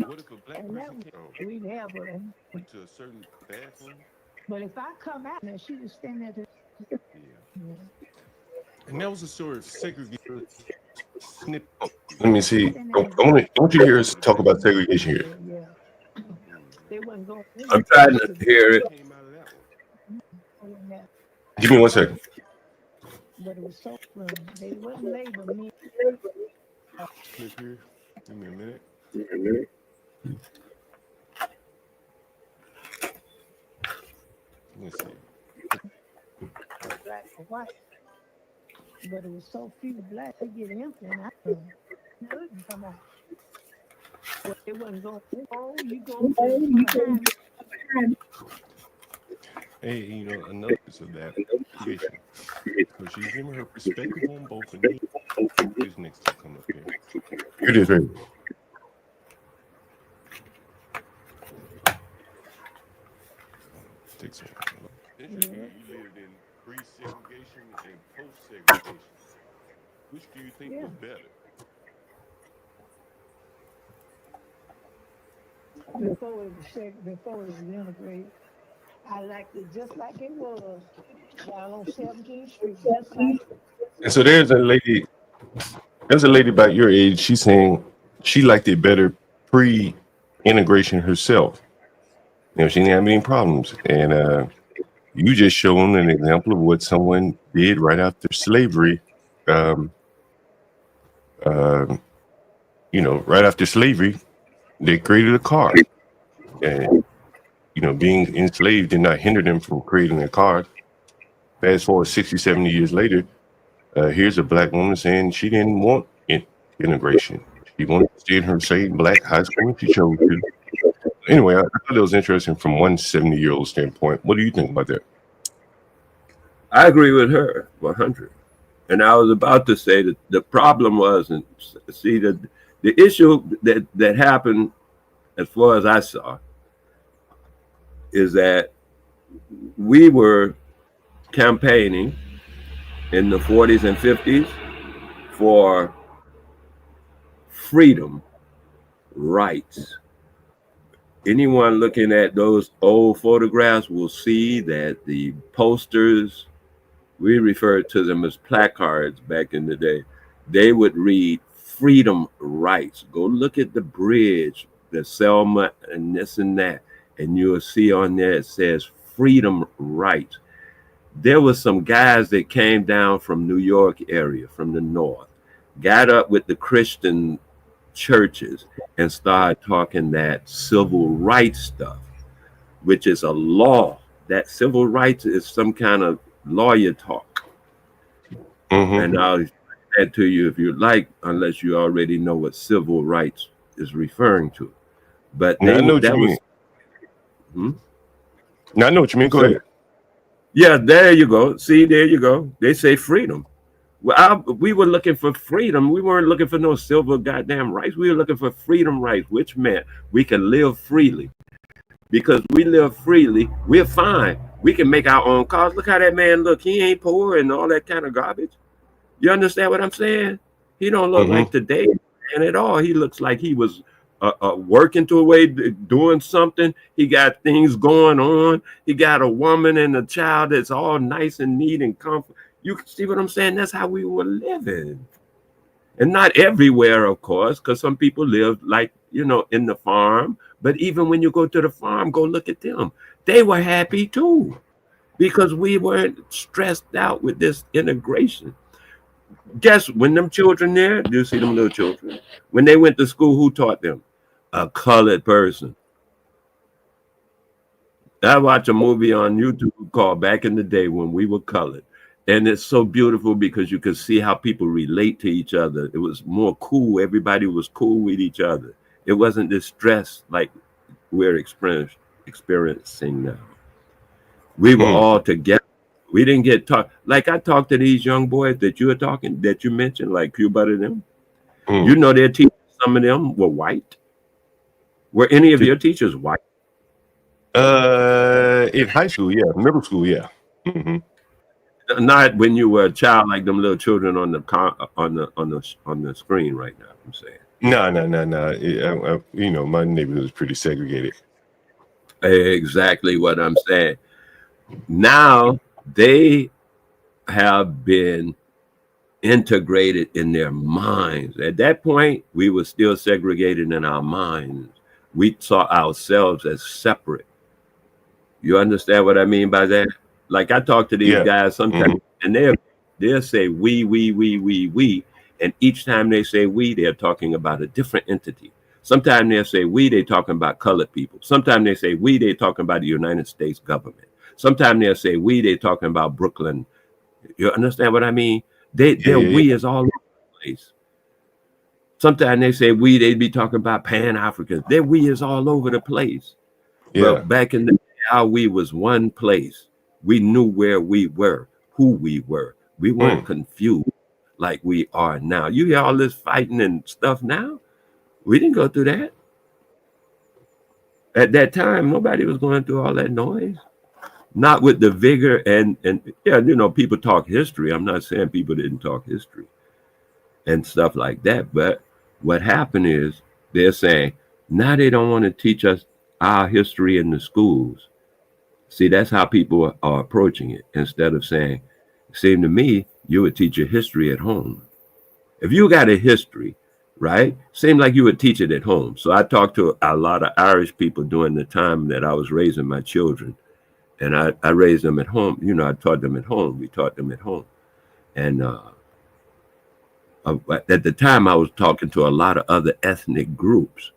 What if a black And that person we'd have one. went to a certain bathroom? But if I come out and she just stand there to And that was a sort of segregation snip. Let me see. I want you to hear us talk about segregation here. They wasn't going in. I'm trying to hear it. Give me 1 second. But it was so they wouldn't label me. Clip here. Give me a minute. Let's see. Black or white. But it was so few blacks, they get empty, and I couldn't come out. Well, it wasn't going, oh, you go behind. Hey, you know, another piece of that creation. So she's giving her perspective on both, and here's next to come up here. Here it is, right? Take some. Interesting, you lived in pre-segregation and post-segregation. Which do you think was better? Before it was integrated, I liked it just like it was down on 17th Street, just like. And so there's a lady about your age. She's saying she liked it better pre-integration herself. You know, she didn't have any problems. And you just shown an example of what someone did right after slavery. You know, right after slavery, they created a car. And, you know, being enslaved did not hinder them from creating a car. Fast forward 60, 70 years later, here's a black woman saying she didn't want integration. She wanted to stay in her same black high school, and she chose to. Anyway, I thought it was interesting from one 70-year-old standpoint. What do you think about that? I agree with her 100. And I was about to say that the problem was, and see, the issue that happened, as far as I saw, is that we were campaigning in the 40s and 50s for freedom, rights. Anyone looking at those old photographs will see that the posters, we referred to them as placards back in the day, they would read freedom rights. Go look at the bridge, the Selma and this and that, and you'll see on there it says freedom rights. There was some guys that came down from New York area, from the north, got up with the Christian churches and start talking that civil rights stuff, which is a law. That civil rights is some kind of lawyer talk. And I'll explain that to you if you like, unless you already know what civil rights is referring to. But Now, I know what that you was. mean. Hmm? Now, I know what you mean. Go ahead. Yeah, there you go. See, there you go. They say freedom. Well, we were looking for freedom. We weren't looking for no civil goddamn rights. We were looking for freedom rights, which meant we can live freely. Because we live freely, we're fine. We can make our own cars. Look how that man look. He ain't poor and all that kind of garbage. You understand what I'm saying? He don't look like today man at all. He looks like he was working to a way, doing something. He got things going on. He got a woman and a child that's all nice and neat and comfort. You can see what I'm saying? That's how we were living. And not everywhere, of course, because some people live like, you know, in the farm. But even when you go to the farm, go look at them. They were happy too, because we weren't stressed out with this integration. Guess when them children there, do you see them little children? When they went to school, who taught them? A colored person. I watch a movie on YouTube called Back in the Day When We Were Colored. And it's so beautiful because you could see how people relate to each other. It was more cool. Everybody was cool with each other. It wasn't this stress like we're experiencing now. We were all together. We didn't get taught. Like I talked to these young boys that you were talking, that you mentioned, like Cuba to them. You know, their teachers, some of them were white. Were any of your teachers white? In high school, yeah. Middle school, yeah. Not when you were a child, like them little children on the screen right now. I'm saying. No. You know, my neighborhood is pretty segregated. Exactly what I'm saying. Now they have been integrated in their minds. At that point, we were still segregated in our minds. We saw ourselves as separate. You understand what I mean by that? Like I talk to these guys sometimes, and they'll say we, and each time they say we, they're talking about a different entity. Sometimes they'll say we, they're talking about colored people. Sometimes they say we, they're talking about the United States government. Sometimes they'll say we, they're talking about Brooklyn. You understand what I mean? Their we is all over the place. Sometimes they say we, they'd be talking about Pan-Africans. Their we is all over the place. But back in the day, our we was one place. We knew where we were, who we were. We weren't confused like we are now. You hear all this fighting and stuff now? We didn't go through that. At that time, nobody was going through all that noise. Not with the vigor and yeah, you know, people talk history. I'm not saying people didn't talk history and stuff like that. But what happened is they're saying now they don't want to teach us our history in the schools. See, that's how people are approaching it. Instead of saying, it seemed to me, you would teach your history at home. If you got a history, right, seemed like you would teach it at home. So I talked to a lot of Irish people during the time that I was raising my children. And I raised them at home. You know, I taught them at home. We taught them at home. And at the time, I was talking to a lot of other ethnic groups.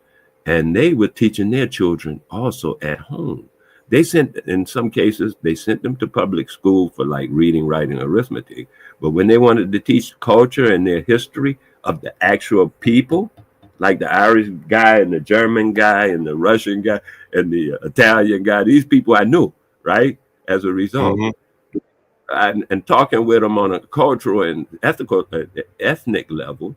And they were teaching their children also at home. They sent, in some cases, they sent them to public school for like reading, writing, arithmetic. But when they wanted to teach culture and their history of the actual people, like the Irish guy and the German guy and the Russian guy and the Italian guy, these people I knew, right? As a result. And talking with them on a cultural and ethical, ethnic level,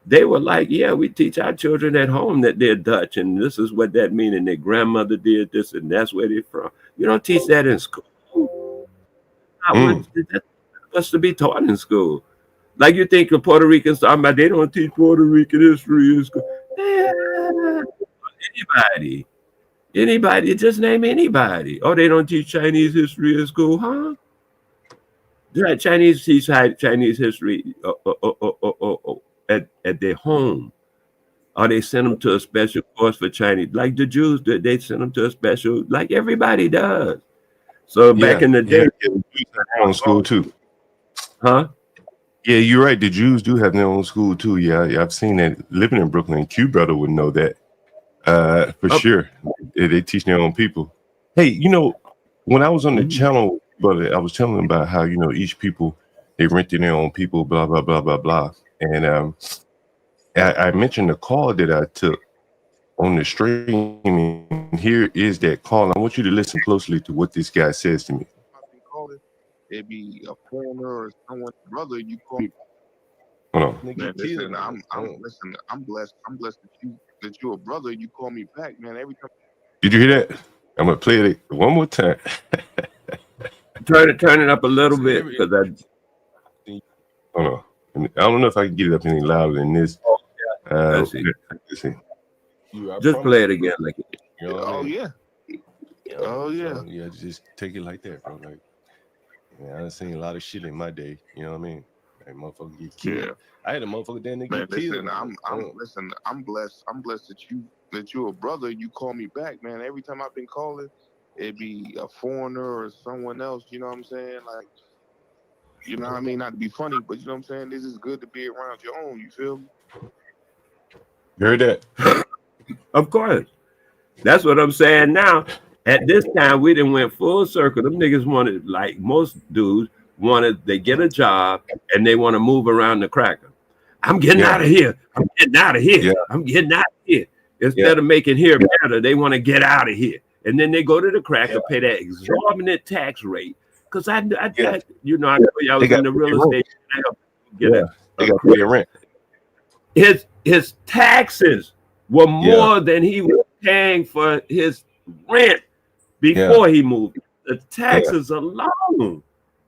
they were like, yeah, we teach our children at home that they're Dutch, and this is what that means, and their grandmother did this, and that's where they're from. You don't teach that in school. That's supposed to be taught in school. Like you think of Puerto Ricans talking about they don't teach Puerto Rican history in school. Anybody, just name anybody. Oh, they don't teach Chinese history in school, huh? Chinese teach Chinese history at their home, or they send them to a special course for Chinese, like the Jews. They send them to a special, like everybody does. So back in the day, on school too, huh? Yeah, you're right. The Jews do have their own school too. Yeah, I've seen that. Living in Brooklyn, Q brother would know that for sure. They teach their own people. Hey, when I was on the channel, brother, I was telling them about how each people they rented their own people, blah blah blah blah blah. And I mentioned the call that I took on the stream, and here is that call. I want you to listen closely to what this guy says to me. It'd be a foreigner or someone's brother. You call me. Hold on. Man, listen, listen. I'm blessed. I'm blessed that you're a brother. You call me back, man. Every time. Did you hear that? I'm gonna play it one more time. Turn it up a little bit because hold on. I don't know if I can get it up any louder than this. Let's see. Just play it again, like. Oh yeah. Oh yeah. So, yeah, just take it like that, bro. Like, I've seen a lot of shit in my day. You know what I mean? Like, motherfucker get killed. Yeah. I had a motherfucker then they get killed. Listen, I'm blessed. I'm blessed that you're a brother. You call me back, man. Every time I've been calling, it'd be a foreigner or someone else. You know what I'm saying? Like, you know what I mean? Not to be funny, but you know what I'm saying? This is good to be around your own. You feel me? You heard that? Of course. That's what I'm saying now. At this time, we done went full circle. Them niggas wanted, like most dudes, they get a job and they want to move around the cracker. I'm getting out of here. I'm getting out of here. Yeah. I'm getting out of here. Instead of making here better, they want to get out of here. And then they go to the cracker, pay that exorbitant tax rate. Because I know you I was in the real estate. They got to pay rent. His taxes were more than he was paying for his rent before he moved. The taxes alone.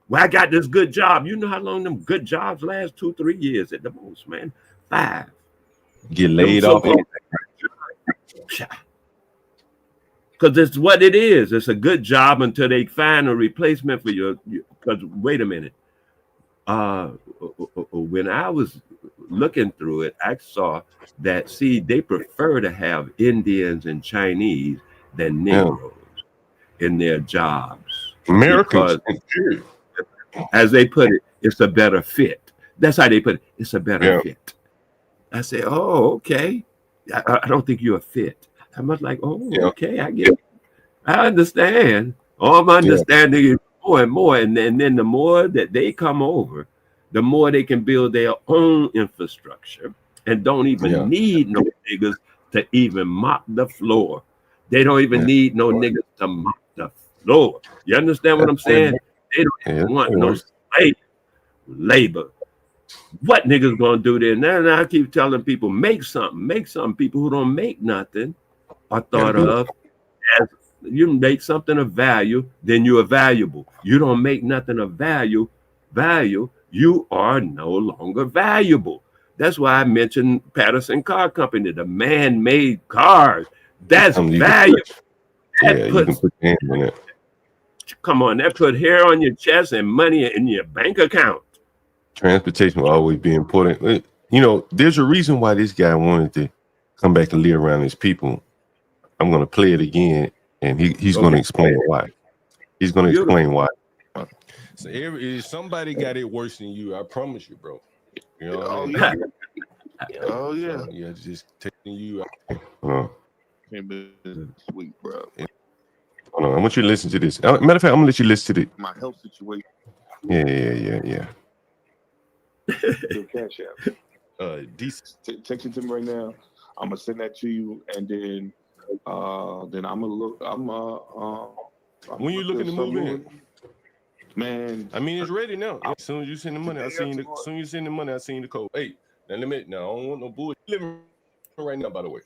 Well, I got this good job. You know how long them good jobs last? 2-3 years at the most, man. 5. Get laid off. Because it's what it is. It's a good job until they find a replacement for your. Because wait a minute. When I was looking through it, I saw that they prefer to have Indians and Chinese than Negroes in their jobs. Americans, as they put it, it's a better fit. That's how they put it. It's a better fit. I say, oh, okay. I don't think you're a fit. I was like, oh, okay, I get it. I understand. All my understanding is more and more. And then the more that they come over, the more they can build their own infrastructure and don't even need no niggas to even mop the floor. They don't even need no niggas to mop the floor. You understand what I'm saying? They don't even want no slave labor. What niggas gonna do there? Now I keep telling people, make something. People who don't make nothing are thought of as you make something of value, then you are valuable. You don't make nothing of value, you are no longer valuable. That's why I mentioned Patterson Car Company, the man-made cars. That's valuable. That puts, come on, that put hair on your chest and money in your bank account. Transportation will always be important. There's a reason why this guy wanted to come back and live around his people. I'm going to play it again, and he's going to explain why. He's going to explain why. So somebody got it worse than you. I promise you, bro. You know what I mean? Oh yeah. So, yeah, just taking you out. Sweet, bro. Hold on, I want you to listen to this. Matter of fact, I'm gonna let you listen to it. My health situation. Yeah. Your cash app. Decent. Text it to me right now. I'm gonna send that to you, and then I'm gonna look. When you looking to move in? Man, I mean, it's ready now. As soon as you send the money, I seen the code. Hey, now let me. Now I don't want no bullshit. Living right now, by the way.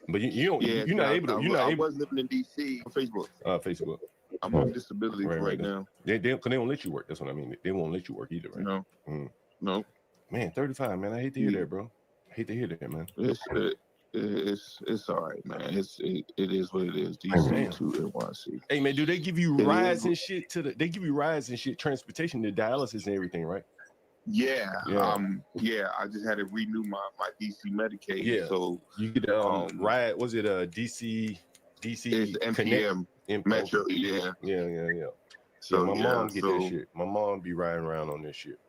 But you don't. Yeah, you're not able to. You're not able. I was living in DC on Facebook. Facebook. I'm on disability right now. They don't let you work. That's what I mean. They won't let you work either, right? No. No. Man, 35, man. I hate to hear that, bro. I hate to hear that, man. It's all right, man. It is what it is. DC to NYC. Hey, man, do they give you rides and shit They give you rides and shit, transportation to dialysis and everything, right? Yeah. I just had to renew my DC Medicaid. Yeah. So you get ride. Was it a DC? It's MPM Metro. Yeah. So my mom get that shit. My mom be riding around on this shit.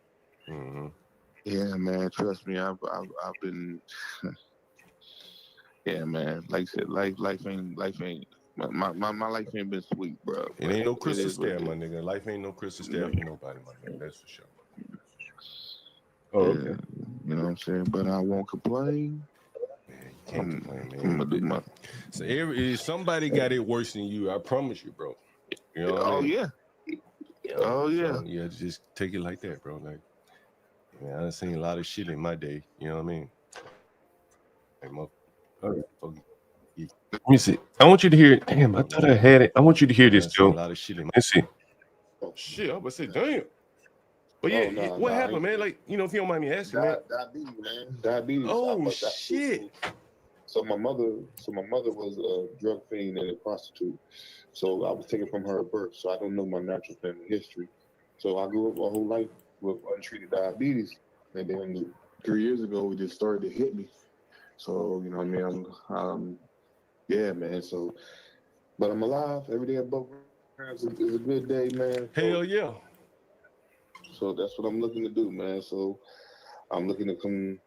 Yeah, man. Trust me, I've been. Yeah, man. Like I said, life ain't my life ain't been sweet, bro. It ain't no crystal stair, my nigga. Life ain't no crystal stair for nobody, my nigga. That's for sure. Oh, okay. Yeah, you know what I'm saying? But I won't complain. Can't complain, man. I'm gonna do my. So somebody got it worse than you. I promise you, bro. You know what I mean? Yeah. Oh yeah. So, yeah, just take it like that, bro. Like, man, I've seen a lot of shit in my day. You know what I mean? Like, let me see. I want you to hear. Damn, I thought I had it. I want you to hear this, Joe. A lot of shit in my. Let's see. Shit, I was say, damn. But yeah, what happened, man? Like, you know, if you don't mind me asking, man. Diabetes, man. Diabetes. Oh shit. So my mother was a drug fiend and a prostitute. So I was taken from her at birth. So I don't know my natural family history. So I grew up my whole life with untreated diabetes. And then 3 years ago, it just started to hit me. So, you know what I mean? Yeah, man. So, but I'm alive. Every day above ground is a good day, man. Hell yeah. So that's what I'm looking to do, man. So I'm looking to come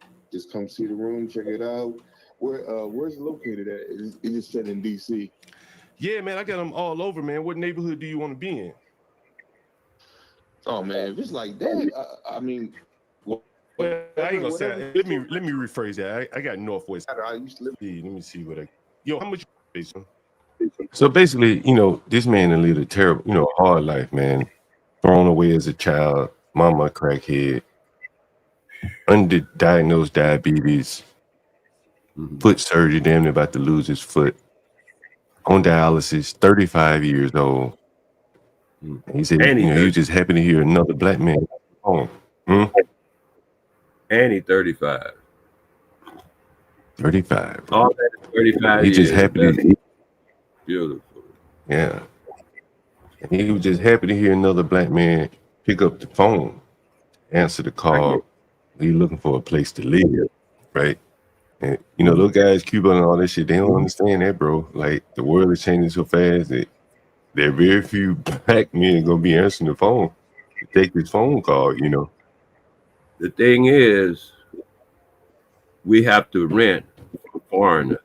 see the room, check it out. Where's it located at? It just said in DC. Yeah, man, I got them all over, man. What neighborhood do you want to be in? Oh man, if it's like that, I mean, well, I ain't gonna say. Let me rephrase that. I got Northwest. I used to live. Let me see what I. Yo, how much? So basically, you know, this man lived a terrible, you know, hard life, man. Thrown away as a child, mama crackhead, underdiagnosed diabetes, foot surgery, damn near about to lose his foot, on dialysis, 35 years old. He said, you know, he was just happy to hear another black man on. And he 35. 35. All that 35 he years. Just happy to. Beautiful. Yeah. And he was just happy to hear another black man pick up the phone, answer the call. He looking for a place to live, right? And you know, those guys, Cuba and all that shit, they don't understand that, bro. Like, the world is changing so fast that there are very few black men gonna be answering the phone to take this phone call, you know. The thing is, we have to rent for foreigners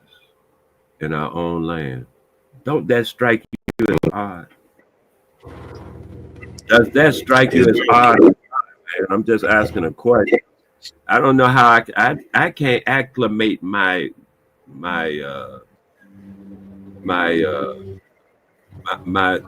in our own land. Don't that strike you as odd? Does that strike you as odd? I'm just asking a question. I don't know how I can't acclimate my atoms. My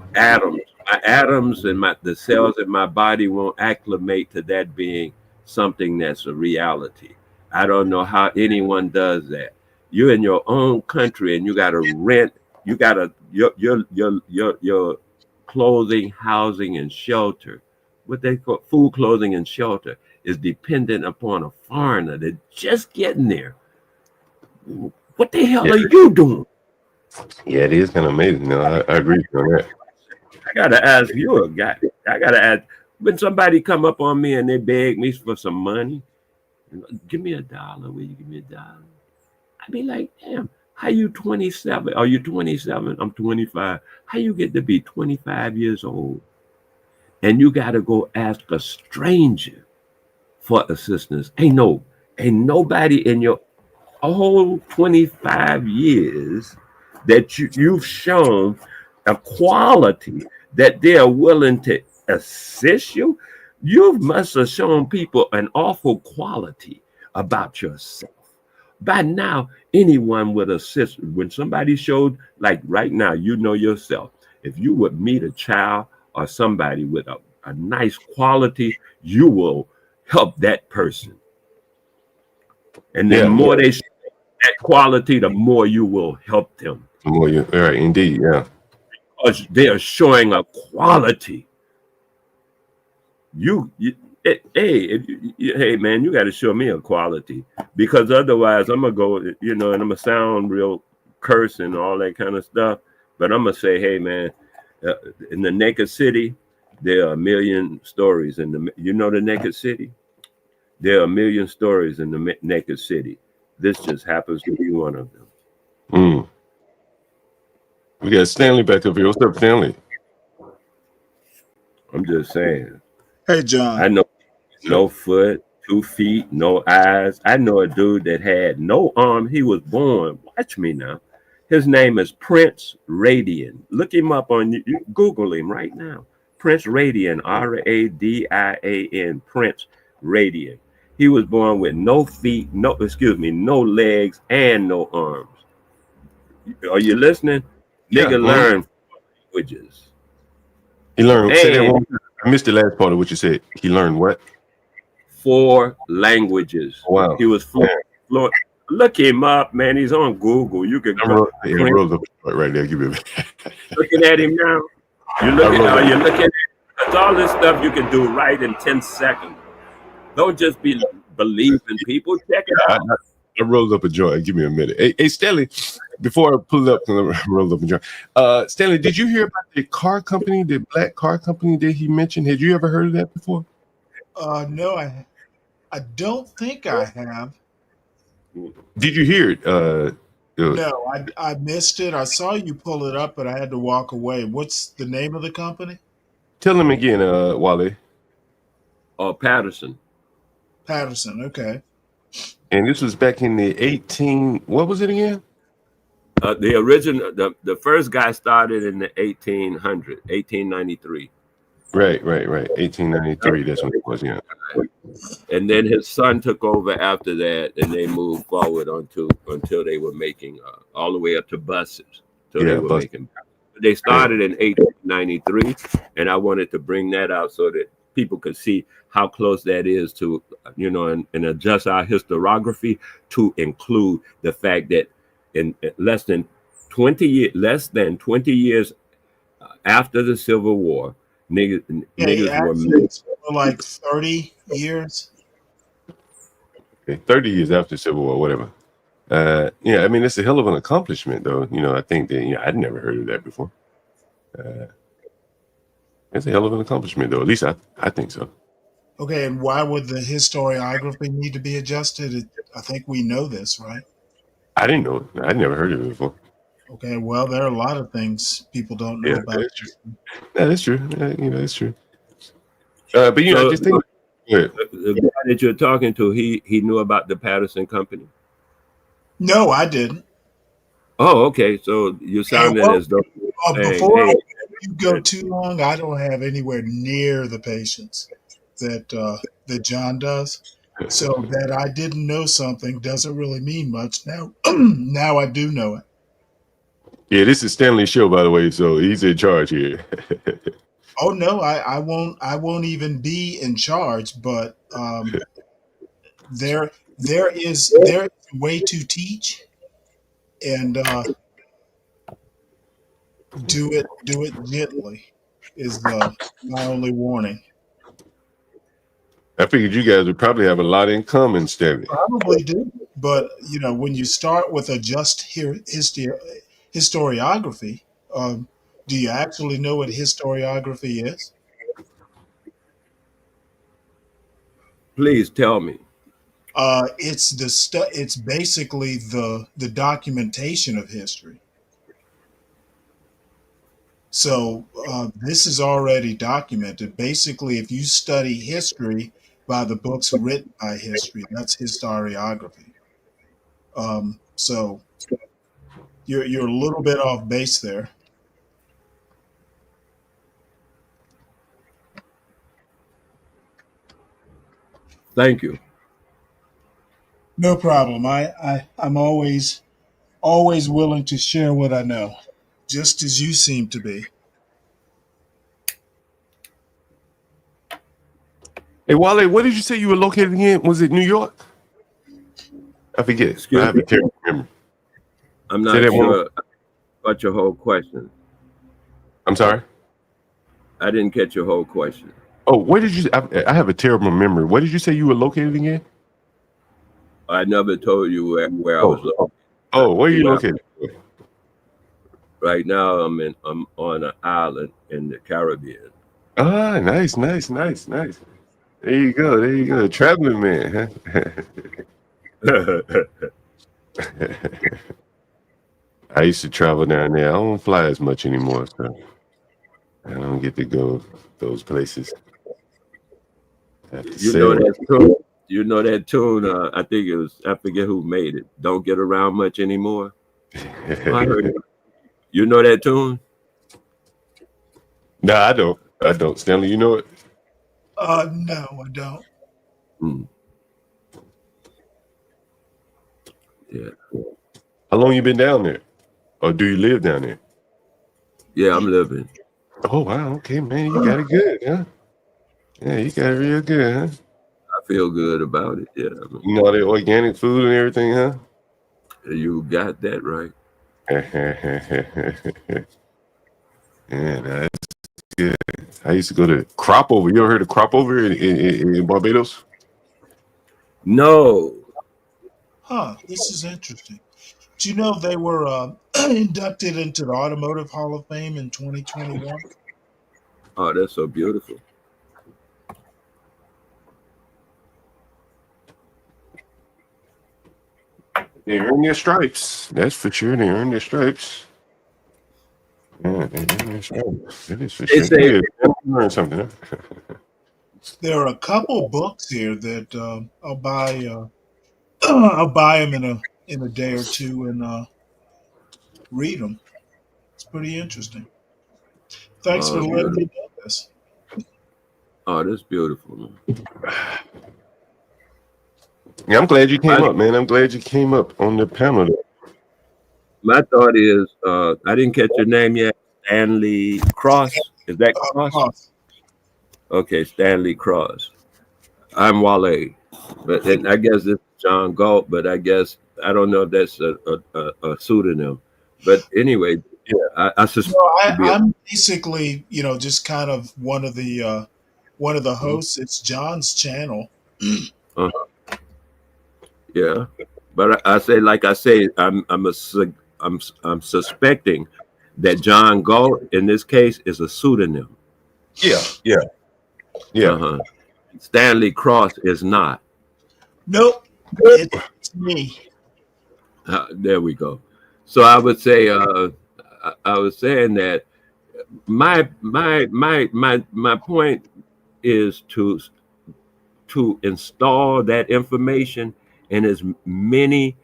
atoms and the cells in my body won't acclimate to that being something that's a reality. I don't know how anyone does that. You're in your own country and you got to rent. You got to your clothing, housing, and shelter. What they call food, clothing, and shelter is dependent upon a foreigner that's just getting there. What the hell are you doing? Yeah, it is kind of amazing. No, I agree with you on that. I gotta ask you a guy. I gotta ask when somebody come up on me and they beg me for some money. Give me $1. Will you give me $1? I'd be like, damn, how you 27? Are you 27? I'm 25. How you get to be 25 years old? And you gotta go ask a stranger for assistance. Ain't nobody in your whole 25 years that you've shown a quality that they are willing to assist you. You must have shown people an awful quality about yourself. By now, anyone would assist. When somebody showed, like right now, you know yourself, if you would meet a child or somebody with a nice quality, you will help that person. And the more they show that quality, the more you will help them. The more you, right, indeed, yeah. Because they are showing a quality. Hey man, you got to show me a quality, because otherwise I'm gonna go, you know, and I'm gonna sound real curse and all that kind of stuff. But I'm gonna say, hey man, in the naked city, there are a million stories in the, you know, the naked city. There are a million stories in the naked city. This just happens to be one of them. We got Stanley back up here. What's up, Stanley? I'm just saying. Hey, John. I know no foot, 2 feet, no eyes. I know a dude that had no arm. He was born. Watch me now. His name is Prince Radian. Look him up on you Google him right now. Prince Radian, Radian, Prince Radian. He was born with no feet, no legs, and no arms. Are you listening? Yeah. Nigga learn languages. He learned. Say that And one more time. I missed the last part of what you said. He learned what? 4 languages. Wow. He was fluent. Look him up, man. He's on Google. You can rolled up right there. Give me a minute. looking at him now. You're looking at that's all this stuff you can do right in 10 seconds. Don't just be believing people. Check it out. I rolled up a joint. Give me a minute. Hey, Stanley, before I pull it up, I rolled up a joint. Stanley, did you hear about the car company, the black car company that he mentioned? Had you ever heard of that before? No, I don't think I have. Did you hear it? No, I missed it. I saw you pull it up, but I had to walk away. What's the name of the company? Tell him again, Wale. Patterson. Patterson, okay. And this was back in the 18. What was it again? The original, the first guy started in the 1893. Right. 1893. That's when it was, yeah. And then his son took over after that, and they moved forward until they were making all the way up to buses. They started in 1893, and I wanted to bring that out so that people could see how close that is to, and adjust our historiography to include the fact that in less than 20 years after the Civil War, niggas were like 30 years. Okay, 30 years after the Civil War, whatever. Yeah, I mean, it's a hell of an accomplishment, though. I think that I'd never heard of that before. It's a hell of an accomplishment, though. At least I think so. Okay, and why would the historiography need to be adjusted? I think we know this, right? I didn't know it. I'd never heard of it before. Okay, well, there are a lot of things people don't know about. That's true. That's true. That's true. But I just think the guy that you're talking to, he knew about the Patterson Company. No, I didn't. Oh, okay. So you sounded as though before you go too long, I don't have anywhere near the patience that John does. So that I didn't know something doesn't really mean much. Now, now I do know it. Yeah, this is Stanley's show, by the way, so he's in charge here. Oh no, I won't even be in charge, but there is a way to teach, and do it gently is my only warning. I figured you guys would probably have a lot in common, Stanley. Probably do, but when you start with a just historiography, do you actually know what historiography is? Please tell me. It's basically the documentation of history. So this is already documented. Basically, if you study history by the books written by history, that's historiography. So you're a little bit off base there. Thank you. No problem. I'm always willing to share what I know, just as you seem to be. Hey, Wale, what did you say you were located again? Was it New York? I forget. I have a terrible memory. I'm not sure about your whole question. I'm sorry? I didn't catch your whole question. Oh, where did you? I have a terrible memory. Where did you say you were located again? I never told you where I was located. Oh, where are you located? Right now, I'm on an island in the Caribbean. Ah, nice. There you go. Traveling man, huh? I used to travel down there. I don't fly as much anymore, so I don't get to go those places. You know that tune. You know that tune. I think it was. I forget who made it. Don't get around much anymore. I heard it. You know that tune? No, I don't. I don't. Stanley, you know it? No, I don't. Yeah. How long you been down there? Or do you live down there? Yeah, I'm living. Oh wow, okay, man, you got it good, huh? Yeah, you got it real good, huh? I feel good about it. Yeah. You know all the organic food and everything, huh? You got that right. Yeah, that's good. I used to go to Crop Over. You ever heard of Crop Over in Barbados? No. Huh, this is interesting. Do you know they were inducted into the Automotive Hall of Fame in 2021? Oh, that's so beautiful. They earn their stripes. That's for sure. They earn their stripes. Yeah, they earn their stripes. That is for They sure. say Yeah, learn something, huh? There are a couple books here that I'll buy. I'll buy them in a day or two and read them. It's pretty interesting. Thanks for letting beautiful. me know this. Oh, that's beautiful, man. Yeah, I'm glad you came up, man. I'm glad you came up on the panel. My thought is, I didn't catch your name yet. Stanley Cross. Is that Cross? Okay, Stanley Cross. I'm Wale, but and I guess it's John Galt, but I guess I don't know if that's a pseudonym. But anyway, yeah, I suspect. I'm basically, just kind of one of the hosts. It's John's channel. Yeah, but I say, like I say, I'm suspecting that John Galt in this case is a pseudonym. Yeah. Stanley Cross is not. Nope, it's me. There we go. So I would say, I was saying that my point is to install that information in as many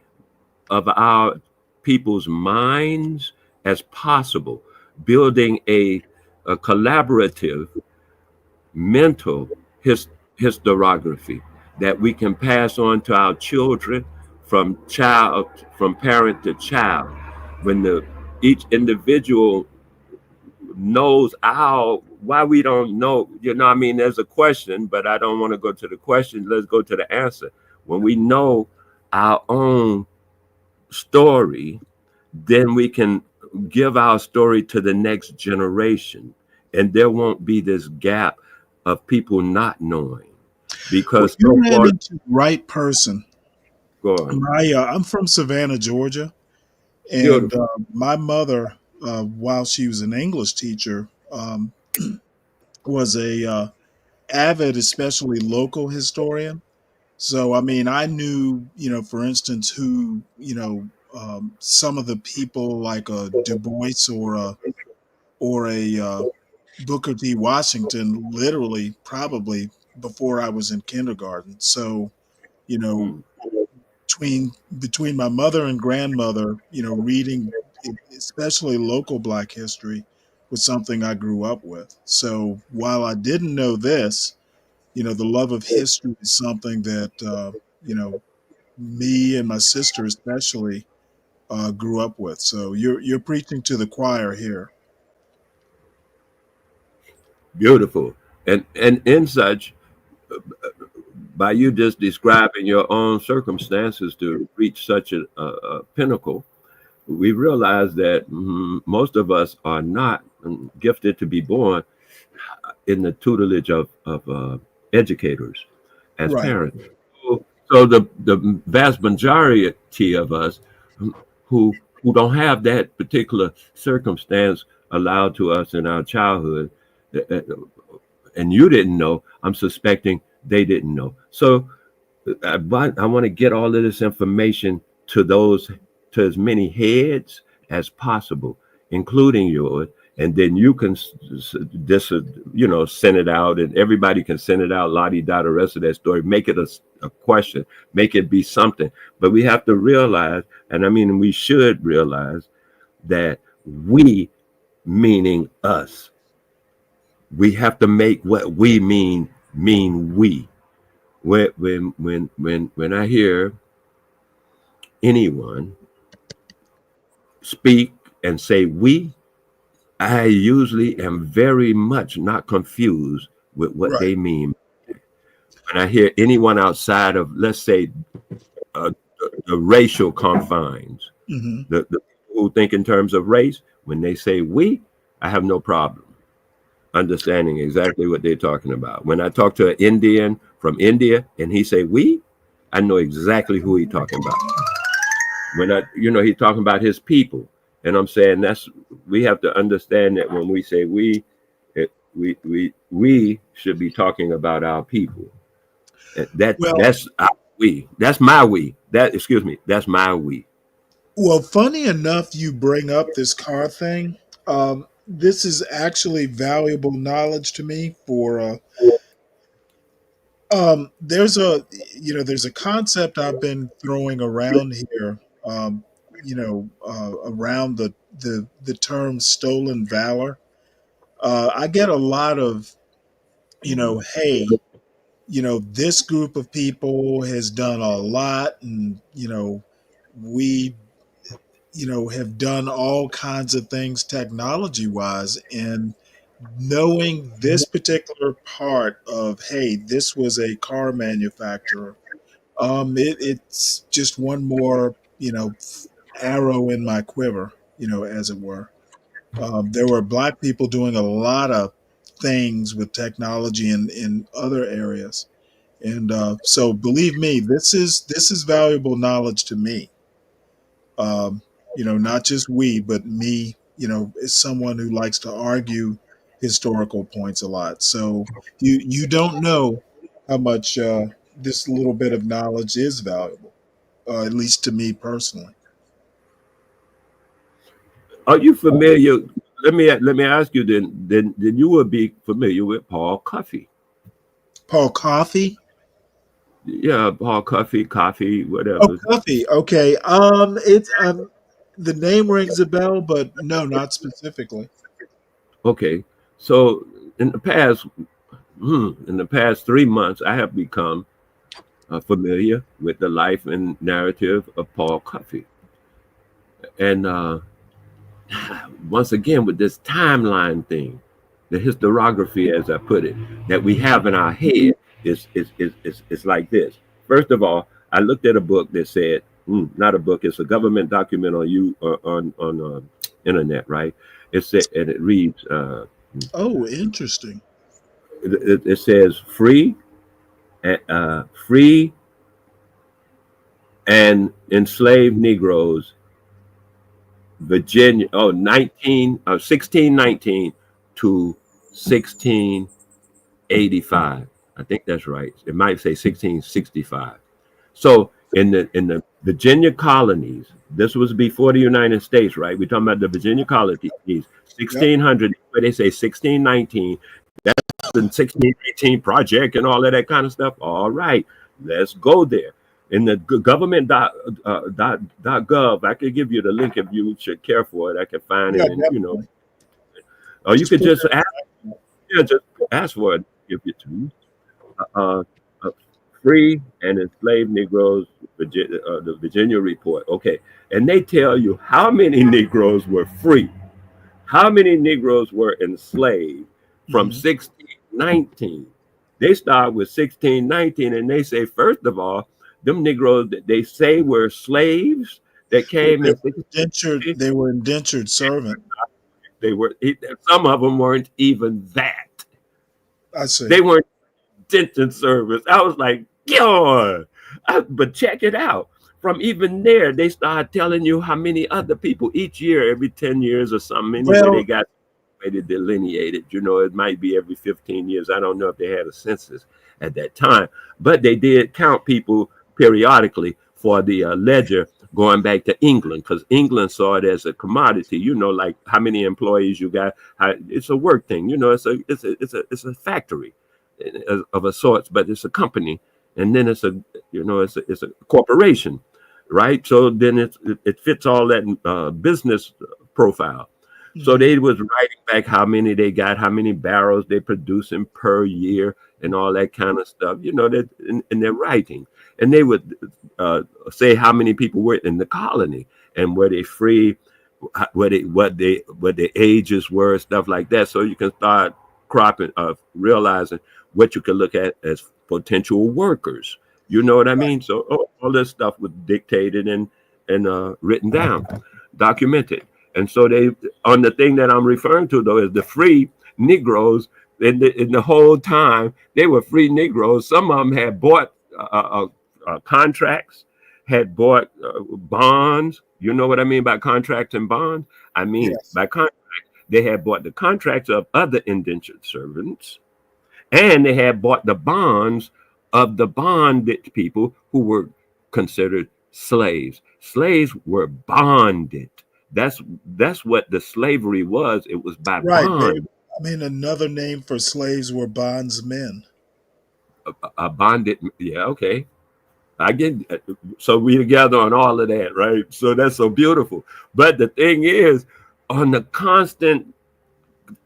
of our people's minds as possible, building a collaborative mental historiography that we can pass on to our children from parent to child. When each individual knows why we don't know, I mean, there's a question, but I don't want to go to the question. Let's go to the answer. When we know our own story, then we can give our story to the next generation, and there won't be this gap of people not knowing. Because you ran into the right person. Go on. I'm from Savannah, Georgia, and my mother, while she was an English teacher, was a avid, especially local historian. So, I mean, I knew, for instance, who, some of the people like a Du Bois or a Booker T. Washington, literally, probably before I was in kindergarten. So, you know, between my mother and grandmother, reading, especially local Black history, was something I grew up with. So while I didn't know this, the love of history is something that me and my sister especially grew up with. So you're preaching to the choir here. Beautiful. And in such, by you just describing your own circumstances to reach such a pinnacle, we realize that most of us are not gifted to be born in the tutelage of educators as parents. So the vast majority of us who don't have that particular circumstance allowed to us in our childhood, and you didn't know, I'm suspecting they didn't know. So I want to get all of this information to as many heads as possible, including yours, and then you can send it out, and everybody can send it out, la-di-da, the rest of that story, make it a question, make it be something. But we have to realize, and I mean, we should realize that we, meaning us, we have to make what we mean we. When I hear anyone speak and say we, I usually am very much not confused with what they mean. When I hear anyone outside of, let's say, the racial confines, the people who think in terms of race, when they say we, I have no problem understanding exactly what they're talking about. When I talk to an Indian from India and he say we, I know exactly who he's talking about. When he's talking about his people, and I'm saying we have to understand that when we say we should be talking about our people. That's our we. That's my we. That's my we. Well, funny enough, you bring up this car thing. This is actually valuable knowledge to me for there's a concept I've been throwing around here, around the term stolen valor. I get a lot of, hey, this group of people has done a lot, and we have done all kinds of things technology wise, and knowing this particular part of, hey, this was a car manufacturer, it's just one more arrow in my quiver, as it were. There were Black people doing a lot of things with technology in other areas, and so believe me, this is valuable knowledge to me. Not just we, but me, as someone who likes to argue historical points a lot. So you don't know how much this little bit of knowledge is valuable, at least to me personally. Are you familiar? Let me ask you then you would be familiar with Paul Coffey. Paul Coffey? Yeah, Paul Coffey, whatever. Oh, Coffey. Okay. It's the name rings a bell, but no, not specifically. Okay. So in the past 3 months, I have become familiar with the life and narrative of Paul Coffey. And once again, with this timeline thing, the historiography, as I put it, that we have in our head is like this. First of all, I looked at a book that said, not a book, it's a government document on internet, right? It said, and it reads, oh, interesting. It says free and enslaved Negroes, Virginia, 1619 to 1685. I think that's right. It might say 1665. So in the Virginia colonies, this was before the United States, right? We're talking about the Virginia colonies, 1600, where they say 1619. That's the 1618 project and all of that kind of stuff. All right, let's go there. In the government.gov, I could give you the link if you should care for it. I can find it, and or you could just ask for it. Give it to you. Free and enslaved Negroes, the Virginia Report. Okay, and they tell you how many Negroes were free, how many Negroes were enslaved from 1619. They start with 1619, and they say, first of all, them Negroes that they say were slaves that came in indentured. They were indentured servant. They were. Some of them weren't even that. I see. They weren't indentured servants. I was like, yo, but check it out. From even there, they start telling you how many other people each year, every 10 years or something. Anyway, they got it delineated. It might be every 15 years. I don't know if they had a census at that time, but they did count people periodically for the ledger going back to England, because England saw it as a commodity. You know, like how many employees you got. It's a work thing. You know, it's a factory of a sort, but it's a company, and then it's a it's a corporation, right? So then it fits all that business profile. So they was writing back how many they got, how many barrels they producing per year, and all that kind of stuff. You know, that in their writing, and they would say how many people were in the colony and were they free, what their ages were, stuff like that. So you can start realizing what you can look at as potential workers. You know what I mean? So all this stuff was dictated and written down, documented. And so they, on the thing that I'm referring to though, is the free Negroes. In the whole time they were free Negroes. Some of them had bought contracts, had bought bonds. You know what I mean by contracts and bonds? I mean, by contract, they had bought the contracts of other indentured servants, and they had bought the bonds of the bonded people who were considered slaves. Slaves were bonded. That's what the slavery was. It was by bond. I mean, another name for slaves were bondsmen. A bonded, yeah, okay. I get, so we together on all of that, right? So that's so beautiful. But the thing is, on the constant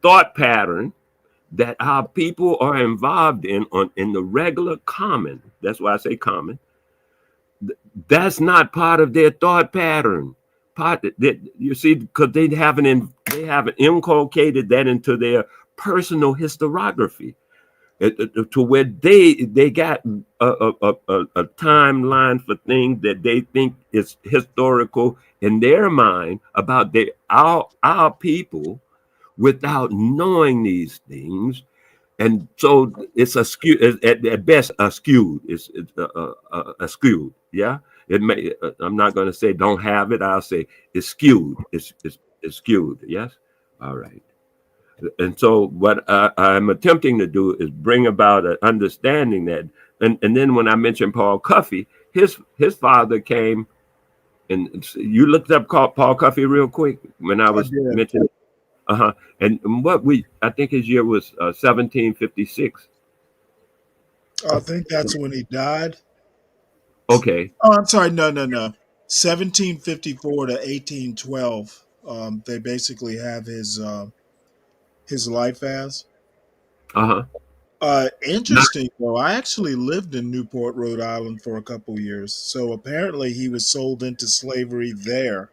thought pattern that our people are involved in the regular common, that's why I say common, that's not part of their thought pattern. That you see, because they haven't inculcated that into their personal historiography, to where they got a timeline for things that they think is historical in their mind about our people, without knowing these things. And so it's at best skewed. It's skewed. Yeah. It may. I'm not going to say don't have it. I'll say it's skewed. It's skewed. Yes. All right. And so what I'm attempting to do is bring about an understanding that, and then when I mentioned Paul Cuffey, his father came, and you looked up Paul Cuffey real quick when I was mentioning. And I think his year was 1756. I think that's when he died. Okay. Oh, I'm sorry. No. 1754 to 1812. They basically have his life as. Interesting though. I actually lived in Newport, Rhode Island for a couple years. So apparently he was sold into slavery there.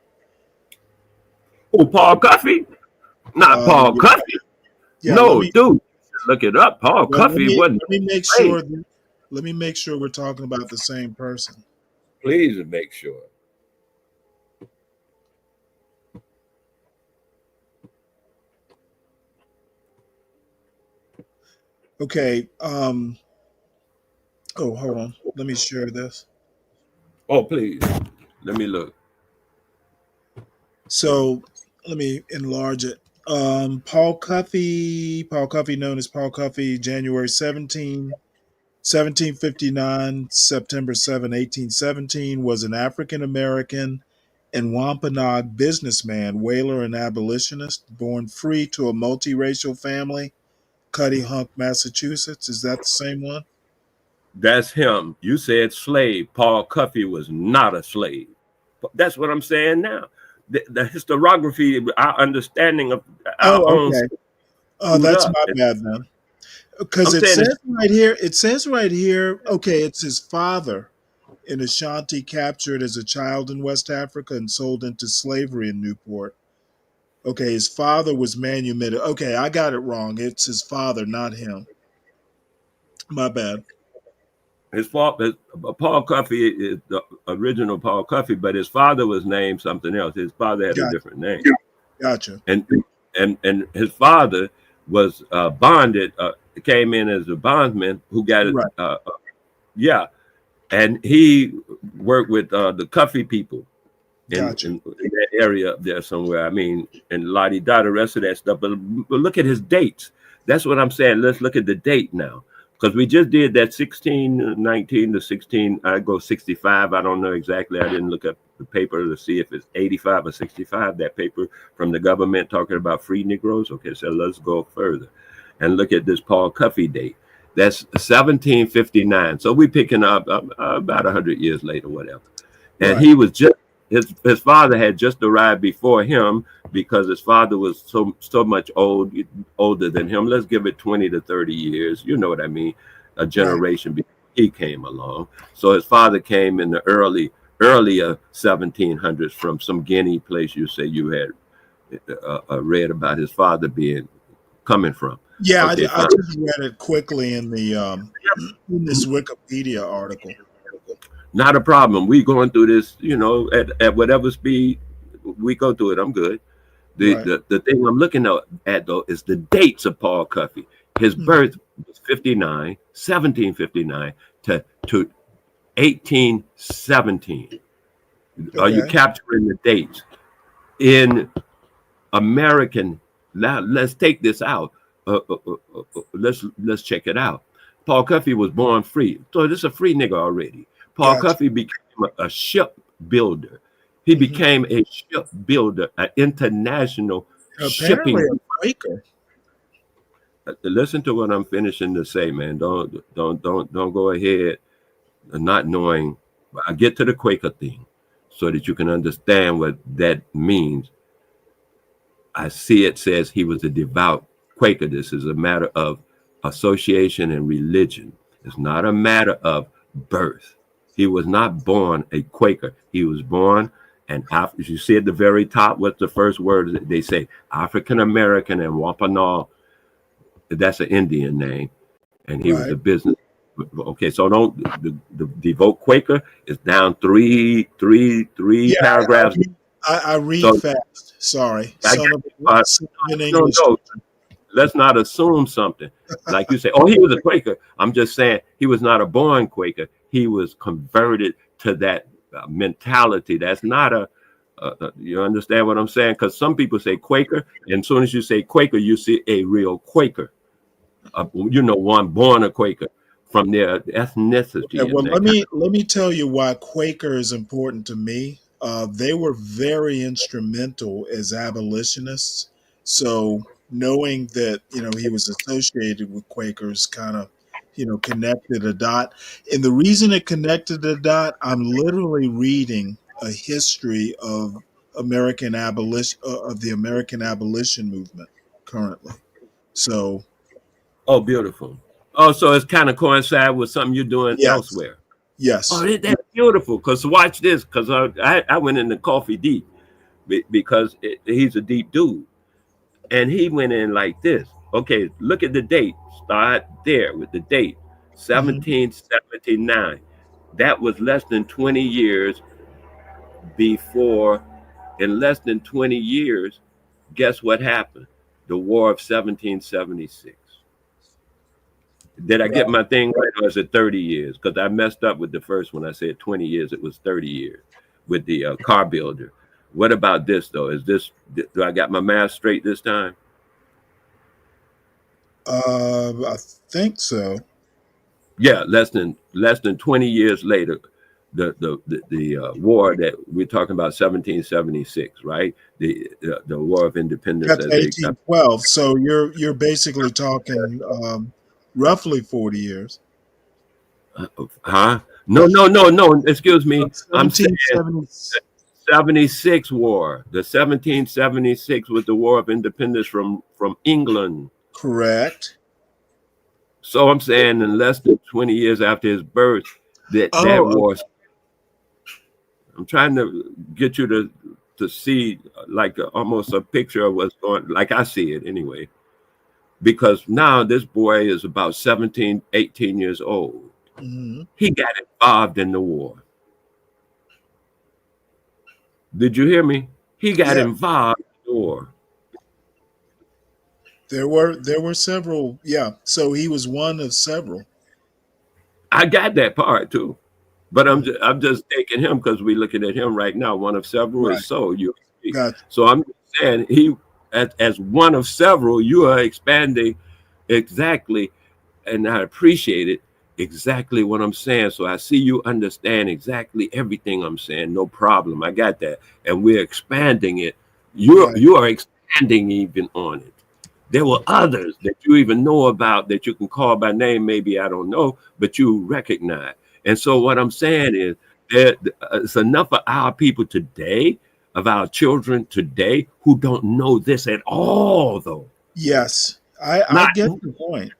Oh, Paul Cuffey? Not Paul Cuffey. Yeah, no, dude. Look it up. Paul Cuffey wasn't. Let me make sure we're talking about the same person. Please make sure. Okay. Oh, hold on. Let me share this. Oh, please. Let me look. So let me enlarge it. Paul Cuffey, known as Paul Cuffey, January 1759, September 7, 1817, was an African-American and Wampanoag businessman, whaler, and abolitionist, born free to a multiracial family, Cuttyhunk, Massachusetts. Is that the same one? That's him. You said slave. Paul Cuffey was not a slave. That's what I'm saying now. The historiography, our understanding of our own. Oh, that's my bad then. Because it says right here, okay, it's his father in Ashanti captured as a child in West Africa and sold into slavery in Newport. Okay, his father was manumitted. Okay, I got it wrong. It's his father, not him. My bad. His father, Paul Cuffey, is the original Paul Cuffey, but his father was named something else. His father had a different name. Gotcha. And his father was bonded, came in as a bondsman who got it. And he worked with the Cuffey people in that area up there somewhere. I mean, and la-di-da, the rest of that stuff. But look at his dates. That's what I'm saying. Let's look at the date now. because we just did that 16, 19 to 16. I go 65. I don't know exactly. I didn't look up the paper to see if it's 85 or 65. That paper from the government talking about free Negroes. Okay, so let's go further and look at this Paul Cuffey date. That's 1759. So we're picking up about 100 years later, whatever. And he was just his father had just arrived before him because his father was so much older than him. Let's give it 20 to 30 years. You know what I mean? A generation before he came along. So his father came in the earlier 1700s from some Guinea place. You say you had read about his father coming from. Yeah, okay, I just read it quickly in in this Wikipedia article. Not a problem. We going through this, at whatever speed we go through it. I'm good. The thing I'm looking at though is the dates of Paul Cuffey. His birth was 1759 to 1817. Are you capturing the dates in American? Now let's take this out. Let's check it out. Paul Cuffey was born free, so this is a free nigga already. Paul Cuffey became a ship builder. He became a ship builder, an international shipping. A Quaker. Listen to what I'm finishing to say, man. Don't go ahead not knowing. I get to the Quaker thing so that you can understand what that means. I see it says he was a devout Quaker. This is a matter of association and religion. It's not a matter of birth. He was not born a Quaker. He was born you see at the very top, what's the first word they say? African American and Wampanoag. That's an Indian name. And he was a business. Okay, so the devout Quaker is down three paragraphs. I read fast. Sorry. No, let's not assume something. Like you say, he was a Quaker. I'm just saying he was not a born Quaker. He was converted to that mentality. That's not you understand what I'm saying? Because some people say Quaker, and as soon as you say Quaker, you see a real Quaker. One born a Quaker from their ethnicity. Okay, well, let me tell you why Quaker is important to me. They were very instrumental as abolitionists. So knowing that, he was associated with Quakers kind of, connected a dot. And the reason it connected a dot, I'm literally reading a history of the American abolition movement currently. So. Oh, beautiful. So it's kind of coincide with something you're doing elsewhere. Yes. Oh, that's beautiful. Because watch this. Because I went into coffee deep because he's a deep dude. And he went in like this. Okay, look at the date. Start there with the date. 1779. That was less than 20 years before. In less than 20 years, guess what happened? The War of 1776. Did I get my thing right, or is it 30 years? Because I messed up with the first one. I said 20 years. It was 30 years with the car builder. What about this, though? Do I got my math straight this time? I think so. Yeah, less than 20 years later, the war that we're talking about, 1776, right? The War of Independence. That's 1812. So you're basically talking roughly 40 years. Huh? No. Excuse me. I'm saying 76 war. The 1776 was the War of Independence from England. Correct. So I'm saying in less than 20 years after his birth, that war. I'm trying to get you to see like almost a picture of what's going, like I see it anyway. Because now this boy is about 17, 18 years old. Mm-hmm. He got involved in the war. Did you hear me? He got involved in the war. There were several. Yeah. So he was one of several. I got that part too. But I'm just taking him because we're looking at him right now. One of several is so. So I'm saying as one of several, you are expanding exactly and I appreciate it exactly what I'm saying. So I see you understand exactly everything I'm saying. No problem. I got that. And we're expanding it. You are expanding even on it. There were others that you even know about that you can call by name. Maybe I don't know, but you recognize. And so what I'm saying is it's enough of our people today, of our children today, who don't know this at all, though. Yes, I get the point.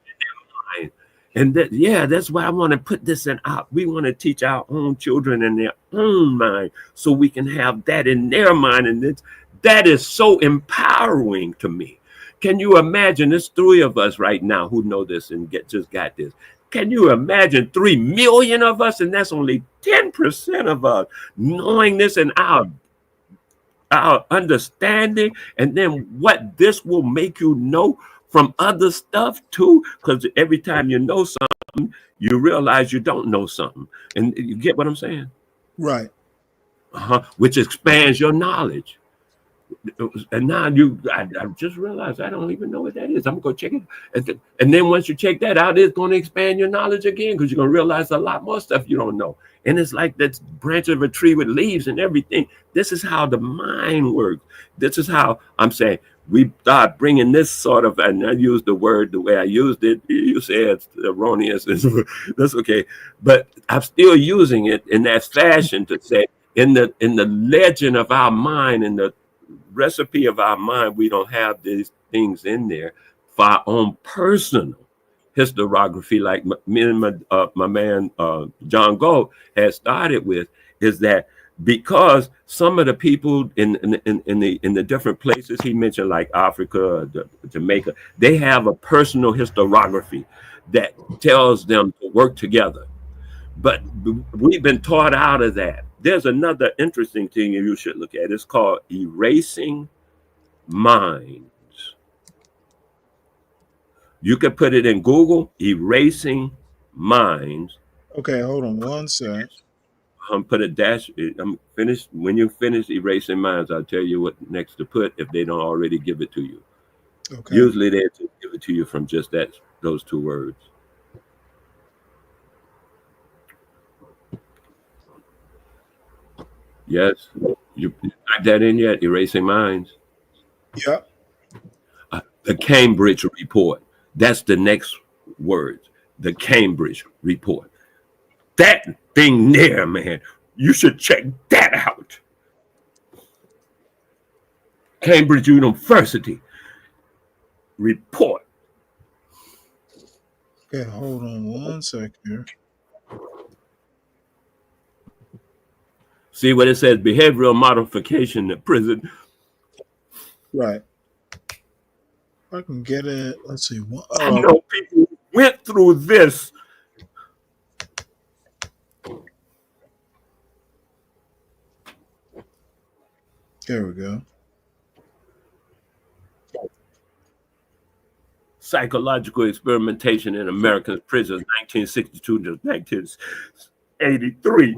And that's why I want to put this in out. We want to teach our own children in their own mind so we can have that in their mind. And that is so empowering to me. Can you imagine? There's 3 of us right now who know this and just got this. Can you imagine 3 million of us? And that's only 10% of us knowing this and our understanding, and then what this will make you know from other stuff too, because every time you know something, you realize you don't know something. And you get what I'm saying? Right. Which expands your knowledge. And now I just realized I don't even know what that is. I'm going to check it. And then once you check that out, it's going to expand your knowledge again, because you're going to realize a lot more stuff you don't know. And it's like that branch of a tree with leaves and everything. This is how the mind works. This is how I'm saying we start bringing this sort of, and I use the word the way I used it. You say it's erroneous. That's okay. But I'm still using it in that fashion to say in the legend of our mind, in the recipe of our mind, we don't have these things in there for our own personal historiography, like me and my man John Galt had started with, is that because some of the people in the different places he mentioned, like Africa, Jamaica, they have a personal historiography that tells them to work together. But we've been taught out of that. There's another interesting thing you should look at. It's called erasing minds. You can put it in Google, erasing minds. Okay, hold on one sec. Put a dash. I'm finished. When you finish erasing minds, I'll tell you what next to put if they don't already give it to you. Okay. Usually they just give it to you from just those 2 words. Yes, you type that in yet? Erasing minds. Yep. The Cambridge Report. That's the next word. The Cambridge Report. That thing there, man. You should check that out. Cambridge University Report. Okay, hold on one sec here. See what it says? Behavioral modification in prison. Right. I can get it. Let's see. I know people went through this. There we go. Psychological experimentation in American prisons, 1962 to 1983.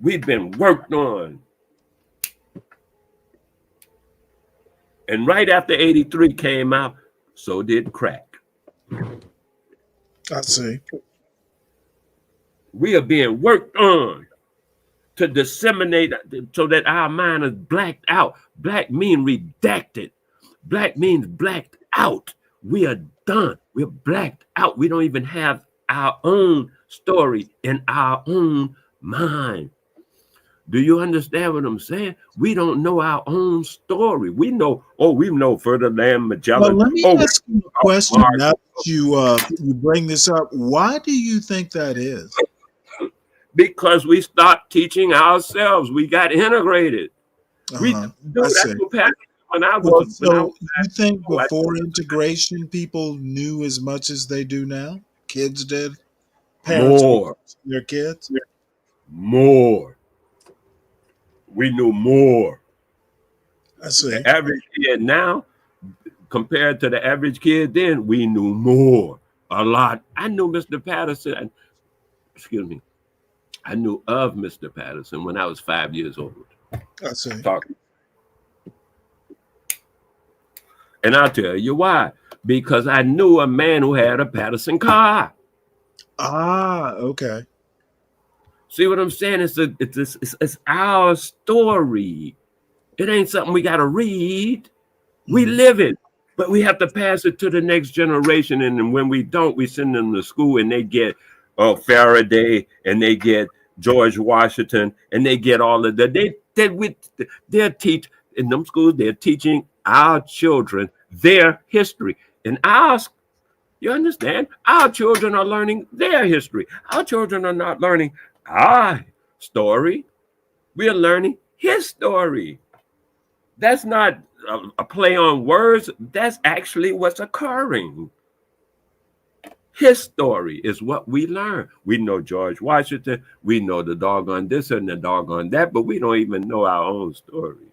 We've been worked on. And right after 83 came out, so did crack. I see. We are being worked on to disseminate so that our mind is blacked out. Black means redacted. Black means blacked out. We are done. We're blacked out. We don't even have our own story in our own mind. Do you understand what I'm saying? We don't know our own story. We know Ferdinand Magellan. Well, let me ask you a question. Now that you bring this up, why do you think that is? Because we stopped teaching ourselves. We got integrated. We do that's what happened when I Well, was. so you think before integration, people knew as much as they do now? Kids did? Parents More. Their kids? More. We knew more. I see. The average kid now, compared to the average kid then, we knew more. A lot. I knew Mr. Patterson. Excuse me. I knew of Mr. Patterson when I was 5 years old. I see. Talking. And I'll tell you why. Because I knew a man who had a Patterson car. Ah, okay. See what I'm saying? It's our story. It ain't something we got to read. We live it, but we have to pass it to the next generation. And when we don't, we send them to school and they get Faraday and they get George Washington and they get all of that. They're teach in them schools. They're teaching our children their history, and ours. You understand? Our children are learning their history. Our children are not learning our story. We are learning his story. That's not a play on words. That's actually what's occurring. His story is what we learn. We know George Washington. We know the doggone this and the doggone that, but we don't even know our own story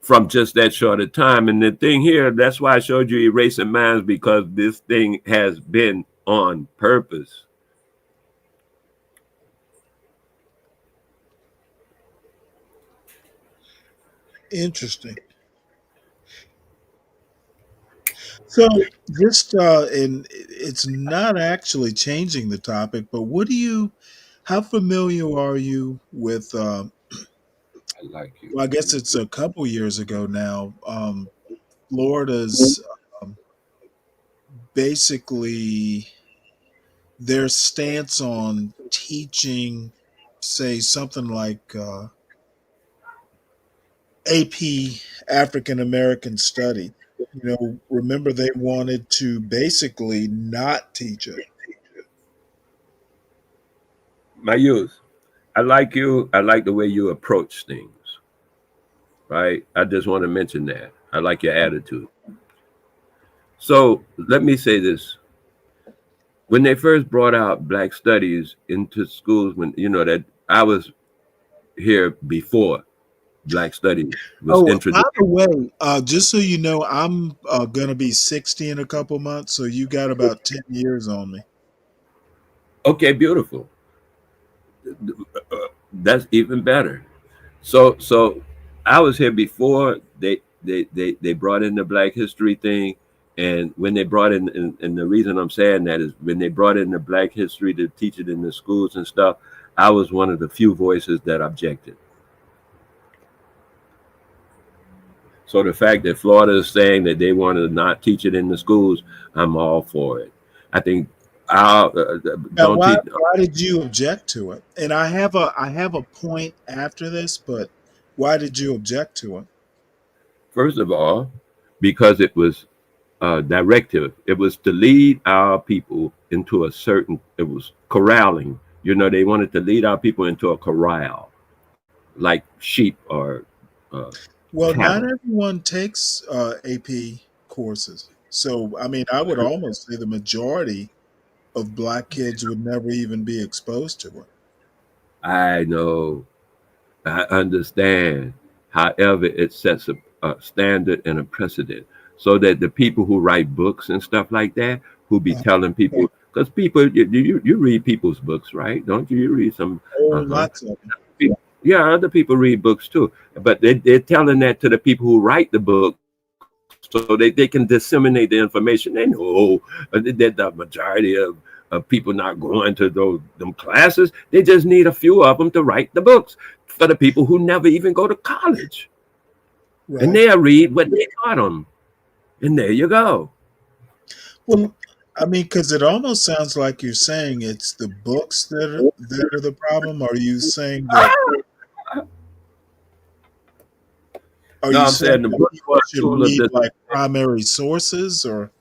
from just that short of time. And the thing here, that's why I showed you erasing minds, because this thing has been on purpose. Interesting. So just and it's not actually changing the topic, but how familiar are you with I like you. well, I guess it's a couple years ago now, Florida's basically their stance on teaching, say something like AP African American Study. Remember they wanted to basically not teach it. My youth, I like you. I like the way you approach things, right? I just want to mention that. I like your attitude. So let me say this. When they first brought out Black Studies into schools, when that I was here before Black Studies was Oh, by introduced. the way, just so you know, I'm gonna be 60 in a couple months, so you got about 10 years on me. Okay, beautiful. That's even better. So I was here before they brought in the Black History thing, and when they brought in, and the reason I'm saying that is when they brought in the Black History to teach it in the schools and stuff, I was one of the few voices that objected. So the fact that Florida is saying that they want to not teach it in the schools, I'm all for it. I think Now, don't why teach. why did you object to it? And I have a point after this, but why did you object to it? First of all, because it was directive. It was to lead our people into it was corralling. They wanted to lead our people into a corral, like sheep or Well, not cattle. everyone takes AP courses. So, I mean, I would almost say the majority of black kids would never even be exposed to it. I know, I understand. However, it sets a standard and a precedent so that the people who write books and stuff like that, who be telling people, because people, you read people's books, right? Don't you? You read some. Oh, lots of them. Yeah, other people read books too, but they're telling that to the people who write the book so they can disseminate the information. They know that the majority of people not going to them classes. They just need a few of them to write the books for the people who never even go to college. Right. And they'll read what they taught them. And there you go. Well, I mean, because it almost sounds like you're saying it's the books that are the problem. Are you saying that? Are No, you I'm saying saying the that books people were should full of read this. like primary sources, or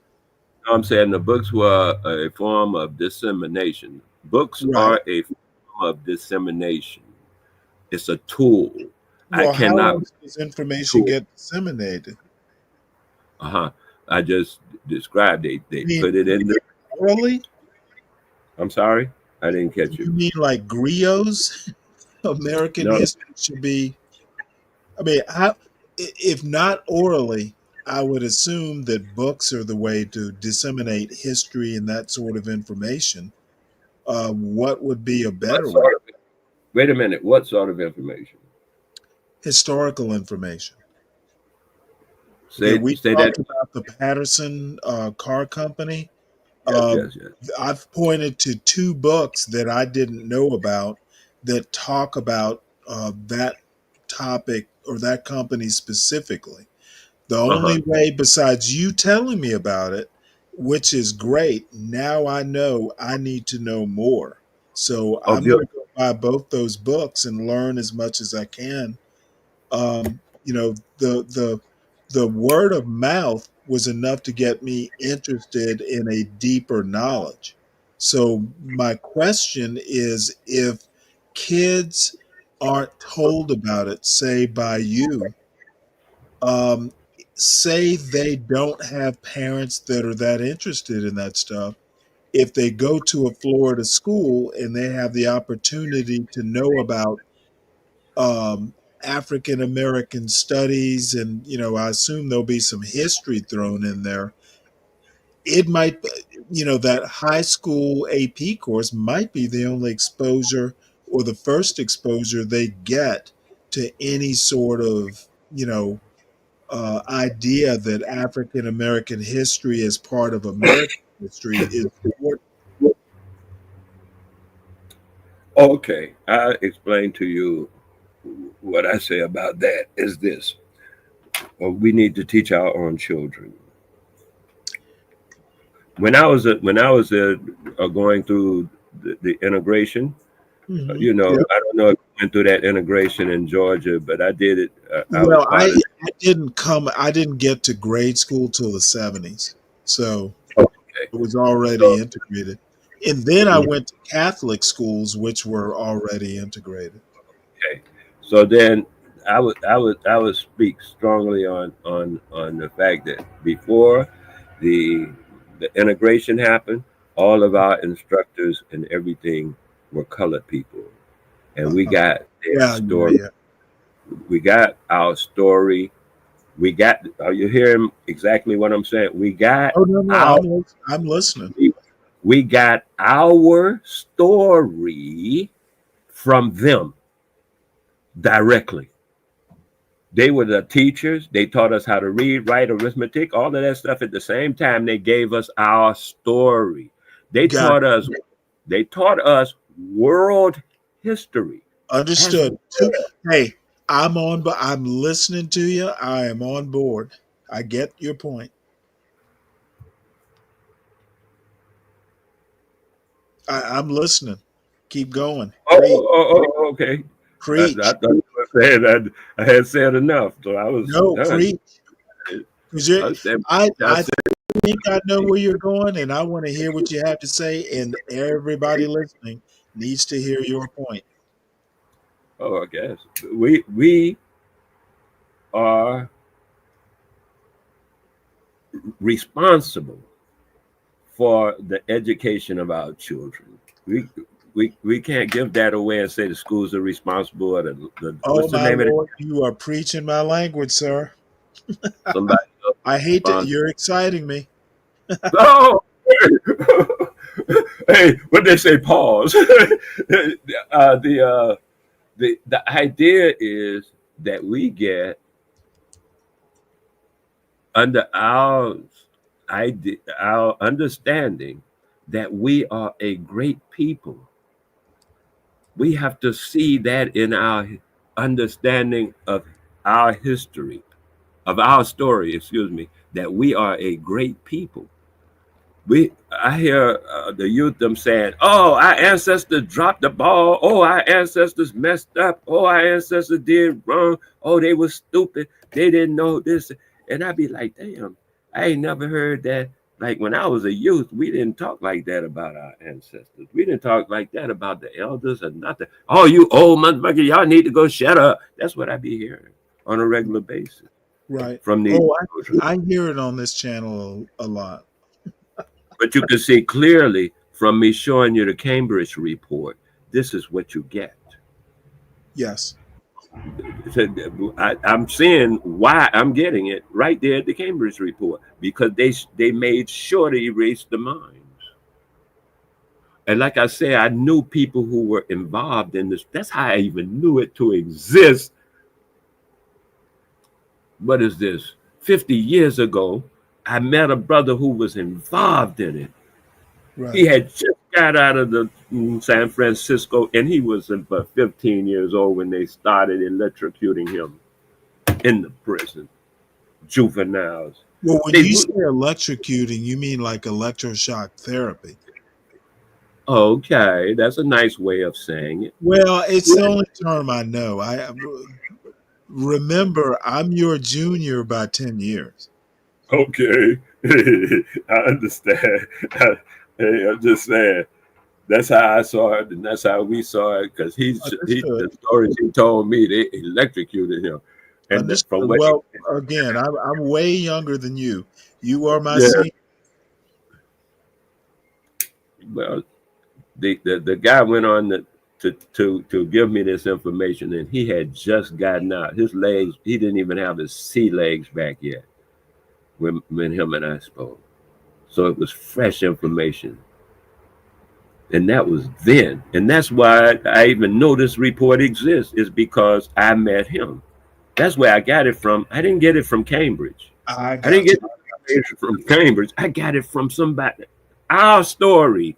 I'm saying the books were a form of dissemination. Books right? are a form of dissemination. It's a tool. I Well, how cannot else does information tool. get disseminated? I just described they You mean put it in the. orally? I'm sorry, I didn't catch You you. mean like griots? American No, history should be. I mean, if not orally, I would assume that books are the way to disseminate history and that sort of information. What would be a what better way? sort of, wait a minute. What sort of information? Historical information. Okay, Say we say that. talked about the Patterson car company. Yes, Uh, yes, yes. I've pointed to two books that I didn't know about that talk about that topic or that company specifically. The Uh-huh. only way, besides you telling me about it, which is great, now I know I need to know more. So Oh, I'm going good. to go buy both those books and learn as much as I can. You know, the word of mouth was enough to get me interested in a deeper knowledge. So my question is, if kids aren't told about it, say by you, um, say they don't have parents that are that interested in that stuff, if they go to a Florida school and they have the opportunity to know about African American studies, and I assume there'll be some history thrown in there. It might, that high school AP course might be the only exposure or the first exposure they get to any sort of, idea that African American history as part of American history is important. Okay, I explain to you what I say about that is this. We need to teach our own children. When I was going through the integration, Yep. I don't know if I went through that integration in Georgia, but I did it. I was Well, part of. I didn't get to grade school till the 70s. So Okay, it was already so integrated. And then I went to Catholic schools, which were already integrated. okay, so then I would speak strongly on the fact that before the the integration happened, all of our instructors and everything were colored people, and we Uh-huh. got their Yeah, yeah, story. yeah. We got our story. We got. Are you hearing exactly what I'm saying? We got Oh no, no, our. I'm listening. We got our story from them directly. They were the teachers. They taught us how to read, write, arithmetic, all of that stuff. At the same time, they gave us our story. They Got taught us. They taught us world history as understood. well. Hey, I'm on, but I'm listening to you. I am on board. I get your point. I'm listening. Keep going. Preach. Okay. I Preach. thought you were saying that I had said enough, so I was No, done. preach. Because I said, I I said, think I know where you're going, and I want to hear what you have to say. And everybody listening needs to hear your point. oh, I guess we are responsible for the education of our children. We can't give that away and say the schools are responsible or the Oh what's the my name of it? Lord, you are preaching my language, sir. Somebody else I is hate to. responsible. You're exciting me. Oh, hey, what they say? Pause. The idea is that we get under our understanding that we are a great people. We have to see that in our understanding of our history, of our story, excuse me, that we are a great people. I hear the youth them saying, "Oh, our ancestors dropped the ball. Oh, our ancestors messed up. Oh, our ancestors did wrong. Oh, they were stupid. They didn't know this." And I'd be like, "Damn, I ain't never heard that." Like when I was a youth, we didn't talk like that about our ancestors. We didn't talk like that about the elders or nothing. Oh, you old motherfucker, y'all need to go shut up. That's what I be hearing on a regular basis Right. from these Oh, children. I hear it on this channel a lot. But you can see clearly from me showing you the Cambridge report, this is what you get. Yes. I'm seeing why I'm getting it right there at the Cambridge report because they made sure to erase the minds. And like I said, I knew people who were involved in this. That's how I even knew it to exist. What is this? 50 years ago, I met a brother who was involved in it. Right. He had just got out of the San Francisco, and he was about 15 years old when they started electrocuting him in the prison. Juveniles. Well, when you say electrocuting, you mean like electroshock therapy. Okay, that's a nice way of saying it. Well, it's the only term I know. I remember I'm your junior by 10 years. Okay, I understand. Hey, I'm just saying that's how I saw it, and that's how we saw it. Because the stories he told me, they electrocuted him, and from what well, again, I'm way younger than you. You are my yeah. senior. Well, the guy went on to give me this information, and he had just gotten out. His legs, he didn't even have his sea legs back yet when him and I spoke. So it was fresh information. And that was then. And that's why I even know this report exists, is because I met him. That's where I got it from. I didn't get it from Cambridge. I didn't get it from Cambridge. I got it from somebody. Our story.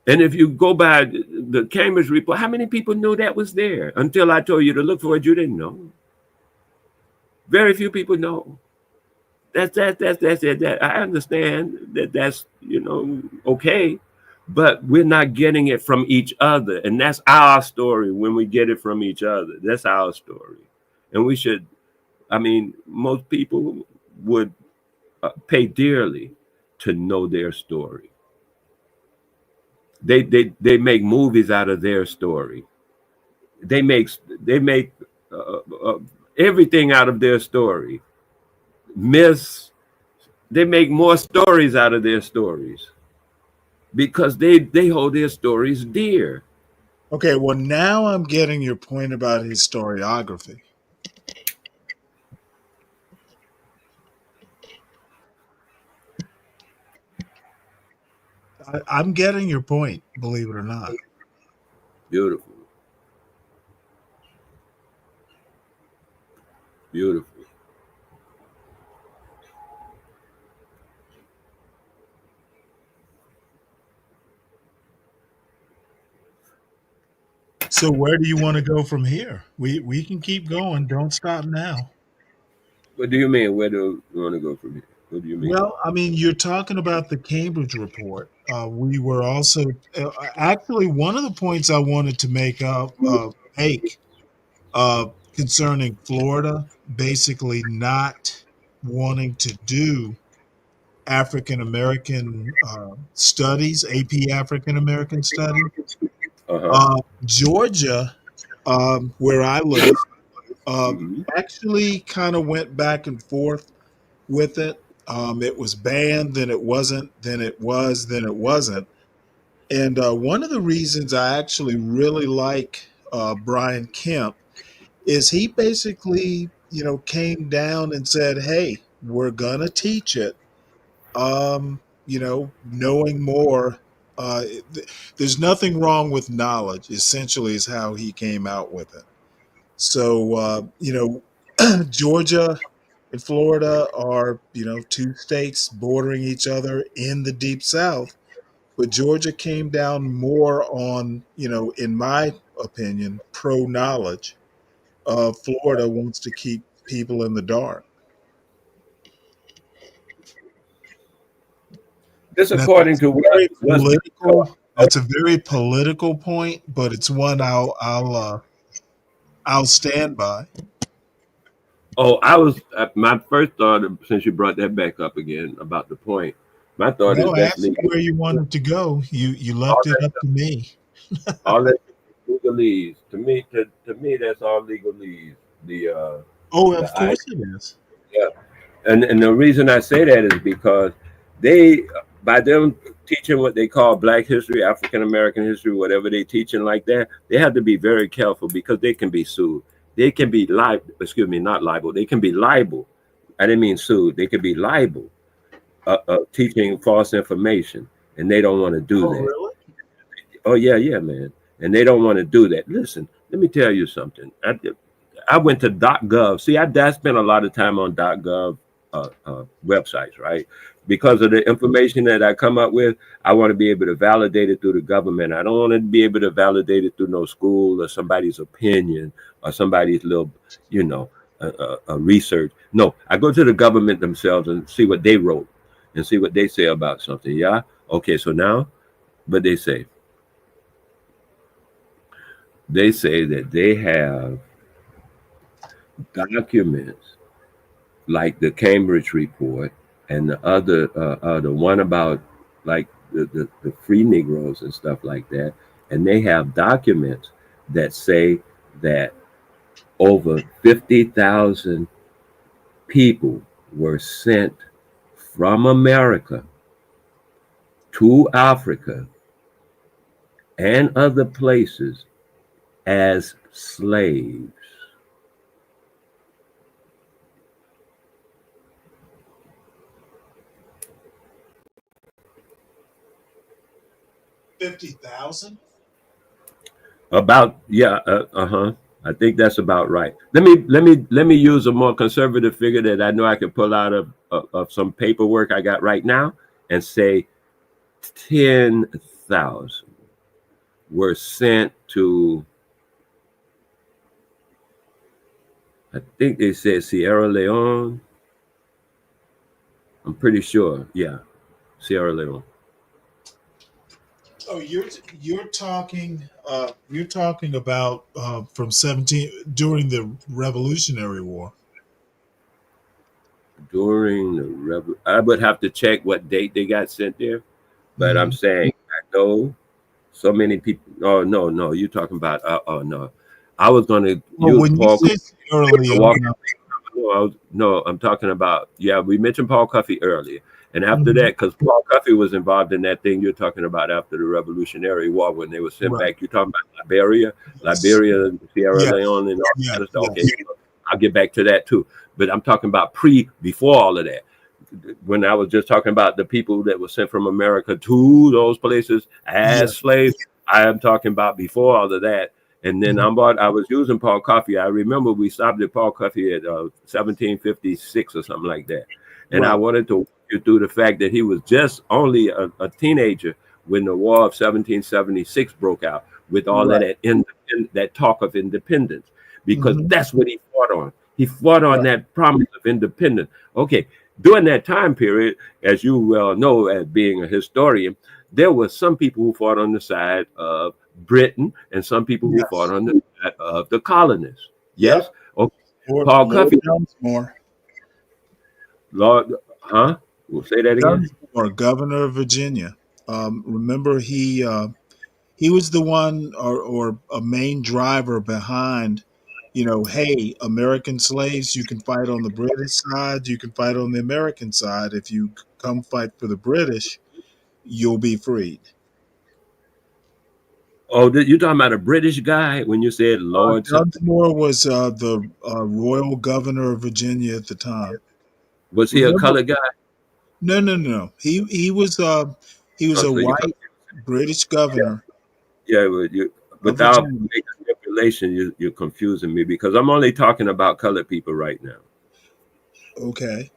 And if you go by the Cambridge report, how many people knew that was there? Until I told you to look for it, you didn't know. Very few people know. That's it. I understand that's okay, but we're not getting it from each other, and that's our story. When we get it from each other, that's our story, and we should. I mean, most people would pay dearly to know their story. They make movies out of their story. They make everything out of their story. Myths. They make more stories out of their stories because they hold their stories dear. Okay, well, now I'm getting your point about historiography. I'm getting your point, believe it or not. Beautiful. Beautiful. So where do you want to go from here? We can keep going. Don't stop now. What do you mean? Where do you want to go from here? What do you mean? Well, I mean, you're talking about the Cambridge report. We were also actually one of the points I wanted to make concerning Florida, basically not wanting to do African American studies, AP African American studies. Georgia, where I live, actually kind of went back and forth with it. It was banned, then it wasn't, then it was, then it wasn't. And one of the reasons I actually really like Brian Kemp is he basically, came down and said, "Hey, we're gonna teach it." Knowing more. There's nothing wrong with knowledge. Essentially, is how he came out with it. So, Georgia and Florida are, two states bordering each other in the Deep South. But Georgia came down more on, in my opinion, pro knowledge. Florida wants to keep people in the dark. This according to what political. That's a very political point, but it's one I'll stand by. Oh, I was my first thought, since you brought that back up again about the point. My thought is that's ask where you wanted to go. You left it up to me. All that legalese. To me, that's all legalese. Of course it is. Yeah, and the reason I say that is because by them teaching what they call Black history, African American history, whatever they teaching like that, they have to be very careful because they can be sued. They can be not liable. They can be liable. I didn't mean sued. They can be liable teaching false information, and they don't want to do that. Really? Oh yeah, man. And they don't want to do that. Listen, let me tell you something. I went to .gov. See, I spent a lot of time on .gov websites, right? Because of the information that I come up with, I want to be able to validate it through the government. I don't want to be able to validate it through no school or somebody's opinion or somebody's little, research. No, I go to the government themselves and see what they wrote and see what they say about something. Yeah. Okay. So now, but they say that they have documents like the Cambridge report and the other, the one about like the free Negroes and stuff like that. And they have documents that say that over 50,000 people were sent from America to Africa and other places as slaves. $50,000? About, yeah, I think that's about right. Let me use a more conservative figure that I know I can pull out of some paperwork I got right now and say 10,000 were sent to, I think they said Sierra Leone. I'm pretty sure. Yeah, Sierra Leone. Oh, you're talking about from 17 during the Revolutionary War. During the I would have to check what date they got sent there, but I'm saying I know so many people. Oh no, you're talking about. Oh no, I was going to use Paul. No, I'm talking about. Yeah, we mentioned Paul Cuffey earlier, and after that, because Paul Cuffey was involved in that thing you're talking about after the Revolutionary War when they were sent back. You're talking about Liberia, Sierra Leone, and all that kind of stuff. Okay, I'll get back to that too. But I'm talking about before all of that. When I was just talking about the people that were sent from America to those places as slaves, I am talking about before all of that. And then I was using Paul Cuffey. I remember we stopped at Paul Cuffey at 1756 or something like that. And I wanted to walk you through the fact that he was just only a teenager when the War of 1776 broke out with all of that talk of independence, because that's what he fought on. He fought on that promise of independence. Okay, during that time period, as you well know, as being a historian, there were some people who fought on the side of Britain and some people who fought on the side of the colonists. Yes? Okay. Paul Cuffey. Lord, huh? We'll say that again. Or Governor of Virginia. Remember, he was the one or a main driver behind, hey, American slaves, you can fight on the British side, you can fight on the American side. If you come fight for the British, you'll be freed. Oh, you're talking about a British guy when you said Lord? Dunmore was the royal governor of Virginia at the time. Was he a colored guy? No. He was a white British governor. Yeah, without making manipulation, you're confusing me because I'm only talking about colored people right now. Okay.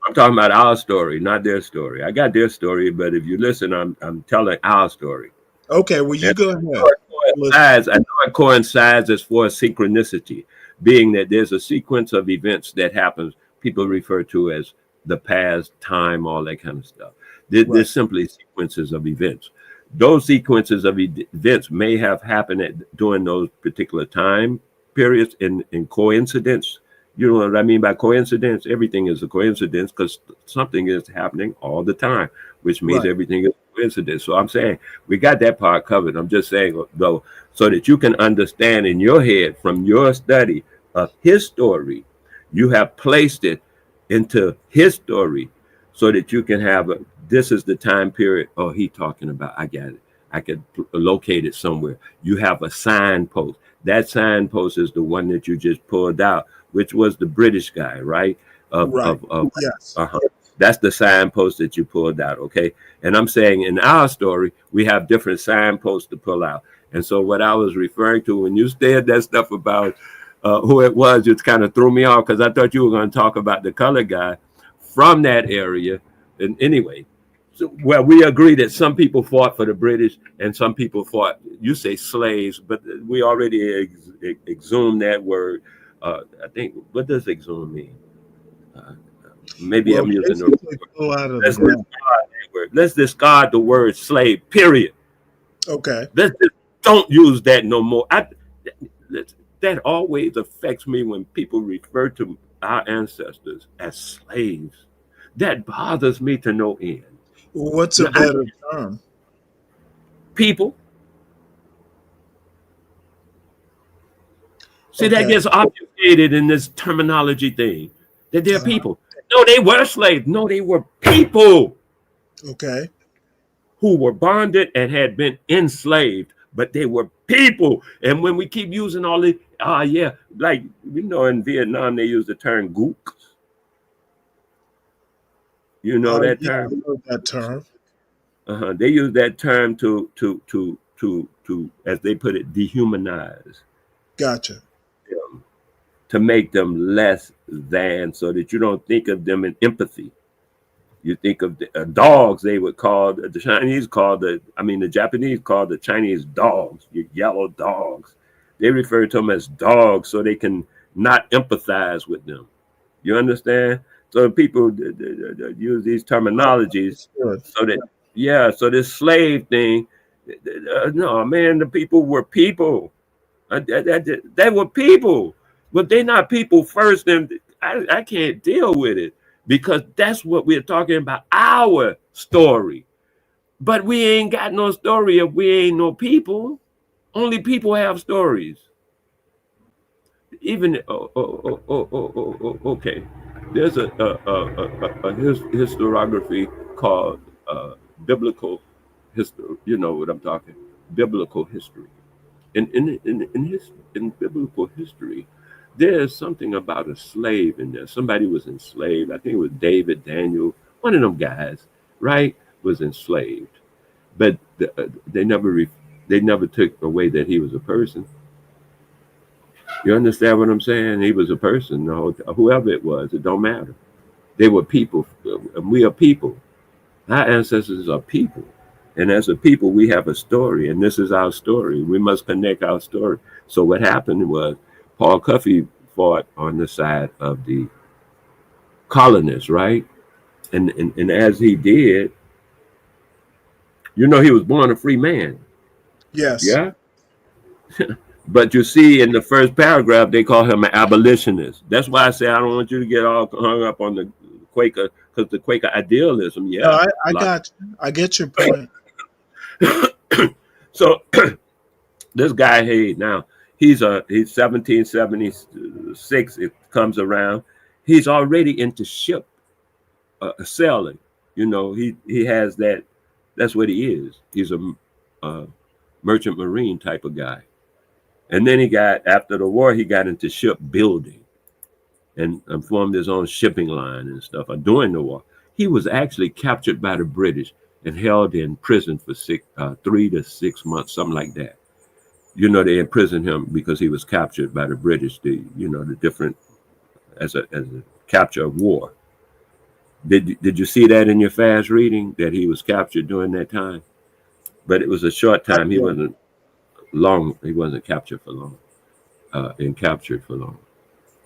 I'm talking about our story, not their story. I got their story, but if you listen, I'm telling our story. Okay, well, you go ahead. I know it coincides as for synchronicity, being that there's a sequence of events that happens, people refer to as the past, time, all that kind of stuff. There's simply sequences of events. Those sequences of events may have happened during those particular time periods in coincidence. You know what I mean by coincidence? Everything is a coincidence because something is happening all the time, which means everything is a coincidence. So I'm saying we got that part covered. I'm just saying, though, so that you can understand in your head from your study of his story, you have placed it into his story so that you can have this is the time period. Oh, he talking about, I got it. I could locate it somewhere. You have a signpost. That signpost is the one that you just pulled out, which was the British guy, right? Yes. That's the signpost that you pulled out, okay? And I'm saying in our story, we have different signposts to pull out. And so what I was referring to when you said that stuff about who it was just kind of threw me off because I thought you were going to talk about the colored guy from that area. And anyway, so, well, we agree that some people fought for the British and some people fought, you say slaves, but we already exhumed that word. I think, what does exhume mean? Maybe Well, I'm using the basically pull out of the ground. Let's discard the word slave, period. Okay. Let's just don't use that no more. That always affects me when people refer to our ancestors as slaves. That bothers me to no end. What's a better term? People. See, Okay. that gets obfuscated in this terminology thing. That they're people. No, they were slaves. No, they were people. Okay. Who were bonded and had been enslaved, but they were people. And when we keep using all this, yeah, like, you know, in Vietnam, they use the term gook. You know that Yeah, term? I know that term. They use that term to, as they put it, dehumanize. Gotcha. Them, to make them less than, so that you don't think of them in empathy. You think of the dogs, they would call the Chinese the Japanese called the Chinese dogs, your yellow dogs. They refer to them as dogs so they can not empathize with them. You understand? So people use these terminologies so that, yeah, so this slave thing, no, man, the people were people. They were people, but they're not people first. And I can't deal with it because that's what we're talking about, our story. But we ain't got no story if we ain't no people. Only people have stories. Even okay. There's a historiography called biblical history. You know what I'm talking? Biblical history. In biblical history, there's something about a slave in there. Somebody was enslaved. I think it was David, Daniel, one of them guys, right? Was enslaved, but they never took away that he was a person. You understand what I'm saying? He was a person. No, whoever it was, it don't matter. They were people, and we are people. Our ancestors are people. And as a people, we have a story, and this is our story. We must connect our story. So what happened was Paul Cuffey fought on the side of the colonists, right? And as he did, you know, he was born a free man. Yes. Yeah. But you see, in the first paragraph, they call him an abolitionist. That's why I say I don't want you to get all hung up on the Quaker, because the Quaker idealism, yeah. No, I got you. I get your point. So this guy, hey, now he's 1776. It comes around. He's already into ship sailing. You know, he has that. That's what he is. He's a merchant marine type of guy. And then after the war, he got into ship building and formed his own shipping line and stuff during the war. He was actually captured by the British and held in prison for 3 to 6 months, something like that. You know, they imprisoned him because he was captured by the British, the different, as a capture of war. Did you see that in your fast reading, that he was captured during that time? But it was a short time. He wasn't captured for long, and captured for long.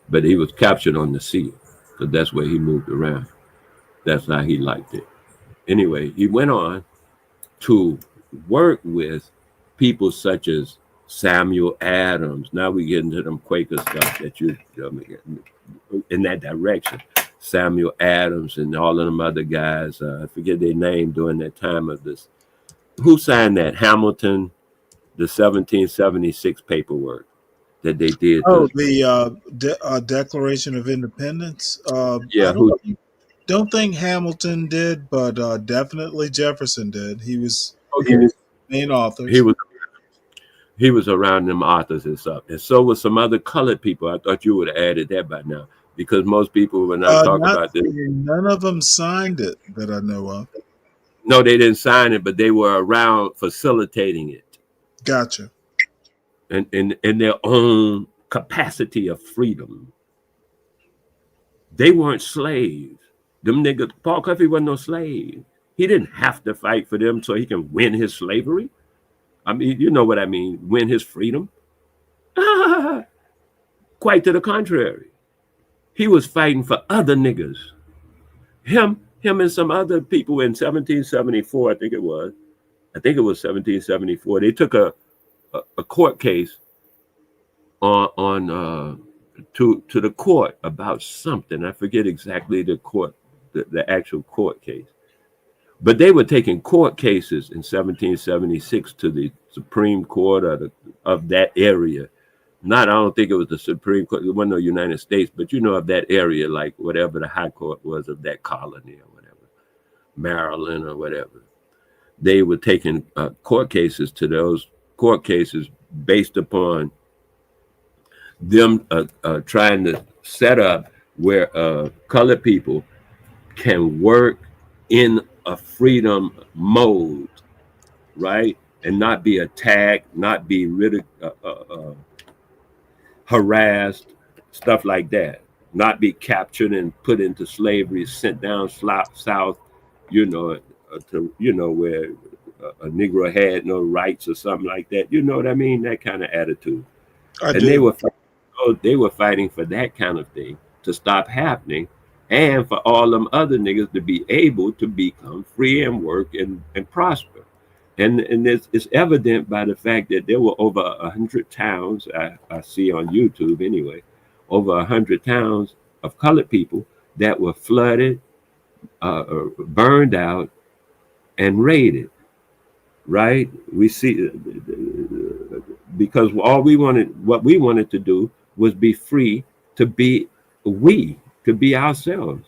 But he was captured on the sea, because that's where he moved around. That's how he liked it. Anyway, he went on to work with people such as Samuel Adams. Now we get into them Quaker stuff that you in that direction. Samuel Adams and all of them other guys. I forget their name during that time of this. Who signed that? Hamilton, the 1776 paperwork that they did. Oh, the Declaration of Independence. Yeah. I don't think Hamilton did, but definitely Jefferson did. He was main authors. He was around them authors and stuff, and so was some other colored people. I thought you would have added that by now, because most people would not talk about this. None of them signed it that I know of. No, they didn't sign it, but they were around facilitating it. Gotcha. And in their own capacity of freedom. They weren't slaves. Them niggas, Paul Cuffey wasn't no slave. He didn't have to fight for them so he can win his slavery. I mean, you know what I mean, win his freedom. Quite to the contrary. He was fighting for other niggas. Him and some other people in 1774, I think it was 1774. They took a court case to the court about something. I forget exactly the actual court case. But they were taking court cases in 1776 to the Supreme Court of that area. I don't think it was the Supreme Court, it wasn't the United States, but of that area, like whatever the high court was of that colony or whatever, Maryland or whatever. They were taking court cases to those court cases based upon them trying to set up where colored people can work in a freedom mode, right? And not be attacked, not be harassed, stuff like that. Not be captured and put into slavery, sent down south, where a Negro had no rights or something like that. You know what I mean? That kind of attitude. They were fighting for that kind of thing to stop happening, and for all them other niggas to be able to become free and work and prosper. And it's evident by the fact that there were over 100 towns, I see on YouTube anyway, over 100 towns of colored people that were flooded, burned out, and raided, right? We see, because what we wanted to do was be free to be ourselves.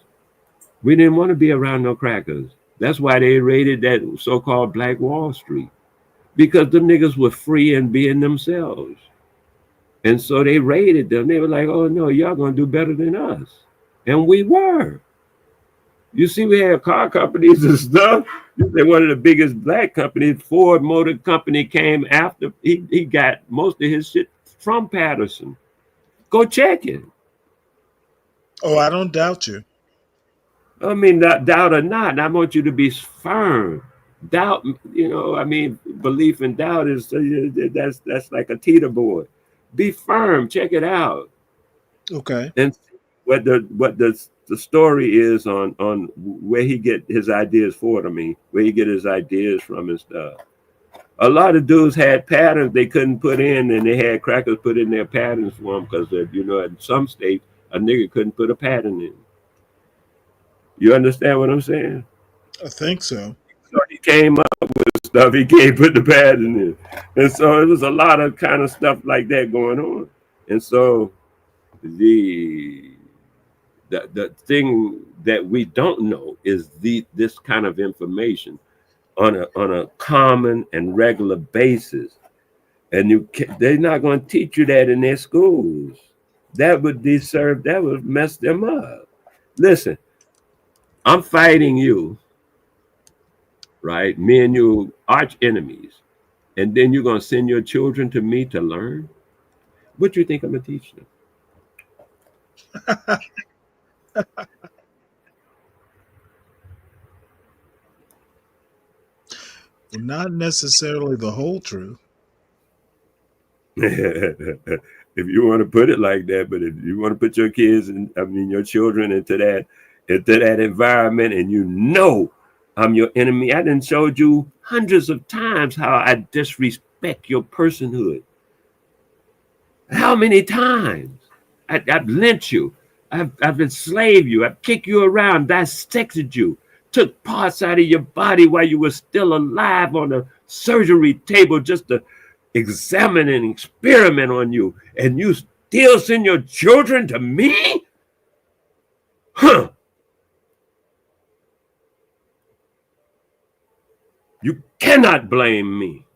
We didn't want to be around no crackers. That's why they raided that so-called Black Wall Street, because the niggas were free and being themselves. And so they raided them. They were like, oh no, y'all gonna do better than us. And we were. You see, we had car companies and stuff. They're one of the biggest black companies. Ford Motor Company came after. He got most of his shit from Patterson. Go check it. Oh, I don't doubt you. I mean, doubt or not, I want you to be firm. Doubt, belief and doubt is that's like a teeter board. Be firm. Check it out. Okay. And what the story is on where he get his ideas for it. I mean, where he get his ideas from and stuff. A lot of dudes had patterns they couldn't put in, and they had crackers put in their patterns for them because in some states a nigga couldn't put a pattern in. You understand what I'm saying? I think so. So he came up with stuff he can't put the pattern in. And so it was a lot of kind of stuff like that going on. And so the thing that we don't know is this kind of information on a common and regular basis. And they're not going to teach you that in their schools. That would mess them up. Listen, I'm fighting you, right? Me and you arch enemies. And then you're going to send your children to me to learn? What do you think I'm going to teach them? Not necessarily the whole truth. If you want to put it like that, but if you want to put your kids your children into that environment, and I'm your enemy. I done showed you hundreds of times how I disrespect your personhood. How many times? I've lynched you. I've enslaved you. I've kicked you around, dissected you, took parts out of your body while you were still alive on a surgery table just to examine and experiment on you. And you still send your children to me? Huh. You cannot blame me.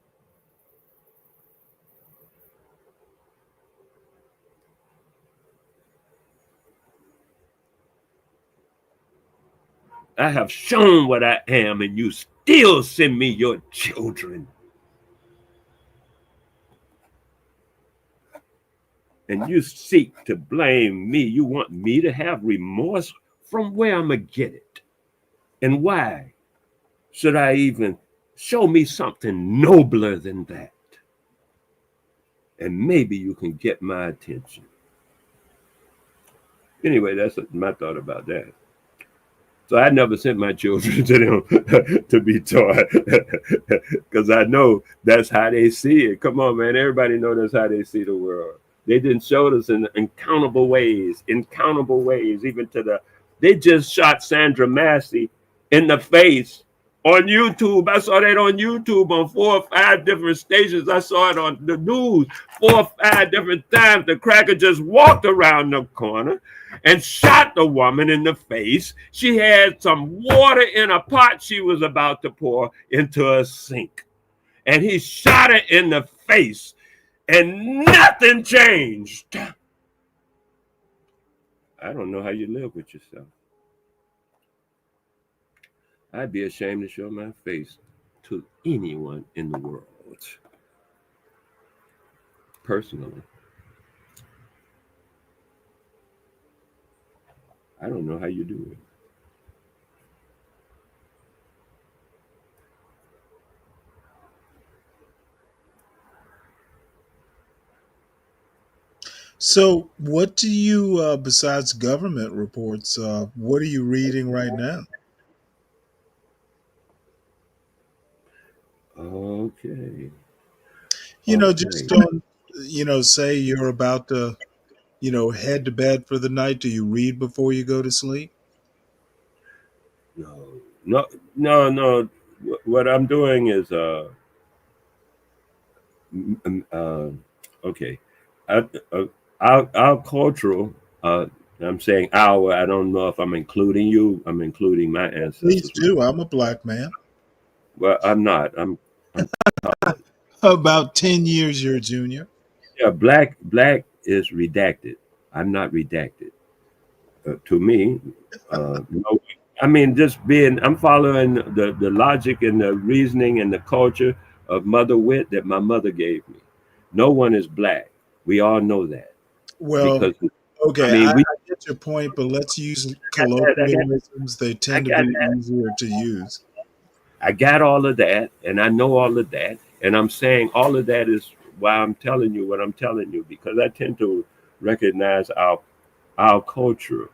I have shown what I am, and you still send me your children. and you seek to blame me. You want me to have remorse? From where I'm going to get it? And why should I even show me something nobler than that? And maybe you can get my attention. Anyway, that's my thought about that. So I never sent my children to them to be taught, because I know that's how they see it. Come on, man. Everybody know that's how they see the world. They didn't show us in incountable ways, even to they just shot Sandra Massey in the face on YouTube. I saw that on YouTube on 4 or 5 different stations. I saw it on the news 4 or 5 different times. The cracker just walked around the corner and shot the woman in the face. She had some water in a pot she was about to pour into a sink. And he shot her in the face, and nothing changed. I don't know how you live with yourself. I'd be ashamed to show my face to anyone in the world, personally. I don't know how you do it. So, what do you, besides government reports, what are you reading right now? Okay. Just on, say you're about to, head to bed for the night. Do you read before you go to sleep? No. What I'm doing is, okay. Our cultural, I'm saying our, I don't know if I'm including you. I'm including my ancestors. Please do. I'm a black man. Well, I'm not. I'm About 10 years your junior. Yeah, black is redacted. I'm not redacted. To me, no, I mean, I'm following the logic and the reasoning and the culture of Mother Wit that my mother gave me. No one is black. We all know that. Well, because, okay, I I get your point, but let's use colloquialisms. They tend to be easier to use. I got all of that, and I know all of that, and I'm saying all of that is why I'm telling you what I'm telling you, because I tend to recognize our culture.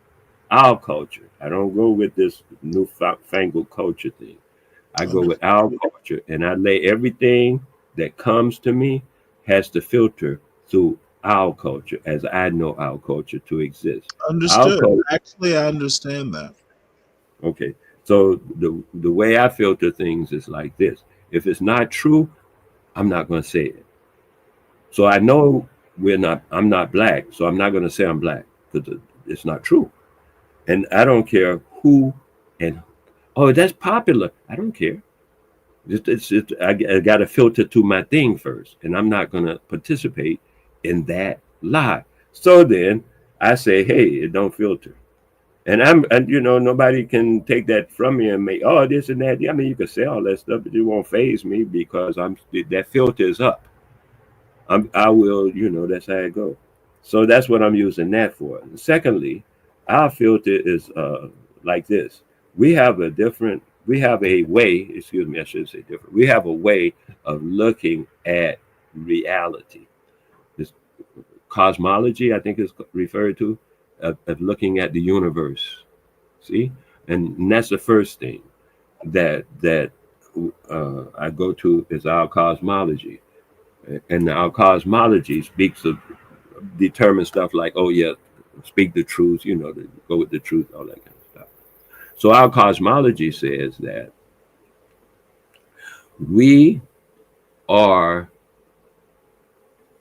Our culture. I don't go with this newfangled culture thing. I go with our culture, and I lay everything that comes to me has to filter through our culture, as I know our culture to exist. Understood. Actually, I understand that. Okay. So the way I filter things is like this. If it's not true, I'm not going to say it. So I know I'm not black, so I'm not going to say I'm black because it's not true. And I don't care who that's popular. I don't care. I got to filter to my thing first, and I'm not going to participate in that lie. So then I say, hey, it don't filter. And nobody can take that from me and make, this and that. I mean, you can say all that stuff, but it won't faze me because that filter is up. I will, that's how it goes. So that's what I'm using that for. And secondly, our filter is like this. We have a way, excuse me, I shouldn't say different. We have a way of looking at reality. This cosmology, I think is referred to, of looking at the universe. See? And that's the first thing that I go to is our cosmology. And our cosmology determines stuff like, speak the truth, to go with the truth, all that kind of stuff. So our cosmology says that we are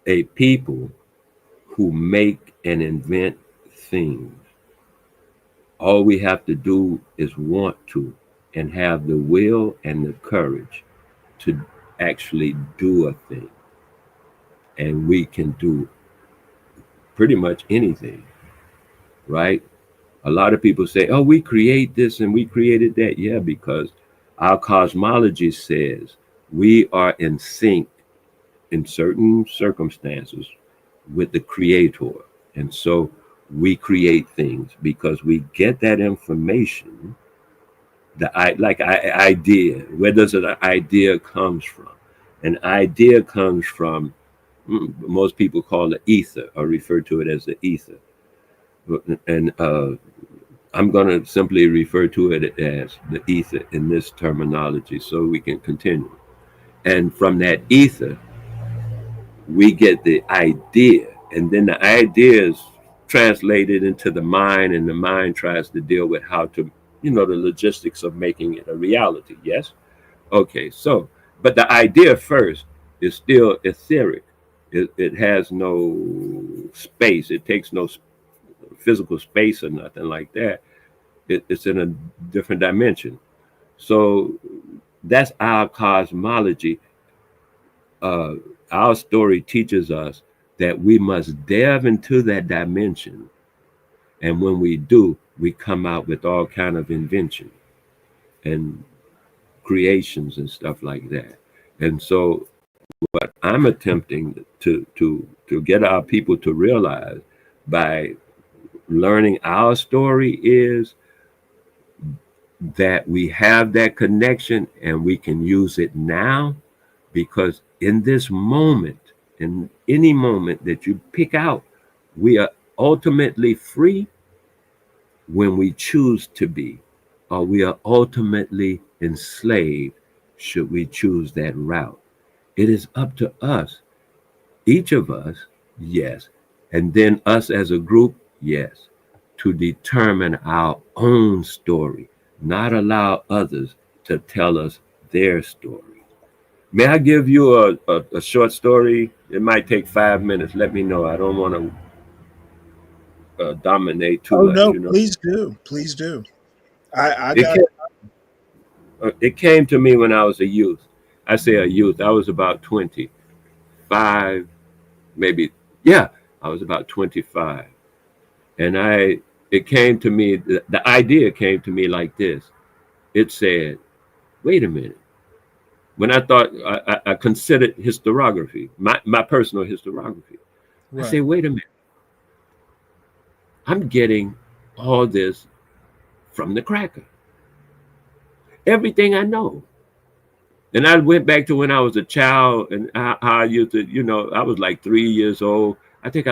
a people who make and invent things. All we have to do is want to and have the will and the courage to actually do a thing. And we can do pretty much anything, right? A lot of people say, we create this and we created that. Yeah, because our cosmology says we are in sync in certain circumstances with the creator. And so we create things because we get that information, idea. Where does an idea comes from? An idea comes from, most people call it ether or refer to it as the ether. And I'm going to simply refer to it as the ether in this terminology so we can continue. And from that ether, we get the idea, and then the idea is translated into the mind, and the mind tries to deal with how to, the logistics of making it a reality. Yes? Okay, so, but the idea first is still etheric. It has no space. It takes no physical space or nothing like that. It's in a different dimension. So that's our cosmology. Our story teaches us that we must delve into that dimension. And when we do, we come out with all kind of invention and creations and stuff like that. And so what I'm attempting to get our people to realize by learning our story is that we have that connection and we can use it now, because in this moment, in any moment that you pick out, we are ultimately free when we choose to be, or we are ultimately enslaved should we choose that route. It is up to us, each of us, yes, and then us as a group, yes, to determine our own story, not allow others to tell us their story. May I give you a short story? It might take 5 minutes. Let me know. I don't want to dominate too Oh much, no, please do. Please do. I It got it came to me when I was a youth. I say a youth. I was about 25, maybe. Yeah, I was about 25. And it came to me, the idea came to me like this. It said, wait a minute. When I thought, I considered historiography, my personal historiography. I right. say, wait a minute. I'm getting all this from the cracker. Everything I know. And I went back to when I was a child and how I used to, I was like 3 years old. I think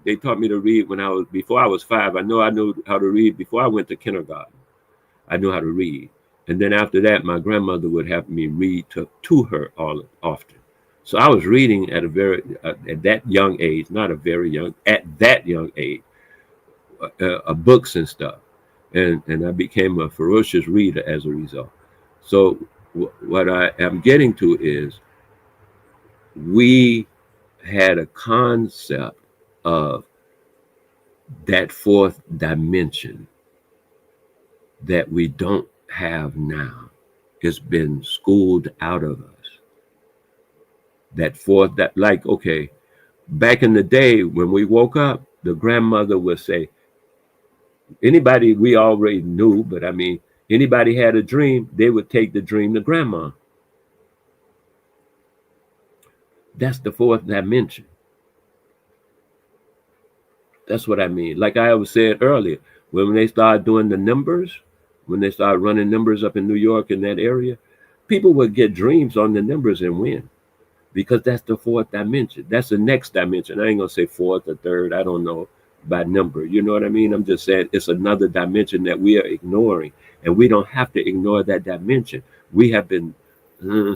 they taught me to read before I was 5. I know I knew how to read before I went to kindergarten. I knew how to read. And then after that, my grandmother would have me read to her often. So I was reading at that young age, not a very young, at that young age, books and stuff. And I became a ferocious reader as a result. So what I am getting to is we had a concept of that fourth dimension that we don't have now. It's been schooled out of us. Okay, back in the day when we woke up, the grandmother would say, anybody we already knew, but I mean, anybody had a dream, they would take the dream to grandma. That's the fourth dimension. That's what I mean. Like I was saying earlier, when they started doing the numbers, when they started running numbers up in New York in that area, people would get dreams on the numbers and win, because that's the fourth dimension. That's the next dimension. I ain't gonna say fourth or third. I don't know by number. You know what I mean? I'm just saying it's another dimension that we are ignoring, and we don't have to ignore that dimension. We have been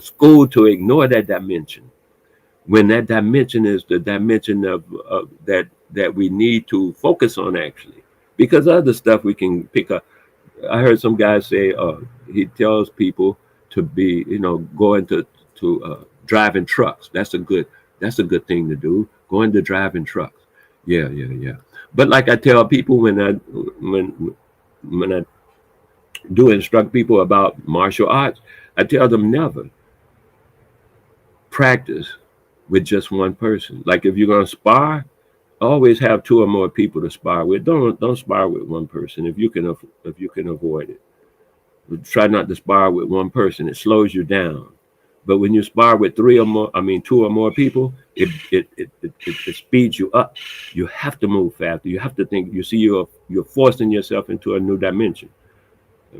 schooled to ignore that dimension, when that dimension is the dimension of that we need to focus on, actually, because other stuff we can pick up. I heard some guy say he tells people to be, go into driving trucks. That's a good thing to do. Go into driving trucks. Yeah. But like I tell people when I do instruct people about martial arts, I tell them never practice with just one person. Like if you're gonna spar, always have 2 or more people to spar with. Don't spar with one person if you can avoid it. Try not to spar with one person. It slows you down. But when you spar with two or more people, it speeds you up. You have to move faster. You have to think. You see, you're forcing yourself into a new dimension.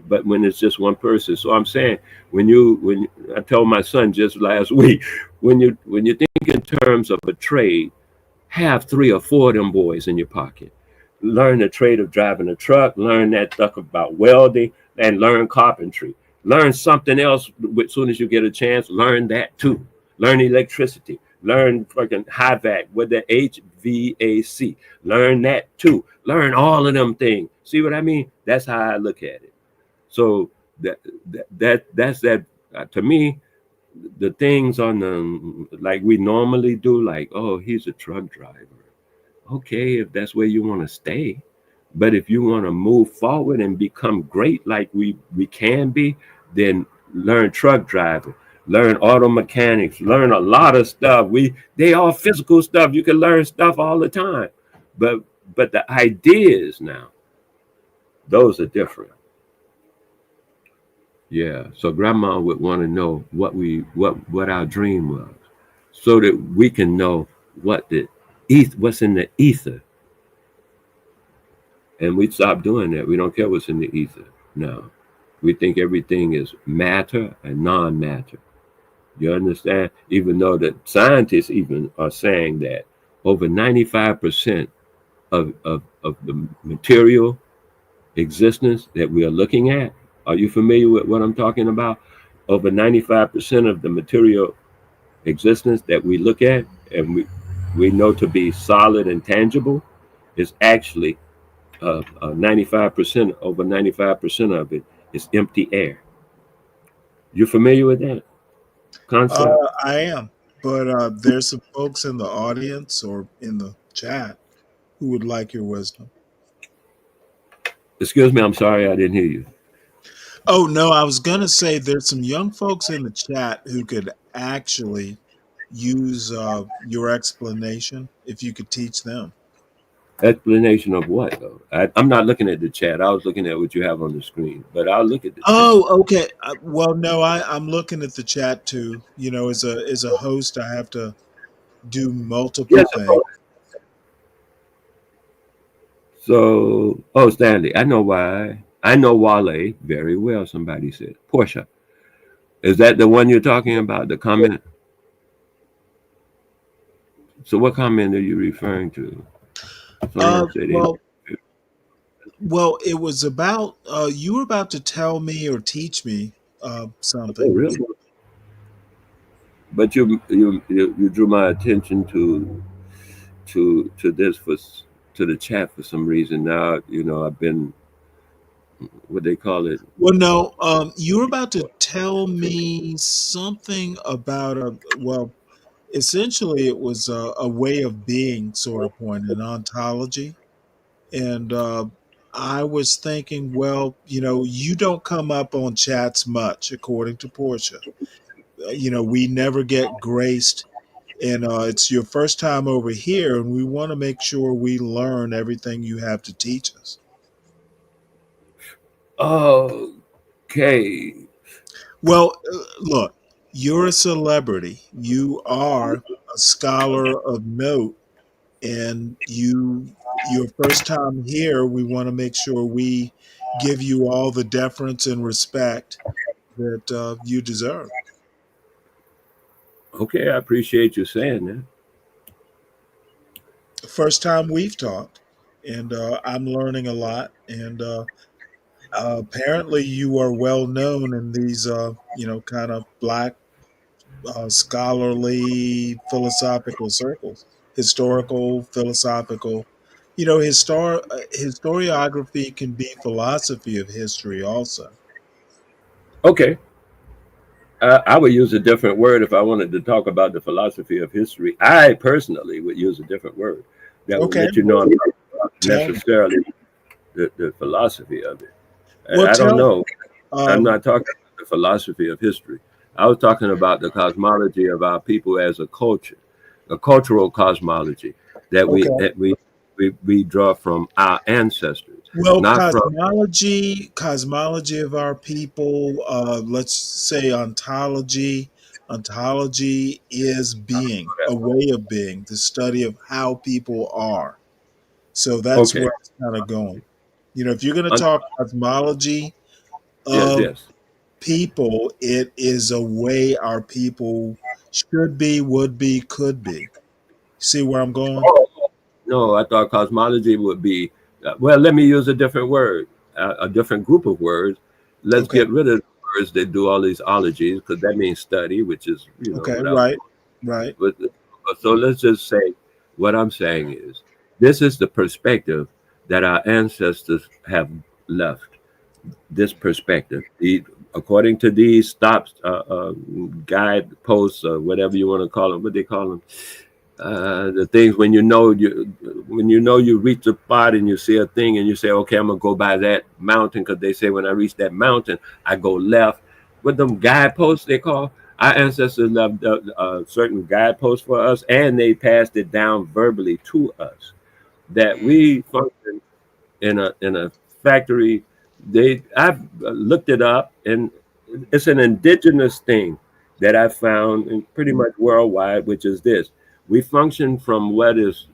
But when it's just one person, so I'm saying, when I told my son just last week, when you think in terms of a trade, have 3 or 4 of them boys in your pocket. Learn the trade of driving a truck, learn that stuff about welding, and learn carpentry. Learn something else as soon as you get a chance. Learn that too. Learn electricity. Learn fucking HVAC with the HVAC. Learn that too. Learn all of them things. See what I mean? That's how I look at it. So that's that. To me, the things on the like we normally do, like, oh, he's a truck driver. Okay, if that's where you want to stay. But if you want to move forward and become great like we can be, then learn truck driving, learn auto mechanics, learn a lot of stuff. They all physical stuff. You can learn stuff all the time. But the ideas now, those are different. Yeah. So grandma would want to know what our dream was, so that we can know what's in the ether. And we stop doing that. We don't care what's in the ether. No. We think everything is matter and non-matter. You understand? Even though the scientists even are saying that over 95% of the material existence that we are looking at, are you familiar with what I'm talking about? Over 95% of the material existence that we look at and we know to be solid and tangible is actually 95%, over 95% of it is empty air. You familiar with that concept? I am, but there's some folks in the audience or in the chat who would like your wisdom. Excuse me, I'm sorry, I didn't hear you. Oh, no, I was going to say there's some young folks in the chat who could actually use your explanation if you could teach them. Explanation of what, though? I'm not looking at the chat. I was looking at what you have on the screen, but I'll look at the chat. Oh, okay. Well, no, I'm looking at the chat too. You know, as a host, I have to do multiple things. So, Stanley, I know why. I know Wale very well, somebody said. Portia. Is that the one you're talking about, the comment? So what comment are you referring to? Well, it was about, you were about to tell me or teach me something. Oh, really? But you drew my attention to this to the chat for some reason. Now, I've been, what they call it. Well, no, you were about to tell me something about essentially it was a way of being sort of point, an ontology. And I was thinking, well, you don't come up on chats much, according to Portia. We never get graced, and it's your first time over here, and we want to make sure we learn everything you have to teach us. Okay. Well, look, you're a celebrity. You are a scholar of note, and your first time here, we want to make sure we give you all the deference and respect that you deserve. Okay, I appreciate you saying that. First time we've talked, and I'm learning a lot. And apparently, you are well known in these, kind of Black scholarly philosophical circles, historical, philosophical. Historiography can be philosophy of history also. Okay. I would use a different word if I wanted to talk about the philosophy of history. I personally would use a different word that would let you know I'm not necessarily the philosophy of it. I don't know. I'm not talking about the philosophy of history. I was talking about the cosmology of our people as a culture, a cultural cosmology that we draw from our ancestors. Well, cosmology of our people, let's say ontology, Ontology is being, a way of being, the study of how people are. So that's Okay. where it's kind of going. You know, if you're going to Un- talk cosmology yes, of yes. people, it is a way our people should be, would be, could be. See where I'm going? No, I thought cosmology would be, well, let me use a different word, a different group of words. Let's Okay. get rid of the words that do all these ologies, because that means study, which is, Okay. what I was Right. doing. Right. So let's just say what I'm saying is this is the perspective that our ancestors have left. This perspective, according to these stops, guide posts, or whatever you want to call them, what they call them, the things when you reach a spot and you see a thing and you say, okay, I'm gonna go by that mountain, because they say when I reach that mountain, I go left. With them guideposts they call, our ancestors left certain guideposts for us, and they passed it down verbally to us that we function in a factory. I've looked it up, and it's an indigenous thing that I found in pretty much worldwide, which is this: we function from what is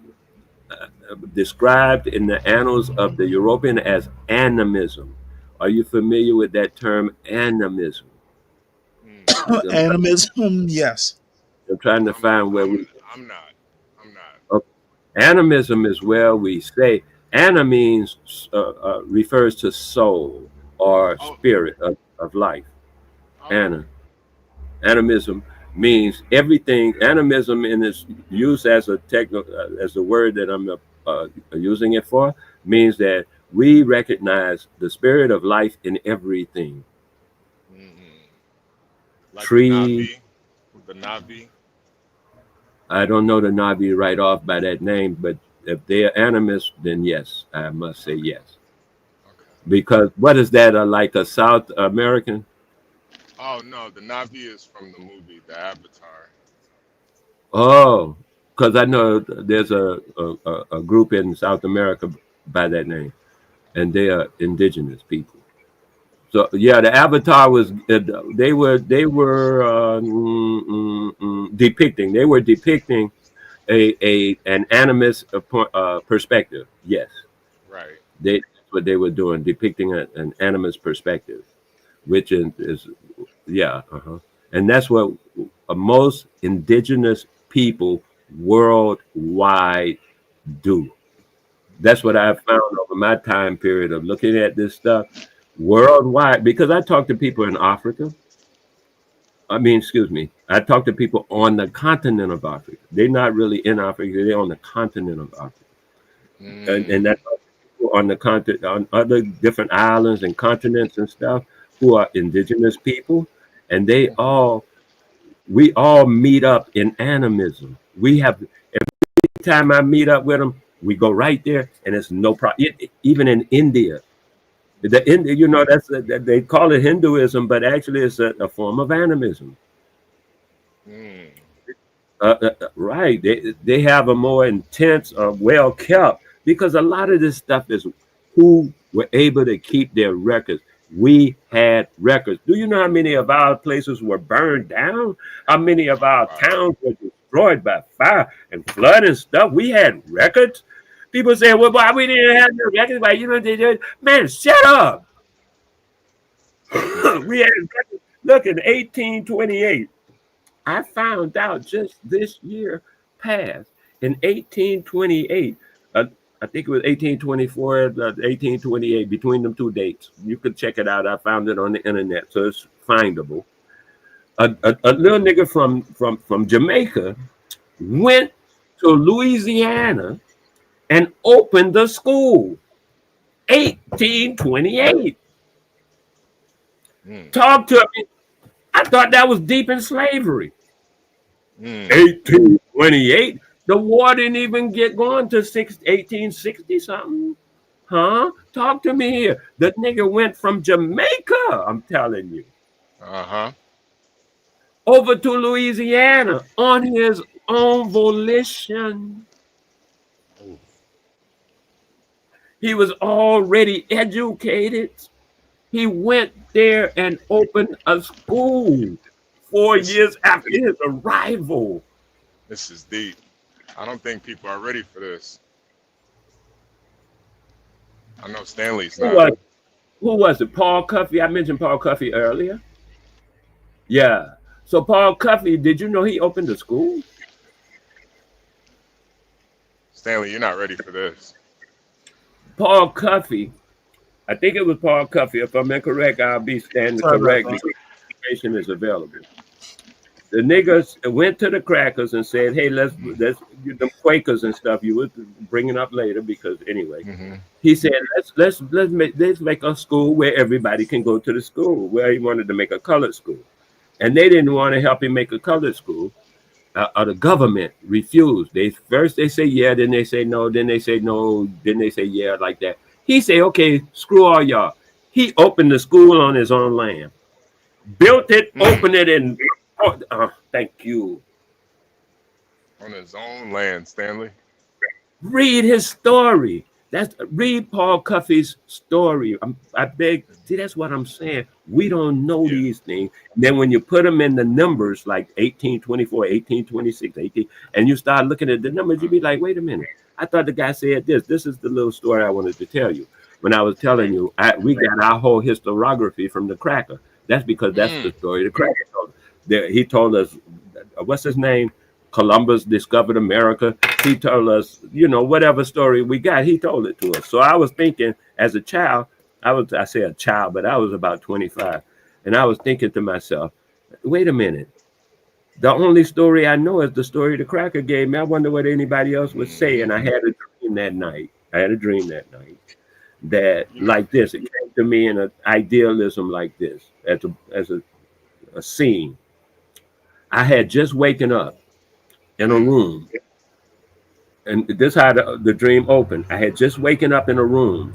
described in the annals of the European as animism. Are you familiar with that term, animism? Animism, yes. I'm trying to find where we. I'm not. Okay. Animism is where we say anima means refers to soul or spirit of life. Ana. Animism means everything. Animism, in its use as a as the word that I'm using it for, means that we recognize the spirit of life in everything. Like Tree. the Navi. I don't know the Navi right off by that name, but if they're animists, then yes, I must say yes. Because what is that, like a South American? Oh no, the Navi is from the movie The Avatar. Oh, because I know there's a group in South America by that name, and they are indigenous people. So yeah, the Avatar was depicting. They were depicting an animist perspective. Yes, Right. that's what they were doing, depicting an animist perspective, which is yeah, and that's what most indigenous people worldwide do. That's what I've found over my time period of looking at this stuff worldwide, because I talk to people in Africa. Excuse me, I talk to people on the continent of Africa. They're not really in Africa, they're on the continent of Africa. And that's people on the continent, on other different islands and continents and stuff, who are indigenous people, and we all meet up in animism. We have, every time I meet up with them, we go right there, and it's no problem. Even in India, they call it Hinduism, but actually it's a form of animism. Right. They have a more intense, well kept, because a lot of this stuff is who were able to keep their records. We had records. Do you know how many of our places were burned down? How many of our towns were destroyed by fire and flood and stuff? We had records. People say, well, why we didn't have no records? Why, they did. Man, shut up. We had records. Look, in 1828, I found out just this year past, in 1828, I think it was 1824, 1828, between them two dates. You could check it out. I found it on the internet, so it's findable. A little nigga from Jamaica went to Louisiana and opened the school. 1828. Talk to me. I thought that was deep in slavery. 1828. The war didn't even get going to 1860 something. Huh? Talk to me here. The nigga went from Jamaica, I'm telling you, over to Louisiana on his own volition. He was already educated. He went there and opened a school 4 years after his arrival. This is deep. I don't think people are ready for this. I know Stanley's not. Who was it? Paul Cuffey? I mentioned Paul Cuffey earlier. Yeah. So Paul Cuffey, did you know he opened a school? Stanley, you're not ready for this. Paul Cuffey, I think it was Paul Cuffey. If I'm incorrect, I'll be standing corrected. Information is available. The niggas went to the crackers and said, "Hey, let's the Quakers and stuff. You were bringing up later because anyway." He said, "Let's make a school where everybody can go to the school." Where he wanted to make a colored school, and they didn't want to help him make a colored school. The government refused. First they say yeah, then they say no, then they say no, then they say yeah, like that. He said, "Okay, screw all y'all." He opened the school on his own land, built it, opened it, and thank you. On his own land, Stanley. Read his story. Read Paul Cuffey's story. I beg. See, that's what I'm saying. We don't know these things. And then when you put them in the numbers, like 1824, 1826, 18, and you start looking at the numbers, you be like, wait a minute. I thought the guy said this. This is the little story I wanted to tell you. When I was telling you, we got our whole historiography from the cracker. That's because that's the story the cracker told us. He told us, what's his name? Columbus discovered America. He told us, whatever story we got, he told it to us. So I was thinking as a child, I say a child, but I was about 25. And I was thinking to myself, wait a minute. The only story I know is the story the cracker gave me. I wonder what anybody else would say. And I had a dream that night. That like this, it came to me in an idealism like this, as a scene. I had just waken up in a room, and this is how the dream opened. I had just waken up in a room,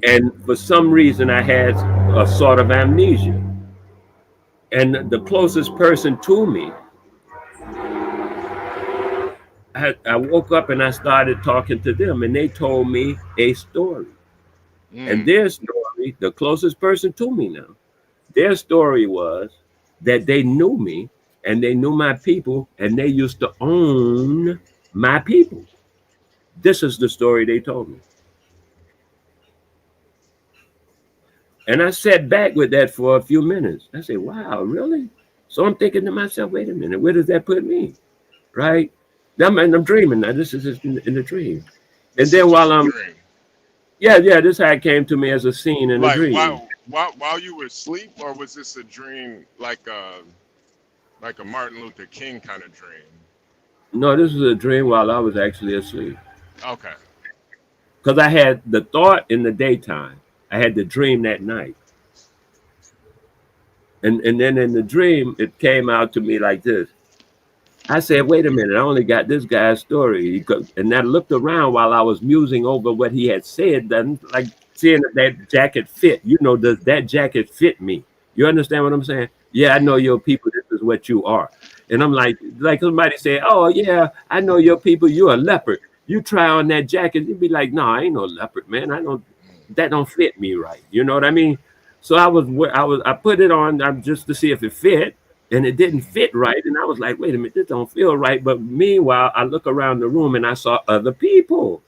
and for some reason I had a sort of amnesia. And the closest person to me, I woke up and I started talking to them, and they told me a story. And their story, the closest person to me now, their story was that they knew me and they knew my people, and they used to own my people. This is the story they told me. And I sat back with that for a few minutes. I said, wow, really? So I'm thinking to myself, wait a minute, where does that put me? Right? I'm dreaming now. This is in the dream. And then while I'm, this is how it came to me as a scene in a dream. While you were asleep, or was this a dream like a Martin Luther King kind of dream? No, this was a dream while I was actually asleep. Okay. Because I had the thought in the daytime. I had the dream that night. And then in the dream, it came out to me like this. I said, wait a minute, I only got this guy's story. And I looked around while I was musing over what he had said, like seeing if that jacket fit. Does that jacket fit me? You understand what I'm saying? Yeah, I know your people. This is what you are. And I'm like somebody say, oh, yeah, I know your people. You're a leopard. You try on that jacket. You'd be like, no, I ain't no leopard, man. That don't fit me right. You know what I mean? So I put it on just to see if it fit. And it didn't fit right. And I was like, wait a minute, this don't feel right. But meanwhile, I look around the room and I saw other people.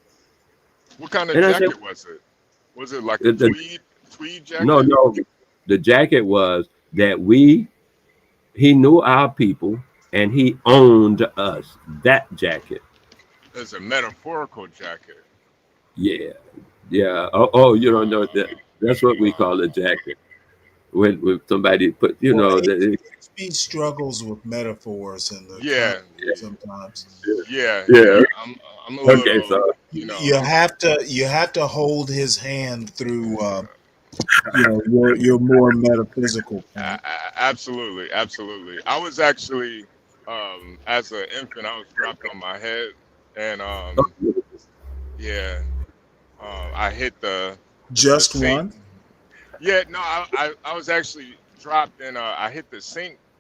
What kind of jacket was it? Was it like a tweed jacket? No. The jacket was that he knew our people and he owned us. That jacket. It's a metaphorical jacket. Yeah. Oh, you don't know that. That's what we call a jacket. When somebody put, he struggles with metaphors and sometimes. Yeah. I'm a okay, little, so you have to hold his hand through your more metaphysical point. Absolutely. I was actually as an infant, I was dropped on my head, and I hit the one. Yeah, no, I was actually dropped, and I hit the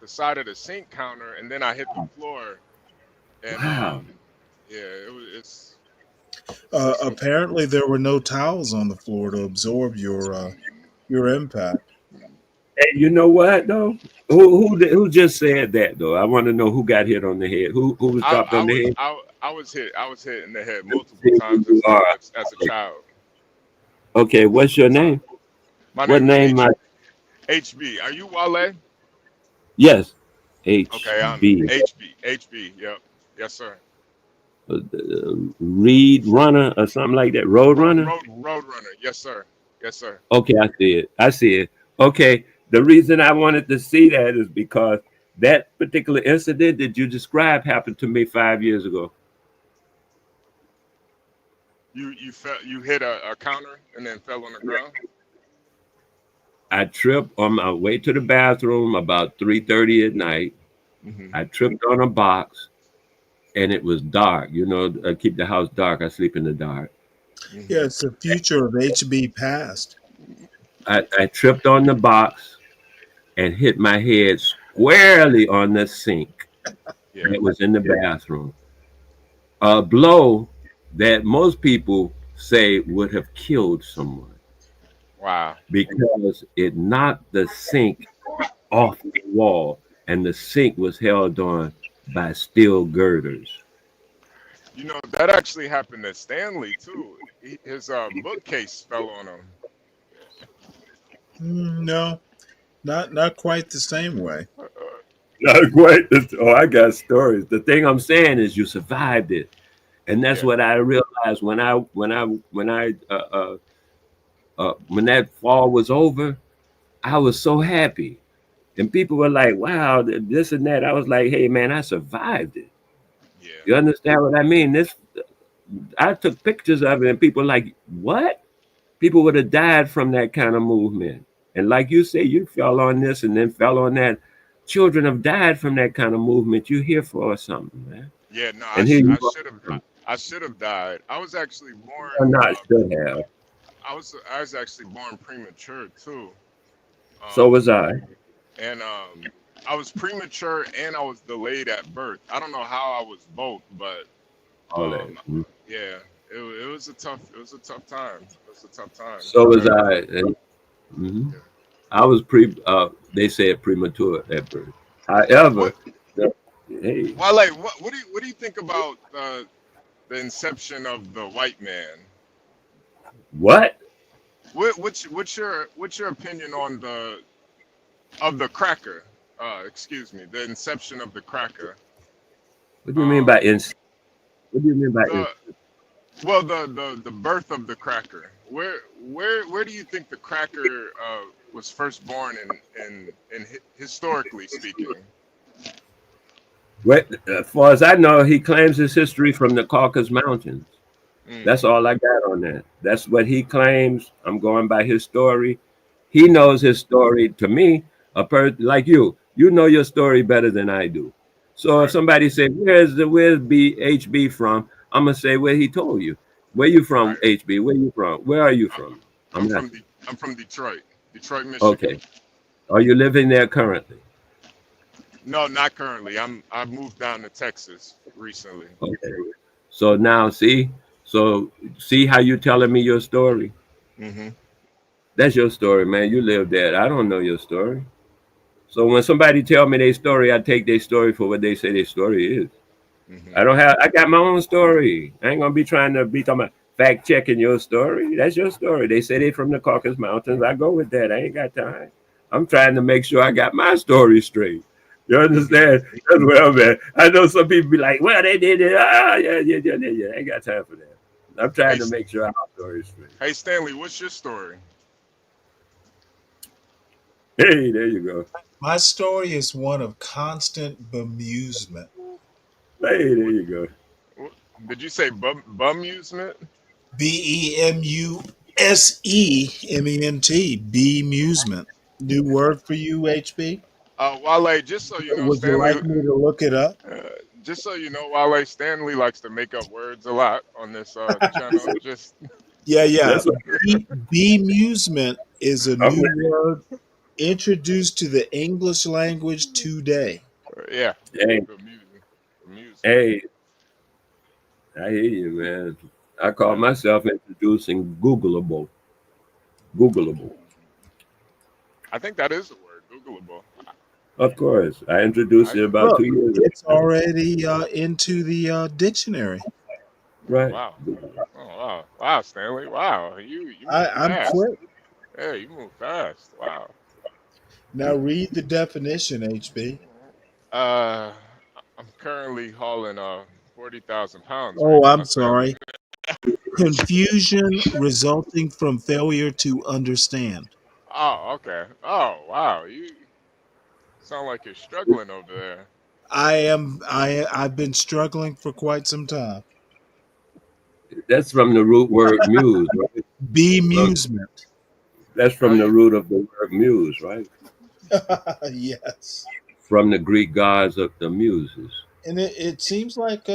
side of the sink counter, and then I hit the floor. And it's apparently there were no towels on the floor to absorb your impact. Hey, you know what though? Who just said that though? I want to know who got hit on the head. Who was dropped on the head? I was hit in the head Let me multiple see who times you are. as a child. Okay, what's your name? My What name is name? HB. Are you Wale? Yes, Okay, I'm HB. HB. Yep. Yes, sir. Reed Runner or something like that. Road Runner. Road runner. Yes, sir. Yes, sir. Okay, I see it. I see it. Okay, the reason I wanted to see that is because that particular incident that you described happened to me 5 years ago. You hit a counter and then fell on the ground. I tripped on my way to the bathroom about 3:30 at night. Mm-hmm. I tripped on a box, and it was dark. You know, I keep the house dark. I sleep in the dark. Yeah, it's the future of HB past. I tripped on the box and hit my head squarely on the sink that was in the bathroom. A blow that most people say would have killed someone. Wow. Because it knocked the sink off the wall, and the sink was held on by steel girders. You know, that actually happened to Stanley too. His bookcase fell on him. No, not quite the same way. Not quite. Oh, I got stories. The thing I'm saying is you survived it, and that's what I realized when that fall was over. I was so happy, and people were like, "Wow, this and that." I was like, "Hey, man, I survived it." Yeah. You understand what I mean? I took pictures of it, and people were like, "What?" People would have died from that kind of movement. And like you say, you fell on this and then fell on that. Children have died from that kind of movement. You're here for something, man. Yeah, no, And here you I should have died. I was actually born. are not should have. I was actually born premature too. So was I. And I was premature and I was delayed at birth. I don't know how I was both, but yeah, it was a tough time. It was a tough time. So was I. And, I was they said premature at birth. However, hey. Well, like, what do you think about the inception of the white man? What? What's your opinion on the cracker? Excuse me, the inception of the cracker. What do you mean by What do you mean by Well, the birth of the cracker. Where do you think the cracker was first born in historically speaking? As far as I know, he claims his history from the Caucasus Mountains. That's all I got on that. That's what he claims. I'm going by his story. He knows his story. To me, a person like you know your story better than I do. So if somebody said, where's HB from? I'm gonna say where he told you. Where you from, HB? Where you from? Where are you from? I'm from Detroit, Michigan. Okay. Are you living there currently? No, not currently. I've moved down to Texas recently. Okay. So now see how you telling me your story? Mm-hmm. That's your story, man. You live that. I don't know your story. So when somebody tell me their story, I take their story for what they say their story is. Mm-hmm. I got my own story. I ain't gonna be trying to be talking about fact checking your story. That's your story. They say they from the Caucasus Mountains. I go with that. I ain't got time. I'm trying to make sure I got my story straight. You understand? That's where I'm at. I know some people be like, well, they did it. Yeah. I ain't got time for that. I'm trying to make sure our story is straight. Hey, Stanley, what's your story? Hey, there you go. My story is one of constant bemusement. Hey, there you go. Did you say bumusement? BEMUSEMENT. Bemusement. New word for you, HB? Wale, just so you know, Would Stanley. you like me to look it up? Just so you know, Wale, Stanley likes to make up words a lot on this channel. Just Yeah. Bemusement is a new word introduced to the English language today. Yeah. Hey. Hey. I hear you, man. I call myself introducing Googleable. Googleable. I think that is the word, Googleable. Of course. I introduced it about Look, 2 years it's ago. already into the dictionary. Right. Wow. Oh wow. Wow, Stanley. Wow. You move I'm fast. quick. Yeah, you move fast. Wow. Now read the definition, HB. Uh, I'm currently hauling 40,000 pounds right Oh, now, I'm Stanley. sorry. Confusion resulting from failure to understand. Oh, okay. Oh, wow. You sound like you're struggling over there. I've been struggling for quite some time. That's from the root word muse, right? Look, Bemusement. that's How from the you? root of the word muse, right? Yes. From the Greek gods of the muses. And it seems like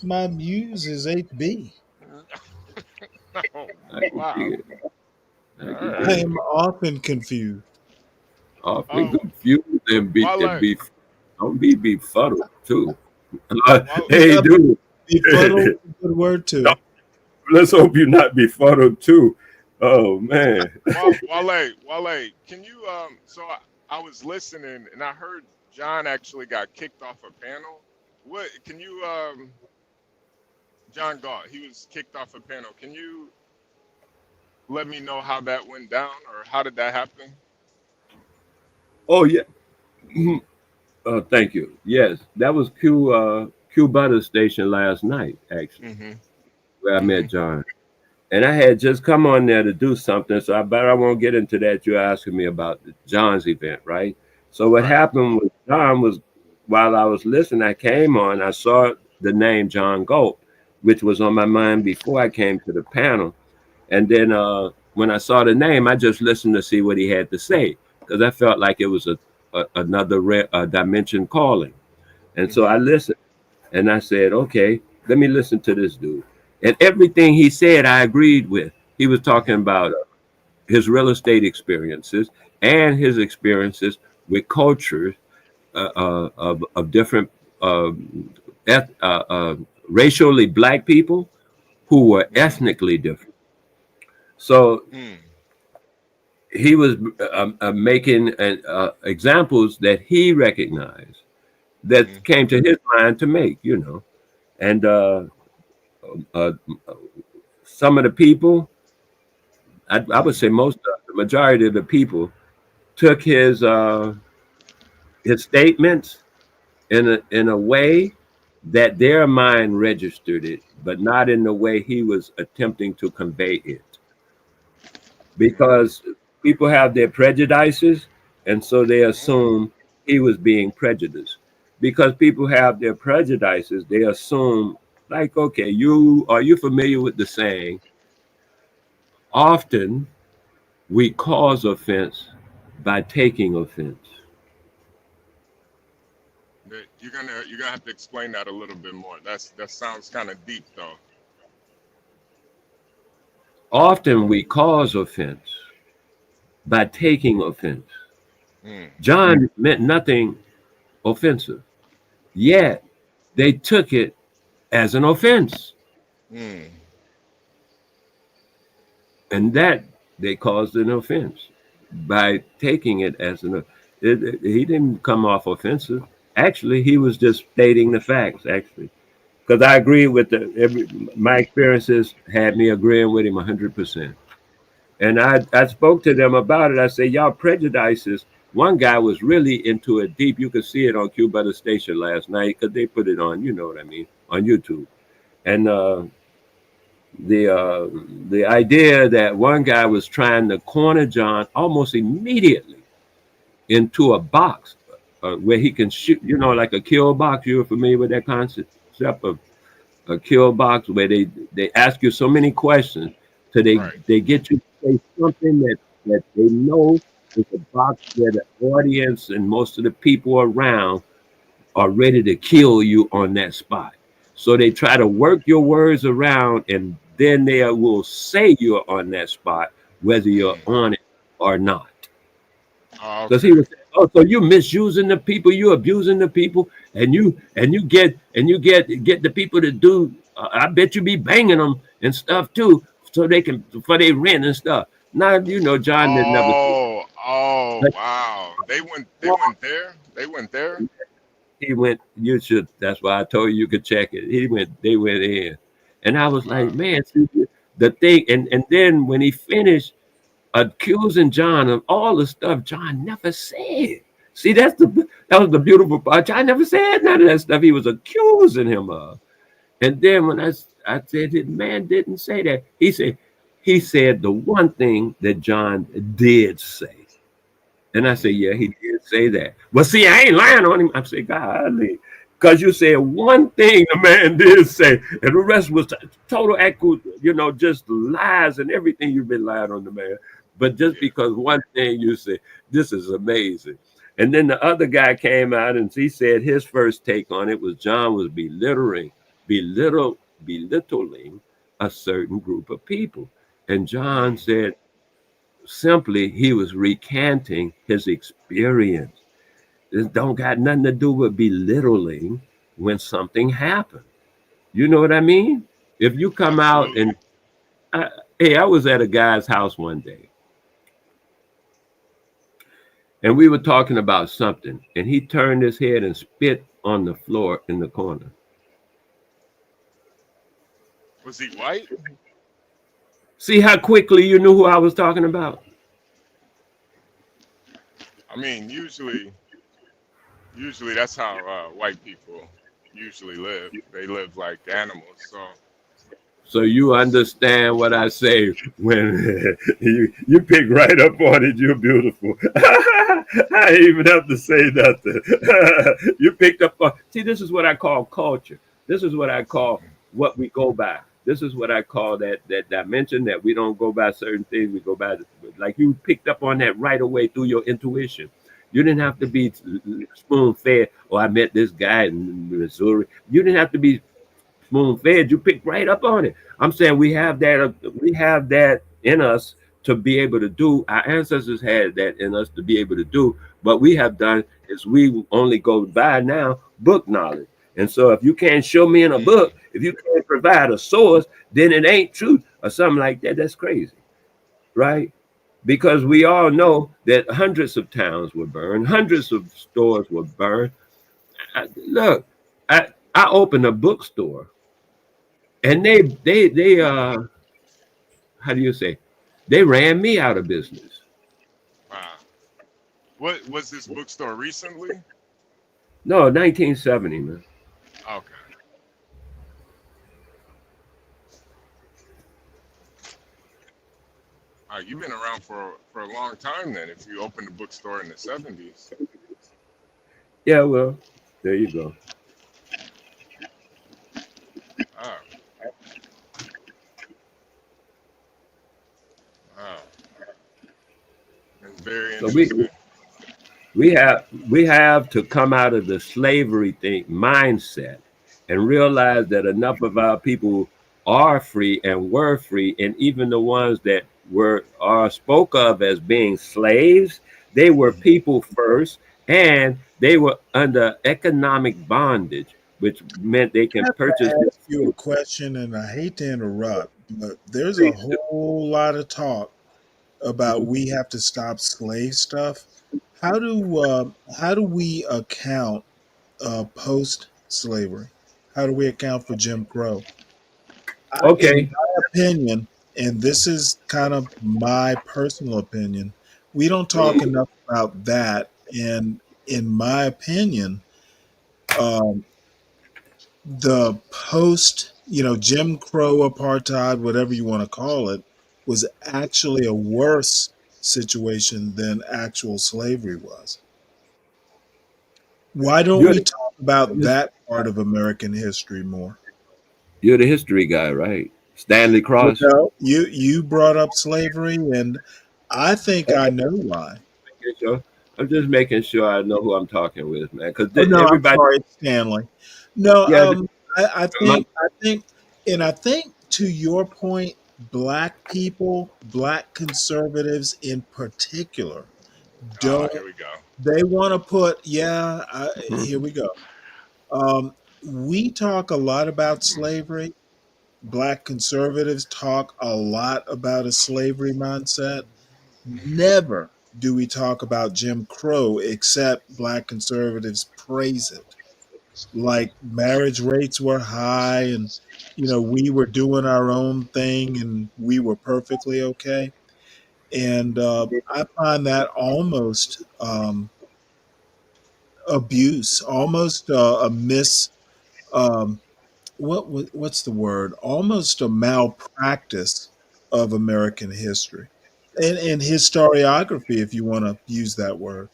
my muse is HB. Oh, I can wow. dig it. I All can I right. dig it. am often confused. Often Oh, confused and Wale. don't be befuddled too. Wale. Hey, Yeah, dude. befuddled is a good word too. Let's hope you're not befuddled too. Oh man. Wale, can you so I was listening and I heard John actually got kicked off a panel. What can you John Galt, he was kicked off a panel. Can you let me know how that went down or how did that happen? Oh yeah. Thank you. Yes, that was Q Butter Station last night, actually, Mhm. where I met Mhm. John. And I had just come on there to do something, so I won't get into that. You're asking me about John's event, right? So what Right. happened with John was while I was listening, I came on, I saw the name John Galt, which was on my mind before I came to the panel. And then when I saw the name, I just listened to see what he had to say because I felt like it was another dimension calling. And so I Mhm. listened and I said, okay, let me listen to this dude. And everything he said, I agreed with. He was talking Mhm. about his real estate experiences and his experiences with cultures of different eth- racially black people who were Mhm. ethnically different. So Mm. he was making examples that he recognized that Mhm. came to his mind to make, and uh, some of the people, I would Mhm. say most of the majority of the people took his statements in a way that their mind registered it, but not in the way he was attempting to convey it. Because people have their prejudices, and so they Mm. assume he was being prejudiced. Because people have their prejudices, they assume, like, okay, are you familiar with the saying, often we cause offense by taking offense. You're gonna have to explain that a little bit more. That sounds kind of deep though. Often we cause offense by taking offense. Mm. John meant nothing offensive, yet they took it as an offense. Mm. And that they caused an offense by taking it as he didn't come off offensive. Actually, he was just stating the facts, actually. Because I agree with my experiences had me agreeing with him 100%. And I spoke to them about it. I said, y'all prejudices. One guy was really into it deep. You could see it on Q Butter Station last night because they put it on, you know what I mean, on YouTube. And the idea that one guy was trying to corner John almost immediately into a box where he can shoot, like a kill box. You're familiar with that concept of a kill box where they ask you so many questions till Right. they get you to say something that they know is a box where the audience and most of the people around are ready to kill you on that spot. So they try to work your words around and then they will say you're on that spot, whether you're Mm. on it or not. Oh, Because he okay. was saying, oh, so you misusing the people, you abusing the people, and you get the people to do. I bet you be banging them and stuff too, so they can for their rent and stuff. Now, you know, John didn't never. Oh, wow. They went there. They went there. He went. You should. That's why I told you could check it. He went. They went in, and I was like, man, see, the thing. And then when he finished accusing John of all the stuff John never said. See, that was the beautiful part. John never said none of that stuff he was accusing him of. And then when I said, the man didn't say that. He said the one thing that John did say. And I said, yeah, he did say that. Well, see, I ain't lying on him. I said, golly, because you said one thing the man did say, and the rest was total just lies and everything you've been lying on the man. But just because one thing you said, this is amazing. And then the other guy came out and he said his first take on it was John was belittling a certain group of people. And John said, simply, he was recanting his experience. It don't got nothing to do with belittling when something happened. You know what I mean? If you come out and, I was at a guy's house one day, and we were talking about something, and he turned his head and spit on the floor in the corner. Was he white? See how quickly you knew who I was talking about? I mean, usually that's how white people usually live. They live like animals. So you understand what I say when you pick right up on it. You're beautiful. I ain't even have to say nothing. You picked up on. See, this is what I call culture. This is what I call what we go by. This is what I call that dimension that we don't go by certain things. We go by, like you picked up on that right away through your intuition. You didn't have to be spoon-fed. Oh, I met this guy in Missouri. You didn't have to be spoon-fed. You picked right up on it. I'm saying we have that in us to be able to do. Our ancestors had that in us to be able to do. What we have done is we only go by now book knowledge. And so if you can't show me in a book, if you can't provide a source, then it ain't truth or something like that. That's crazy, right? Because we all know that hundreds of towns were burned, hundreds of stores were burned. Look, I opened a bookstore, and they how do you say? They ran me out of business. Wow. What was this bookstore recently? No, 1970, man. Okay. You've been around for a long time then, if you opened a bookstore in the 70s. Yeah, well, there you go. Oh. Wow. That's very interesting. So we have to come out of the slavery mindset and realize that enough of our people are free and were free, and even the ones that are spoke of as being slaves, they were people first, and they were under economic bondage, which meant they can purchase. I ask you a question, and I hate to interrupt, but there's a whole lot of talk about we have to stop slave stuff. How do we account post slavery? How do we account for Jim Crow? Okay. In my opinion, and this is kind of my personal opinion, we don't talk enough about that. And in my opinion, the post, Jim Crow, apartheid, whatever you want to call it, was actually a worse situation than actual slavery was. Why don't we talk about that part of American history more? You're the history guy, right? Stanley Cross. No, you brought up slavery, and I think I know why. I'm just making sure I know who I'm talking with, man. Because No, everybody. I'm sorry, it's Stanley. No, Yeah, I think to your point, Black people, Black conservatives in particular, don't. Here we go. They want to put. Here we go. We talk a lot about slavery, Black conservatives talk a lot about a slavery mindset. Never do we talk about Jim Crow except Black conservatives praise it. Like marriage rates were high and, we were doing our own thing and we were perfectly okay. And I find that almost abuse, almost a um, what's the word? Almost a malpractice of American history and historiography, if you want to use that word.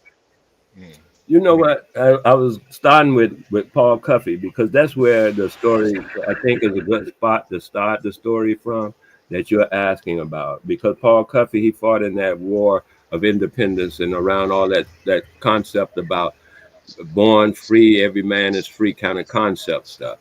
You know what? I was starting with Paul Cuffey because that's where the story I think is a good spot to start the story from that you're asking about. Because Paul Cuffey, he fought in that war of independence and around all that concept about born free, every man is free kind of concept stuff.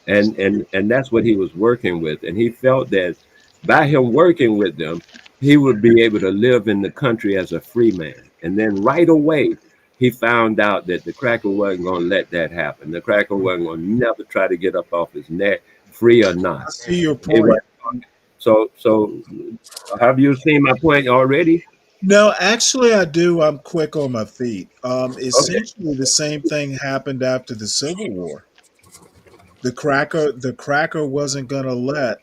And that's what he was working with. And he felt that by him working with them, he would be able to live in the country as a free man. And then right away, he found out that the cracker wasn't going to let that happen. The cracker wasn't going to never try to get up off his neck, free or not. I see your He point. so have you seen my point already? No, actually, I do. I'm quick on my feet. Essentially, the same thing happened after the Civil War. The cracker wasn't going to let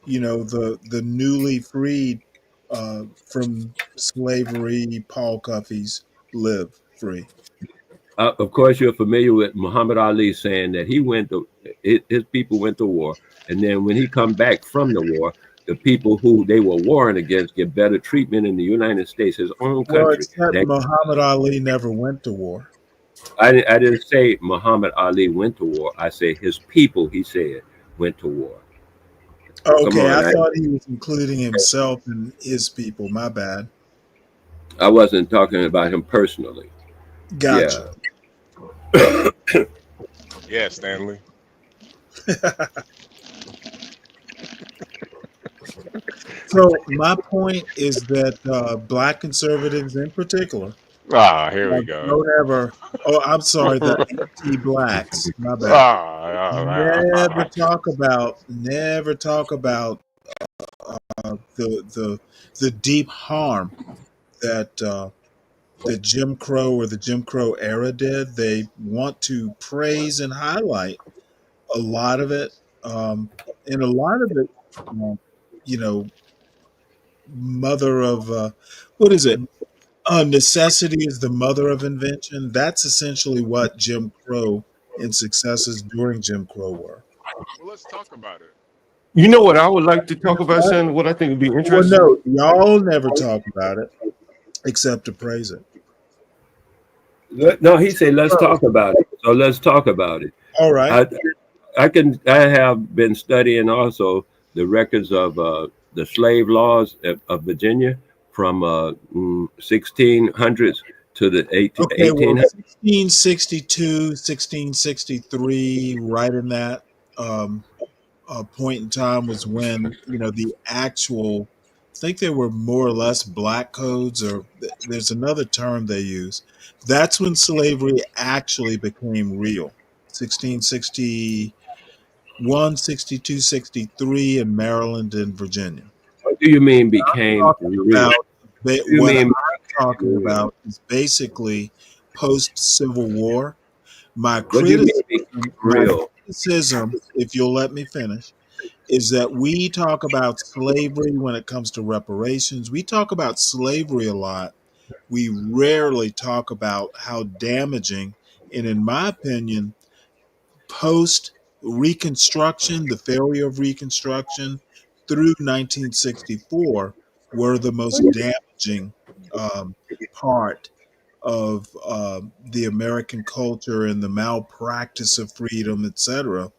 the newly freed from slavery Paul Cuffeys live free. Of course, you're familiar with Muhammad Ali saying that his people went to war, and then when he come back from the war, the people who they were warring against get better treatment in the United States, his own Well, country. except Muhammad Ali never went to war. I didn't say Muhammad Ali went to war. I say his people, he said, went to war. Come Okay, I on, thought he was including himself and his people. My bad. I wasn't talking about him personally. Gotcha. Yeah, Stanley. So my point is that Black conservatives in particular, Here we like, go. don't ever. Oh, I'm sorry, the anti-blacks. My bad. Never talk about the deep harm that Jim Crow or the Jim Crow era did. They want to praise and highlight a lot of it, and a lot of it, uh, you know, mother of what is it? Necessity is the mother of invention. That's essentially what Jim Crow and successes during Jim Crow were. Well, let's talk about it. You know what I would like to talk about, Sam? What I think would be Well, interesting? no, y'all never talk about it except to praise it. No, he said, let's talk about it. So let's talk about it. All right. I have been studying also the records of the slave laws of Virginia from 1600s to the Okay, well, 1800s. 1662, 1663, right in that point in time was when, the actual, I think they were more or less black codes, or there's another term they use. That's when slavery actually became real. 1661, 62, 63 in Maryland and Virginia. What do you mean What I'm became talking real? about, What do you what I'm mean talking real? about is basically post Civil War. My What do you mean became real? criticism, if you'll let me finish, is that we talk about slavery when it comes to reparations. We talk about slavery a lot. We rarely talk about how damaging, and in my opinion, post Reconstruction, the failure of Reconstruction through 1964 were the most damaging part of the American culture and the malpractice of freedom, etc.,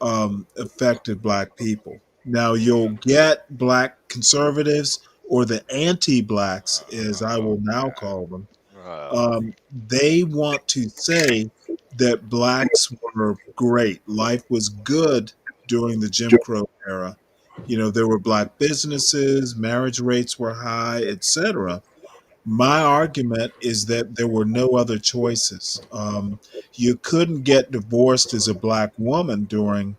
affected Black people. Now you'll get Black conservatives or the anti-Blacks, as I will now call them. They want to say that Blacks were great. Life was good during the Jim Crow era. There were Black businesses, marriage rates were high, etc. My argument is that there were no other choices. You couldn't get divorced as a Black woman during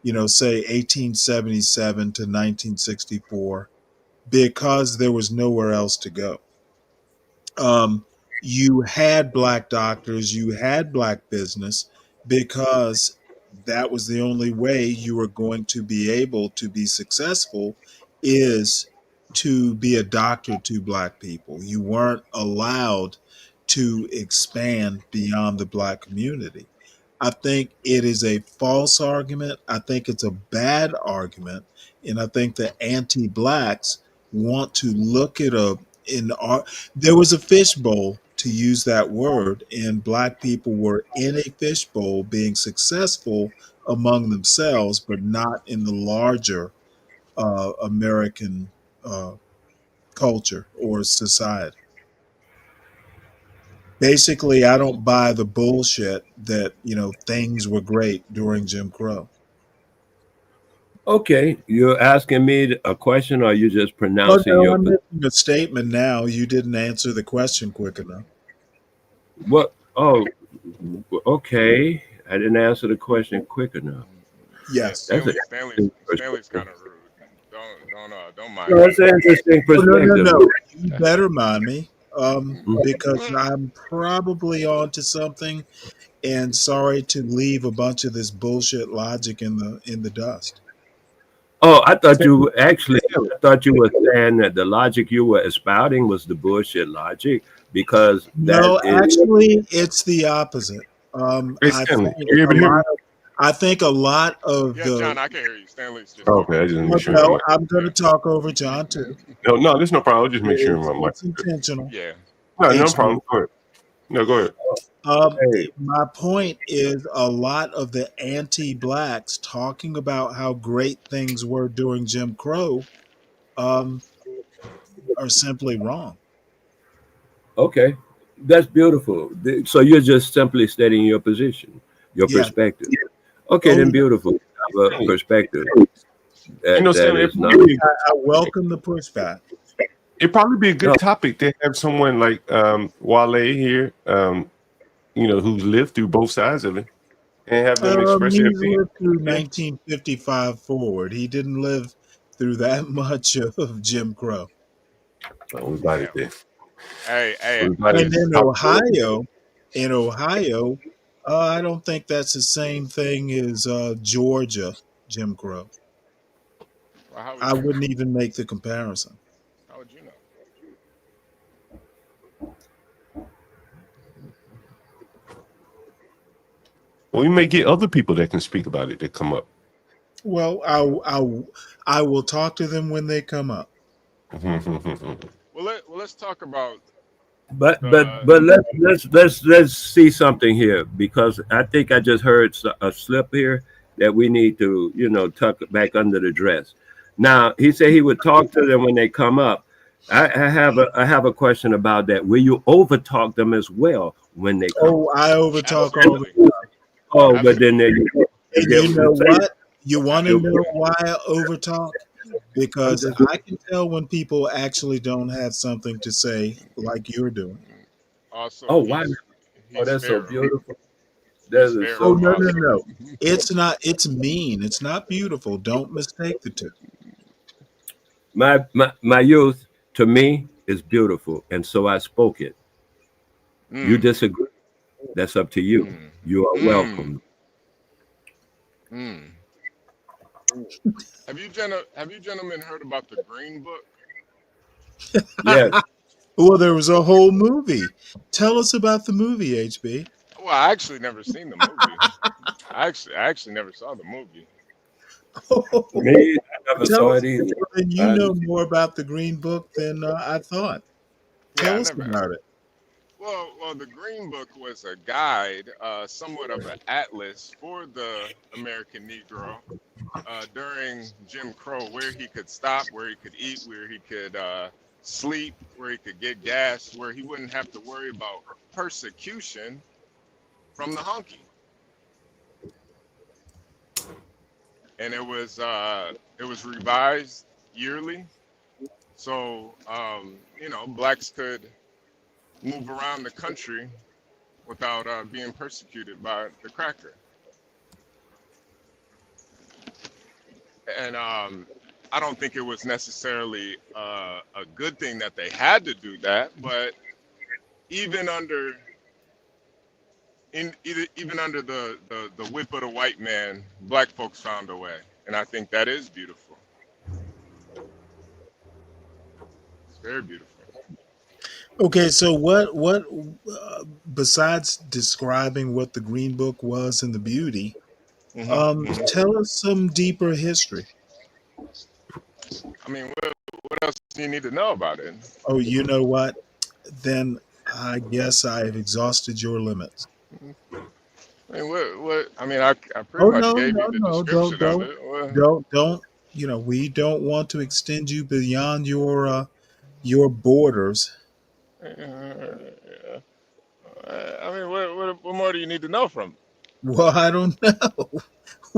say 1877 to 1964, because there was nowhere else to go. You had black doctors, you had black business, because that was the only way you were going to be able to be successful, is to be a doctor to black people. You weren't allowed to expand beyond the black community. I think it is a false argument. I think it's a bad argument. And I think the anti blacks want to look at there was a fishbowl, to use that word, and black people were in a fishbowl being successful among themselves, but not in the larger American culture or society. Basically, I don't buy the bullshit that, things were great during Jim Crow. Okay, you're asking me a question, or you just Oh, pronouncing no, your I'm making a statement now. You didn't answer the question quick enough. what? Oh, okay. I didn't answer the question quick enough. Yeah, Yes. That's Stanley's a kind of rude. Don't mind no, him. that's an interesting Oh, no, perspective. no. You better mind me, because I'm probably onto something. And sorry to leave a bunch of this bullshit logic in the dust. Oh, I thought you were saying that the logic you were espouting was the bullshit logic, because that No, is actually, it's the opposite. Hey, I Stanley, think you able a to hear me? lot. I think a lot of Yeah, the. John, I can hear you. Stanley's just Okay, talking I over just you. make sure my No, mic. I'm going to talk over John too. No, there's no problem. I'll just make sure my mic. It's intentional. Yeah. No HB. problem. Go ahead. No, go ahead. hey, My point is, a lot of the anti-blacks talking about how great things were during Jim Crow um, are simply wrong. okay. That's beautiful. So you're just simply stating your position, your Yeah. perspective. Okay, Oh, then yeah. beautiful. Have a perspective that Stanley, is not. I welcome the pushback. it'd probably be a No, good topic to have someone like Wale here, who's lived through both sides of it, and have them express their He's opinion. lived through Yeah. 1955 forward. He didn't live through that much of Jim Crow. We got it Damn. there. Hey, We got And it. in Ohio, I don't think that's the same thing as Georgia Jim Crow. well, how would I you know? wouldn't even make the comparison. How would you know? Well, we may get other people that can speak about it that come up. Well, I will talk to them when they come up. Well, let's talk about but the. let's see something here, because I think I just heard a slip here that we need to tuck back under the dress. Now he said he would talk to them when they come up. I have a question about that. Will you overtalk them as well when they come? Oh, I overtalk all the Absolutely. time. Oh, but then there you go. You And get you what know I'm saying? what? You want to know why I overtalk? I'm Because just I can tell when people actually don't have something to say, like you're doing. Also, oh wow. Oh, he's that's so Pharaoh. beautiful. He's That is Oh, so Pharaoh no, no, also. beautiful. no. It's not, it's mean. It's not beautiful. Don't mistake the two. My youth, to me, is beautiful, and so I spoke it. You Mm, disagree? That's up to you. mm, You are mm, welcome. mm. Have you gentlemen heard about the Green Book? Yes. Well, there was a whole movie. Tell us about the movie, HB. Well, I actually never seen the movie. I actually never saw the movie. Me, I never Tell saw us, it either. then you I know more about the Green Book than I thought. Yeah, I Tell us never. about it. Well, the Green Book was a guide, somewhat of an atlas for the American Negro during Jim Crow, where he could stop, where he could eat, where he could sleep, where he could get gas, where he wouldn't have to worry about persecution from the honky. And it was revised yearly, so blacks could move around the country without being persecuted by the cracker. And I don't think it was necessarily a good thing that they had to do that, but even under even under the whip of the white man, black folks found a way, and I think that is beautiful. It's very beautiful. Okay, so what besides describing what the Green Book was and the beauty, tell us some deeper history. I mean, what else do you need to know about it? Oh, you know what? Then I guess I've exhausted your limits. I mean, what? I mean, I pretty Oh much no, gave no, you the no! description of it. What? Don't! You know, we don't want to extend you beyond your borders. I mean, what more do you need to know from? Well, I don't know.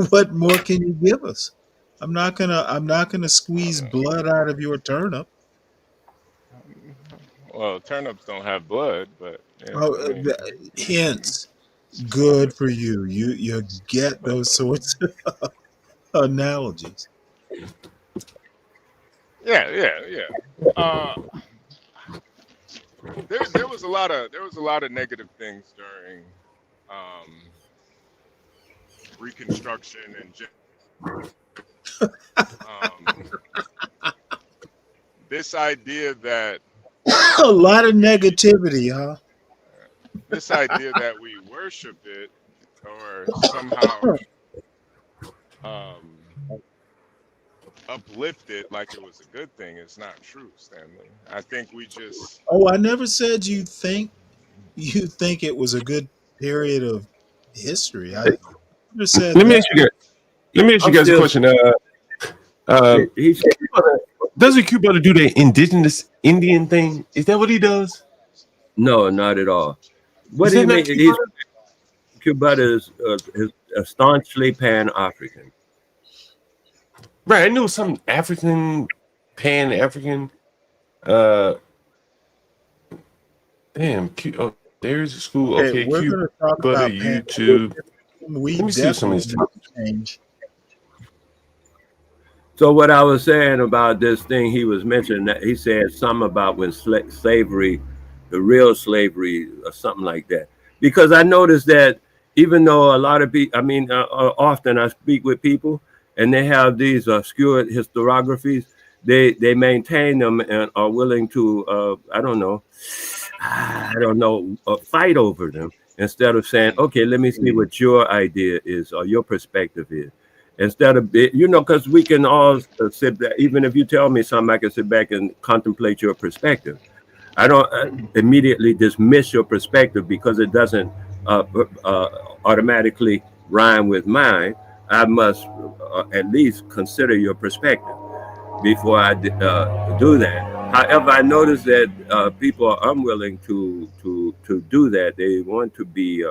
What more can you give us? I'm not gonna squeeze blood out of your turnip. Well, turnips don't have blood, but yeah, Oh, I mean, hence, good for you. You get those sorts of analogies. yeah. There was a lot of negative things during Reconstruction and this idea that A lot of negativity, huh? this idea that we worship it or somehow uplift it like it was a good thing is not true, Stanley. I think we just Oh, I never said you think it was a good period of history. I never said Let me that. ask you guys. Let me ask you I'm guys a still. question. He said, Doesn't Cuba do the indigenous Indian thing? Is that what he does? no, not at all. What Is do that you not mean? Cuba? Cuba is a staunchly Pan-African. Right, I knew some African, Pan African. Damn. Oh, there's a school. Okay, Okay, we're Cuba, going to talk the about YouTube. we Let me see what some of these definitely topics. change. So what I was saying about this thing he was mentioning, that he said something about when slavery, the real slavery or something like that. Because I noticed that even though a lot of people, I mean, often I speak with people and they have these skewed historiographies, they maintain them and are willing to, I don't know, fight over them instead of saying, okay, let me see what your idea is or your perspective is. Instead of, because we can all sit there, even if you tell me something, I can sit back and contemplate your perspective. I don't immediately dismiss your perspective because it doesn't automatically rhyme with mine. I must at least consider your perspective before I do that. However, I notice that people are unwilling to do that. They want to be.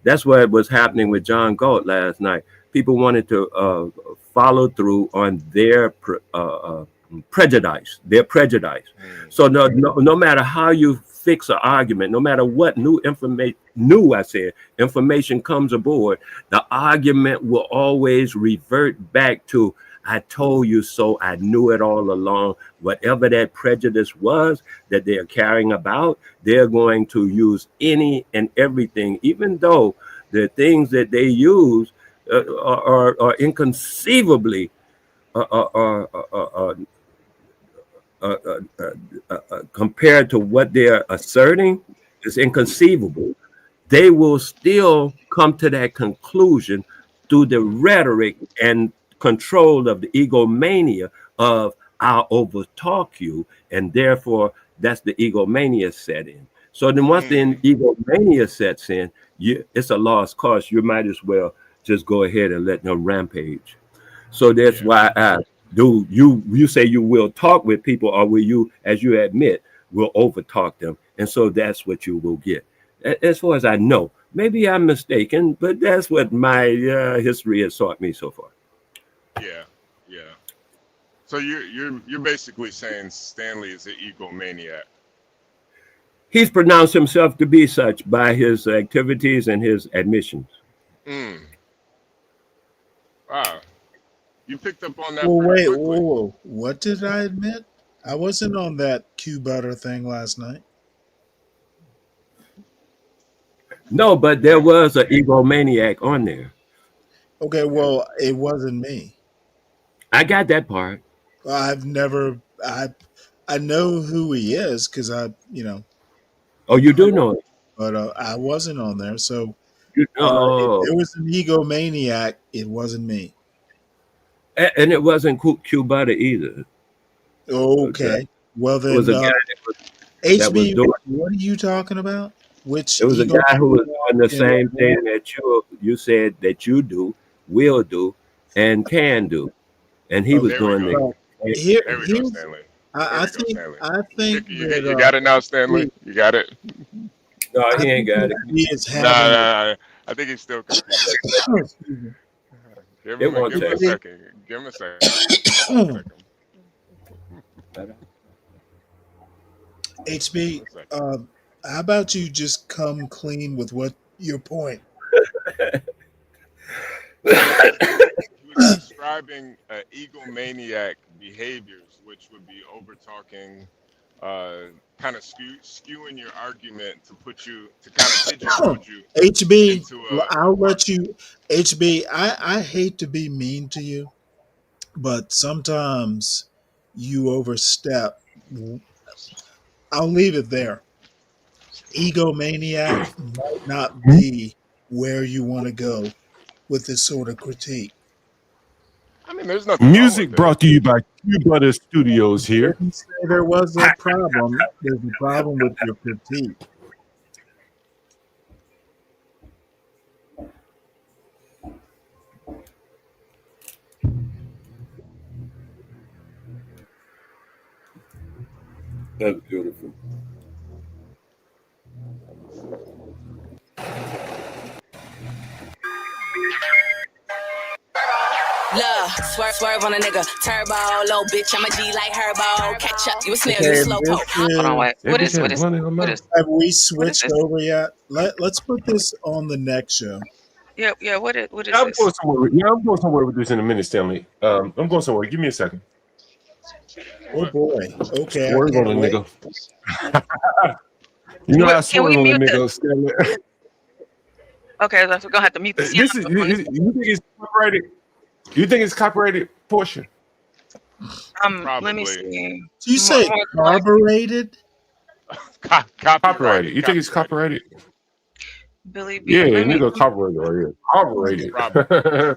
That's what was happening with John Galt last night. People wanted to follow through on their prejudice. So no matter how you fix an argument, no matter what information comes aboard, the argument will always revert back to, I told you so, I knew it all along. Whatever that prejudice was that they're carrying about, they're going to use any and everything, even though the things that they use are inconceivably compared to what they're asserting is inconceivable. They will still come to that conclusion through the rhetoric and control of the egomania of I'll overtalk you, and therefore that's the egomania set in. So then once the egomania sets in, it's a lost cause. You might as well just go ahead and let them rampage. So that's why I do. You say you will talk with people, or will you, as you admit, will overtalk them, and so that's what you will get. As far as I know, maybe I'm mistaken, but that's what my history has taught me so far. Yeah. So you're basically saying Stanley is an egomaniac. He's pronounced himself to be such by his activities and his admissions. Wow. You picked up on that Well, pretty wait, quickly. whoa. What did I admit? I wasn't on that Q butter thing last night. No, but there was an egomaniac on there. Okay, well, it wasn't me. I got that part. I've never. I know who he is because Oh, you do know it. but I wasn't on there. So You, if oh, there was an egomaniac, it wasn't me. and it wasn't Q Butter either. Okay. Well It was then, a guy that was HB, doing. what are you talking about? Which It was a guy who was egomaniac doing the and same what? thing that you said that you do, will do, and can do, and he was Okay. There we doing go. Well, the. There we go, here's. Stanley. There I we go, think. Stanley. I think that. You got it now, Stanley. HB, You got it. No, I he ain't think got it. HB is Nah, having. I think he's still confused. Excuse me. It won't Give him a take. second. Give him a second. HB, how about you just come clean with what your point? He was describing egomaniac behaviors, which would be over talking, kind of skewing your argument to put you to kind of pigeonhole you HB, into I'll let you. HB, I hate to be mean to you, but sometimes you overstep. I'll leave it there. Egomaniac might not be where you want to go with this sort of critique. I mean, there's nothing wrong Music with it. brought to you by Q Butter Studios here. Didn't say there was a problem. There's a problem with your critique. That's beautiful. Love, swerve on a nigga. Turbo, low bitch, I'm a G like Herbo. Catch up, you a snail, you a Okay, slow poke. hold on, wait. What is Have we switched over yet? Let's put this on the next show. Yeah. What is I'm this? going somewhere. Yeah, I'm going somewhere with this in a minute, Stanley. I'm going somewhere. Give me a second. Oh boy. Okay, I Swerve on can't a wait. nigga. You know I swerve on a nigga, Stanley. Okay, so we're gonna have to mute this. You think it's copyrighted? You think it's copyrighted portion? Let me see. Do you say carbureted? Copyrighted. You think it's copyrighted? Billy B. Yeah, Let me, nigga, copyrighted right here. Copyrighted.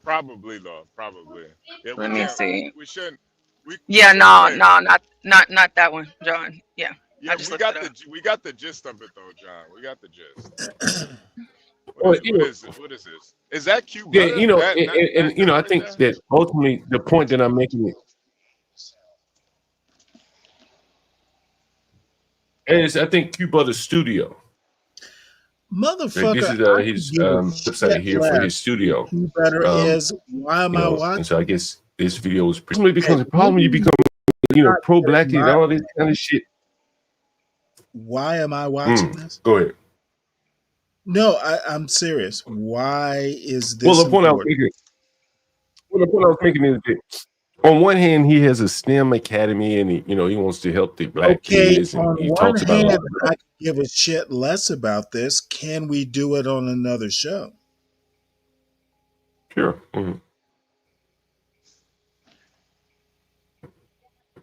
Probably though. Probably. Yeah, let me see. We shouldn't. Yeah, no, not that one, John. Yeah. Yeah, I just we got the gist of it though, John. We got the gist. What is this? Is that Q Yeah, Butter? you know, That I think that ultimately the point that I'm making is I think Q Butter Studio. Motherfucker, This is I his could give a website shit here for his less. studio. Who better is? Why am I watching? And so I guess this video is presumably becomes a problem. You become, pro-black and all this kind of shit. Why am I watching this? Go ahead. No, I'm serious. Why is this Well, the point I was important? making is that on one hand, he has a STEM academy, and he wants to help the black kids, and on he one talks about. hand, I could give a shit less about this. Can we do it on another show? Sure.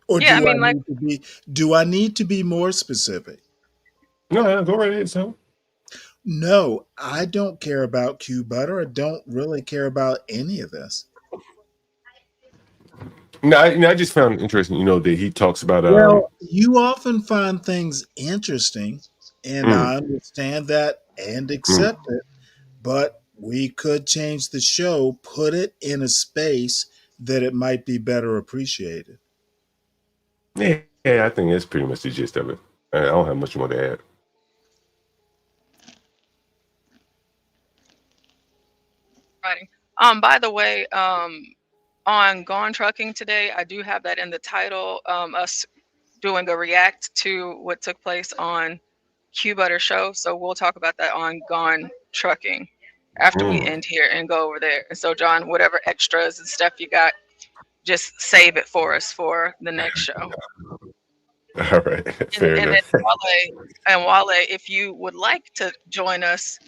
Or Yeah, do I need to be more specific? No, go right ahead, son. No, I don't care about Q Butter. I don't really care about any of this. No, I just found it interesting, that he talks about. Well, you often find things interesting, and I understand that and accept it, but we could change the show, put it in a space that it might be better appreciated. Yeah, I think that's pretty much the gist of it. I don't have much more to add. by the way, on Gone Trucking today, I do have that in the title. Us doing a react to what took place on Q Butter show. So we'll talk about that on Gone Trucking. after we end here and go over there. And so, John, whatever extras and stuff you got, just save it for us for the next show. All right, fair And then enough. Wale, if you would like to join us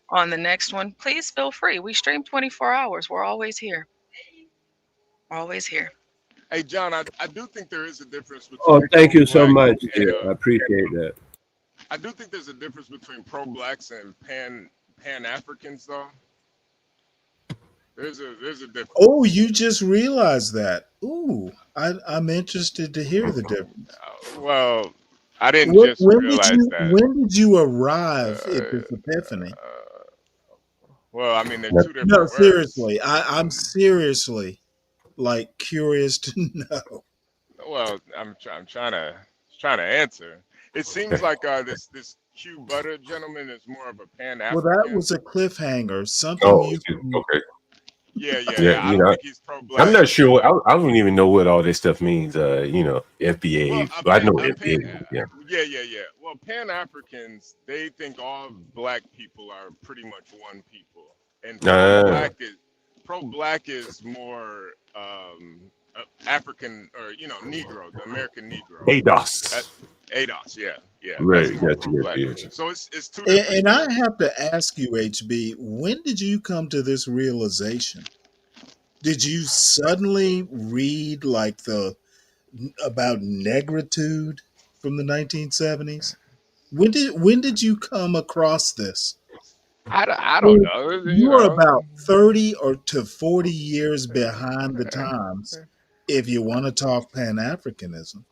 on the next one, please feel free. We stream 24 hours. We're always here. Always here. Hey, John, I do think there is a difference Oh, between thank you so pro-black much. and Dear. I appreciate that. I do think there's a difference between pro-blacks and pan-Africans, though. There's a difference. Oh, you just realized that. Ooh, I'm interested to hear the difference. Well, I didn't just realize that. When did you arrive at this epiphany? Well, I mean, they're two different No, words. seriously. I'm seriously like curious to know. Well, I'm trying to answer. It seems like this Q Butter gentleman is more of a pan-African. Well, that was a cliffhanger. Something Oh, you okay. Yeah. You I don't know, think he's pro-black. I'm not sure. I don't even know what all this stuff means. FBA. I know FBA. Yeah. Yeah. Well, Pan-Africans, they think all black people are pretty much one people, and pro-black is more African or Negro, the American Negro. ADOS, yeah. Right. Gotcha. So it's two different and I have to ask you, HB, when did you come to this realization? Did you suddenly read about negritude from the 1970s? When did you come across this? I don't know. You're about 30 to 40 years behind the times if you want to talk Pan-Africanism.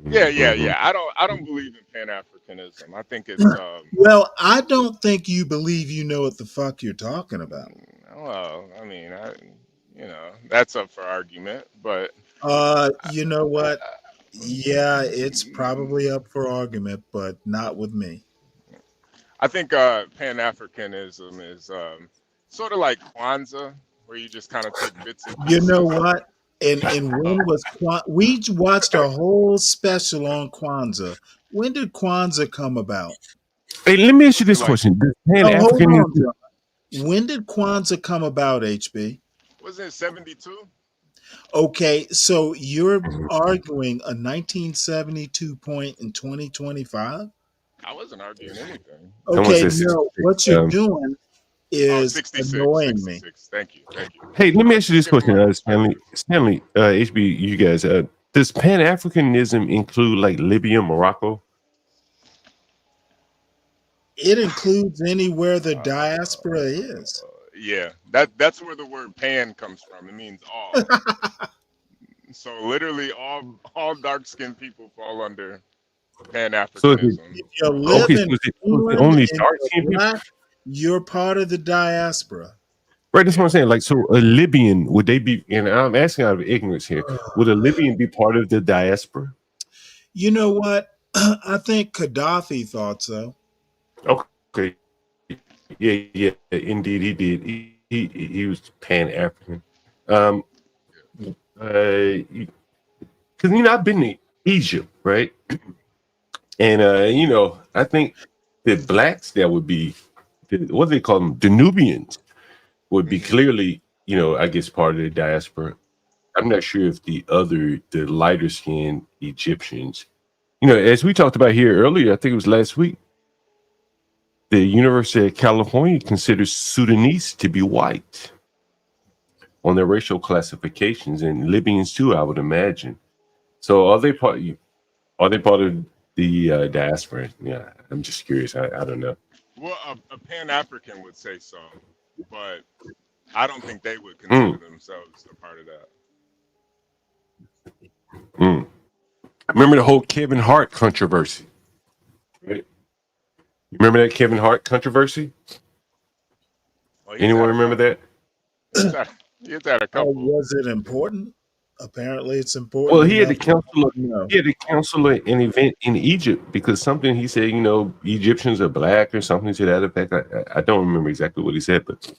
Yeah. I don't believe in Pan-Africanism. I think it's well, I don't think you believe you know what the fuck you're talking about. Well, I mean, that's up for argument, but you know what? Yeah, it's probably up for argument, but not with me. I think Pan-Africanism is sort of like Kwanzaa, where you just kind of take bits and pieces. You know what? And when was we watched a whole special on Kwanzaa. When did Kwanzaa come about? Hey, let me ask you this question: hold on, John. When did Kwanzaa come about, HB? Wasn't it 72? Okay, so you're arguing a 1972 point in 2025? I wasn't arguing anything. Okay, no, what you're doing is 66, annoying 66. me. Thank you. Hey, let me ask you this question, Stanley, HB, you guys. Does Pan-Africanism include like Libya, Morocco? It includes anywhere the diaspora is. Yeah, that's where the word pan comes from. It means all. So literally all dark-skinned people fall under Pan-Africanism. So if you live in England only and dark-skinned you're black, you're part of the diaspora. Right, that's what I'm saying. Like, so a Libyan, would they be, and I'm asking out of ignorance here, would a Libyan be part of the diaspora? You know what? I think Gaddafi thought so. Okay. Yeah, indeed he did. He was Pan-African. Because, I've been to Egypt, right? And, I think the blacks that would be, what do they call them? The Nubians would be clearly, I guess part of the diaspora. I'm not sure if the lighter skinned Egyptians, as we talked about here earlier, I think it was last week, the University of California considers Sudanese to be white on their racial classifications, and Libyans too, I would imagine. So are they part of the diaspora? Yeah, I'm just curious. I don't know. Well, a Pan-African would say so, but I don't think they would consider themselves a part of that. Remember the whole Kevin Hart controversy, right? You remember that Kevin Hart controversy? Anyone remember that? He's had a couple. Was it important? Apparently, it's important. Well, he had to cancel an event in Egypt because something he said, Egyptians are black or something to that effect. I don't remember exactly what he said, but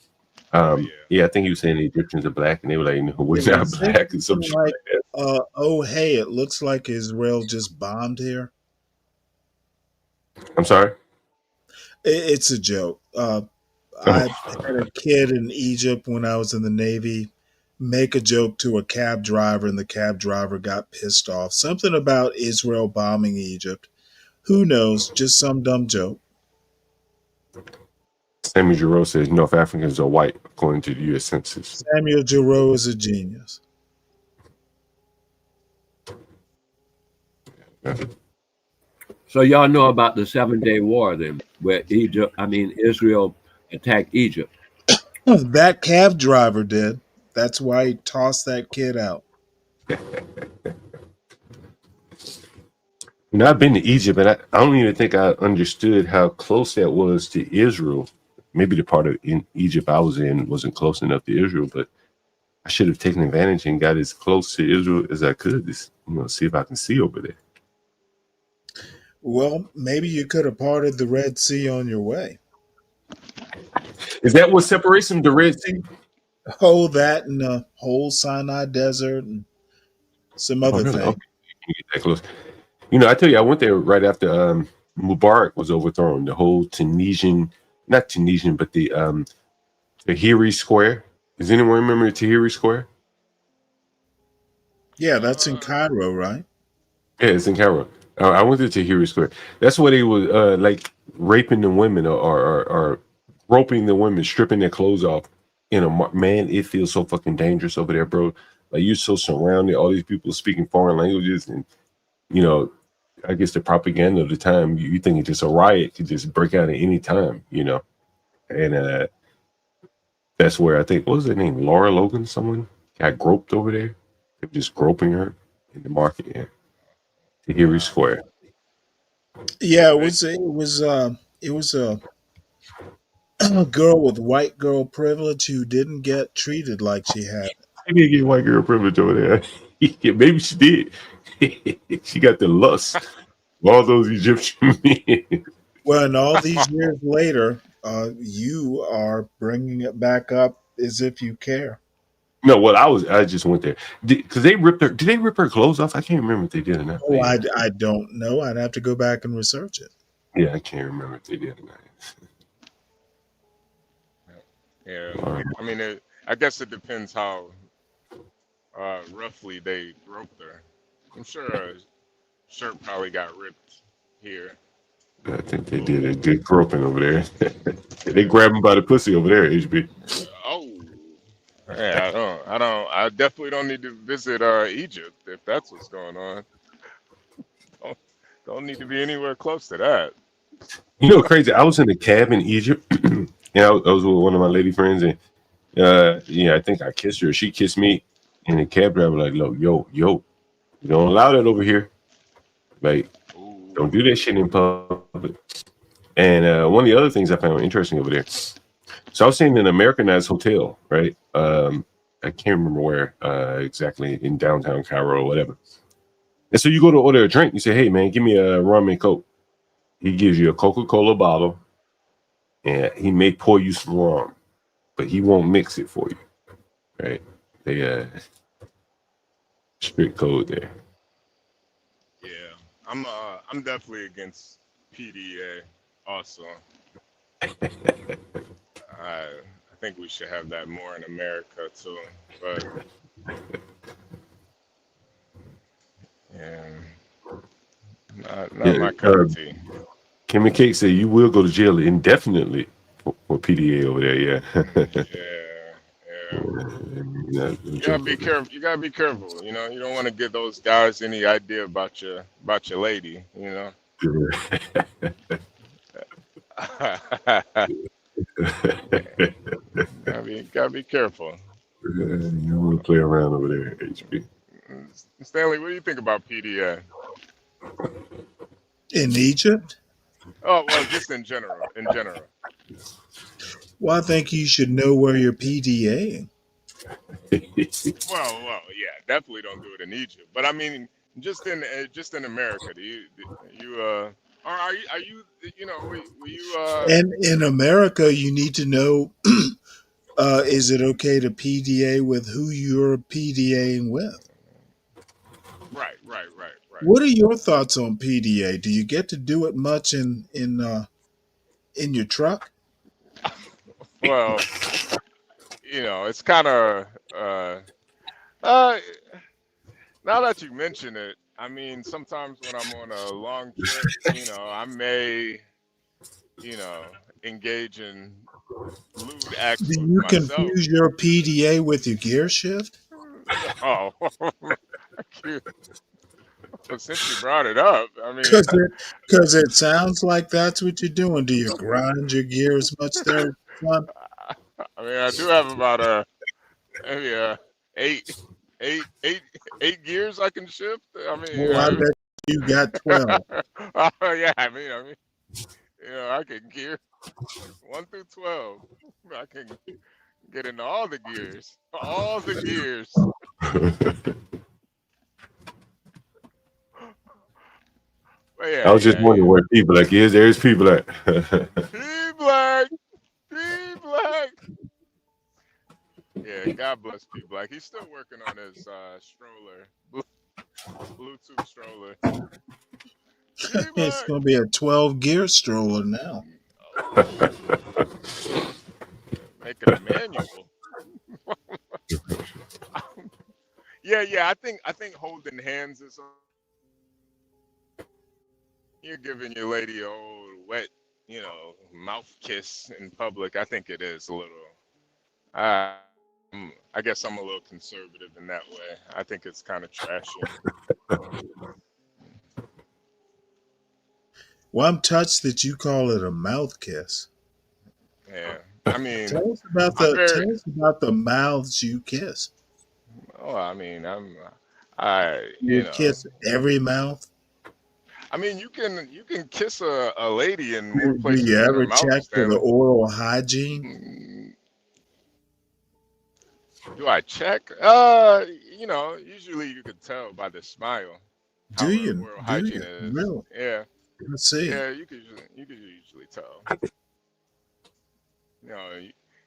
I think he was saying the Egyptians are black, and they were like, we're not black, and some shit like that. Hey, it looks like Israel just bombed here. I'm sorry. It's a joke. I had a kid in Egypt when I was in the Navy make a joke to a cab driver, and the cab driver got pissed off. Something about Israel bombing Egypt. Who knows? Just some dumb joke. Samuel Giroux says North Africans are white, according to the U.S. Census. Samuel Giroux is a genius. So y'all know about the 7-Day War then, where Israel attacked Egypt. That cab driver did. That's why he tossed that kid out. You know, I've been to Egypt, and I don't even think I understood how close that was to Israel. Maybe the part of in Egypt I was in wasn't close enough to Israel, but I should have taken advantage and got as close to Israel as I could. Just, see if I can see over there. Well, maybe you could have parted the Red Sea on your way. Is that what separates them, the Red Sea? Oh, that and the whole Sinai Desert and some other things. Okay. Get that close. I tell you, I went there right after Mubarak was overthrown. The whole not Tunisian, but the Tahrir Square. Does anyone remember the Tahrir Square? Yeah, that's in Cairo, right? Yeah, it's in Cairo. I went to Tahrir Square. That's where they were like raping the women or roping the women, stripping their clothes off. Man, it feels so fucking dangerous over there, bro. Like, you're so surrounded, all these people speaking foreign languages, and I guess the propaganda of the time, you think it's just a riot could just break out at any time, and that's where I think, what was her name, Laura Logan, someone got groped over there. They were just groping her in the market. Yeah. Tahrir Square. Yeah, it was a girl with white girl privilege who didn't get treated like she had. She didn't get white girl privilege over there. Maybe she did. She got the lust of all those Egyptian men. Well, and all these years later, you are bringing it back up as if you care. No, well, I just went there because they ripped her. Did they rip her clothes off? I can't remember if they did or not. Oh, I don't know. I'd have to go back and research it. Yeah, I can't remember if they did or not. Yeah, I mean, I guess it depends how roughly they roped her. I'm sure a shirt probably got ripped here. I think they did a good groping over there. They grabbed him by the pussy over there, HB. Oh, yeah, I definitely don't need to visit Egypt if that's what's going on. Don't need to be anywhere close to that. Crazy. I was in a cab in Egypt. I was with one of my lady friends, and I think I kissed her. She kissed me, and the cab driver like, "Look, yo, you don't allow that over here. Like, don't do that shit in public." And one of the other things I found interesting over there. So I was staying in an Americanized hotel, right? I can't remember where exactly, in downtown Cairo or whatever. And so you go to order a drink. You say, "Hey, man, give me a rum and Coke." He gives you a Coca-Cola bottle, and he may pour you some rum, but he won't mix it for you, right? They strict code there. Yeah, I'm definitely against PDA also. I think we should have that more in America too, but yeah, not my cup of tea. Kim and Kate say you will go to jail indefinitely for PDA over there. Yeah. Yeah. You gotta be careful. You gotta be careful. You don't want to give those guys any idea about your lady. Gotta be careful. You want to play around over there, HB. Stanley, what do you think about PDA? In Egypt? Oh, well, just in general. Well, I think you should know where you're PDAing. Well, yeah, definitely don't do it in Egypt. But I mean, just in America, are you And in America, you need to know: is it okay to PDA with who you're PDAing with? Right. What are your thoughts on PDA? Do you get to do it much in your truck? Well, it's kind of uh, now that you mention it, I mean, sometimes when I'm on a long trip, I may, engage in lewd acts Do with you myself. confuse your PDA with your gear shift? No, well, since you brought it up, I mean, Because it sounds like that's what you're doing. Do you grind your gears much there, son? I do have about maybe eight, eight, eight, 8 gears I can shift. I mean, Well, I bet you got 12. Oh yeah, I mean, I can gear 1 through 12. I can get into all the gears, all the gears. But yeah, I was just wondering where people like is. There's people like P-Black. Yeah, God bless P-Black. He's still working on his stroller, Bluetooth stroller. It's going to be a 12-gear stroller now. Make it a manual. Yeah. I think holding hands is. You're giving your lady a old wet, mouth kiss in public. I think it is a little. I guess I'm a little conservative in that way. I think it's kind of trashy. Well, I'm touched that you call it a mouth kiss. Yeah, I mean, tell us about the mouths you kiss. Oh, I mean, You kiss every mouth. I mean, you can kiss a lady in more Do places you than ever her mouth, check for the Stanley. oral hygiene? Do I check? Usually you could tell by the smile. Do you? Oral hygiene is. Really? Yeah. Let's see. Yeah, you could usually tell.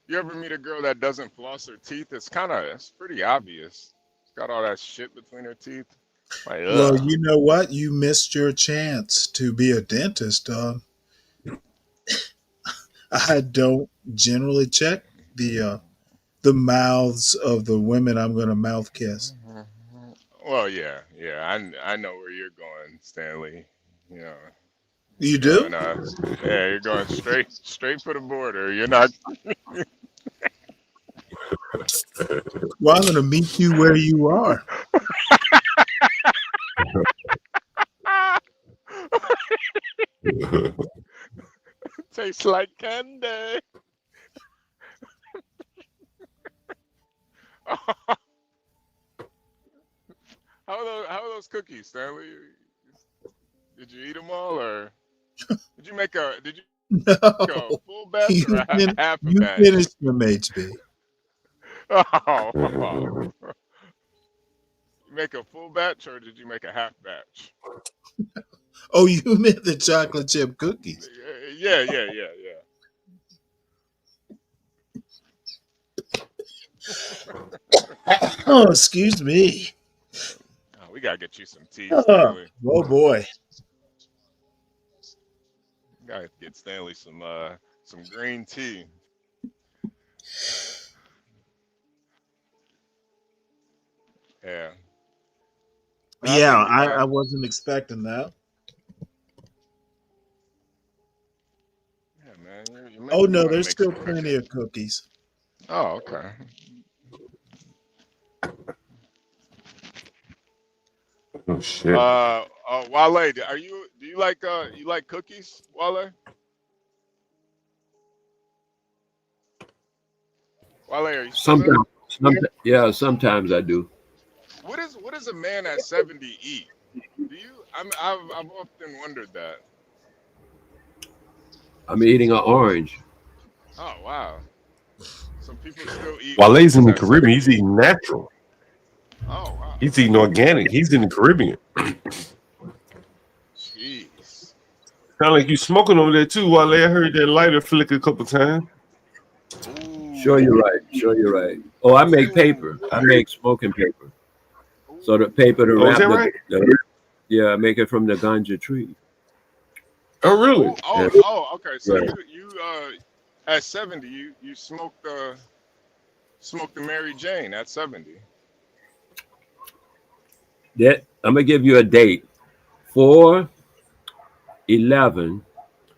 You ever meet a girl that doesn't floss her teeth? It's pretty obvious. It's got all that shit between her teeth. Like, well, you know what? You missed your chance to be a dentist. I don't generally check the mouths of the women I'm going to mouth kiss. Well, yeah. I know where you're going, Stanley. You do? Yeah, you're going straight for the border. You're not. Well, I'm going to meet you where you are. Tastes like candy. How are those cookies, Stanley? Did you eat them all, or did you make a full batch or half a you batch? finished them, HB. Oh. You make a full batch, or did you make a half batch? Oh, you meant the chocolate chip cookies. Yeah. Oh, excuse me. Oh, we gotta get you some tea, Stanley. Oh boy. Gotta get Stanley some green tea. Yeah. Yeah, I wasn't expecting that. Yeah, man. Oh no, there's still plenty of cookies. Oh, okay. Oh shit. Wale, do you like cookies, Wale? Wale, are you sometimes I do. What does a man at 70 eat? I've often wondered that. I'm eating an orange. Oh wow. Some people still eat. Wale's in the Caribbean. He's eating natural. Oh wow. He's eating organic. He's in the Caribbean. Jeez. Sound like you smoking over there too, Wale. I heard that lighter flick a couple times. Sure, you're right. Oh, I make paper. I make smoking paper. So the paper to wrap. Is that right? Yeah, I make it from the ganja tree. Oh, really? Oh, okay. So yeah. you at 70, you smoked the Mary Jane at 70. That I'm gonna give you a date. 4 11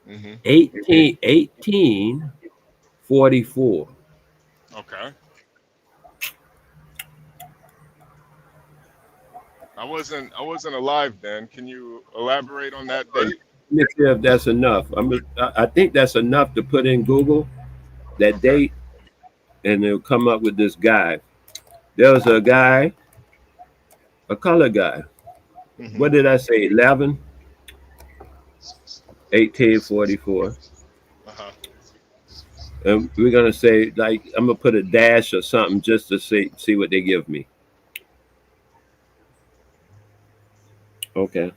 Mm-hmm. 1844. Okay. I wasn't alive then. Can you elaborate on that Let date? me see if that's enough. I think that's enough to put in Google that Okay. date, and it'll come up with this guy. There was a guy, a color guy. Mm-hmm. What did I say? 11, 1844. Uh-huh. And we're gonna say, like, I'm gonna put a dash or something just to see what they give me. Okay.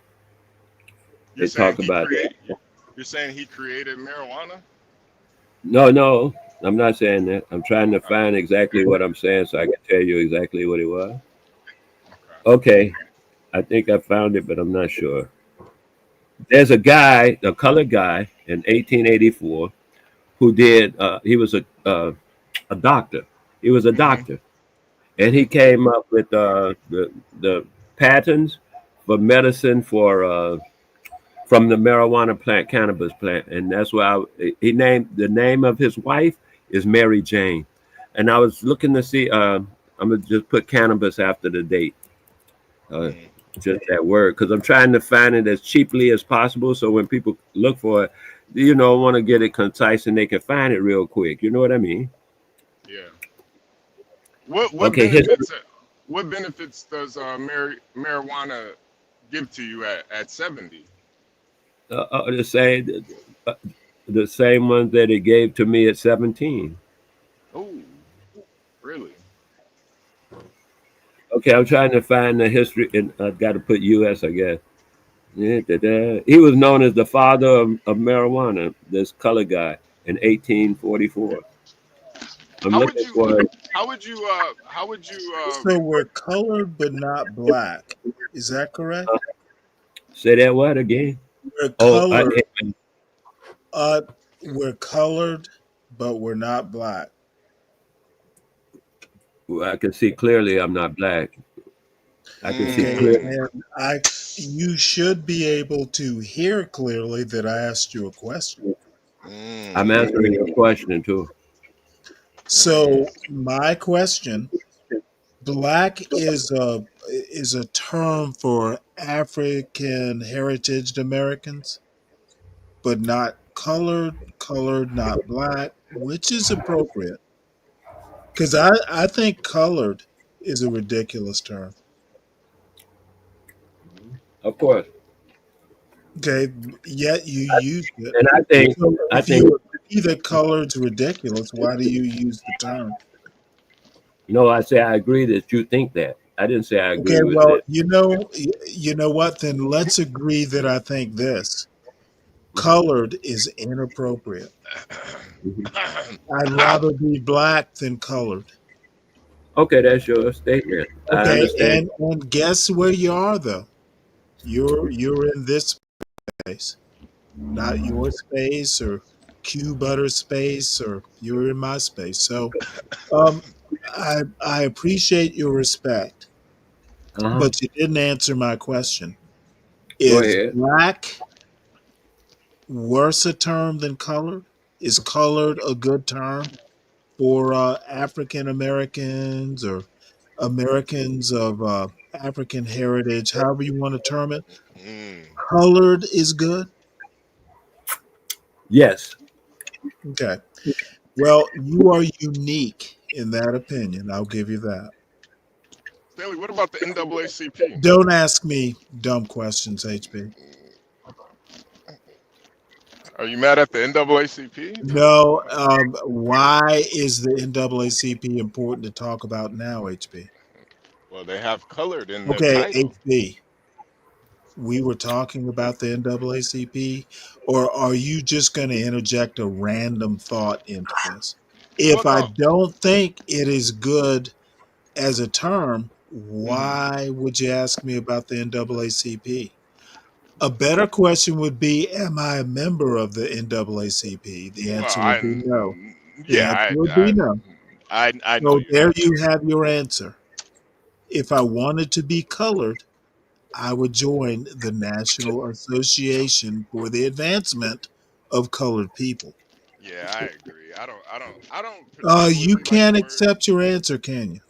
You're They saying talk he about create that. you're saying he created marijuana? No, I'm not saying that. I'm trying to Okay. find exactly what I'm saying so I can tell you exactly what it was. Okay. Okay. I think I found it, but I'm not sure. There's a guy, a colored guy in 1884 who did, he was a doctor. He was a Mm-hmm. doctor. And he Mm-hmm. came up with the patents for medicine from the marijuana plant, cannabis plant. And that's why he named, the name of his wife is Mary Jane. And I was looking to see, I'm going to just put cannabis after the date. Mm. Just that word, because I'm trying to find it as cheaply as possible. So when people look for it, want to get it concise and they can find it real quick. You know what I mean? Yeah. What Okay, benefits does marijuana give to you at 70? the same, uh, the same ones that it gave to me at 17. Oh, really? Okay, I'm trying to find the history, and I've got to put U.S. I guess. Yeah, he was known as the father of marijuana. This color guy in 1844. I'm How would looking you for. how would you So we're colored but not black. Is that correct? Say that word again. We're Oh, colored. Uh, we're colored, but we're not black. I can see clearly I'm not black. I can see Okay, clearly. mm, and you should be able to hear clearly that I asked you a question. I'm mm, answering your question too. So my question: black is a term for African heritage Americans, but not colored. Colored, not black. Which is appropriate? Because I think colored is a ridiculous term. Of course. Okay, yet you use it. And So I if think you agree that colored's ridiculous, why do you use the term? no, I say I agree that you think that. I didn't say I Okay, agree with well, that. you know what? Then let's agree that I think this colored is inappropriate. Mhm. I'd rather be black than colored. Okay, that's your statement. I Okay, understand. and guess where you are though? You're in this space, not your space or Q Butter space, or you're in my space. So, um, I appreciate your respect, Uh-huh. but you didn't answer my question. Go Is ahead. black worse a term than colored? Is colored a good term for African Americans or Americans of African heritage, however you want to term it? mm. Colored is good. Yes. Okay. Well, you are unique in that opinion. I'll give you that. Stanley, what about the NAACP? Don't ask me dumb questions, HB. Are you mad at the NAACP? No. Why is the NAACP important to talk about now, HB? Well, they have colored in their Okay, title. HB. We were talking about the NAACP, or are you just going to interject a random thought into this? Well, If I no. don't think it is good as a term, Hmm. why would you ask me about the NAACP? A better question would be, am I a member of the NAACP? The Well, answer would be no. The answer yeah, would be no. I know So you're there not. you have your answer. If I wanted to be colored, I would join the National Association for the Advancement of Colored People. Yeah, I agree. I don't particularly You like the can't word. accept your answer, can you?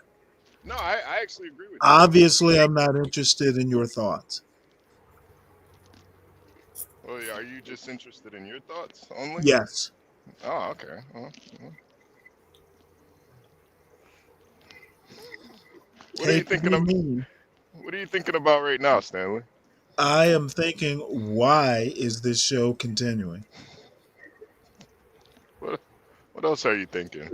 No, I actually agree with you. Obviously, I'm not interested in your thoughts. Well, are you just interested in your thoughts only? Yes. Oh, okay. What are you Hate to thinking be of? mean. What are you thinking about right now, Stanley? I am thinking, why is this show continuing? What else are you thinking?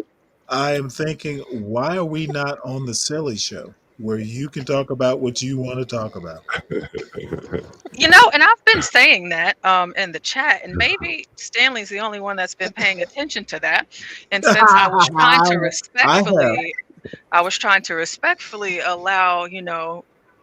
I am thinking, why are we not on the silly show where you can talk about what you want to talk about? And I've been saying that in the chat, and maybe Stanley's the only one that's been paying attention to that. And since I was trying to I have. respectfully allow,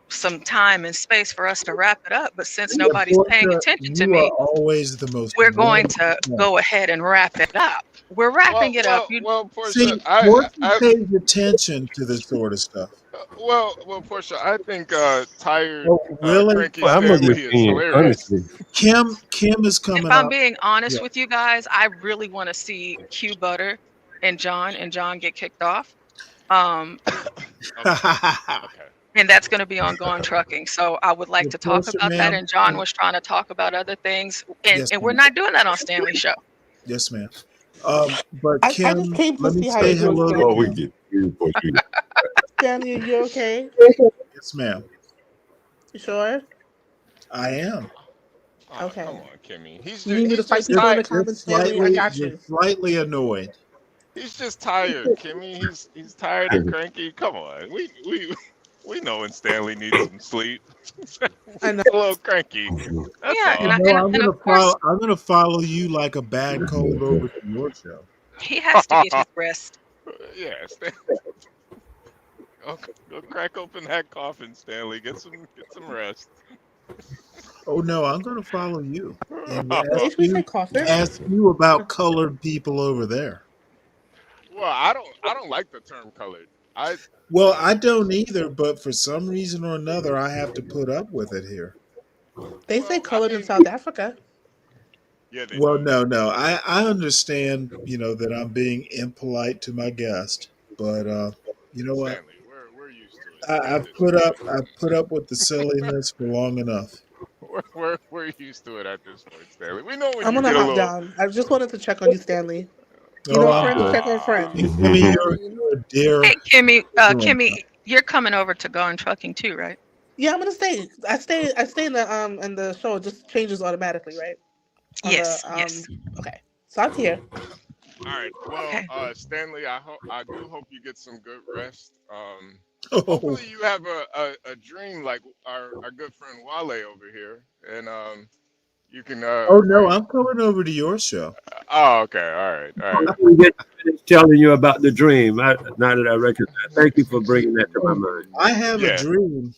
some time and space for us to wrap it up, but since Yeah, nobody's paying Portia, attention to you are me, always the most we're going warm. to go ahead and wrap it up. We're wrapping it up. See, Portia, Portia pays attention to this sort of stuff. Portia, I think tired, Oh, really? cranky Well, I'm Stanley is understand, hilarious. honestly. Kim is If coming I'm up. being honest Yeah. with you guys, I really want to see Q Butter and John get kicked off. And that's going to be on Gone Trucking. So I would like to talk Portia, about that. ma'am. And John was trying to talk about other things. And, Yes, and we're ma'am. not doing that on Stanley's show. Yes, ma'am. But I Kim, just came to let me see how say you're doing, hello to Oh, we Stanley. Kim. get Stanley, are you okay? Yes, ma'am. You sure? I am. Oh, Okay. come on, Kimmy. You need me to He's fight just people in the tired. comments, Stanley? I got You're you. slightly annoyed. He's just tired, Kimmy. He's tired and cranky. Come on, we know when Stanley needs some sleep. I know. A little cranky. That's Yeah, all. and of course I'm gonna follow you like a bad cold over to your show. he has to get his rest. Yeah, go crack open that coffin, Stanley. Get some rest. Oh no, I'm gonna follow you and Did we say coffin? ask you about colored people over there. Well, I don't like the term colored. Well, I don't either, but for some reason or another, I have to put up with it here. They say colored in South Africa. Yeah, they Well, do. no, I understand, that I'm being impolite to my guest, but you know what? Stanley, we're used to it. I've put up with the silliness for long enough. We're used to it at this point, Stanley. We know when I'm you gonna get a hop little. down. I just wanted to check on you, Stanley. I'm Friends good. check on friends. Kimmy, you're a dear. Hey, Kimmy, you're coming over to Gone Trucking too, right? Yeah, I'm gonna stay. I stay in the show. It just changes automatically, right? Yes. Okay. So I'm here. All right. Well, Stanley, I do hope you get some good rest. Hopefully you have a dream like our good friend Wale over here, and you can. Oh no, I'm coming over to your show. Oh, okay. All right. We get finished telling you about the dream. Now that I recognize, thank you for bringing that to my mind. I have a dream,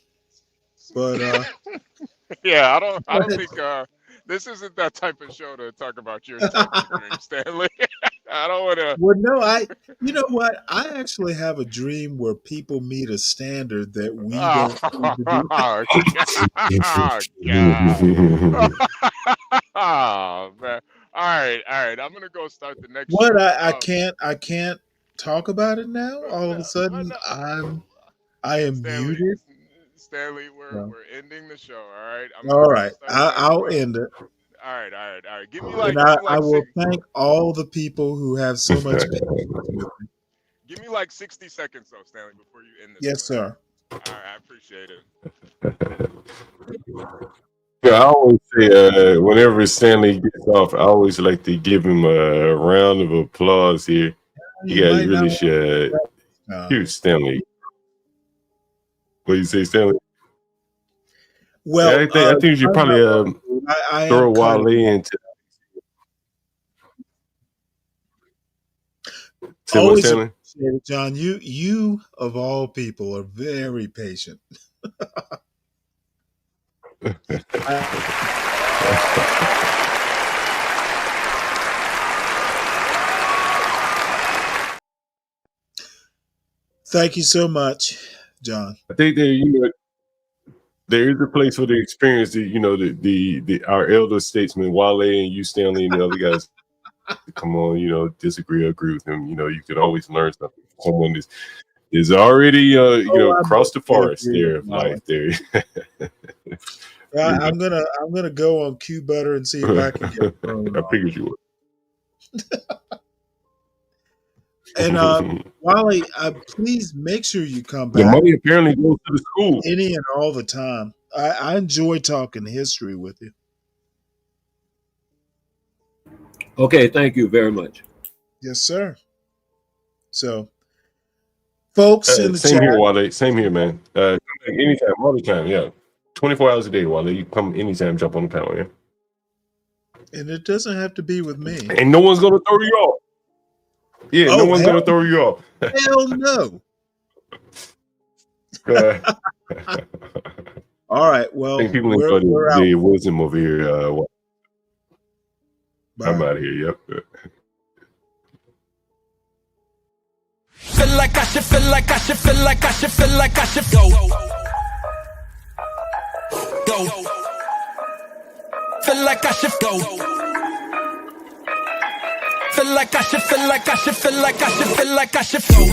but yeah, I don't think this isn't that type of show to talk about your type of dream, Stanley. I don't want to. Well, no, you know what? I actually have a dream where people meet a standard that we don't seem to do. Oh, man. All right. I'm gonna go start the next What? show. I can't talk about it now. All of a sudden, I am muted. Stanley, we're ending the show. All right. All right, I'll end it. All right. Give me And I will thank all the people who have so much patience with me. Give me like 60 seconds though, Stanley, before you end this. Yes, sir. All right, I appreciate it. Yeah, I always say whenever Stanley gets off, I always like to give him a round of applause here. You guys really should. Huge Stanley. What do you say, Stanley? Well, yeah, I think you should probably throw Wale into. Always appreciate it, John. You of all people are very patient. Thank you so much, John. I think that there is a place for the experience. The our elder statesmen, Wale and you, Stanley, and the other guys. Come on, disagree or agree with him. You can always learn something. Someone is already across the forest there of life there. I'm gonna go on Q Butter and see if I can get I figured you would. And Wally, please make sure you come The back. money apparently goes to the school. Any and all the time. I enjoy talking history with you. Okay, thank you very much. Yes, sir. So, folks in the same chat. here, Wale. Same here, man. Come back anytime, all the time. Yeah, 24 hours a day, Wale. You come anytime, jump on the panel. Yeah. And it doesn't have to be with me. And no one's gonna throw you off. Yeah, no one's gonna throw you off. Hell no. All right. Well, I think people enjoy the wisdom over here. I'm out of here. Yep. Feel like I should, feel like I should, feel like I should, feel like I should go. Feel like I should go. Feel like I should, feel like I should, feel like I should, feel like I should go.